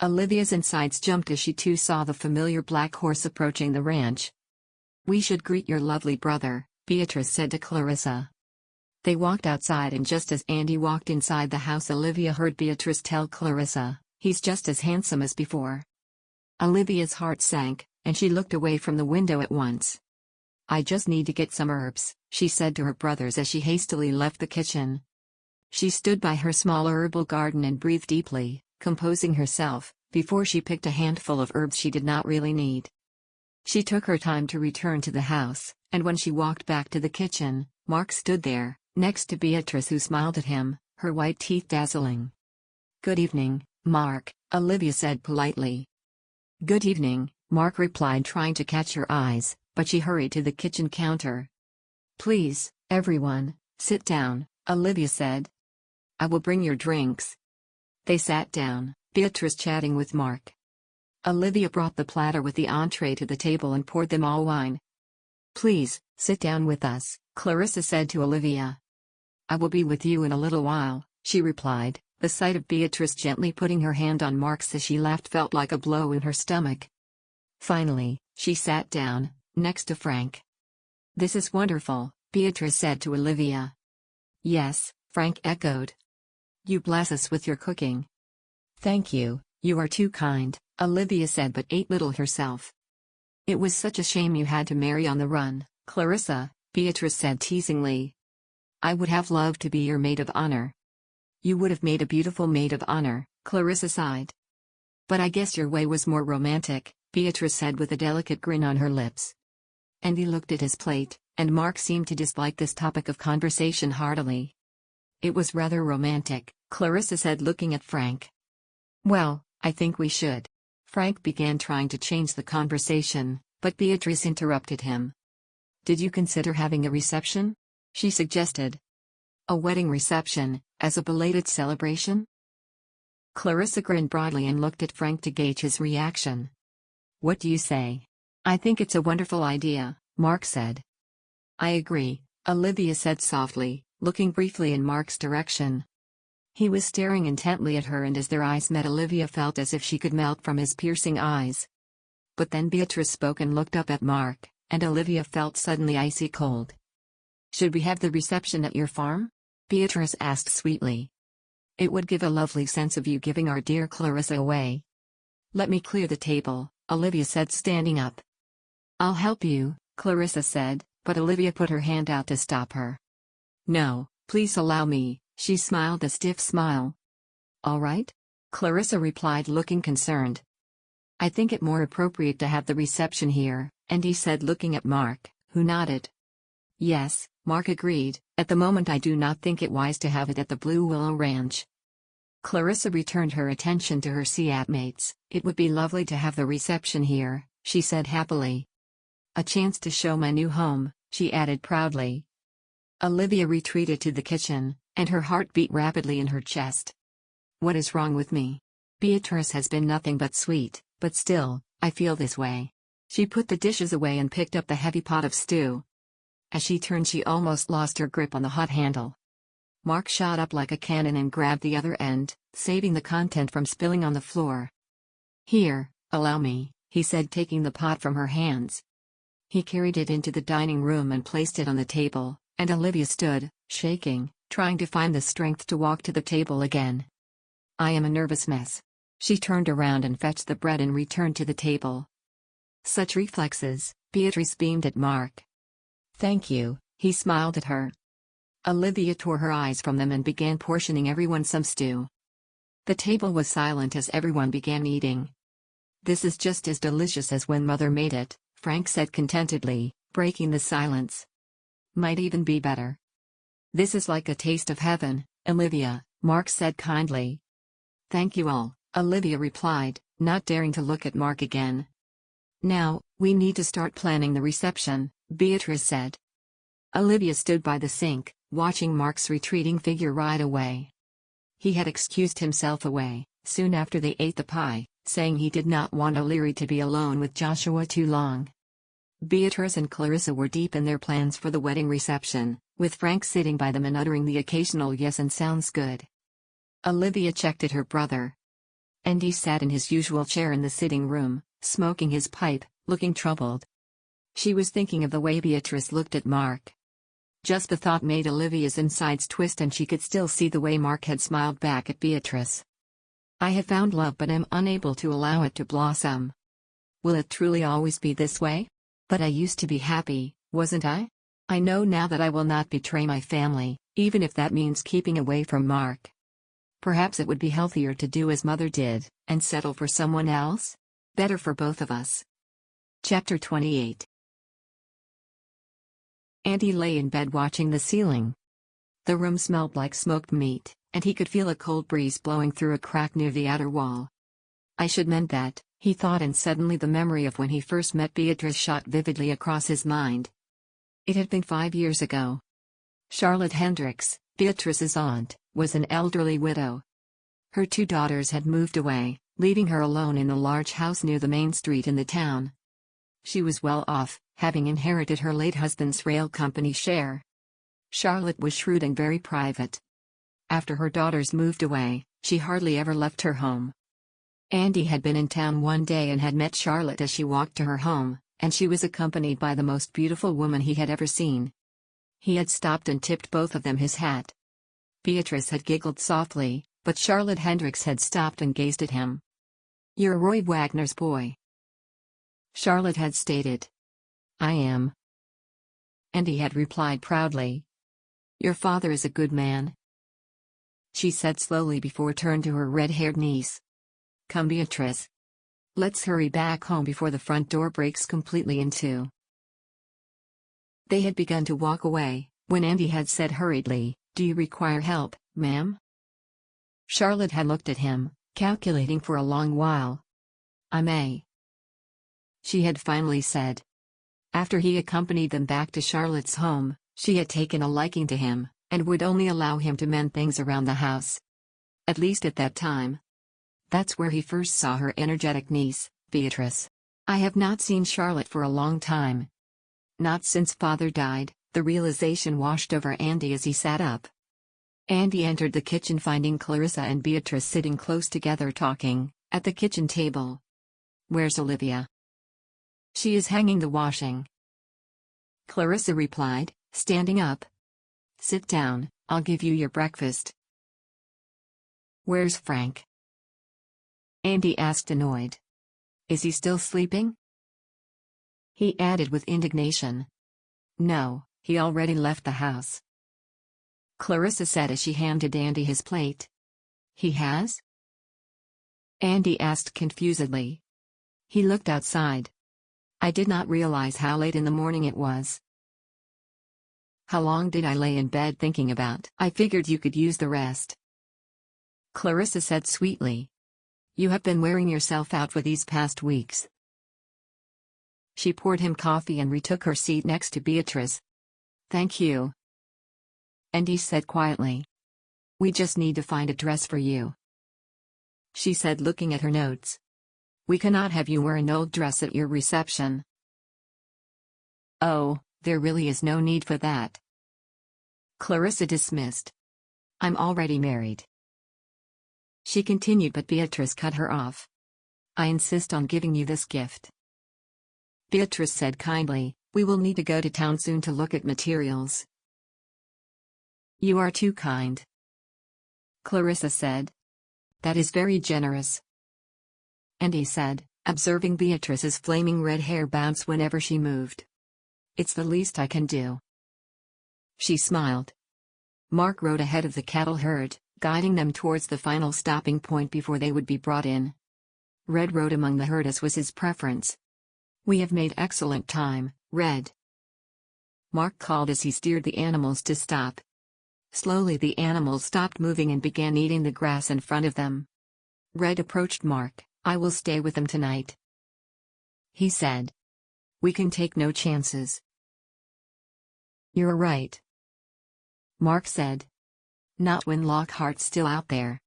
Olivia's insides jumped as she too saw the familiar black horse approaching the ranch. We should greet your lovely brother, Beatrice said to Clarissa. They walked outside, and just as Andy walked inside the house, Olivia heard Beatrice tell Clarissa, he's just as handsome as before. Olivia's heart sank, and she looked away from the window at once. I just need to get some herbs, she said to her brothers as she hastily left the kitchen. She stood by her small herbal garden and breathed deeply, composing herself, before she picked a handful of herbs she did not really need. She took her time to return to the house, and when she walked back to the kitchen, Marc stood there, next to Beatrice, who smiled at him, her white teeth dazzling. Good evening, Marc, Olivia said politely. Good evening, Marc replied, trying to catch her eyes, but she hurried to the kitchen counter. Please, everyone, sit down, Olivia said. I will bring your drinks. They sat down, Beatrice chatting with Marc. Olivia brought the platter with the entree to the table and poured them all wine. Please, sit down with us, Clarissa said to Olivia. I will be with you in a little while, she replied. The sight of Beatrice gently putting her hand on Marc's as she laughed felt like a blow in her stomach. Finally, she sat down, next to Frank. This is wonderful, Beatrice said to Olivia. Yes, Frank echoed. You bless us with your cooking. Thank you, you are too kind, Olivia said, but ate little herself. It was such a shame you had to marry on the run, Clarissa, Beatrice said teasingly. I would have loved to be your maid of honor. You would have made a beautiful maid of honor, Clarissa sighed. But I guess your way was more romantic, Beatrice said with a delicate grin on her lips. Andy looked at his plate, and Marc seemed to dislike this topic of conversation heartily. It was rather romantic, Clarissa said looking at Frank. Well, I think we should. Frank began trying to change the conversation, but Beatrice interrupted him. Did you consider having a reception? She suggested. A wedding reception, as a belated celebration? Clarissa grinned broadly and looked at Frank to gauge his reaction. What do you say? I think it's a wonderful idea, Marc said. I agree, Olivia said softly, looking briefly in Marc's direction. He was staring intently at her, and as their eyes met, Olivia felt as if she could melt from his piercing eyes. But then Beatrice spoke and looked up at Marc, and Olivia felt suddenly icy cold. Should we have the reception at your farm? Beatrice asked sweetly. It would give a lovely sense of you giving our dear Clarissa away. Let me clear the table, Olivia said, standing up. I'll help you, Clarissa said, but Olivia put her hand out to stop her. No, please allow me, she smiled a stiff smile. All right? Clarissa replied, looking concerned. I think it more appropriate to have the reception here, Andy said, looking at Marc, who nodded. Yes, Marc agreed. At the moment I do not think it wise to have it at the Blue Willow Ranch. Clarissa returned her attention to her Seat mates. It would be lovely to have the reception here, she said happily. A chance to show my new home, she added proudly. Olivia retreated to the kitchen, and her heart beat rapidly in her chest. What is wrong with me? Beatrice has been nothing but sweet, but still, I feel this way. She put the dishes away and picked up the heavy pot of stew. As she turned, she almost lost her grip on the hot handle. Marc shot up like a cannon and grabbed the other end, saving the content from spilling on the floor. Here, allow me, he said, taking the pot from her hands. He carried it into the dining room and placed it on the table, and Olivia stood, shaking, trying to find the strength to walk to the table again. I am a nervous mess. She turned around and fetched the bread and returned to the table. Such reflexes, Beatrice beamed at Marc. Thank you, he smiled at her. Olivia tore her eyes from them and began portioning everyone some stew. The table was silent as everyone began eating. This is just as delicious as when Mother made it, Frank said contentedly, breaking the silence. Might even be better. This is like a taste of heaven, Olivia, Marc said kindly. Thank you all, Olivia replied, not daring to look at Marc again. Now, we need to start planning the reception, Beatrice said. Olivia stood by the sink, watching Marc's retreating figure ride away. He had excused himself away, soon after they ate the pie, saying he did not want O'Leary to be alone with Joshua too long. Beatrice and Clarissa were deep in their plans for the wedding reception, with Frank sitting by them and uttering the occasional yes and sounds good. Olivia checked at her brother. Andy sat in his usual chair in the sitting room, smoking his pipe, looking troubled. She was thinking of the way Beatrice looked at Marc. Just the thought made Olivia's insides twist, and she could still see the way Marc had smiled back at Beatrice. I have found love, but am unable to allow it to blossom. Will it truly always be this way? But I used to be happy, wasn't I? I know now that I will not betray my family, even if that means keeping away from Marc. Perhaps it would be healthier to do as Mother did, and settle for someone else? Better for both of us. Chapter 28. Andy lay in bed watching the ceiling. The room smelled like smoked meat, and he could feel a cold breeze blowing through a crack near the outer wall. I should mend that, he thought, and suddenly the memory of when he first met Beatrice shot vividly across his mind. It had been 5 years ago. Charlotte Hendricks, Beatrice's aunt, was an elderly widow. Her 2 daughters had moved away, leaving her alone in the large house near the main street in the town. She was well off, having inherited her late husband's rail company share. Charlotte was shrewd and very private. After her daughters moved away, she hardly ever left her home. Andy had been in town one day and had met Charlotte as she walked to her home, and she was accompanied by the most beautiful woman he had ever seen. He had stopped and tipped both of them his hat. Beatrice had giggled softly, but Charlotte Hendricks had stopped and gazed at him. "You're Roy Wagner's boy," Charlotte had stated. "I am." Andy had replied proudly. "Your father is a good man," she said slowly before turning to her red-haired niece. "Come, Beatrice. Let's hurry back home before the front door breaks completely in two." They had begun to walk away, when Andy had said hurriedly, "Do you require help, ma'am?" Charlotte had looked at him, calculating for a long while. "I may," she had finally said. After he accompanied them back to Charlotte's home, she had taken a liking to him, and would only allow him to mend things around the house. At least at that time. That's where he first saw her energetic niece, Beatrice. I have not seen Charlotte for a long time. Not since father died, the realization washed over Andy as he sat up. Andy entered the kitchen finding Clarissa and Beatrice sitting close together talking, at the kitchen table. "Where's Olivia?" "She is hanging the washing," Clarissa replied, standing up. "Sit down, I'll give you your breakfast." "Where's Frank?" Andy asked, annoyed. "Is he still sleeping?" He added with indignation. "No, he already left the house," Clarissa said as she handed Andy his plate. "He has?" Andy asked confusedly. He looked outside. "I did not realize how late in the morning it was." "How long did I lay in bed thinking about? I figured you could use the rest," Clarissa said sweetly. "You have been wearing yourself out for these past weeks." She poured him coffee and retook her seat next to Beatrice. "Thank you," Andy said quietly. "We just need to find a dress for you," she said, looking at her notes. "We cannot have you wear an old dress at your reception." "Oh, there really is no need for that," Clarissa dismissed. "I'm already married," she continued, but Beatrice cut her off. "I insist on giving you this gift," Beatrice said kindly. "We will need to go to town soon to look at materials." "You are too kind," Clarissa said. "That is very generous," Andy said, observing Beatrice's flaming red hair bounce whenever she moved. "It's the least I can do." She smiled. Marc rode ahead of the cattle herd, guiding them towards the final stopping point before they would be brought in. Red rode among the herd as was his preference. "We have made excellent time, Red," Marc called as he steered the animals to stop. Slowly the animals stopped moving and began eating the grass in front of them. Red approached Marc. "I will stay with them tonight," he said. "We can take no chances." "You're right," Marc said. "Not when Lockhart's still out there."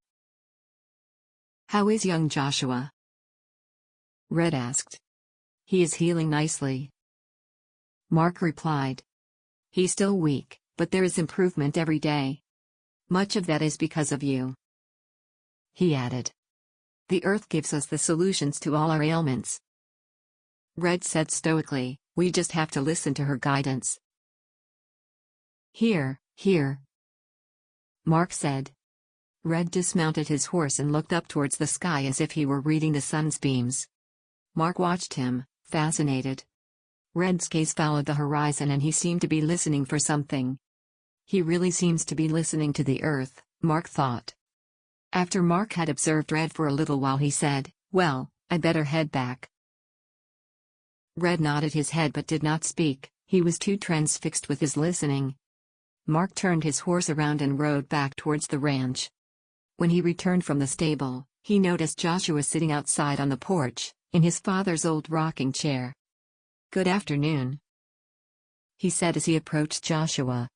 "How is young Joshua?" Red asked. "He is healing nicely," Marc replied. "He's still weak, but there is improvement every day. Much of that is because of you," he added. "The earth gives us the solutions to all our ailments," Red said stoically. "We just have to listen to her guidance." Here, Marc said. Red dismounted his horse and looked up towards the sky as if he were reading the sun's beams. Marc watched him, fascinated. Red's gaze followed the horizon and he seemed to be listening for something. He really seems to be listening to the earth, Marc thought. After Marc had observed Red for a little while, he said, "Well, I better head back." Red nodded his head but did not speak. He was too transfixed with his listening. Marc turned his horse around and rode back towards the ranch. When he returned from the stable, he noticed Joshua sitting outside on the porch, in his father's old rocking chair. "Good afternoon," he said as he approached Joshua.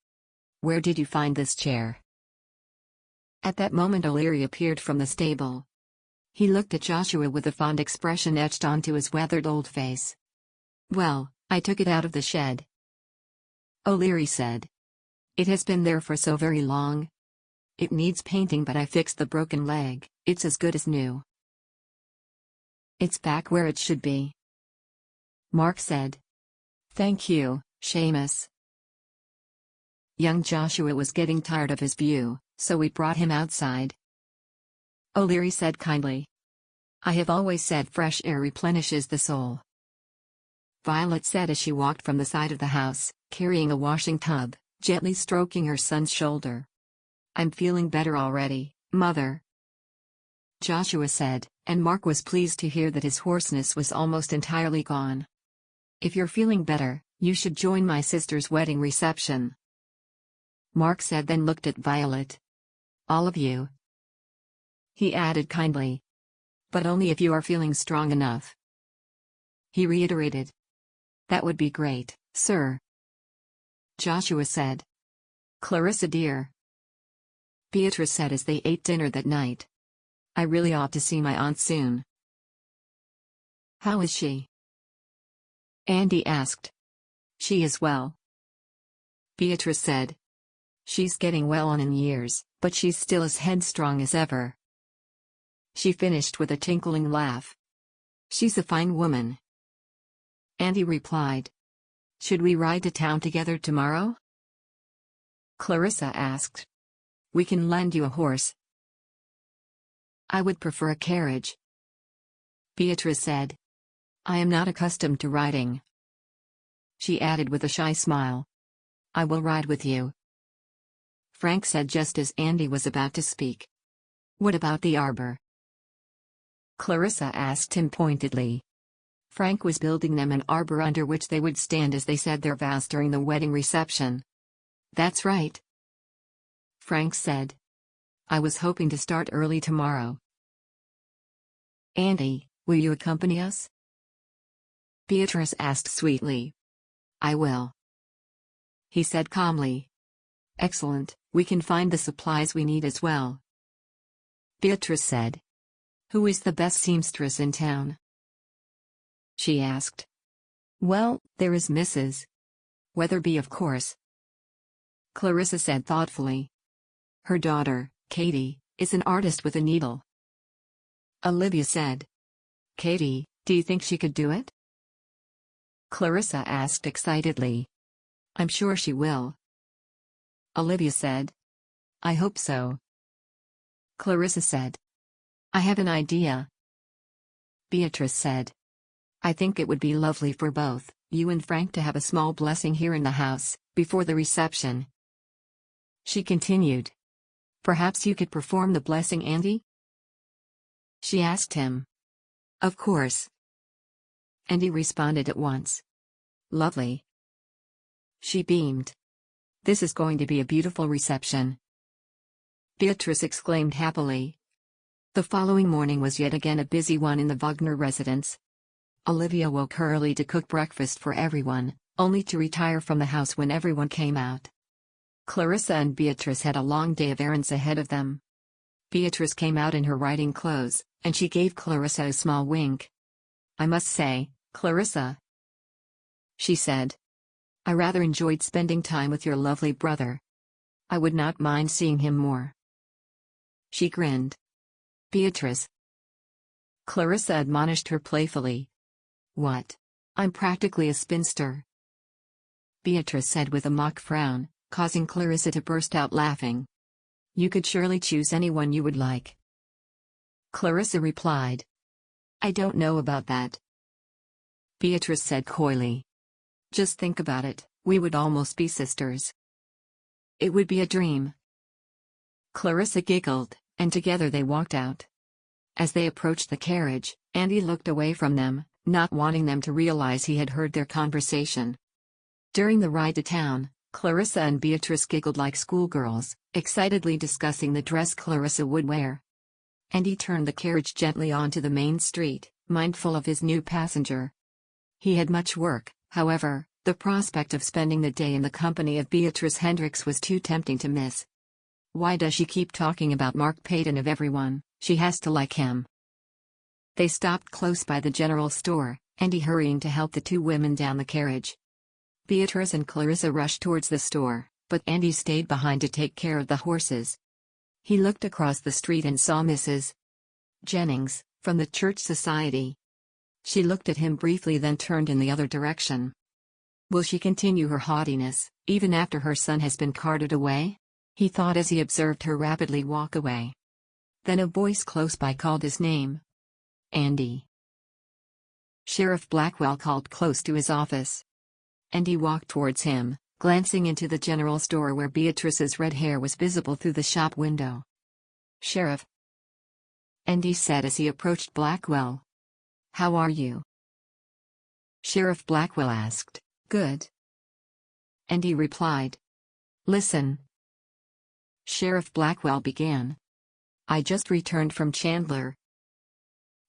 "Where did you find this chair?" At that moment O'Leary appeared from the stable. He looked at Joshua with a fond expression etched onto his weathered old face. "Well, I took it out of the shed," O'Leary said. "It has been there for so very long. It needs painting, but I fixed the broken leg. It's as good as new." "It's back where it should be," Marc said. "Thank you, Seamus." Young Joshua was getting tired of his view, so we brought him outside, O'Leary said kindly. "I have always said fresh air replenishes the soul." Violet said as she walked from the side of the house, carrying a washing tub, gently stroking her son's shoulder. "I'm feeling better already, Mother," Joshua said, and Marc was pleased to hear that his hoarseness was almost entirely gone. "If you're feeling better, you should join my sister's wedding reception," Marc said, then looked at Violet. "All of you," he added kindly. "But only if you are feeling strong enough," he reiterated. "That would be great, sir," Joshua said. "Clarissa dear," Beatrice said as they ate dinner that night, "I really ought to see my aunt soon." "How is she?" Andy asked. "She is well," Beatrice said. "She's getting well on in years, but she's still as headstrong as ever," she finished with a tinkling laugh. "She's a fine woman," Andy replied. "Should we ride to town together tomorrow?" Clarissa asked. "We can lend you a horse." "I would prefer a carriage," Beatrice said. "I am not accustomed to riding," she added with a shy smile. "I will ride with you," Frank said just as Andy was about to speak. "What about the arbor?" Clarissa asked him pointedly. Frank was building them an arbor under which they would stand as they said their vows during the wedding reception. "That's right," Frank said. "I was hoping to start early tomorrow." "Andy, will you accompany us?" Beatrice asked sweetly. "I will," he said calmly. "Excellent, we can find the supplies we need as well," Beatrice said. "Who is the best seamstress in town?" she asked. "Well, there is Mrs. Weatherby, of course," Clarissa said thoughtfully. "Her daughter, Katie, is an artist with a needle." Olivia said. "Katie, do you think she could do it?" Clarissa asked excitedly. "I'm sure she will," Olivia said. "I hope so," Clarissa said. "I have an idea," Beatrice said. "I think it would be lovely for both you and Frank to have a small blessing here in the house, before the reception," she continued. "Perhaps you could perform the blessing, Andy?" she asked him. "Of course," Andy responded at once. "Lovely." She beamed. "This is going to be a beautiful reception," Beatrice exclaimed happily. The following morning was yet again a busy one in the Wagner residence. Olivia woke early to cook breakfast for everyone, only to retire from the house when everyone came out. Clarissa and Beatrice had a long day of errands ahead of them. Beatrice came out in her riding clothes, and she gave Clarissa a small wink. "I must say, Clarissa," she said, "I rather enjoyed spending time with your lovely brother. I would not mind seeing him more." She grinned. "Beatrice," Clarissa admonished her playfully. "What? I'm practically a spinster," Beatrice said with a mock frown, causing Clarissa to burst out laughing. "You could surely choose anyone you would like," Clarissa replied. "I don't know about that," Beatrice said coyly. "Just think about it, we would almost be sisters." "It would be a dream." Clarissa giggled, and together they walked out. As they approached the carriage, Andy looked away from them, not wanting them to realize he had heard their conversation. During the ride to town, Clarissa and Beatrice giggled like schoolgirls, excitedly discussing the dress Clarissa would wear. Andy turned the carriage gently onto the main street, mindful of his new passenger. He had much work, however. The prospect of spending the day in the company of Beatrice Hendricks was too tempting to miss. Why does she keep talking about Marc Payton of everyone? She has to like him. They stopped close by the general store, Andy hurrying to help the two women down the carriage. Beatrice and Clarissa rushed towards the store, but Andy stayed behind to take care of the horses. He looked across the street and saw Mrs. Jennings, from the church society. She looked at him briefly, then turned in the other direction. Will she continue her haughtiness, even after her son has been carted away? He thought as he observed her rapidly walk away. Then a voice close by called his name. "Andy." Sheriff Blackwell called close to his office. Andy walked towards him, glancing into the general store where Beatrice's red hair was visible through the shop window. "Sheriff," Andy said as he approached Blackwell. "How are you?" Sheriff Blackwell asked. "Good," Andy replied. "Listen," Sheriff Blackwell began. "I just returned from Chandler,"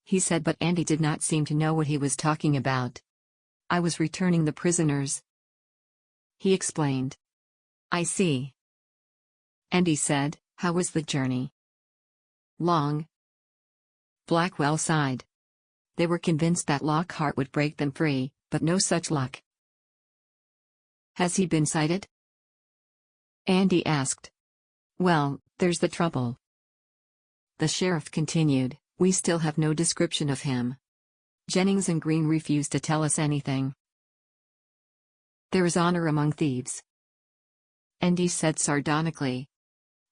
he said, but Andy did not seem to know what he was talking about. "I was returning the prisoners," he explained. "I see," Andy said. "How was the journey?" "Long," Blackwell sighed. They were convinced that Lockhart would break them free, but no such luck. "Has he been cited?" Andy asked. "Well, there's the trouble," the sheriff continued. "We still have no description of him. Jennings and Green refuse to tell us anything." "There is honor among thieves," Andy said sardonically.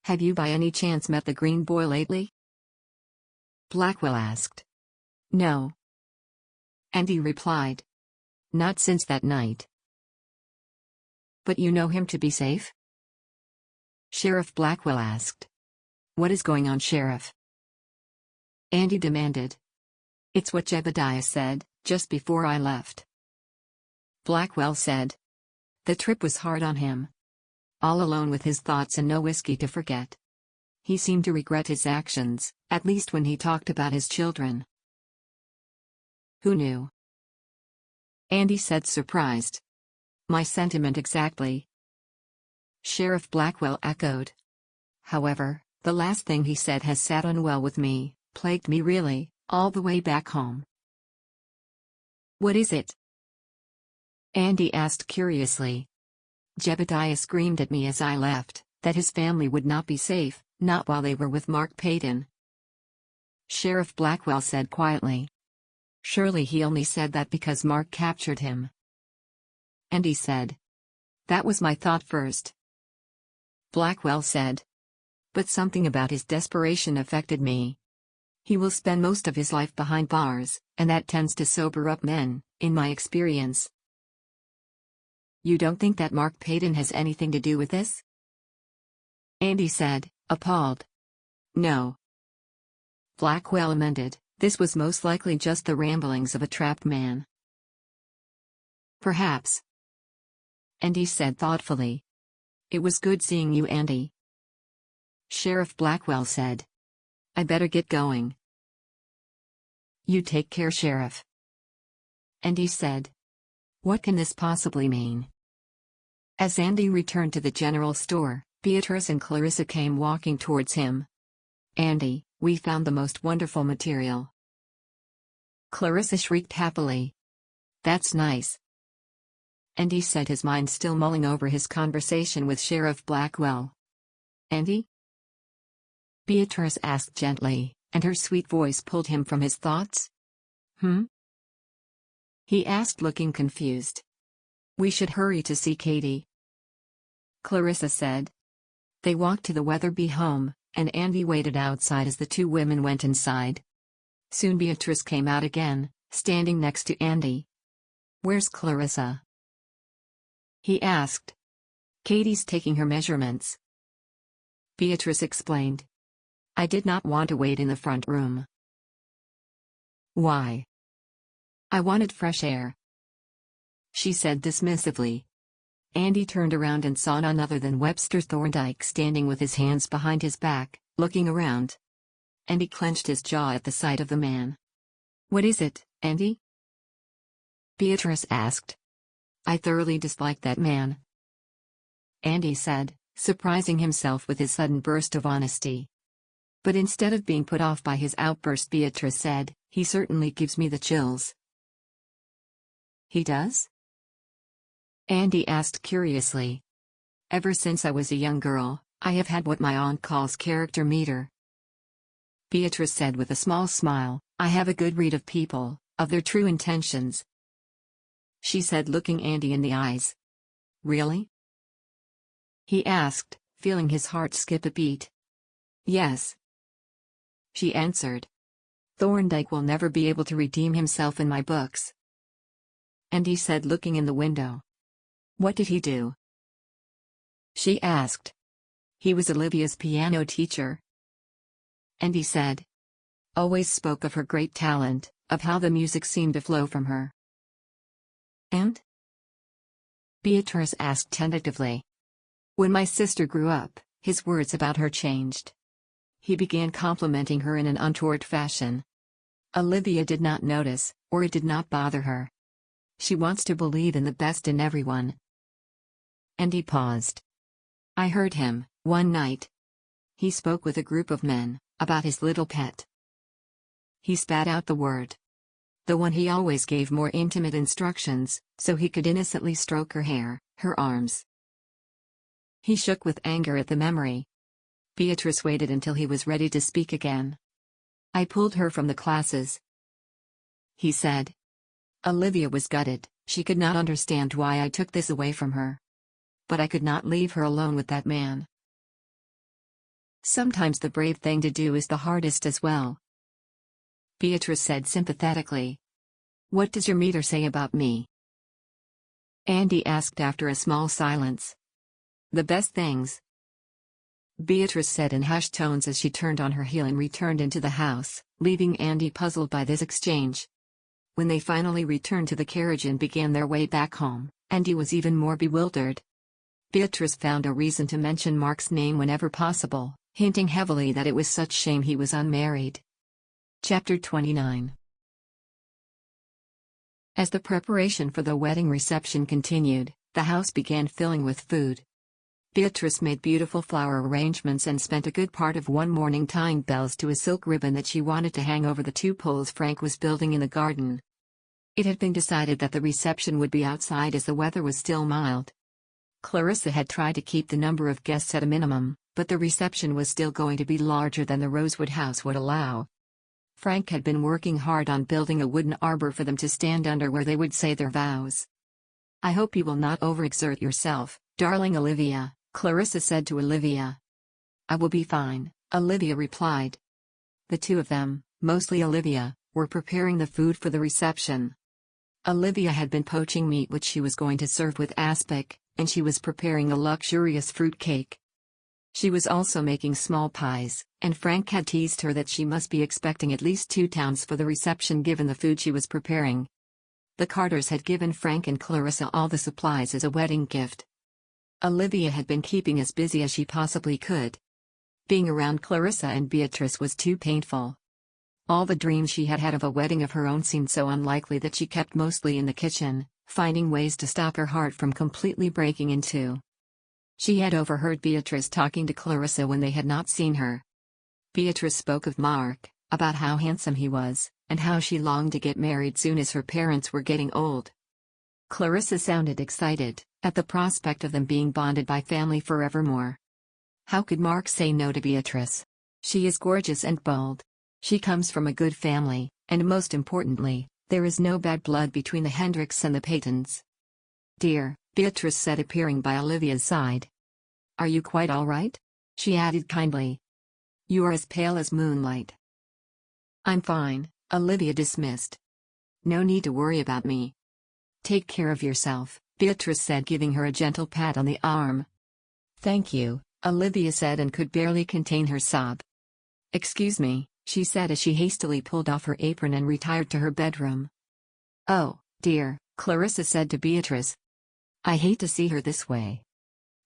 "Have you by any chance met the Green boy lately?" Blackwell asked. "No," Andy replied. "Not since that night." "But you know him to be safe?" Sheriff Blackwell asked. "What is going on, Sheriff?" Andy demanded. "It's what Jebediah said, just before I left," Blackwell said. "The trip was hard on him. All alone with his thoughts and no whiskey to forget. He seemed to regret his actions, at least when he talked about his children." "Who knew?" Andy said, surprised. "My sentiment exactly," Sheriff Blackwell echoed. "However, the last thing he said has sat unwell with me, plagued me really, all the way back home." "What is it?" Andy asked curiously. "Jebediah screamed at me as I left, that his family would not be safe, not while they were with Marc Payton," Sheriff Blackwell said quietly. "Surely he only said that because Marc captured him." Andy said. "That was my thought first," Blackwell said. "But something about his desperation affected me. He will spend most of his life behind bars, and that tends to sober up men, in my experience." "You don't think that Marc Payton has anything to do with this?" Andy said, appalled. "No," Blackwell amended. "This was most likely just the ramblings of a trapped man." "Perhaps," Andy said thoughtfully. "It was good seeing you, Andy," Sheriff Blackwell said. "I better get going." "You take care, Sheriff," Andy said. What can this possibly mean? As Andy returned to the general store, Beatrice and Clarissa came walking towards him. "Andy, we found the most wonderful material." Clarissa shrieked happily. "That's nice," Andy said, his mind still mulling over his conversation with Sheriff Blackwell. "Andy?" Beatrice asked gently, and her sweet voice pulled him from his thoughts. "Hmm?" he asked, looking confused. "We should hurry to see Katie," Clarissa said. They walked to the Weatherby home, and Andy waited outside as the two women went inside. Soon Beatrice came out again, standing next to Andy. "Where's Clarissa?" he asked. "Katie's taking her measurements," Beatrice explained. "I did not want to wait in the front room." "Why?" "I wanted fresh air," she said dismissively. Andy turned around and saw none other than Webster Thorndyke standing with his hands behind his back, looking around. Andy clenched his jaw at the sight of the man. "What is it, Andy?" Beatrice asked. "I thoroughly dislike that man," Andy said, surprising himself with his sudden burst of honesty. But instead of being put off by his outburst, Beatrice said, "He certainly gives me the chills." "He does?" Andy asked curiously. "Ever since I was a young girl, I have had what my aunt calls character meter," Beatrice said with a small smile. "I have a good read of people, of their true intentions," she said, looking Andy in the eyes. "Really?" he asked, feeling his heart skip a beat. "Yes," she answered. Thorndyke will never be able to redeem himself in my books. Andy said, looking in the window. What did he do? She asked. He was Olivia's piano teacher. Andy said. Always spoke of her great talent, of how the music seemed to flow from her. And? Beatrice asked tentatively. When my sister grew up, his words about her changed. He began complimenting her in an untoward fashion. Olivia did not notice, or it did not bother her. She wants to believe in the best in everyone. And he paused. I heard him, one night. He spoke with a group of men, about his little pet. He spat out the word. The one he always gave more intimate instructions, so he could innocently stroke her hair, her arms. He shook with anger at the memory. Beatrice waited until he was ready to speak again. I pulled her from the classes, he said. Olivia was gutted. She could not understand why I took this away from her. But I could not leave her alone with that man. Sometimes the brave thing to do is the hardest as well, Beatrice said sympathetically. What does your meter say about me? Andy asked after a small silence. The best things, Beatrice said in hushed tones as she turned on her heel and returned into the house, leaving Andy puzzled by this exchange. When they finally returned to the carriage and began their way back home, Andy was even more bewildered. Beatrice found a reason to mention Marc's name whenever possible, hinting heavily that it was such shame he was unmarried. Chapter 29. As the preparation for the wedding reception continued, the house began filling with food. Beatrice made beautiful flower arrangements and spent a good part of one morning tying bells to a silk ribbon that she wanted to hang over the 2 poles Frank was building in the garden. It had been decided that the reception would be outside as the weather was still mild. Clarissa had tried to keep the number of guests at a minimum, but the reception was still going to be larger than the Rosewood house would allow. Frank had been working hard on building a wooden arbor for them to stand under where they would say their vows. I hope you will not overexert yourself, darling Olivia, Clarissa said to Olivia. I will be fine, Olivia replied. The two of them, mostly Olivia, were preparing the food for the reception. Olivia had been poaching meat which she was going to serve with aspic, and she was preparing a luxurious fruit cake. She was also making small pies, and Frank had teased her that she must be expecting at least 2 towns for the reception given the food she was preparing. The Carters had given Frank and Clarissa all the supplies as a wedding gift. Olivia had been keeping as busy as she possibly could. Being around Clarissa and Beatrice was too painful. All the dreams she had had of a wedding of her own seemed so unlikely that she kept mostly in the kitchen, finding ways to stop her heart from completely breaking in two. She had overheard Beatrice talking to Clarissa when they had not seen her. Beatrice spoke of Marc, about how handsome he was, and how she longed to get married soon as her parents were getting old. Clarissa sounded excited at the prospect of them being bonded by family forevermore. How could Marc say no to Beatrice? She is gorgeous and bold. She comes from a good family, and most importantly, there is no bad blood between the Hendricks and the Paytons. Dear, Beatrice said, appearing by Olivia's side. Are you quite all right? She added kindly. You are as pale as moonlight. I'm fine, Olivia dismissed. No need to worry about me. Take care of yourself, Beatrice said, giving her a gentle pat on the arm. Thank you, Olivia said, and could barely contain her sob. Excuse me, she said as she hastily pulled off her apron and retired to her bedroom. Oh, dear, Clarissa said to Beatrice. I hate to see her this way.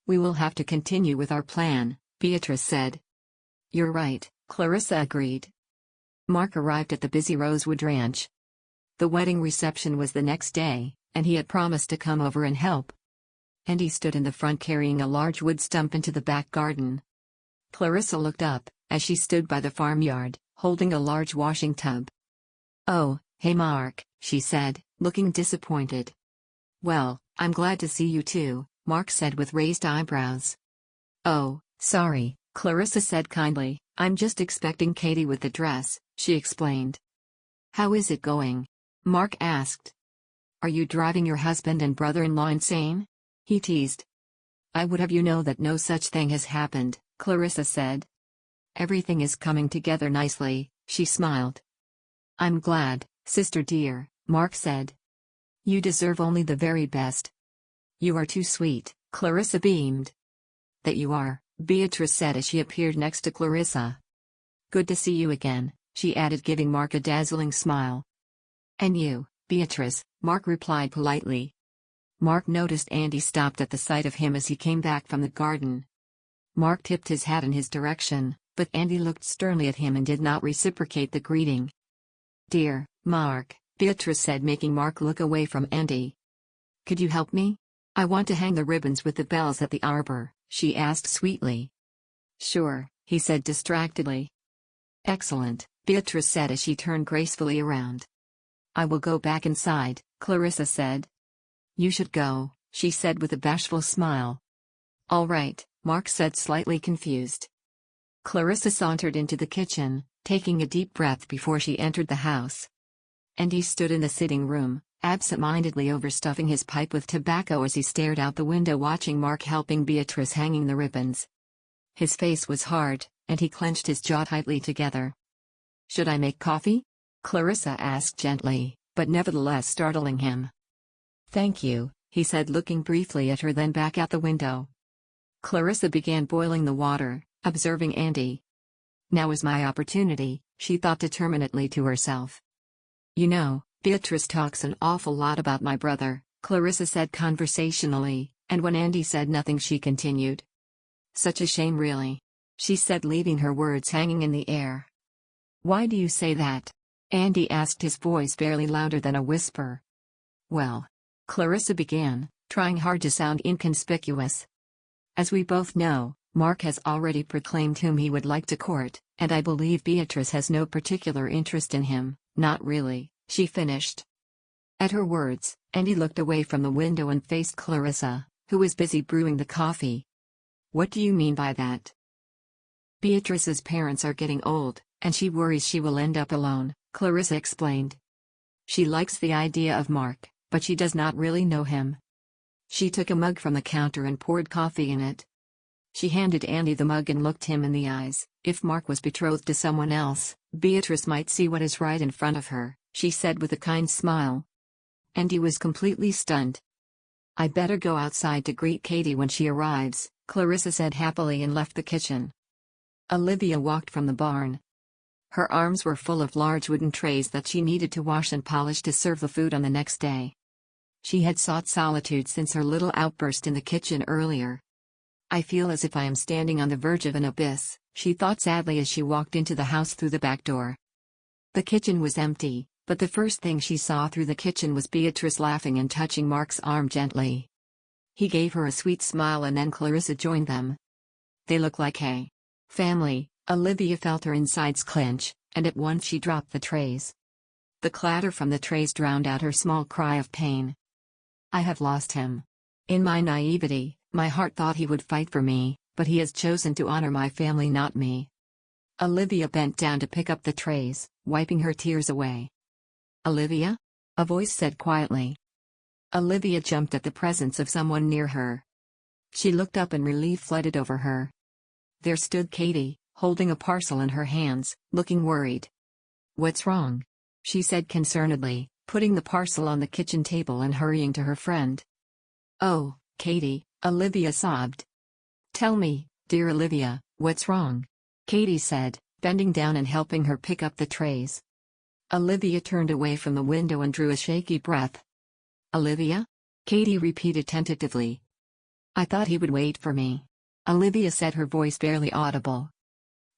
We will have to continue with our plan, Beatrice said. You're right, Clarissa agreed. Marc arrived at the busy Rosewood Ranch. The wedding reception was the next day, and he had promised to come over and help. And he stood in the front carrying a large wood stump into the back garden. Clarissa looked up, as she stood by the farmyard, holding a large washing tub. Oh, hey Marc, she said, looking disappointed. Well, I'm glad to see you too, Marc said with raised eyebrows. Oh, sorry, Clarissa said kindly, I'm just expecting Katie with the dress, she explained. How is it going? Marc asked. Are you driving your husband and brother-in-law insane? He teased. I would have you know that no such thing has happened, Clarissa said. Everything is coming together nicely, she smiled. I'm glad, sister dear, Marc said. You deserve only the very best. You are too sweet, Clarissa beamed. That you are, Beatrice said as she appeared next to Clarissa. Good to see you again, she added, giving Marc a dazzling smile. And you, Beatrice, Marc replied politely. Marc noticed Andy stopped at the sight of him as he came back from the garden. Marc tipped his hat in his direction, but Andy looked sternly at him and did not reciprocate the greeting. Dear Marc, Beatrice said, making Marc look away from Andy. Could you help me? I want to hang the ribbons with the bells at the arbor, she asked sweetly. Sure, he said distractedly. Excellent, Beatrice said as she turned gracefully around. I will go back inside, Clarissa said. You should go, she said with a bashful smile. All right, Marc said, slightly confused. Clarissa sauntered into the kitchen, taking a deep breath before she entered the house. Andy stood in the sitting room, absent-mindedly overstuffing his pipe with tobacco as he stared out the window, watching Marc helping Beatrice hanging the ribbons. His face was hard, and he clenched his jaw tightly together. Should I make coffee? Clarissa asked gently, but nevertheless startling him. Thank you, he said, looking briefly at her then back out the window. Clarissa began boiling the water, observing Andy. Now is my opportunity, she thought determinedly to herself. You know, Beatrice talks an awful lot about my brother, Clarissa said conversationally, and when Andy said nothing she continued. Such a shame, really, she said, leaving her words hanging in the air. Why do you say that? Andy asked, his voice barely louder than a whisper. Well, Clarissa began, trying hard to sound inconspicuous. As we both know, Marc has already proclaimed whom he would like to court, and I believe Beatrice has no particular interest in him. Not really, she finished. At her words, Andy looked away from the window and faced Clarissa, who was busy brewing the coffee. What do you mean by that? Beatrice's parents are getting old, and she worries she will end up alone, Clarissa explained. She likes the idea of Marc, but she does not really know him. She took a mug from the counter and poured coffee in it. She handed Andy the mug and looked him in the eyes. If Marc was betrothed to someone else, Beatrice might see what is right in front of her, she said with a kind smile. Andy was completely stunned. I better go outside to greet Katie when she arrives, Clarissa said happily and left the kitchen. Olivia walked from the barn. Her arms were full of large wooden trays that she needed to wash and polish to serve the food on the next day. She had sought solitude since her little outburst in the kitchen earlier. I feel as if I am standing on the verge of an abyss, she thought sadly as she walked into the house through the back door. The kitchen was empty, but the first thing she saw through the kitchen was Beatrice laughing and touching Marc's arm gently. He gave her a sweet smile and then Clarissa joined them. They look like a family. Olivia felt her insides clench, and at once she dropped the trays. The clatter from the trays drowned out her small cry of pain. I have lost him. In my naivety, my heart thought he would fight for me, but he has chosen to honor my family, not me. Olivia bent down to pick up the trays, wiping her tears away. Olivia? A voice said quietly. Olivia jumped at the presence of someone near her. She looked up and relief flooded over her. There stood Katie, holding a parcel in her hands, looking worried. What's wrong? She said concernedly, putting the parcel on the kitchen table and hurrying to her friend. Oh, Katie, Olivia sobbed. Tell me, dear Olivia, what's wrong? Katie said, bending down and helping her pick up the trays. Olivia turned away from the window and drew a shaky breath. Olivia? Katie repeated tentatively. I thought he would wait for me. Olivia said, her voice barely audible.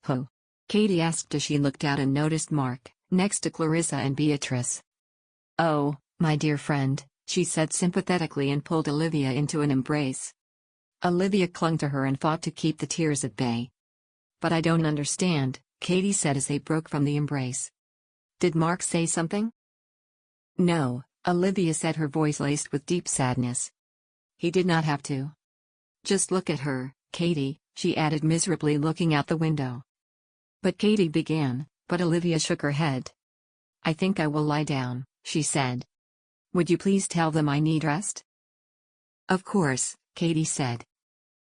Who? Katie asked as she looked out and noticed Marc, next to Clarissa and Beatrice. Oh, my dear friend, she said sympathetically and pulled Olivia into an embrace. Olivia clung to her and fought to keep the tears at bay. But I don't understand, Katie said as they broke from the embrace. Did Marc say something? No, Olivia said, her voice laced with deep sadness. He did not have to. Just look at her, Katie, she added miserably, looking out the window. But Katie began, but Olivia shook her head. I think I will lie down, she said. Would you please tell them I need rest? Of course, Katie said.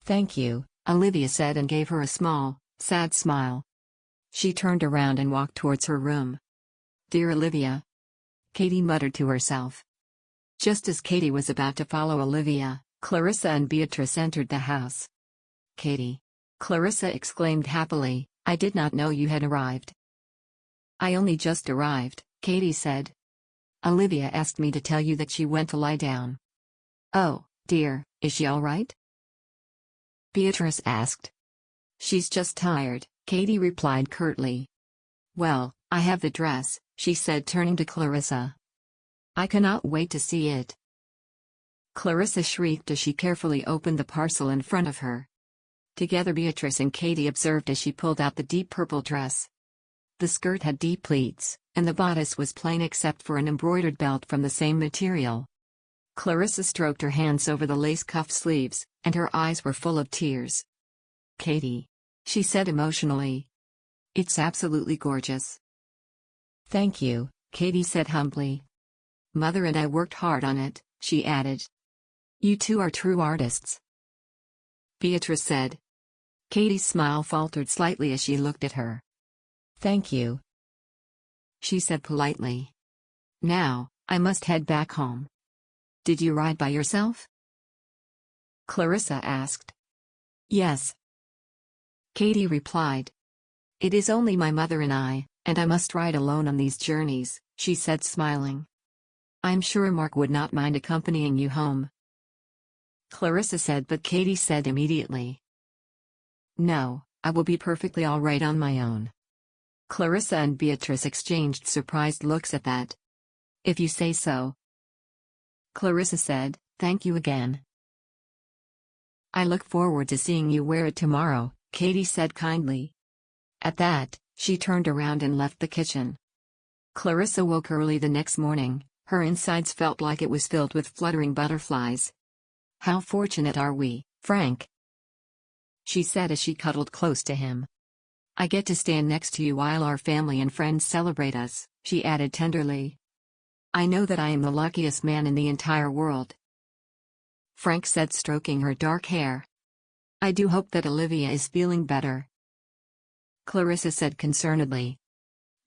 Thank you, Olivia said and gave her a small, sad smile. She turned around and walked towards her room. Dear Olivia. Katie muttered to herself. Just as Katie was about to follow Olivia, Clarissa and Beatrice entered the house. Katie. Clarissa exclaimed happily, I did not know you had arrived. I only just arrived, Katie said. Olivia asked me to tell you that she went to lie down. Oh, dear, is she all right? Beatrice asked. She's just tired, Katie replied curtly. Well, I have the dress, she said, turning to Clarissa. I cannot wait to see it. Clarissa shrieked as she carefully opened the parcel in front of her. Together Beatrice and Katie observed as she pulled out the deep purple dress. The skirt had deep pleats, and the bodice was plain except for an embroidered belt from the same material. Clarissa stroked her hands over the lace cuff sleeves, and her eyes were full of tears. Katie, she said emotionally. It's absolutely gorgeous. Thank you, Katie said humbly. Mother and I worked hard on it, she added. You two are true artists, Beatrice said. Katie's smile faltered slightly as she looked at her. Thank you, she said politely. Now, I must head back home. Did you ride by yourself? Clarissa asked. Yes, Katie replied. It is only my mother and I must ride alone on these journeys, she said smiling. I'm sure Marc would not mind accompanying you home, Clarissa said, but Katie said immediately. No, I will be perfectly all right on my own. Clarissa and Beatrice exchanged surprised looks at that. If you say so, Clarissa said, thank you again. I look forward to seeing you wear it tomorrow, Katie said kindly. At that, she turned around and left the kitchen. Clarissa woke early the next morning, her insides felt like it was filled with fluttering butterflies. How fortunate are we, Frank, she said as she cuddled close to him. I get to stand next to you while our family and friends celebrate us, she added tenderly. I know that I am the luckiest man in the entire world, Frank said, stroking her dark hair. I do hope that Olivia is feeling better, Clarissa said concernedly.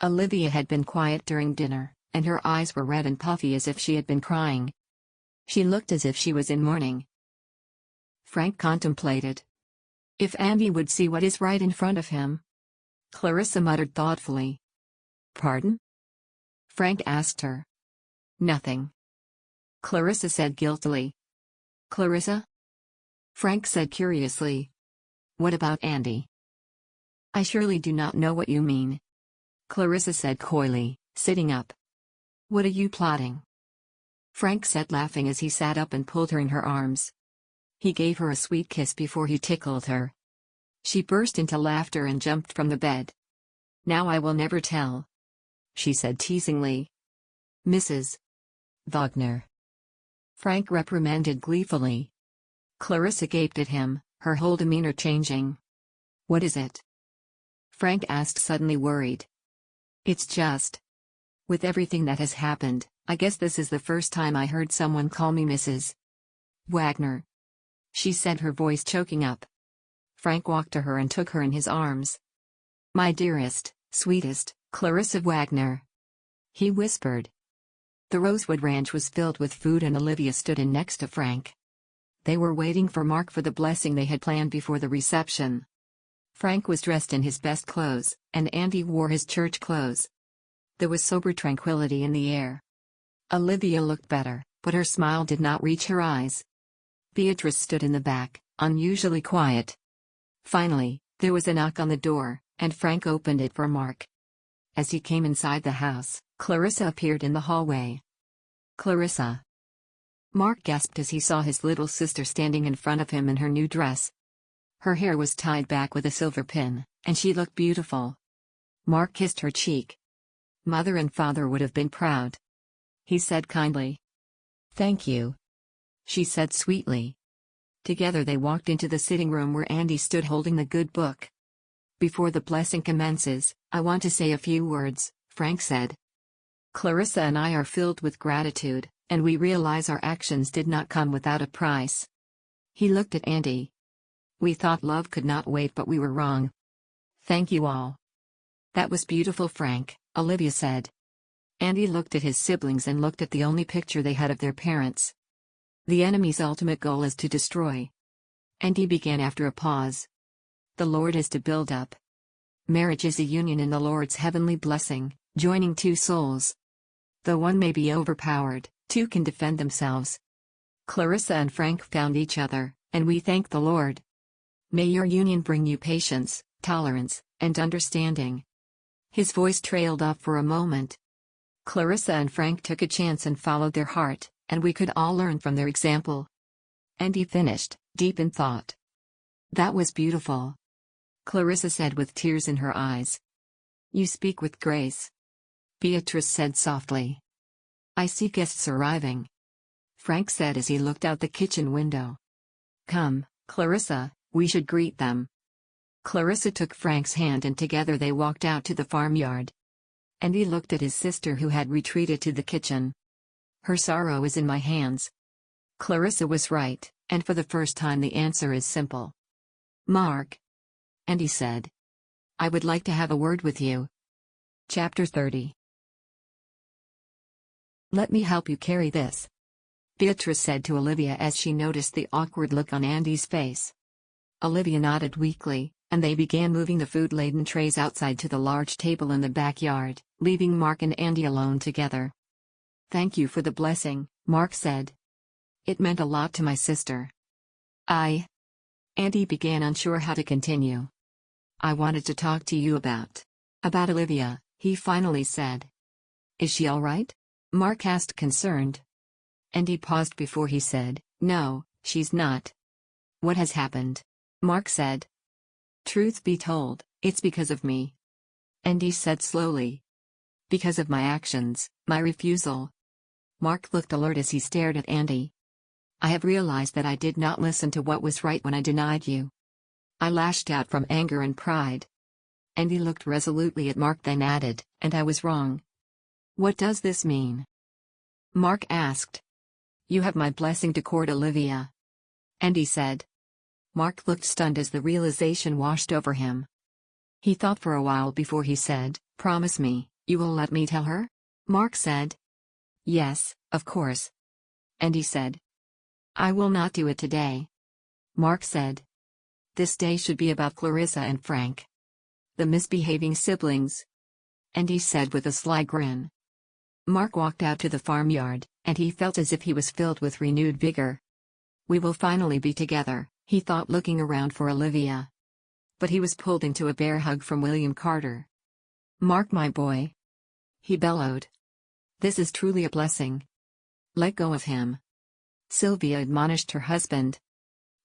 Olivia had been quiet during dinner, and her eyes were red and puffy as if she had been crying. She looked as if she was in mourning. Frank contemplated. If Andy would see what is right in front of him. Clarissa muttered thoughtfully. Pardon? Frank asked her. Nothing, Clarissa said guiltily. Clarissa? Frank said curiously. What about Andy? I surely do not know what you mean, Clarissa said coyly, sitting up. What are you plotting? Frank said, laughing as he sat up and pulled her in her arms. He gave her a sweet kiss before he tickled her. She burst into laughter and jumped from the bed. Now I will never tell, she said teasingly. Mrs. Wagner, Frank reprimanded gleefully. Clarissa gaped at him, her whole demeanor changing. What is it? Frank asked, suddenly worried. It's just, with everything that has happened, I guess this is the first time I heard someone call me Mrs. Wagner, she said, her voice choking up. Frank walked to her and took her in his arms. My dearest, sweetest, Clarissa Wagner, he whispered. The Rosewood Ranch was filled with food and Olivia stood in next to Frank. They were waiting for Marc for the blessing they had planned before the reception. Frank was dressed in his best clothes, and Andy wore his church clothes. There was sober tranquility in the air. Olivia looked better, but her smile did not reach her eyes. Beatrice stood in the back, unusually quiet. Finally, there was a knock on the door, and Frank opened it for Marc. As he came inside the house, Clarissa appeared in the hallway. Clarissa. Marc gasped as he saw his little sister standing in front of him in her new dress. Her hair was tied back with a silver pin, and she looked beautiful. Marc kissed her cheek. Mother and father would have been proud, he said kindly. Thank you, she said sweetly. Together they walked into the sitting room where Andy stood holding the good book. Before the blessing commences, I want to say a few words, Frank said. Clarissa and I are filled with gratitude, and we realize our actions did not come without a price. He looked at Andy. We thought love could not wait, but we were wrong. Thank you all. That was beautiful, Frank, Olivia said. Andy looked at his siblings and looked at the only picture they had of their parents. The enemy's ultimate goal is to destroy. Andy began after a pause. The Lord is to build up. Marriage is a union in the Lord's heavenly blessing, joining two souls. Though one may be overpowered, two can defend themselves. Clarissa and Frank found each other, and we thank the Lord. May your union bring you patience, tolerance, and understanding. His voice trailed off for a moment. Clarissa and Frank took a chance and followed their heart, and we could all learn from their example. And he finished, deep in thought. That was beautiful. Clarissa said with tears in her eyes. You speak with grace. Beatrice said softly. I see guests arriving. Frank said as he looked out the kitchen window. Come, Clarissa, we should greet them. Clarissa took Frank's hand and together they walked out to the farmyard. And he looked at his sister who had retreated to the kitchen. Her sorrow is in my hands. Clarissa was right, and for the first time the answer is simple. Marc. And he said. I would like to have a word with you. Chapter 30. Let me help you carry this. Beatrice said to Olivia as she noticed the awkward look on Andy's face. Olivia nodded weakly, and they began moving the food-laden trays outside to the large table in the backyard, leaving Marc and Andy alone together. Thank you for the blessing, Marc said. It meant a lot to my sister. Andy began, unsure how to continue. I wanted to talk to you about Olivia, he finally said. Is she all right? Marc asked, concerned. Andy paused before he said, No, she's not. What has happened? Marc said. Truth be told, it's because of me. Andy said slowly. Because of my actions, my refusal. Marc looked alert as he stared at Andy. I have realized that I did not listen to what was right when I denied you. I lashed out from anger and pride. Andy looked resolutely at Marc, then added, and I was wrong. What does this mean? Marc asked. You have my blessing to court Olivia. Andy said. Marc looked stunned as the realization washed over him. He thought for a while before he said, Promise me, you will let me tell her? Marc said. Yes, of course. Andy said. I will not do it today. Marc said. This day should be about Clarissa and Frank. The misbehaving siblings. Andy said with a sly grin. Marc walked out to the farmyard, and he felt as if he was filled with renewed vigor. We will finally be together, he thought, looking around for Olivia. But he was pulled into a bear hug from William Carter. Marc, my boy. He bellowed. This is truly a blessing. Let go of him. Sylvia admonished her husband.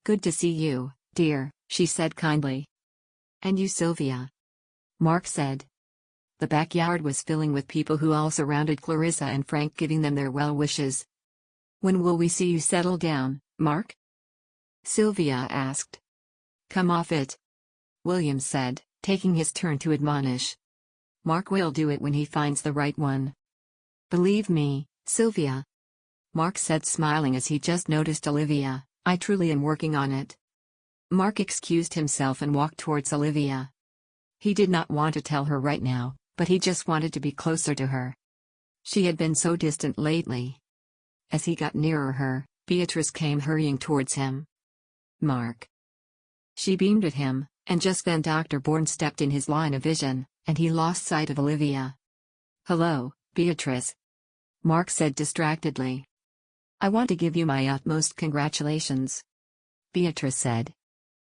Good to see you, dear, she said kindly. And you, Sylvia? Marc said. The backyard was filling with people who all surrounded Clarissa and Frank, giving them their well wishes. When will we see you settle down, Marc? Sylvia asked. Come off it. William said, taking his turn to admonish. Marc will do it when he finds the right one. Believe me, Sylvia. Marc said, smiling as he just noticed Olivia. I truly am working on it. Marc excused himself and walked towards Olivia. He did not want to tell her right now, but he just wanted to be closer to her. She had been so distant lately. As he got nearer her, Beatrice came hurrying towards him. Marc. She beamed at him, and just then Dr. Bourne stepped in his line of vision, and he lost sight of Olivia. Hello, Beatrice. Marc said distractedly. I want to give you my utmost congratulations. Beatrice said.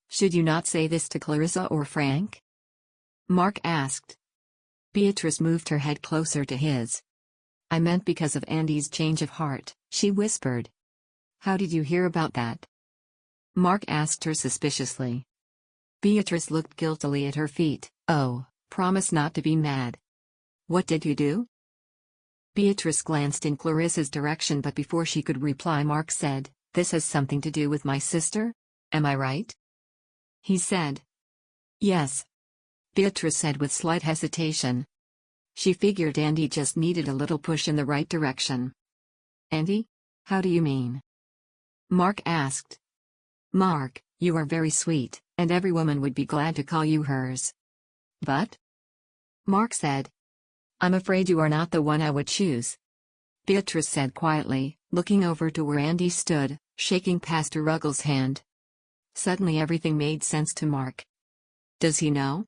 Should you not say this to Clarissa or Frank? Marc asked. Beatrice moved her head closer to his. I meant because of Andy's change of heart, she whispered. How did you hear about that? Marc asked her suspiciously. Beatrice looked guiltily at her feet. Oh, promise not to be mad. What did you do? Beatrice glanced in Clarissa's direction, but before she could reply, Marc said, This has something to do with my sister? Am I right? He said. Yes. Beatrice said with slight hesitation. She figured Andy just needed a little push in the right direction. Andy? How do you mean? Marc asked. Marc, you are very sweet, and every woman would be glad to call you hers. But? Marc said. I'm afraid you are not the one I would choose, Beatrice said quietly, looking over to where Andy stood, shaking Pastor Ruggles' hand. Suddenly everything made sense to Marc. Does he know?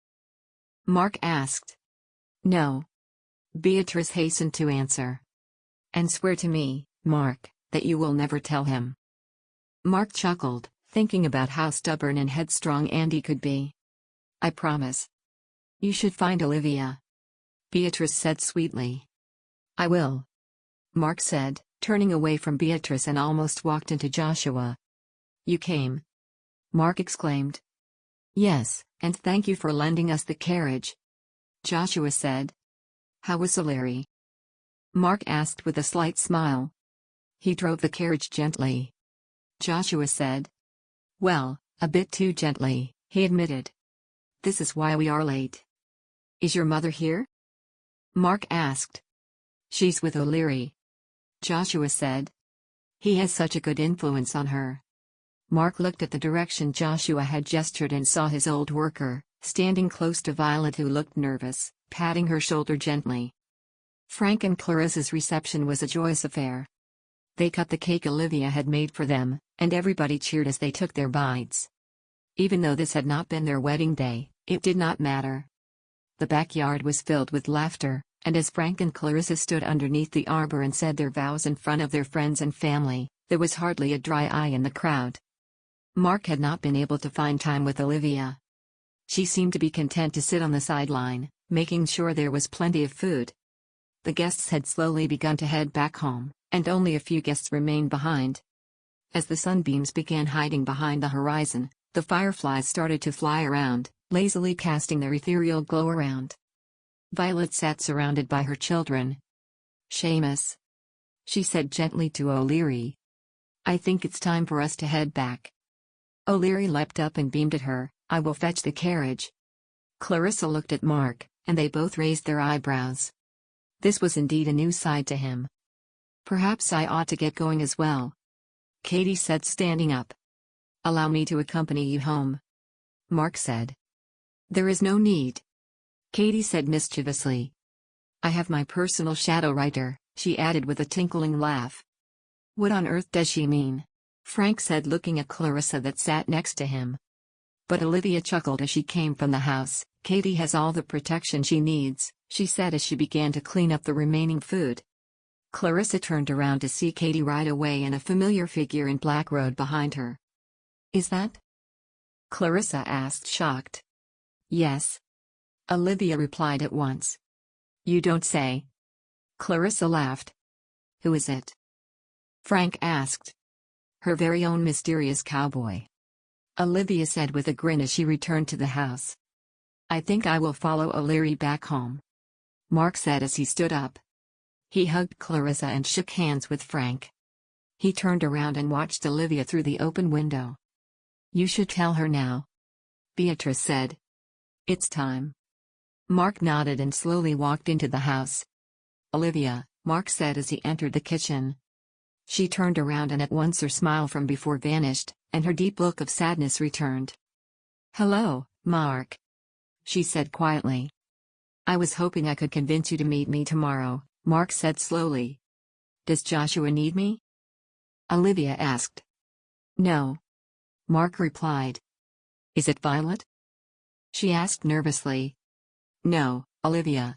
Marc asked. No. Beatrice hastened to answer. And swear to me, Marc, that you will never tell him. Marc chuckled, thinking about how stubborn and headstrong Andy could be. I promise. You should find Olivia, Beatrice said sweetly. I will, Marc said, turning away from Beatrice and almost walked into Joshua. You came? Marc exclaimed. Yes, and thank you for lending us the carriage, Joshua said. How was Olivia? Marc asked with a slight smile. He drove the carriage gently, Joshua said. Well, a bit too gently, he admitted. This is why we are late. Is your mother here? Marc asked. She's with Olivia, Joshua said. He has such a good influence on her. Marc looked at the direction Joshua had gestured and saw his old worker, standing close to Violet, who looked nervous, patting her shoulder gently. Frank and Clarissa's reception was a joyous affair. They cut the cake Olivia had made for them, and everybody cheered as they took their bites. Even though this had not been their wedding day, it did not matter. The backyard was filled with laughter, and as Frank and Clarissa stood underneath the arbor and said their vows in front of their friends and family, there was hardly a dry eye in the crowd. Marc had not been able to find time with Olivia. She seemed to be content to sit on the sideline, making sure there was plenty of food. The guests had slowly begun to head back home, and only a few guests remained behind. As the sunbeams began hiding behind the horizon, the fireflies started to fly around, lazily casting their ethereal glow around. Violet sat surrounded by her children. Seamus, she said gently to O'Leary. I think it's time for us to head back. O'Leary leapt up and beamed at her. I will fetch the carriage. Clarissa looked at Marc, and they both raised their eyebrows. This was indeed a new side to him. Perhaps I ought to get going as well, Katie said, standing up. Allow me to accompany you home, Marc said. There is no need, Katie said mischievously. I have my personal shadow writer, she added with a tinkling laugh. What on earth does she mean? Frank said, looking at Clarissa that sat next to him. But Olivia chuckled as she came from the house. Katie has all the protection she needs, she said as she began to clean up the remaining food. Clarissa turned around to see Katie ride away and a familiar figure in black rode behind her. Is that? Clarissa asked, shocked. Yes, Olivia replied at once. You don't say. Clarissa laughed. Who is it? Frank asked. Her very own mysterious cowboy, Olivia said with a grin as she returned to the house. I think I will follow O'Leary back home, Marc said as he stood up. He hugged Clarissa and shook hands with Frank. He turned around and watched Olivia through the open window. You should tell her now, Beatrice said. It's time. Marc nodded and slowly walked into the house. Olivia, Marc said as he entered the kitchen. She turned around and at once her smile from before vanished, and her deep look of sadness returned. Hello, Marc, she said quietly. I was hoping I could convince you to meet me tomorrow, Marc said slowly. Does Joshua need me? Olivia asked. No, Marc replied. Is it Violet? She asked nervously. No, Olivia,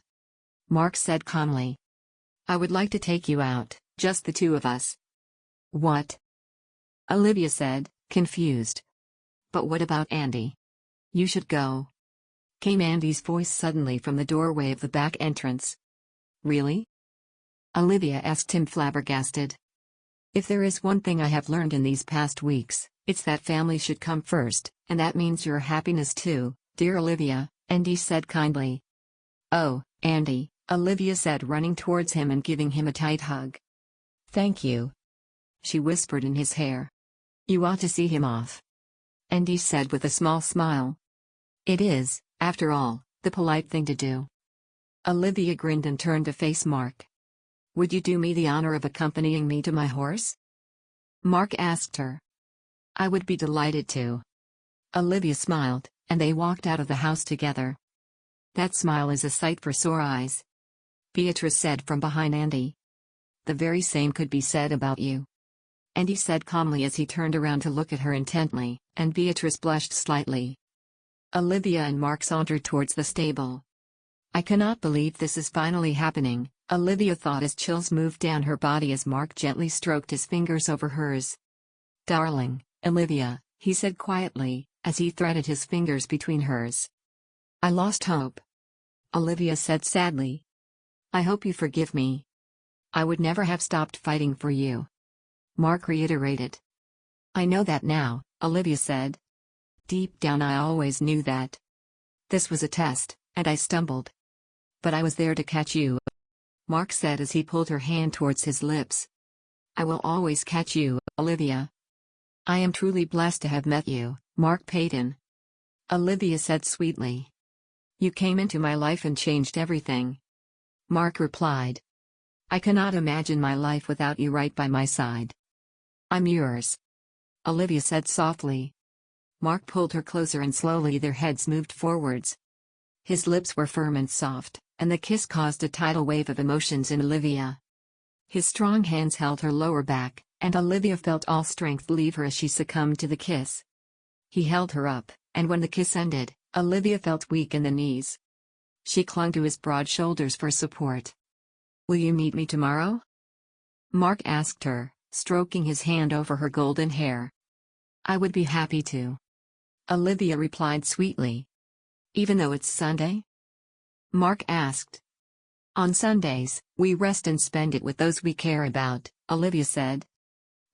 Marc said calmly. I would like to take you out, just the two of us. What? Olivia said, confused. But what about Andy? You should go, came Andy's voice suddenly from the doorway of the back entrance. Really? Olivia asked him, flabbergasted. If there is one thing I have learned in these past weeks, it's that family should come first, and that means your happiness too, dear Olivia, Andy said kindly. Oh, Andy, Olivia said, running towards him and giving him a tight hug. Thank you, she whispered in his hair. You ought to see him off, Andy said with a small smile. It is, after all, the polite thing to do. Olivia grinned and turned to face Marc. Would you do me the honor of accompanying me to my horse? Marc asked her. I would be delighted to. Olivia smiled, and they walked out of the house together. That smile is a sight for sore eyes, Beatrice said from behind Andy. The very same could be said about you. Andy said calmly as he turned around to look at her intently, and Beatrice blushed slightly. Olivia and Marc sauntered towards the stable. I cannot believe this is finally happening, Olivia thought as chills moved down her body as Marc gently stroked his fingers over hers. Darling, Olivia, he said quietly, as he threaded his fingers between hers. I lost hope. Olivia said sadly. I hope you forgive me. I would never have stopped fighting for you. Marc reiterated. I know that now, Olivia said. Deep down I always knew that. This was a test, and I stumbled. But I was there to catch you. Marc said as he pulled her hand towards his lips. I will always catch you, Olivia. I am truly blessed to have met you, Marc Payton. Olivia said sweetly. You came into my life and changed everything. Marc replied. I cannot imagine my life without you right by my side. I'm yours. Olivia said softly. Marc pulled her closer and slowly their heads moved forwards. His lips were firm and soft, and the kiss caused a tidal wave of emotions in Olivia. His strong hands held her lower back, and Olivia felt all strength leave her as she succumbed to the kiss. He held her up, and when the kiss ended, Olivia felt weak in the knees. She clung to his broad shoulders for support. Will you meet me tomorrow? Marc asked her, stroking his hand over her golden hair. I would be happy to. Olivia replied sweetly. Even though it's Sunday? Marc asked. On Sundays, we rest and spend it with those we care about, Olivia said.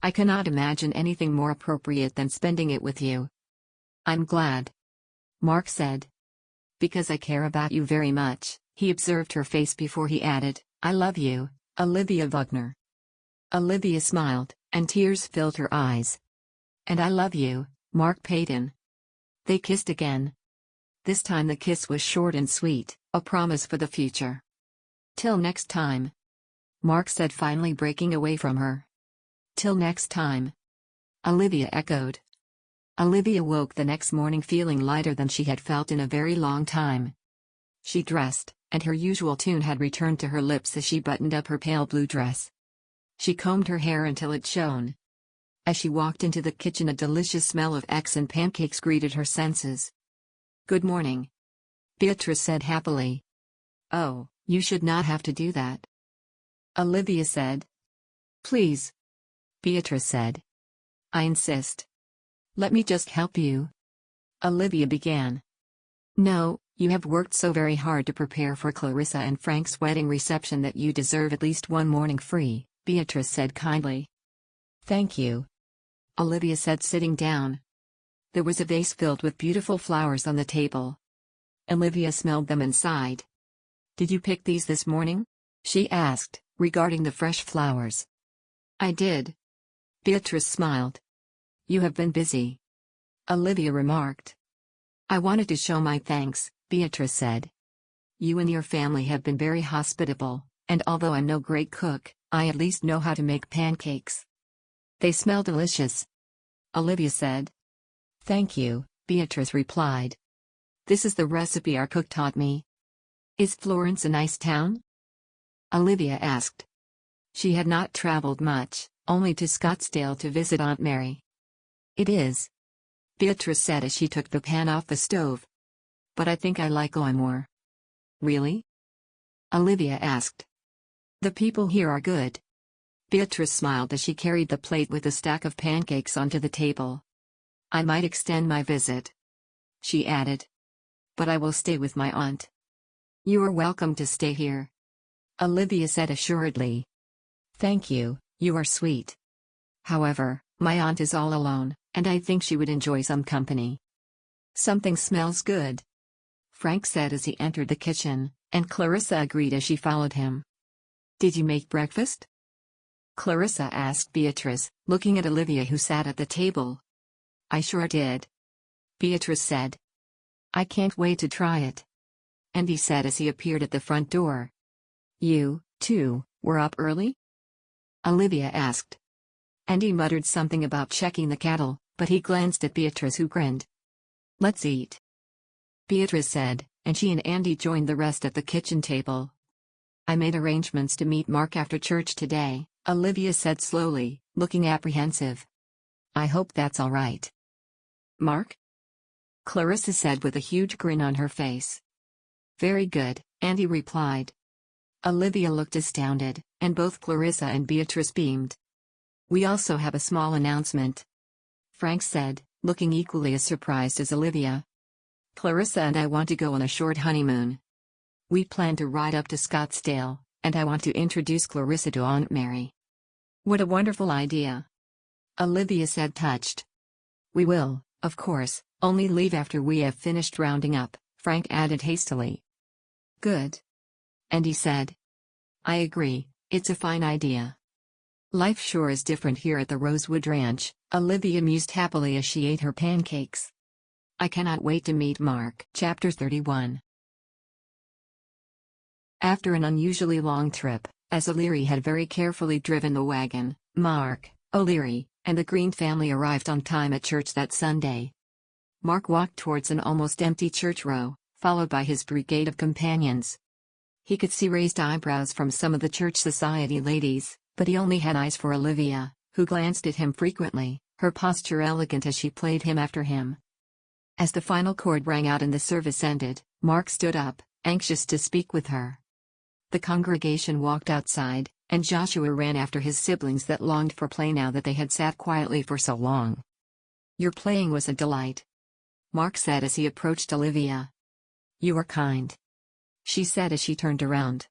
I cannot imagine anything more appropriate than spending it with you. I'm glad. Marc said. Because I care about you very much, he observed her face before he added, I love you, Olivia Wagner. Olivia smiled, and tears filled her eyes. And I love you, Marc Payton. They kissed again. This time the kiss was short and sweet, a promise for the future. Till next time. Marc said finally breaking away from her. Till next time. Olivia echoed. Olivia woke the next morning feeling lighter than she had felt in a very long time. She dressed, and her usual tune had returned to her lips as she buttoned up her pale blue dress. She combed her hair until it shone. As she walked into the kitchen a delicious smell of eggs and pancakes greeted her senses. Good morning. Beatrice said happily. Oh, you should not have to do that. Olivia said. Please. Beatrice said. I insist. Let me just help you. Olivia began. No, you have worked so very hard to prepare for Clarissa and Frank's wedding reception that you deserve at least one morning free, Beatrice said kindly. Thank you. Olivia said sitting down. There was a vase filled with beautiful flowers on the table. Olivia smelled them and sighed. Did you pick these this morning? She asked, regarding the fresh flowers. I did. Beatrice smiled. You have been busy. Olivia remarked. I wanted to show my thanks, Beatrice said. You and your family have been very hospitable, and although I'm no great cook, I at least know how to make pancakes. They smell delicious. Olivia said. Thank you, Beatrice replied. This is the recipe our cook taught me. Is Florence a nice town? Olivia asked. She had not traveled much, only to Scottsdale to visit Aunt Mary. It is. Beatrice said as she took the pan off the stove. But I think I like Oi more. Really? Olivia asked. The people here are good. Beatrice smiled as she carried the plate with a stack of pancakes onto the table. I might extend my visit. She added. But I will stay with my aunt. You are welcome to stay here. Olivia said assuredly. Thank you, you are sweet. However, my aunt is all alone, and I think she would enjoy some company. Something smells good. Frank said as he entered the kitchen, and Clarissa agreed as she followed him. Did you make breakfast? Clarissa asked Beatrice, looking at Olivia who sat at the table. I sure did. Beatrice said. I can't wait to try it. Andy said as he appeared at the front door. You, too, were up early? Olivia asked. Andy muttered something about checking the cattle, but he glanced at Beatrice who grinned. Let's eat. Beatrice said, and she and Andy joined the rest at the kitchen table. I made arrangements to meet Marc after church today, Olivia said slowly, looking apprehensive. I hope that's all right. Marc? Clarissa said with a huge grin on her face. Very good, Andy replied. Olivia looked astounded, and both Clarissa and Beatrice beamed. We also have a small announcement, Frank said, looking equally as surprised as Olivia. Clarissa and I want to go on a short honeymoon. We plan to ride up to Scottsdale, and I want to introduce Clarissa to Aunt Mary. What a wonderful idea, Olivia said, touched. We will, of course, only leave after we have finished rounding up, Frank added hastily. Good, Andy said. I agree, it's a fine idea. Life sure is different here at the Rosewood Ranch, Olivia mused happily as she ate her pancakes. I cannot wait to meet Marc. Chapter 31. After an unusually long trip, as O'Leary had very carefully driven the wagon, Marc, O'Leary, and the Green family arrived on time at church that Sunday. Marc walked towards an almost empty church row, followed by his brigade of companions. He could see raised eyebrows from some of the church society ladies, but he only had eyes for Olivia, who glanced at him frequently, her posture elegant as she played hymn after hymn. As the final chord rang out and the service ended, Marc stood up, anxious to speak with her. The congregation walked outside, and Joshua ran after his siblings that longed for play now that they had sat quietly for so long. Your playing was a delight, Marc said as he approached Olivia. You are kind, she said as she turned around.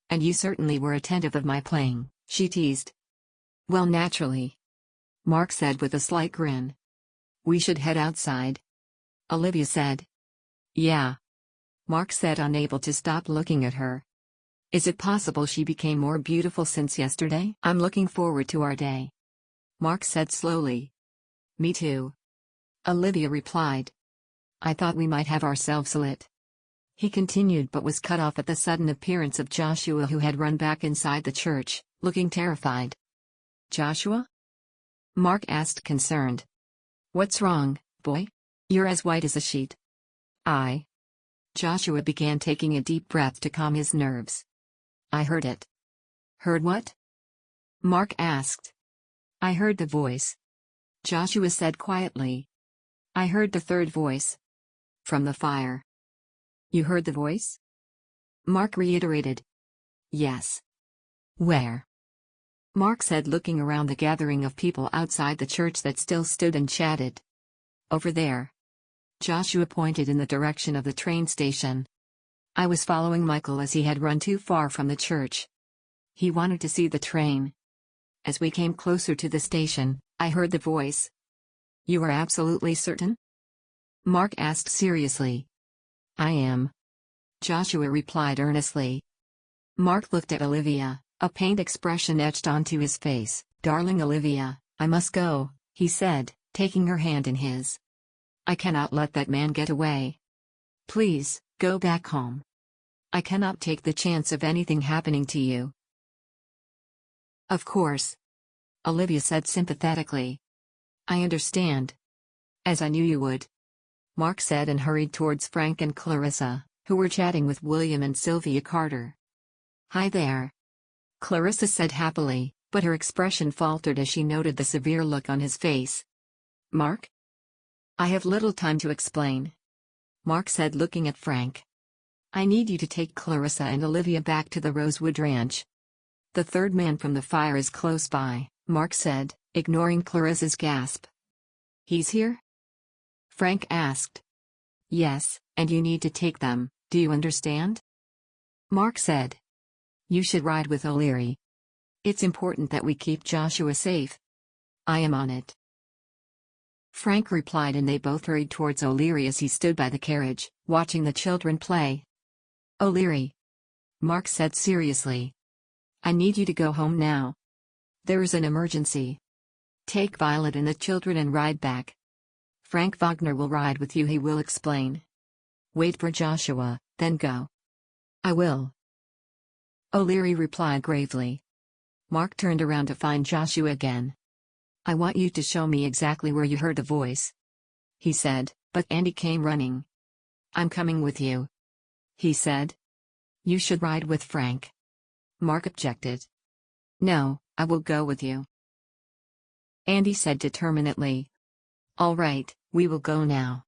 And you certainly were attentive of my playing, she teased. Well, naturally, Marc said with a slight grin. We should head outside, Olivia said. Yeah, Marc said, unable to stop looking at her. Is it possible she became more beautiful since yesterday? I'm looking forward to our day, Marc said slowly. Me too, Olivia replied. I thought we might have ourselves a lit. He continued, but was cut off at the sudden appearance of Joshua, who had run back inside the church, looking terrified. Joshua? Marc asked, concerned. What's wrong, boy? You're as white as a sheet. Joshua began, taking a deep breath to calm his nerves. I heard it. Heard what? Marc asked. I heard the voice, Joshua said quietly. I heard the third voice. From the fire. You heard the voice? Marc reiterated. Yes. Where? Marc said, looking around the gathering of people outside the church that still stood and chatted. Over there. Joshua pointed in the direction of the train station. I was following Michael as he had run too far from the church. He wanted to see the train. As we came closer to the station, I heard the voice. You are absolutely certain? Marc asked seriously. I am, Joshua replied earnestly. Marc looked at Olivia, a pained expression etched onto his face. Darling Olivia, I must go, he said, taking her hand in his. I cannot let that man get away. Please, go back home. I cannot take the chance of anything happening to you. Of course, Olivia said sympathetically. I understand. As I knew you would, Marc said, and hurried towards Frank and Clarissa, who were chatting with William and Sylvia Carter. Hi there, Clarissa said happily, but her expression faltered as she noted the severe look on his face. Marc? I have little time to explain, Marc said, looking at Frank. I need you to take Clarissa and Olivia back to the Rosewood Ranch. The third man from the fire is close by, Marc said, ignoring Clarissa's gasp. He's here? Frank asked. Yes, and you need to take them, do you understand? Marc said. You should ride with O'Leary. It's important that we keep Joshua safe. I am on it, Frank replied, and they both hurried towards O'Leary as he stood by the carriage, watching the children play. O'Leary, Marc said seriously. I need you to go home now. There is an emergency. Take Violet and the children and ride back. Frank Wagner will ride with you, he will explain. Wait for Joshua, then go. I will, O'Leary replied gravely. Marc turned around to find Joshua again. I want you to show me exactly where you heard the voice, he said, but Andy came running. I'm coming with you, he said. You should ride with Frank, Marc objected. "No, I will go with you," Andy said determinedly. "All right, we will go now,"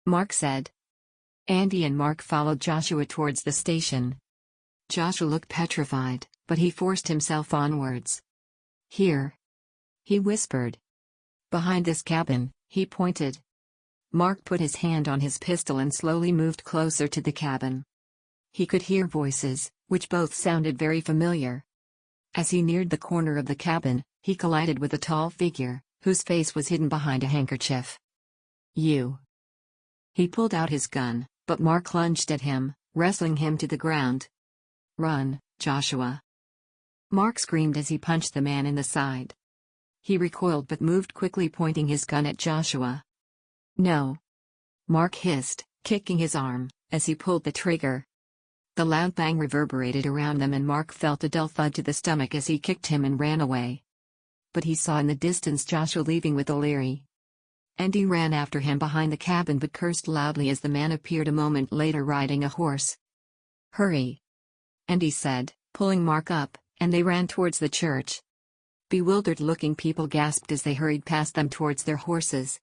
Marc said. Andy and Marc followed Joshua towards the station. Joshua looked petrified, but he forced himself onwards. "Here," he whispered. "Behind this cabin," he pointed. Marc put his hand on his pistol and slowly moved closer to the cabin. He could hear voices, which both sounded very familiar. As he neared the corner of the cabin, he collided with a tall figure, whose face was hidden behind a handkerchief. "You." He pulled out his gun, but Marc lunged at him, wrestling him to the ground. "Run, Joshua!" Marc screamed as he punched the man in the side. He recoiled but moved quickly, pointing his gun at Joshua. "No!" Marc hissed, kicking his arm, as he pulled the trigger. The loud bang reverberated around them and Marc felt a dull thud to the stomach as he kicked him and ran away. But he saw in the distance Joshua leaving with O'Leary. Andy ran after him behind the cabin but cursed loudly as the man appeared a moment later riding a horse. "Hurry!" Andy said, pulling Marc up, and they ran towards the church. Bewildered-looking people gasped as they hurried past them towards their horses.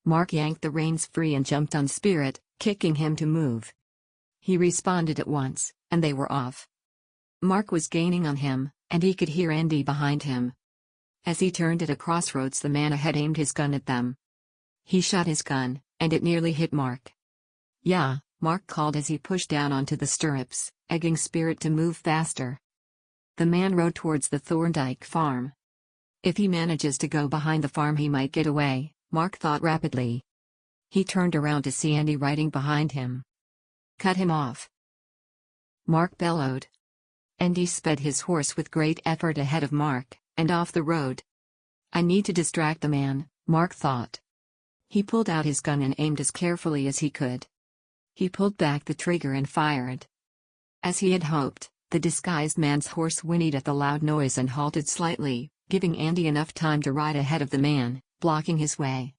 Marc yanked the reins free and jumped on Spirit, kicking him to move. He responded at once, and they were off. Marc was gaining on him, and he could hear Andy behind him. As he turned at a crossroads, the man ahead aimed his gun at them. He shot his gun, and it nearly hit Marc. "Yeah," Marc called as he pushed down onto the stirrups, egging Spirit to move faster. The man rode towards the Thorndyke farm. If he manages to go behind the farm, he might get away, Marc thought rapidly. He turned around to see Andy riding behind him. "Cut him off!" Marc bellowed. Andy sped his horse with great effort ahead of Marc, and off the road. "I need to distract the man," Marc thought. He pulled out his gun and aimed as carefully as he could. He pulled back the trigger and fired. As he had hoped, the disguised man's horse whinnied at the loud noise and halted slightly, giving Andy enough time to ride ahead of the man, blocking his way.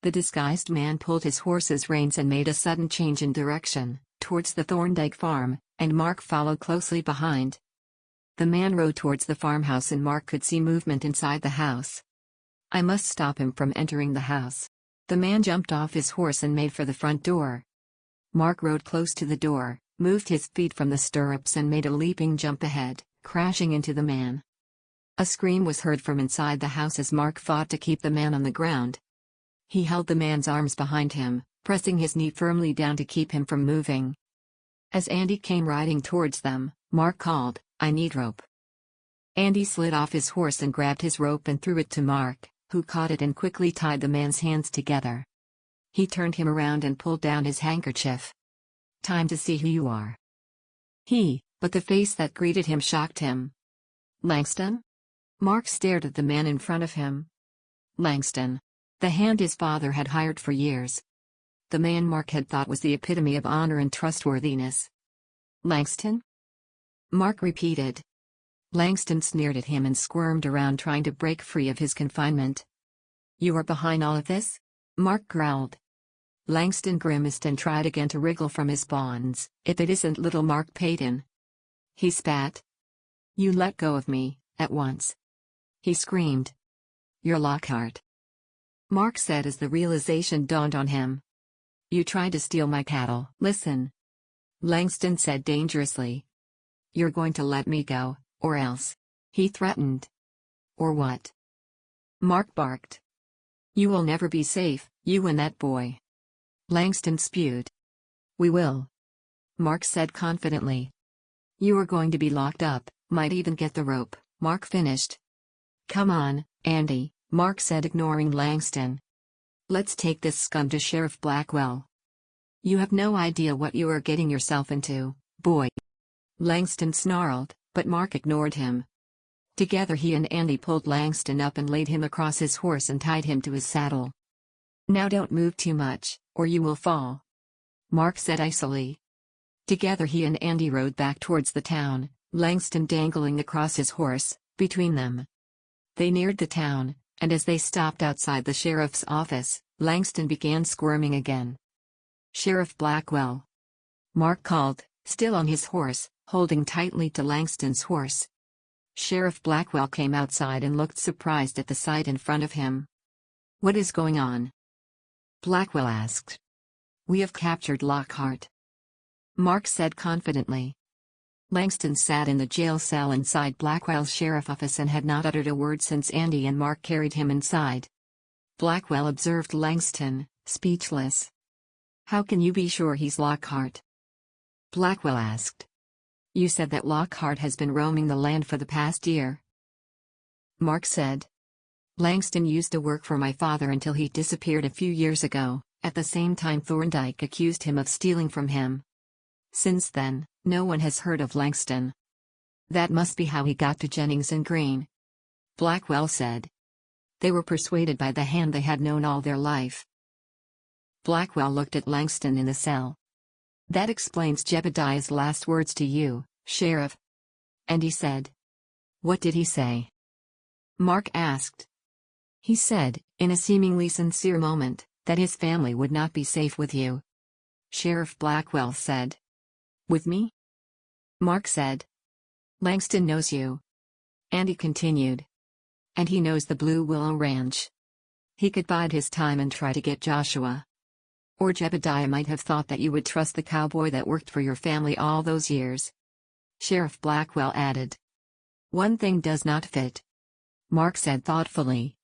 The disguised man pulled his horse's reins and made a sudden change in direction, towards the Thorndyke farm, and Marc followed closely behind. The man rode towards the farmhouse and Marc could see movement inside the house. "I must stop him from entering the house." The man jumped off his horse and made for the front door. Marc rode close to the door, moved his feet from the stirrups and made a leaping jump ahead, crashing into the man. A scream was heard from inside the house as Marc fought to keep the man on the ground. He held the man's arms behind him, pressing his knee firmly down to keep him from moving. As Andy came riding towards them, Marc called, "I need rope." Andy slid off his horse and grabbed his rope and threw it to Marc, who caught it and quickly tied the man's hands together. He turned him around and pulled down his handkerchief. "Time to see who you are." But the face that greeted him shocked him. "Langston?" Marc stared at the man in front of him. Langston. The hand his father had hired for years. The man Marc had thought was the epitome of honor and trustworthiness. "Langston?" Marc repeated. Langston sneered at him and squirmed around trying to break free of his confinement. "You are behind all of this?" Marc growled. Langston grimaced and tried again to wriggle from his bonds. "If it isn't little Marc Payton." He spat. "You let go of me, at once," he screamed. "You're Lockhart," Marc said as the realization dawned on him. "You tried to steal my cattle." "Listen," Langston said dangerously. "You're going to let me go, or else," he threatened. "Or what?" Marc barked. "You will never be safe, you and that boy." Langston spewed. "We will," Marc said confidently. "You are going to be locked up, might even get the rope," Marc finished. "Come on, Andy," Marc said, ignoring Langston. "Let's take this scum to Sheriff Blackwell. You have no idea what you are getting yourself into, boy." Langston snarled, but Marc ignored him. Together he and Andy pulled Langston up and laid him across his horse and tied him to his saddle. "Now don't move too much, or you will fall," Marc said icily. Together he and Andy rode back towards the town, Langston dangling across his horse, between them. They neared the town, and as they stopped outside the sheriff's office, Langston began squirming again. "Sheriff Blackwell," Marc called, still on his horse, holding tightly to Langston's horse. Sheriff Blackwell came outside and looked surprised at the sight in front of him. "What is going on?" Blackwell asked. "We have captured Lockhart," Marc said confidently. Langston sat in the jail cell inside Blackwell's sheriff office and had not uttered a word since Andy and Marc carried him inside. Blackwell observed Langston, speechless. "How can you be sure he's Lockhart?" Blackwell asked. "You said that Lockhart has been roaming the land for the past year." Marc said. "Langston used to work for my father until he disappeared a few years ago. At the same time Thorndyke accused him of stealing from him. Since then, no one has heard of Langston. That must be how he got to Jennings and Green," Blackwell said. "They were persuaded by the hand they had known all their life." Blackwell looked at Langston in the cell. "That explains Jebediah's last words to you, Sheriff." And he said. "What did he say?" Marc asked. "He said, in a seemingly sincere moment, that his family would not be safe with you," Sheriff Blackwell said. "With me?" Marc said. "Langston knows you," Andy continued. "And he knows the Blue Willow Ranch. He could bide his time and try to get Joshua. Or Jebediah might have thought that you would trust the cowboy that worked for your family all those years," Sheriff Blackwell added. "One thing does not fit," Marc said thoughtfully.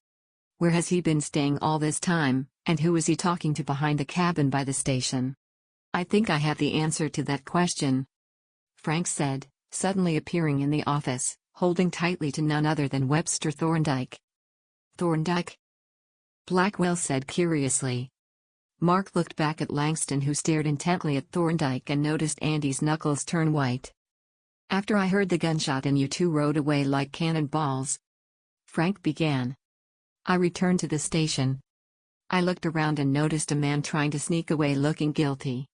"Where has he been staying all this time, and who is he talking to behind the cabin by the station?" "I think I have the answer to that question," Frank said, suddenly appearing in the office, holding tightly to none other than Webster Thorndyke. "Thorndyke?" Blackwell said curiously. Marc looked back at Langston, who stared intently at Thorndyke and noticed Andy's knuckles turn white. "After I heard the gunshot and you two rode away like cannonballs," Frank began, "I returned to the station. I looked around and noticed a man trying to sneak away looking guilty.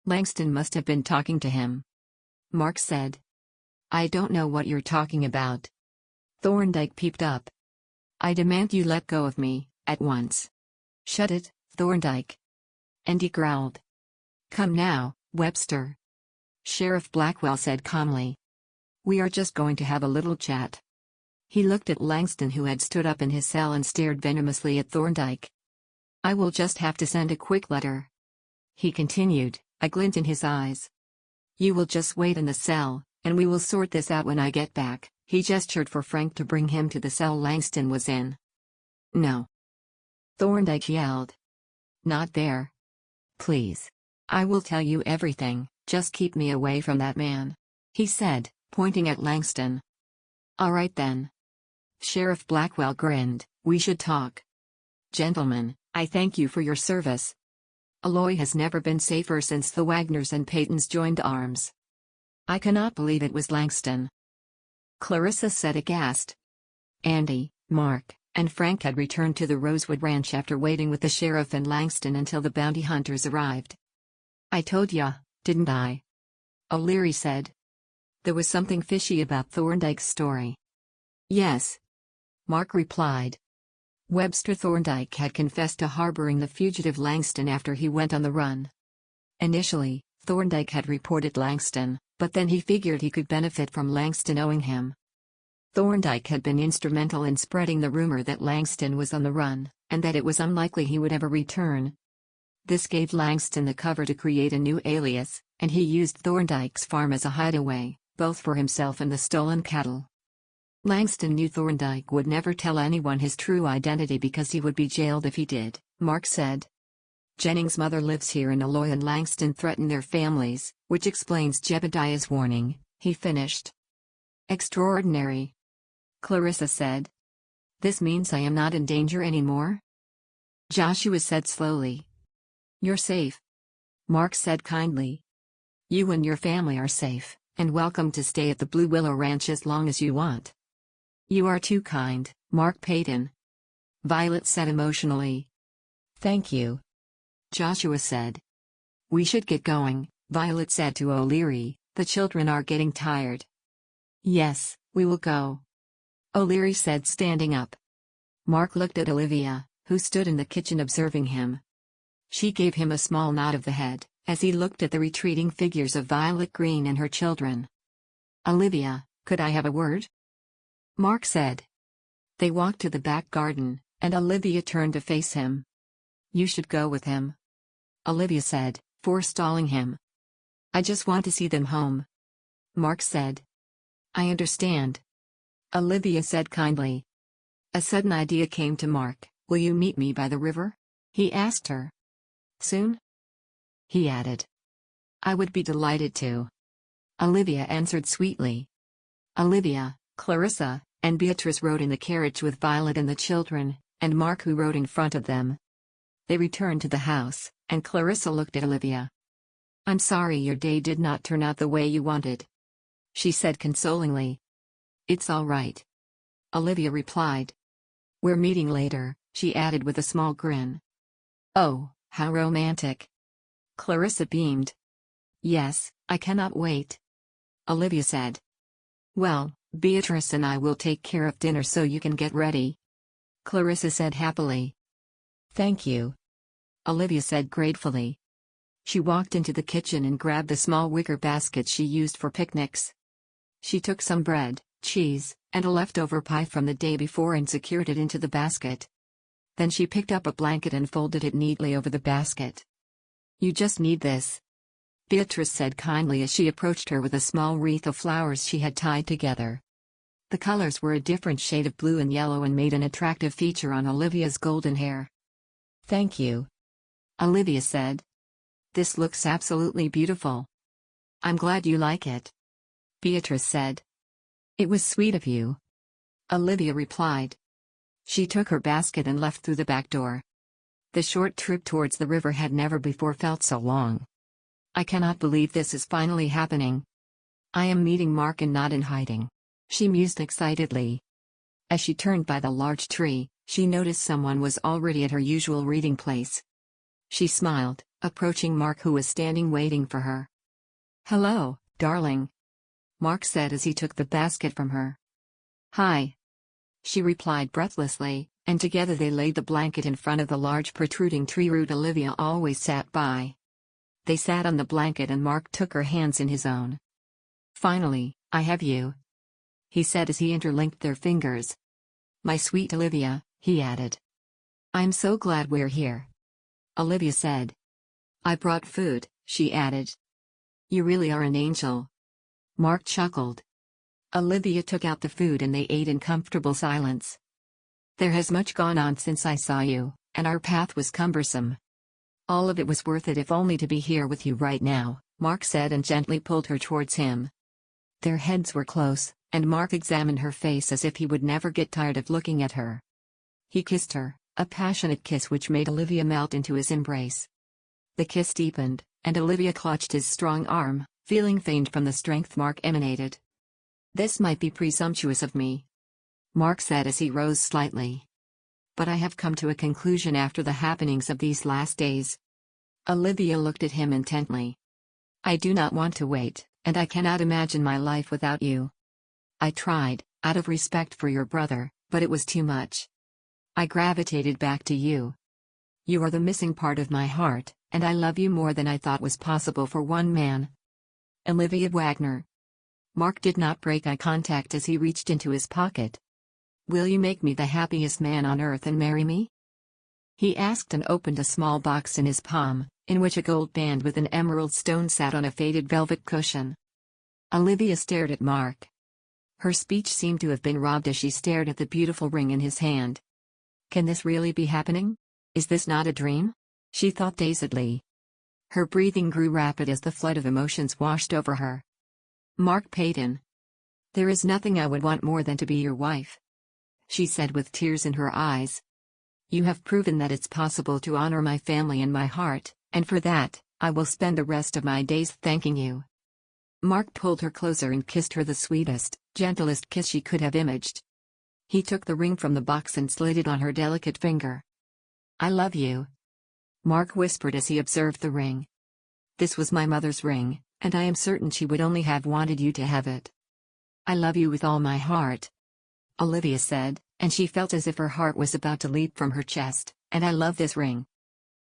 Langston must have been talking to him," Marc said. "I don't know what you're talking about." Thorndyke peeped up. "I demand you let go of me, at once." "Shut it, Thorndyke," Andy growled. "Come now, Webster," Sheriff Blackwell said calmly. "We are just going to have a little chat." He looked at Langston, who had stood up in his cell and stared venomously at Thorndyke. "I will just have to send a quick letter," he continued, a glint in his eyes. "You will just wait in the cell, and we will sort this out when I get back." He gestured for Frank to bring him to the cell Langston was in. "No," Thorndyke yelled. "Not there. Please. I will tell you everything, just keep me away from that man," he said, pointing at Langston. "All right then." Sheriff Blackwell grinned. "We should talk. Gentlemen, I thank you for your service. Aloy has never been safer since the Wagners and Paytons joined arms." "I cannot believe it was Langston," Clarissa said aghast. Andy, Marc, and Frank had returned to the Rosewood Ranch after waiting with the sheriff and Langston until the bounty hunters arrived. "I told ya, didn't I?" O'Leary said. There was something fishy about Thorndyke's story. "Yes," Marc replied. Webster Thorndyke had confessed to harboring the fugitive Langston after he went on the run. Initially, Thorndyke had reported Langston, but then he figured he could benefit from Langston owing him. Thorndyke had been instrumental in spreading the rumor that Langston was on the run, and that it was unlikely he would ever return. This gave Langston the cover to create a new alias, and he used Thorndyke's farm as a hideaway, both for himself and the stolen cattle. Langston knew Thorndyke would never tell anyone his true identity because he would be jailed if he did, Marc said. "Jennings' mother lives here and Aloy and Langston threaten their families, which explains Jebediah's warning," he finished. "Extraordinary," Clarissa said. "This means I am not in danger anymore?" Joshua said slowly. "You're safe," Marc said kindly. "You and your family are safe, and welcome to stay at the Blue Willow Ranch as long as you want." "You are too kind, Marc Payton," Violet said emotionally. "Thank you," Joshua said. "We should get going," Violet said to O'Leary, "the children are getting tired." "Yes, we will go," O'Leary said, standing up. Marc looked at Olivia, who stood in the kitchen observing him. She gave him a small nod of the head, as he looked at the retreating figures of Violet Green and her children. "Olivia, could I have a word?" Marc said. They walked to the back garden, and Olivia turned to face him. "You should go with him," Olivia said, forestalling him. "I just want to see them home," Marc said. "I understand," Olivia said kindly. A sudden idea came to Marc. "Will you meet me by the river?" he asked her. "Soon?" he added. "I would be delighted to," Olivia answered sweetly. Olivia, Clarissa, and Beatrice rode in the carriage with Violet and the children, and Marc who rode in front of them. They returned to the house, and Clarissa looked at Olivia. "I'm sorry your day did not turn out the way you wanted," she said consolingly. "It's all right," Olivia replied. "We're meeting later," she added with a small grin. "Oh, how romantic!" Clarissa beamed. "Yes, I cannot wait," Olivia said. "Well, Beatrice and I will take care of dinner so you can get ready," Clarissa said happily. "Thank you," Olivia said gratefully. She walked into the kitchen and grabbed the small wicker basket she used for picnics. She took some bread, cheese, and a leftover pie from the day before and secured it into the basket. Then she picked up a blanket and folded it neatly over the basket. "You just need this," Beatrice said kindly as she approached her with a small wreath of flowers she had tied together. The colors were a different shade of blue and yellow and made an attractive feature on Olivia's golden hair. "Thank you," Olivia said. "This looks absolutely beautiful." "I'm glad you like it," Beatrice said. "It was sweet of you," Olivia replied. She took her basket and left through the back door. The short trip towards the river had never before felt so long. "I cannot believe this is finally happening. I am meeting Marc and not in hiding," she mused excitedly. As she turned by the large tree, she noticed someone was already at her usual reading place. She smiled, approaching Marc who was standing waiting for her. "Hello, darling," Marc said as he took the basket from her. "Hi," she replied breathlessly, and together they laid the blanket in front of the large protruding tree root Olivia always sat by. They sat on the blanket and Marc took her hands in his own. "Finally, I have you," he said as he interlinked their fingers. "My sweet Olivia," he added. "I'm so glad we're here," Olivia said. "I brought food," she added. "You really are an angel," Marc chuckled. Olivia took out the food and they ate in comfortable silence. "There has much gone on since I saw you, and our path was cumbersome. All of it was worth it if only to be here with you right now," Marc said and gently pulled her towards him. Their heads were close, and Marc examined her face as if he would never get tired of looking at her. He kissed her, a passionate kiss which made Olivia melt into his embrace. The kiss deepened, and Olivia clutched his strong arm, feeling faint from the strength Marc emanated. "This might be presumptuous of me," Marc said as he rose slightly. "But I have come to a conclusion after the happenings of these last days." Olivia looked at him intently. "I do not want to wait, and I cannot imagine my life without you. I tried, out of respect for your brother, but it was too much. I gravitated back to you. You are the missing part of my heart, and I love you more than I thought was possible for one man." Olivia Wagner. Marc did not break eye contact as he reached into his pocket. "Will you make me the happiest man on earth and marry me?" he asked and opened a small box in his palm, in which a gold band with an emerald stone sat on a faded velvet cushion. Olivia stared at Marc. Her speech seemed to have been robbed as she stared at the beautiful ring in his hand. "Can this really be happening? Is this not a dream?" she thought dazedly. Her breathing grew rapid as the flood of emotions washed over her. "Marc Payton. There is nothing I would want more than to be your wife," she said with tears in her eyes. "You have proven that it's possible to honor my family and my heart, and for that, I will spend the rest of my days thanking you." Marc pulled her closer and kissed her the sweetest, gentlest kiss she could have imaged. He took the ring from the box and slid it on her delicate finger. "I love you," Marc whispered as he observed the ring. "This was my mother's ring, and I am certain she would only have wanted you to have it." "I love you with all my heart," Olivia said, and she felt as if her heart was about to leap from her chest, "and I love this ring."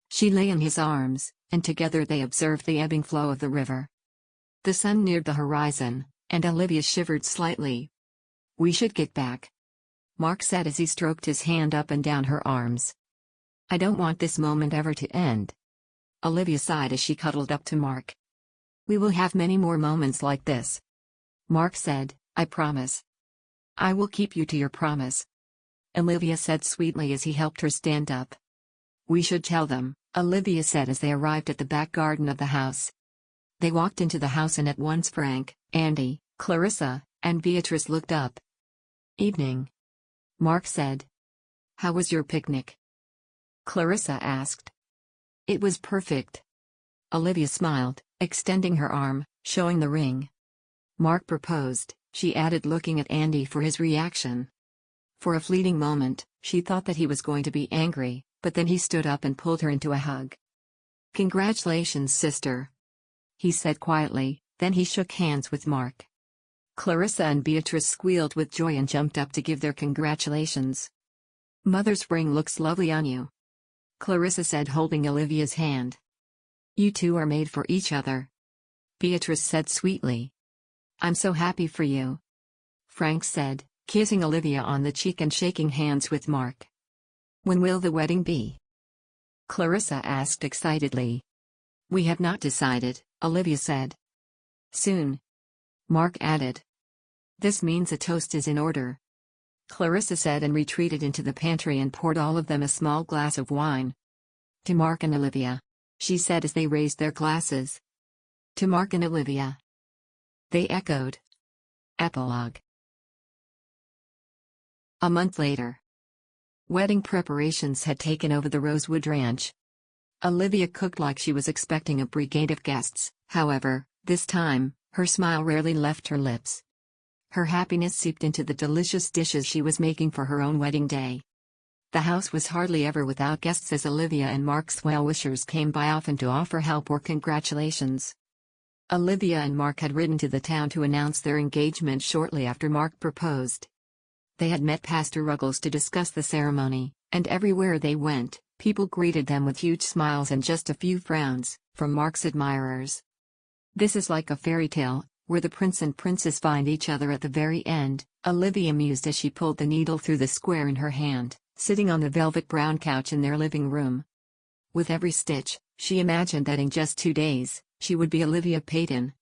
She lay in his arms, and together they observed the ebbing flow of the river. The sun neared the horizon, and Olivia shivered slightly. "We should get back," Marc said as he stroked his hand up and down her arms. "I don't want this moment ever to end." Olivia sighed as she cuddled up to Marc. "We will have many more moments like this," Marc said, "I promise." "I will keep you to your promise," Olivia said sweetly as he helped her stand up. "We should tell them," Olivia said as they arrived at the back garden of the house. They walked into the house and at once Frank, Andy, Clarissa, and Beatrice looked up. "Evening," Marc said. "How was your picnic?" Clarissa asked. "It was perfect." Olivia smiled, extending her arm, showing the ring. "Marc proposed," she added, looking at Andy for his reaction. For a fleeting moment, she thought that he was going to be angry, but then he stood up and pulled her into a hug. "Congratulations, sister," he said quietly, then he shook hands with Marc. Clarissa and Beatrice squealed with joy and jumped up to give their congratulations. "Mother's ring looks lovely on you," Clarissa said, holding Olivia's hand. "You two are made for each other," Beatrice said sweetly. "I'm so happy for you," Frank said, kissing Olivia on the cheek and shaking hands with Marc. "When will the wedding be?" Clarissa asked excitedly. "We have not decided," Olivia said. "Soon," Marc added. "This means a toast is in order," Clarissa said and retreated into the pantry and poured all of them a small glass of wine. "To Marc and Olivia," she said as they raised their glasses. "To Marc and Olivia," they echoed. Epilogue. A month later. Wedding preparations had taken over the Rosewood Ranch. Olivia cooked like she was expecting a brigade of guests, however, this time, her smile rarely left her lips. Her happiness seeped into the delicious dishes she was making for her own wedding day. The house was hardly ever without guests as Olivia and Marc's well-wishers came by often to offer help or congratulations. Olivia and Marc had ridden to the town to announce their engagement shortly after Marc proposed. They had met Pastor Ruggles to discuss the ceremony, and everywhere they went, people greeted them with huge smiles and just a few frowns, from Marc's admirers. "This is like a fairy tale, where the prince and princess find each other at the very end," Olivia mused as she pulled the needle through the square in her hand, sitting on the velvet brown couch in their living room. With every stitch, she imagined that in just 2 days, she would be Olivia Payton.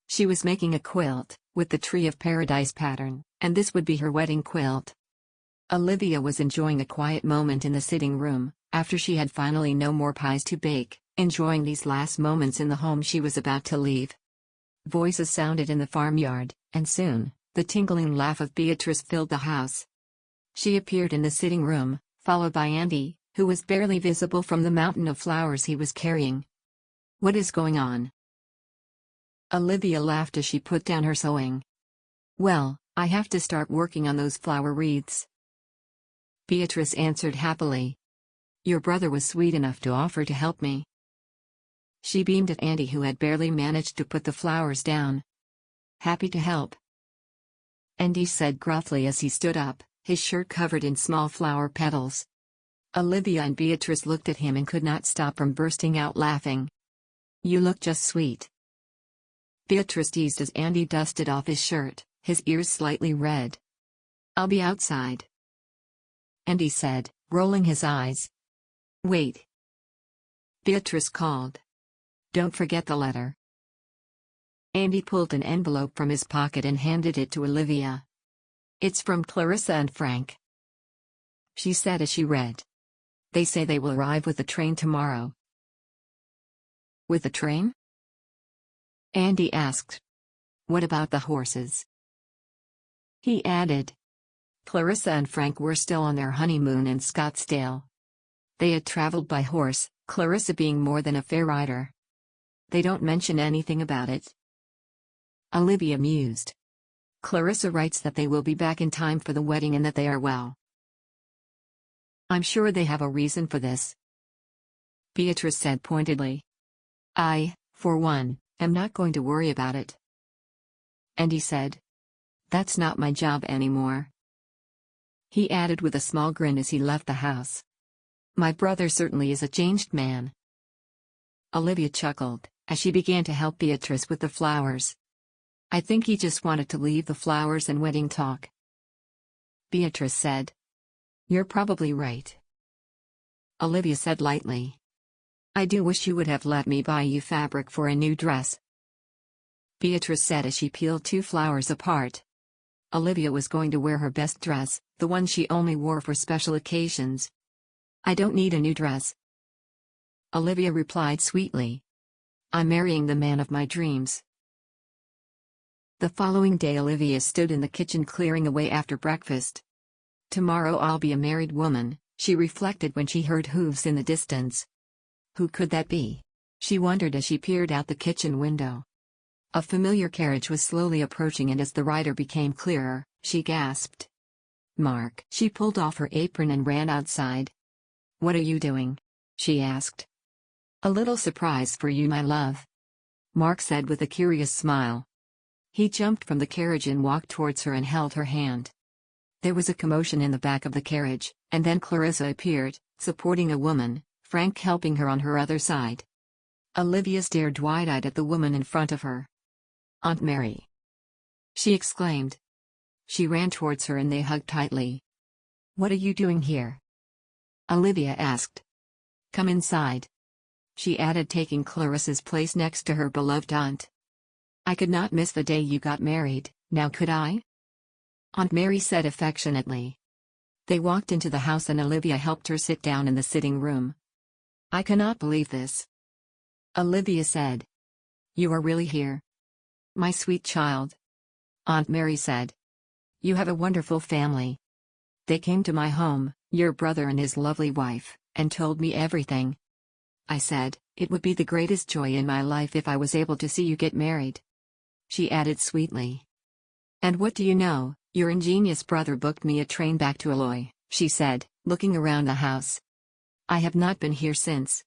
She was making a quilt, with the Tree of Paradise pattern, and this would be her wedding quilt. Olivia was enjoying a quiet moment in the sitting room, after she had finally no more pies to bake, enjoying these last moments in the home she was about to leave. Voices sounded in the farmyard, and soon, the tinkling laugh of Beatrice filled the house. She appeared in the sitting room, followed by Andy, who was barely visible from the mountain of flowers he was carrying. "What is going on?" Olivia laughed as she put down her sewing. "Well, I have to start working on those flower wreaths," Beatrice answered happily. "Your brother was sweet enough to offer to help me." She beamed at Andy, who had barely managed to put the flowers down. "Happy to help," Andy said gruffly as he stood up, his shirt covered in small flower petals. Olivia and Beatrice looked at him and could not stop from bursting out laughing. "You look just sweet," Beatrice teased as Andy dusted off his shirt, his ears slightly red. "I'll be outside," Andy said, rolling his eyes. "Wait," Beatrice called. "Don't forget the letter." Andy pulled an envelope from his pocket and handed it to Olivia. "It's from Clarissa and Frank," she said as she read. "They say they will arrive with the train tomorrow." "With the train?" Andy asked. "What about the horses?" He added. Clarissa and Frank were still on their honeymoon in Scottsdale. They had traveled by horse, Clarissa being more than a fair rider. "They don't mention anything about it," Olivia mused. "Clarissa writes that they will be back in time for the wedding and that they are well. I'm sure they have a reason for this," Beatrice said pointedly. "I, for one, am not going to worry about it," Andy said. "That's not my job anymore," he added with a small grin as he left the house. "My brother certainly is a changed man." Olivia chuckled, as she began to help Beatrice with the flowers. I think he just wanted to leave the flowers and wedding talk. Beatrice said. You're probably right. Olivia said lightly. I do wish you would have let me buy you fabric for a new dress. Beatrice said as she peeled 2 flowers apart. Olivia was going to wear her best dress, the one she only wore for special occasions. I don't need a new dress. Olivia replied sweetly. I'm marrying the man of my dreams. The following day Olivia stood in the kitchen clearing away after breakfast. Tomorrow I'll be a married woman, she reflected when she heard hooves in the distance. Who could that be? She wondered as she peered out the kitchen window. A familiar carriage was slowly approaching, and as the rider became clearer, she gasped. Marc. She pulled off her apron and ran outside. What are you doing? She asked. A little surprise for you, my love. Marc said with a curious smile. He jumped from the carriage and walked towards her and held her hand. There was a commotion in the back of the carriage, and then Clarissa appeared, supporting a woman, Frank helping her on her other side. Olivia stared wide-eyed at the woman in front of her. Aunt Mary! She exclaimed. She ran towards her and they hugged tightly. What are you doing here? Olivia asked. Come inside. She added, taking Clarissa's place next to her beloved aunt. I could not miss the day you got married, now could I? Aunt Mary said affectionately. They walked into the house and Olivia helped her sit down in the sitting room. I cannot believe this. Olivia said. You are really here? My sweet child. Aunt Mary said. You have a wonderful family. They came to my home, your brother and his lovely wife, and told me everything. I said, it would be the greatest joy in my life if I was able to see you get married. She added sweetly. And what do you know, your ingenious brother booked me a train back to Eloy, she said, looking around the house. I have not been here since.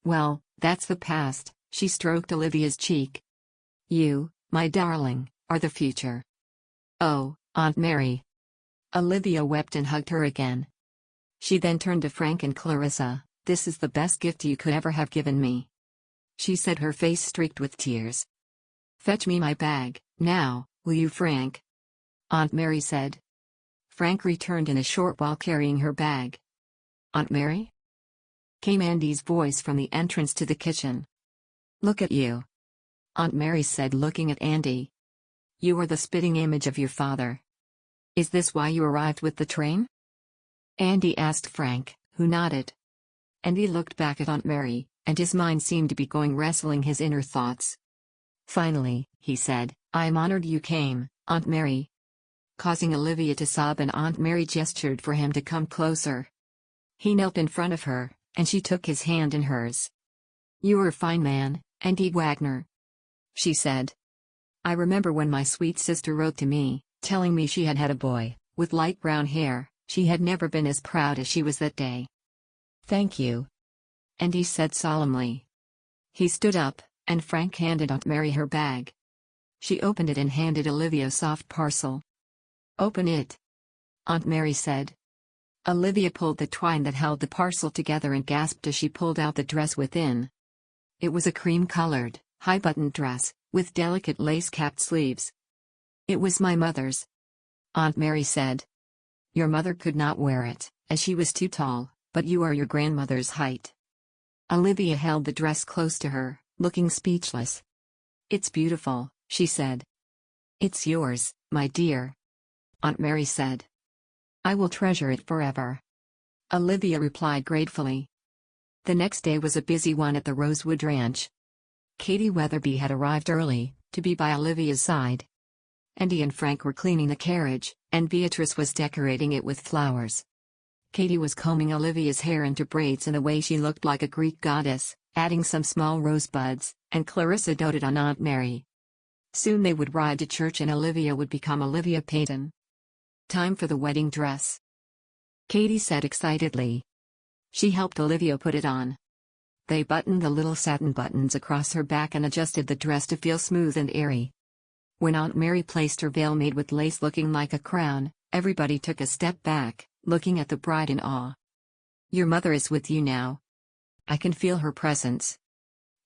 Well, that's the past, she stroked Olivia's cheek. You, my darling, are the future. Oh, Aunt Mary. Olivia wept and hugged her again. She then turned to Frank and Clarissa. This is the best gift you could ever have given me. She said, her face streaked with tears. Fetch me my bag, now, will you, Frank? Aunt Mary said. Frank returned in a short while carrying her bag. Aunt Mary? Came Andy's voice from the entrance to the kitchen. Look at you. Aunt Mary said, looking at Andy. You are the spitting image of your father. Is this why you arrived with the train? Andy asked Frank, who nodded. Andy looked back at Aunt Mary, and his mind seemed to be going wrestling his inner thoughts. Finally, he said, I am honored you came, Aunt Mary. Causing Olivia to sob, and Aunt Mary gestured for him to come closer. He knelt in front of her, and she took his hand in hers. You are a fine man, Andy Wagner. She said. I remember when my sweet sister wrote to me, telling me she had had a boy, with light brown hair. She had never been as proud as she was that day. Thank you. Andy said solemnly. He stood up, and Frank handed Aunt Mary her bag. She opened it and handed Olivia a soft parcel. Open it. Aunt Mary said. Olivia pulled the twine that held the parcel together and gasped as she pulled out the dress within. It was a cream-colored, high-buttoned dress, with delicate lace-capped sleeves. It was my mother's. Aunt Mary said. Your mother could not wear it, as she was too tall, but you are your grandmother's height. Olivia held the dress close to her, looking speechless. It's beautiful, she said. It's yours, my dear. Aunt Mary said. I will treasure it forever. Olivia replied gratefully. The next day was a busy one at the Rosewood Ranch. Katie Weatherby had arrived early, to be by Olivia's side. Andy and Frank were cleaning the carriage, and Beatrice was decorating it with flowers. Katie was combing Olivia's hair into braids in a way she looked like a Greek goddess, adding some small rosebuds, and Clarissa doted on Aunt Mary. Soon they would ride to church and Olivia would become Olivia Payton. Time for the wedding dress. Katie said excitedly. She helped Olivia put it on. They buttoned the little satin buttons across her back and adjusted the dress to feel smooth and airy. When Aunt Mary placed her veil made with lace looking like a crown, everybody took a step back, looking at the bride in awe. Your mother is with you now. I can feel her presence.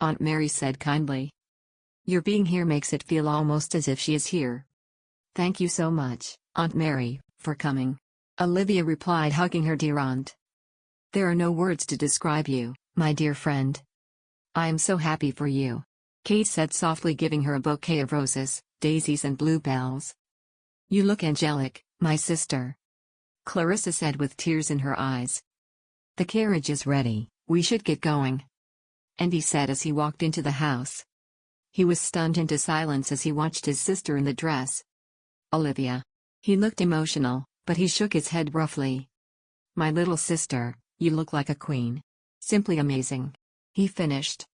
Aunt Mary said kindly. Your being here makes it feel almost as if she is here. Thank you so much, Aunt Mary, for coming. Olivia replied, hugging her dear aunt. There are no words to describe you, my dear friend. I am so happy for you, Kate said softly, giving her a bouquet of roses, daisies and bluebells. You look angelic, my sister, Clarissa said with tears in her eyes. The carriage is ready, we should get going, Andy said as he walked into the house. He was stunned into silence as he watched his sister in the dress. Olivia. He looked emotional, but he shook his head roughly. My little sister, you look like a queen. Simply amazing, he finished.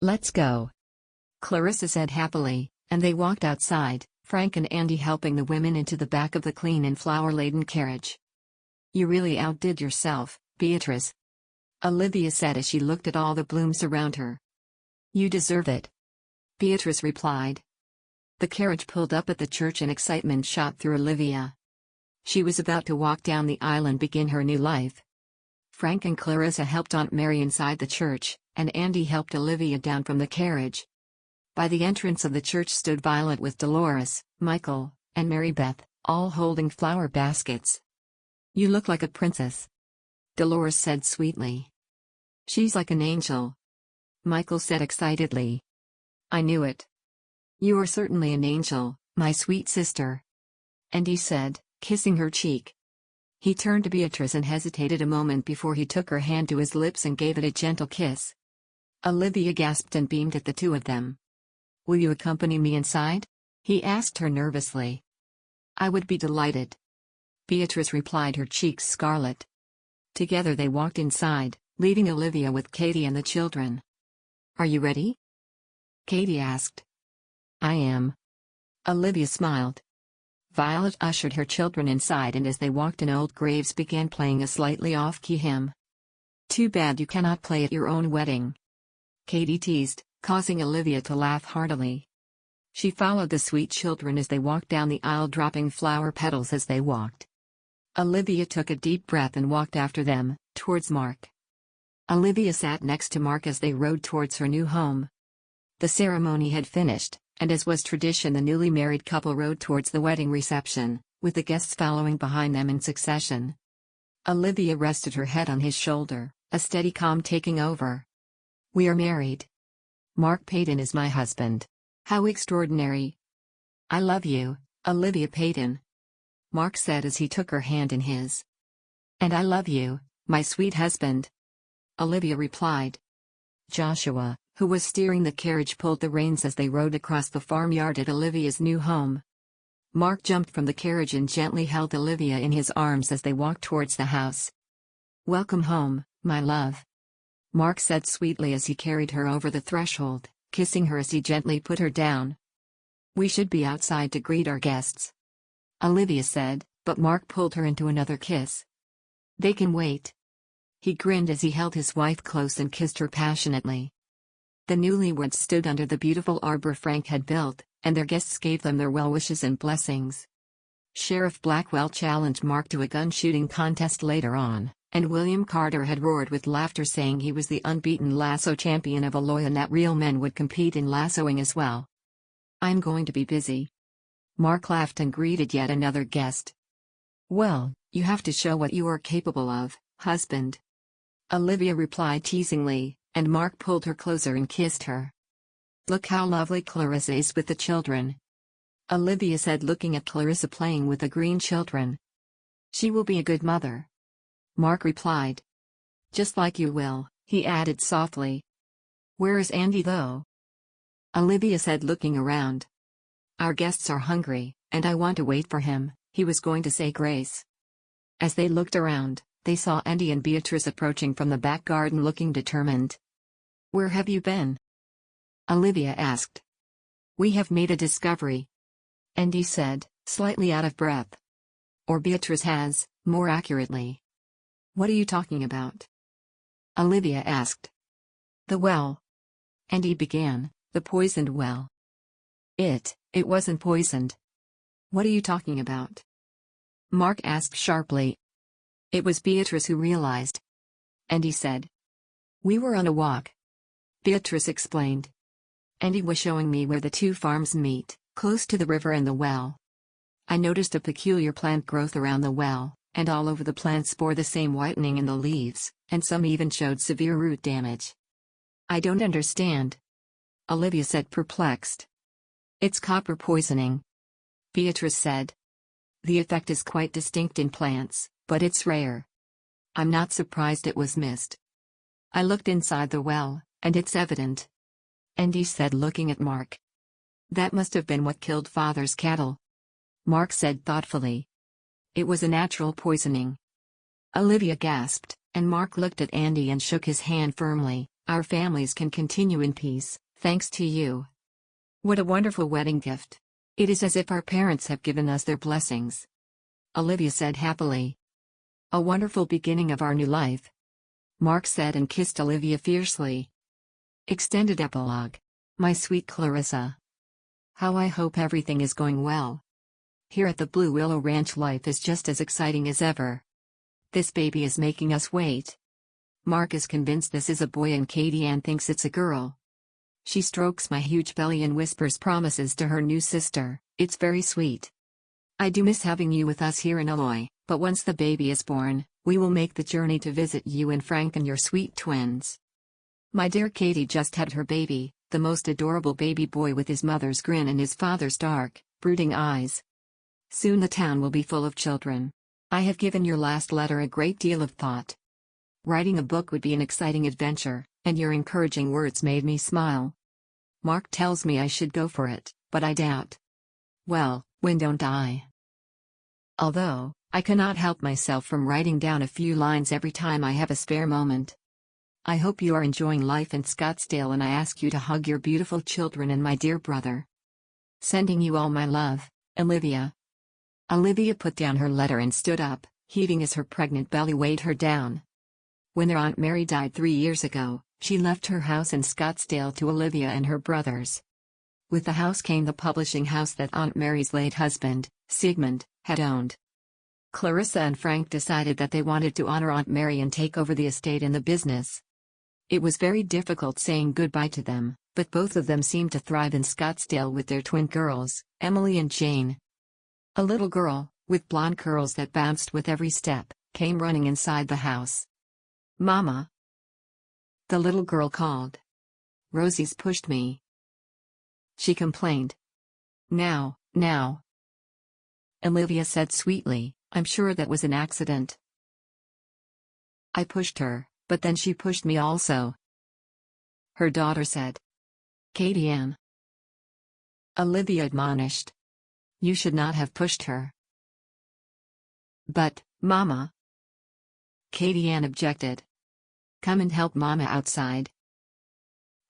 Let's go, Clarissa said happily, and they walked outside, Frank and Andy helping the women into the back of the clean and flower-laden carriage. You really outdid yourself, Beatrice, Olivia said as she looked at all the blooms around her. You deserve it, Beatrice replied. The carriage pulled up at the church and excitement shot through Olivia. She was about to walk down the aisle and begin her new life. Frank and Clarissa helped Aunt Mary inside the church, and Andy helped Olivia down from the carriage. By the entrance of the church stood Violet with Dolores, Michael, and Mary Beth, all holding flower baskets. You look like a princess, Dolores said sweetly. She's like an angel, Michael said excitedly. I knew it. You are certainly an angel, my sweet sister, Andy said, kissing her cheek. He turned to Beatrice and hesitated a moment before he took her hand to his lips and gave it a gentle kiss. Olivia gasped and beamed at the two of them. Will you accompany me inside? He asked her nervously. I would be delighted, Beatrice replied, her cheeks scarlet. Together they walked inside, leaving Olivia with Katie and the children. Are you ready? Katie asked. I am. Olivia smiled. Violet ushered her children inside, and as they walked in, Old Graves began playing a slightly off-key hymn. Too bad you cannot play at your own wedding, Katie teased, causing Olivia to laugh heartily. She followed the sweet children as they walked down the aisle, dropping flower petals as they walked. Olivia took a deep breath and walked after them, towards Marc. Olivia sat next to Marc as they rode towards her new home. The ceremony had finished, and as was tradition, the newly married couple rode towards the wedding reception, with the guests following behind them in succession. Olivia rested her head on his shoulder, a steady calm taking over. We are married. Marc Payton is my husband. How extraordinary. I love you, Olivia Payton, Marc said as he took her hand in his. And I love you, my sweet husband, Olivia replied. Joshua, who was steering the carriage, pulled the reins as they rode across the farmyard at Olivia's new home. Marc jumped from the carriage and gently held Olivia in his arms as they walked towards the house. Welcome home, my love, Marc said sweetly as he carried her over the threshold, kissing her as he gently put her down. We should be outside to greet our guests, Olivia said, but Marc pulled her into another kiss. They can wait. He grinned as he held his wife close and kissed her passionately. The newlyweds stood under the beautiful arbor Frank had built, and their guests gave them their well wishes and blessings. Sheriff Blackwell challenged Marc to a gun-shooting contest later on, and William Carter had roared with laughter, saying he was the unbeaten lasso champion of Aloy and that real men would compete in lassoing as well. I'm going to be busy, Marc laughed and greeted yet another guest. Well, you have to show what you are capable of, husband, Olivia replied teasingly, and Marc pulled her closer and kissed her. Look how lovely Clarissa is with the children, Olivia said, looking at Clarissa playing with the green children. She will be a good mother, Marc replied. Just like you will, he added softly. Where is Andy though? Olivia said, looking around. Our guests are hungry, and I want to wait for him, he was going to say grace. As they looked around, they saw Andy and Beatrice approaching from the back garden looking determined. Where have you been? Olivia asked. We have made a discovery, Andy said, slightly out of breath. Or Beatrice has, more accurately. What are you talking about? Olivia asked. The well, Andy began, the poisoned well. It wasn't poisoned. What are you talking about? Marc asked sharply. It was Beatrice who realized. Andy said. We were on a walk, Beatrice explained. and he was showing me where the two farms meet, close to the river and the well. I noticed a peculiar plant growth around the well, and all over the plants bore the same whitening in the leaves, and some even showed severe root damage. I don't understand, Olivia said, perplexed. It's copper poisoning, Beatrice said. The effect is quite distinct in plants, but it's rare. I'm not surprised it was missed. I looked inside the well, and it's evident. Andy said, looking at Marc. That must have been what killed Father's cattle, Marc said thoughtfully. It was a natural poisoning. Olivia gasped, and Marc looked at Andy and shook his hand firmly. Our families can continue in peace, thanks to you. What a wonderful wedding gift. It is as if our parents have given us their blessings, Olivia said happily. A wonderful beginning of our new life, Marc said and kissed Olivia fiercely. Extended epilogue. My sweet Clarissa. How I hope everything is going well. Here at the Blue Willow Ranch, life is just as exciting as ever. This baby is making us wait. Marc is convinced this is a boy and Katie Ann thinks it's a girl. She strokes my huge belly and whispers promises to her new sister. It's very sweet. I do miss having you with us here in Illinois, but once the baby is born, we will make the journey to visit you and Frank and your sweet twins. My dear Katie just had her baby, the most adorable baby boy with his mother's grin and his father's dark, brooding eyes. Soon the town will be full of children. I have given your last letter a great deal of thought. Writing a book would be an exciting adventure, and your encouraging words made me smile. Marc tells me I should go for it, but I doubt. Well, when don't I? Although, I cannot help myself from writing down a few lines every time I have a spare moment. I hope you are enjoying life in Scottsdale, and I ask you to hug your beautiful children and my dear brother. Sending you all my love, Olivia. Olivia put down her letter and stood up, heaving as her pregnant belly weighed her down. When their Aunt Mary died 3 years ago, she left her house in Scottsdale to Olivia and her brothers. With the house came the publishing house that Aunt Mary's late husband, Sigmund, had owned. Clarissa and Frank decided that they wanted to honor Aunt Mary and take over the estate and the business. It was very difficult saying goodbye to them, but both of them seemed to thrive in Scottsdale with their twin girls, Emily and Jane. A little girl, with blonde curls that bounced with every step, came running inside the house. Mama! The little girl called. Rosie's pushed me, she complained. Now. Olivia said sweetly, I'm sure that was an accident. I pushed her, but then she pushed me also, her daughter said. Katie Ann. Olivia admonished. You should not have pushed her. But, Mama. Katie Ann objected. Come and help Mama outside,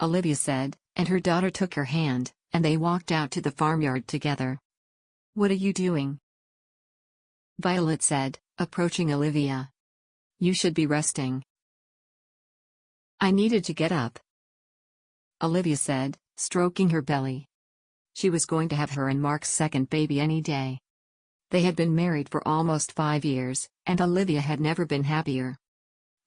Olivia said, and her daughter took her hand, and they walked out to the farmyard together. What are you doing? Violet said, approaching Olivia. You should be resting. I needed to get up, Olivia said, stroking her belly. She was going to have her and Marc's second baby any day. They had been married for almost 5 years, and Olivia had never been happier.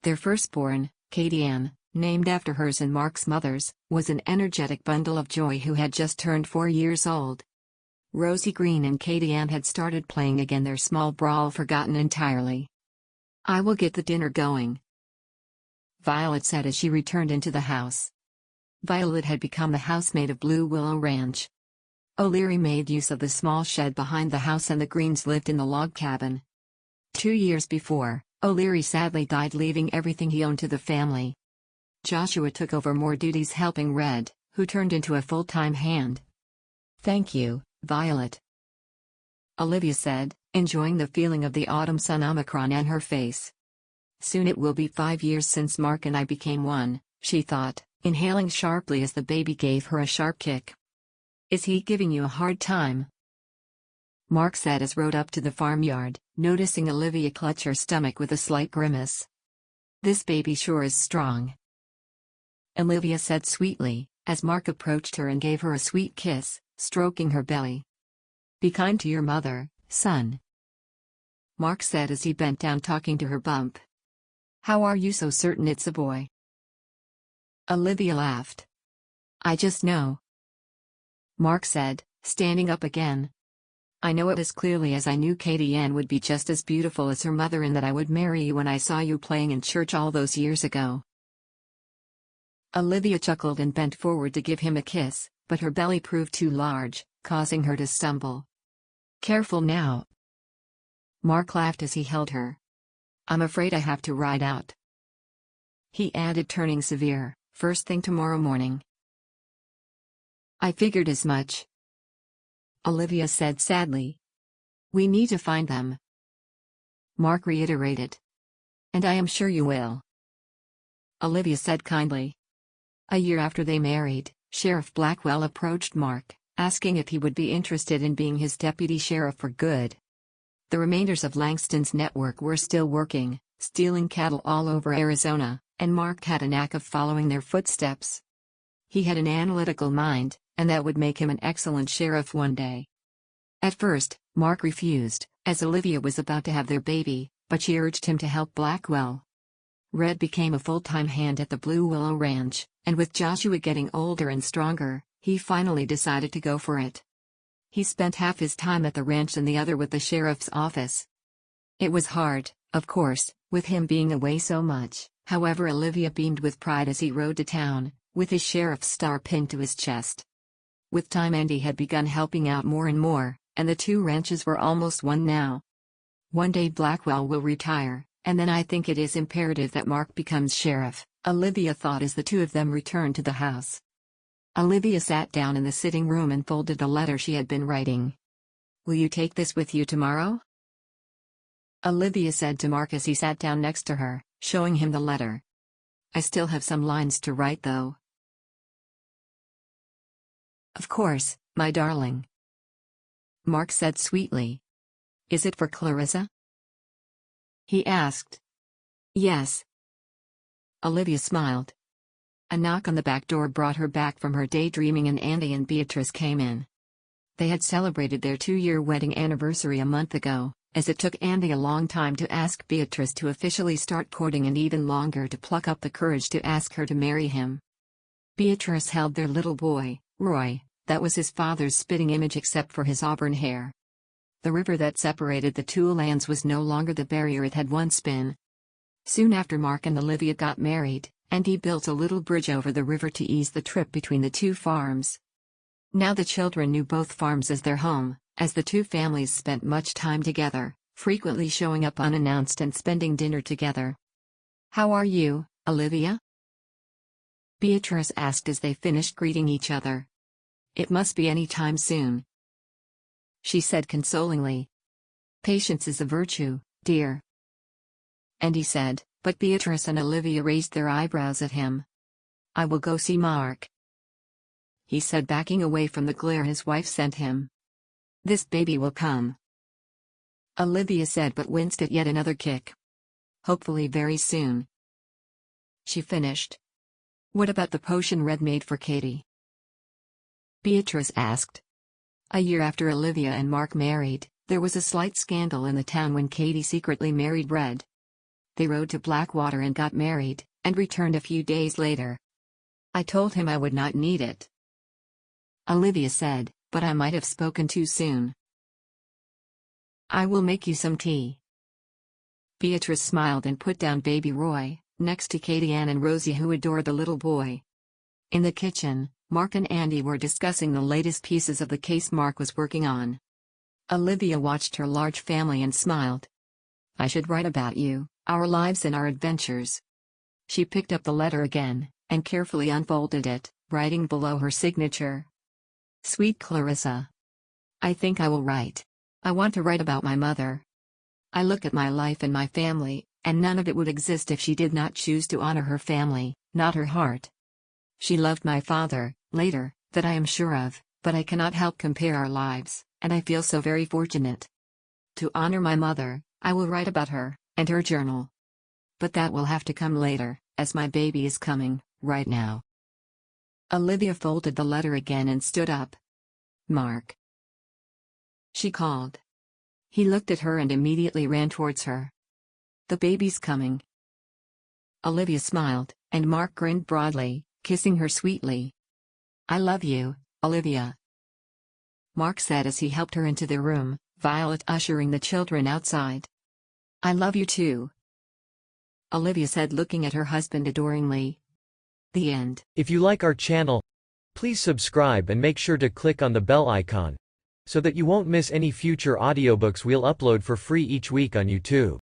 Their firstborn, Katie Ann, named after hers and Marc's mother's, was an energetic bundle of joy who had just turned 4 years old. Rosie Green and Katie Ann had started playing again, their small brawl forgotten entirely. I will get the dinner going, Violet said as she returned into the house. Violet had become the housemaid of Blue Willow Ranch. O'Leary made use of the small shed behind the house, and the Greens lived in the log cabin. 2 years before, O'Leary sadly died, leaving everything he owned to the family. Joshua took over more duties, helping Red, who turned into a full-time hand. Thank you, Violet, Olivia said, enjoying the feeling of the autumn sun Omicron on her face. Soon it will be 5 years since Marc and I became one, she thought, inhaling sharply as the baby gave her a sharp kick. Is he giving you a hard time? Marc said as rode up to the farmyard, noticing Olivia clutch her stomach with a slight grimace. This baby sure is strong, Olivia said sweetly, as Marc approached her and gave her a sweet kiss, stroking her belly. Be kind to your mother, son, Marc said as he bent down, talking to her bump. How are you so certain it's a boy? Olivia laughed. I just know, Marc said, standing up again. I know it as clearly as I knew Katie Ann would be just as beautiful as her mother and that I would marry you when I saw you playing in church all those years ago. Olivia chuckled and bent forward to give him a kiss, but her belly proved too large, causing her to stumble. Careful now. Marc laughed as he held her. I'm afraid I have to ride out. He added, turning severe, first thing tomorrow morning. I figured as much. Olivia said sadly. We need to find them. Marc reiterated. And I am sure you will. Olivia said kindly. A year after they married, Sheriff Blackwell approached Marc, asking if he would be interested in being his deputy sheriff for good. The remainders of Langston's network were still working, stealing cattle all over Arizona, and Marc had a knack of following their footsteps. He had an analytical mind, and that would make him an excellent sheriff one day. At first, Marc refused, as Olivia was about to have their baby, but she urged him to help Blackwell. Red became a full-time hand at the Blue Willow Ranch, and with Joshua getting older and stronger, he finally decided to go for it. He spent half his time at the ranch and the other with the sheriff's office. It was hard, of course, with him being away so much, however Olivia beamed with pride as he rode to town, with his sheriff's star pinned to his chest. With time Andy had begun helping out more and more, and the two ranches were almost one now. One day Blackwell will retire, and then I think it is imperative that Marc becomes sheriff, Olivia thought as the two of them returned to the house. Olivia sat down in the sitting room and folded the letter she had been writing. Will you take this with you tomorrow? Olivia said to Marc as he sat down next to her, showing him the letter. I still have some lines to write though. Of course, my darling. Marc said sweetly. Is it for Clarissa? He asked. Yes. Olivia smiled. A knock on the back door brought her back from her daydreaming and Andy and Beatrice came in. They had celebrated their 2-year wedding anniversary a month ago, as it took Andy a long time to ask Beatrice to officially start courting and even longer to pluck up the courage to ask her to marry him. Beatrice held their little boy, Roy, that was his father's spitting image except for his auburn hair. The river that separated the two lands was no longer the barrier it had once been. Soon after Marc and Olivia got married, Andy built a little bridge over the river to ease the trip between the two farms. Now the children knew both farms as their home, as the two families spent much time together, frequently showing up unannounced and spending dinner together. How are you, Olivia? Beatrice asked as they finished greeting each other. It must be any time soon. She said consolingly. Patience is a virtue, dear. Andy said, but Beatrice and Olivia raised their eyebrows at him. I will go see Marc, he said, backing away from the glare his wife sent him. This baby will come, Olivia said, but winced at yet another kick. Hopefully very soon, she finished. What about the potion Red made for Katie? Beatrice asked. A year after Olivia and Marc married, there was a slight scandal in the town when Katie secretly married Red. They rode to Blackwater and got married, and returned a few days later. I told him I would not need it, Olivia said, but I might have spoken too soon. I will make you some tea. Beatrice smiled and put down baby Roy, next to Katie Ann and Rosie, who adored the little boy. In the kitchen, Marc and Andy were discussing the latest pieces of the case Marc was working on. Olivia watched her large family and smiled. I should write about you, our lives and our adventures. She picked up the letter again, and carefully unfolded it, writing below her signature. Sweet Clarissa. I think I will write. I want to write about my mother. I look at my life and my family, and none of it would exist if she did not choose to honor her family, not her heart. She loved my father, later, that I am sure of, but I cannot help compare our lives, and I feel so very fortunate. To honor my mother, I will write about her, and her journal. But that will have to come later, as my baby is coming, right now. Olivia folded the letter again and stood up. Marc, she called. He looked at her and immediately ran towards her. The baby's coming. Olivia smiled, and Marc grinned broadly, kissing her sweetly. I love you, Olivia. Marc said as he helped her into the room, Violet ushering the children outside. "I love you too," Olivia said, looking at her husband adoringly. The end. If you like our channel, please subscribe and make sure to click on the bell icon, so that you won't miss any future audiobooks we'll upload for free each week on YouTube.